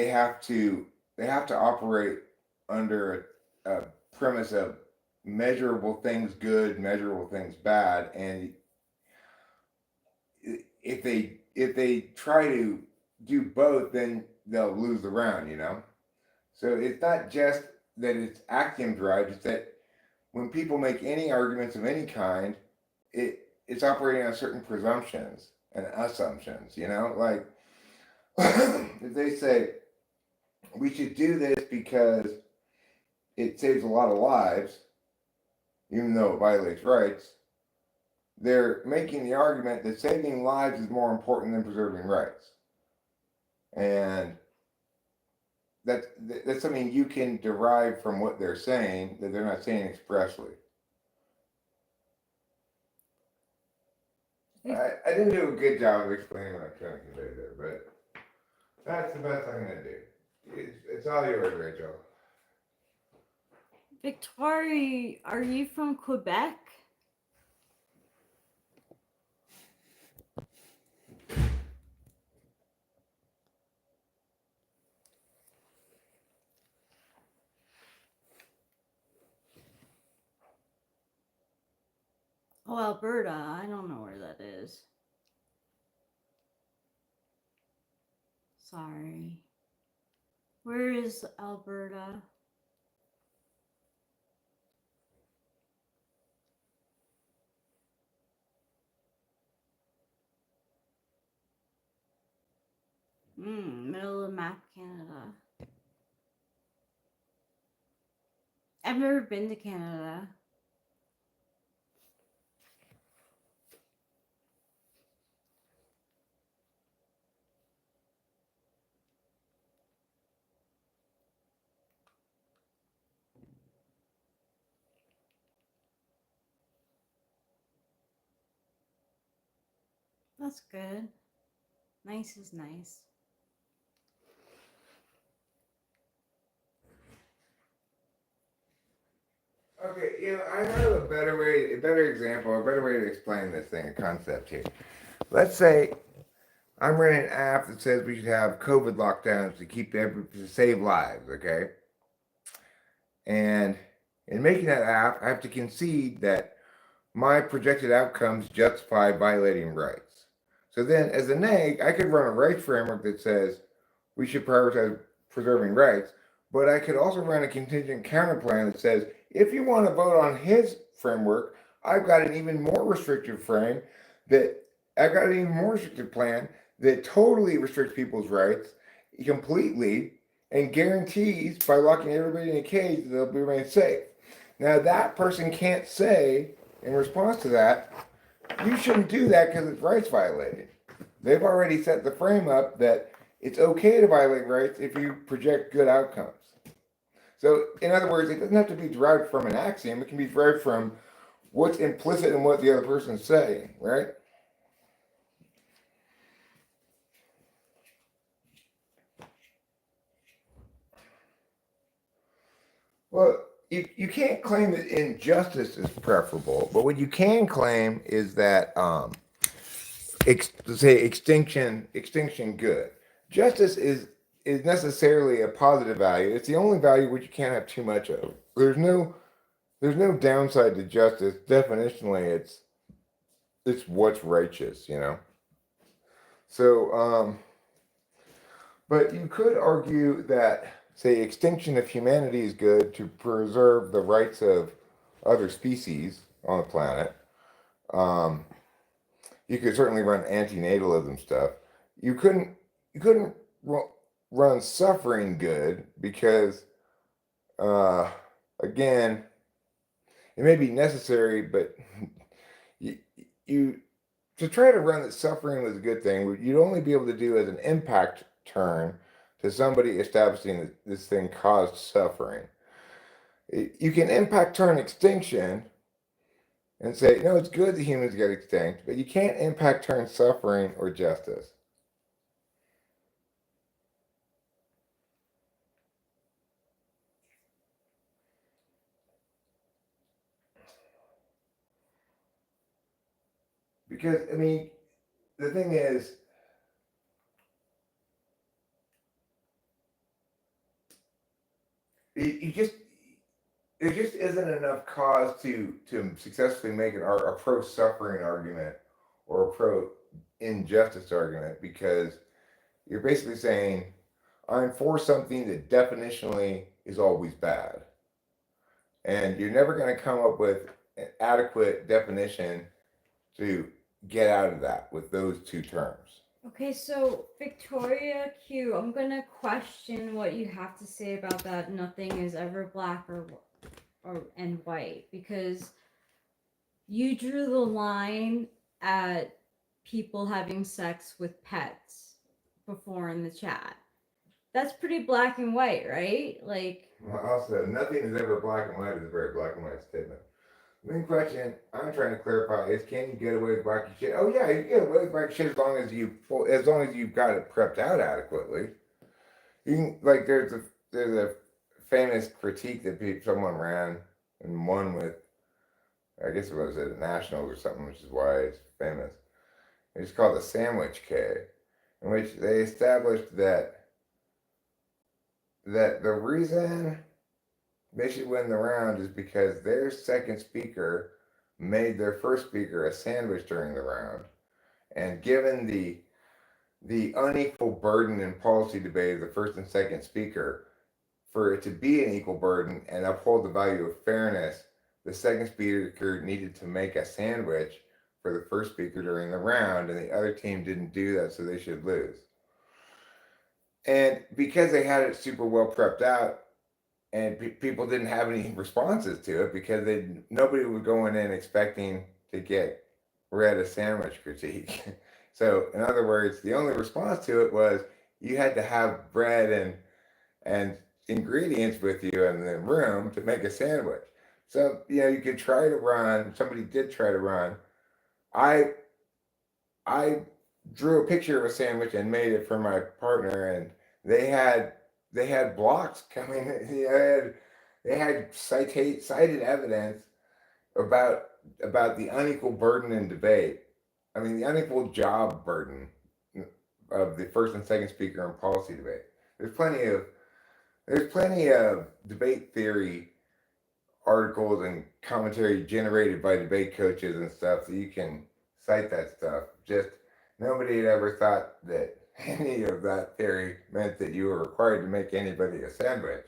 have to operate under a premise of measurable things good, measurable things bad, and if they try to do both, then they'll lose the round, So it's not just that it's axiom derived; it's that when people make any arguments of any kind, it's operating on certain presumptions and assumptions, Like if they say we should do this because it saves a lot of lives, even though it violates rights, they're making the argument that saving lives is more important than preserving rights. And that's something you can derive from what they're saying, that they're not saying expressly. I I didn't do a good job of explaining what I'm trying to convey there, but that's the best I'm gonna do. It's all yours, Rachel. Victoria, are you from Quebec? Oh, Alberta. I don't know where that is. Sorry. Where is Alberta? Middle of map Canada. I've never been to Canada. That's good. Nice is nice. Okay, I have a better example, a better way to explain this thing, a concept here. Let's say I'm running an app that says we should have COVID lockdowns to save lives, okay? And in making that app, I have to concede that my projected outcomes justify violating rights. So then, as a neg, I could run a rights framework that says we should prioritize preserving rights, but I could also run a contingent counterplan that says if you want to vote on his framework, I've got an even more restrictive frame that I've got an even more restrictive plan that totally restricts people's rights completely and guarantees by locking everybody in a cage that they'll remain safe. Now that person can't say in response to that, you shouldn't do that because it's rights violating. They've already set the frame up that it's okay to violate rights if you project good outcomes. So, in other words, it doesn't have to be derived from an axiom. It can be derived from what's implicit in what the other person's saying, right? Well, you can't claim that injustice is preferable, but what you can claim is that, let's say, extinction good. Justice is necessarily a positive value. It's the only value which you can't have too much of. There's no downside to justice. Definitionally, it's what's righteous, So, but you could argue that, say, extinction of humanity is good to preserve the rights of other species on the planet. You could certainly run antinatalism stuff. You couldn't run suffering good because, uh, again, it may be necessary, but you to try to run that suffering was a good thing. You'd only be able to do as an impact turn to somebody establishing that this thing caused suffering. You can impact turn extinction and say, no, it's good that humans get extinct, but you can't impact turn suffering or justice. Because, I mean, the thing is, you just there just isn't enough cause to successfully make a pro suffering argument or a pro injustice argument because you're basically saying I'm for something that definitionally is always bad, and you're never going to come up with an adequate definition to get out of that with those two terms. Okay, so Victoria Q, I'm gonna question what you have to say about that. Nothing is ever black or and white because you drew the line at people having sex with pets before in the chat. That's pretty black and white, right? Like, Also, nothing is ever black and white is a very black and white statement. main question I'm trying to clarify is, can you get away with wacky shit? Oh yeah, you can get away with wacky shit as long as you've got it prepped out adequately. You can, like, there's a famous critique that someone ran and won with, I guess it was at Nationals or something, which is why it's famous. It's called the Sandwich K, in which they established that the reason they should win the round is because their second speaker made their first speaker a sandwich during the round. And given the unequal burden in policy debate of the first and second speaker, for it to be an equal burden and uphold the value of fairness, the second speaker needed to make a sandwich for the first speaker during the round, and the other team didn't do that, so they should lose. And because they had it super well prepped out, and people didn't have any responses to it because nobody was going in expecting to get read a sandwich critique. So, in other words, the only response to it was you had to have bread and ingredients with you in the room to make a sandwich. So, you could try to run. Somebody did try to run. I drew a picture of a sandwich and made it for my partner, and they had blocks coming. They had cited evidence about the unequal burden in debate. I mean, the unequal job burden of the first and second speaker in policy debate. There's plenty of debate theory articles and commentary generated by debate coaches and stuff, so you can cite that stuff. Just nobody had ever thought that any of that theory meant that you were required to make anybody a sandwich.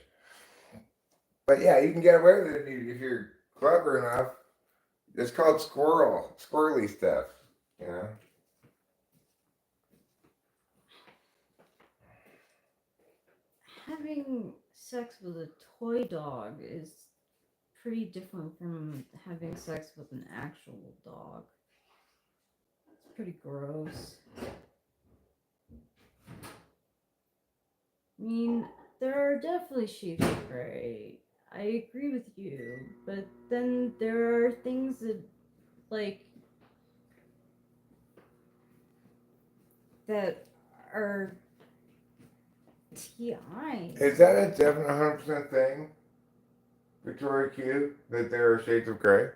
But yeah, you can get away with it if you're clever enough. It's called squirrely stuff, you know. Having sex with a toy dog is pretty different from having sex with an actual dog. It's pretty gross. I mean, there are definitely shades of gray. I agree with you, but then there are things that, like, that are TI. Is that a definite 100% thing, Victoria Q, that there are shades of gray?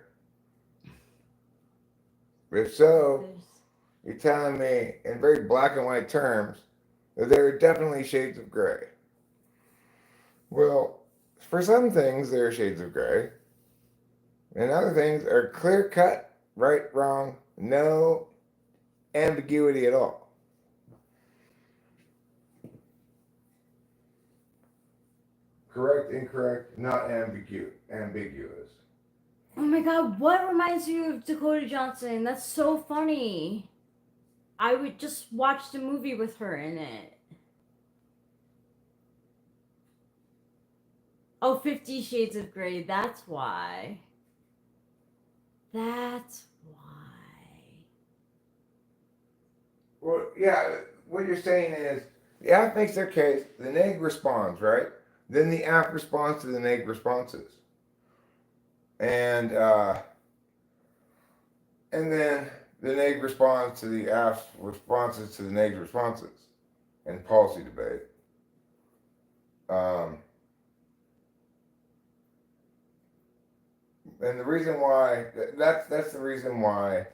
If so, you're telling me in very black and white terms that there are definitely shades of gray. Well, for some things, there are shades of gray, and other things are clear cut, right, wrong, no ambiguity at all. Correct, incorrect, not ambiguous. Oh my god, what reminds you of Dakota Johnson? That's so funny. I would just watch the movie with her in it. Oh, 50 Shades of Grey, that's why. That's why. Well, yeah, what you're saying is the app makes their case, the neg responds, right? Then the app responds to the neg responses. And then the neg responds to the app's responses to the neg responses in policy debate. And the reason why that's the reason why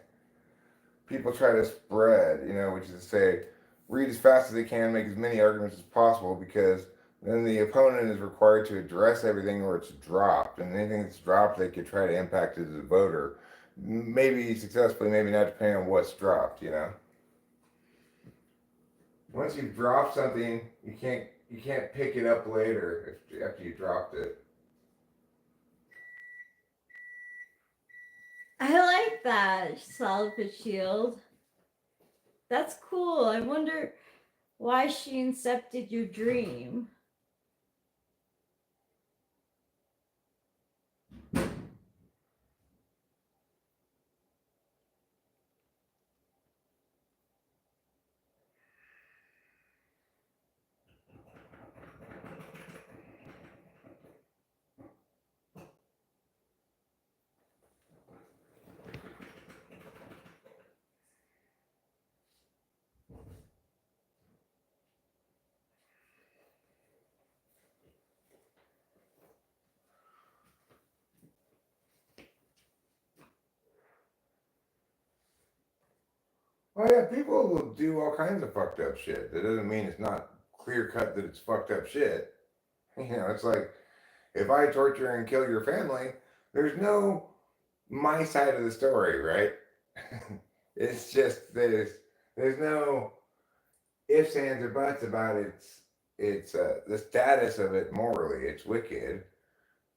people try to spread, which is to say, read as fast as they can, make as many arguments as possible, because then the opponent is required to address everything or it's dropped, and anything that's dropped, they could try to impact it as a voter, maybe successfully, maybe not, depending on what's dropped. Once you've dropped something, you can't pick it up later after you dropped it. I like that, Solid Pitch Shield. That's cool. I wonder why she incepted your dream. Oh yeah, people will do all kinds of fucked up shit. That doesn't mean it's not clear cut that it's fucked up shit. It's like if I torture and kill your family, there's no my side of the story, right? It's just there's no ifs, ands, or buts about it's the status of it morally. It's wicked.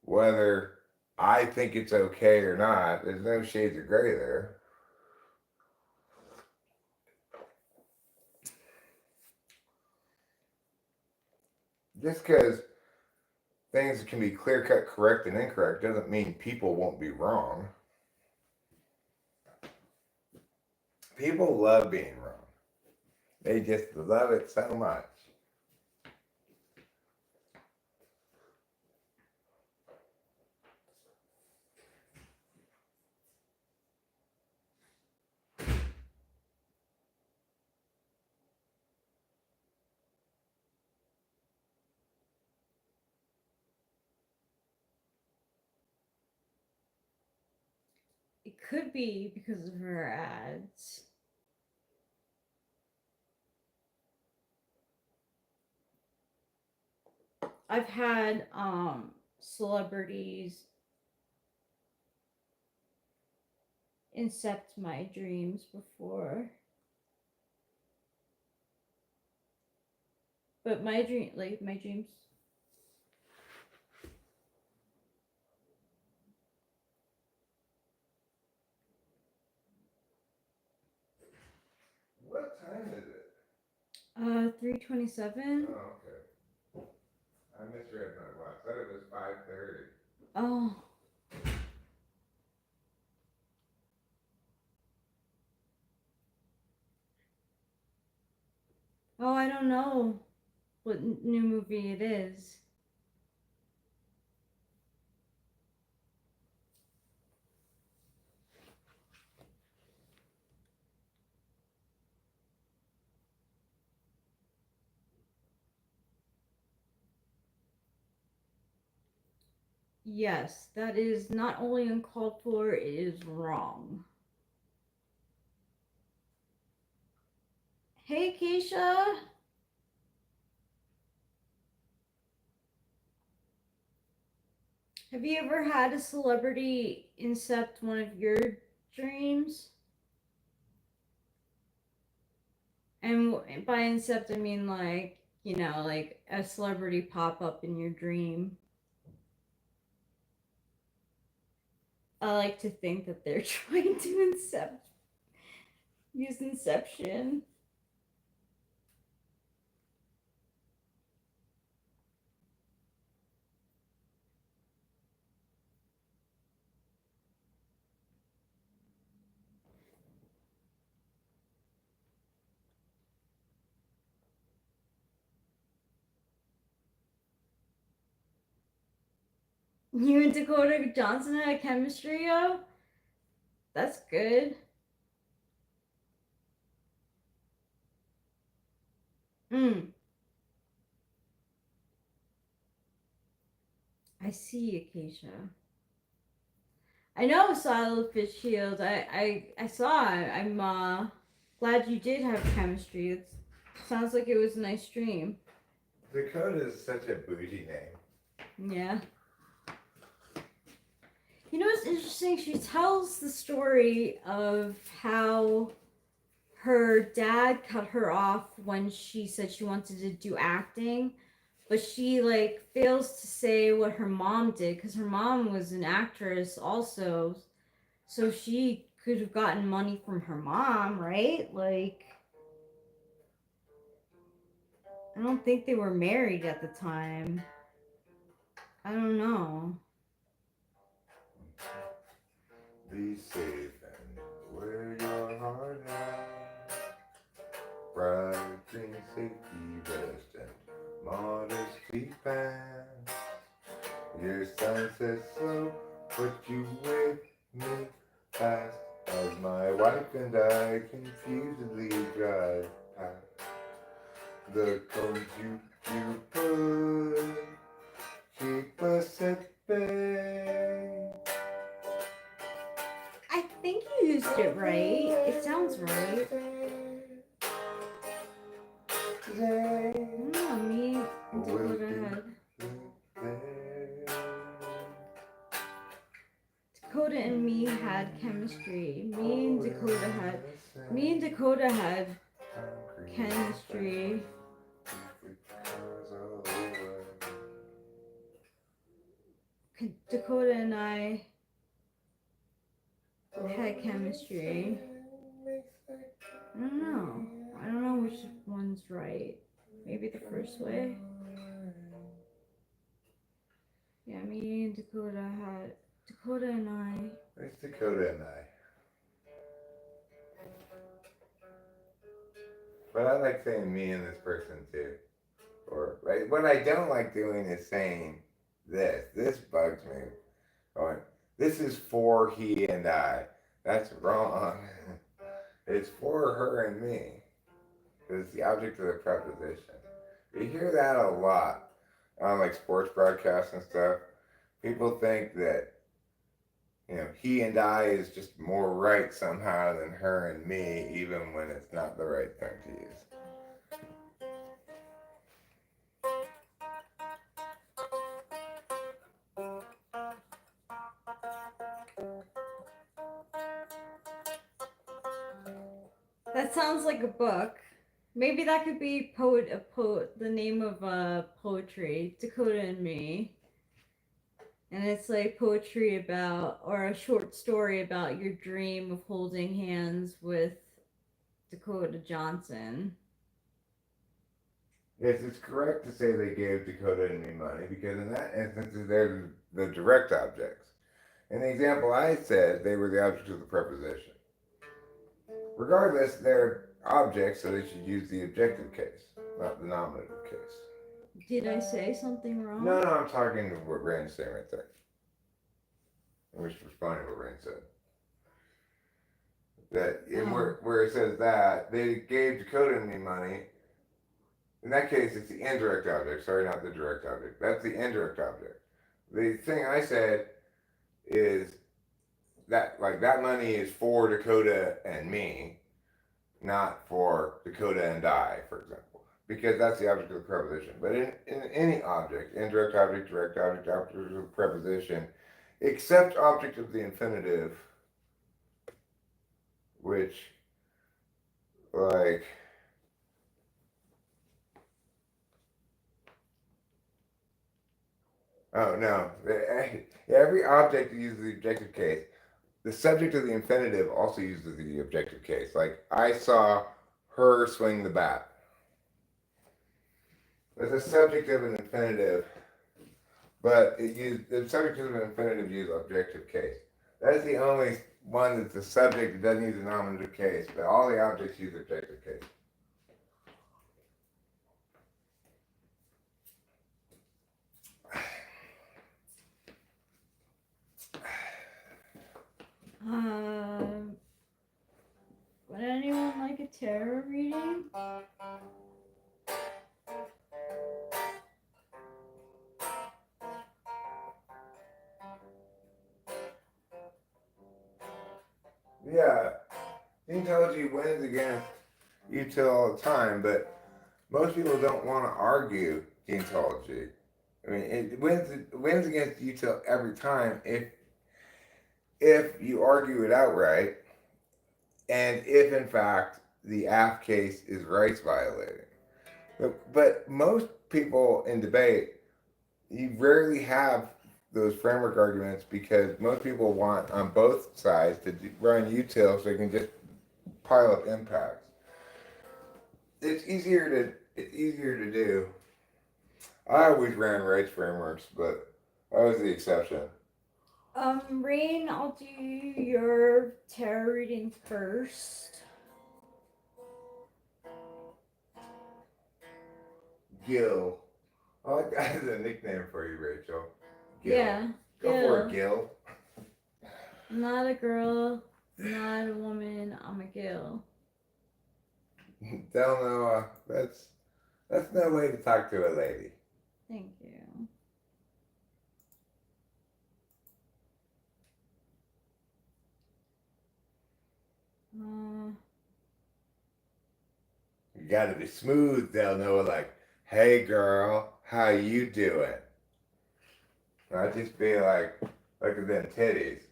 Whether I think it's okay or not, there's no shades of gray there. Just because things can be clear cut correct and incorrect doesn't mean people won't be wrong. People love being wrong. They just love it so much. It could be because of her ads. I've had celebrities incept my dreams before. But my dreams. What time is it? 3:27. Oh, okay. I misread my watch. I thought it was 5:30. Oh. Oh, I don't know what new movie it is. Yes, that is not only uncalled for, it is wrong. Hey, Keisha. Have you ever had a celebrity incept one of your dreams? And by incept, I mean like, like a celebrity pop up in your dream. I like to think that they're trying to use inception. You and Dakota Johnson had a chemistry, yo? That's good. I see, Acacia. I know Silo Fitzgerald. I saw it. I'm glad you did have chemistry. It sounds like it was a nice dream. Dakota is such a bougie name. Yeah. You know what's interesting? She tells the story of how her dad cut her off when she said she wanted to do acting, but she like fails to say what her mom did because her mom was an actress also, so she could have gotten money from her mom, right? Like, I don't think they were married at the time. I don't know. Be safe and wear your heart out. Bright green safety vest and modesty pants. Your sign says so, but you wave me past as my wife and I confusedly drive past. The cones you put keep us at bay. I think you used it right. It sounds right. Dakota and me had chemistry. Me and Dakota had chemistry. Dakota and I had chemistry. I don't know. I don't know which one's right. Maybe the first way. Yeah, me and Dakota and I. It's Dakota and I. But I like saying me and this person too. Or right, what I don't like doing is saying this. This bugs me. Going, this is for he and I. That's wrong. It's for her and me. It's the object of the preposition. You hear that a lot on like sports broadcasts and stuff. People think that, you know, he and I is just more right somehow than her and me, even when it's not the right thing to use. That sounds like a book. Maybe that could be the name of poetry, Dakota and Me. And it's like poetry about, or a short story about your dream of holding hands with Dakota Johnson. Yes, it's correct to say they gave Dakota and me money because in that instance they're the direct objects. In the example I said, they were the object of the preposition. Regardless, they're objects, so they should use the objective case, not the nominative case. Did I say something wrong? No, I'm talking to what Rain's saying right there. I'm just responding to what Rain said. That where it says that they gave Dakota and me money. In that case, it's the indirect object. Sorry, not the direct object. That's the indirect object. The thing I said is that like that money is for Dakota and me, not for Dakota and I, for example, because that's the object of the preposition. But in any object, indirect object, direct object, object of the preposition, except object of the infinitive, which like oh no, every object uses the objective case. The subject of the infinitive also uses the objective case. Like, I saw her swing the bat. There's a subject of an infinitive, but the subject of an infinitive uses objective case. That is the only one that's the subject that doesn't use a nominative case, but all the objects use objective case. Would anyone like a tarot reading? Yeah, Deontology wins against util all the time, but most people don't want to argue Deontology. I mean, it wins against util every time if you argue it outright, and if in fact the aff case is rights violating. But most people in debate, you rarely have those framework arguments because most people want on both sides to run util so they can just pile up impacts. It's easier to do. I always ran rights frameworks, but I was the exception. Rain, I'll do your tarot reading first. Gil. Oh, that has a nickname for you, Rachel. Gil. Yeah. Go for it, Gil. I'm not a girl, not a woman, I'm a Gil. Del Noah, that's no way to talk to a lady. Thank you. You gotta be smooth, Del Noah, like, hey girl, how you doing? Not just be like, look at them titties.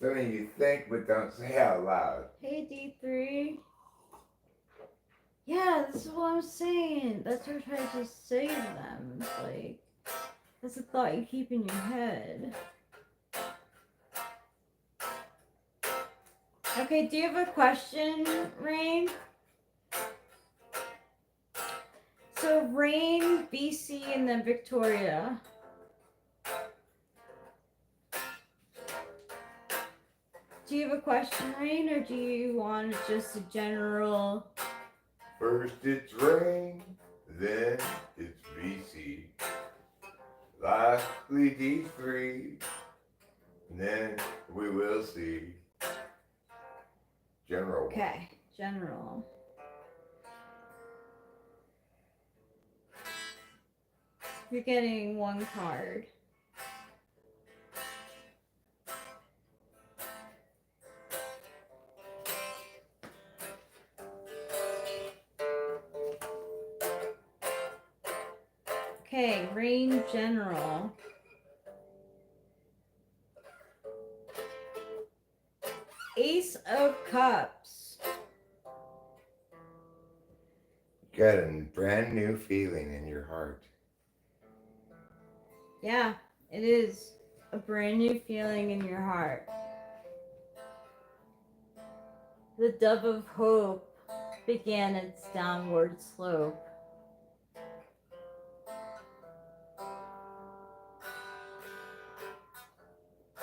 Something you think but don't say out loud. Hey, D3. Yeah, this is what I'm saying. That's what I tried to say to them. It's like, that's a thought you keep in your head. Okay, do you have a question, Rain? So, Rain, BC, and then Victoria. Do you have a question, Rain, or do you want just a general? First it's rain, then it's BC. Lastly D3, and then we will see. General. Okay, general. You're getting one card. Okay, Rain General. Ace of Cups. Got a brand new feeling in your heart. Yeah, it is a brand new feeling in your heart. The dove of hope began its downward slope.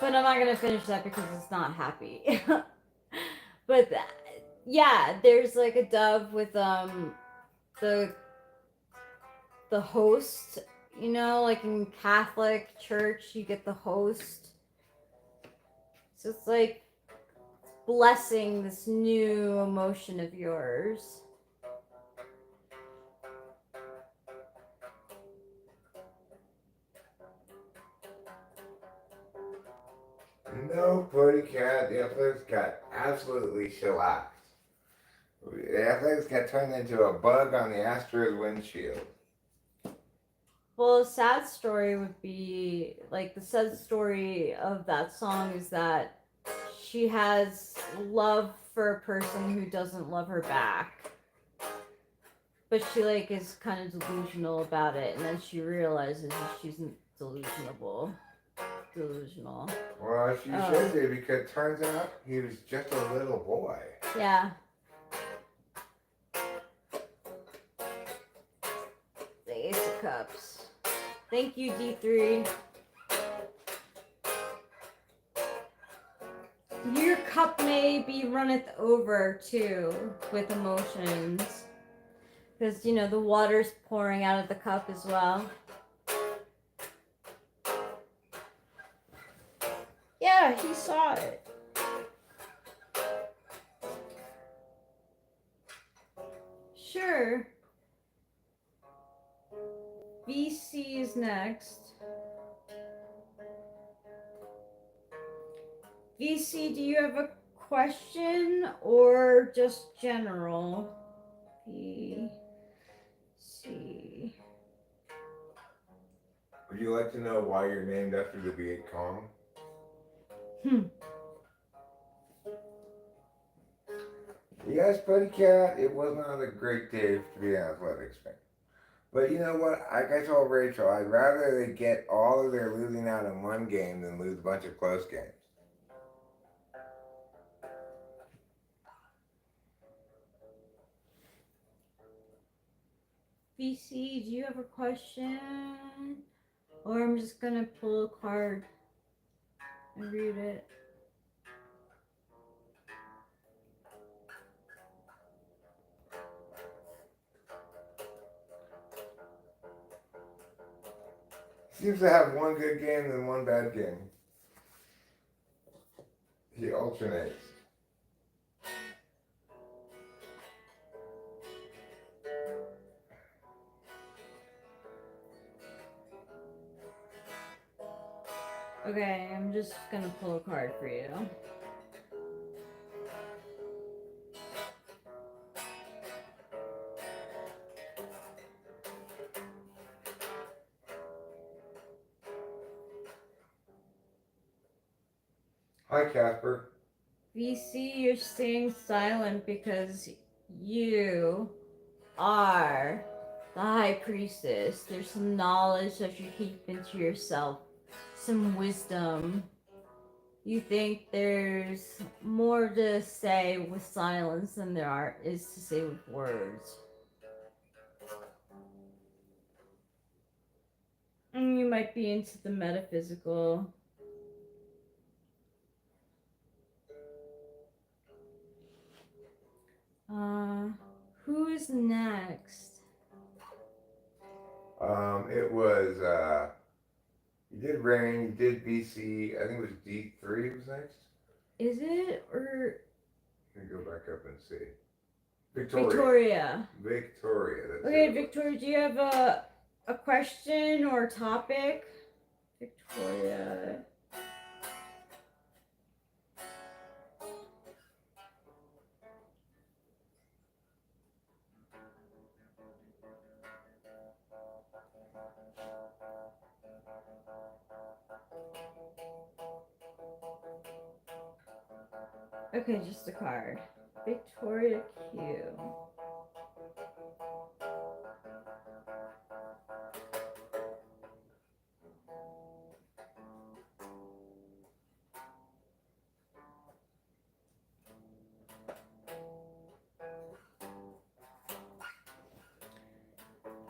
But I'm not going to finish that because it's not happy. But yeah, there's like a dove with the host, you know, like in Catholic church you get the host. So it's like blessing this new emotion of yours. No, Putty Cat, the athletics got absolutely shellacked. The athletics got turned into a bug on the Astros windshield. Well, a sad story would be like the sad story of that song is that she has love for a person who doesn't love her back. But she like is kind of delusional about it, and then she realizes that she's delusional. Well, she should be, because it turns out he was just a little boy. Yeah. The Ace of Cups. Thank you, D3. Your cup may be runneth over too with emotions. Because, you know, the water's pouring out of the cup as well. Yeah, he saw it. Sure. VC is next. VC, do you have a question or just general? VC. Would you like to know why you're named after the Viet Cong? Yes, Buddy Cat, it was not a great day to be an athletics fan. But you know what? Like I told Rachel, I'd rather they get all of their losing out in one game than lose a bunch of close games. VC, do you have a question? Or I'm just gonna pull a card and read it. Seems to have one good game and one bad game. He alternates. Okay, I'm just gonna pull a card for you. Hi, Casper. VC, you're staying silent because you are the high priestess. There's some knowledge that you keep into yourself, some wisdom. You think there's more to say with silence than is to say with words. And you might be into the metaphysical. Who's next? It was, you did Rain, you did BC, I think it was D3 was next. Is it or Let me go back up and see. Victoria. Victoria? Victoria. That's Okay, it. Victoria, do you have a question or topic? Victoria. Okay, just a card. Victoria Q.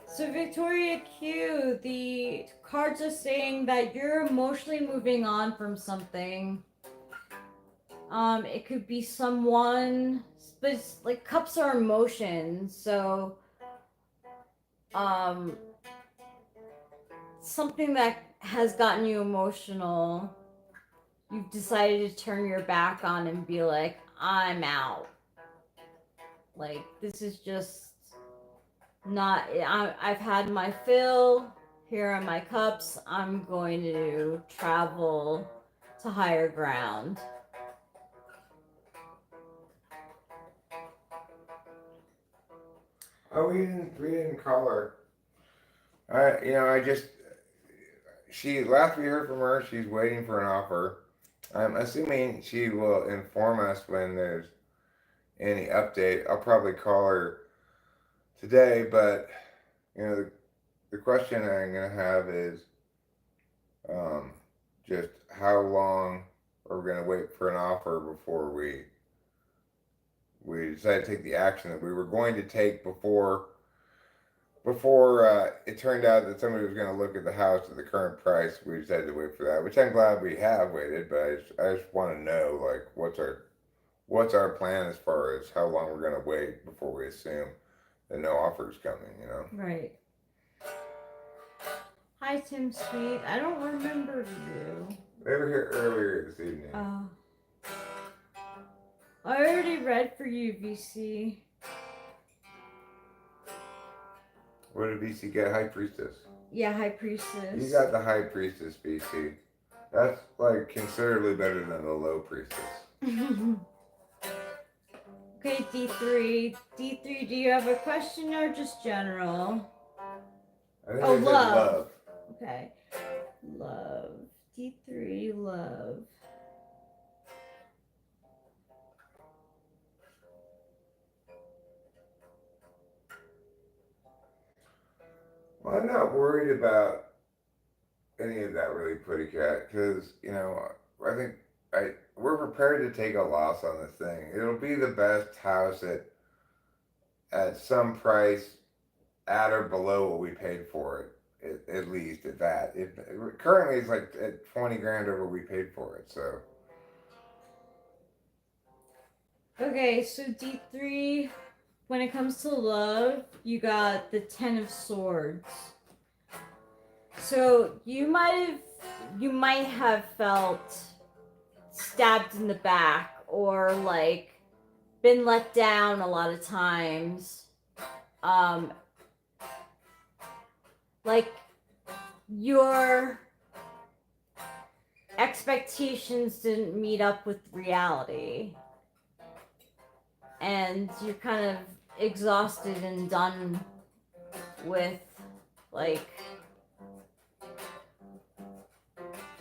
So Victoria Q, the cards are saying that you're emotionally moving on from something. It could be someone, but it's, like cups are emotions, so something that has gotten you emotional, you've decided to turn your back on and be like, I'm out. Like, this is just not, I've had my fill. Here are my cups. I'm going to travel to higher ground. Oh, we didn't call her. Last we heard from her, she's waiting for an offer. I'm assuming she will inform us when there's any update. I'll probably call her today, but the question I'm gonna have is, just how long are we gonna wait for an offer before we decide to take the action that we were going to take before it turned out that somebody was going to look at the house at the current price. We decided to wait for that, which I'm glad we have waited. But I just want to know, like, what's our plan as far as how long we're going to wait before we assume that no offer is coming. Right. Hi, Tim Sweet. I don't remember you. They were here earlier this evening. I already read for you, VC. What did BC get? High Priestess. Yeah, High Priestess. You got the High Priestess, BC. That's like considerably better than the Low Priestess. Okay, D3. D3, do you have a question or just general? I think Oh, I said love. Okay. Love. D3, love. Well, I'm not worried about any of that really, Pretty Cat, because I think we're prepared to take a loss on this thing. It'll be the best house at some price at or below what we paid for it, at least at that. Currently it's like at 20 grand over we paid for it. So Okay, so D3, when it comes to love, you got the 10 of Swords. So you might have felt stabbed in the back or like been let down a lot of times. Like your expectations didn't meet up with reality. And you're kind of exhausted and done with like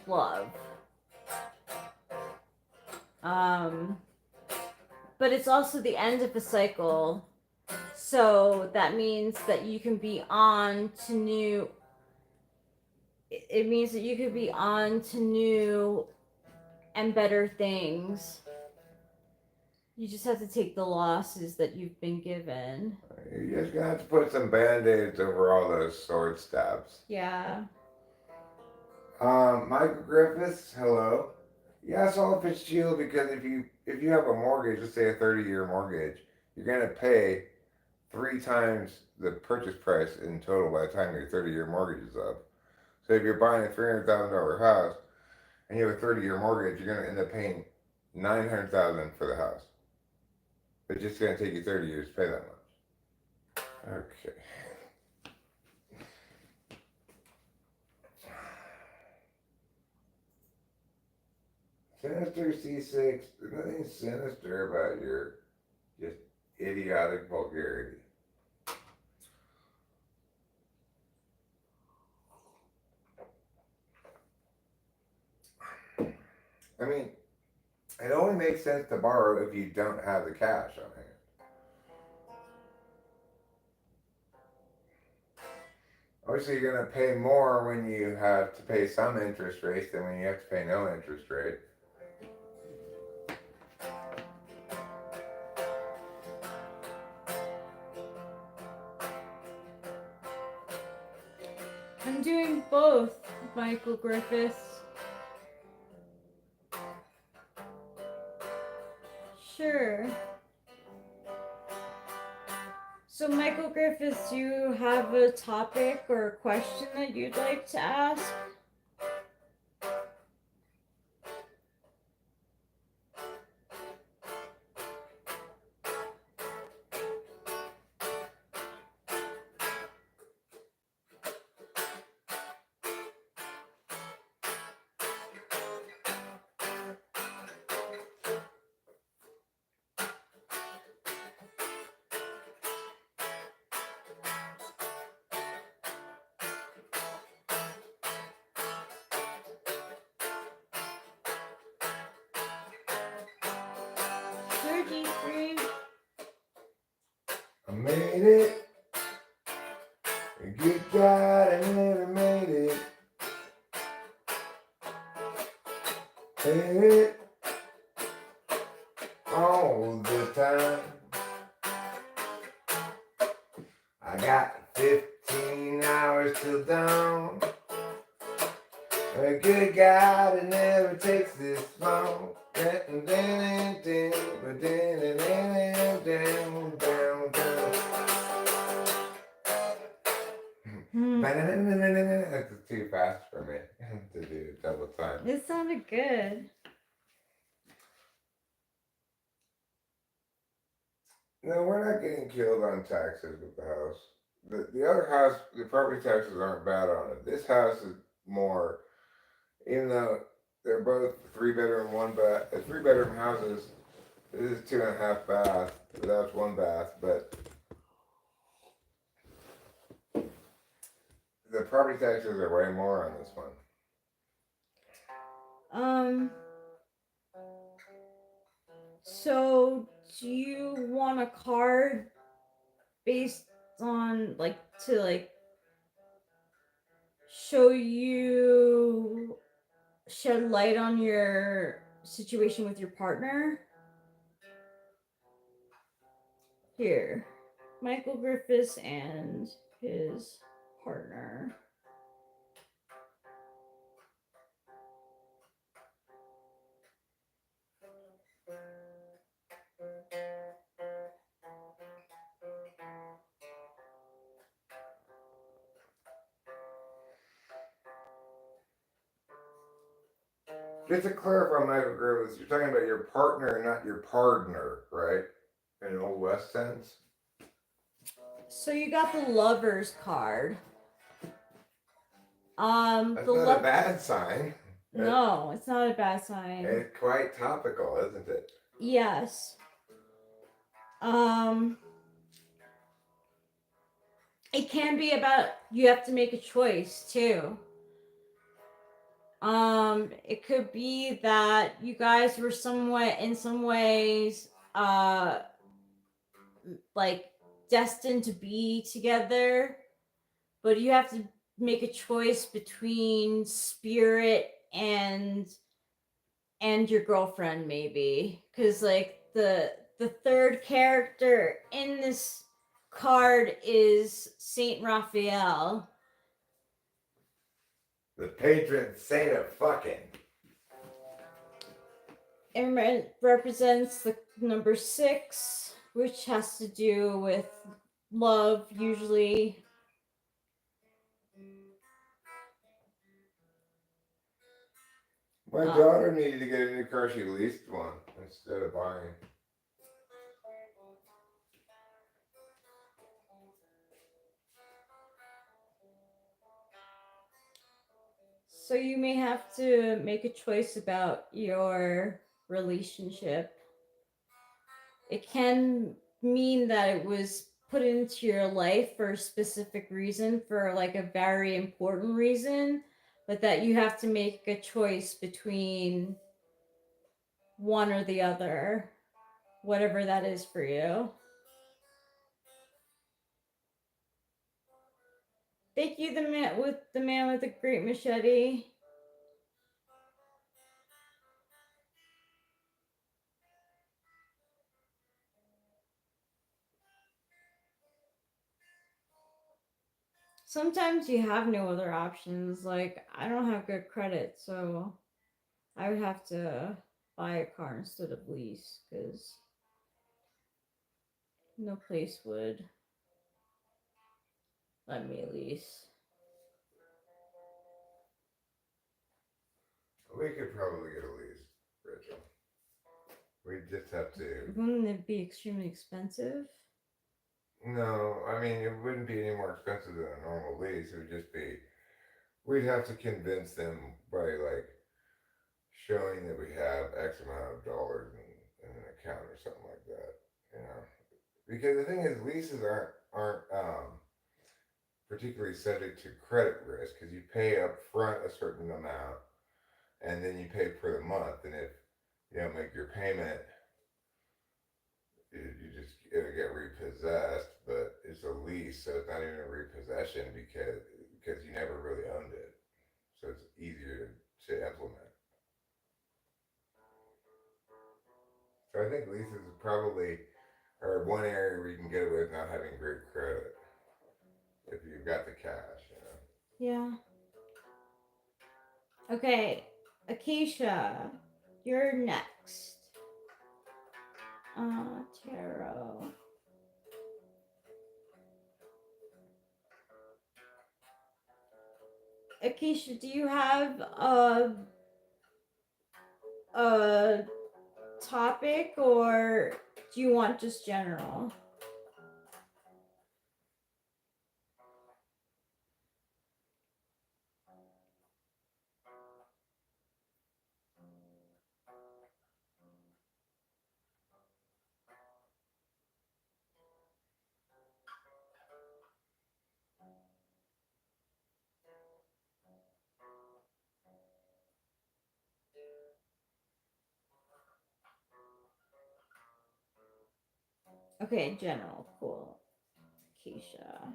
love. But it's also the end of a cycle. So that means that you can be on to new. It means that you could be on to new and better things. You just have to take the losses that you've been given. You're just gonna have to put some band-aids over all those sword stabs. Yeah. Michael Griffiths, hello. Yeah, I saw Fitzgerald because if you have a mortgage, let's say a 30-year mortgage, you're gonna pay 3 times the purchase price in total by the time your 30-year mortgage is up. So if you're buying a $300,000 house and you have a 30-year mortgage, you're gonna end up paying $900,000 for the house. It's just gonna take you 30 years to pay that much. Okay. Sinister C6, there's nothing sinister about your just idiotic vulgarity. I mean, it only makes sense to borrow if you don't have the cash on hand. Obviously, you're going to pay more when you have to pay some interest rates than when you have to pay no interest rate. I'm doing both, Michael Griffiths. Sure. So, Michael Griffiths, do you have a topic or a question that you'd like to ask? Sure, G3. I made it. Good God, I never made it. Made it all the time. I got 15 hours till dawn. Good God, it never takes this long. That's too fast for me to do it double time. It sounded good. No, we're not getting killed on taxes with the house. The other house, the property taxes aren't bad on it. This house is more, even though they're both 3-bedroom, 1-bath, 3-bedroom houses. This is 2.5 bath. That's 1 bath, but the property taxes are way more on this one. So do you want a card based on to show you shed light on your situation with your partner? Here, Michael Griffiths and his partner. Just to clarify, Michael Griffiths, you're talking about your partner, not your pardner, right? In an Old West sense. So you got the Lover's card. That's not a bad sign. No, it's not a bad sign. It's quite topical, isn't it? Yes. It can be about you have to make a choice too. It could be that you guys were somewhat, in some ways, like destined to be together, but you have to make a choice between spirit and your girlfriend, maybe, because like the third character in this card is Saint Raphael. The patron saint of fucking. It represents the number 6, which has to do with love, usually. My daughter needed to get a new car. She leased one instead of buying. So you may have to make a choice about your relationship. It can mean that it was put into your life for a specific reason, for like a very important reason, but that you have to make a choice between one or the other, whatever that is for you. Thank you, the man with the great machete. Sometimes you have no other options. Like, I don't have good credit, so I would have to buy a car instead of lease, because no place would let me lease. We could probably get a lease, Rachel. We just have to. Wouldn't it be extremely expensive? No, I mean, it wouldn't be any more expensive than a normal lease. It would just be, we'd have to convince them by like showing that we have X amount of dollars in an account or something like that, you know. Because the thing is, leases aren't particularly subject to credit risk because you pay up front a certain amount and then you pay per the month. And if you don't make your payment, you just get repossessed. But it's a lease, so it's not even a repossession because you never really owned it. So it's easier to implement. So I think leases probably are one area where you can get away with not having great credit if you've got the cash, you know. Yeah. Okay, Acacia, you're next. Tarot. Acacia, do you have a topic, or do you want just general? Okay, general, cool. Acacia.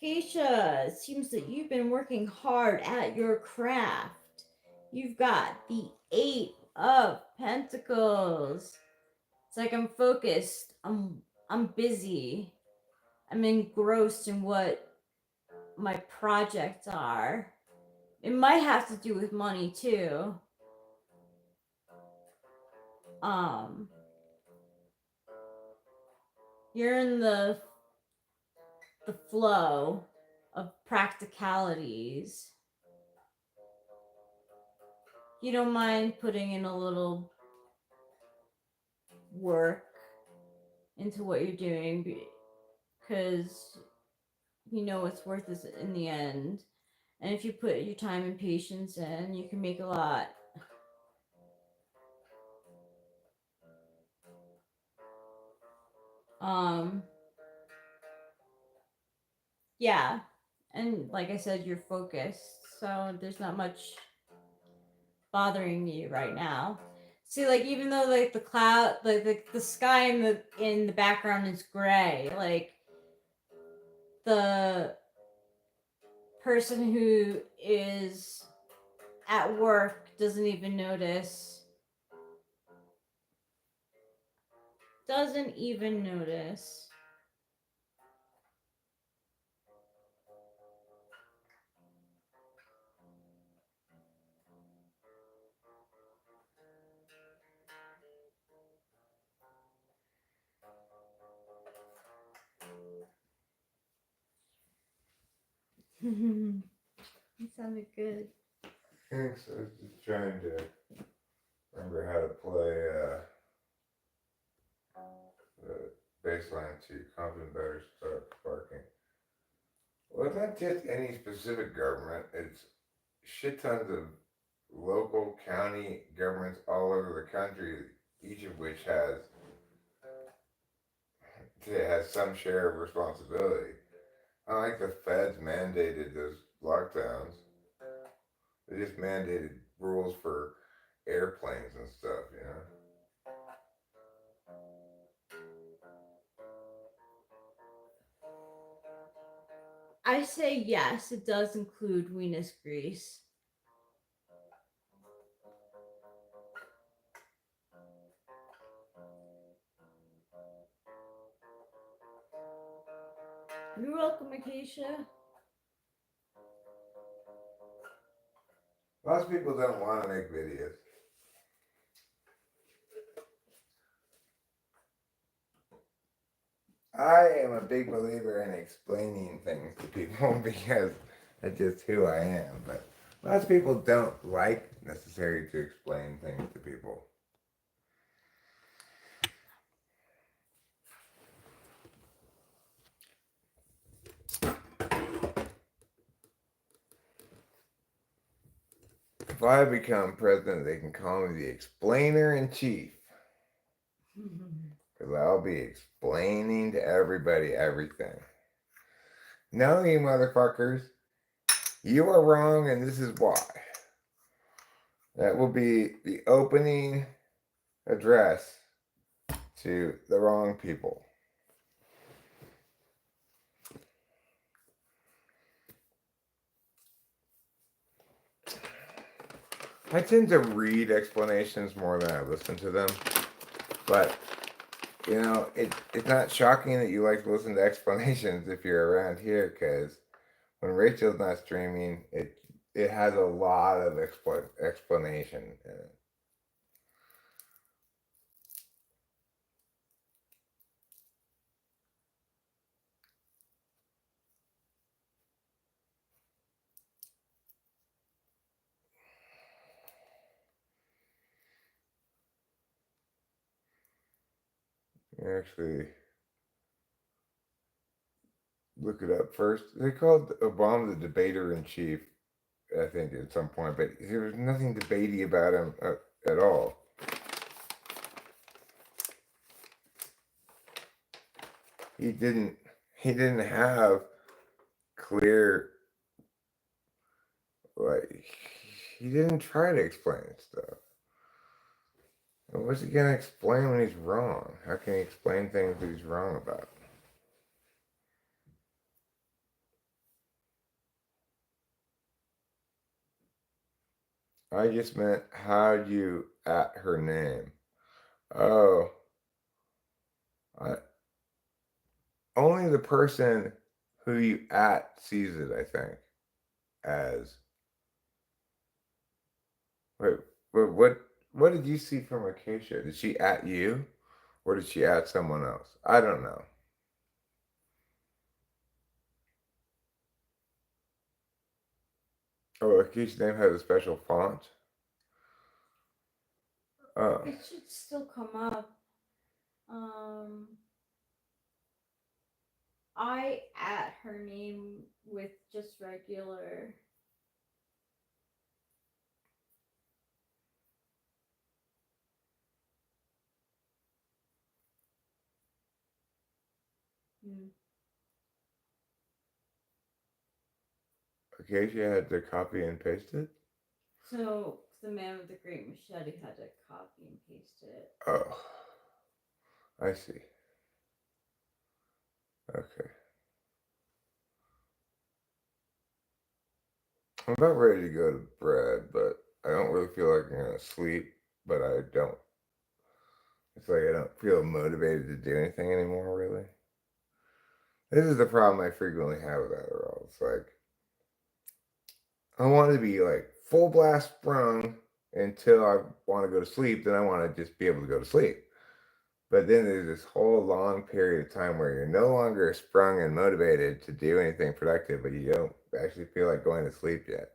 Keisha, it seems that you've been working hard at your craft. You've got the 8 of Pentacles. It's like I'm focused. I'm busy. I'm engrossed in what my projects are. It might have to do with money too. You're in the flow of practicalities. You don't mind putting in a little work into what you're doing, because you know what's worth is in the end. And if you put your time and patience in, you can make a lot. Um, yeah. And like I said, you're focused. So there's not much bothering you right now. See, like even though like the cloud, like the sky in the background is gray, like the person who is at work doesn't even notice. Doesn't even notice. It sounded good. Thanks. I was just trying to remember how to play the bass line to Confident Better Start Barking. Well, it's not just any specific government, it's shit tons of local county governments all over the country, each of which has some share of responsibility. Not like the feds mandated those lockdowns. They just mandated rules for airplanes and stuff, you know? I say yes, it does include weenus grease. You're welcome, Acacia. Lots of people don't want to make videos. I am a big believer in explaining things to people because that's just who I am. But lots of people don't like necessarily to explain things to people. If I become president, they can call me the explainer in chief. Because I'll be explaining to everybody everything. No, you motherfuckers, you are wrong and this is why. That will be the opening address to the wrong people. I tend to read explanations more than I listen to them. But, you know, it's not shocking that you like to listen to explanations if you're around here, because when Rachel's not streaming, it has a lot of explanation in it. Actually, look it up first. They called Obama the debater in chief, I think, at some point, but there was nothing debatey about him at all. He didn't have clear, like, he didn't try to explain stuff. And what's he gonna explain when he's wrong? How can he explain things that he's wrong about? I just meant, how'd you at her name? Oh, I, only the person who you at sees it, I think, as. Wait, what did you see from Acacia? Did she at you? Or did she at someone else? I don't know. Oh, Acacia's name has a special font? Oh. It should still come up. Um, I at her name with just regular. Hmm. Okay, she had to copy and paste it. So the man with the great machete had to copy and paste it. Oh, I see. Okay. I'm about ready to go to bed, but I don't really feel like I'm gonna sleep. But I don't. It's like I don't feel motivated to do anything anymore. Really, this is the problem I frequently have with Adderall. It's like I want to be like full blast sprung until I want to go to sleep. Then I want to just be able to go to sleep. But then there's this whole long period of time where you're no longer sprung and motivated to do anything productive, but you don't actually feel like going to sleep yet.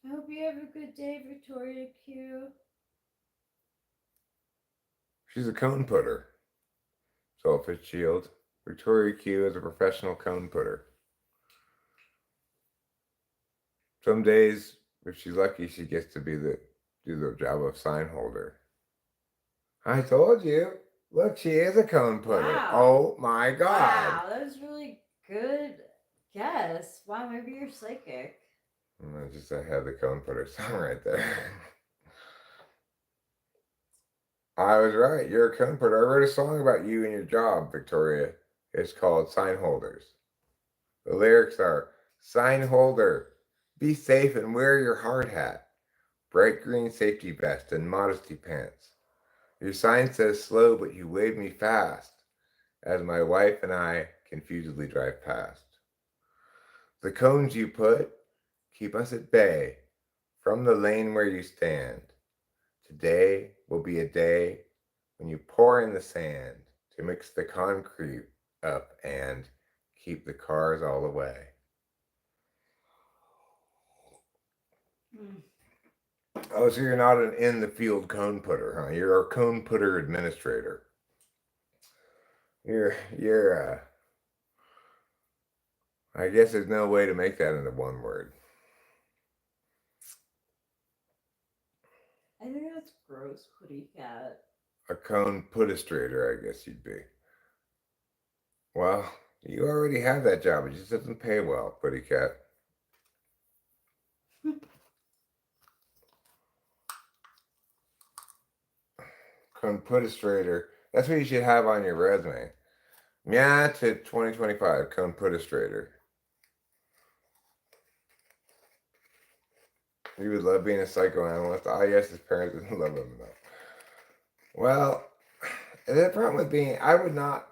I hope you have a good day, Victoria Q. She's a cone putter. So Fitzgerald. Victoria Q is a professional cone putter. Some days, if she's lucky, she gets to do the job of sign holder. I told you. Look, she is a cone putter. Wow. Oh my god. Wow, that was really good guess. Wow, maybe you're psychic. I had the cone putter song right there. I was right. You're a cone putter. I wrote a song about you and your job, Victoria. It's called Sign Holders. The lyrics are Sign holder, be safe and wear your hard hat, bright green safety vest, and modesty pants. Your sign says slow, but you wave me fast as my wife and I confusedly drive past. The cones you put keep us at bay from the lane where you stand. Today will be a day when you pour in the sand to mix the concrete up and keep the cars all away. Mm. Oh, so you're not an in the field cone putter, huh? You're a cone putter administrator. You're I guess there's no way to make that into one word. I think that's gross, putty cat. A cone putistrator, I guess you'd be. Well, you already have that job. It just doesn't pay well, putty cat. Cone putistrator. That's what you should have on your resume. Yeah, to 2025, cone putistrator. He would love being a psychoanalyst. Ah, yes, his parents didn't love him enough. Well, the problem with being, I would not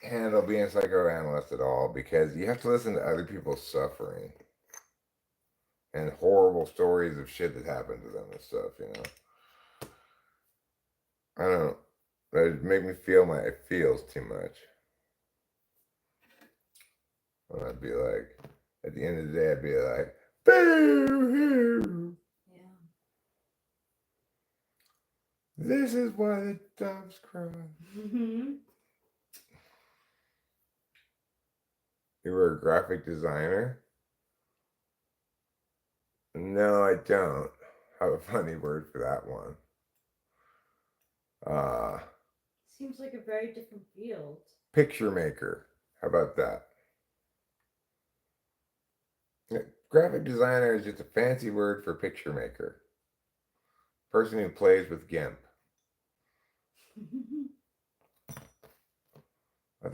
handle being a psychoanalyst at all because you have to listen to other people's suffering and horrible stories of shit that happened to them and stuff, you know. I don't. It make me feel my it feels too much. And I'd be like, at the end of the day, I'd be like, boo-hoo. Yeah. This is why the doves cry. Mm-hmm. You were a graphic designer? No, I don't have a funny word for that one. Seems like a very different field. Picture maker. How about that? Graphic designer is just a fancy word for picture maker. Person who plays with GIMP. I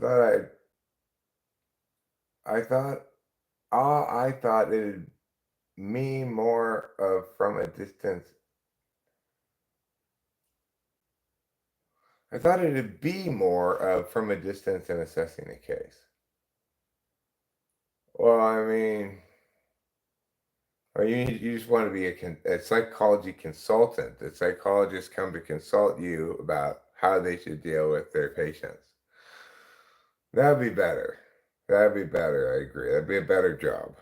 thought it'd me more of from a distance. I thought it'd be more of from a distance in assessing a case. Well, I mean, or you just want to be a psychology consultant. The psychologists come to consult you about how they should deal with their patients. That'd be better. That'd be better. I agree. That'd be a better job.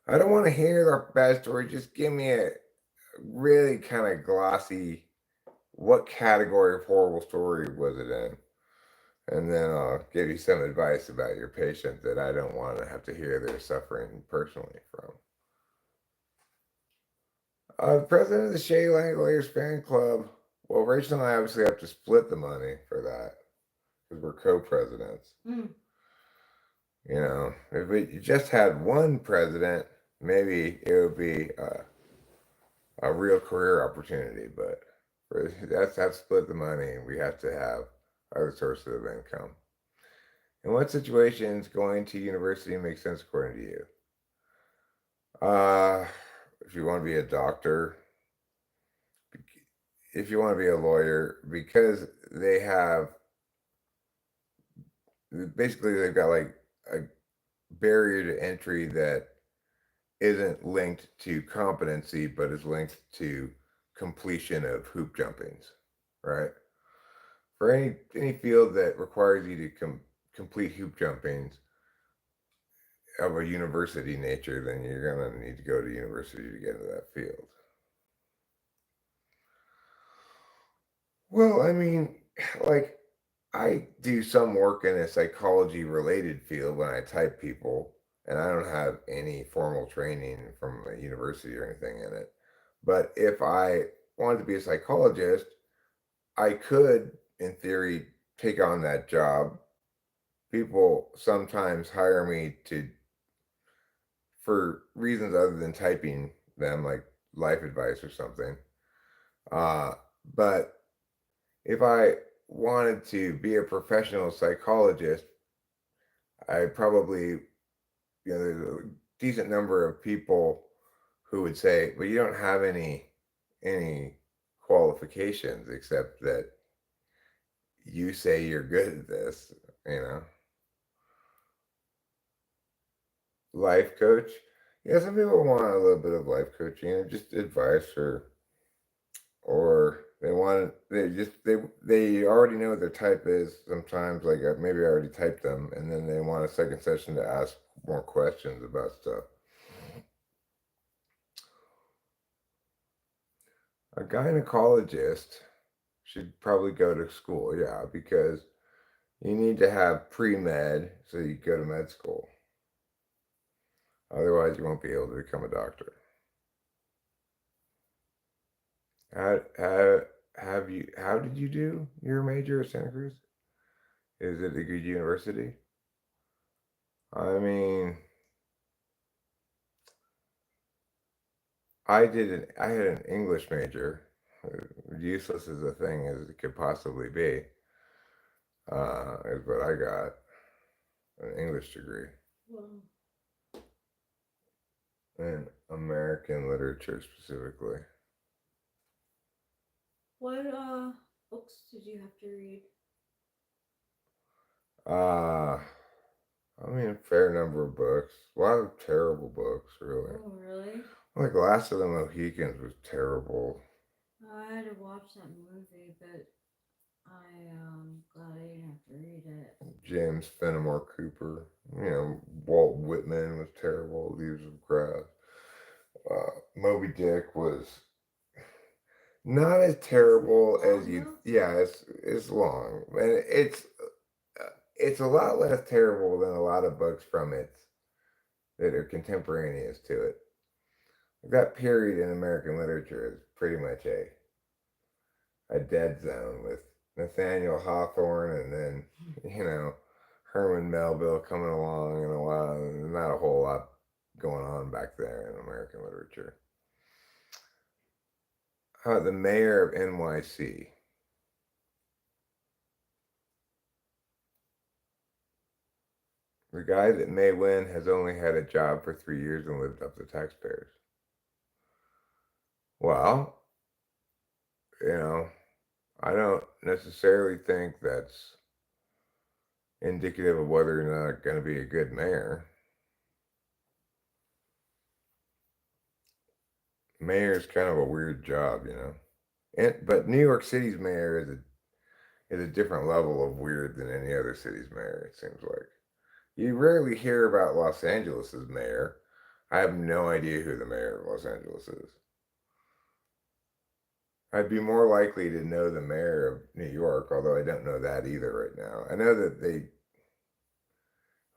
I don't want to hear the bad story. Just give me a really kind of glossy, what category of horrible story was it in? And then I'll give you some advice about your patient that I don't want to have to hear their suffering personally from. The president of the Shea Lawyers Fan Club. Well, Rachel and I obviously have to split the money for that because we're co-presidents. Mm. You know, if we just had one president, maybe it would be a real career opportunity. But that's have to split the money, and we have to have other sources of income. In what situations going to university makes sense according to you? If you want to be a doctor, if you want to be a lawyer, because they have basically they've got like a barrier to entry that isn't linked to competency, but is linked to completion of hoop jumpings, right? For any field that requires you to complete hoop jumpings of a university nature, then you're gonna need to go to university to get into that field. Well, I mean, like I do some work in a psychology related field when I type people, and I don't have any formal training from a university or anything in it. But if I wanted to be a psychologist, I could, in theory, take on that job. People sometimes hire me to for reasons other than typing them, like life advice or something. Uh, but if I wanted to be a professional psychologist, I probably, there's a decent number of people who would say, "Well, you don't have any qualifications except that you say you're good at this." You know, life coach. Yeah, some people want a little bit of life coaching or just advice, or they already know what their type is. Sometimes, like maybe I already typed them, and then they want a second session to ask more questions about stuff. A gynecologist should probably go to school, yeah, because you need to have pre-med so you go to med school. Otherwise, you won't be able to become a doctor. How did you do your major at Santa Cruz? Is it a good university? I mean, I had an English major, useless as a thing as it could possibly be. Is what I got, an English degree Well, in American literature specifically. what books did you have to read? I mean, a fair number of books. A lot of terrible books, really. Oh, really? Like Last of the Mohicans was terrible. I had to watch that movie, but I glad I didn't have to read it. James Fenimore Cooper. Walt Whitman was terrible. Leaves of Grass. Moby Dick was not as terrible as you. Yeah, it's long, and it's a lot less terrible than a lot of books from it that are contemporaneous to it. That period in American literature is pretty much a dead zone with Nathaniel Hawthorne and then, Herman Melville coming along in a while. And not a whole lot going on back there in American literature. The mayor of NYC. The guy that may win has only had a job for 3 years and lived up to taxpayers. Well, I don't necessarily think that's indicative of whether you're not going to be a good mayor. Mayor is kind of a weird job, but New York City's mayor is a different level of weird than any other city's mayor, it seems like. You rarely hear about Los Angeles's mayor, I have no idea who the mayor of Los Angeles is. I'd be more likely to know the mayor of New York, although I don't know that either right now. I know that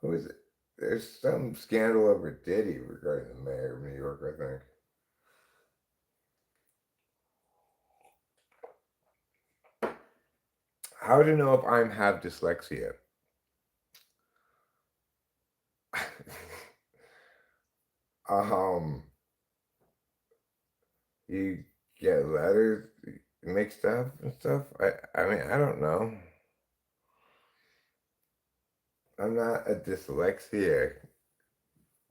who is it? There's some scandal over Diddy regarding the mayor of New York, I think. How to know if I have dyslexia? um, you get letters mixed up and stuff. I mean, I don't know. I'm not a dyslexia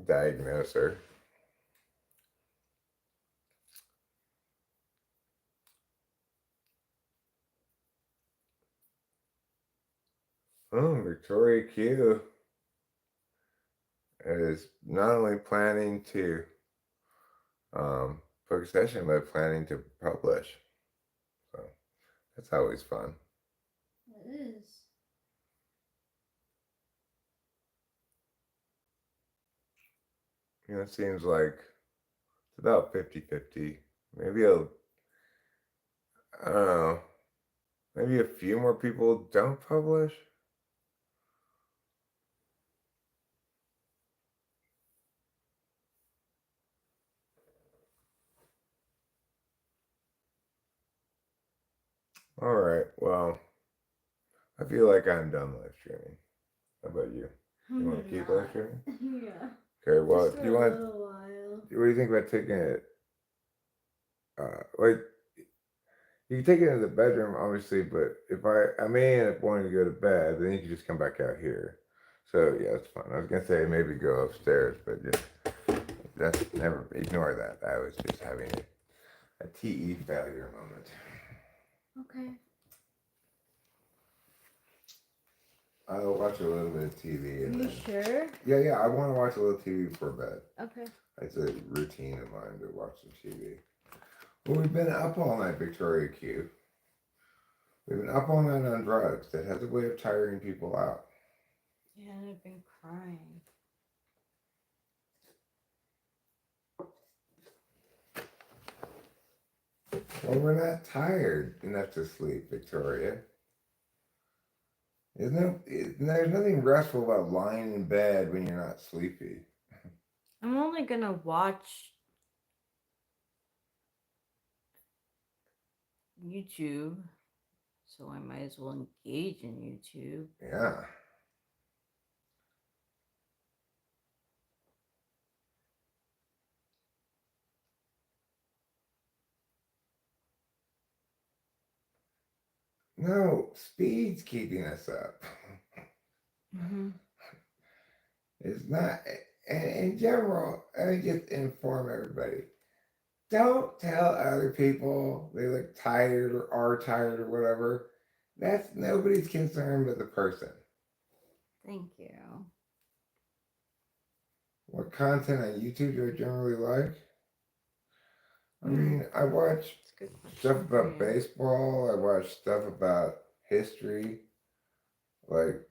diagnoser. Oh, Victoria Q is not only planning to book a session, but planning to publish. So that's always fun. It is. You know, it seems like it's about 50-50. Maybe I don't know, maybe a few more people don't publish. All right, well, I feel like I'm done live streaming. How about you? You want to keep live streaming? Yeah. Okay, well, Just for you a want, little while. what do you think about taking it? Like, you can take it into the bedroom, obviously, but if I may end up wanting to go to bed, then you can just come back out here. So yeah, it's fine. I was gonna say maybe go upstairs, but that's never ignore that. I was just having a TE failure moment. Okay. I'll watch a little bit of TV. And You then, sure? yeah, I want to watch a little TV before bed. Okay. It's a routine of mine to watch some TV. Well, we've been up all night, Victoria Q. We've been up all night on drugs. That has a way of tiring people out. Yeah, and I've been crying. Well, we're not tired enough to sleep, Victoria. There's nothing restful about lying in bed when you're not sleepy. I'm only gonna watch YouTube, so I might as well engage in YouTube. Yeah. No, speed's keeping us up. Mm-hmm. It's not, and in general, I just inform everybody. Don't tell other people they look tired or are tired or whatever. That's nobody's concern but the person. Thank you. What content on YouTube do I generally like? I mean, I watch stuff about baseball. I watch stuff about history. Like,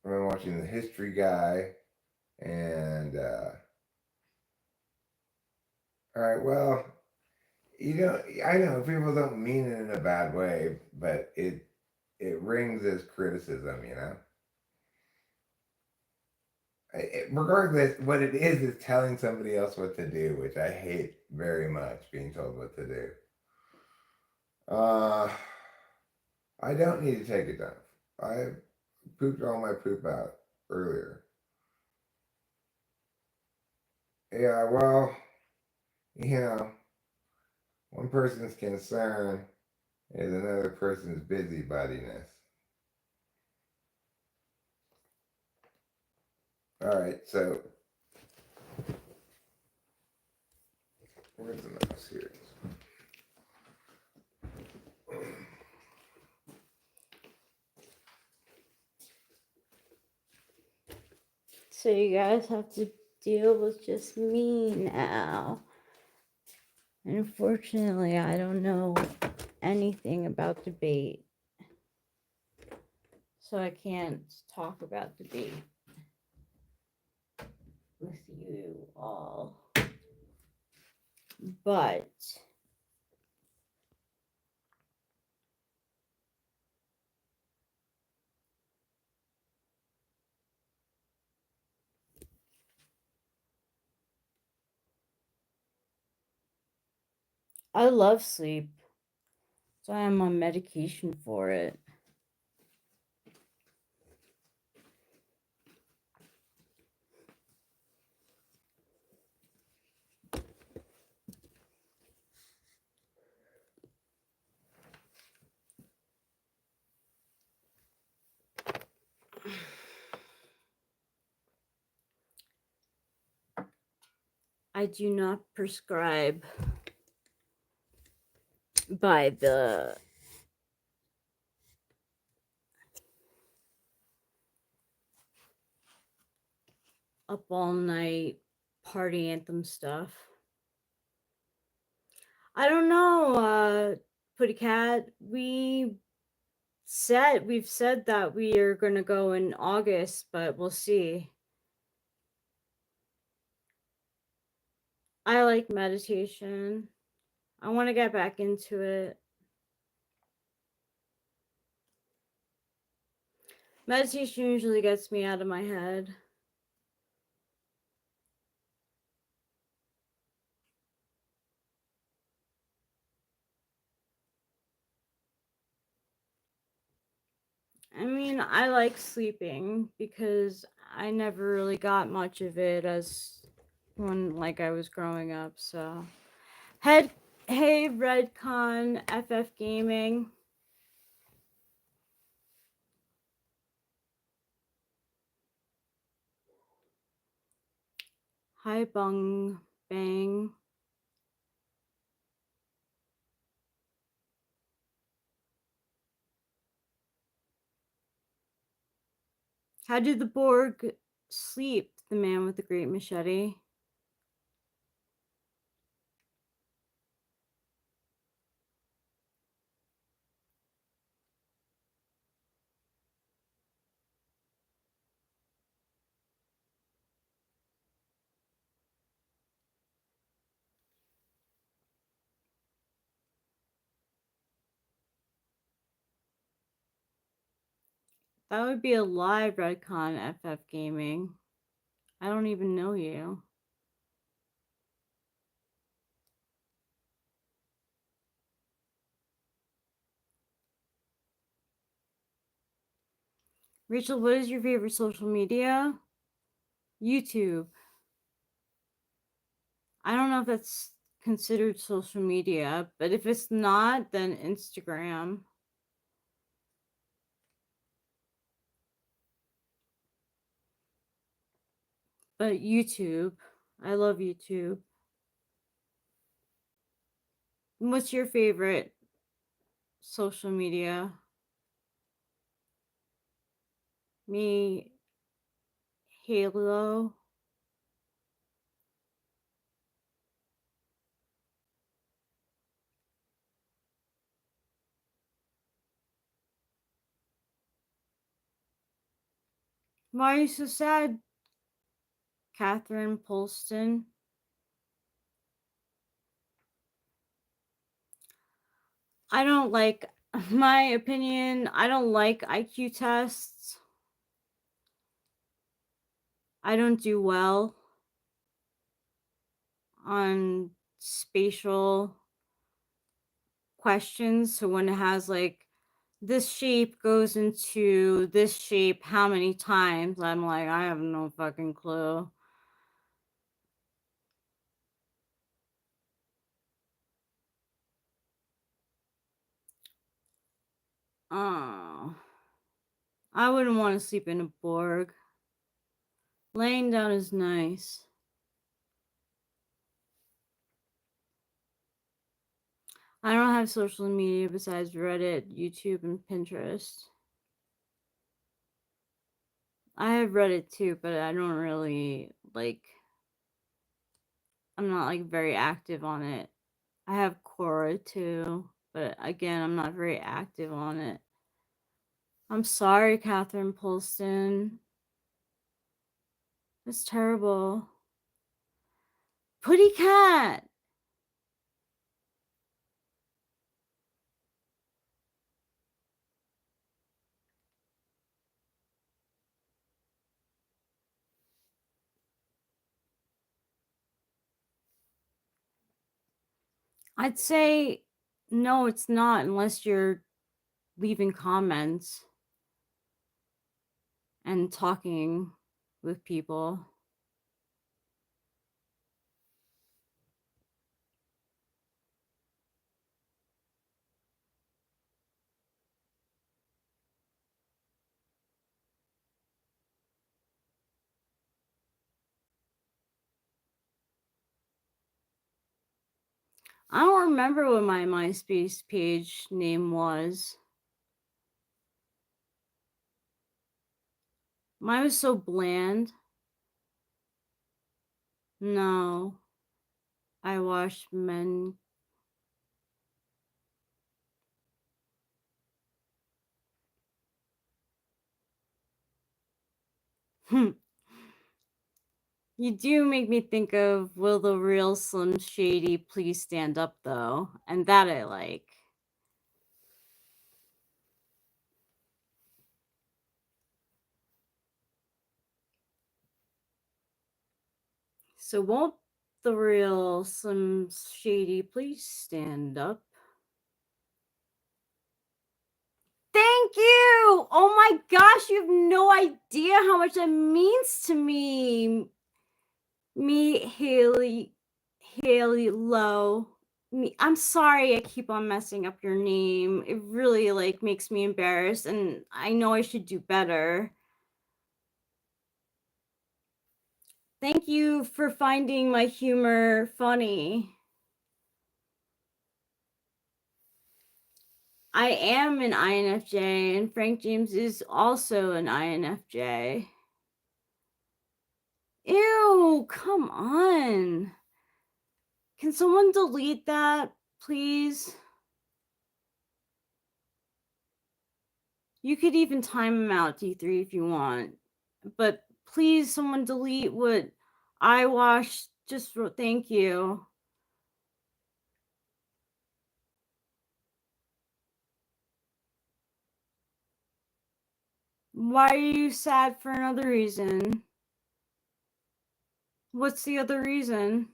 I've been watching The History Guy. And, all right, well, I know people don't mean it in a bad way, but it rings as criticism, you know? Regardless, what it is telling somebody else what to do, which I hate very much, being told what to do. I don't need to take a dump. I pooped all my poop out earlier. Yeah, well, you know, one person's concern is another person's busybodiness. All right, so where's the mouse here? So you guys have to deal with just me now. Unfortunately, I don't know anything about debate. So I can't talk about debate. with you all. But I love sleep. So I'm on medication for it. I do not prescribe by the up all night party anthem stuff. I don't know, Putty Cat. We've said that we are gonna go in August, but we'll see. I like meditation. I want to get back into it. Meditation usually gets me out of my head. I mean, I like sleeping because I never really got much of it as when I was growing up. So, hey, Redcon FF Gaming. Hi, Bung Bang. How did the Borg sleep? The man with the great machete. That would be a live Redcon FF Gaming. I don't even know you. Rachel, what is your favorite social media? YouTube. I don't know if that's considered social media, but if it's not, then Instagram. But YouTube. I love YouTube. What's your favorite social media? Me, Halo. Why are you so sad, Catherine Polston? I don't like, my opinion, I don't like IQ tests. I don't do well on spatial questions. So when it has this shape goes into this shape how many times, I'm like, I have no fucking clue. Oh, I wouldn't want to sleep in a Borg. Laying down is nice. I don't have social media besides Reddit, YouTube, and Pinterest. I have Reddit too, but I don't really I'm not very active on it. I have Quora too, but again, I'm not very active on it. I'm sorry, Catherine Polston. That's terrible. Putty cat. I'd say no, it's not, unless you're leaving comments and talking with people. I don't remember what my MySpace page name was. Mine was so bland. No. I wash men. You do make me think of Will the Real Slim Shady Please Stand Up, though. And that I like. So won't the real Slim Shady please stand up? Thank you! Oh my gosh, you have no idea how much that means to me. Haley Lowe. I'm sorry I keep on messing up your name. It really makes me embarrassed, and I know I should do better. Thank you for finding my humor funny. I am an INFJ, and Frank James is also an INFJ. Ew, come on. Can someone delete that, please? You could even time him out, D3, if you want. But please, someone delete what I just wrote. Thank you. Why are you sad for another reason? What's the other reason?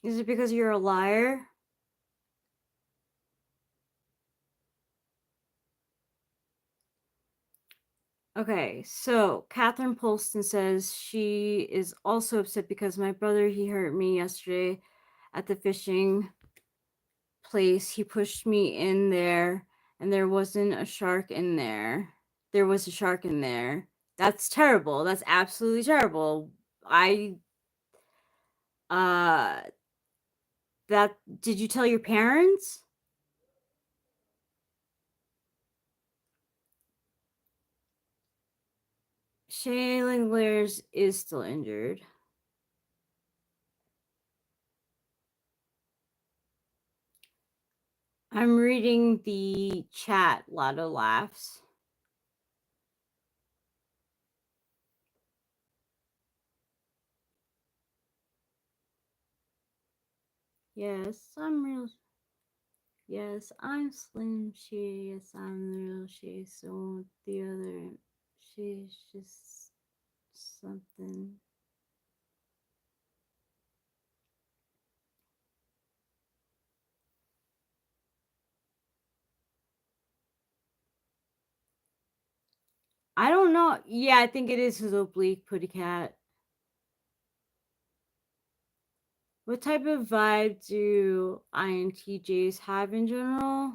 Is it because you're a liar? Okay, so Catherine Polston says she is also upset because my brother, he hurt me yesterday at the fishing place. He pushed me in there and there wasn't a shark in there. There was a shark in there. That's terrible. That's absolutely terrible. Did you tell your parents? Shay Langlaers is still injured. I'm reading the chat. Lotto laughs. Yes, I'm real. Yes, I'm Slim Shady. Yes, I'm the real Shady. So the other, she's just something. I don't know. Yeah, I think it is his oblique putty cat. What type of vibe do INTJs have in general?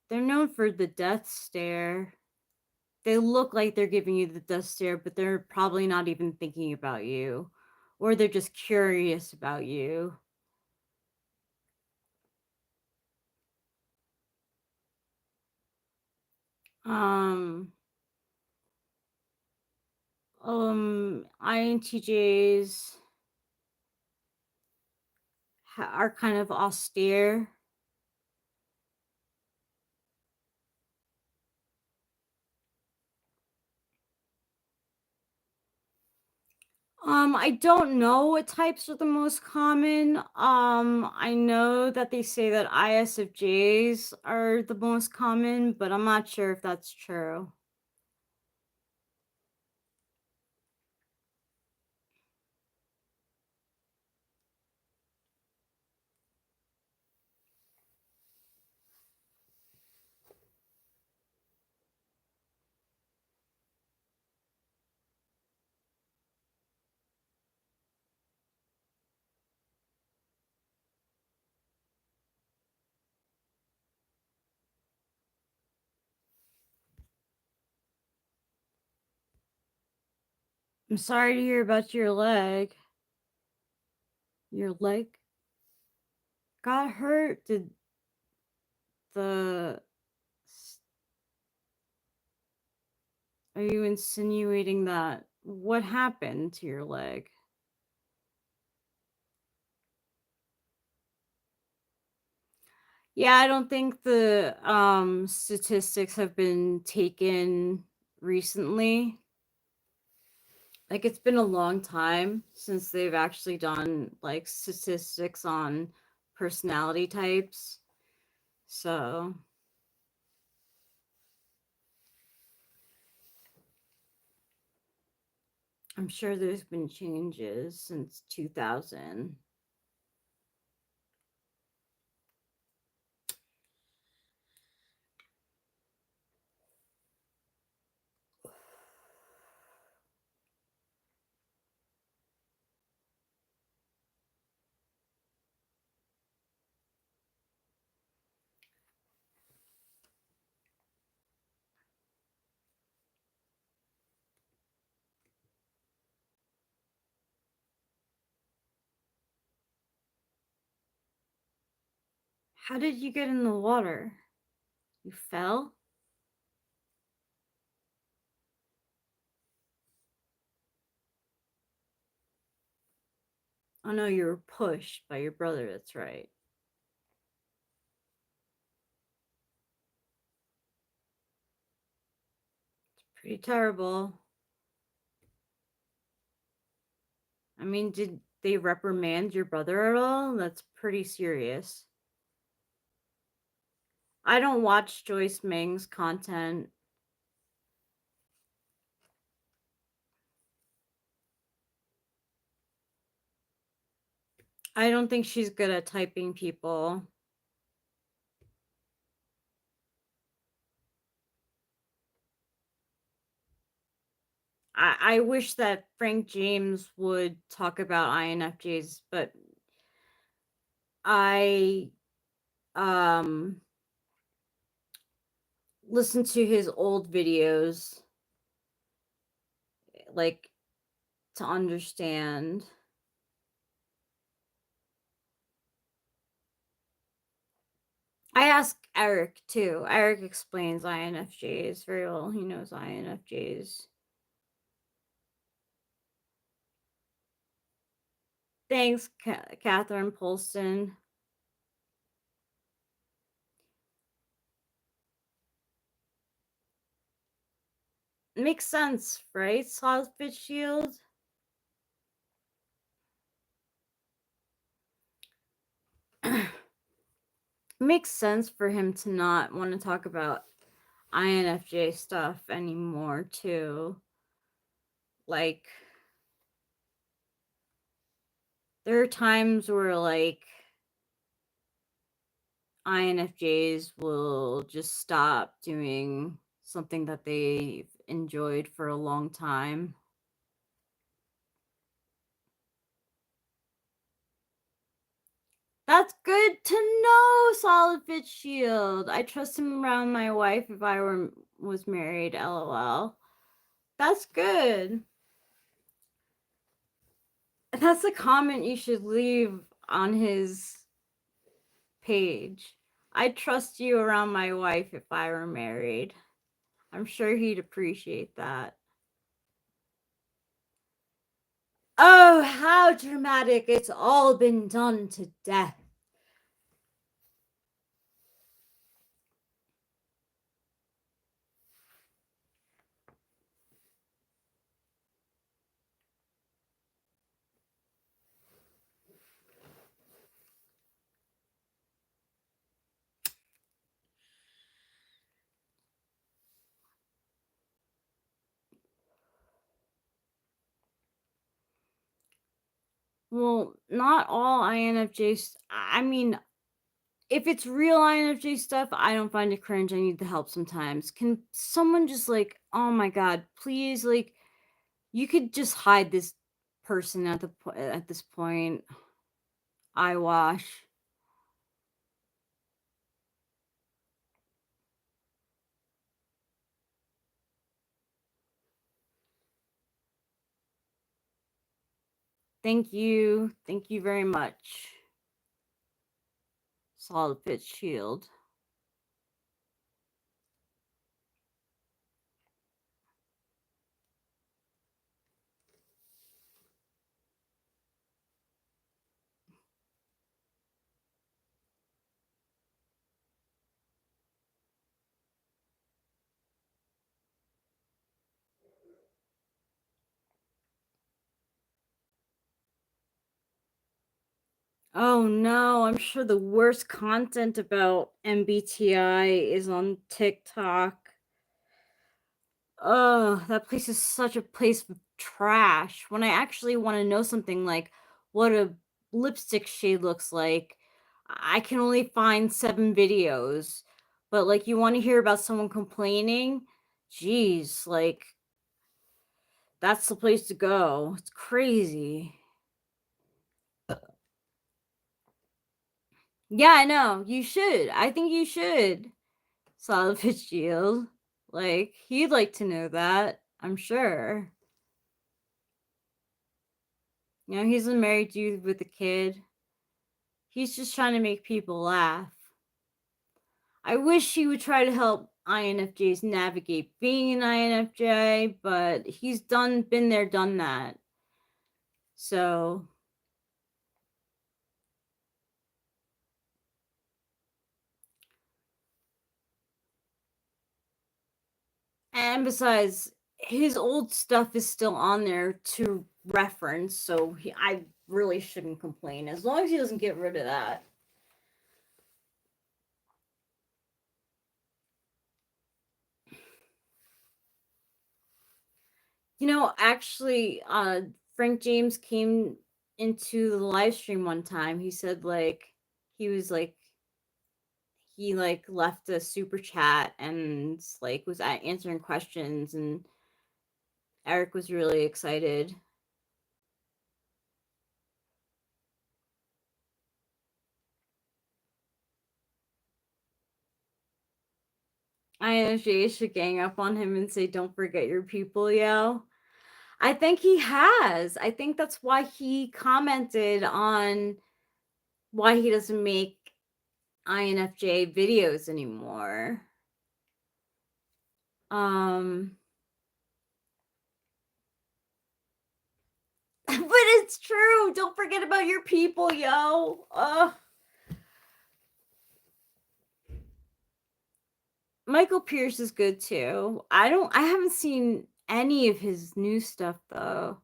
They're known for the death stare. They look like they're giving you the death stare, but they're probably not even thinking about you. or they're just curious about you. INTJs are kind of austere. I don't know what types are the most common. I know that they say that ISFJs are the most common, but I'm not sure if that's true. I'm sorry to hear about your leg. Your leg got hurt? Did the... Are you insinuating that? What happened to your leg? Yeah, I don't think the statistics have been taken recently. Like, it's been a long time since they've actually done like statistics on personality types. So I'm sure there's been changes since 2000. How did you get in the water? You fell? Oh no, you were pushed by your brother, that's right. It's pretty terrible. I mean, did they reprimand your brother at all? That's pretty serious. I don't watch Joyce Ming's content. I don't think she's good at typing people. I wish that Frank James would talk about INFJs, but I listen to his old videos like to understand. I ask Eric too. Eric explains INFJs very well. He knows INFJs. Thanks, Catherine Polston. Makes sense, right? Sloth Fitzgerald. Makes sense for him to not want to talk about INFJ stuff anymore, too. Like, there are times where, like, INFJs will just stop doing something that they've enjoyed for a long time. That's good to know, Solid Fitzgerald. I trust him around my wife if I was married, lol. That's good. That's a comment you should leave on his page. I'd trust you around my wife if I were married. I'm sure he'd appreciate that. Oh, how dramatic. It's all been done to death. Well, not all INFJs. I mean, if it's real INFJ stuff, I don't find it cringe. I need the help sometimes. Can someone just like, oh my god, please, like, you could just hide this person at this point. Eyewash. Thank you. Thank you very much. Solid fit shield. Oh no, I'm sure the worst content about MBTI is on TikTok. Oh, that place is such a place of trash. When I actually want to know something like what a lipstick shade looks like, I can only find 7 videos. But like you want to hear about someone complaining, geez, like that's the place to go. It's crazy. Yeah, I know. You should. I think you should. Solid Fitzgerald. Like, he'd like to know that, I'm sure. You know, he's a married dude with a kid. He's just trying to make people laugh. I wish he would try to help INFJs navigate being an INFJ, but he's been there, done that. So, and besides, his old stuff is still on there to reference, so I really shouldn't complain as long as he doesn't get rid of that. You know, actually, Frank James came into the live stream one time. He said like he was like he like left a super chat and like was answering questions, and Eric was really excited. INFJ should gang up on him and say, "Don't forget your people, yo." I think he has. I think that's why he commented on why he doesn't make INFJ videos anymore. But it's true. Don't forget about your people, yo. Michael Pierce is good too. I haven't seen any of his new stuff though.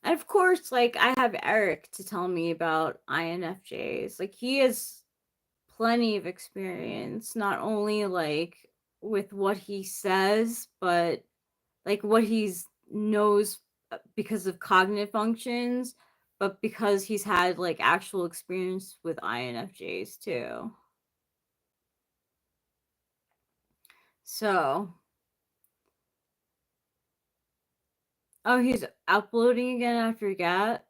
And of course, like I have Eric to tell me about INFJs. Like he has plenty of experience, not only like with what he says, but like what he's knows because of cognitive functions, but because he's had like actual experience with INFJs too. So, oh, he's uploading again after GAT.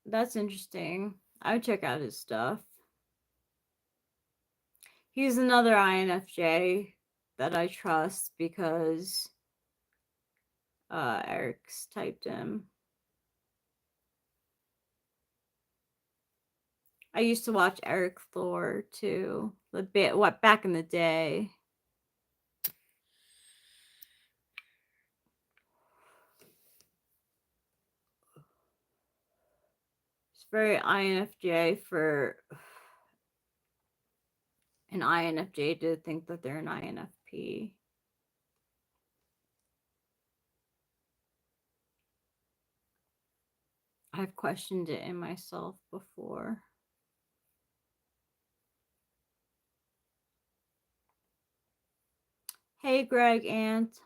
That's interesting. I would check out his stuff. He's another INFJ. that I trust because Eric's typed him. I used to watch Eric Thor too. Back in the day. It's very INFJ for an INFJ to think that they're an INFP. I've questioned it in myself before. Hey, Greg Ant.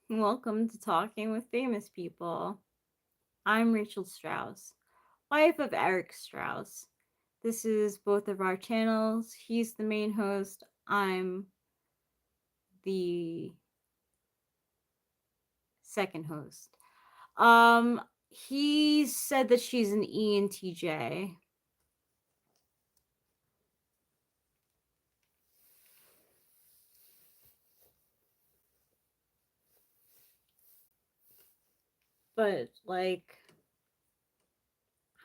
Welcome to Talking with Famous People. I'm Rachel Strauss, wife of Eric Strauss. This is both of our channels. He's the main host. I'm the second host. He said that she's an ENTJ. But like,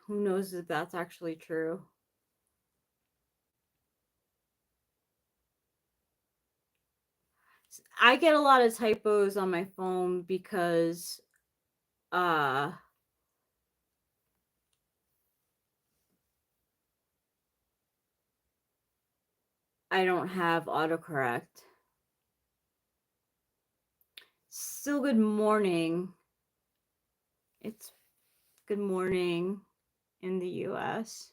who knows if that's actually true? I get a lot of typos on my phone because I don't have autocorrect. Still good morning. It's good morning in the US.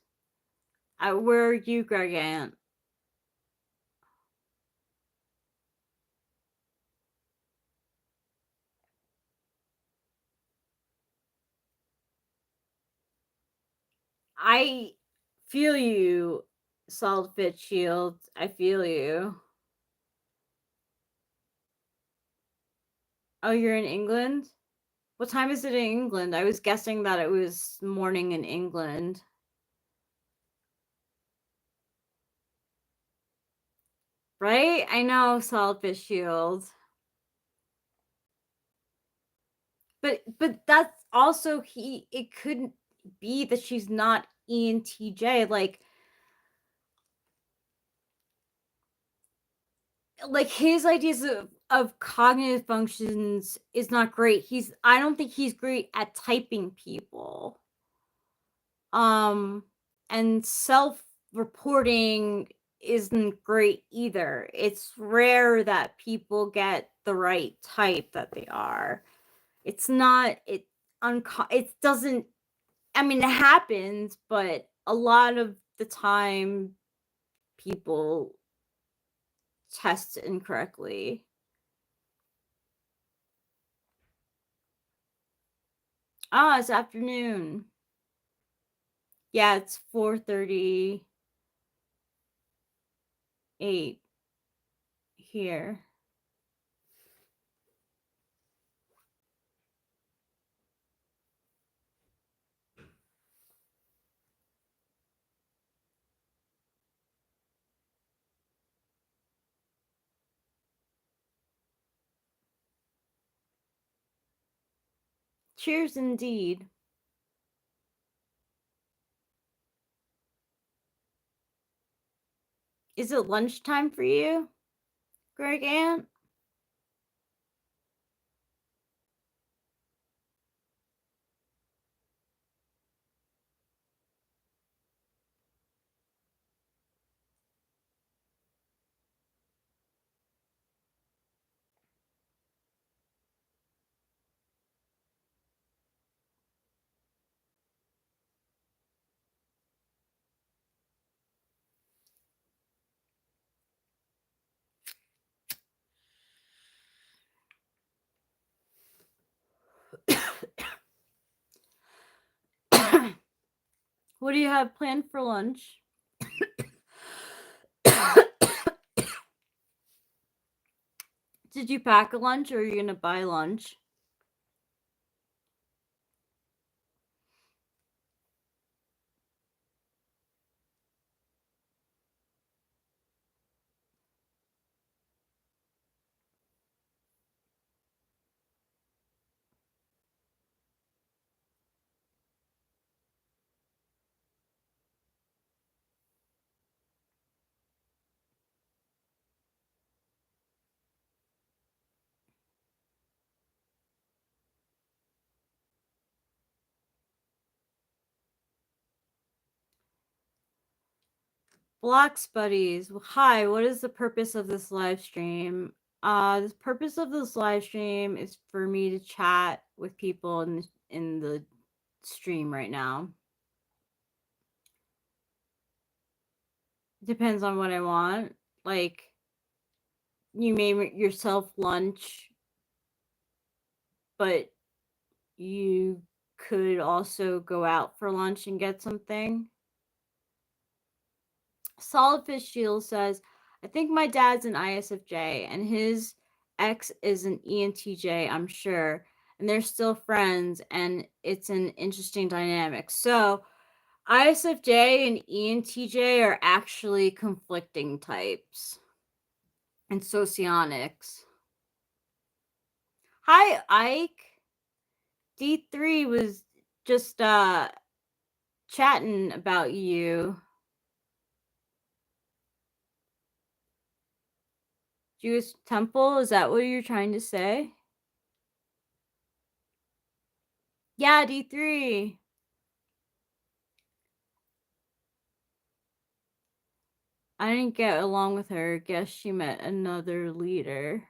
Where are you, Greg Ant? I feel you, Solid Fit Shield. I feel you. Oh, you're in England? What time is it in England? I was guessing that it was morning in England. Right? I know, Solid Fit Shield. But that's also it couldn't be that she's not ENTJ. Like his ideas of cognitive functions is not great. I don't think he's great at typing people. And self-reporting isn't great either. It's rare that people get the right type that they are. It's not it doesn't, I mean, it happens, but a lot of the time people test incorrectly. It's afternoon. Yeah, it's 4:38 here. Cheers indeed. Is it lunchtime for you, Greg Ant? What do you have planned for lunch? Did you pack a lunch or are you going to buy lunch? Blocks buddies. Hi, what is the purpose of this live stream? The purpose of this live stream is for me to chat with people in the stream right now. Depends on what I want. Like, you made yourself lunch, but you could also go out for lunch and get something. Solid Fish Shield says, I think my dad's an ISFJ and his ex is an ENTJ, I'm sure. And they're still friends and it's an interesting dynamic. So ISFJ and ENTJ are actually conflicting types and socionics. Hi, Ike. D3 was just chatting about you. Jewish temple, is that what you're trying to say? Yeah, D3. I didn't get along with her. Guess she met another leader.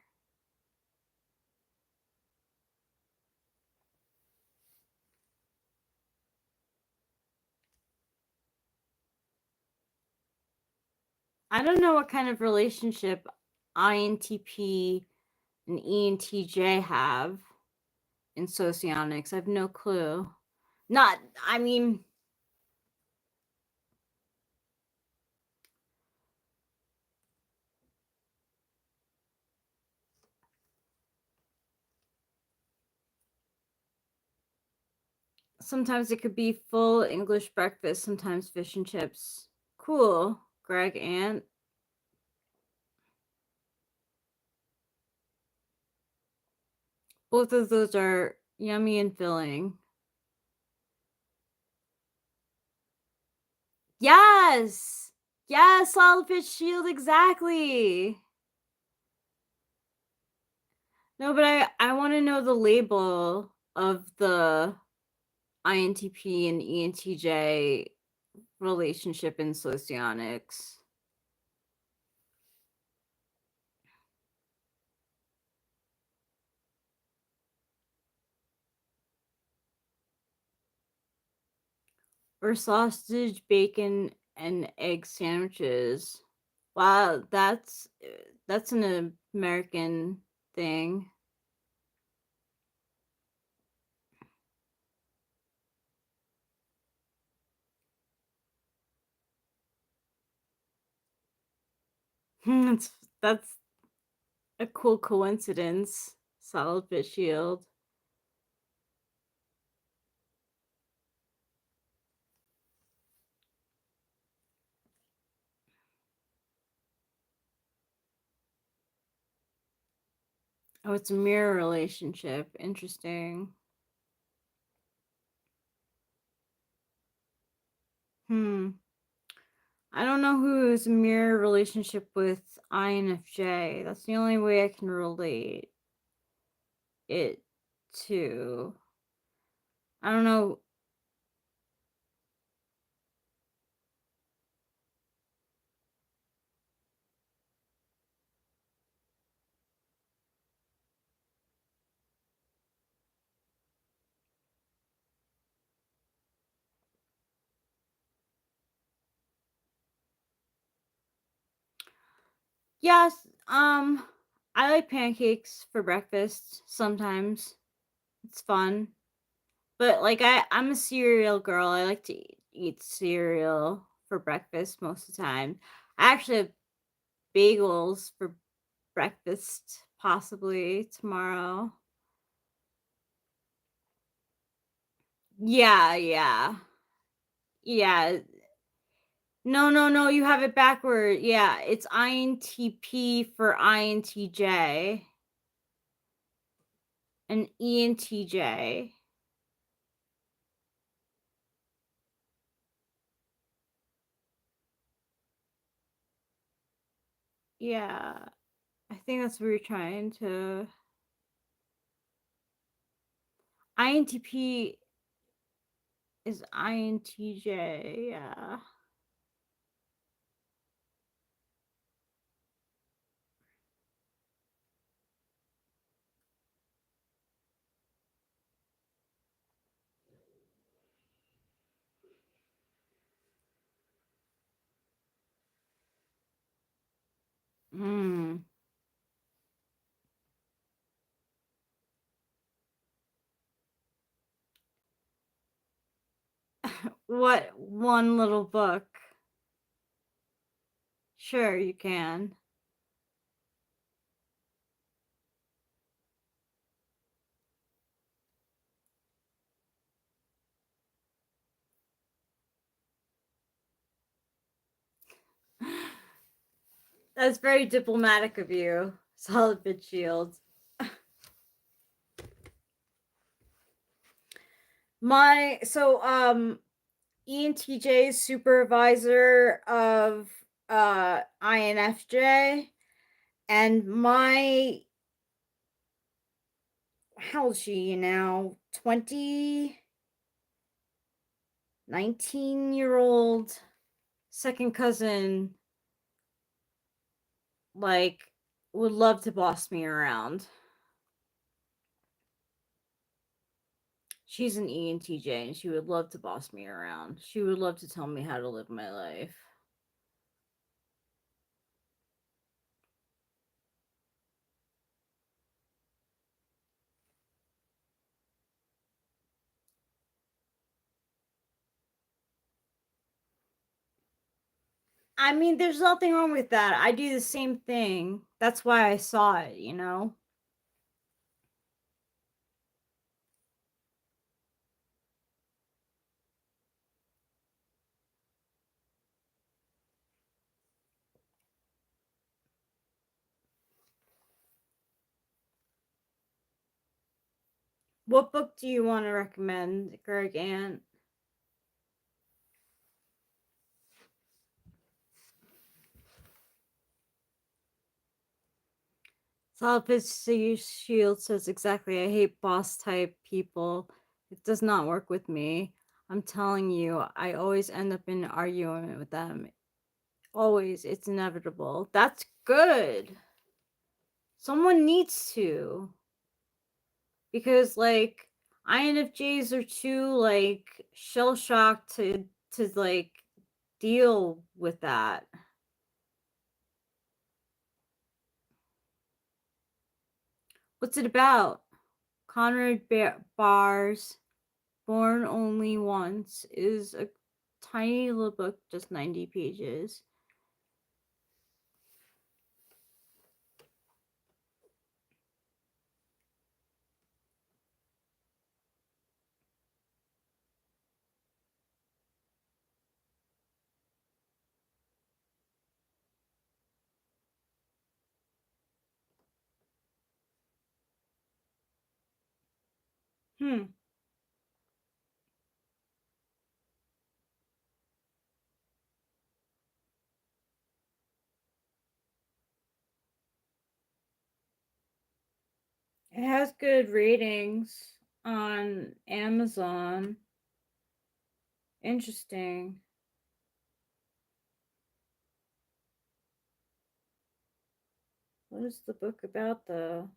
I don't know what kind of relationship INTP and ENTJ have in socionics. I have no clue. I mean, sometimes it could be full English breakfast, sometimes fish and chips. Cool, Greg Ant. Both of those are yummy and filling. Yes! Yes, solid fish shield, exactly. No, but I want to know the label of the INTP and ENTJ relationship in socionics. Or sausage, bacon, and egg sandwiches. Wow, that's an American thing. That's a cool coincidence. Solid fish shield. Oh, it's a mirror relationship. Interesting. I don't know who is a mirror relationship with INFJ. That's the only way I can relate it to. I don't know. Yes, I like pancakes for breakfast sometimes. It's fun. But like I'm a cereal girl. I like to eat cereal for breakfast most of the time. I actually have bagels for breakfast possibly tomorrow. Yeah, yeah. Yeah. No, you have it backward. Yeah, it's INTP for INTJ and ENTJ. Yeah, I think that's what we're trying to. INTP is INTJ, yeah. Mm. What one little book? Sure, you can. That's very diplomatic of you, Solid Bit Shield. ENTJ's supervisor of INFJ, and my, how old is she now? 19-year-old second cousin, like, would love to boss me around. She's an ENTJ and she would love to boss me around. She would love to tell me how to live my life. I mean, there's nothing wrong with that. I do the same thing. That's why I saw it, you know? What book do you want to recommend, Greg Ant? Solid Shield says exactly. I hate boss type people. It does not work with me. I'm telling you, I always end up in an argument with them. Always. It's inevitable. That's good. Someone needs to. Because, like, INFJs are too, like, shell shocked to like deal with that. What's it about? Conrad Barr's Born Only Once is a tiny little book, just 90 pages. Hmm. It has good ratings on Amazon. Interesting. What is the book about, though?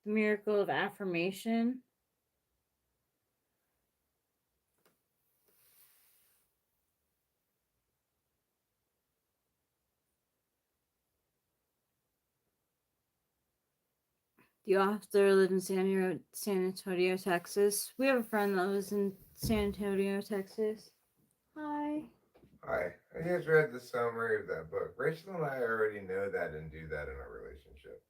The Miracle of Affirmation. The author lives in San Antonio, Texas. We have a friend that lives in San Antonio, Texas. Hi. Hi. I just read the summary of that book. Rachel and I already know that and do that in our relationship.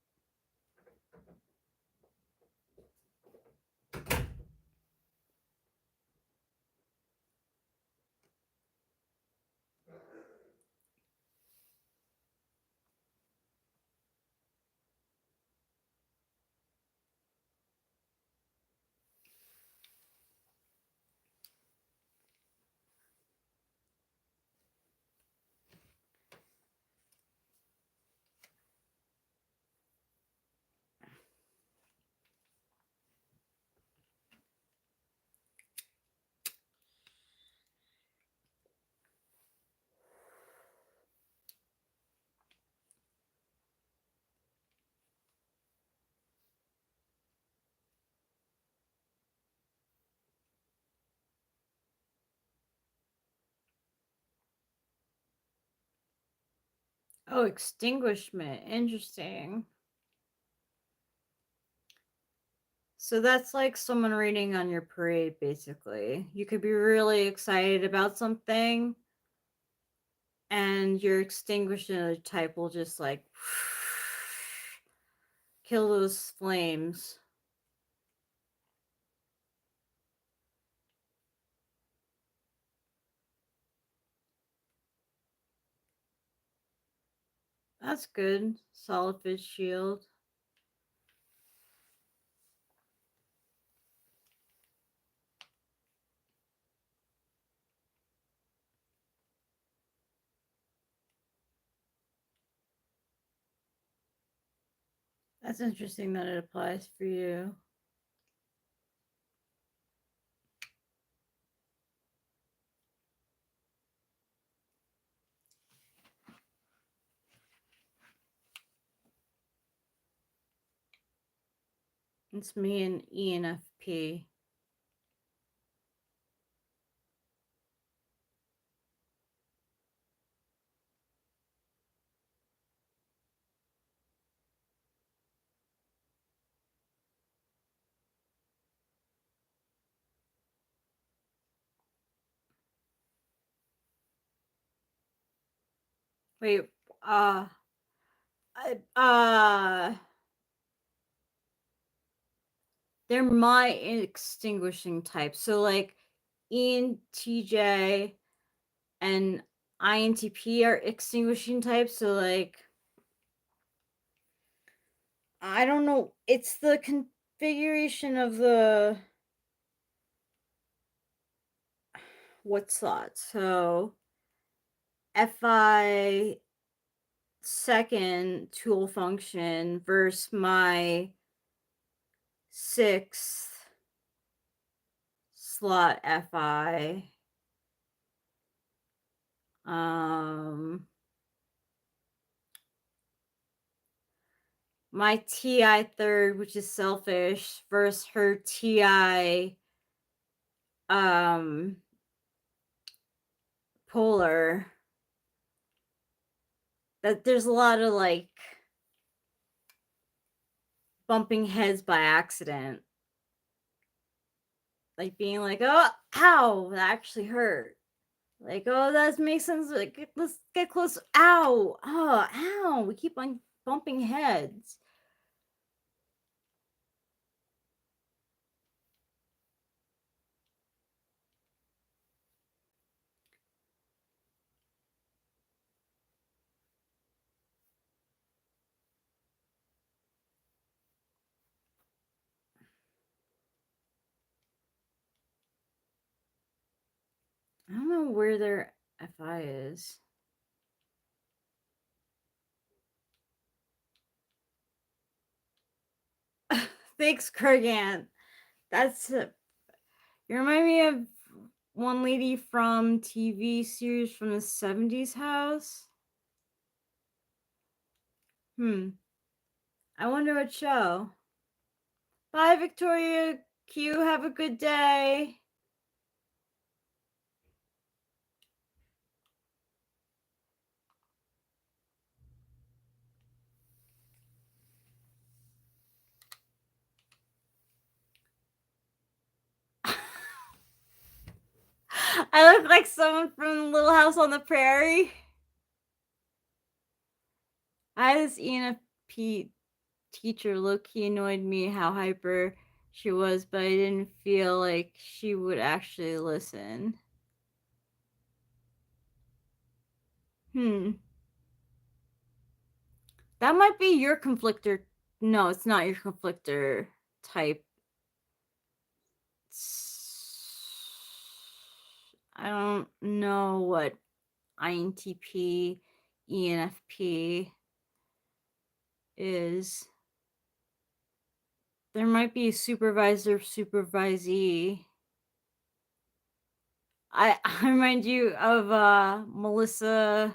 Oh, extinguishment. Interesting. So that's like someone reading on your parade, basically. You could be really excited about something, and your extinguishing type will just like kill those flames. That's good. Solid fish shield. That's interesting that it applies for you. It's me and ENFP. Wait, they're my extinguishing type. So like ENTJ and INTP are extinguishing types. So like, I don't know. It's the configuration of the what's that? So FI second tool function versus my sixth slot FI. My TI third, which is selfish, versus her TI polar. That there's a lot of like bumping heads by accident. Like being like, oh, ow, that actually hurt. Like, oh, that makes sense. Like, let's get close. Ow, oh, ow. We keep on bumping heads. I don't know where their FI is. Thanks, Kurgan. That's you remind me of one lady from TV series from the 70s house. I wonder what show. Bye, Victoria Q. Have a good day. I look like someone from Little House on the Prairie. I had this ENFP teacher low-key annoyed me how hyper she was, but I didn't feel like she would actually listen. That might be your conflictor. No, it's not your conflictor type. I don't know what INTP, ENFP is. There might be a supervisor, supervisee. I remind you of Melissa,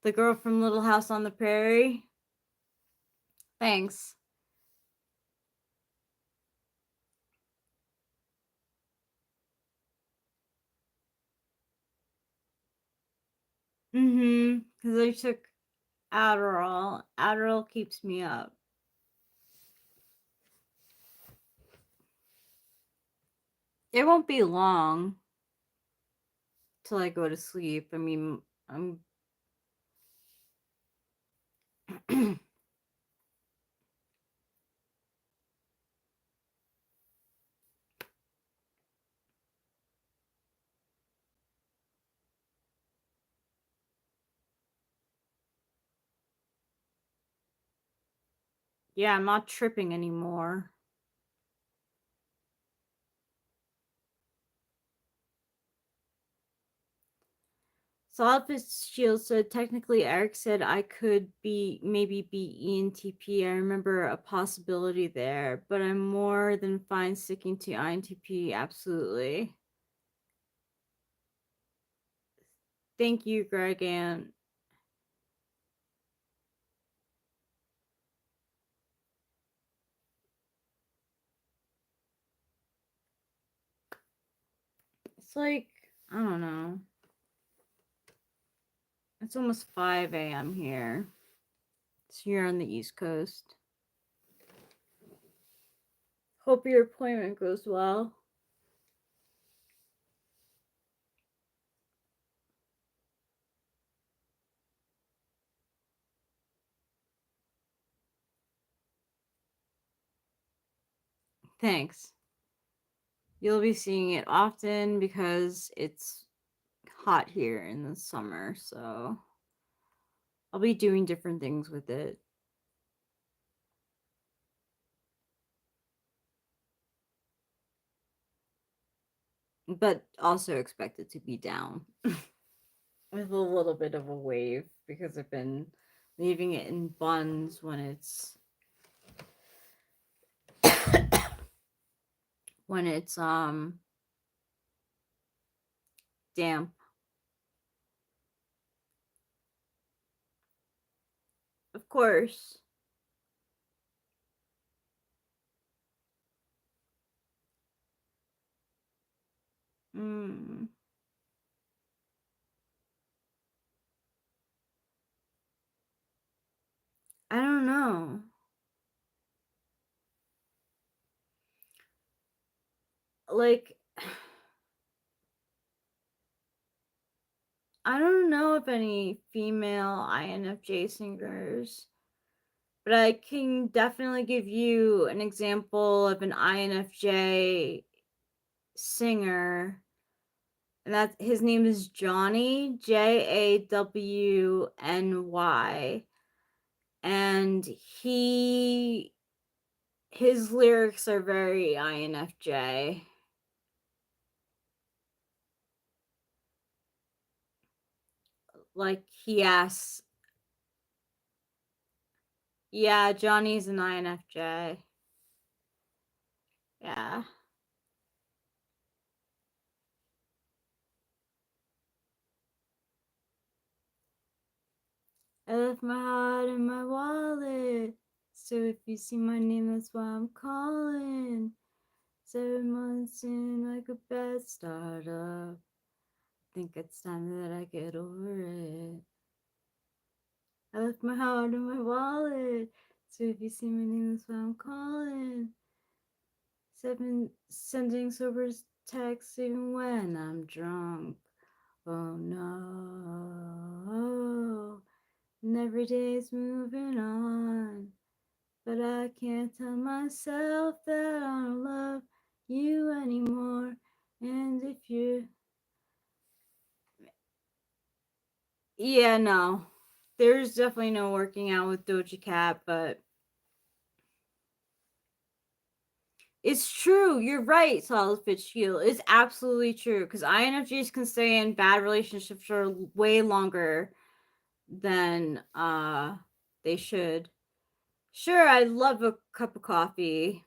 the girl from Little House on the Prairie. Thanks. Because I took Adderall. Adderall keeps me up. It won't be long till I go to sleep. I mean, I'm yeah, I'm not tripping anymore. Solid Fitzgerald said, technically, Eric said I could maybe be ENTP. I remember a possibility there, but I'm more than fine sticking to INTP. Absolutely. Thank you, Greg. And it's like, I don't know. It's almost 5 a.m. here. So you're on the East Coast. Hope your appointment goes well. Thanks. You'll be seeing it often because it's hot here in the summer, so I'll be doing different things with it. But also expect it to be down with a little bit of a wave because I've been leaving it in buns when it's when it's damp. Of course. Mm. I don't know. Like I don't know of any female INFJ singers, but I can definitely give you an example of an INFJ singer. And that his name is Johnny, Jawny. And his lyrics are very INFJ. Like he asks, yeah, Johnny's an INFJ. Yeah. I left my heart in my wallet. So if you see my name, that's why I'm calling. 7 months in, like a bad startup. Think it's time that I get over it. I left my heart in my wallet. So if you see my name, that's why I'm calling. Sending sober texts even when I'm drunk. Oh no. And every day's moving on. But I can't tell myself that I don't love you anymore. And if you. Yeah, no. There's definitely no working out with Doja Cat, but it's true. You're right, Solid Fitzgerald. It's absolutely true because INFJs can stay in bad relationships for way longer than they should. Sure, I love a cup of coffee.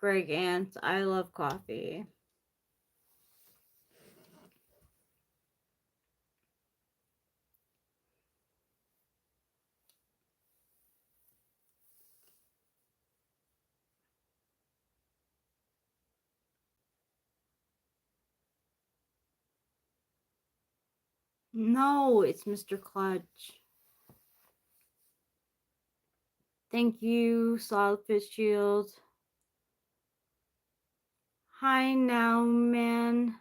Greg Ant, I love coffee. No, it's Mr. Clutch. Thank you, Solid Fitzgerald. Hi now, man.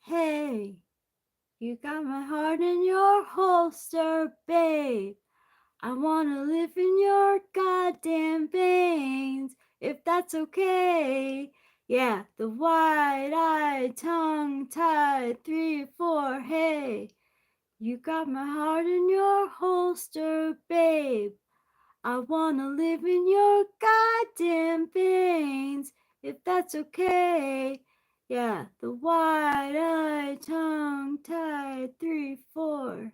Hey, you got my heart in your holster, babe. I wanna live in your goddamn veins, if that's okay. Yeah, the wide-eyed, tongue-tied 3-4, hey. You got my heart in your holster, babe. I wanna live in your goddamn veins, if that's okay. Yeah, the wide-eyed, tongue-tied 3-4.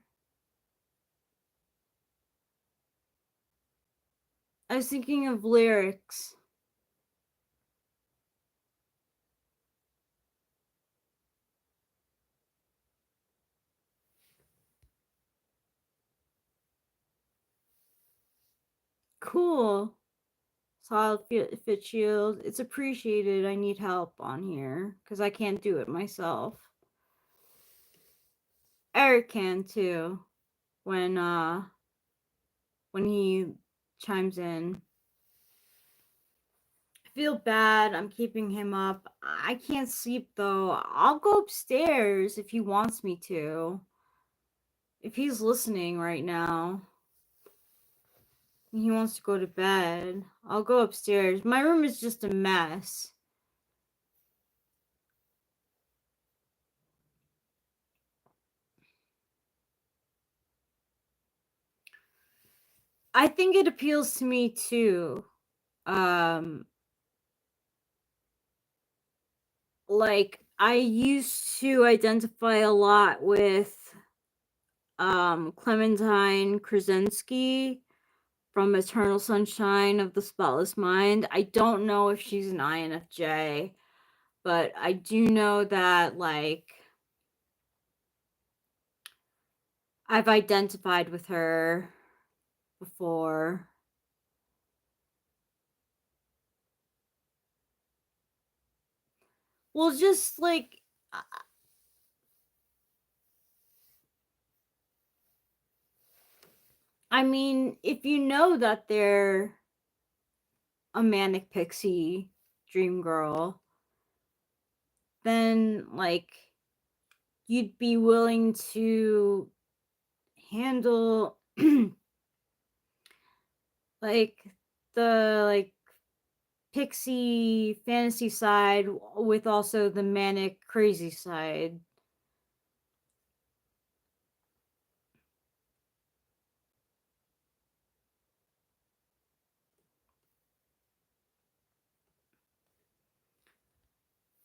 I was thinking of lyrics. Cool. Solid fit shield. It's appreciated. I need help on here because I can't do it myself. Eric can too when he chimes in. I feel bad. I'm keeping him up. I can't sleep though. I'll go upstairs if he wants me to. If he's listening right now. He wants to go to bed. I'll go upstairs. My room is just a mess. I think it appeals to me too. Like I used to identify a lot with Clementine Krasinski from Eternal Sunshine of the Spotless Mind. I don't know if she's an INFJ, but I do know that like I've identified with her before. Well, just like I mean, if you know that they're a manic pixie dream girl, then like you'd be willing to handle like the like pixie fantasy side with also the manic crazy side.